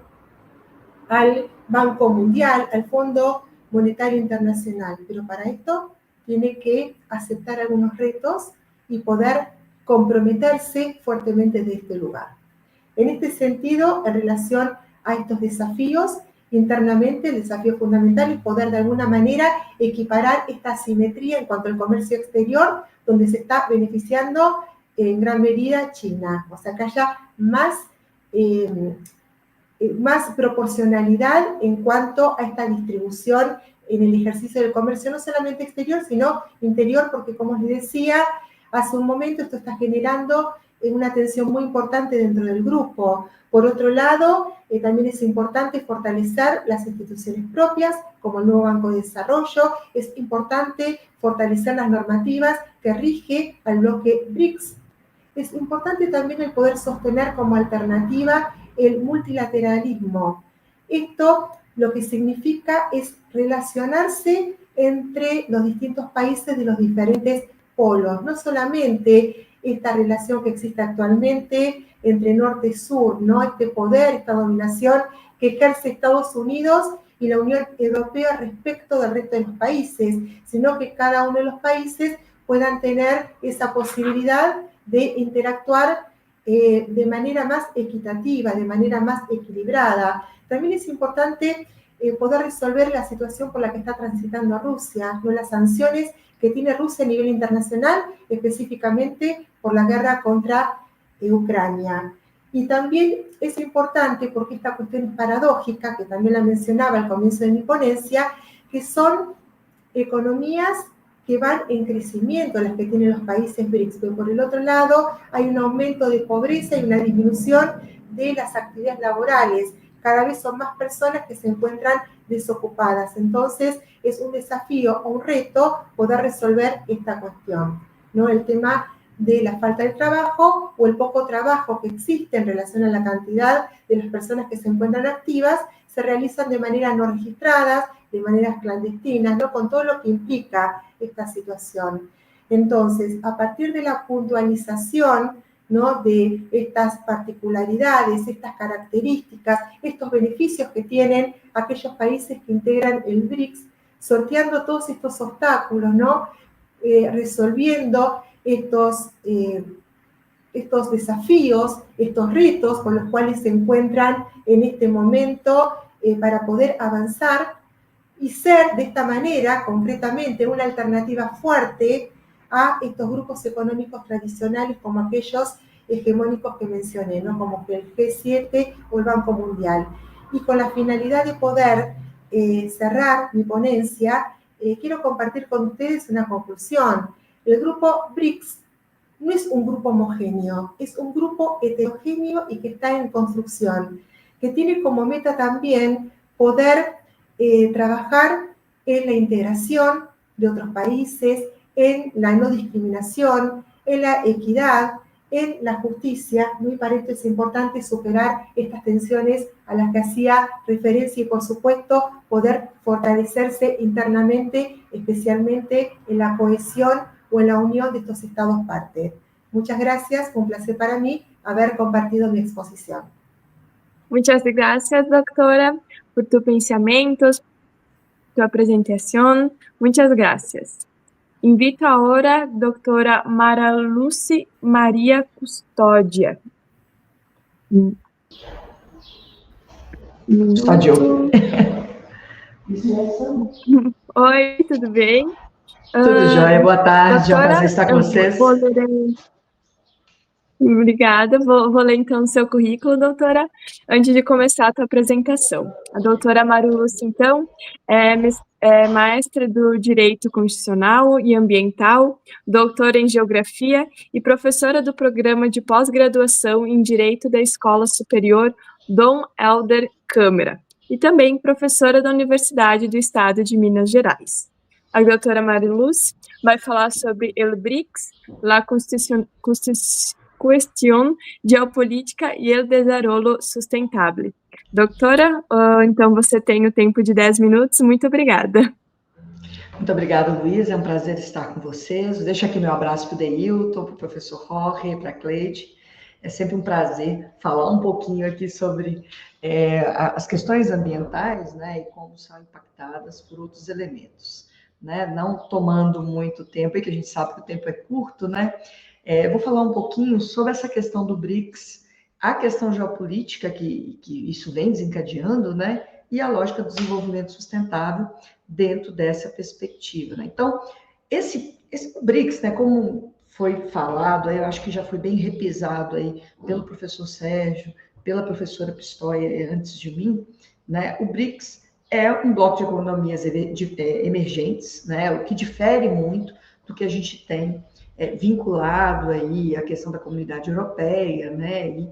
al Banco Mundial, al Fondo Monetario Internacional. Pero para esto tiene que aceptar algunos retos y poder comprometerse fuertemente de este lugar. En este sentido, en relación a estos desafíos, internamente el desafío fundamental es poder de alguna manera equiparar esta asimetría en cuanto al comercio exterior, donde se está beneficiando en gran medida China, o sea que haya más proporcionalidad en cuanto a esta distribución en el ejercicio del comercio, no solamente exterior, sino interior, porque como les decía hace un momento, esto está generando una tensión muy importante dentro del grupo. Por otro lado, también es importante fortalecer las instituciones propias, como el nuevo Banco de Desarrollo. Es importante fortalecer las normativas que rige al bloque BRICS. Es importante también el poder sostener como alternativa el multilateralismo. Esto lo que significa es relacionarse entre los distintos países de los diferentes polos, no solamente esta relación que existe actualmente entre norte y sur, ¿no? Este poder, esta dominación que ejerce Estados Unidos y la Unión Europea respecto del resto de los países, sino que cada uno de los países puedan tener esa posibilidad de interactuar de manera más equitativa, de manera más equilibrada. También es importante poder resolver la situación por la que está transitando Rusia, ¿no? Las sanciones que tiene Rusia a nivel internacional, específicamente por la guerra contra Ucrania. Y también es importante, porque esta cuestión es paradójica, que también la mencionaba al comienzo de mi ponencia, que son economías que van en crecimiento, las que tienen los países BRICS, pero por el otro lado hay un aumento de pobreza y una disminución de las actividades laborales. Cada vez son más personas que se encuentran desocupadas. Entonces, es un desafío o un reto poder resolver esta cuestión, ¿no? El tema de la falta de trabajo o el poco trabajo que existe en relación a la cantidad de las personas que se encuentran activas, se realizan de manera no registradas, de maneras clandestinas, ¿no? Con todo lo que implica esta situación. Entonces, a partir de la puntualización, ¿no?, de estas particularidades, estas características, estos beneficios que tienen aquellos países que integran el BRICS, sorteando todos estos obstáculos, ¿no?, resolviendo estos desafíos, estos retos con los cuales se encuentran en este momento para poder avanzar y ser de esta manera, concretamente, una alternativa fuerte a estos grupos económicos tradicionales como aquellos hegemónicos que mencioné, ¿no?, como que el G7 o el Banco Mundial. Y con la finalidad de poder cerrar mi ponencia, quiero compartir con ustedes una conclusión. El grupo BRICS no es un grupo homogéneo, es un grupo heterogéneo y que está en construcción, que tiene como meta también poder trabajar en la integración de otros países, en la no discriminación, en la equidad, en la justicia, ¿no? Y para esto es importante superar estas tensiones a las que hacía referencia y, por supuesto, poder fortalecerse internamente, especialmente en la cohesión o en la unión de estos estados partes. Muchas gracias, fue un placer para mí haber compartido mi exposición. Muchas gracias, doctora, por tus pensamientos, tu presentación. Muchas gracias. Invito ahora a doctora Mara Lucy Maria Custódia. Custódio. Oi, tudo bem? Tudo jóia, boa tarde, doutora, é um prazer estar com vocês. Obrigada, vou ler então o seu currículo, doutora, antes de começar a tua apresentação. A doutora Mara Lúcia, então, é mestre do Direito Constitucional e Ambiental, doutora em Geografia e professora do Programa de Pós-Graduação em Direito da Escola Superior Dom Helder Câmara, e também professora da Universidade do Estado de Minas Gerais. A doutora Mara Lúcia vai falar sobre o BRICS, a questão geopolítica e o desenvolvimento sustentável. Doutora, então você tem o tempo de 10 minutos. Muito obrigada. Muito obrigada, Luísa. É um prazer estar com vocês. Deixo aqui meu abraço para o Deilton, para o professor Jorge, para a Cleide. É sempre um prazer falar um pouquinho aqui sobre as questões ambientais, né, e como são impactadas por outros elementos, né? Não tomando muito tempo, e que a gente sabe que o tempo é curto, né? Vou falar um pouquinho sobre essa questão do BRICS, a questão geopolítica que isso vem desencadeando, né? E a lógica do desenvolvimento sustentável dentro dessa perspectiva, né? Então, esse BRICS, né, como foi falado, eu acho que já foi bem repisado aí pelo professor Sérgio, pela professora Pistoia antes de mim, né? O BRICS é um bloco de economias emergentes, né? O que difere muito do que a gente tem vinculado aí à questão da comunidade europeia, né, e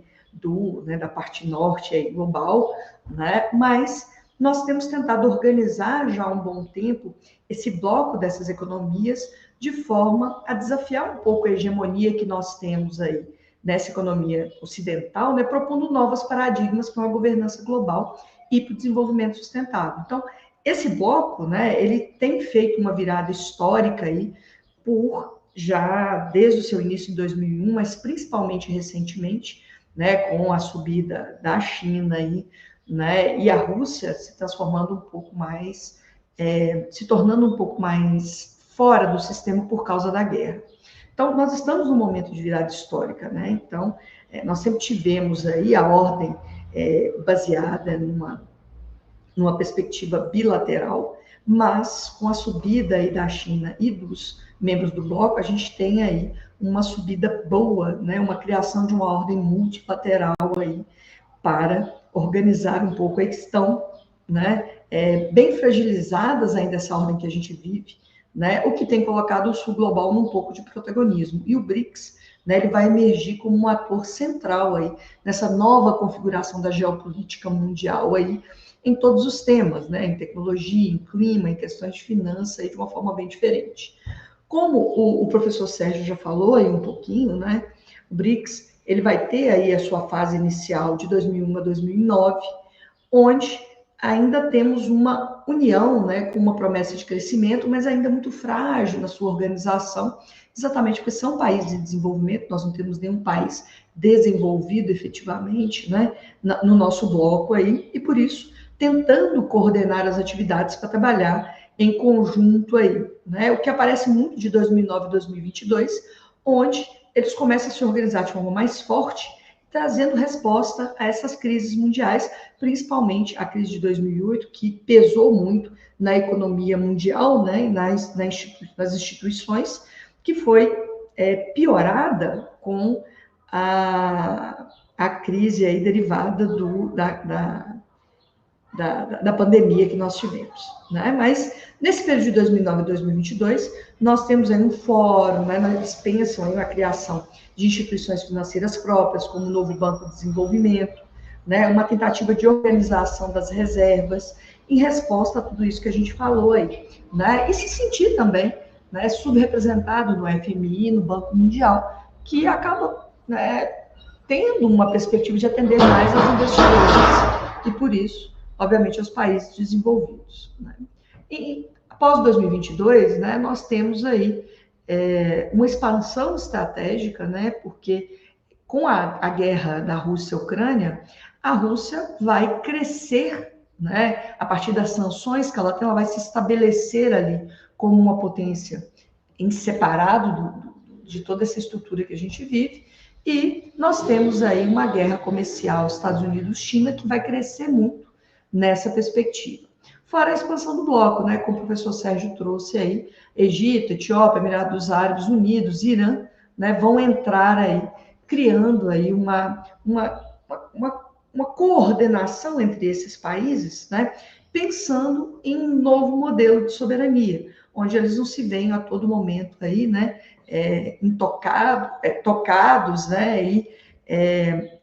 da parte norte aí, global, né, mas nós temos tentado organizar já há um bom tempo esse bloco dessas economias de forma a desafiar um pouco a hegemonia que nós temos aí nessa economia ocidental, né, propondo novos paradigmas para uma governança global e para o desenvolvimento sustentável. Então, esse bloco, né, ele tem feito uma virada histórica aí já desde o seu início em 2001, mas principalmente recentemente, né, com a subida da China aí, né, e a Rússia se transformando um pouco mais, se tornando um pouco mais fora do sistema por causa da guerra. Então, nós estamos num momento de virada histórica, né? Então, nós sempre tivemos aí a ordem baseada numa perspectiva bilateral, mas com a subida aí da China e dos membros do bloco, a gente tem aí uma subida boa, né, uma criação de uma ordem multilateral aí para organizar um pouco, aí que estão, né, bem fragilizadas ainda essa ordem que a gente vive, né, o que tem colocado o sul global num pouco de protagonismo. E o BRICS, né, ele vai emergir como um ator central aí nessa nova configuração da geopolítica mundial aí, em todos os temas, né, em tecnologia, em clima, em questões de finanças, aí, de uma forma bem diferente. Como o professor Sérgio já falou aí um pouquinho, né, o BRICS, ele vai ter aí a sua fase inicial de 2001 a 2009, onde ainda temos uma união, né, com uma promessa de crescimento, mas ainda muito frágil na sua organização, exatamente porque são países de desenvolvimento, nós não temos nenhum país desenvolvido efetivamente, né, no nosso bloco aí, e por isso tentando coordenar as atividades para trabalhar em conjunto aí, né, o que aparece muito de 2009 e 2022, onde eles começam a se organizar de forma mais forte, trazendo resposta a essas crises mundiais, principalmente a crise de 2008, que pesou muito na economia mundial, né, e nas instituições, que foi piorada com a crise aí derivada da pandemia que nós tivemos, né? Mas nesse período de 2009 e 2022, nós temos aí um fórum, né? Eles pensam aí na criação de instituições financeiras próprias, como o novo Banco de Desenvolvimento, né? Uma tentativa de organização das reservas, em resposta a tudo isso que a gente falou aí, né? E se sentir também, né, subrepresentado no FMI, no Banco Mundial, que acaba, né, tendo uma perspectiva de atender mais aos investidores, e por isso, obviamente, aos países desenvolvidos, né? E após 2022, né, nós temos aí uma expansão estratégica, né, porque com a guerra da Rússia-Ucrânia, a Rússia vai crescer, né, a partir das sanções que ela tem, ela vai se estabelecer ali como uma potência em separado de toda essa estrutura que a gente vive, e nós temos aí uma guerra comercial Estados Unidos-China que vai crescer muito nessa perspectiva. Fora a expansão do bloco, né, como o professor Sérgio trouxe aí, Egito, Etiópia, Emirados Árabes Unidos, Irã, né, vão entrar aí, criando aí uma coordenação entre esses países, né, pensando em um novo modelo de soberania, onde eles não se veem a todo momento aí, né, tocados, né, e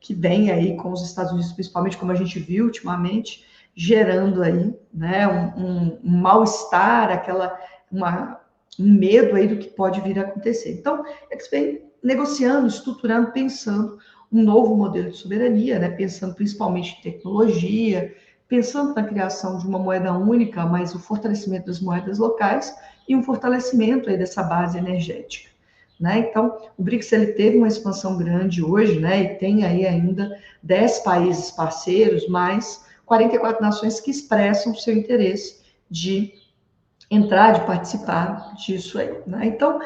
que vem aí com os Estados Unidos, principalmente, como a gente viu ultimamente, gerando aí, né, um mal-estar, um medo aí do que pode vir a acontecer. Então, eles vêm negociando, estruturando, pensando um novo modelo de soberania, né, pensando principalmente em tecnologia, pensando na criação de uma moeda única, mas o fortalecimento das moedas locais e um fortalecimento aí dessa base energética, né? Então, o BRICS ele teve uma expansão grande hoje, né, e tem aí ainda 10 países parceiros, mais 44 nações que expressam o seu interesse de entrar, de participar disso aí, né? Então,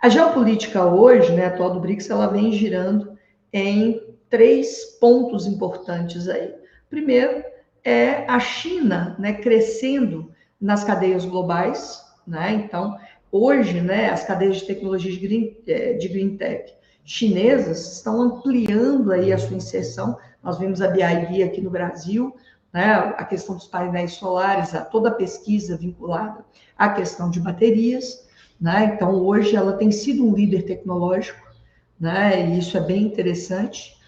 a geopolítica hoje, né, atual do BRICS, ela vem girando em 3 pontos importantes aí. Primeiro, é a China, né, crescendo nas cadeias globais, né? Então, hoje, né, as cadeias de tecnologia de green tech chinesas estão ampliando aí a sua inserção. Nós vimos a BID aqui no Brasil, né, a questão dos painéis solares, toda a pesquisa vinculada à questão de baterias, né? Então, hoje ela tem sido um líder tecnológico, né, e isso é bem interessante.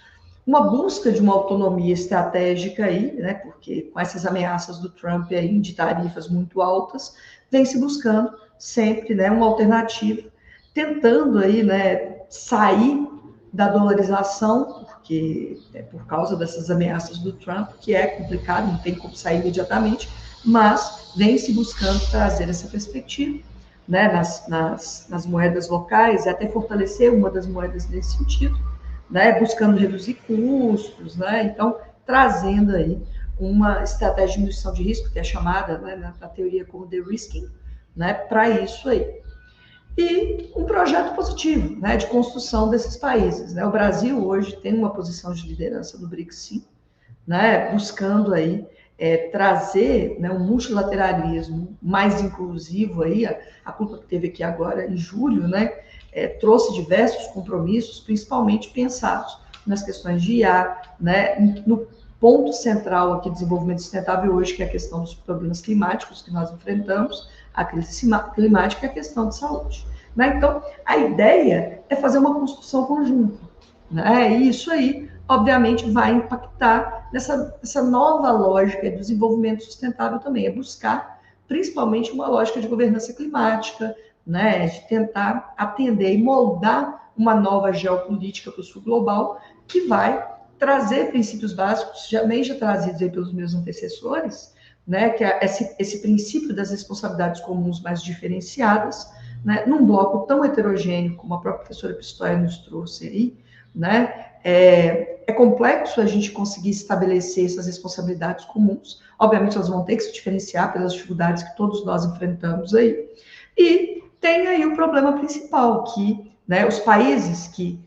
Uma busca de uma autonomia estratégica aí, né, porque com essas ameaças do Trump aí de tarifas muito altas, vem se buscando sempre, né, uma alternativa, tentando aí, né, sair da dolarização, porque por causa dessas ameaças do Trump, que é complicado, não tem como sair imediatamente, mas vem se buscando trazer essa perspectiva, né, nas moedas locais, e até fortalecer uma das moedas nesse sentido, né, buscando reduzir custos, né, então trazendo aí uma estratégia de diminuição de risco, que é chamada, né, na teoria como de-risking, né, para isso aí. E um projeto positivo, né, de construção desses países, né. O Brasil hoje tem uma posição de liderança do BRICS, sim, né, buscando aí trazer, né, um multilateralismo mais inclusivo aí, a culpa que teve aqui agora em julho, né, trouxe diversos compromissos, principalmente pensados nas questões de IA, né, no ponto central aqui de desenvolvimento sustentável hoje, que é a questão dos problemas climáticos que nós enfrentamos, a crise climática e a questão de saúde, né? Então, a ideia é fazer uma construção conjunta, né? E isso aí, obviamente, vai impactar nessa nova lógica de desenvolvimento sustentável também, é buscar, principalmente, uma lógica de governança climática, né, de tentar atender e moldar uma nova geopolítica para o sul global, que vai trazer princípios básicos, já trazidos aí pelos meus antecessores, né, que é esse princípio das responsabilidades comuns mais diferenciadas, né, num bloco tão heterogêneo como a própria professora Pistoia nos trouxe aí, né, é complexo a gente conseguir estabelecer essas responsabilidades comuns. Obviamente, elas vão ter que se diferenciar pelas dificuldades que todos nós enfrentamos aí. E tem aí o problema principal, que, né, os países que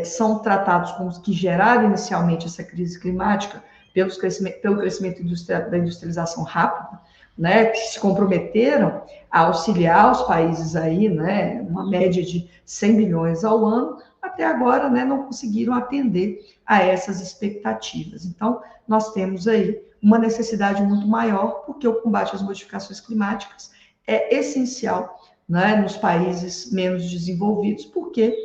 são tratados como os que geraram inicialmente essa crise climática, pelo crescimento da industrialização rápida, né, que se comprometeram a auxiliar os países aí, né, uma média de 100 bilhões ao ano, até agora, né, não conseguiram atender a essas expectativas. Então, nós temos aí uma necessidade muito maior, porque o combate às modificações climáticas é essencial, né, nos países menos desenvolvidos, porque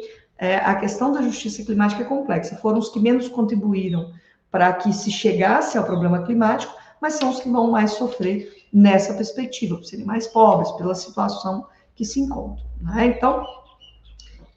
a questão da justiça climática é complexa. Foram os que menos contribuíram para que se chegasse ao problema climático, mas são os que vão mais sofrer nessa perspectiva, por serem mais pobres, pela situação que se encontram, né? Então,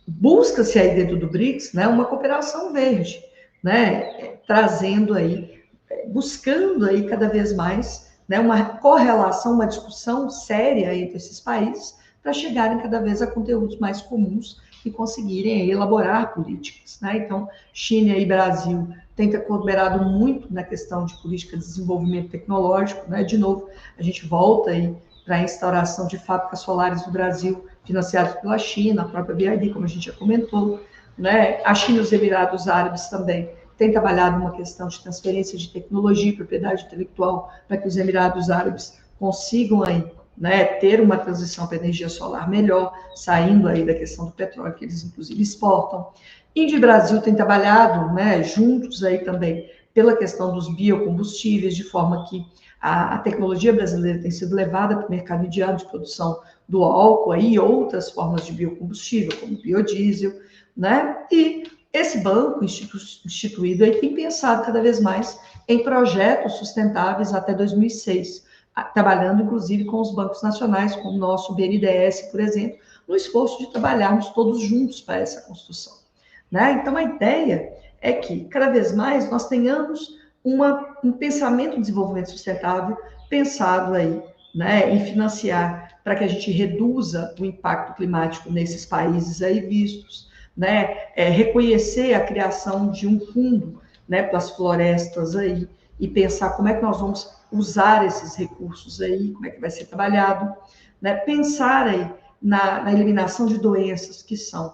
busca-se aí dentro do BRICS, né, uma cooperação verde, né, trazendo aí, buscando aí cada vez mais, né, uma correlação, uma discussão séria entre esses países para chegarem cada vez a conteúdos mais comuns e conseguirem aí elaborar políticas, né? Então, China e Brasil têm cooperado muito na questão de política de desenvolvimento tecnológico, né? De novo, a gente volta aí para a instauração de fábricas solares no Brasil, financiadas pela China, a própria BRD, como a gente já comentou, né? A China e os Emirados Árabes também têm trabalhado uma questão de transferência de tecnologia e propriedade intelectual para que os Emirados Árabes consigam aí, né, ter uma transição para energia solar melhor, saindo aí da questão do petróleo, que eles inclusive exportam. Índia e Brasil têm trabalhado, né, juntos aí também pela questão dos biocombustíveis, de forma que a tecnologia brasileira tem sido levada para o mercado indiano de produção do álcool aí, e outras formas de biocombustível, como biodiesel, né? E esse banco instituído aí tem pensado cada vez mais em projetos sustentáveis até 2006, trabalhando inclusive com os bancos nacionais, como o nosso BNDES, por exemplo, no esforço de trabalharmos todos juntos para essa construção, né? Então, a ideia é que cada vez mais nós tenhamos um pensamento de desenvolvimento sustentável pensado aí, né, em financiar para que a gente reduza o impacto climático nesses países aí vistos, né, reconhecer a criação de um fundo, né, para as florestas aí e pensar como é que nós vamos usar esses recursos aí, como é que vai ser trabalhado, né, pensar aí na eliminação de doenças que são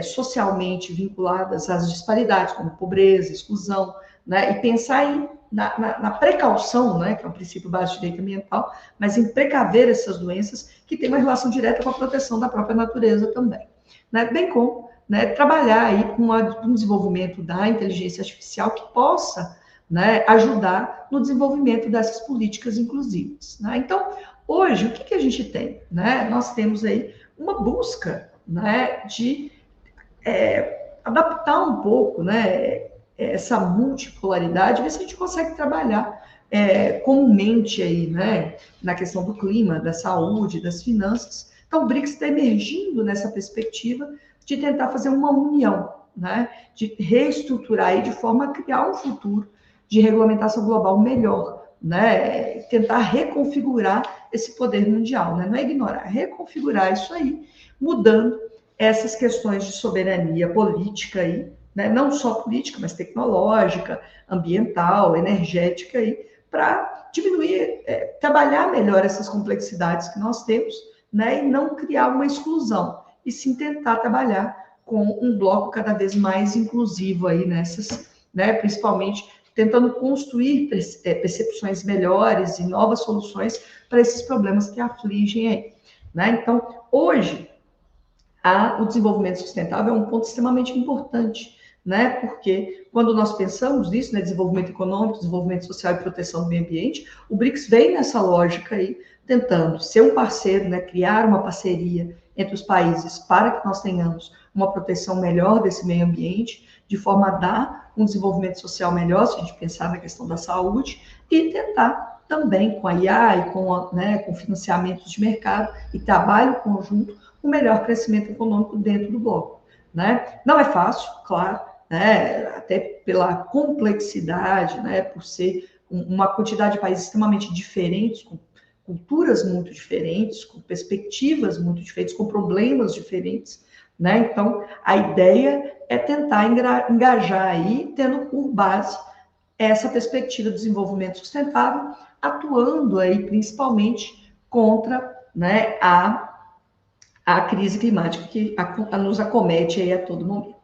socialmente vinculadas às disparidades, como pobreza, exclusão, né, e pensar aí na precaução, né, que é um princípio básico de direito ambiental, mas em precaver essas doenças que têm uma relação direta com a proteção da própria natureza também, né, bem como, né, trabalhar aí com o desenvolvimento da inteligência artificial que possa, né, ajudar no desenvolvimento dessas políticas inclusivas, né? Então, hoje, o que a gente tem, né? Nós temos aí uma busca, né, de adaptar um pouco, né, essa multipolaridade, ver se a gente consegue trabalhar comumente aí, né, na questão do clima, da saúde, das finanças. Então, o BRICS está emergindo nessa perspectiva de tentar fazer uma união, né, de reestruturar aí de forma a criar um futuro de regulamentação global melhor, né, tentar reconfigurar esse poder mundial, né, não é ignorar, é reconfigurar isso aí, mudando essas questões de soberania política aí, né, não só política, mas tecnológica, ambiental, energética aí, para diminuir, trabalhar melhor essas complexidades que nós temos, né, e não criar uma exclusão, e sim tentar trabalhar com um bloco cada vez mais inclusivo aí nessas, né, principalmente tentando construir percepções melhores e novas soluções para esses problemas que afligem aí, né? Então, hoje, o desenvolvimento sustentável é um ponto extremamente importante, né? Porque quando nós pensamos nisso, né, desenvolvimento econômico, desenvolvimento social e proteção do meio ambiente, o BRICS vem nessa lógica aí, tentando ser um parceiro, né, criar uma parceria entre os países para que nós tenhamos uma proteção melhor desse meio ambiente, de forma a dar um desenvolvimento social melhor, se a gente pensar na questão da saúde, e tentar também com a IA e com financiamentos de mercado e trabalho conjunto, um melhor crescimento econômico dentro do bloco, né? Não é fácil, claro, né? Até pela complexidade, né? Por ser uma quantidade de países extremamente diferentes, com culturas muito diferentes, com perspectivas muito diferentes, com problemas diferentes, né? Então, a ideia é tentar engajar aí, tendo por base essa perspectiva de desenvolvimento sustentável, atuando aí principalmente contra, né, a crise climática que nos acomete aí a todo momento.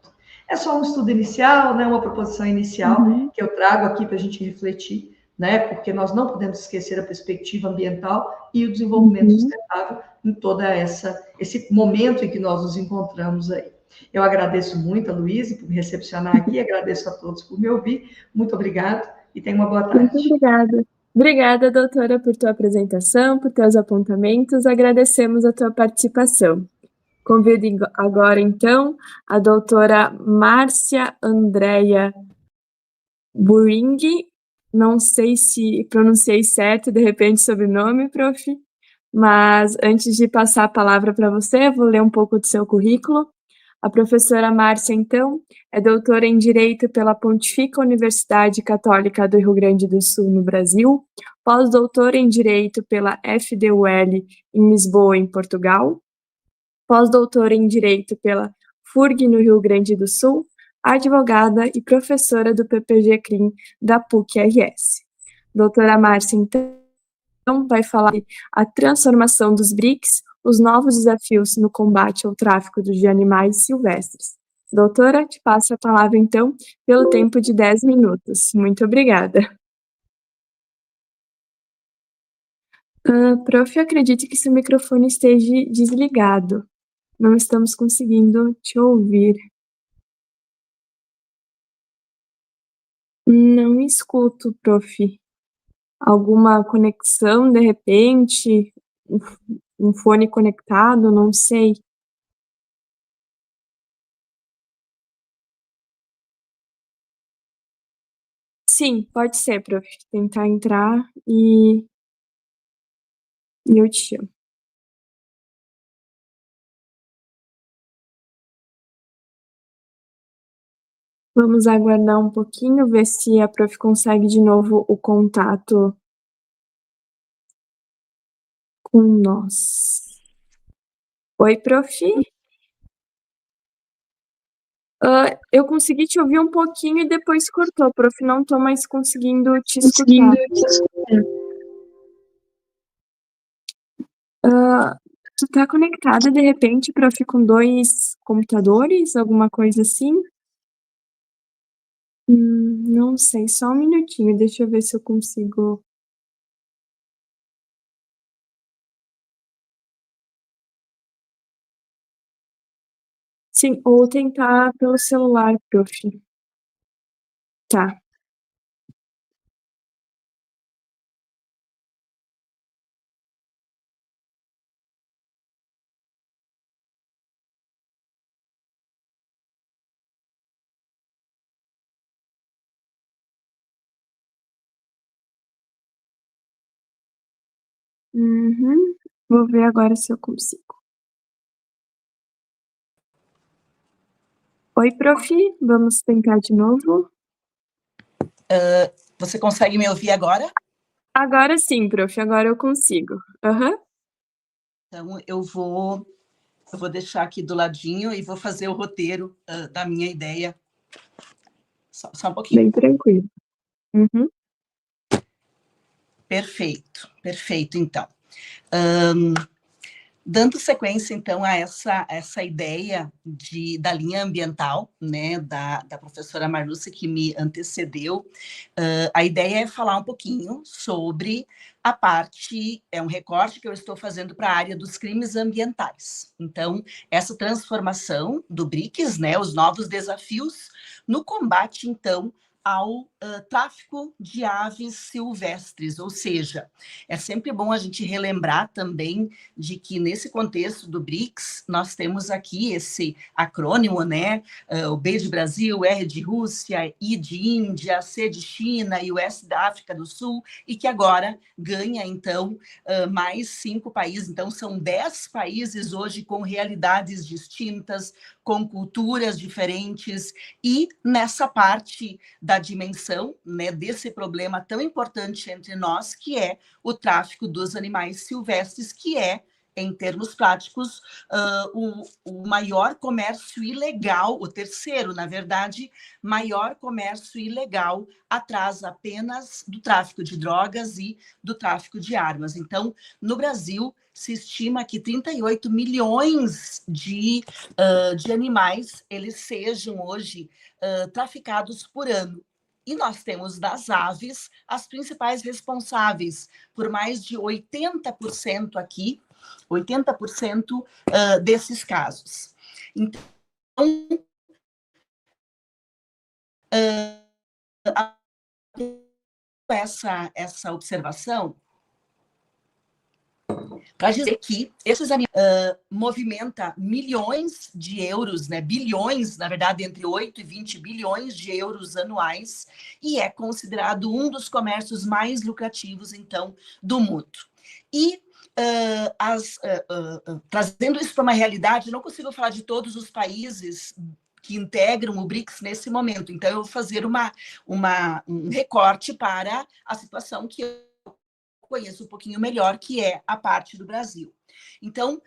É só um estudo inicial, né, uma proposição inicial que eu trago aqui para a gente refletir, né, porque nós não podemos esquecer a perspectiva ambiental e o desenvolvimento sustentável em toda esse momento em que nós nos encontramos aí. Eu agradeço muito a Luísa por me recepcionar aqui, agradeço a todos por me ouvir, muito obrigado e tenha uma boa tarde. Muito obrigada. Obrigada, doutora, por tua apresentação, por teus apontamentos, agradecemos a tua participação. Convido agora, então, a doutora Márcia Andréia Buring, não sei se pronunciei certo, de repente, sobrenome, prof, mas antes de passar a palavra para você, vou ler um pouco do seu currículo. A professora Márcia, então, é doutora em Direito pela Pontifícia Universidade Católica do Rio Grande do Sul, no Brasil, pós-doutora em Direito pela FDUL em Lisboa, em Portugal, pós-doutora em Direito pela FURG, no Rio Grande do Sul, advogada e professora do PPG-CRIM da PUC-RS. Doutora Márcia, então, vai falar a transformação dos BRICS, os novos desafios no combate ao tráfico de animais silvestres. Doutora, te passo a palavra, então, pelo tempo de 10 minutos. Muito obrigada. Prof, acredito que seu microfone esteja desligado. Não estamos conseguindo te ouvir. Não escuto, prof. Alguma conexão, de repente? Um fone conectado, não sei. Sim, pode ser, prof. Tentar entrar e eu te chamo. Vamos aguardar um pouquinho, ver se a prof consegue de novo o contato com nós. Oi, prof? Eu consegui te ouvir um pouquinho e depois cortou, prof. Não estou mais conseguindo te escutar. Tu tá conectada, de repente, prof, com 2 computadores, alguma coisa assim? Não sei, só um minutinho, deixa eu ver se eu consigo. Sim, ou tentar pelo celular, prof. Tá. Vou ver agora se eu consigo. Oi, prof, vamos tentar de novo. Você consegue me ouvir agora? Agora sim, prof, agora eu consigo. Então, eu vou deixar aqui do ladinho e vou fazer o roteiro da minha ideia. Só um pouquinho. Bem tranquilo. Perfeito, então. Dando sequência, então, a essa ideia da linha ambiental, né, da professora Marluce, que me antecedeu, a ideia é falar um pouquinho sobre a parte, é um recorte que eu estou fazendo para a área dos crimes ambientais. Então, essa transformação do BRICS, né, os novos desafios no combate, então, ao tráfico de aves silvestres, ou seja, é sempre bom a gente relembrar também de que nesse contexto do BRICS, nós temos aqui esse acrônimo, né, o B de Brasil, R de Rússia, I de Índia, C de China e o S da África do Sul, e que agora ganha, então, mais 5 países, então são 10 países hoje com realidades distintas, com culturas diferentes, e nessa parte da dimensão solução, né, desse problema tão importante entre nós, que é o tráfico dos animais silvestres, que é, em termos práticos, o maior comércio ilegal, o terceiro, na verdade, maior comércio ilegal, atrás apenas do tráfico de drogas e do tráfico de armas. Então, no Brasil, se estima que 38 milhões de animais eles sejam hoje traficados por ano. E nós temos das aves as principais responsáveis por mais de 80% aqui, 80% desses casos. Então, essa observação para dizer que esses animais movimenta milhões de euros, né, bilhões, na verdade, entre 8 e 20 bilhões de euros anuais, e é considerado um dos comércios mais lucrativos, então, do mundo. E trazendo isso para uma realidade, não consigo falar de todos os países que integram o BRICS nesse momento, então eu vou fazer um recorte para a situação que eu conheço um pouquinho melhor, que é a parte do Brasil. Então,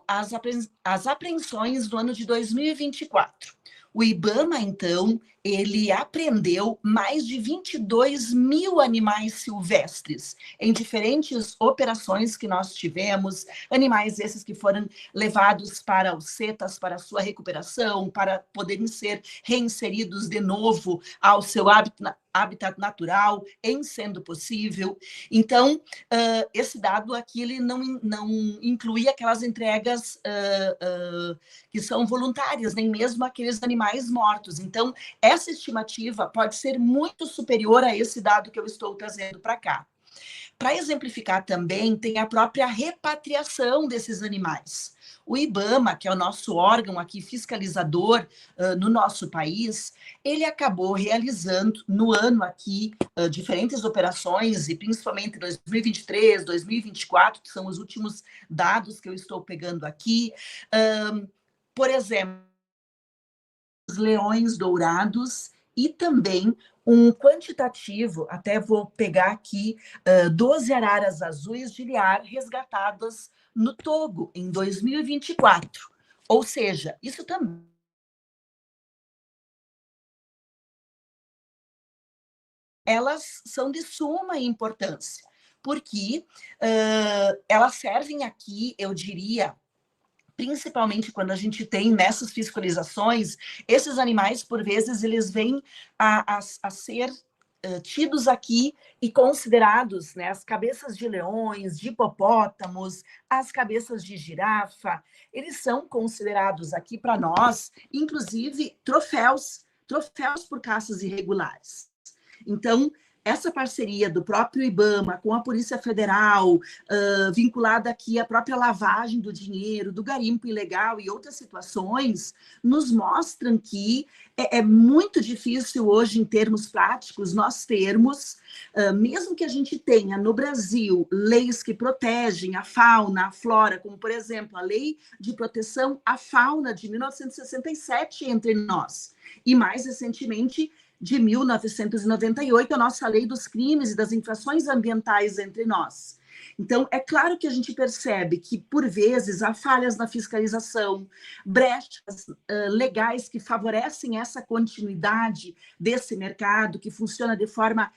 as apreensões do ano de 2024. O IBAMA, então, ele apreendeu mais de 22 mil animais silvestres em diferentes operações que nós tivemos, animais esses que foram levados para os CETAS, para a sua recuperação, para poderem ser reinseridos de novo ao seu habitat natural, em sendo possível. Então, esse dado aqui ele não inclui aquelas entregas que são voluntárias, nem mesmo aqueles animais mortos. Então, essa estimativa pode ser muito superior a esse dado que eu estou trazendo para cá. Para exemplificar também, tem a própria repatriação desses animais. O IBAMA, que é o nosso órgão aqui fiscalizador no nosso país, ele acabou realizando no ano aqui diferentes operações, e principalmente em 2023, 2024, que são os últimos dados que eu estou pegando aqui. Por exemplo, os leões dourados e também um quantitativo, até vou pegar aqui, 12 araras azuis de Liar resgatadas no Togo, em 2024. Ou seja, isso também elas são de suma importância, porque elas servem aqui, eu diria, principalmente quando a gente tem nessas fiscalizações, esses animais, por vezes, eles vêm a ser tidos aqui e considerados, né, as cabeças de leões, de hipopótamos, as cabeças de girafa, eles são considerados aqui para nós, inclusive, troféus por caças irregulares. Então, essa parceria do próprio IBAMA com a Polícia Federal, vinculada aqui à própria lavagem do dinheiro, do garimpo ilegal e outras situações, nos mostram que é muito difícil hoje, em termos práticos, nós termos, mesmo que a gente tenha no Brasil leis que protegem a fauna, a flora, como, por exemplo, a Lei de Proteção à Fauna de 1967 entre nós, e mais recentemente, de 1998, a nossa lei dos crimes e das infrações ambientais entre nós. Então, é claro que a gente percebe que, por vezes, há falhas na fiscalização, brechas legais que favorecem essa continuidade desse mercado, que funciona de forma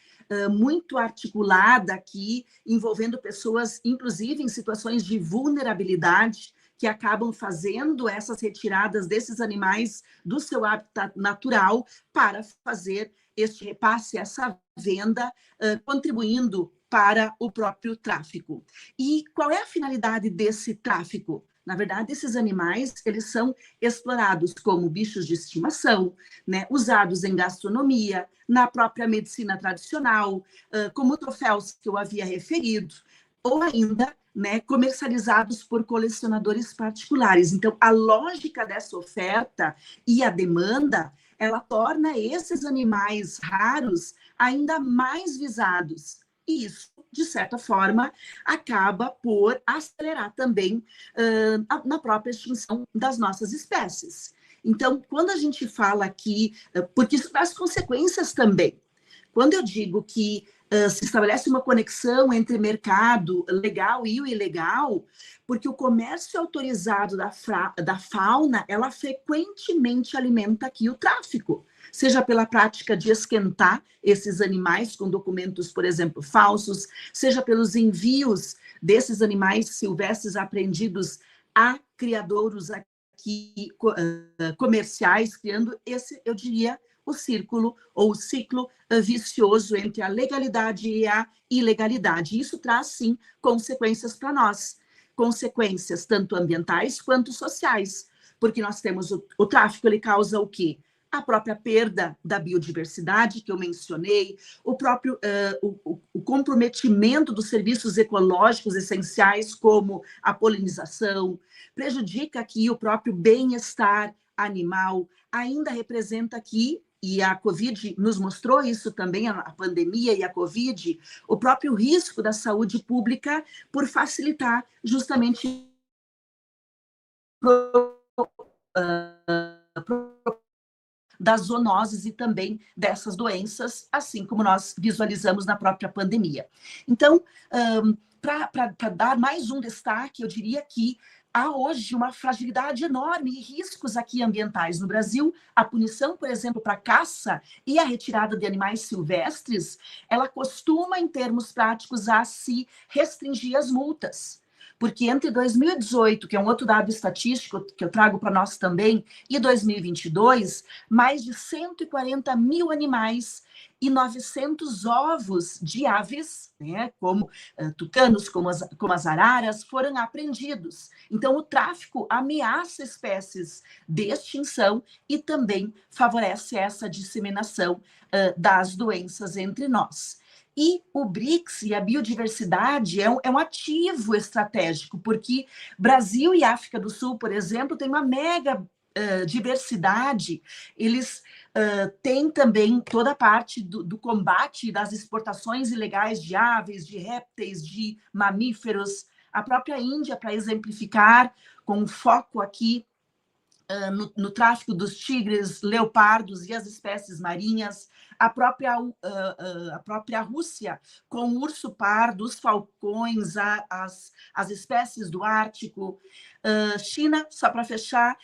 muito articulada aqui, envolvendo pessoas, inclusive, em situações de vulnerabilidade, que acabam fazendo essas retiradas desses animais do seu habitat natural para fazer este repasse, essa venda, contribuindo para o próprio tráfico. E qual é a finalidade desse tráfico? Na verdade, esses animais, eles são explorados como bichos de estimação, né, usados em gastronomia, na própria medicina tradicional, como troféus que eu havia referido, ou ainda, né, comercializados por colecionadores particulares. Então, a lógica dessa oferta e a demanda, ela torna esses animais raros ainda mais visados. E isso, de certa forma, acaba por acelerar também na própria extinção das nossas espécies. Então, quando a gente fala aqui, porque isso traz consequências também. Quando eu digo que se estabelece uma conexão entre mercado legal e o ilegal, porque o comércio autorizado da fauna, ela frequentemente alimenta aqui o tráfico, seja pela prática de esquentar esses animais com documentos, por exemplo, falsos, seja pelos envios desses animais silvestres apreendidos a criadouros aqui comerciais, criando esse, eu diria, o círculo ou o ciclo vicioso entre a legalidade e a ilegalidade. Isso traz, sim, consequências para nós, consequências tanto ambientais quanto sociais, porque nós temos o tráfico, ele causa o quê? A própria perda da biodiversidade, que eu mencionei, o próprio o comprometimento dos serviços ecológicos essenciais, como a polinização, prejudica aqui o próprio bem-estar animal, ainda representa aqui, e a Covid nos mostrou isso também, a pandemia e a Covid, o próprio risco da saúde pública por facilitar justamente das zoonoses e também dessas doenças, assim como nós visualizamos na própria pandemia. Então, para dar mais um destaque, eu diria que há hoje uma fragilidade enorme e riscos aqui ambientais. No Brasil, a punição, por exemplo, para a caça e a retirada de animais silvestres, ela costuma, em termos práticos, a se restringir as multas. Porque entre 2018, que é um outro dado estatístico que eu trago para nós também, e 2022, mais de 140 mil animais e 900 ovos de aves, né, como tucanos, como as araras, foram apreendidos. Então, o tráfico ameaça espécies de extinção e também favorece essa disseminação das doenças entre nós. E o BRICS e a biodiversidade é um ativo estratégico, porque Brasil e África do Sul, por exemplo, têm uma mega diversidade. Eles têm também toda a parte do combate das exportações ilegais de aves, de répteis, de mamíferos. A própria Índia, para exemplificar, com foco aqui no tráfico dos tigres, leopardos e as espécies marinhas, a própria Rússia, com o urso pardo, os falcões, as espécies do Ártico. China, só para fechar,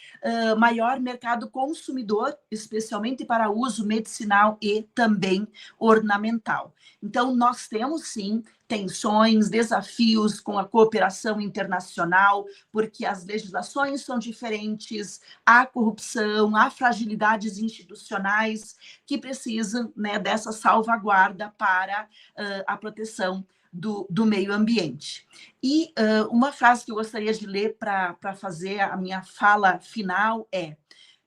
maior mercado consumidor, especialmente para uso medicinal e também ornamental. Então, nós temos, sim, tensões, desafios com a cooperação internacional, porque as legislações são diferentes, há corrupção, há fragilidades institucionais que precisam, né, dessa salvaguarda para a proteção do meio ambiente. E uma frase que eu gostaria de ler para fazer a minha fala final é: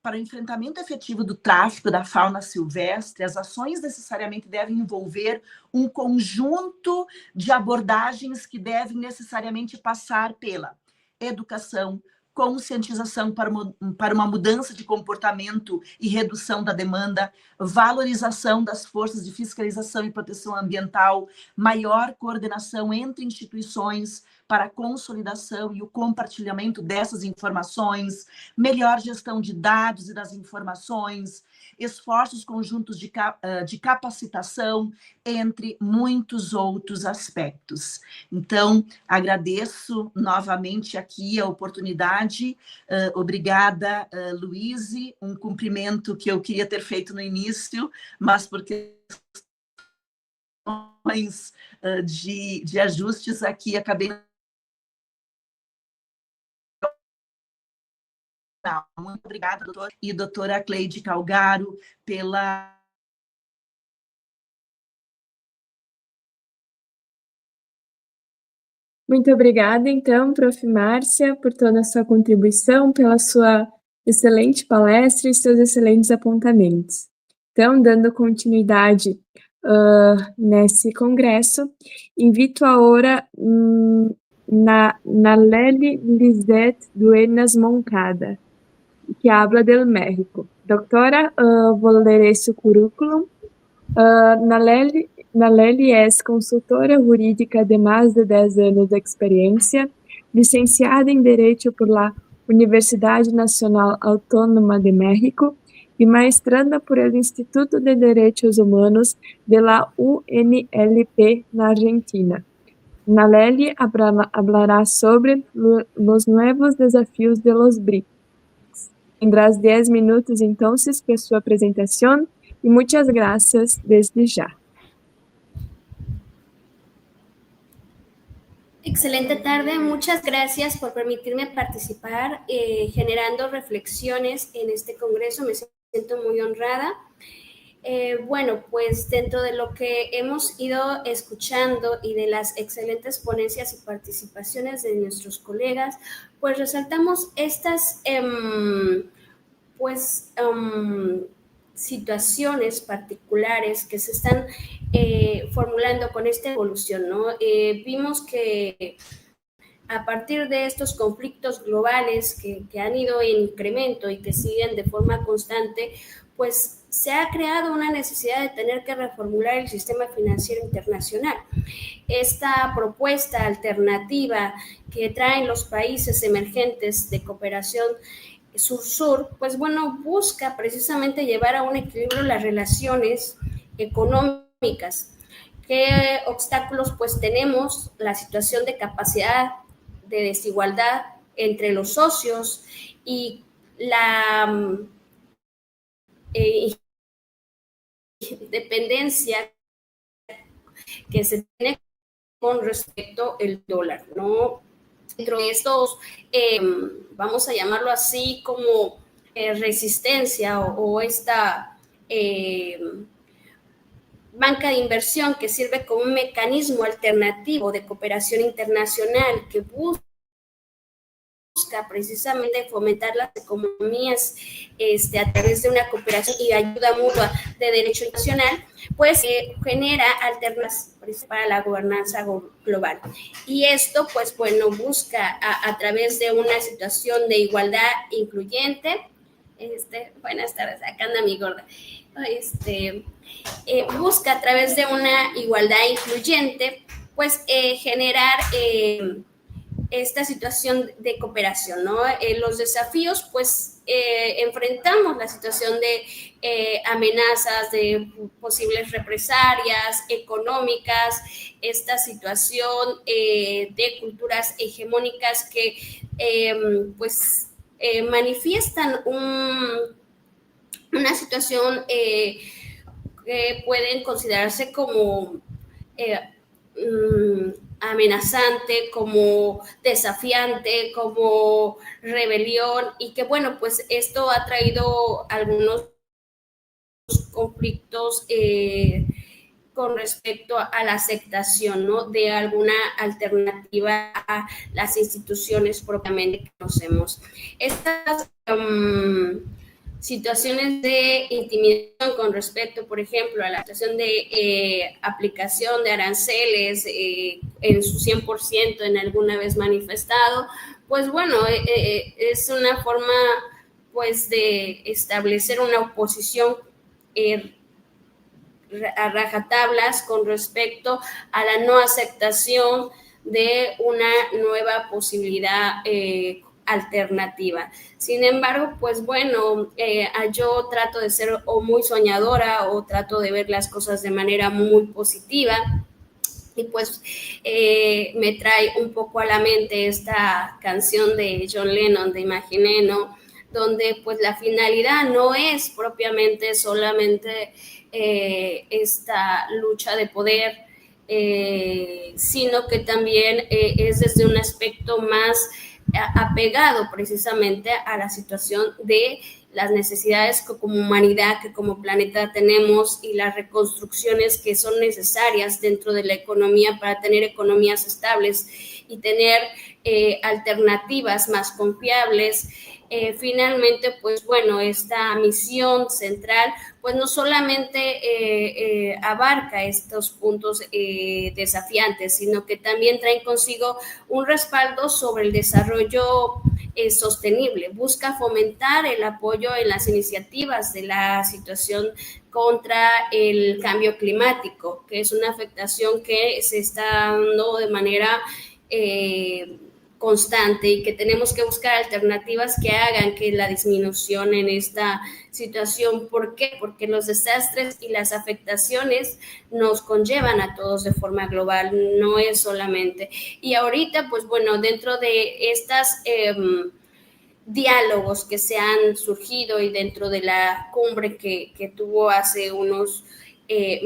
para o enfrentamento efetivo do tráfico da fauna silvestre, as ações necessariamente devem envolver um conjunto de abordagens que devem necessariamente passar pela educação, conscientização para uma mudança de comportamento e redução da demanda, valorização das forças de fiscalização e proteção ambiental, maior coordenação entre instituições para a consolidação e o compartilhamento dessas informações, melhor gestão de dados e das informações, esforços conjuntos de capacitação, entre muitos outros aspectos. Então, agradeço novamente aqui a oportunidade. Obrigada, Luíse. Um cumprimento que eu queria ter feito no início, mas por questões de ajustes aqui, acabei. Muito obrigada, doutor e doutora Cleide Calgaro, pela... Muito obrigada, então, Prof. Márcia, por toda a sua contribuição, pela sua excelente palestra e seus excelentes apontamentos. Então, dando continuidade nesse congresso, invito agora Naleli Lisette Duenas Moncada, que habla del México. Doctora, vou ler esse currículo. Naleli es consultora jurídica de más de 10 anos de experiencia, licenciada en Derecho por la Universidad Nacional Autónoma de México y maestranda por el Instituto de Derechos Humanos de la UNLP na Argentina. Naleli hablará sobre los nuevos desafíos de los BRICS. Tendrás 10 minutos entonces para su presentación y muchas gracias desde ya. Excelente tarde, muchas gracias por permitirme participar generando reflexiones en este congreso, me siento muy honrada. Bueno, pues dentro de lo que hemos ido escuchando y de las excelentes ponencias y participaciones de nuestros colegas, pues resaltamos estas situaciones particulares que se están formulando con esta evolución, ¿no? Vimos que a partir de estos conflictos globales que han ido en incremento y que siguen de forma constante, pues se ha creado una necesidad de tener que reformular el sistema financiero internacional. Esta propuesta alternativa que traen los países emergentes de cooperación sur-sur, pues bueno, busca precisamente llevar a un equilibrio las relaciones económicas. ¿Qué obstáculos? Pues tenemos la situación de capacidad de desigualdad entre los socios y la dependencia que se tiene con respecto al dólar, ¿no? Dentro de estos, vamos a llamarlo así, como resistencia o esta banca de inversión que sirve como un mecanismo alternativo de cooperación internacional que busca precisamente fomentar las economías a través de una cooperación y ayuda mutua de derecho internacional, pues genera alternativas para la gobernanza global. Y esto, pues bueno, busca a través de una situación de igualdad incluyente, buenas tardes, acá anda mi gorda, busca a través de una igualdad incluyente, pues generar esta situación de cooperación, ¿no? Los desafíos, pues enfrentamos la situación de amenazas, de posibles represalias económicas, esta situación de culturas hegemónicas que manifiestan una situación que pueden considerarse como amenazante, como desafiante, como rebelión, y que bueno, pues esto ha traído algunos conflictos con respecto a la aceptación, ¿no?, de alguna alternativa a las instituciones propiamente que conocemos. Estas situaciones de intimidación con respecto, por ejemplo, a la situación de aplicación de aranceles en su 100% en alguna vez manifestado, pues bueno, es una forma pues de establecer una oposición a rajatablas con respecto a la no aceptación de una nueva posibilidad alternativa. Sin embargo, pues bueno, yo trato de ser o muy soñadora o trato de ver las cosas de manera muy positiva y pues me trae un poco a la mente esta canción de John Lennon de Imagine, ¿no?, donde pues la finalidad no es propiamente solamente esta lucha de poder, sino que también es desde un aspecto más apegado precisamente a la situación de las necesidades que como humanidad, que como planeta tenemos y las reconstrucciones que son necesarias dentro de la economía para tener economías estables y tener alternativas más confiables. Finalmente, pues bueno, esta misión central pues no solamente abarca estos puntos desafiantes, sino que también traen consigo un respaldo sobre el desarrollo sostenible. Busca fomentar el apoyo en las iniciativas de la situación contra el cambio climático, que es una afectación que se está dando de manera constante y que tenemos que buscar alternativas que hagan que la disminución en esta situación. ¿Por qué? Porque los desastres y las afectaciones nos conllevan a todos de forma global, no es solamente. Y ahorita, pues bueno, dentro de estas diálogos que se han surgido y dentro de la cumbre que tuvo hace unos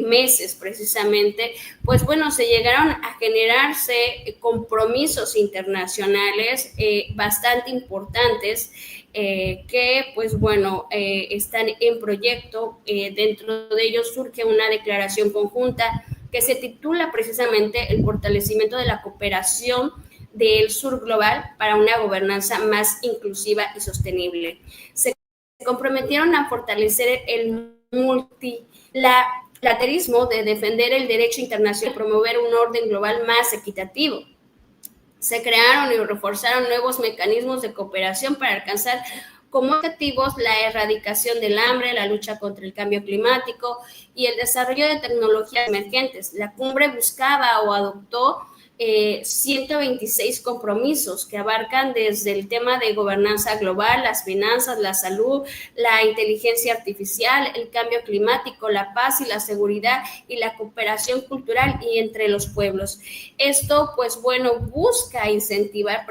meses precisamente, pues bueno, se llegaron a generarse compromisos internacionales bastante importantes que pues bueno, están en proyecto. Dentro de ellos surge una declaración conjunta que se titula precisamente El fortalecimiento de la cooperación del sur global para una gobernanza más inclusiva y sostenible. Se comprometieron a fortalecer el multilateralismo, de defender el derecho internacional y promover un orden global más equitativo. Se crearon y reforzaron nuevos mecanismos de cooperación para alcanzar como objetivos la erradicación del hambre, la lucha contra el cambio climático y el desarrollo de tecnologías emergentes. La cumbre buscaba o adoptó 126 compromisos que abarcan desde el tema de gobernanza global, las finanzas, la salud, la inteligencia artificial, el cambio climático, la paz y la seguridad y la cooperación cultural y entre los pueblos. Esto, pues bueno, busca incentivar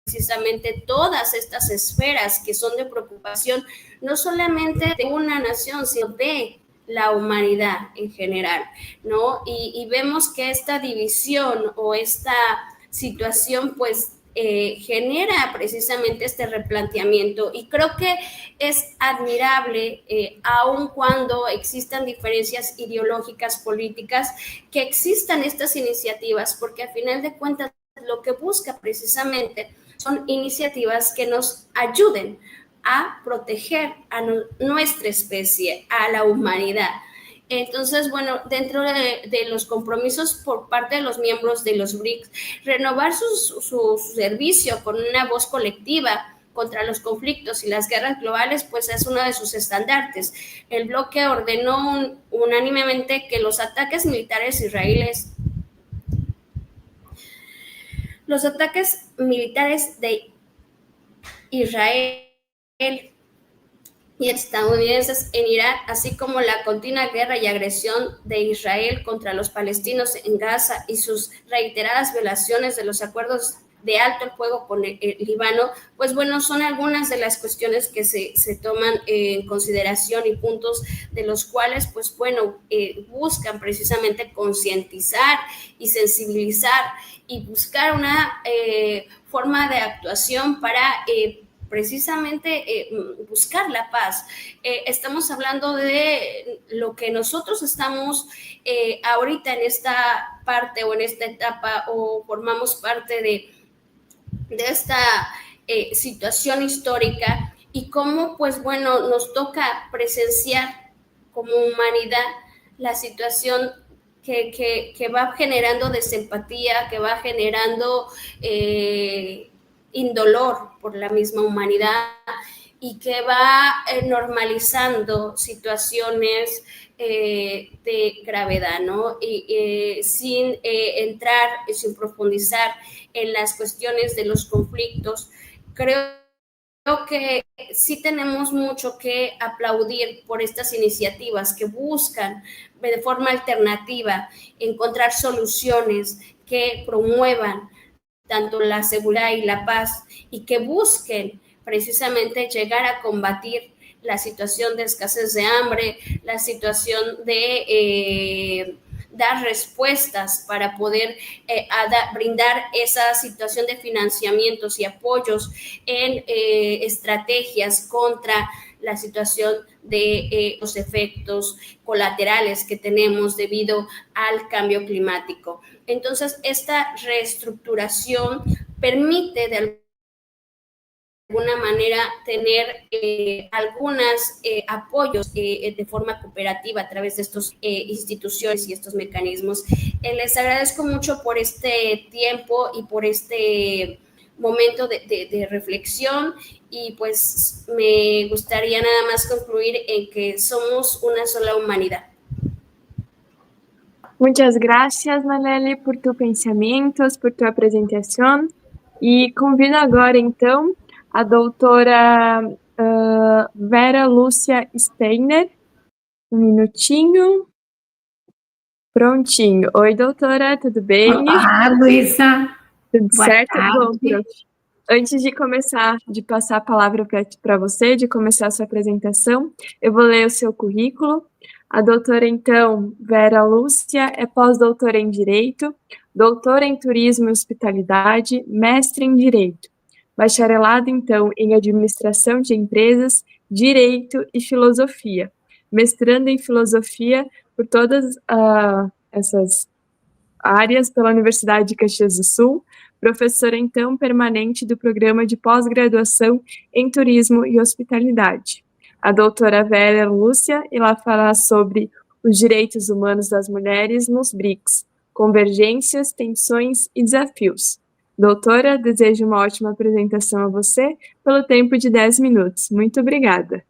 precisamente todas estas esferas que son de preocupación, no solamente de una nación, sino de la humanidad en general, ¿no? Y vemos que esta división o esta situación, pues, genera precisamente este replanteamiento, y creo que es admirable, aun cuando existan diferencias ideológicas, políticas, que existan estas iniciativas, porque a final de cuentas lo que busca precisamente son iniciativas que nos ayuden a proteger a nuestra especie, a la humanidad. Entonces, bueno, dentro de los compromisos por parte de los miembros de los BRICS, renovar su servicio con una voz colectiva contra los conflictos y las guerras globales, pues es uno de sus estandartes. El bloque ordenó unánimemente que los ataques militares israelíes de Israel y estadounidenses en Irak, así como la continua guerra y agresión de Israel contra los palestinos en Gaza y sus reiteradas violaciones de los acuerdos de alto el fuego con el Líbano, pues bueno, son algunas de las cuestiones que se toman en consideración y puntos de los cuales, pues bueno, buscan precisamente concientizar y sensibilizar y buscar una forma de actuación para precisamente buscar la paz. Estamos hablando de lo que nosotros estamos ahorita en esta parte o en esta etapa, o formamos parte de esta situación histórica, y cómo, pues bueno, nos toca presenciar como humanidad la situación que va generando desempatía, que va generando indolor por la misma humanidad, y que va normalizando situaciones de gravedad, ¿no? Y sin entrar, sin profundizar en las cuestiones de los conflictos, creo que sí tenemos mucho que aplaudir por estas iniciativas que buscan de forma alternativa encontrar soluciones que promuevan tanto la seguridad y la paz, y que busquen precisamente llegar a combatir la situación de escasez de hambre, la situación de dar respuestas para poder brindar esa situación de financiamientos y apoyos en estrategias contra la situación de los efectos colaterales que tenemos debido al cambio climático. Entonces, esta reestructuración permite de alguna manera tener algunos apoyos de forma cooperativa a través de estas instituciones y estos mecanismos. Les agradezco mucho por este tiempo y por este momento de reflexión, y pues me gustaría nada más concluir en que somos una sola humanidad. Muchas gracias, Malele, por tus pensamientos, por tu presentación. E convido agora, então, a doutora Vera Lúcia Steiner. Um minutinho. Prontinho. Oi, doutora, tudo bem? Olá, Luísa. Tudo Boa certo? tarde. Bom, prof. Antes de começar, de passar a palavra para você, de começar a sua apresentação, eu vou ler o seu currículo. A doutora, então, Vera Lúcia, é pós-doutora em Direito, doutora em Turismo e Hospitalidade, mestre em Direito, bacharelado, então, em Administração de Empresas, Direito e Filosofia, mestrando em Filosofia por todas essas áreas pela Universidade de Caxias do Sul, professora, então, permanente do Programa de Pós-Graduação em Turismo e Hospitalidade. A doutora Vera Lúcia irá falar sobre os direitos humanos das mulheres nos BRICS, convergências, tensões e desafios. Doutora, desejo uma ótima apresentação a você pelo tempo de 10 minutos. Muito obrigada.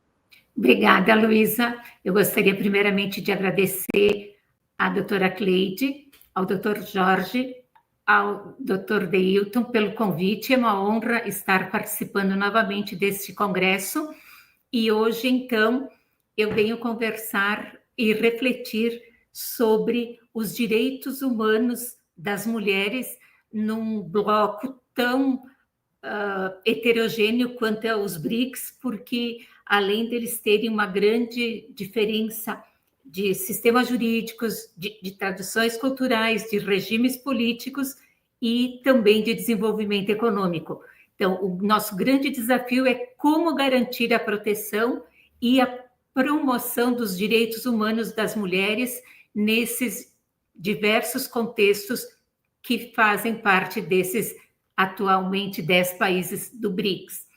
Obrigada, Luísa. Eu gostaria primeiramente de agradecer à doutora Cleide, ao doutor Jorge, ao doutor Deilton pelo convite. É uma honra estar participando novamente deste congresso. E hoje, então, eu venho conversar e refletir sobre os direitos humanos das mulheres num bloco tão heterogêneo quanto é os BRICS, porque além deles terem uma grande diferença de sistemas jurídicos, de tradições culturais, de regimes políticos e também de desenvolvimento econômico. Então, o nosso grande desafio é como garantir a proteção e a promoção dos direitos humanos das mulheres nesses diversos contextos que fazem parte desses, atualmente, 10 países do BRICS.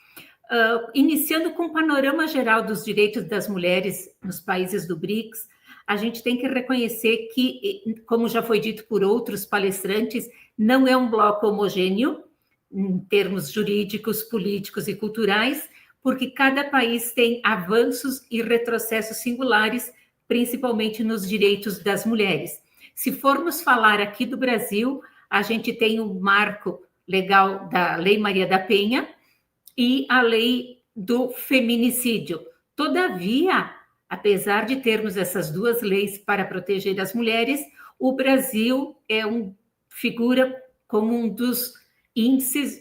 Iniciando com o panorama geral dos direitos das mulheres nos países do BRICS, a gente tem que reconhecer que, como já foi dito por outros palestrantes, não é um bloco homogêneo, em termos jurídicos, políticos e culturais, porque cada país tem avanços e retrocessos singulares, principalmente nos direitos das mulheres. Se formos falar aqui do Brasil, a gente tem um marco legal da Lei Maria da Penha e a lei do feminicídio. Todavia, apesar de termos essas duas leis para proteger as mulheres, o Brasil figura como um dos índices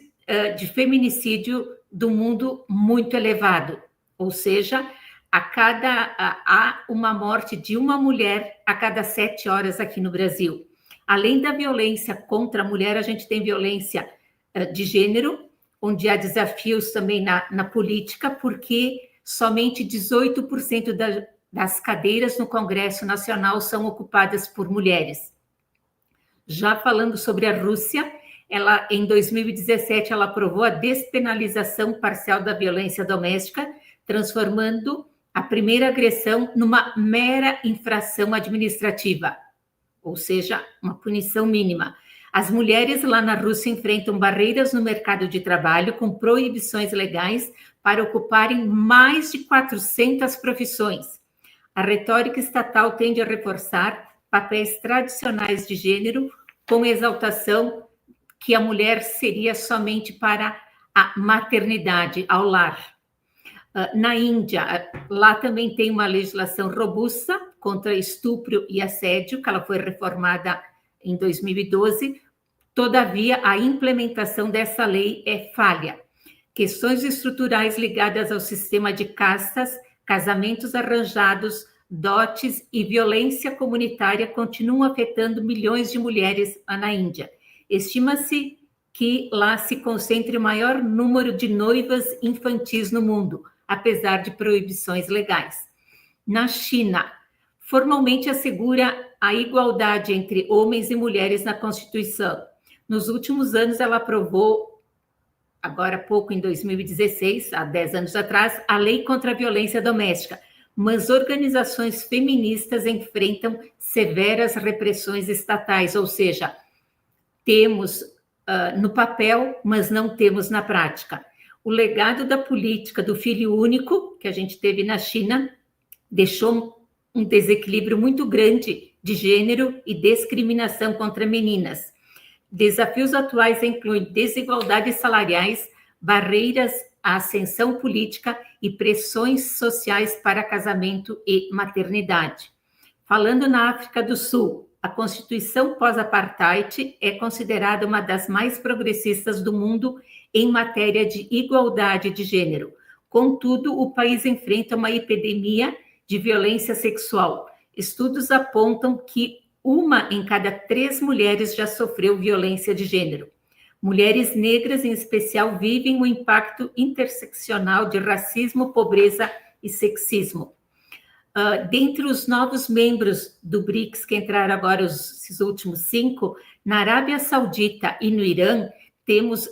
de feminicídio do mundo muito elevado, ou seja, há uma morte de uma mulher a cada 7 horas aqui no Brasil. Além da violência contra a mulher, a gente tem violência de gênero, onde há desafios também na política, porque somente 18% das cadeiras no Congresso Nacional são ocupadas por mulheres. Já falando sobre a Rússia, em 2017, ela aprovou a despenalização parcial da violência doméstica, transformando a primeira agressão numa mera infração administrativa, ou seja, uma punição mínima. As mulheres lá na Rússia enfrentam barreiras no mercado de trabalho com proibições legais para ocuparem mais de 400 profissões. A retórica estatal tende a reforçar papéis tradicionais de gênero com exaltação que a mulher seria somente para a maternidade, ao lar. Na Índia, lá também tem uma legislação robusta contra estupro e assédio, que ela foi reformada em 2012. Todavia, a implementação dessa lei é falha. Questões estruturais ligadas ao sistema de castas, casamentos arranjados, dotes e violência comunitária continuam afetando milhões de mulheres na Índia. Estima-se que lá se concentre o maior número de noivas infantis no mundo, apesar de proibições legais. Na China, formalmente assegura a igualdade entre homens e mulheres na Constituição. Nos últimos anos, ela aprovou, agora há pouco, em 2016, há 10 anos atrás, a Lei contra a Violência Doméstica, mas organizações feministas enfrentam severas repressões estatais, ou seja, temos no papel, mas não temos na prática. O legado da política do filho único, que a gente teve na China, deixou um desequilíbrio muito grande de gênero e discriminação contra meninas. Desafios atuais incluem desigualdades salariais, barreiras à ascensão política e pressões sociais para casamento e maternidade. Falando na África do Sul, a Constituição pós-apartheid é considerada uma das mais progressistas do mundo em matéria de igualdade de gênero. Contudo, o país enfrenta uma epidemia de violência sexual. Estudos apontam que 1 em cada 3 mulheres já sofreu violência de gênero. Mulheres negras, em especial, vivem o impacto interseccional de racismo, pobreza e sexismo. Dentre os novos membros do BRICS, que entraram agora esses últimos 5, na Arábia Saudita e no Irã, temos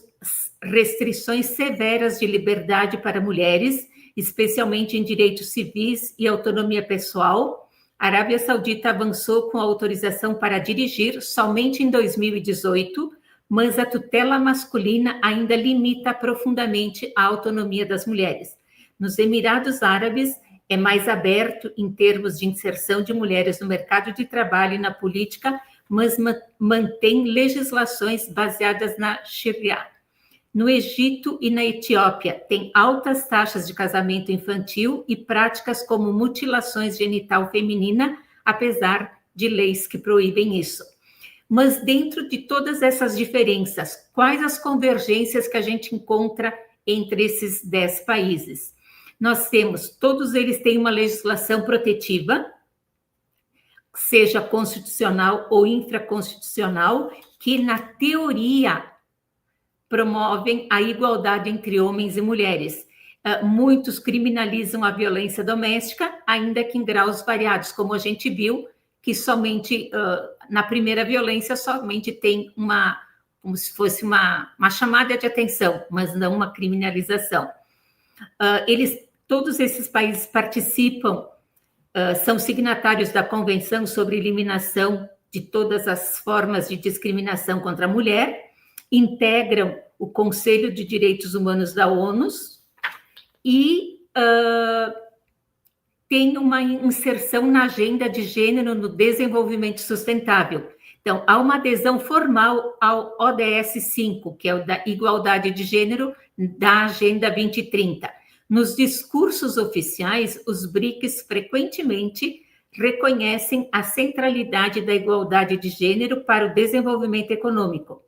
restrições severas de liberdade para mulheres, especialmente em direitos civis e autonomia pessoal. A Arábia Saudita avançou com a autorização para dirigir somente em 2018, mas a tutela masculina ainda limita profundamente a autonomia das mulheres. Nos Emirados Árabes, é mais aberto em termos de inserção de mulheres no mercado de trabalho e na política, mas mantém legislações baseadas na Sharia. No Egito e na Etiópia, tem altas taxas de casamento infantil e práticas como mutilações genital feminina, apesar de leis que proíbem isso. Mas dentro de todas essas diferenças, quais as convergências que a gente encontra entre esses 10 países? Nós temos, todos eles têm uma legislação protetiva, seja constitucional ou infraconstitucional, que na teoria promovem a igualdade entre homens e mulheres. Muitos criminalizam a violência doméstica, ainda que em graus variados, como a gente viu, que somente na primeira violência somente tem como se fosse uma chamada de atenção, mas não uma criminalização. Todos esses países participam, são signatários da Convenção sobre Eliminação de todas as formas de discriminação contra a mulher, integram o Conselho de Direitos Humanos da ONU e tem uma inserção na agenda de gênero no desenvolvimento sustentável. Então, há uma adesão formal ao ODS 5, que é o da igualdade de gênero da Agenda 2030. Nos discursos oficiais, os BRICS frequentemente reconhecem a centralidade da igualdade de gênero para o desenvolvimento econômico.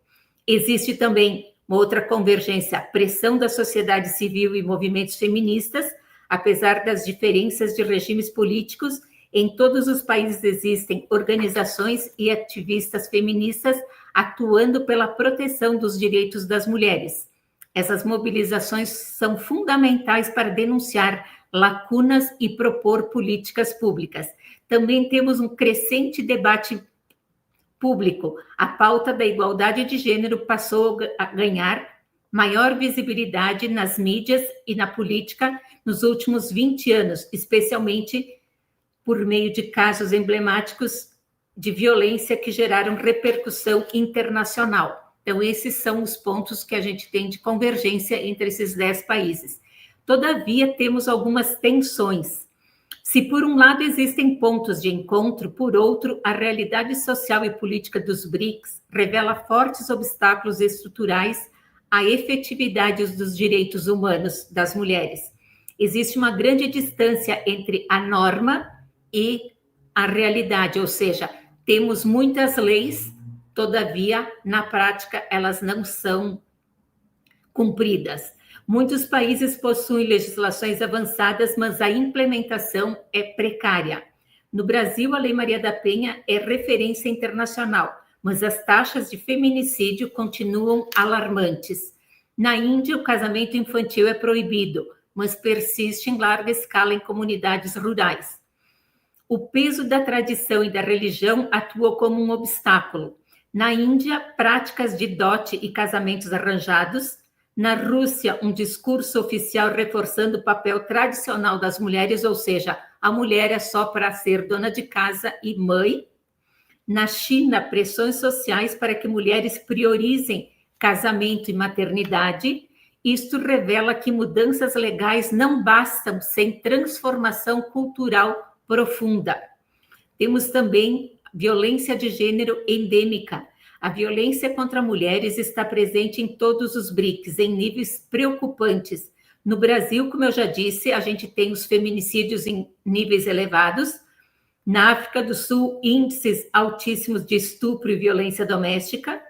Existe também uma outra convergência, a pressão da sociedade civil e movimentos feministas, apesar das diferenças de regimes políticos. Em todos os países existem organizações e ativistas feministas atuando pela proteção dos direitos das mulheres. Essas mobilizações são fundamentais para denunciar lacunas e propor políticas públicas. Também temos um crescente debate público. A pauta da igualdade de gênero passou a ganhar maior visibilidade nas mídias e na política nos últimos 20 anos, especialmente por meio de casos emblemáticos de violência que geraram repercussão internacional. Então, esses são os pontos que a gente tem de convergência entre esses 10 países. Todavia, temos algumas tensões. Se, por um lado, existem pontos de encontro, por outro, a realidade social e política dos BRICS revela fortes obstáculos estruturais à efetividade dos direitos humanos das mulheres. Existe uma grande distância entre a norma e a realidade, ou seja, temos muitas leis, todavia, na prática, elas não são cumpridas. Muitos países possuem legislações avançadas, mas a implementação é precária. No Brasil, a Lei Maria da Penha é referência internacional, mas as taxas de feminicídio continuam alarmantes. Na Índia, o casamento infantil é proibido, mas persiste em larga escala em comunidades rurais. O peso da tradição e da religião atua como um obstáculo. Na Índia, práticas de dote e casamentos arranjados. Na Rússia, um discurso oficial reforçando o papel tradicional das mulheres, ou seja, a mulher é só para ser dona de casa e mãe. Na China, pressões sociais para que mulheres priorizem casamento e maternidade. Isto revela que mudanças legais não bastam sem transformação cultural profunda. Temos também violência de gênero endêmica. A violência contra mulheres está presente em todos os BRICS, em níveis preocupantes. No Brasil, como eu já disse, a gente tem os feminicídios em níveis elevados. Na África do Sul, índices altíssimos de estupro e violência doméstica.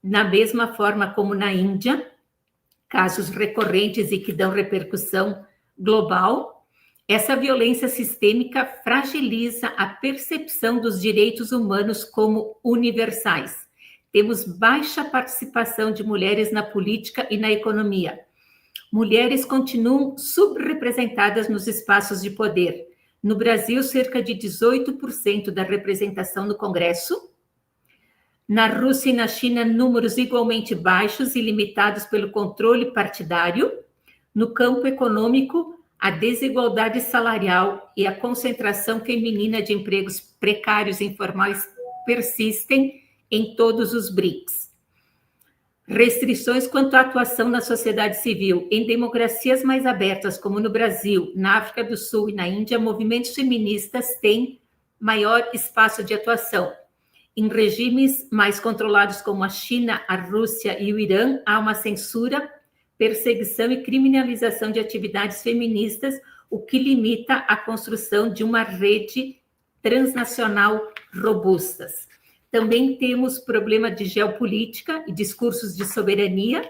Na mesma forma como na Índia, casos recorrentes e que dão repercussão global. Essa violência sistêmica fragiliza a percepção dos direitos humanos como universais. Temos baixa participação de mulheres na política e na economia. Mulheres continuam subrepresentadas nos espaços de poder. No Brasil, cerca de 18% da representação no Congresso. Na Rússia e na China, números igualmente baixos e limitados pelo controle partidário. No campo econômico, a desigualdade salarial e a concentração feminina de empregos precários e informais persistem em todos os BRICS. Restrições quanto à atuação na sociedade civil. Em democracias mais abertas, como no Brasil, na África do Sul e na Índia, movimentos feministas têm maior espaço de atuação. Em regimes mais controlados como a China, a Rússia e o Irã, há uma censura, perseguição e criminalização de atividades feministas, o que limita a construção de uma rede transnacional robustas. Também temos problema de geopolítica e discursos de soberania,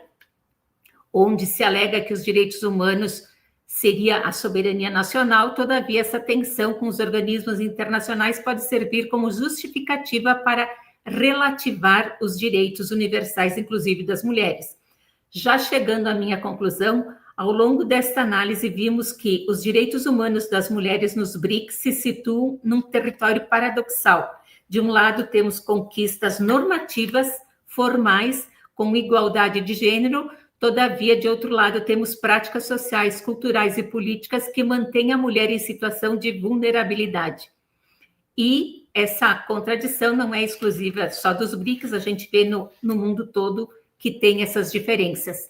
onde se alega que os direitos humanos seria a soberania nacional, todavia essa tensão com os organismos internacionais pode servir como justificativa para relativar os direitos universais, inclusive das mulheres. Já chegando à minha conclusão, ao longo desta análise vimos que os direitos humanos das mulheres nos BRICS se situam num território paradoxal. De um lado, temos conquistas normativas, formais, com igualdade de gênero, todavia, de outro lado, temos práticas sociais, culturais e políticas que mantêm a mulher em situação de vulnerabilidade. E essa contradição não é exclusiva só dos BRICS, a gente vê no mundo todo que tem essas diferenças.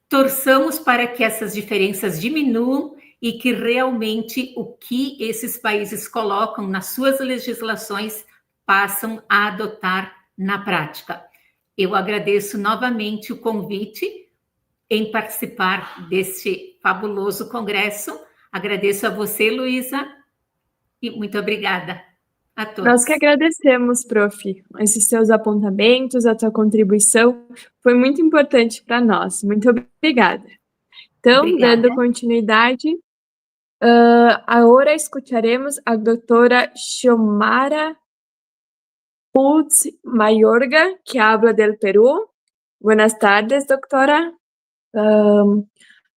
Torçamos para que essas diferenças diminuam e que realmente o que esses países colocam nas suas legislações passam a adotar na prática. Eu agradeço novamente o convite em participar deste fabuloso congresso. Agradeço a você, Luísa, e muito obrigada a todos. Nós que agradecemos, prof. Esses seus apontamentos, a tua contribuição foi muito importante para nós. Muito obrigada. Então, dando continuidade, agora escutaremos a doutora Xiomara Putz Mayorga, que habla del Perú. Buenas tardes, doctora.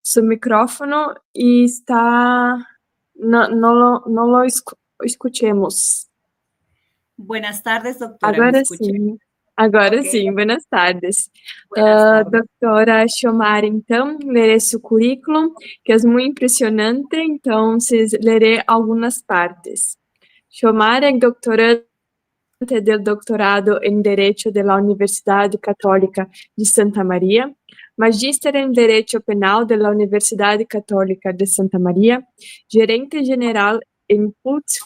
Su micrófono está... No lo escuchemos. Buenas tardes, doctora. Agora sim. Agora sim, buenas tardes. Doutora Xiomara, então, leré seu currículo, que é muito impressionante, então, leré algumas partes. Xiomara é doutorante do doutorado em Direito da Universidade Católica de Santa Maria, magíster em Direito Penal da Universidade Católica de Santa Maria, gerente-geral em Putz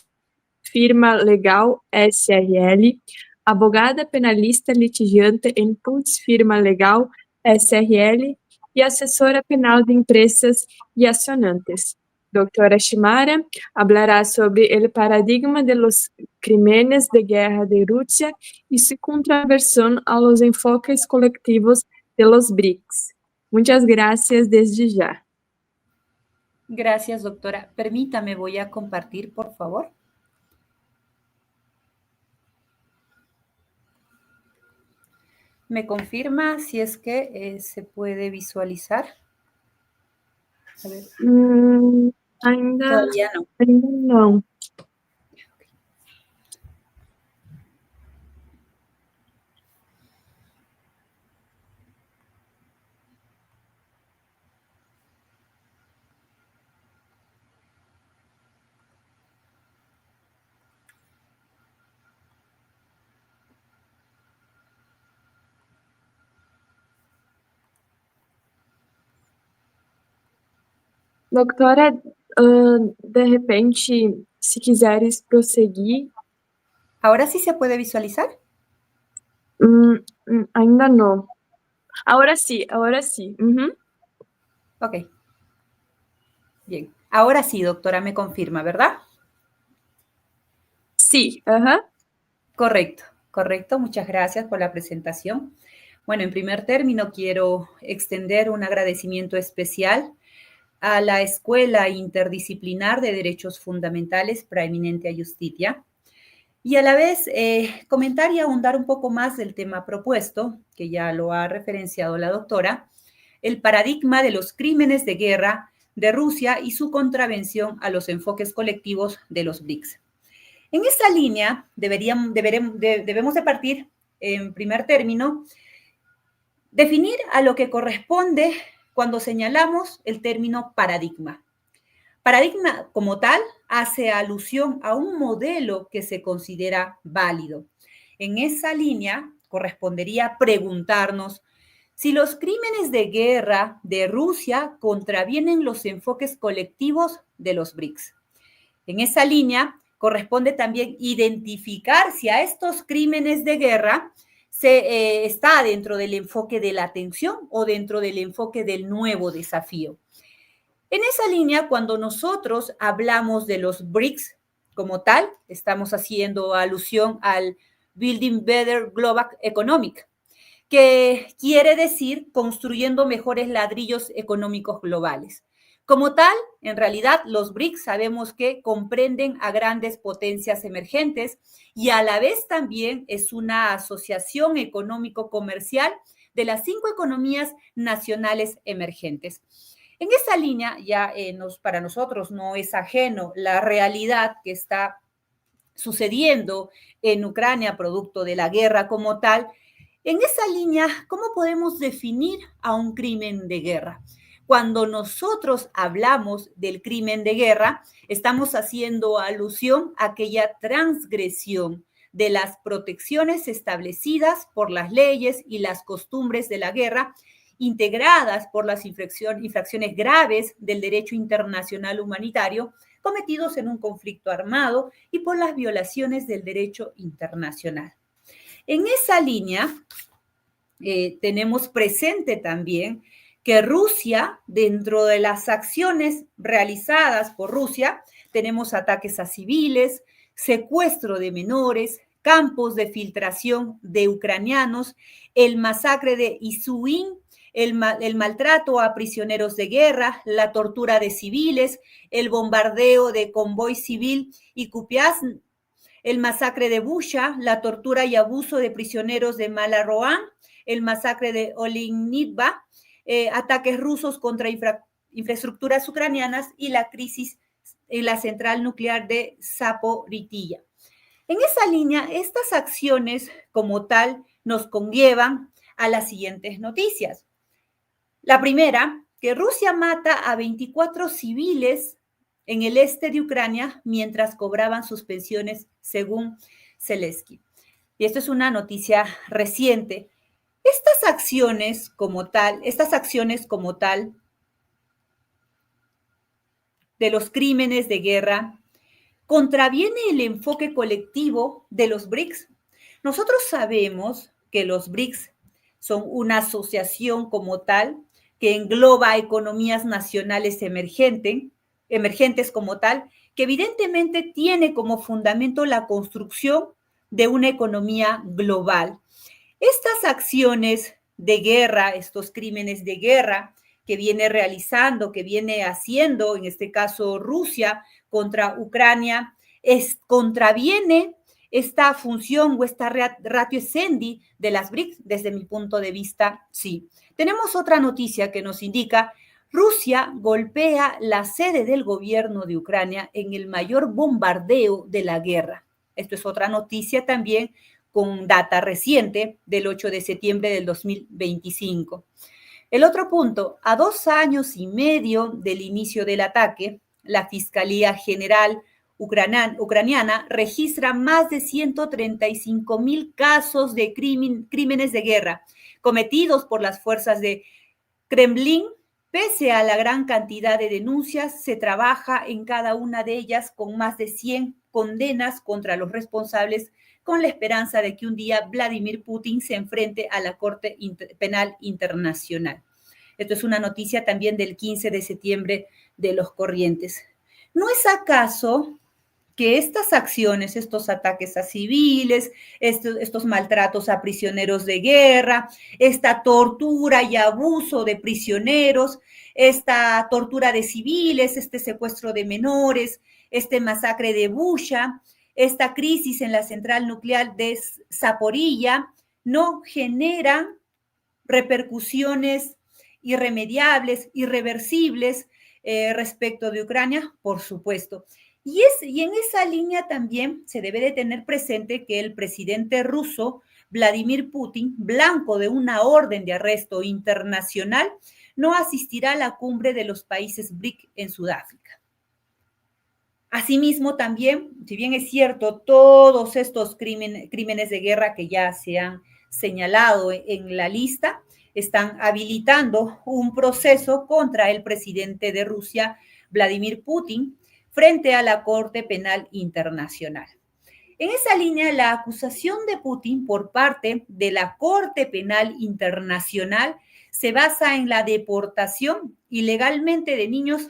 Firma Legal SRL, abogada penalista litigiante em Putz Firma Legal SRL e assessora penal de empresas e acionantes. Doutora Xiomara hablará sobre o paradigma de los crímenes de guerra de Rusia y su contraversión a los enfoques colectivos de los BRICS. Muchas gracias desde ya. Gracias, doctora. Permítame, voy a compartir, por favor. ¿Me confirma si es que se puede visualizar? A ver. Todavía no. Ainda não. Doutora, de repente, se quiseres prosseguir. ¿Ahora sí se puede visualizar? Ainda no. Ahora sí, ahora sí. Ok. Bien. Ahora sí, doctora, me confirma, ¿verdad? Sí, ajá. Correcto, correcto. Muchas gracias por la presentación. Bueno, en primer término, quiero extender un agradecimiento especial a la Escuela Interdisciplinar de Derechos Fundamentales Preeminente Justitia y a la vez comentar y ahondar un poco más del tema propuesto, que ya lo ha referenciado la doctora, el paradigma de los crímenes de guerra de Rusia y su contravención a los enfoques colectivos de los BRICS. En esa línea debemos de partir, en primer término, definir a lo que corresponde cuando señalamos el término paradigma. Paradigma como tal hace alusión a un modelo que se considera válido. En esa línea correspondería preguntarnos si los crímenes de guerra de Rusia contravienen los enfoques colectivos de los BRICS. En esa línea corresponde también identificar si a estos crímenes de guerra está dentro del enfoque de la atención o dentro del enfoque del nuevo desafío. En esa línea, cuando nosotros hablamos de los BRICS como tal, estamos haciendo alusión al Building Better Global Economic, que quiere decir construyendo mejores ladrillos económicos globales. Como tal, en realidad, los BRICS sabemos que comprenden a grandes potencias emergentes y a la vez también es una asociación económico-comercial de las 5 economías nacionales emergentes. En esa línea, ya para nosotros no es ajeno la realidad que está sucediendo en Ucrania, producto de la guerra como tal. En esa línea, ¿cómo podemos definir a un crimen de guerra? Cuando nosotros hablamos del crimen de guerra, estamos haciendo alusión a aquella transgresión de las protecciones establecidas por las leyes y las costumbres de la guerra, integradas por las infracciones graves del derecho internacional humanitario cometidos en un conflicto armado y por las violaciones del derecho internacional. En esa línea, tenemos presente también que Rusia, dentro de las acciones realizadas por Rusia, tenemos ataques a civiles, secuestro de menores, campos de filtración de ucranianos, el masacre de Izium, el maltrato a prisioneros de guerra, la tortura de civiles, el bombardeo de convoy civil y Kupiansk, el masacre de Busha, la tortura y abuso de prisioneros de Malaroan, el masacre de Olenivka, ataques rusos contra infraestructuras ucranianas y la crisis en la central nuclear de Zaporizhia. En esa línea, estas acciones como tal nos conllevan a las siguientes noticias. La primera, que Rusia mata a 24 civiles en el este de Ucrania mientras cobraban sus pensiones, según Zelensky. Y esto es una noticia reciente. Estas acciones como tal de los crímenes de guerra contraviene el enfoque colectivo de los BRICS. Nosotros sabemos que los BRICS son una asociación como tal que engloba economías nacionales emergentes como tal, que evidentemente tiene como fundamento la construcción de una economía global. Estas acciones de guerra, estos crímenes de guerra que viene realizando, que viene haciendo, en este caso Rusia, contra Ucrania, contraviene esta función o esta ratio essendi de las BRICS, desde mi punto de vista, sí. Tenemos otra noticia que nos indica: Rusia golpea la sede del gobierno de Ucrania en el mayor bombardeo de la guerra. Esto es otra noticia también con data reciente del 8 de septiembre del 2025. El otro punto, a 2 años y medio del inicio del ataque, la Fiscalía General ucraniana registra más de 135,000 casos de crímenes de guerra cometidos por las fuerzas de Kremlin Pese a la gran cantidad de denuncias, se trabaja en cada una de ellas con más de 100 condenas contra los responsables, con la esperanza de que un día Vladimir Putin se enfrente a la Corte Penal Internacional. Esto es una noticia también del 15 de septiembre de Los Corrientes. ¿No es acaso que estas acciones, estos ataques a civiles, estos maltratos a prisioneros de guerra, esta tortura y abuso de prisioneros, esta tortura de civiles, este secuestro de menores, este masacre de Bucha, esta crisis en la central nuclear de Zaporilla, no generan repercusiones irremediables, irreversibles respecto de Ucrania? Por supuesto. Y en esa línea también se debe de tener presente que el presidente ruso, Vladimir Putin, blanco de una orden de arresto internacional, no asistirá a la cumbre de los países BRICS en Sudáfrica. Asimismo, también, si bien es cierto, todos estos crímenes de guerra que ya se han señalado en la lista, están habilitando un proceso contra el presidente de Rusia, Vladimir Putin, frente a la Corte Penal Internacional. En esa línea, la acusación de Putin por parte de la Corte Penal Internacional se basa en la deportación ilegalmente de niños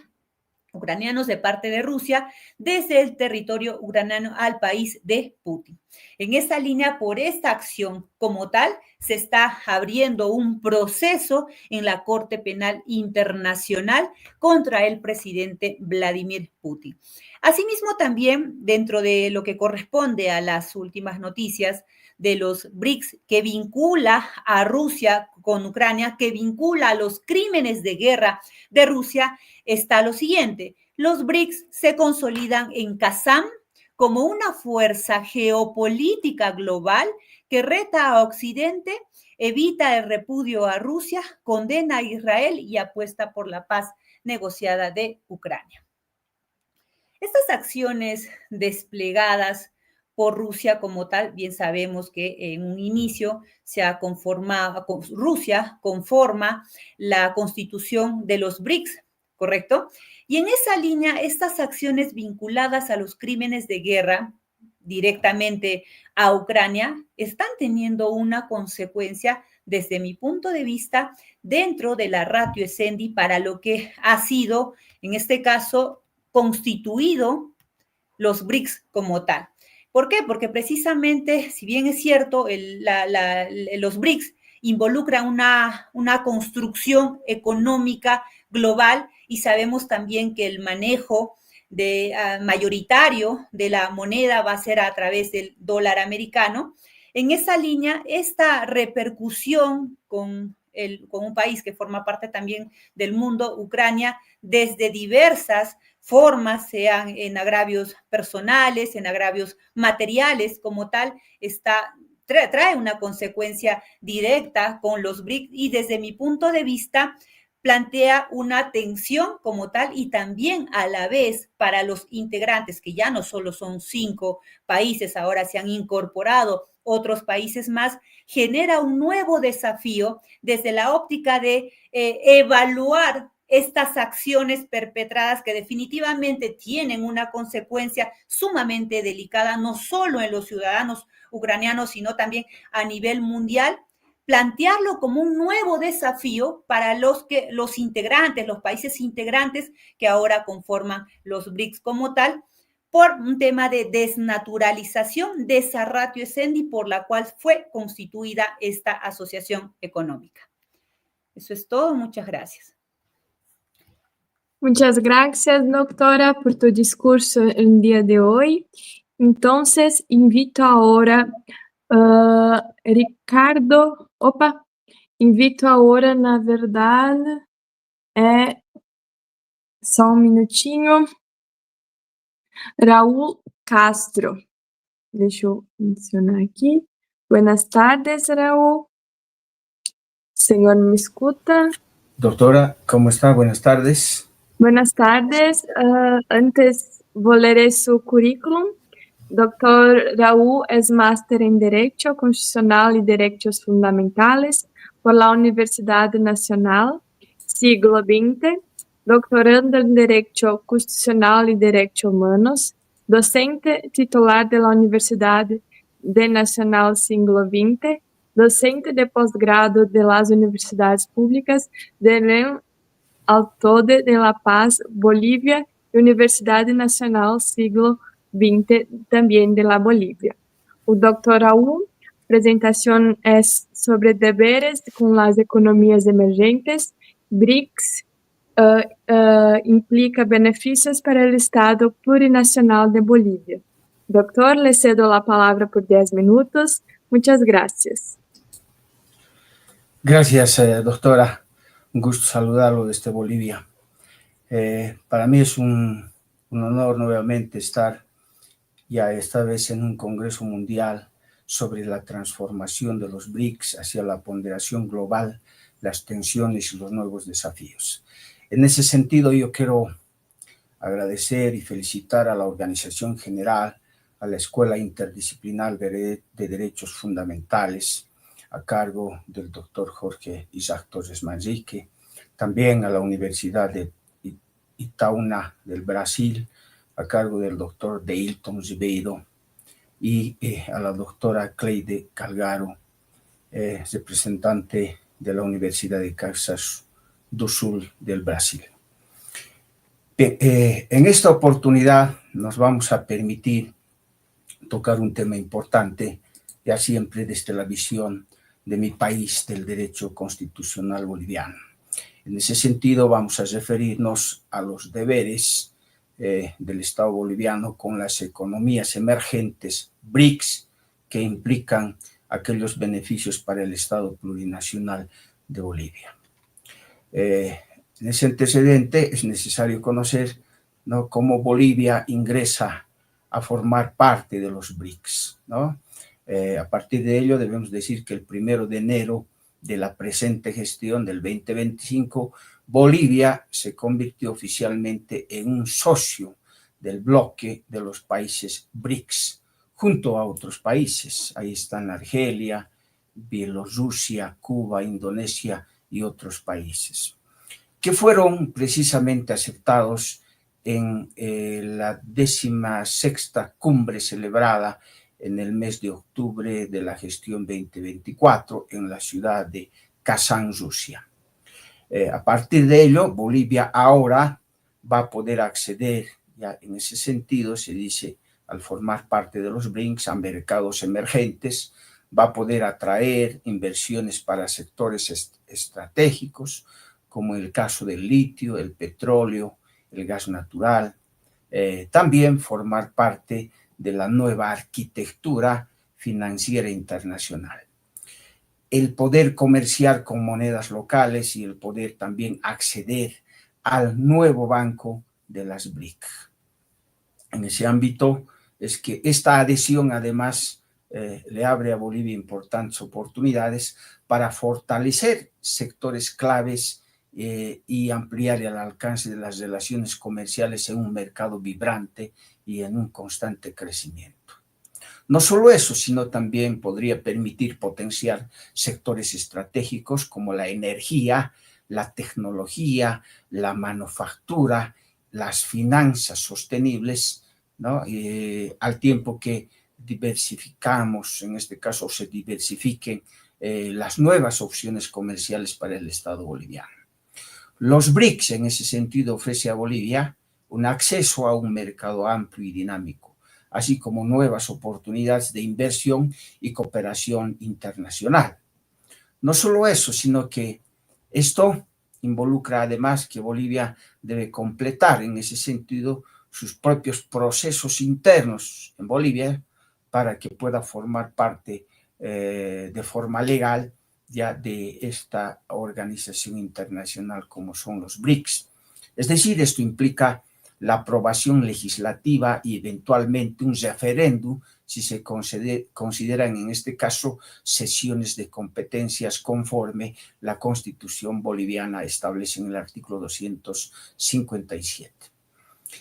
ucranianos de parte de Rusia desde el territorio ucraniano al país de Putin. En esa línea, por esta acción como tal, se está abriendo un proceso en la Corte Penal Internacional contra el presidente Vladimir Putin. Asimismo, también dentro de lo que corresponde a las últimas noticias de los BRICS, que vincula a Rusia con Ucrania, que vincula a los crímenes de guerra de Rusia, está lo siguiente: los BRICS se consolidan en Kazán como una fuerza geopolítica global que reta a Occidente, evita el repudio a Rusia, condena a Israel y apuesta por la paz negociada de Ucrania. Estas acciones desplegadas por Rusia como tal, bien sabemos que en un inicio se ha conformado, Rusia conforma la constitución de los BRICS, ¿correcto? Y en esa línea, estas acciones vinculadas a los crímenes de guerra directamente a Ucrania están teniendo una consecuencia, desde mi punto de vista, dentro de la ratio essendi para lo que ha sido, en este caso, constituido los BRICS como tal. ¿Por qué? Porque precisamente, si bien es cierto, los BRICS involucran una construcción económica global, y sabemos también que el manejo mayoritario de la moneda va a ser a través del dólar americano. En esa línea, esta repercusión con un país que forma parte también del mundo, Ucrania, desde diversas formas, sean en agravios personales, en agravios materiales como tal, trae una consecuencia directa con los BRICS, y desde mi punto de vista plantea una tensión como tal, y también a la vez para los integrantes, que ya no solo son 5 países, ahora se han incorporado otros países más, genera un nuevo desafío desde la óptica de evaluar estas acciones perpetradas, que definitivamente tienen una consecuencia sumamente delicada, no solo en los ciudadanos ucranianos, sino también a nivel mundial. Plantearlo como un nuevo desafío para los integrantes, los países integrantes que ahora conforman los BRICS como tal, por un tema de desnaturalización de esa ratio essendi por la cual fue constituida esta asociación económica. Eso es todo, muchas gracias. Muchas gracias, doctora, por tu discurso el día de hoy. Entonces, invito ahora Ricardo, invito ahora, na verdade, só um minutinho, Raúl Castro. Deixa eu mencionar aqui. Buenas tardes, Raúl. Señor, ¿me escuta? Doctora, ¿cómo está? Buenas tardes. Buenas tardes. Antes vou ler su currículum. Dr. Raúl es máster en Derecho Constitucional y Derechos Fundamentales por la Universidad Nacional. siglo XX, doctorando en Derecho Constitucional y Derechos Humanos, docente titular de la Universidad de Nacional Siglo XX, docente de posgrado de las Universidades Públicas del Alto de La Paz, Bolivia, y Universidad Nacional Siglo XX, también de la Bolivia. O Dr. Raúl, presentación es sobre deberes con las economías emergentes, BRICS, implica beneficios para el Estado plurinacional de Bolivia. Doctor, le cedo la palabra por 10 minutos. Muchas gracias. Gracias, doctora. Un gusto saludarlo desde Bolivia. Para mí es un honor nuevamente estar ya esta vez en un Congreso Mundial sobre la transformación de los BRICS hacia la ponderación global, las tensiones y los nuevos desafíos. En ese sentido, yo quiero agradecer y felicitar a la organización general, a la Escuela Interdisciplinar de Derechos Fundamentales, a cargo del doctor Jorge Isaac Torres Manrique, también a la Universidad de Itaúna del Brasil, a cargo del doctor Deilton Ribeiro, y a la doctora Cleide Calgaro, representante de la Universidad de Caxias do Sul del Brasil. En esta oportunidad nos vamos a permitir tocar un tema importante, ya siempre desde la visión de mi país, del derecho constitucional boliviano. En ese sentido, vamos a referirnos a los deberes del Estado boliviano con las economías emergentes BRICS, que implican aquellos beneficios para el Estado plurinacional de Bolivia. En ese antecedente es necesario conocer, ¿no?, cómo Bolivia ingresa a formar parte de los BRICS, ¿no? A partir de ello debemos decir que el 1 de enero de la presente gestión del 2025, Bolivia se convirtió oficialmente en un socio del bloque de los países BRICS, junto a otros países. Ahí están Argelia, Bielorrusia, Cuba, Indonesia y otros países, que fueron precisamente aceptados en la 16ª cumbre celebrada en el mes de octubre de la gestión 2024 en la ciudad de Kazán, Rusia. A partir de ello, Bolivia ahora va a poder acceder, ya en ese sentido se dice, al formar parte de los BRICS, a mercados emergentes, va a poder atraer inversiones para sectores estratégicos, como el caso del litio, el petróleo, el gas natural. También formar parte de la nueva arquitectura financiera internacional. El poder comerciar con monedas locales y el poder también acceder al nuevo banco de las BRIC. En ese ámbito es que esta adhesión además le abre a Bolivia importantes oportunidades para fortalecer sectores claves y ampliar el alcance de las relaciones comerciales en un mercado vibrante y en un constante crecimiento. No solo eso, sino también podría permitir potenciar sectores estratégicos como la energía, la tecnología, la manufactura, las finanzas sostenibles, ¿no? Al tiempo que diversificamos, en este caso se diversifiquen las nuevas opciones comerciales para el Estado boliviano. Los BRICS, en ese sentido, ofrece a Bolivia un acceso a un mercado amplio y dinámico, así como nuevas oportunidades de inversión y cooperación internacional. No solo eso, sino que esto involucra además que Bolivia debe completar en ese sentido sus propios procesos internos en Bolivia para que pueda formar parte de forma legal ya de esta organización internacional como son los BRICS. Es decir, esto implica la aprobación legislativa y eventualmente un referéndum si se consideran en este caso cesiones de competencias conforme la Constitución boliviana establece en el artículo 257.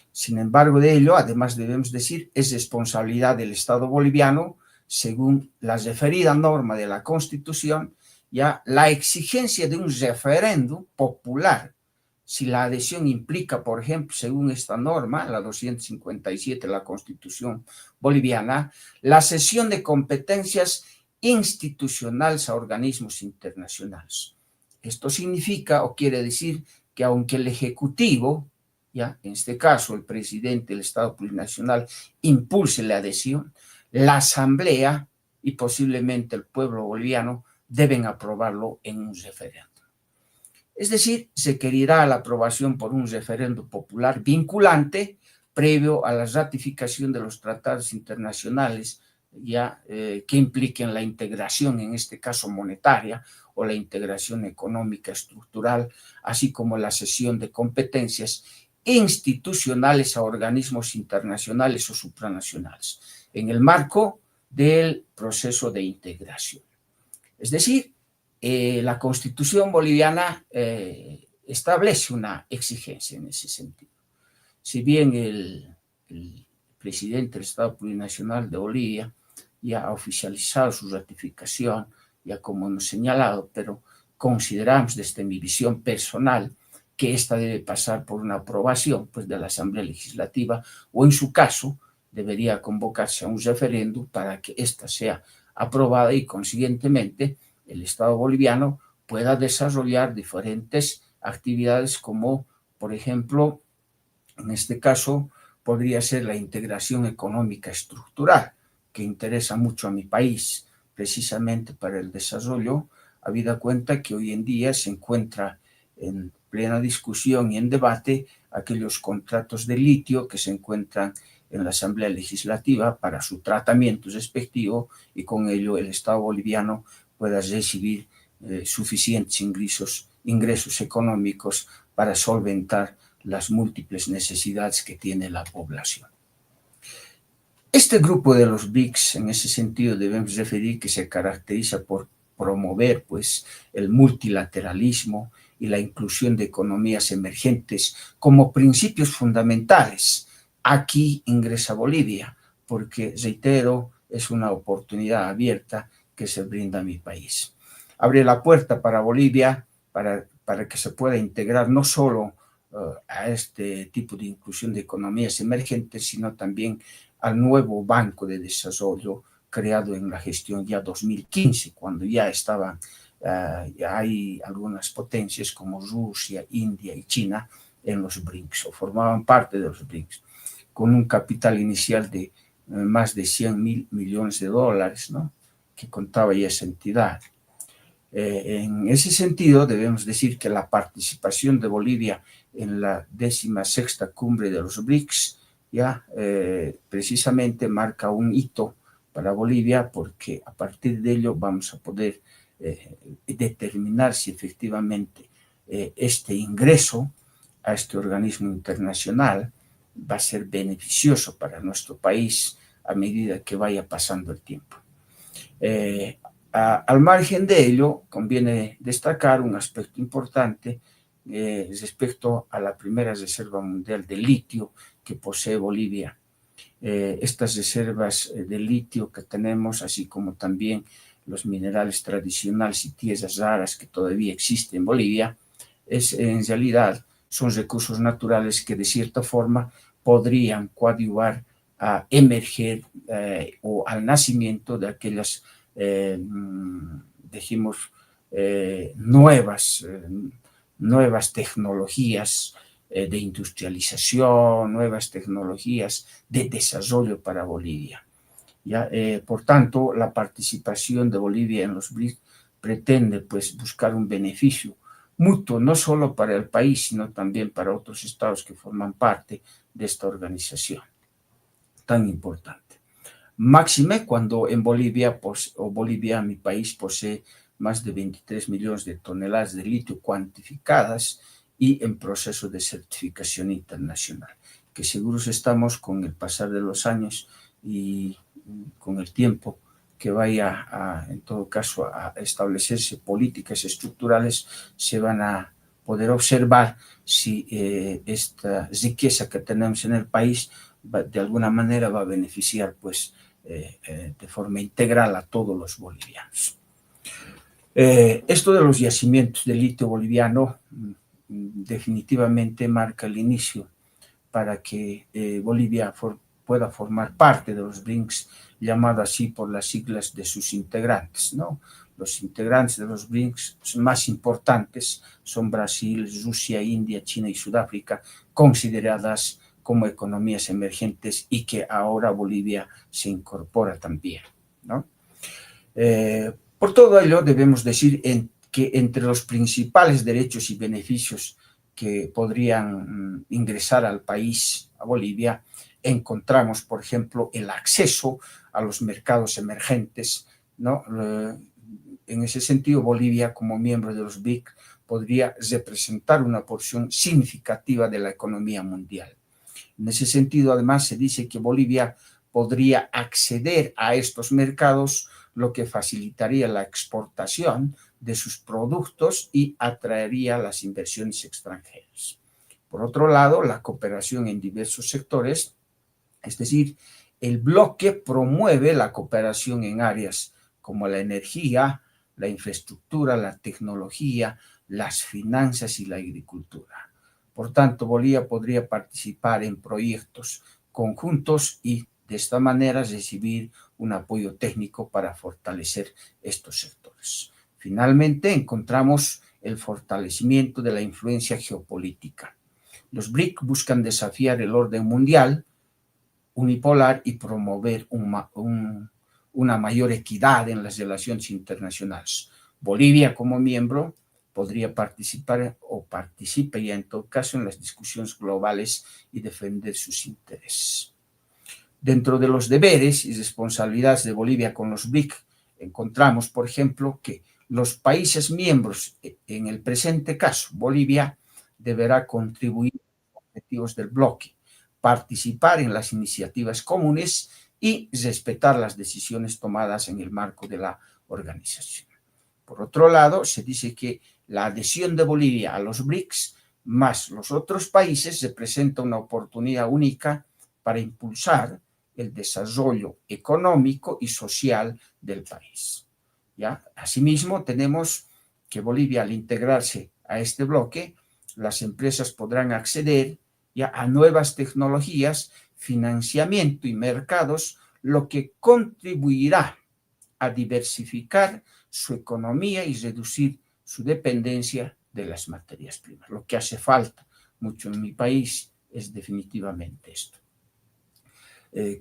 Sin embargo de ello, además debemos decir, es responsabilidad del Estado boliviano, según la referida norma de la Constitución, ya la exigencia de un referéndum popular, si la adhesión implica, por ejemplo, según esta norma, la 257 de la Constitución boliviana, la cesión de competencias institucionales a organismos internacionales. Esto significa o quiere decir que aunque el Ejecutivo, ya en este caso el presidente del Estado plurinacional, impulse la adhesión, la Asamblea y posiblemente el pueblo boliviano deben aprobarlo en un referéndum. Es decir, se requerirá la aprobación por un referéndum popular vinculante previo a la ratificación de los tratados internacionales ya que impliquen la integración, en este caso monetaria, o la integración económica estructural, así como la cesión de competencias institucionales a organismos internacionales o supranacionales, en el marco del proceso de integración. Es decir, la Constitución boliviana establece una exigencia en ese sentido. Si bien el presidente del Estado Plurinacional de Bolivia ya ha oficializado su ratificación, ya como hemos señalado, pero consideramos desde mi visión personal que esta debe pasar por una aprobación pues, de la Asamblea Legislativa, o en su caso debería convocarse a un referéndum para que esta sea aprobada y consiguientemente el Estado boliviano pueda desarrollar diferentes actividades como, por ejemplo, en este caso podría ser la integración económica estructural, que interesa mucho a mi país, precisamente para el desarrollo, habida cuenta que hoy en día se encuentra en plena discusión y en debate aquellos contratos de litio que se encuentran en la Asamblea Legislativa para su tratamiento respectivo y con ello el Estado boliviano pueda recibir suficientes ingresos económicos para solventar las múltiples necesidades que tiene la población. Este grupo de los BRICS, en ese sentido, debemos referir que se caracteriza por promover pues, el multilateralismo y la inclusión de economías emergentes como principios fundamentales. Aquí ingresa Bolivia, porque, reitero, es una oportunidad abierta que se brinda a mi país. Abre la puerta para Bolivia para que se pueda integrar no solo a este tipo de inclusión de economías emergentes, sino también al nuevo Banco de Desarrollo creado en la gestión ya 2015, cuando ya estaban, hay algunas potencias como Rusia, India y China en los BRICS, o formaban parte de los BRICS, con un capital inicial de más de 100.000 millones de dólares, ¿no?, que contaba ya esa entidad. En ese sentido, debemos decir que la participación de Bolivia en la 16ª cumbre de los BRICS ya precisamente marca un hito para Bolivia, porque a partir de ello vamos a poder determinar si efectivamente este ingreso a este organismo internacional va a ser beneficioso para nuestro país a medida que vaya pasando el tiempo. Al margen de ello, conviene destacar un aspecto importante respecto a la primera reserva mundial de litio que posee Bolivia. Estas reservas de litio que tenemos, así como también los minerales tradicionales y tierras raras que todavía existen en Bolivia, en realidad son recursos naturales que de cierta forma podrían coadyuvar a emerger o al nacimiento de aquellas nuevas tecnologías de industrialización, nuevas tecnologías de desarrollo para Bolivia. Por tanto, la participación de Bolivia en los BRICS pretende pues, buscar un beneficio mutuo, no solo para el país, sino también para otros estados que forman parte de esta organización tan importante. Máxime cuando en Bolivia, mi país, posee más de 23 millones de toneladas de litio cuantificadas y en proceso de certificación internacional, que seguros estamos con el pasar de los años y con el tiempo que vaya en todo caso a establecerse políticas estructurales, se van a poder observar si esta riqueza que tenemos en el país de alguna manera va a beneficiar pues de forma integral a todos los bolivianos. Esto de los yacimientos de litio boliviano definitivamente marca el inicio para que Bolivia pueda formar parte de los BRICS, llamado así por las siglas de sus integrantes, ¿no? Los integrantes de los BRICS más importantes son Brasil, Rusia, India, China y Sudáfrica, consideradas como economías emergentes y que ahora Bolivia se incorpora también, ¿no? Por todo ello, debemos decir que entre los principales derechos y beneficios que podrían ingresar al país, a Bolivia, encontramos, por ejemplo, el acceso a los mercados emergentes, ¿no? En ese sentido, Bolivia, como miembro de los BRICS, podría representar una porción significativa de la economía mundial. En ese sentido, además, se dice que Bolivia podría acceder a estos mercados, lo que facilitaría la exportación de sus productos y atraería las inversiones extranjeras. Por otro lado, la cooperación en diversos sectores, es decir, el bloque promueve la cooperación en áreas como la energía, la infraestructura, la tecnología, las finanzas y la agricultura. Por tanto, Bolivia podría participar en proyectos conjuntos y de esta manera recibir un apoyo técnico para fortalecer estos sectores. Finalmente, encontramos el fortalecimiento de la influencia geopolítica. Los BRICS buscan desafiar el orden mundial unipolar y promover una mayor equidad en las relaciones internacionales. Bolivia, como miembro, podría participar o participa ya en todo caso en las discusiones globales y defender sus intereses. Dentro de los deberes y responsabilidades de Bolivia con los BRICS, encontramos, por ejemplo, que los países miembros, en el presente caso, Bolivia, deberá contribuir a los objetivos del bloque, participar en las iniciativas comunes y respetar las decisiones tomadas en el marco de la organización. Por otro lado, se dice que la adhesión de Bolivia a los BRICS más los otros países representa una oportunidad única para impulsar el desarrollo económico y social del país. ¿Ya? Asimismo, tenemos que Bolivia, al integrarse a este bloque, las empresas podrán acceder ya a nuevas tecnologías, financiamiento y mercados, lo que contribuirá a diversificar su economía y reducir su dependencia de las materias primas. Lo que hace falta mucho en mi país es definitivamente esto.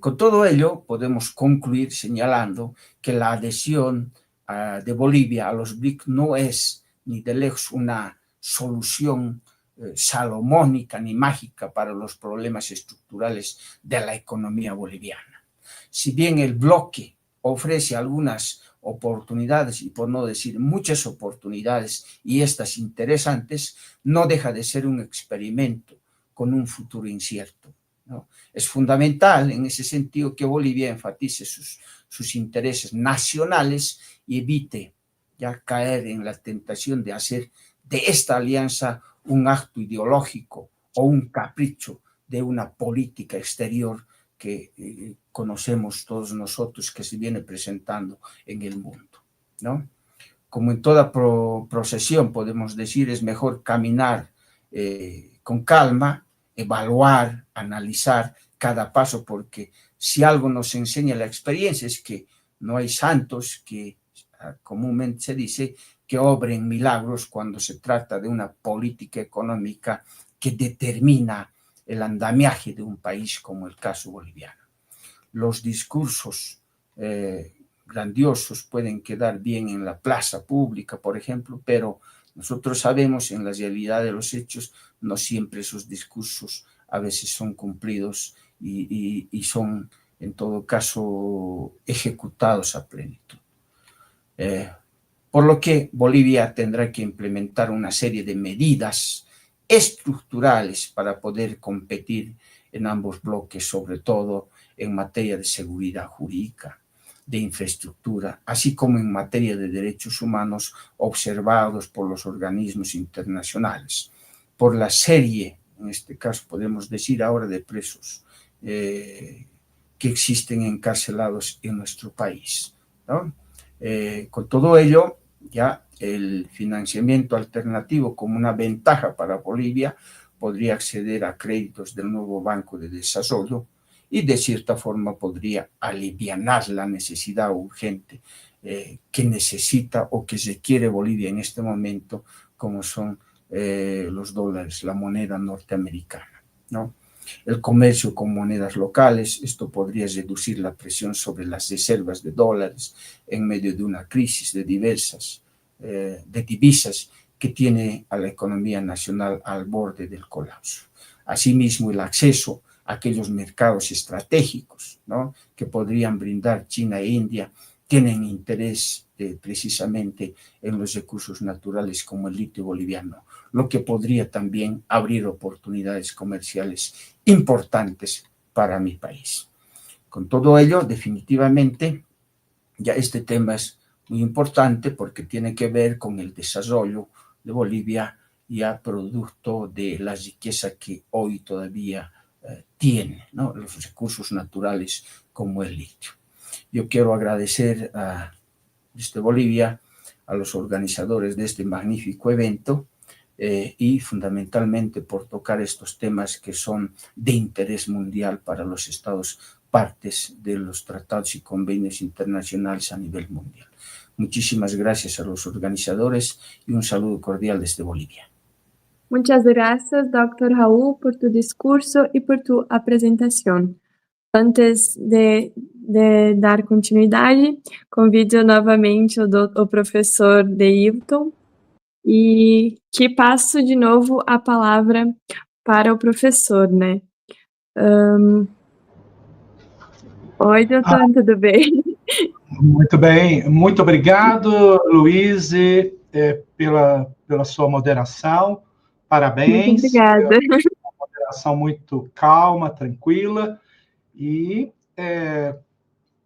Con todo ello, podemos concluir señalando que la adhesión de Bolivia a los BRICS no es ni de lejos una solución salomónica ni mágica para los problemas estructurales de la economía boliviana. Si bien el bloque ofrece algunas oportunidades, y por no decir muchas oportunidades, y estas interesantes, no deja de ser un experimento con un futuro incierto, ¿no? Es fundamental en ese sentido que Bolivia enfatice sus intereses nacionales y evite ya caer en la tentación de hacer de esta alianza un acto ideológico o un capricho de una política exterior que conocemos todos nosotros que se viene presentando en el mundo, ¿no? Como en toda procesión, podemos decir, es mejor caminar con calma, evaluar, analizar cada paso, porque si algo nos enseña la experiencia es que no hay santos que comúnmente se dice que obren milagros cuando se trata de una política económica que determina el andamiaje de un país como el caso boliviano. Los discursos grandiosos pueden quedar bien en la plaza pública, por ejemplo, pero nosotros sabemos en la realidad de los hechos no siempre esos discursos a veces son cumplidos y son en todo caso ejecutados a plenitud. Por lo que Bolivia tendrá que implementar una serie de medidas estructurales para poder competir en ambos bloques, sobre todo en materia de seguridad jurídica, de infraestructura, así como en materia de derechos humanos observados por los organismos internacionales, por la serie, en este caso podemos decir ahora, de presos que existen encarcelados en nuestro país, ¿no? Con todo ello, Ya el financiamiento alternativo como una ventaja para Bolivia podría acceder a créditos del nuevo Banco de Desarrollo y de cierta forma podría alivianar la necesidad urgente que necesita o que requiere Bolivia en este momento, como son los dólares, la moneda norteamericana, ¿no? El comercio con monedas locales, esto podría reducir la presión sobre las reservas de dólares en medio de una crisis de divisas que tiene a la economía nacional al borde del colapso. Asimismo, el acceso a aquellos mercados estratégicos, ¿no?, que podrían brindar China e India, tienen interés precisamente en los recursos naturales como el litio boliviano, lo que podría también abrir oportunidades comerciales importantes para mi país. Con todo ello, definitivamente, ya este tema es muy importante porque tiene que ver con el desarrollo de Bolivia ya producto de la riqueza que hoy todavía tiene, ¿no?, los recursos naturales como el litio. Yo quiero agradecer desde Bolivia a los organizadores de este magnífico evento y fundamentalmente por tocar estos temas que son de interés mundial para los estados partes de los tratados y convenios internacionales a nivel mundial. Muchísimas gracias a los organizadores y un saludo cordial desde Bolivia. Muchas gracias, Dr. Raúl, por tu discurso y por tu presentación. Antes de dar continuidade, convido novamente o professor Deilton e que passo de novo a palavra para o professor, né? Oi, doutor, tudo bem? Muito bem, muito obrigado, Luiz, pela sua moderação. Parabéns. Muito obrigada. Uma moderação muito calma, tranquila, e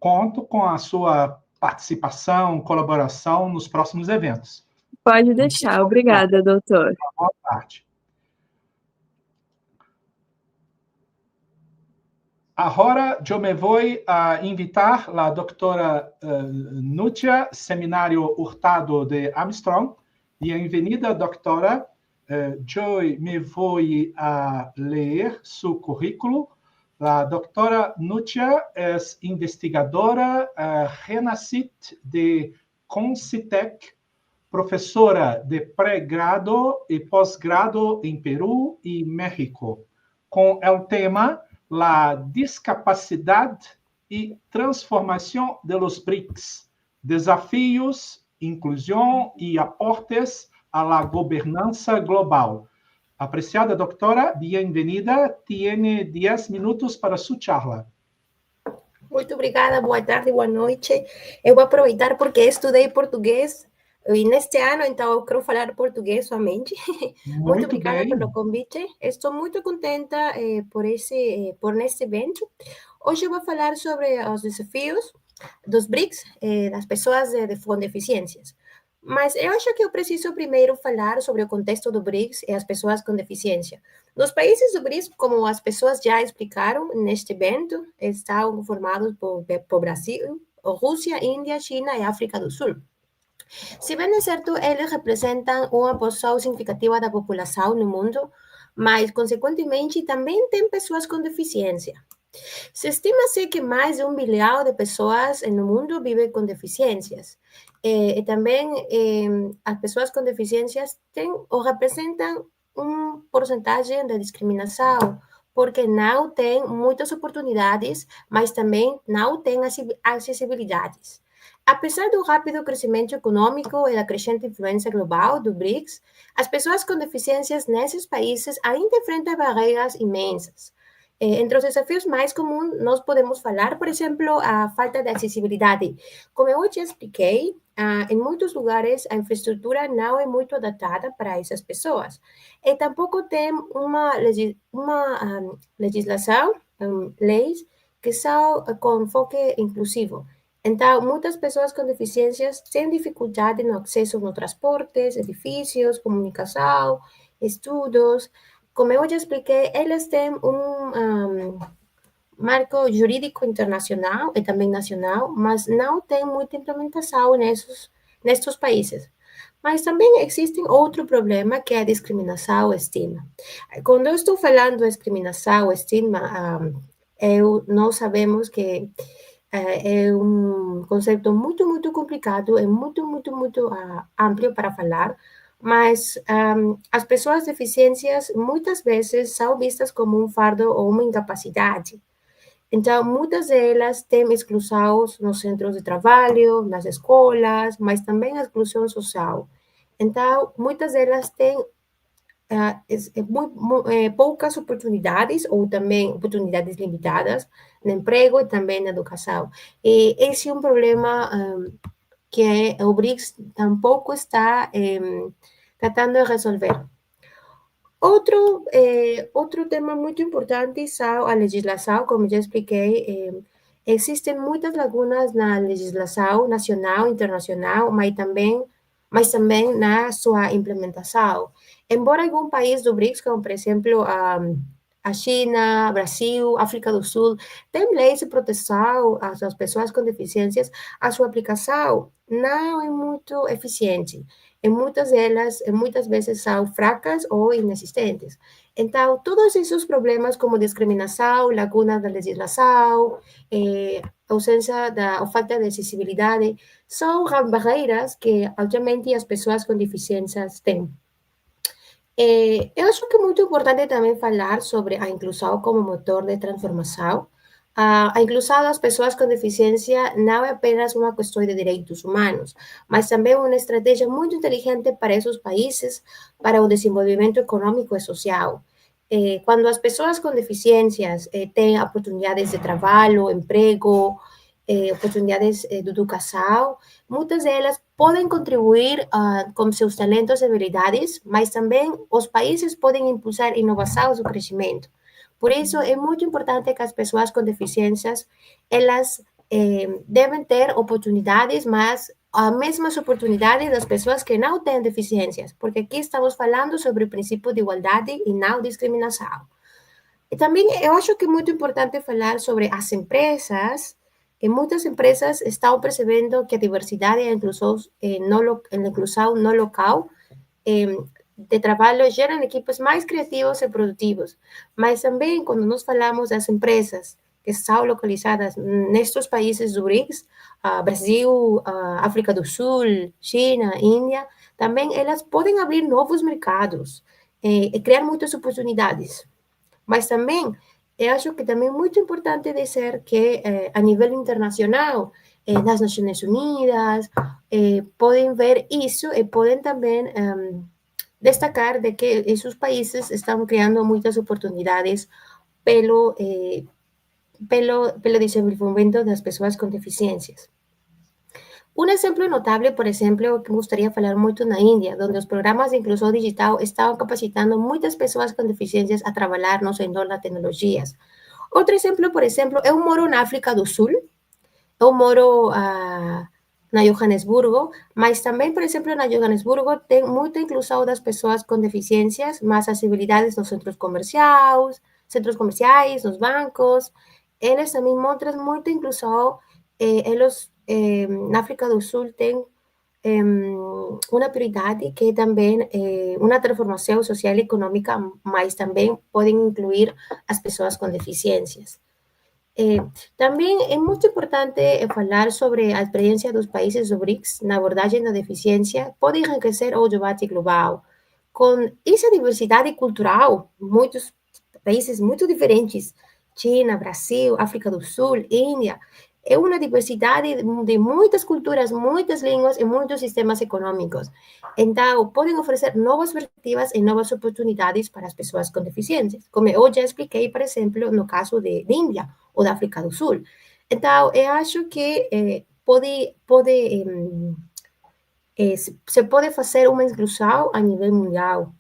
conto com a sua participação, colaboração nos próximos eventos. Pode deixar, obrigada, doutor. Boa tarde. Agora, eu me vou invitar a doutora Núcia Seminário Hurtado de Armstrong. Bem-vinda, doutora. Eu me vou ler seu currículo. A doutora Núcia é investigadora RENACIT de CONCITEC, professora de pré-grado e pós-grado em Peru e México, com o tema La discapacidade e transformação de los BRICS, desafios, inclusão e aportes à la gobernança global. Apreciada doutora, bem-vinda, tem 10 minutos para sua charla. Muito obrigada, boa tarde, boa noite. Eu vou aproveitar porque estudei português e neste ano, então eu quero falar português somente. Muito obrigada bem. pelo convite. Estou muito contenta por neste evento. Hoje eu vou falar sobre os desafios dos BRICS, das pessoas com deficiências. Mas eu acho que eu preciso primeiro falar sobre o contexto do BRICS e as pessoas com deficiência. Nos países do BRICS, como as pessoas já explicaram neste evento, estão formados por Brasil, Rússia, Índia, China e África do Sul. Se bem é certo, eles representam uma porção significativa da população no mundo, mas, consequentemente, também tem pessoas com deficiência. Se estima-se que mais de 1 bilhão de pessoas no mundo vivem com deficiências. E também as pessoas com deficiências têm ou representam porcentagem de discriminação, porque não têm muitas oportunidades, mas também não têm acessibilidades. Apesar do rápido crescimento econômico e da crescente influência global do BRICS, as pessoas com deficiências nesses países ainda enfrentam barreiras imensas. Entre os desafios mais comuns, nós podemos falar, por exemplo, a falta de acessibilidade. Como eu já expliquei, em muitos lugares a infraestrutura não é muito adaptada para essas pessoas. E tampouco tem uma legislação, leis, que são com foco inclusivo. Então, muitas pessoas com deficiências têm dificuldade no acesso no transportes, edifícios, comunicação, estudos. Como eu já expliquei, eles têm marco jurídico internacional e também nacional, mas não tem muita implementação nestes países. Mas também existe outro problema, que é a discriminação e estigma. Quando eu estou falando de discriminação e estigma, nós sabemos que é um conceito muito complicado, é muito amplo para falar, mas as pessoas deficientes muitas vezes são vistas como um fardo ou uma incapacidade. Então, muitas delas têm exclusão nos centros de trabalho, nas escolas, mas também a exclusão social. Então, muitas delas têm poucas oportunidades, ou também oportunidades limitadas no emprego e também na educação. E esse é um problema que o BRICS tampouco está tratando de resolver. Outro tema muito importante é a legislação, como já expliquei. Existem muitas lagunas na legislação nacional, internacional, mas também na sua implementação. Embora algum país do BRICS, como por exemplo a China, Brasil, África do Sul, tem leis de proteção às pessoas com deficiências, a sua aplicação não é muito eficiente. E muitas delas, muitas vezes, são fracas ou inexistentes. Então, todos esses problemas, como discriminação, lacuna da legislação, ausência ou falta de acessibilidade, são barreiras que, obviamente, as pessoas com deficiências têm. Eu acho que é muito importante também falar sobre a inclusão como motor de transformação. A inclusão das pessoas com deficiência não é apenas uma questão de direitos humanos, mas também uma estratégia muito inteligente para esses países, para o desenvolvimento econômico e social. Quando as pessoas com deficiências têm oportunidades de trabalho, emprego, oportunidades de educação, muitas delas podem contribuir com seus talentos e habilidades, mas também os países podem impulsar inovação e crescimento. Por isso, é muito importante que as pessoas com deficiências, elas devem ter oportunidades, mas as mesmas oportunidades das pessoas que não têm deficiências, porque aqui estamos falando sobre o princípio de igualdade e não discriminação. E também eu acho que é muito importante falar sobre as empresas. Muitas empresas estão percebendo que a diversidade e a inclusão não local de trabalho geram equipes mais criativos e produtivos. Mas também, quando nós falamos das empresas que estão localizadas nestes países do BRICS, Brasil, África do Sul, China, Índia, também elas podem abrir novos mercados e criar muitas oportunidades. Mas também, eu acho que também é muito importante dizer que, a nível internacional, nas Nações Unidas, podem ver isso e podem também destacar de que esses países estão criando muitas oportunidades pelo desenvolvimento das pessoas com deficiências. Um exemplo notável, por exemplo, que me gostaria de falar muito na Índia, onde os programas de inclusão digital estão capacitando muitas pessoas com deficiências a trabalhar no setor das tecnologias. Outro exemplo, por exemplo, eu moro na África do Sul, eu moro na Johannesburgo, mas também, por exemplo, na Johannesburgo tem muita inclusão das pessoas com deficiências, mais acessibilidades nos centros comerciais, nos bancos. Eles também mostram muita inclusão. Na África do Sul tem uma prioridade que é também uma transformação social e econômica, mas também podem incluir as pessoas com deficiências. Também é muito importante falar sobre a experiência dos países do BRICS na abordagem da deficiência, pode enriquecer o debate global. Com essa diversidade cultural, muitos países muito diferentes, China, Brasil, África do Sul, Índia, é uma diversidade de muitas culturas, muitas línguas e muitos sistemas econômicos. Então, podem oferecer novas perspectivas e novas oportunidades para as pessoas com deficiências, como eu já expliquei, por exemplo, no caso de Índia ou da África do Sul. Então, eu acho que se pode fazer uma inclusão a nível mundial.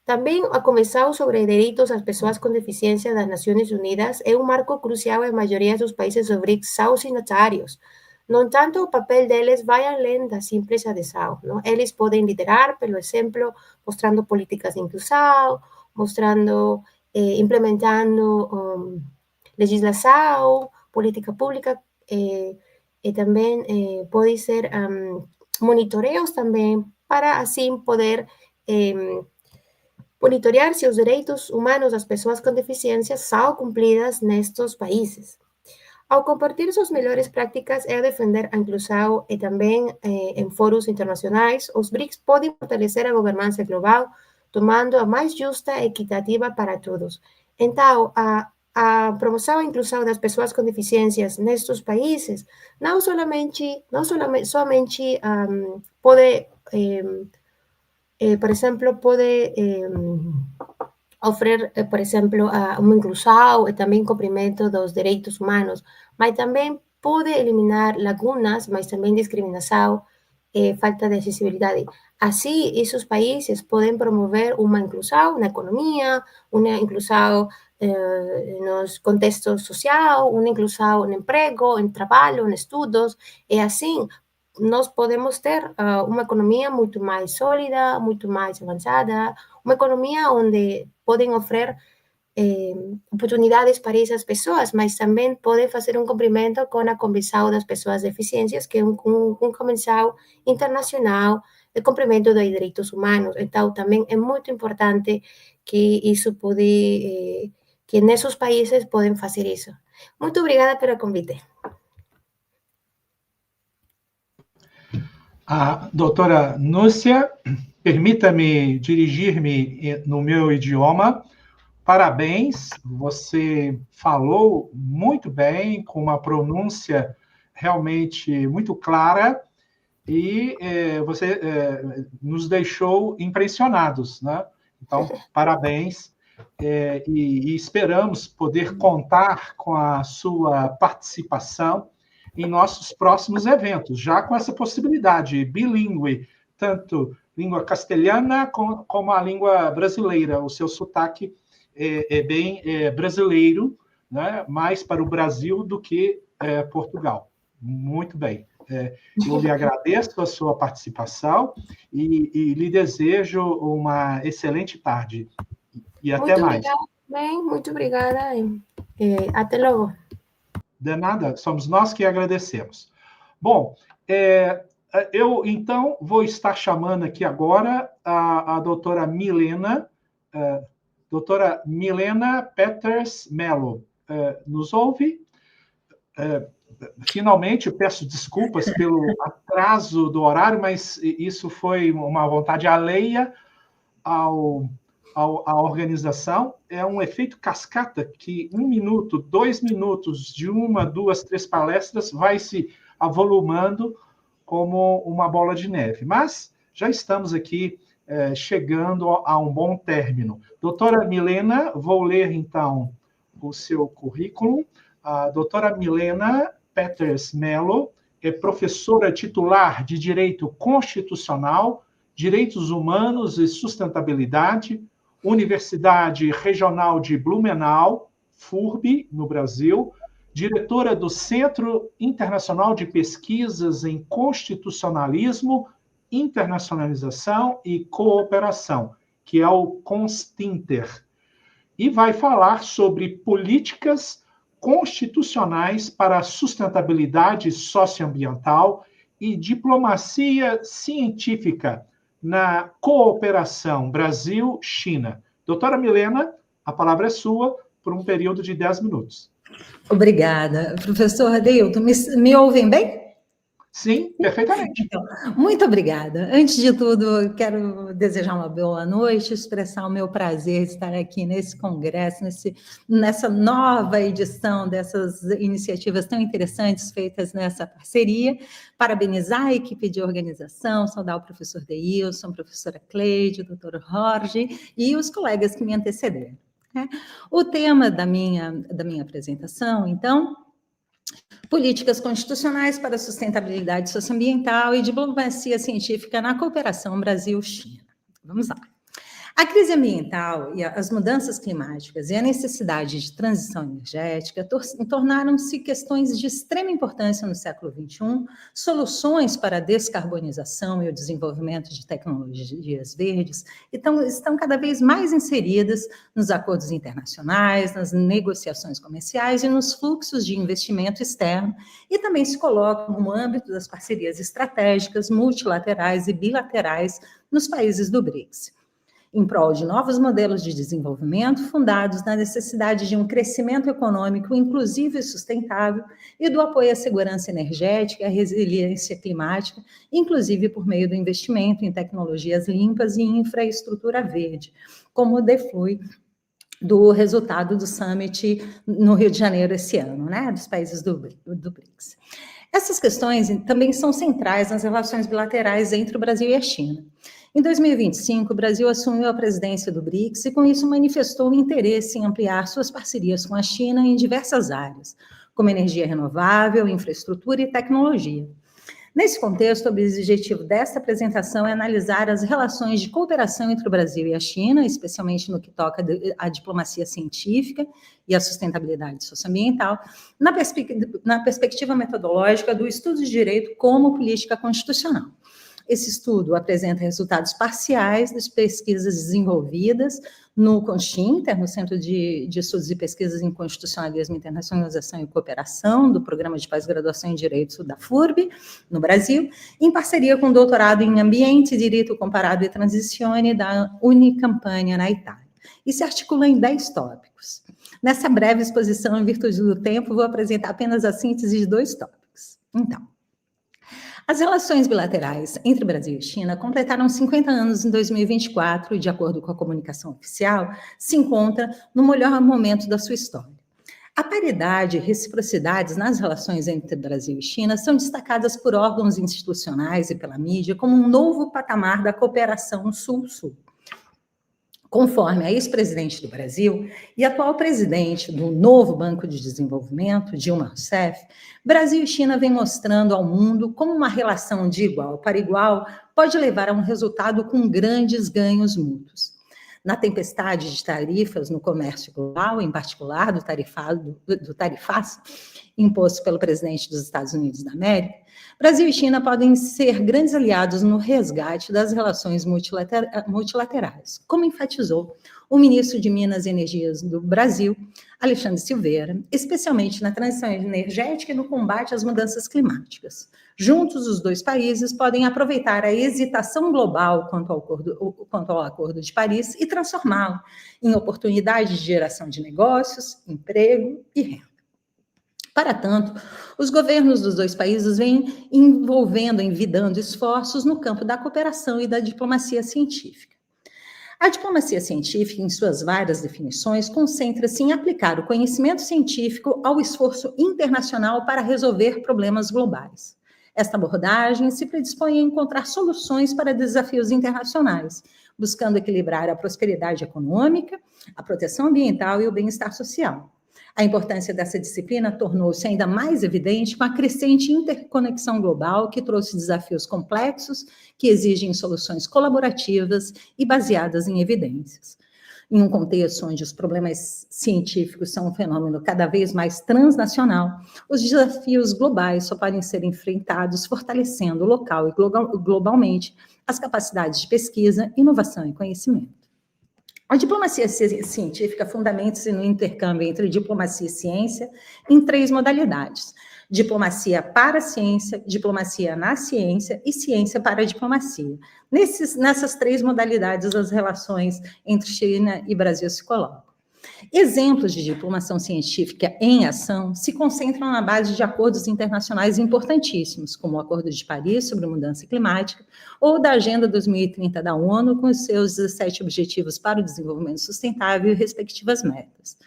Também a Convenção sobre Direitos das Pessoas com Deficiência das Nações Unidas é um marco crucial e a maioria dos países do BRICS são signatários. No entanto, o papel deles vai além da simples adesão. Não? Eles podem liderar, pelo exemplo, mostrando políticas de inclusão, implementando legislação, política pública, e também pode ser monitoreos também, para assim poder monitorear se os direitos humanos das pessoas com deficiências são cumpridos nestes países. Ao compartilhar suas melhores práticas e a defender a inclusão e também em fóruns internacionais, os BRICS podem fortalecer a governança global, tomando a mais justa e equitativa para todos. Então, a promoção e inclusão das pessoas com deficiências nestes países não somente pode, por exemplo, pode oferecer, por exemplo, uma inclusão e também cumprimento dos direitos humanos, mas também pode eliminar lagunas, mas também discriminação e falta de acessibilidade. Assim, esses países podem promover uma inclusão na economia, uma inclusão nos contextos social, uma inclusão no emprego, em trabalho, em estudos, e assim nós podemos ter uma economia muito mais sólida, muito mais avançada, uma economia onde podem oferecer oportunidades para essas pessoas, mas também podem fazer um cumprimento com a Convenção das Pessoas Deficientes, que é uma convenção internacional de cumprimento dos direitos humanos. Então, também é muito importante que isso pode, que nesses países podem fazer isso. Muito obrigada pelo convite. Doutora Núcia, permita-me dirigir-me no meu idioma. Parabéns, você falou muito bem, com uma pronúncia realmente muito clara, e você nos deixou impressionados, né? Então, parabéns, e esperamos poder contar com a sua participação em nossos próximos eventos, já com essa possibilidade bilíngue, tanto língua castelhana como a língua brasileira. O seu sotaque é bem brasileiro, né? Mais para o Brasil do que Portugal. Muito bem. Eu lhe agradeço a sua participação e lhe desejo uma excelente tarde. E até mais. Muito obrigada. Até logo. De nada, somos nós que agradecemos. Bom, eu, então, vou estar chamando aqui agora a doutora Milena, doutora Milena Peters Mello. Nos ouve? Finalmente, eu peço desculpas pelo atraso do horário, mas isso foi uma vontade alheia à organização. É um efeito cascata que 1 minuto, 2 minutos de 1, 2, 3 palestras vai se avolumando como uma bola de neve. Mas já estamos aqui chegando a um bom término. Doutora Milena, vou ler então o seu currículo. A doutora Milena Peters Mello é professora titular de Direito Constitucional, Direitos Humanos e Sustentabilidade, Universidade Regional de Blumenau, FURB, no Brasil, diretora do Centro Internacional de Pesquisas em Constitucionalismo, Internacionalização e Cooperação, que é o CONSTINTER, e vai falar sobre políticas constitucionais para a sustentabilidade socioambiental e diplomacia científica na cooperação Brasil-China. Doutora Milena, a palavra é sua por um período de 10 minutos. Obrigada. Professor Adeilton, me ouvem bem? Sim, perfeitamente. Então, muito obrigada. Antes de tudo, quero desejar uma boa noite, expressar o meu prazer de estar aqui nesse congresso, nessa nova edição dessas iniciativas tão interessantes feitas nessa parceria, parabenizar a equipe de organização, saudar o professor Deilson, a professora Cleide, o doutor Jorge e os colegas que me antecederam. O tema da minha apresentação, então, políticas constitucionais para a sustentabilidade socioambiental e diplomacia científica na cooperação Brasil-China. Vamos lá. A crise ambiental e as mudanças climáticas e a necessidade de transição energética tornaram-se questões de extrema importância no século XXI, soluções para a descarbonização e o desenvolvimento de tecnologias verdes estão cada vez mais inseridas nos acordos internacionais, nas negociações comerciais e nos fluxos de investimento externo, e também se colocam no âmbito das parcerias estratégicas, multilaterais e bilaterais nos países do BRICS, em prol de novos modelos de desenvolvimento fundados na necessidade de um crescimento econômico inclusivo e sustentável e do apoio à segurança energética e à resiliência climática, inclusive por meio do investimento em tecnologias limpas e infraestrutura verde, como deflui do resultado do Summit no Rio de Janeiro esse ano, né, dos países do BRICS. Essas questões também são centrais nas relações bilaterais entre o Brasil e a China. Em 2025, o Brasil assumiu a presidência do BRICS e, com isso, manifestou o interesse em ampliar suas parcerias com a China em diversas áreas, como energia renovável, infraestrutura e tecnologia. Nesse contexto, o objetivo desta apresentação é analisar as relações de cooperação entre o Brasil e a China, especialmente no que toca à diplomacia científica e à sustentabilidade socioambiental, na perspectiva metodológica do estudo de direito como política constitucional. Esse estudo apresenta resultados parciais das pesquisas desenvolvidas no CONSTINTER, no Centro de Estudos e Pesquisas em Constitucionalismo, Internacionalização e Cooperação, do Programa de Pós-Graduação em Direito da FURB, no Brasil, em parceria com o doutorado em Ambiente, Direito Comparado e Transizione da Unicampagna, na Itália, e se articula em 10 tópicos. Nessa breve exposição, em virtude do tempo, vou apresentar apenas a síntese de 2 tópicos. Então, as relações bilaterais entre Brasil e China completaram 50 anos em 2024 e, de acordo com a comunicação oficial, se encontra no melhor momento da sua história. A paridade e reciprocidades nas relações entre Brasil e China são destacadas por órgãos institucionais e pela mídia como um novo patamar da cooperação Sul-Sul. Conforme a ex-presidente do Brasil e atual presidente do novo Banco de Desenvolvimento, Dilma Rousseff, Brasil e China vêm mostrando ao mundo como uma relação de igual para igual pode levar a um resultado com grandes ganhos mútuos. Na tempestade de tarifas no comércio global, em particular do tarifaço imposto pelo presidente dos Estados Unidos da América, Brasil e China podem ser grandes aliados no resgate das relações multilaterais, como enfatizou o ministro de Minas e Energias do Brasil, Alexandre Silveira, especialmente na transição energética e no combate às mudanças climáticas. Juntos, os 2 países podem aproveitar a hesitação global quanto ao Acordo de Paris e transformá-lo em oportunidade de geração de negócios, emprego e renda. Para tanto, os governos dos 2 países vêm envidando esforços no campo da cooperação e da diplomacia científica. A diplomacia científica, em suas várias definições, concentra-se em aplicar o conhecimento científico ao esforço internacional para resolver problemas globais. Esta abordagem se predispõe a encontrar soluções para desafios internacionais, buscando equilibrar a prosperidade econômica, a proteção ambiental e o bem-estar social. A importância dessa disciplina tornou-se ainda mais evidente com a crescente interconexão global que trouxe desafios complexos que exigem soluções colaborativas e baseadas em evidências. Em um contexto onde os problemas científicos são um fenômeno cada vez mais transnacional, os desafios globais só podem ser enfrentados fortalecendo local e globalmente as capacidades de pesquisa, inovação e conhecimento. A diplomacia científica fundamenta-se no intercâmbio entre diplomacia e ciência em 3 modalidades: diplomacia para a ciência, diplomacia na ciência e ciência para a diplomacia. Nessas 3 modalidades, as relações entre China e Brasil se colocam. Exemplos de diplomacia científica em ação se concentram na base de acordos internacionais importantíssimos, como o Acordo de Paris sobre mudança climática ou da Agenda 2030 da ONU, com os seus 17 Objetivos para o Desenvolvimento Sustentável e respectivas metas.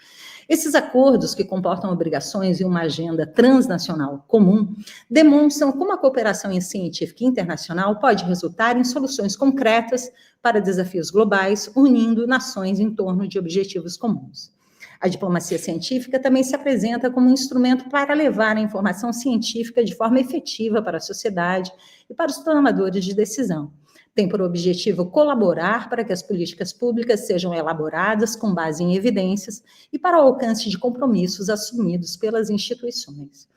Esses acordos, que comportam obrigações e uma agenda transnacional comum, demonstram como a cooperação científica internacional pode resultar em soluções concretas para desafios globais, unindo nações em torno de objetivos comuns. A diplomacia científica também se apresenta como um instrumento para levar a informação científica de forma efetiva para a sociedade e para os tomadores de decisão, Tem por objetivo colaborar para que as políticas públicas sejam elaboradas com base em evidências e para o alcance de compromissos assumidos pelas instituições.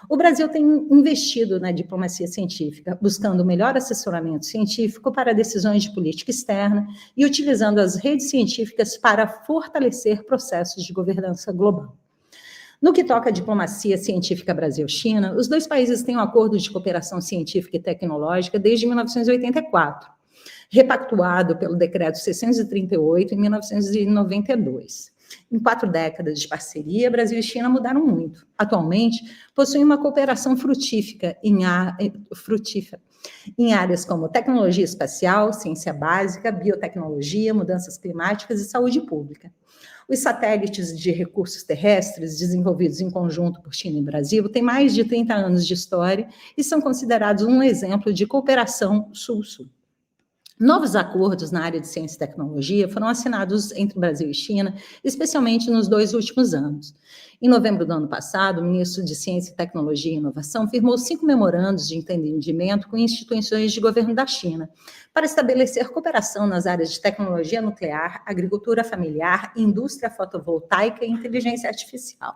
O Brasil tem investido na diplomacia científica, buscando o melhor assessoramento científico para decisões de política externa e utilizando as redes científicas para fortalecer processos de governança global. No que toca à diplomacia científica Brasil-China, os dois países têm um acordo de cooperação científica e tecnológica desde 1984, repactuado pelo Decreto 638 em 1992. Em 4 décadas de parceria, Brasil e China mudaram muito. Atualmente, possuem uma cooperação frutífera em áreas como tecnologia espacial, ciência básica, biotecnologia, mudanças climáticas e saúde pública. Os satélites de recursos terrestres, desenvolvidos em conjunto por China e Brasil, têm mais de 30 anos de história e são considerados um exemplo de cooperação sul-sul. Novos acordos na área de ciência e tecnologia foram assinados entre Brasil e China, especialmente nos 2 últimos anos. Em novembro do ano passado, o ministro de Ciência, Tecnologia e Inovação firmou 5 memorandos de entendimento com instituições de governo da China para estabelecer cooperação nas áreas de tecnologia nuclear, agricultura familiar, indústria fotovoltaica e inteligência artificial.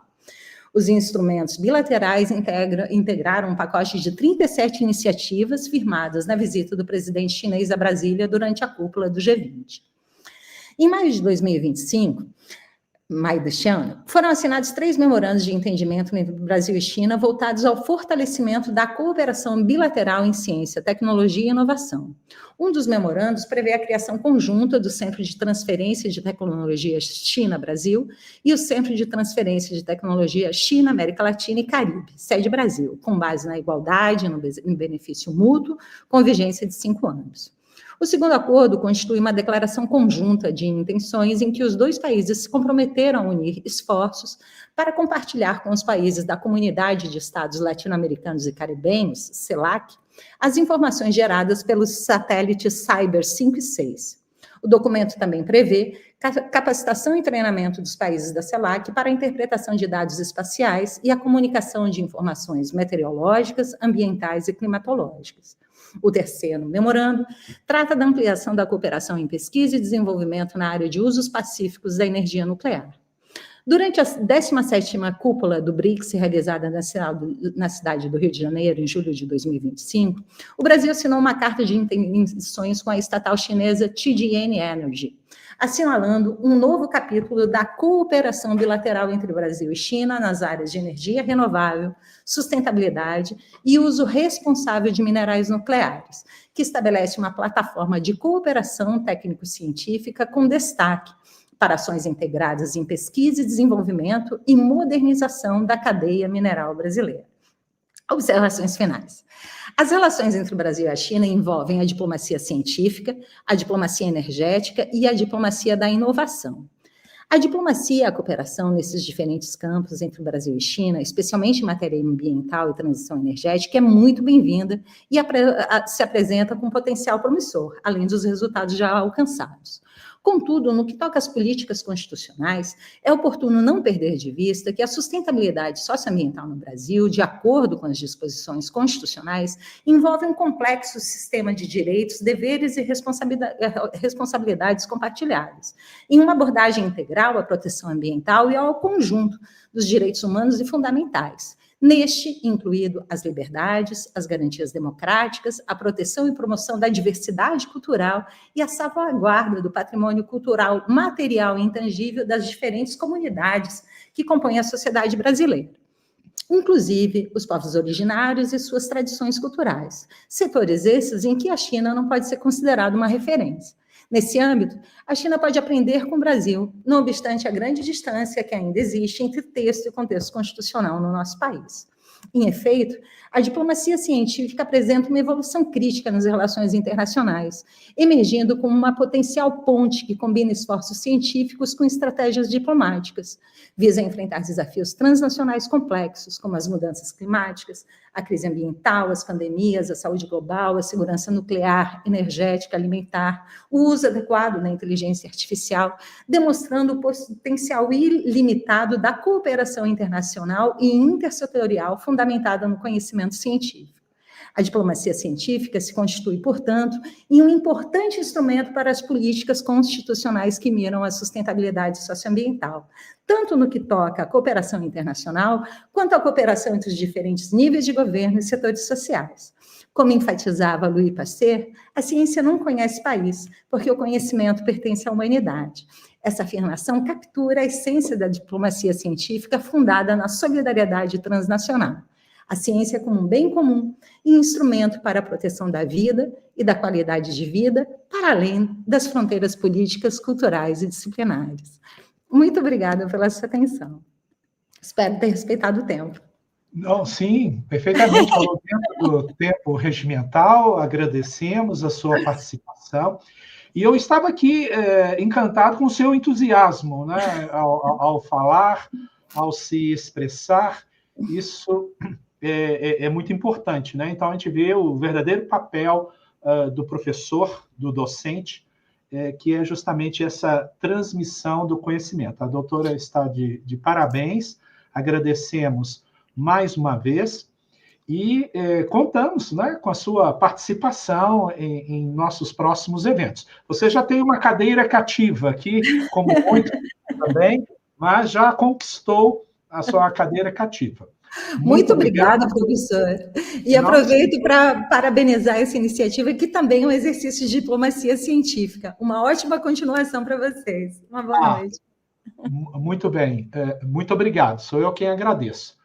Os instrumentos bilaterais integraram um pacote de 37 iniciativas firmadas na visita do presidente chinês a Brasília durante a cúpula do G20. Em maio de 2025, maio deste ano, foram assinados 3 memorandos de entendimento entre Brasil e China voltados ao fortalecimento da cooperação bilateral em ciência, tecnologia e inovação. Um dos memorandos prevê a criação conjunta do Centro de Transferência de Tecnologia China-Brasil e o Centro de Transferência de Tecnologia China-América Latina e Caribe, sede Brasil, com base na igualdade, no benefício mútuo, com vigência de 5 anos. O segundo acordo constitui uma declaração conjunta de intenções em que os 2 países se comprometeram a unir esforços para compartilhar com os países da Comunidade de Estados Latino-Americanos e Caribenhos, CELAC, as informações geradas pelos satélites Cyber 5 e 6. O documento também prevê capacitação e treinamento dos países da CELAC para a interpretação de dados espaciais e a comunicação de informações meteorológicas, ambientais e climatológicas. O terceiro memorando trata da ampliação da cooperação em pesquisa e desenvolvimento na área de usos pacíficos da energia nuclear. Durante a 17ª cúpula do BRICS, realizada na cidade do Rio de Janeiro, em julho de 2025, o Brasil assinou uma carta de intenções com a estatal chinesa TGN Energy, assinalando um novo capítulo da cooperação bilateral entre Brasil e China nas áreas de energia renovável, sustentabilidade e uso responsável de minerais nucleares, que estabelece uma plataforma de cooperação técnico-científica com destaque para ações integradas em pesquisa e desenvolvimento e modernização da cadeia mineral brasileira. Observações finais. As relações entre o Brasil e a China envolvem a diplomacia científica, a diplomacia energética e a diplomacia da inovação. A diplomacia e a cooperação nesses diferentes campos entre o Brasil e China, especialmente em matéria ambiental e transição energética, é muito bem-vinda e se apresenta com potencial promissor, além dos resultados já alcançados. Contudo, no que toca às políticas constitucionais, é oportuno não perder de vista que a sustentabilidade socioambiental no Brasil, de acordo com as disposições constitucionais, envolve um complexo sistema de direitos, deveres e responsabilidades compartilhadas, em uma abordagem integral à proteção ambiental e ao conjunto dos direitos humanos e fundamentais, neste incluído as liberdades, as garantias democráticas, a proteção e promoção da diversidade cultural e a salvaguarda do patrimônio cultural material e intangível das diferentes comunidades que compõem a sociedade brasileira, inclusive os povos originários e suas tradições culturais, setores esses em que a China não pode ser considerada uma referência. Nesse âmbito, a China pode aprender com o Brasil, não obstante a grande distância que ainda existe entre texto e contexto constitucional no nosso país. Em efeito, a diplomacia científica apresenta uma evolução crítica nas relações internacionais, emergindo como uma potencial ponte que combina esforços científicos com estratégias diplomáticas, visa enfrentar desafios transnacionais complexos, como as mudanças climáticas, a crise ambiental, as pandemias, a saúde global, a segurança nuclear, energética, alimentar, o uso adequado da inteligência artificial, demonstrando o potencial ilimitado da cooperação internacional e intersetorial fundamentada no conhecimento científico. A diplomacia científica se constitui, portanto, em um importante instrumento para as políticas constitucionais que miram a sustentabilidade socioambiental, tanto no que toca à cooperação internacional, quanto à cooperação entre os diferentes níveis de governo e setores sociais. Como enfatizava Louis Pasteur, a ciência não conhece país, porque o conhecimento pertence à humanidade. Essa afirmação captura a essência da diplomacia científica fundada na solidariedade transnacional. A ciência como um bem comum e instrumento para a proteção da vida e da qualidade de vida, para além das fronteiras políticas, culturais e disciplinares. Muito obrigada pela sua atenção. Espero ter respeitado o tempo. Não, sim, perfeitamente. Falou dentro do tempo regimental, agradecemos a sua participação. E eu estava aqui encantado com o seu entusiasmo, né? Ao falar, ao se expressar, isso é muito importante, né? Então, a gente vê o verdadeiro papel do professor, do docente, que é justamente essa transmissão do conhecimento. A doutora está de parabéns, agradecemos mais uma vez e contamos, né, com a sua participação em nossos próximos eventos. Você já tem uma cadeira cativa aqui, como muitos também, mas já conquistou a sua cadeira cativa. Muito obrigada, professor. E aproveito para parabenizar essa iniciativa, que também é um exercício de diplomacia científica. Uma ótima continuação para vocês. Uma boa noite. Muito bem. Muito obrigado. Sou eu quem agradeço.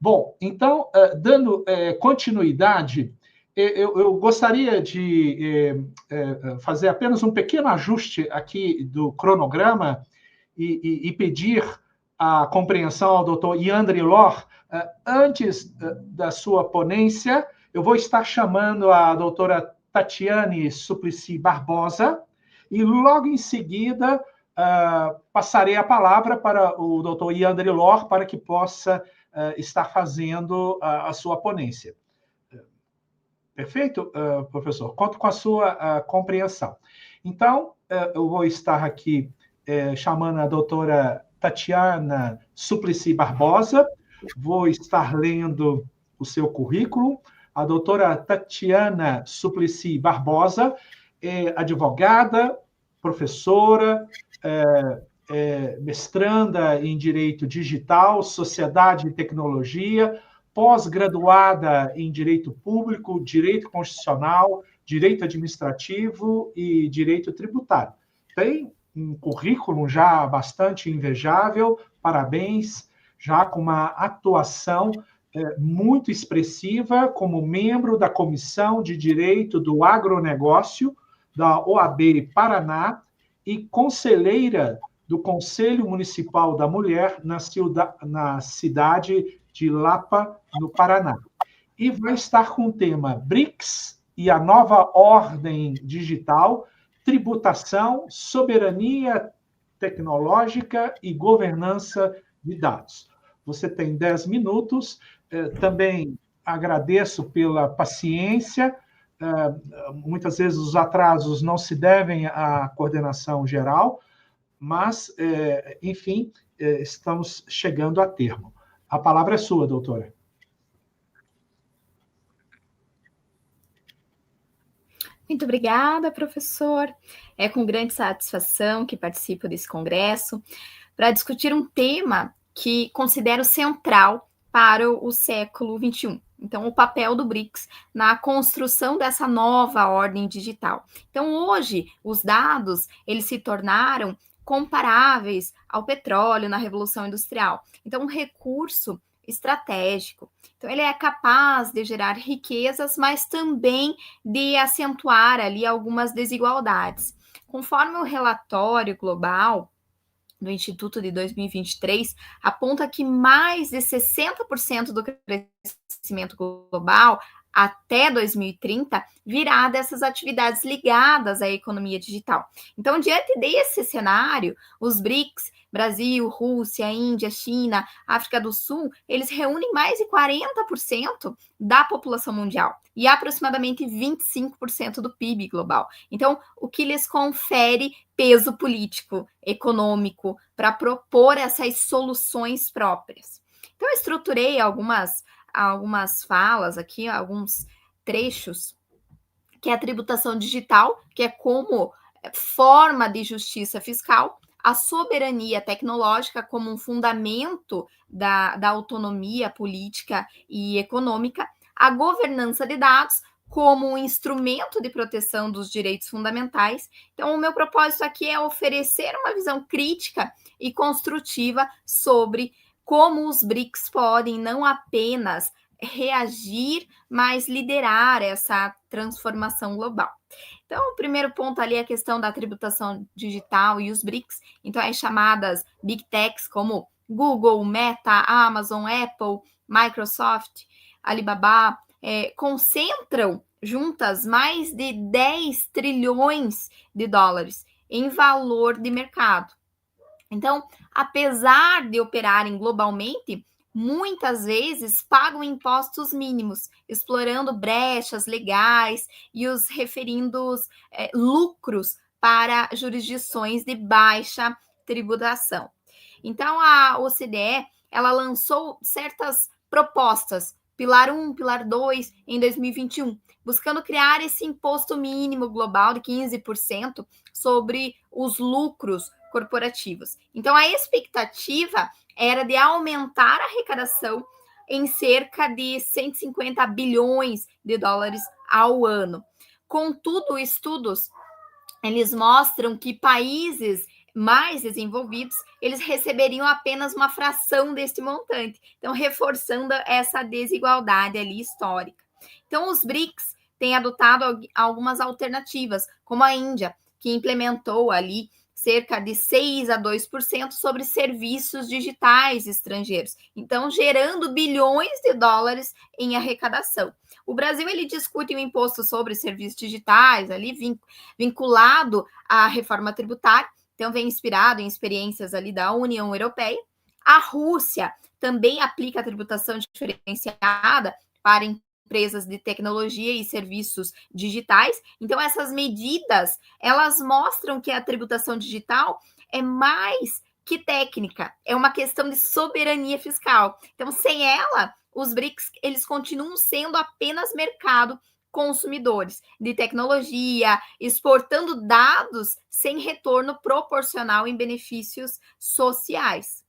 Bom, então, dando continuidade, eu gostaria de fazer apenas um pequeno ajuste aqui do cronograma e pedir a compreensão ao doutor Yandri Lor. Antes da sua ponência, eu vou estar chamando a doutora Tatiane Suplicy Barbosa e logo em seguida passarei a palavra para o doutor Yandri Lor para que possa estar fazendo a sua ponência. Perfeito, professor? Conto com a sua compreensão. Então, eu vou estar aqui chamando a doutora Tatiana Suplicy Barbosa. Vou estar lendo o seu currículo. A doutora Tatiana Suplicy Barbosa é advogada, professora, mestranda em Direito Digital, Sociedade e Tecnologia, pós-graduada em Direito Público, Direito Constitucional, Direito Administrativo e Direito Tributário. Tem um currículo já bastante invejável, parabéns, já com uma atuação muito expressiva como membro da Comissão de Direito do Agronegócio da OAB Paraná e conselheira do Conselho Municipal da Mulher na cidade de Lapa, no Paraná. E vai estar com o tema BRICS e a nova ordem digital, tributação, soberania tecnológica e governança de dados. Você tem 10 minutos. Também agradeço pela paciência. Muitas vezes os atrasos não se devem à coordenação geral, mas, enfim, estamos chegando a termo. A palavra é sua, doutora. Muito obrigada, professor. É com grande satisfação que participo desse congresso para discutir um tema que considero central para o século XXI. Então, o papel do BRICS na construção dessa nova ordem digital. Então, hoje, os dados, eles se tornaram comparáveis ao petróleo na Revolução Industrial. Então, um recurso estratégico. Então, ele é capaz de gerar riquezas, mas também de acentuar ali algumas desigualdades. Conforme o relatório global do Instituto de 2023, aponta que mais de 60% do crescimento global até 2030 virá dessas atividades ligadas à economia digital. Então, diante desse cenário, os BRICS, Brasil, Rússia, Índia, China, África do Sul, eles reúnem mais de 40% da população mundial e aproximadamente 25% do PIB global. Então, o que lhes confere peso político, econômico, para propor essas soluções próprias. Então, eu estruturei algumas falas aqui, alguns trechos, que é a tributação digital, que é como forma de justiça fiscal, a soberania tecnológica como um fundamento da autonomia política e econômica, a governança de dados como um instrumento de proteção dos direitos fundamentais. Então, o meu propósito aqui é oferecer uma visão crítica e construtiva sobre como os BRICS podem não apenas reagir, mas liderar essa transformação global. Então, o primeiro ponto ali é a questão da tributação digital e os BRICS. Então, as chamadas Big Techs como Google, Meta, Amazon, Apple, Microsoft, Alibaba, concentram juntas mais de 10 trilhões de dólares em valor de mercado. Então, apesar de operarem globalmente, muitas vezes pagam impostos mínimos, explorando brechas legais e os referindo lucros para jurisdições de baixa tributação. Então, a OCDE, ela lançou certas propostas, Pilar 1, Pilar 2, em 2021, buscando criar esse imposto mínimo global de 15% sobre os lucros corporativos. Então, a expectativa era de aumentar a arrecadação em cerca de 150 bilhões de dólares ao ano. Contudo, estudos, eles mostram que países mais desenvolvidos, eles receberiam apenas uma fração deste montante, então reforçando essa desigualdade ali histórica. Então, os BRICS têm adotado algumas alternativas, como a Índia, que implementou ali cerca de 6 a 2% sobre serviços digitais estrangeiros, então gerando bilhões de dólares em arrecadação. O Brasil, ele discute um imposto sobre serviços digitais, ali vinculado à reforma tributária, então vem inspirado em experiências ali da União Europeia. A Rússia também aplica a tributação diferenciada para empresas de tecnologia e serviços digitais. Então, essas medidas, elas mostram que a tributação digital é mais que técnica, é uma questão de soberania fiscal. Então, sem ela, os BRICS, eles continuam sendo apenas mercado consumidores de tecnologia, exportando dados sem retorno proporcional em benefícios sociais.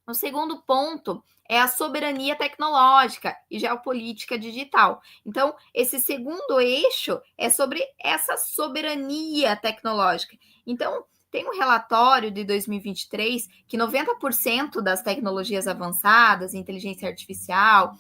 O segundo ponto é a soberania tecnológica e geopolítica digital. Então, esse segundo eixo é sobre essa soberania tecnológica. Então, tem um relatório de 2023 que 90% das tecnologias avançadas, inteligência artificial,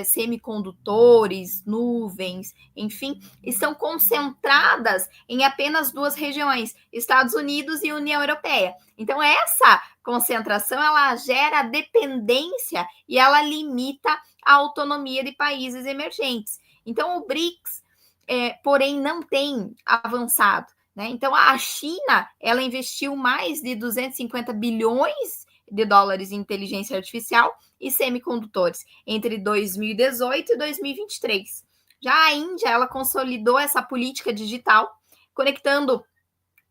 semicondutores, nuvens, enfim, estão concentradas em apenas 2 regiões, Estados Unidos e União Europeia. Então, essa concentração, ela gera dependência e ela limita a autonomia de países emergentes. Então, o BRICS, porém, não tem avançado. Então, a China, ela investiu mais de 250 bilhões de dólares em inteligência artificial e semicondutores entre 2018 e 2023. Já a Índia, ela consolidou essa política digital, conectando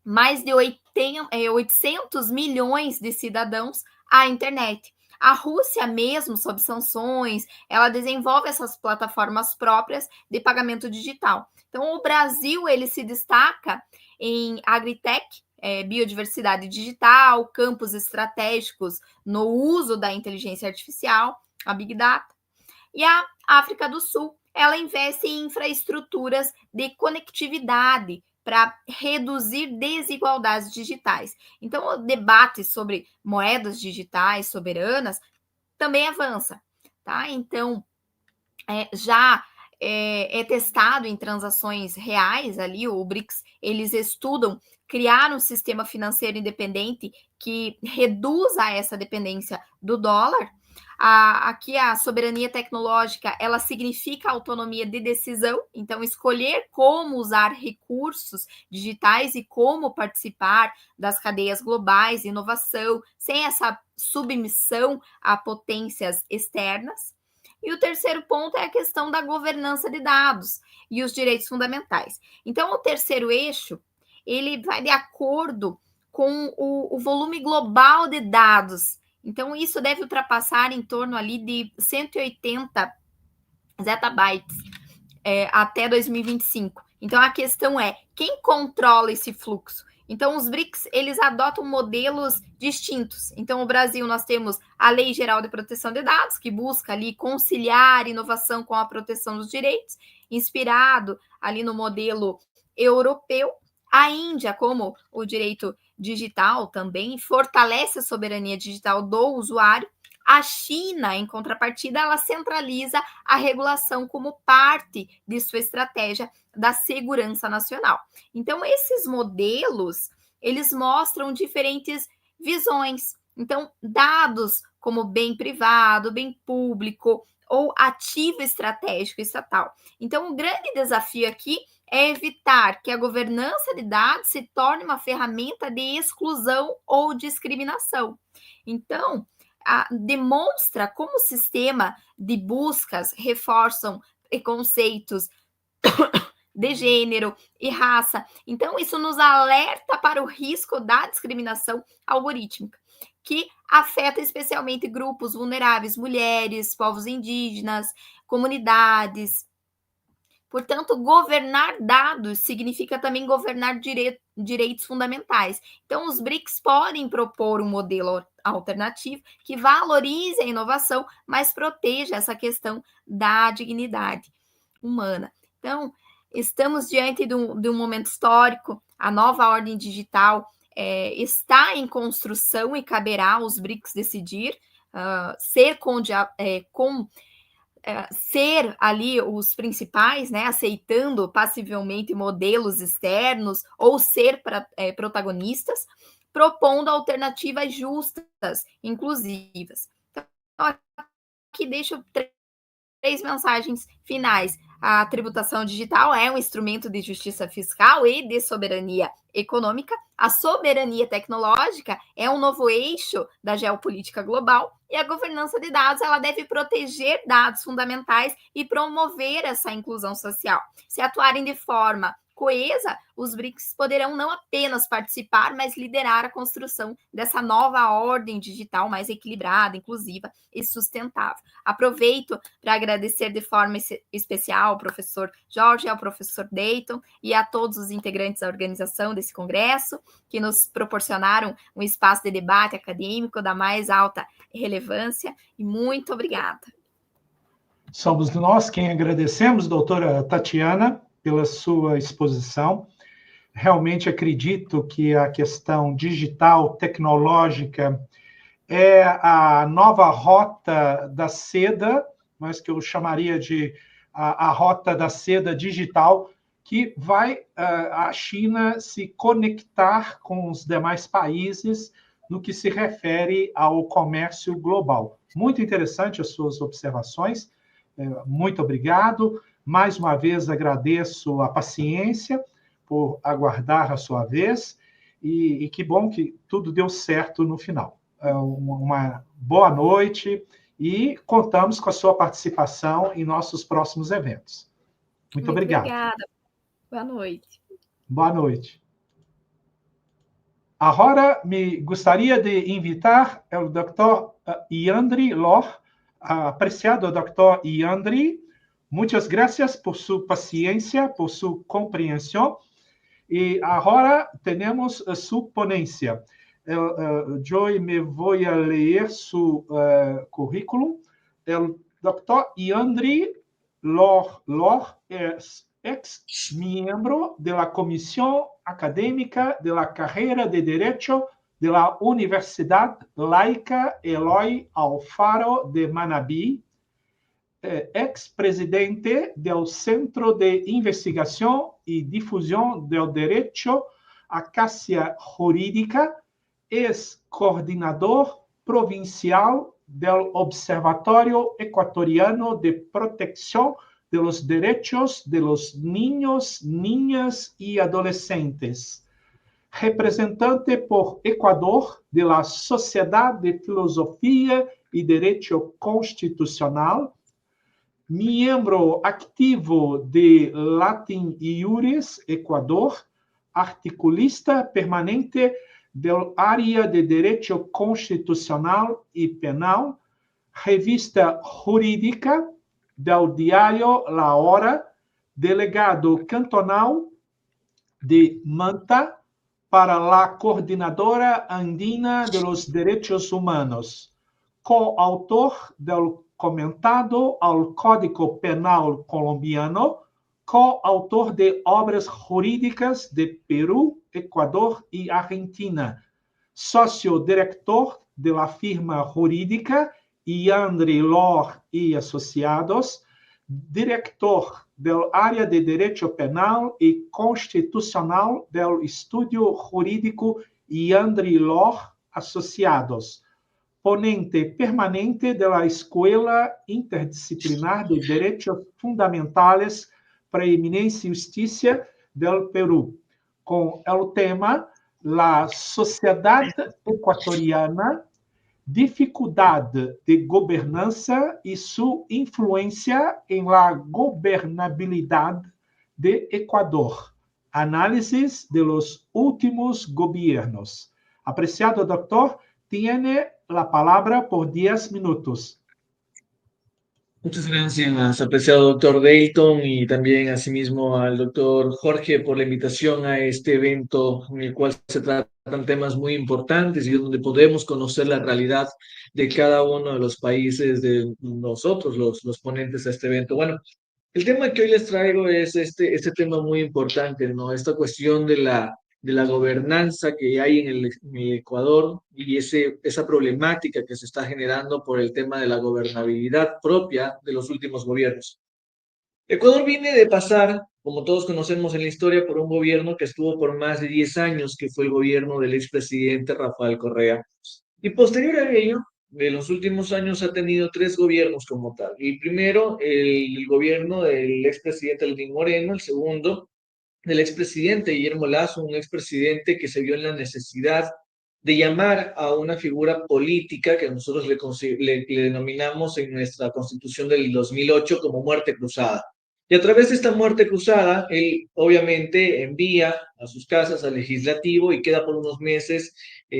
mais de 800 milhões de cidadãos à internet. A Rússia mesmo, sob sanções, ela desenvolve essas plataformas próprias de pagamento digital. Então, o Brasil, ele se destaca em agritech, biodiversidade digital, campos estratégicos no uso da inteligência artificial, a Big Data. E a África do Sul, ela investe em infraestruturas de conectividade para reduzir desigualdades digitais. Então, o debate sobre moedas digitais soberanas também avança, tá? Então, já é testado em transações reais ali, o BRICS, eles estudam criar um sistema financeiro independente que reduza essa dependência do dólar. Aqui a soberania tecnológica, ela significa autonomia de decisão, então escolher como usar recursos digitais e como participar das cadeias globais, inovação, sem essa submissão a potências externas. E o terceiro ponto é a questão da governança de dados e os direitos fundamentais. Então, o terceiro eixo, ele vai de acordo com o volume global de dados. Então, isso deve ultrapassar em torno ali de 180 zettabytes até 2025. Então, a questão é, quem controla esse fluxo? Então, os BRICS, eles adotam modelos distintos. Então, no Brasil, nós temos a Lei Geral de Proteção de Dados, que busca ali conciliar inovação com a proteção dos direitos, inspirado ali no modelo europeu. A Índia, como o direito digital também, fortalece a soberania digital do usuário. A China, em contrapartida, ela centraliza a regulação como parte de sua estratégia da segurança nacional. Então, esses modelos, eles mostram diferentes visões. Então, dados como bem privado, bem público ou ativo estratégico estatal. Então, o grande desafio aqui é evitar que a governança de dados se torne uma ferramenta de exclusão ou discriminação. Então, demonstra como o sistema de buscas reforçam preconceitos de gênero e raça. Então, isso nos alerta para o risco da discriminação algorítmica, que afeta especialmente grupos vulneráveis, mulheres, povos indígenas, comunidades. Portanto, governar dados significa também governar direitos fundamentais. Então, os BRICS podem propor um modelo alternativo que valorize a inovação, mas proteja essa questão da dignidade humana. Então, estamos diante de um momento histórico, a nova ordem digital está em construção e caberá aos BRICS decidir ser ali os principais, né, aceitando passivamente modelos externos ou ser protagonistas, propondo alternativas justas, inclusivas. Então, aqui deixo três mensagens finais. A tributação digital é um instrumento de justiça fiscal e de soberania econômica. A soberania tecnológica é um novo eixo da geopolítica global. E a governança de dados, ela deve proteger dados fundamentais e promover essa inclusão social. Se atuarem de forma coesa, os BRICS poderão não apenas participar, mas liderar a construção dessa nova ordem digital mais equilibrada, inclusiva e sustentável. Aproveito para agradecer de forma especial ao professor Jorge, ao professor Dayton e a todos os integrantes da organização desse congresso, que nos proporcionaram um espaço de debate acadêmico da mais alta relevância, e muito obrigada. Somos nós quem agradecemos, doutora Tatiana, pela sua exposição. Realmente acredito que a questão digital, tecnológica, é a nova rota da seda, mas que eu chamaria de a rota da seda digital, que vai a China se conectar com os demais países no que se refere ao comércio global. Muito interessante as suas observações. Muito obrigado. Mais uma vez agradeço a paciência por aguardar a sua vez e que bom que tudo deu certo no final. Uma boa noite e contamos com a sua participação em nossos próximos eventos. Muito obrigado. Obrigada. Boa noite. Boa noite. Agora, me gostaria de invitar o Dr. Yandri Lor, apreciado Dr. Yandri. Muitas gracias por sua paciência, por sua compreensão. E agora temos sua ponencia. Eu me vou ler seu currículo. O Dr. Yandri Lor é ex-miembro de la Comisión Académica de la Carrera de Derecho de la Universidad Laica Eloy Alfaro de Manabí, ex-presidente del Centro de Investigación y Difusión del Derecho HACIA Jurídica, ex-coordenador provincial del Observatorio Ecuatoriano de Protección de los Derechos de los Niños, Niñas y Adolescentes, representante por Ecuador de la Sociedad de Filosofía y Derecho Constitucional, miembro activo de Latin Iuris Ecuador, articulista permanente del área de Derecho Constitucional y Penal, revista jurídica del diario La Hora, delegado cantonal de Manta para la Coordinadora Andina de los Derechos Humanos, coautor del comentado al Código Penal colombiano, coautor de obras jurídicas de Perú, Ecuador y Argentina, socio director de la firma jurídica Yandri Lor y Asociados, director del área de Derecho Penal y Constitucional del Estudio Jurídico Yandri Lor Asociados, ponente permanente de la Escuela Interdisciplinar de Derechos Fundamentales, Preeminencia y Justicia del Perú, con el tema La Sociedad Ecuatoriana, dificuldad de gobernanza y su influencia en la gobernabilidad de Ecuador. Análisis de los últimos gobiernos. Apreciado doctor, tiene la palabra por 10 minutos. Muchas gracias, apreciado doctor Dayton, y también asimismo al doctor Jorge por la invitación a este evento en el cual se tratan temas muy importantes y donde podemos conocer la realidad de cada uno de los países de nosotros, los ponentes a este evento. Bueno, el tema que hoy les traigo es este tema muy importante, ¿no? Esta cuestión de la gobernanza que hay en el Ecuador y esa problemática que se está generando por el tema de la gobernabilidad propia de los últimos gobiernos. Ecuador viene de pasar, como todos conocemos en la historia, por un gobierno que estuvo por más de 10 años, que fue el gobierno del expresidente Rafael Correa. Y posterior a ello, de los últimos años ha tenido 3 gobiernos como tal. El primero, el gobierno del expresidente Lenín Moreno, el segundo, del expresidente Guillermo Lasso, un expresidente que se vio en la necesidad de llamar a una figura política que nosotros le denominamos en nuestra constitución del 2008 como muerte cruzada. Y a través de esta muerte cruzada, él obviamente envía a sus casas al legislativo y queda por unos meses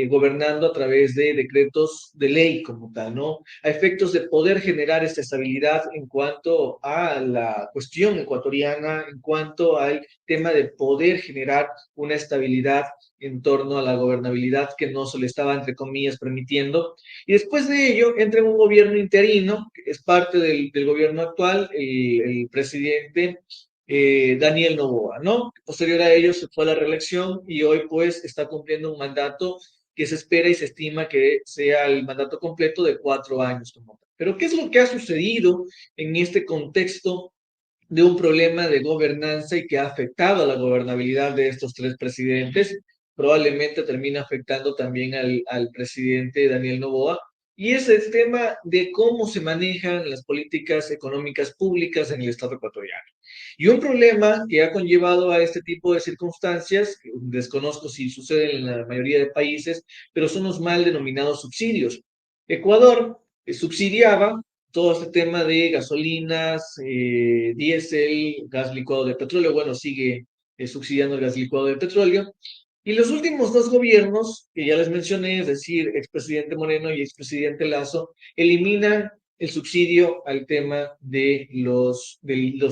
gobernando a través de decretos de ley como tal, ¿no? A efectos de poder generar esta estabilidad en cuanto a la cuestión ecuatoriana, en cuanto al tema de poder generar una estabilidad en torno a la gobernabilidad que no se le estaba, entre comillas, permitiendo. Y después de ello entra en un gobierno interino, que es parte del gobierno actual, el presidente Daniel Noboa, ¿no? Posterior a ello se fue a la reelección y hoy pues está cumpliendo un mandato que se espera y se estima que sea el mandato completo de 4 años. Pero ¿qué es lo que ha sucedido en este contexto de un problema de gobernanza y que ha afectado a la gobernabilidad de estos 3 presidentes? Probablemente termina afectando también al presidente Daniel Noboa, y es el tema de cómo se manejan las políticas económicas públicas en el Estado ecuatoriano. Y un problema que ha conllevado a este tipo de circunstancias, que desconozco si sucede en la mayoría de países, pero son los mal denominados subsidios. Ecuador subsidiaba todo este tema de gasolinas, diésel, gas licuado de petróleo, bueno, sigue subsidiando el gas licuado de petróleo. Y los últimos 2 gobiernos, que ya les mencioné, es decir, expresidente Moreno y expresidente Lasso, eliminan el subsidio al tema de los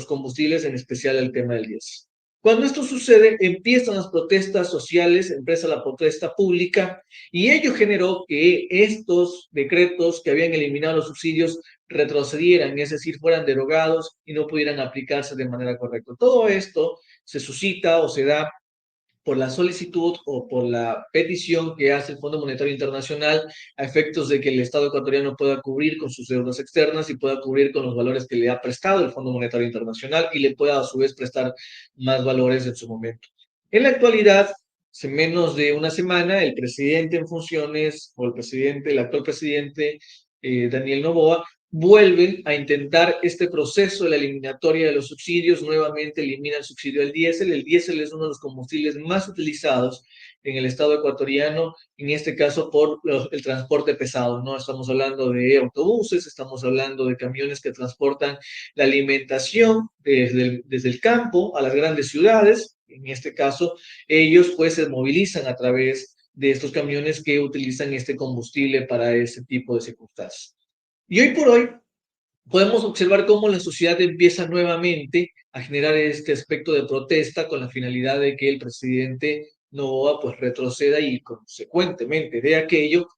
combustibles, en especial al tema del diésel. Cuando esto sucede, empiezan las protestas sociales, empieza la protesta pública, y ello generó que estos decretos que habían eliminado los subsidios retrocedieran, es decir, fueran derogados y no pudieran aplicarse de manera correcta. Todo esto se suscita o se da por la solicitud o por la petición que hace el Fondo Monetario Internacional a efectos de que el Estado ecuatoriano pueda cubrir con sus deudas externas y pueda cubrir con los valores que le ha prestado el Fondo Monetario Internacional y le pueda a su vez prestar más valores en su momento. En la actualidad, hace menos de una semana, el presidente en funciones, o el actual presidente Daniel Noboa, vuelven a intentar este proceso de la eliminatoria de los subsidios. Nuevamente elimina el subsidio al diésel. El diésel es uno de los combustibles más utilizados en el Estado ecuatoriano, en este caso por el transporte pesado, ¿no? Estamos hablando de autobuses, estamos hablando de camiones que transportan la alimentación desde el campo a las grandes ciudades. En este caso, ellos pues se movilizan a través de estos camiones que utilizan este combustible para ese tipo de circunstancias. Y hoy por hoy, podemos observar cómo la sociedad empieza nuevamente a generar este aspecto de protesta con la finalidad de que el presidente Noboa pues retroceda y consecuentemente de aquello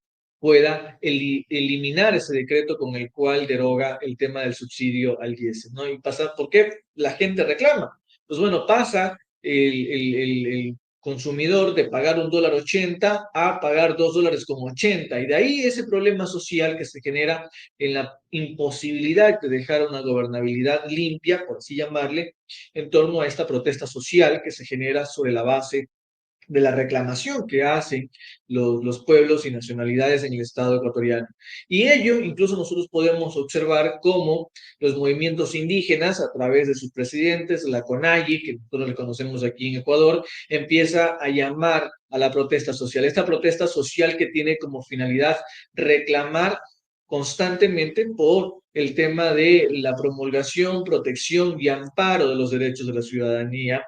pueda eliminar ese decreto con el cual deroga el tema del subsidio al diésel, ¿no? Y pasa, ¿por qué la gente reclama? Pues bueno, pasa el consumidor de pagar $1.80 a pagar $2.80, y de ahí ese problema social que se genera en la imposibilidad de dejar una gobernabilidad limpia, por así llamarle, en torno a esta protesta social que se genera sobre la base de la reclamación que hacen los pueblos y nacionalidades en el Estado ecuatoriano. Y ello, incluso nosotros podemos observar cómo los movimientos indígenas, a través de sus presidentes, la CONAIE, que nosotros le conocemos aquí en Ecuador, empieza a llamar a la protesta social. Esta protesta social que tiene como finalidad reclamar constantemente por el tema de la promulgación, protección y amparo de los derechos de la ciudadanía.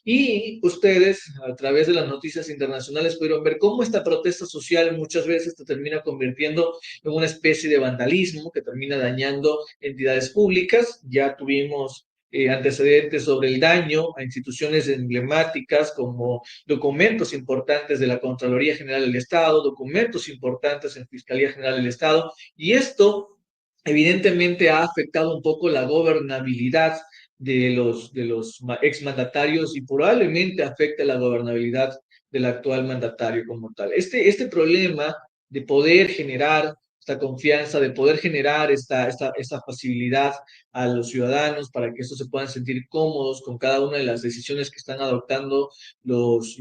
Y ustedes, a través de las noticias internacionales, pudieron ver cómo esta protesta social muchas veces se termina convirtiendo en una especie de vandalismo que termina dañando entidades públicas. Ya tuvimos antecedentes sobre el daño a instituciones emblemáticas como documentos importantes de la Contraloría General del Estado, documentos importantes en Fiscalía General del Estado, y esto evidentemente ha afectado un poco la gobernabilidad de los exmandatarios y probablemente afecte la gobernabilidad del actual mandatario como tal. Este problema de poder generar esta confianza, de poder generar esta facilidad a los ciudadanos para que estos se puedan sentir cómodos con cada una de las decisiones que están adoptando los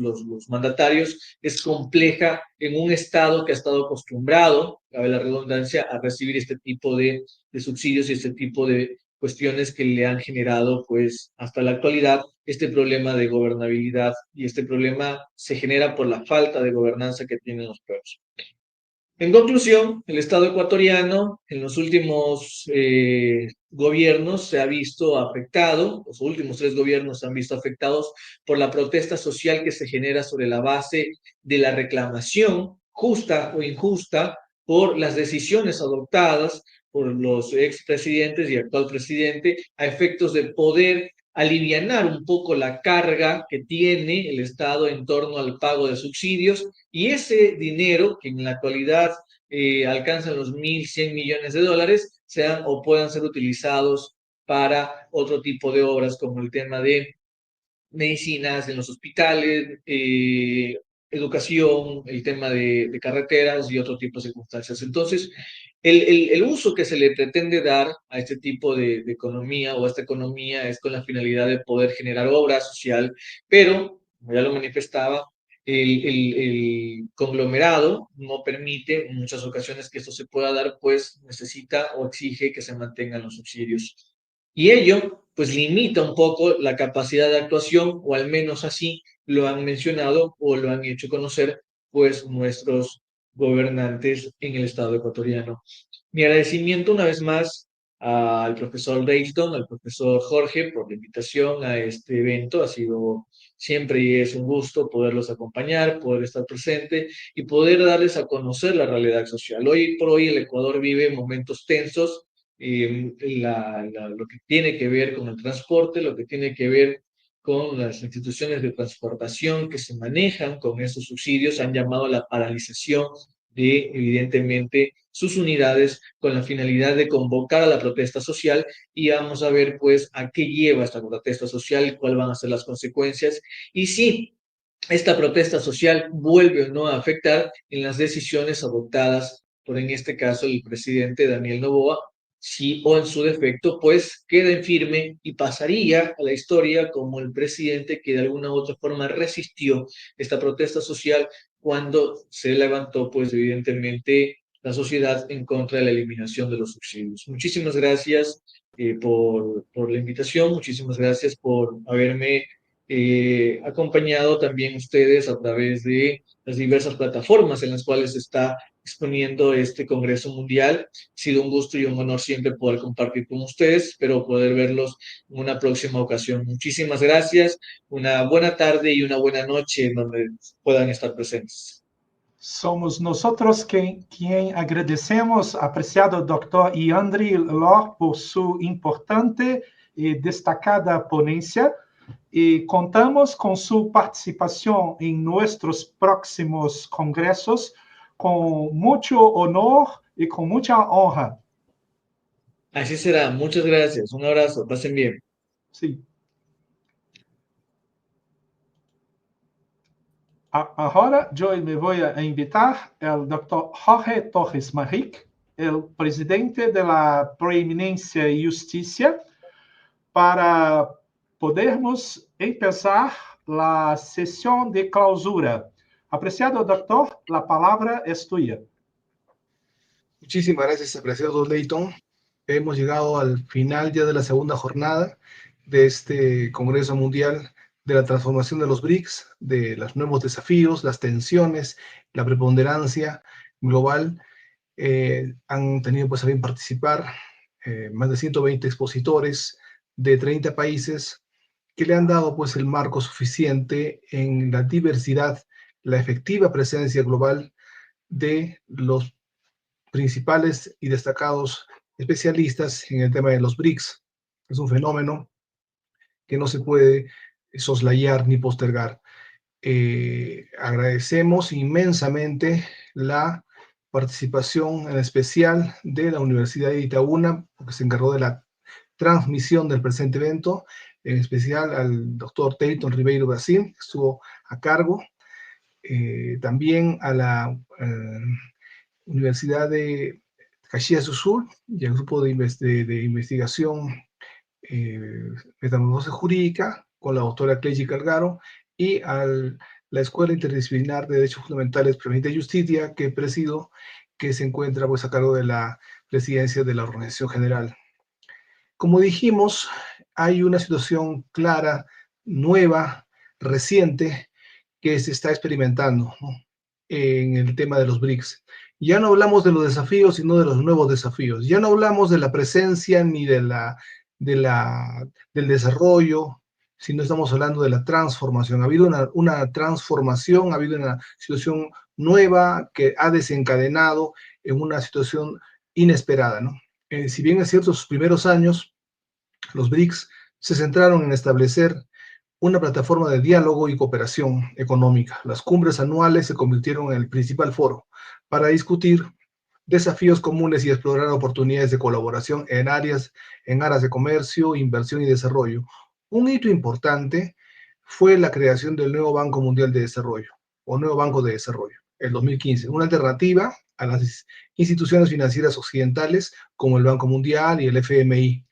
mandatarios, es compleja en un Estado que ha estado acostumbrado, cabe la redundancia, a recibir este tipo de subsidios y este tipo de cuestiones que le han generado, pues, hasta la actualidad, este problema de gobernabilidad, y este problema se genera por la falta de gobernanza que tienen los pueblos. En conclusión, el Estado ecuatoriano en los últimos gobiernos se ha visto afectado, los últimos 3 gobiernos se han visto afectados por la protesta social que se genera sobre la base de la reclamación, justa o injusta, por las decisiones adoptadas por los expresidentes y actual presidente a efectos de poder alivianar un poco la carga que tiene el Estado en torno al pago de subsidios, y ese dinero que en la actualidad alcanzan los $1.100 millones sean o puedan ser utilizados para otro tipo de obras como el tema de medicinas en los hospitales, educación, el tema de carreteras y otro tipo de circunstancias. Entonces, el uso que se le pretende dar a este tipo de economía o a esta economía es con la finalidad de poder generar obra social, pero, como ya lo manifestaba, el conglomerado no permite en muchas ocasiones que esto se pueda dar, pues necesita o exige que se mantengan los subsidios. Y ello, pues, limita un poco la capacidad de actuación, o al menos así lo han mencionado o lo han hecho conocer, pues, nuestros gobernantes en el Estado ecuatoriano. Mi agradecimiento una vez más al profesor Dayton, al profesor Jorge, por la invitación a este evento. Ha sido siempre y es un gusto poderlos acompañar, poder estar presente y poder darles a conocer la realidad social. Hoy por hoy el Ecuador vive momentos tensos, lo que tiene que ver con el transporte, lo que tiene que ver con las instituciones de transportación que se manejan con esos subsidios, han llamado a la paralización de, evidentemente, sus unidades con la finalidad de convocar a la protesta social, y vamos a ver, pues, a qué lleva esta protesta social, cuáles van a ser las consecuencias, y si esta protesta social vuelve o no a afectar en las decisiones adoptadas por, en este caso, el presidente Daniel Noboa, si o en su defecto, pues queda en firme y pasaría a la historia como el presidente que de alguna u otra forma resistió esta protesta social cuando se levantó, pues evidentemente, la sociedad en contra de la eliminación de los subsidios. Muchísimas gracias por la invitación, muchísimas gracias por haberme acompañado también ustedes a través de las diversas plataformas en las cuales se está exponiendo este Congreso Mundial. Ha sido un gusto y un honor siempre poder compartir con ustedes, espero poder verlos en una próxima ocasión. Muchísimas gracias, una buena tarde y una buena noche en donde puedan estar presentes. Somos nosotros quien agradecemos, apreciado Dr. Yandri Lor, por su importante y destacada ponencia, y contamos con su participación en nuestros próximos congresos con mucho honor y con mucha honra. Así será. Muchas gracias. Un abrazo. Pasen bien. Sí. Agora, eu me vou invitar o Dr. Jorge Torres Maric, o presidente da Preeminência e Justiça, para podermos empezar a sessão de clausura. Apreciado doctor, a palavra é tuya. Muchísimas gracias, apreciado Leighton. Hemos llegado al final ya de la segunda jornada de este Congreso Mundial de la Transformación de los BRICS, de los nuevos desafíos, las tensiones, la preponderancia global. Han tenido pues a bien participar más de 120 expositores de 30 países que le han dado pues el marco suficiente en la diversidad, la efectiva presencia global de los principales y destacados especialistas en el tema de los BRICS. Es un fenómeno que no se puede soslayar ni postergar. Agradecemos inmensamente la participación en especial de la Universidad de Itaúna, que se encargó de la transmisión del presente evento, en especial al doctor Teyton Ribeiro Brasil, que estuvo a cargo, también a la Universidad de Caxias do Sul y al grupo de investigación metamorfosis jurídica con la doctora Cleigi Calgaro y a la Escuela Interdisciplinar de Derechos Fundamentales Preventiva y Justicia que presido, que se encuentra pues a cargo de la presidencia de la Organización General. Como dijimos, hay una situación clara, nueva, reciente, que se está experimentando, ¿no?, en el tema de los BRICS. Ya no hablamos de los desafíos, sino de los nuevos desafíos. Ya no hablamos de la presencia ni del desarrollo, sino estamos hablando de la transformación. Ha habido una transformación, ha habido una situación nueva que ha desencadenado en una situación inesperada, ¿no? Si bien es cierto, sus primeros años, los BRICS se centraron en establecer una plataforma de diálogo y cooperación económica. Las cumbres anuales se convirtieron en el principal foro para discutir desafíos comunes y explorar oportunidades de colaboración en áreas de comercio, inversión y desarrollo. Un hito importante fue la creación del nuevo Banco Mundial de Desarrollo, o Nuevo Banco de Desarrollo, en 2015, una alternativa a las instituciones financieras occidentales como el Banco Mundial y el FMI.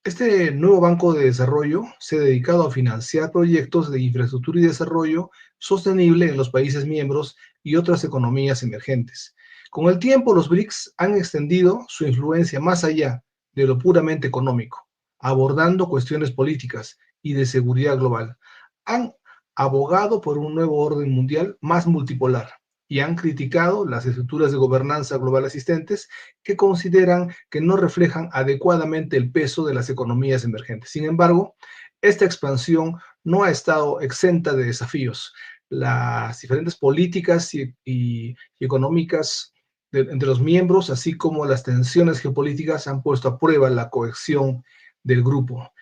Este nuevo Banco de Desarrollo se ha dedicado a financiar proyectos de infraestructura y desarrollo sostenible en los países miembros y otras economías emergentes. Con el tiempo, los BRICS han extendido su influencia más allá de lo puramente económico, abordando cuestiones políticas y de seguridad global. Han abogado por un nuevo orden mundial más multipolar y han criticado las estructuras de gobernanza global existentes que consideran que no reflejan adecuadamente el peso de las economías emergentes. Sin embargo, esta expansión no ha estado exenta de desafíos. Las diferentes políticas y económicas entre los miembros, así como las tensiones geopolíticas, han puesto a prueba la cohesión del grupo.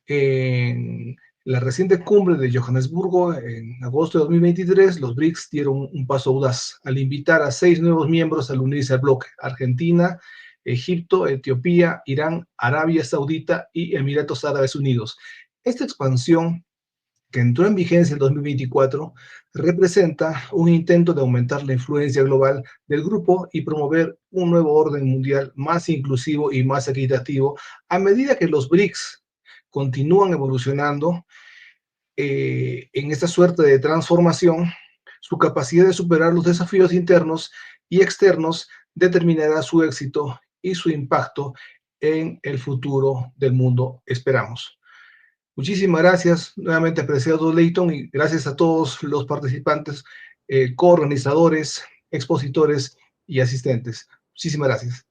En la reciente cumbre de Johannesburgo, en agosto de 2023, los BRICS dieron un paso audaz al invitar a 6 nuevos miembros al unirse al bloque: Argentina, Egipto, Etiopía, Irán, Arabia Saudita y Emiratos Árabes Unidos. Esta expansión, que entró en vigencia en 2024, representa un intento de aumentar la influencia global del grupo y promover un nuevo orden mundial más inclusivo y más equitativo a medida que los BRICS continúan evolucionando en esta suerte de transformación. Su capacidad de superar los desafíos internos y externos determinará su éxito y su impacto en el futuro del mundo, esperamos. Muchísimas gracias nuevamente, apreciado Leighton, y gracias a todos los participantes, coorganizadores, expositores y asistentes. Muchísimas gracias.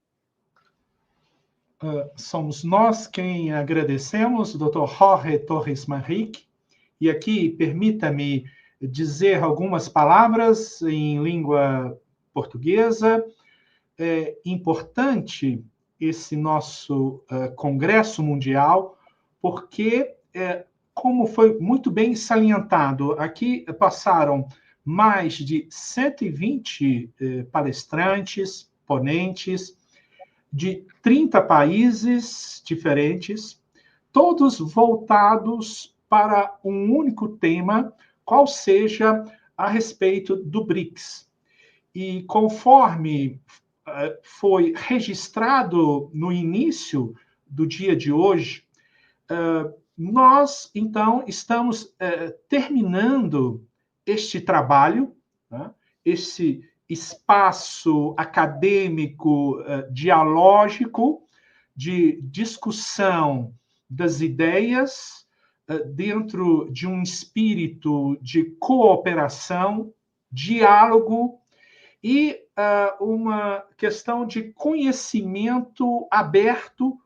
Somos nós quem agradecemos, Dr. Jorge Torres Maric, e aqui permita-me dizer algumas palavras em língua portuguesa. É importante esse nosso Congresso Mundial, porque, como foi muito bem salientado, aqui passaram mais de 120 palestrantes, ponentes, de 30 países diferentes, todos voltados para um único tema, qual seja a respeito do BRICS. E conforme foi registrado no início do dia de hoje, nós, então, estamos terminando este trabalho, né, esse espaço acadêmico, dialógico, de discussão das ideias, dentro de um espírito de cooperação, diálogo e uma questão de conhecimento aberto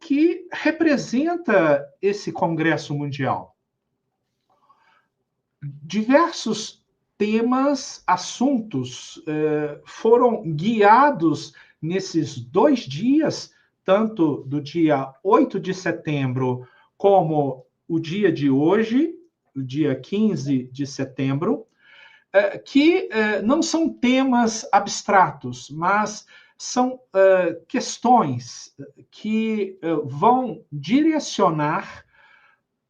que representa esse Congresso Mundial. Diversos temas, assuntos foram guiados nesses 2 dias, tanto do dia 8 de setembro como o dia de hoje, o dia 15 de setembro, que não são temas abstratos, mas são questões que vão direcionar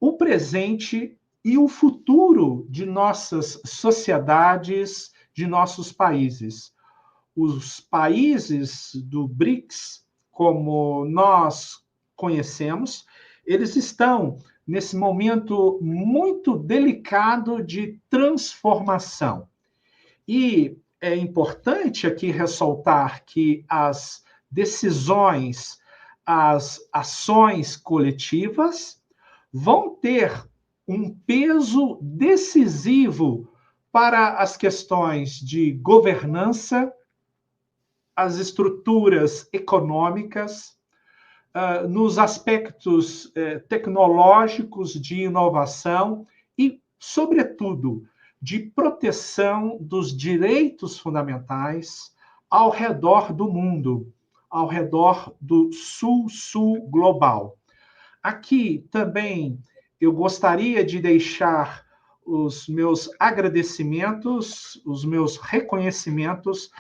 o presente e o futuro de nossas sociedades, de nossos países. Os países do BRICS, como nós conhecemos, eles estão nesse momento muito delicado de transformação. E é importante aqui ressaltar que as decisões, as ações coletivas vão ter um peso decisivo para as questões de governança, as estruturas econômicas, nos aspectos tecnológicos de inovação e, sobretudo, de proteção dos direitos fundamentais ao redor do mundo, ao redor do sul-sul global. Aqui também eu gostaria de deixar os meus agradecimentos, os meus reconhecimentos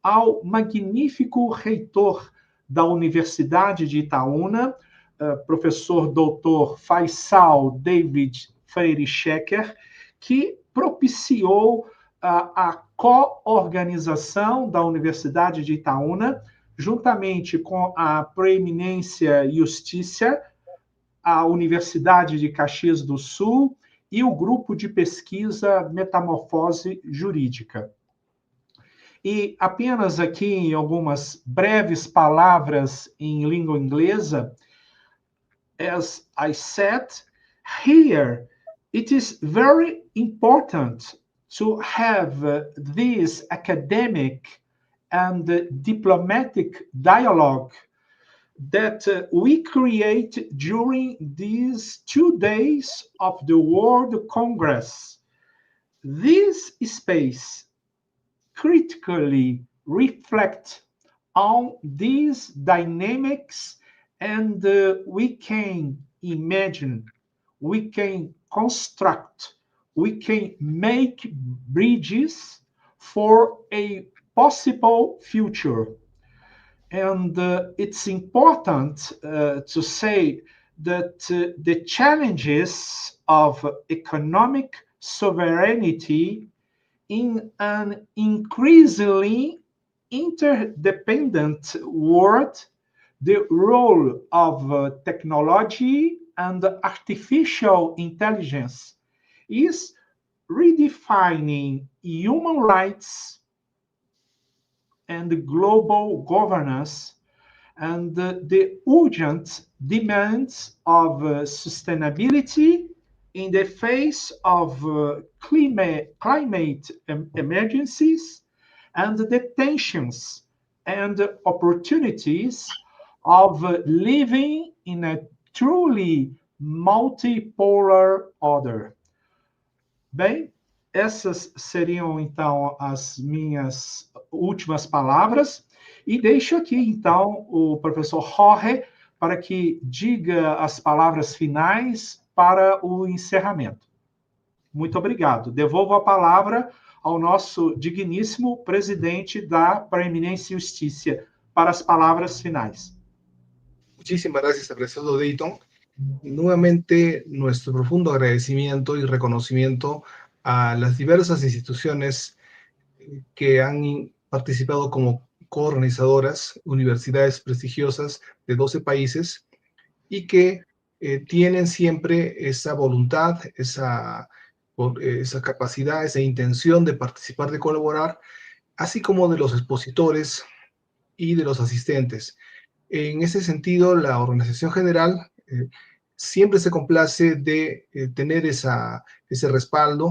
ao magnífico reitor da Universidade de Itaúna, professor doutor Faisal David Freire Schecker, que propiciou a co-organização da Universidade de Itaúna, juntamente com a Preeminência Justiça, a Universidade de Caxias do Sul e o grupo de pesquisa Metamorfose Jurídica. E apenas aqui algumas breves palavras em língua inglesa. As I said, here it is very important to have this academic and diplomatic dialogue that we create during these 2 days of the World Congress. This space critically reflect on these dynamics, and we can imagine, we can construct, we can make bridges for a possible future. And it's important to say that the challenges of economic sovereignty in an increasingly interdependent world, the role of technology and artificial intelligence is redefining human rights and global governance, and the urgent demands of sustainability in the face of climate emergencies, and the tensions and opportunities of living in a truly multipolar order. Bem, essas seriam, então, as minhas últimas palavras. E deixo aqui, então, o professor Jorge para que diga as palavras finais para o encerramento. Muito obrigado. Devolvo a palavra ao nosso digníssimo presidente da Preeminência e Justicia para as palavras finais. Muchísimas gracias, apreciado Dayton. Nuevamente, nuestro profundo agradecimiento y reconocimiento a las diversas instituciones que han participado como coorganizadoras, universidades prestigiosas de 12 países y que tienen siempre esa voluntad, esa capacidad, esa intención de participar, de colaborar, así como de los expositores y de los asistentes. En ese sentido, la organización general siempre se complace de tener ese respaldo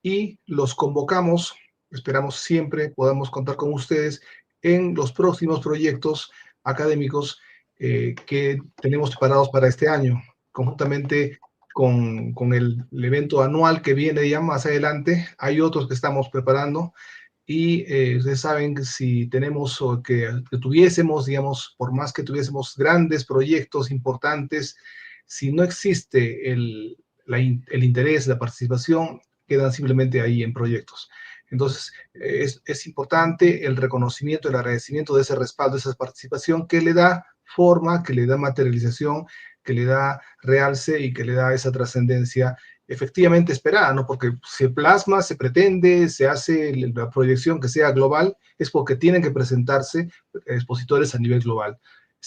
y los convocamos, esperamos siempre podamos contar con ustedes en los próximos proyectos académicos que tenemos preparados para este año, conjuntamente con el evento anual que viene ya más adelante. Hay otros que estamos preparando y ustedes saben que si tenemos o que tuviésemos, digamos, por más que tuviésemos grandes proyectos importantes, si no existe el interés, la participación, quedan simplemente ahí en proyectos. Entonces, es importante el reconocimiento, el agradecimiento de ese respaldo, de esa participación que le da forma, que le da materialización, que le da realce y que le da esa trascendencia efectivamente esperada, ¿no? Porque se plasma, se pretende, se hace la proyección que sea global, es porque tienen que presentarse expositores a nivel global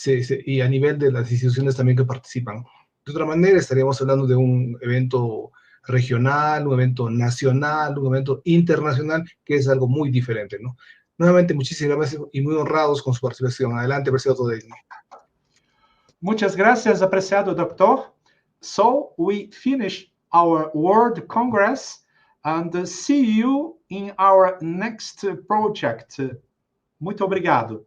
y a nivel de las instituciones también que participan. De otra manera, estaríamos hablando de un evento regional, un evento nacional, un evento internacional, que es algo muy diferente, ¿no? Nuevamente, muchísimas gracias y muy honrados con su participación. Adelante, apreciado Dayton. Muchas gracias, apreciado doctor. So, we finish our World Congress and see you in our next project. Muito obrigado.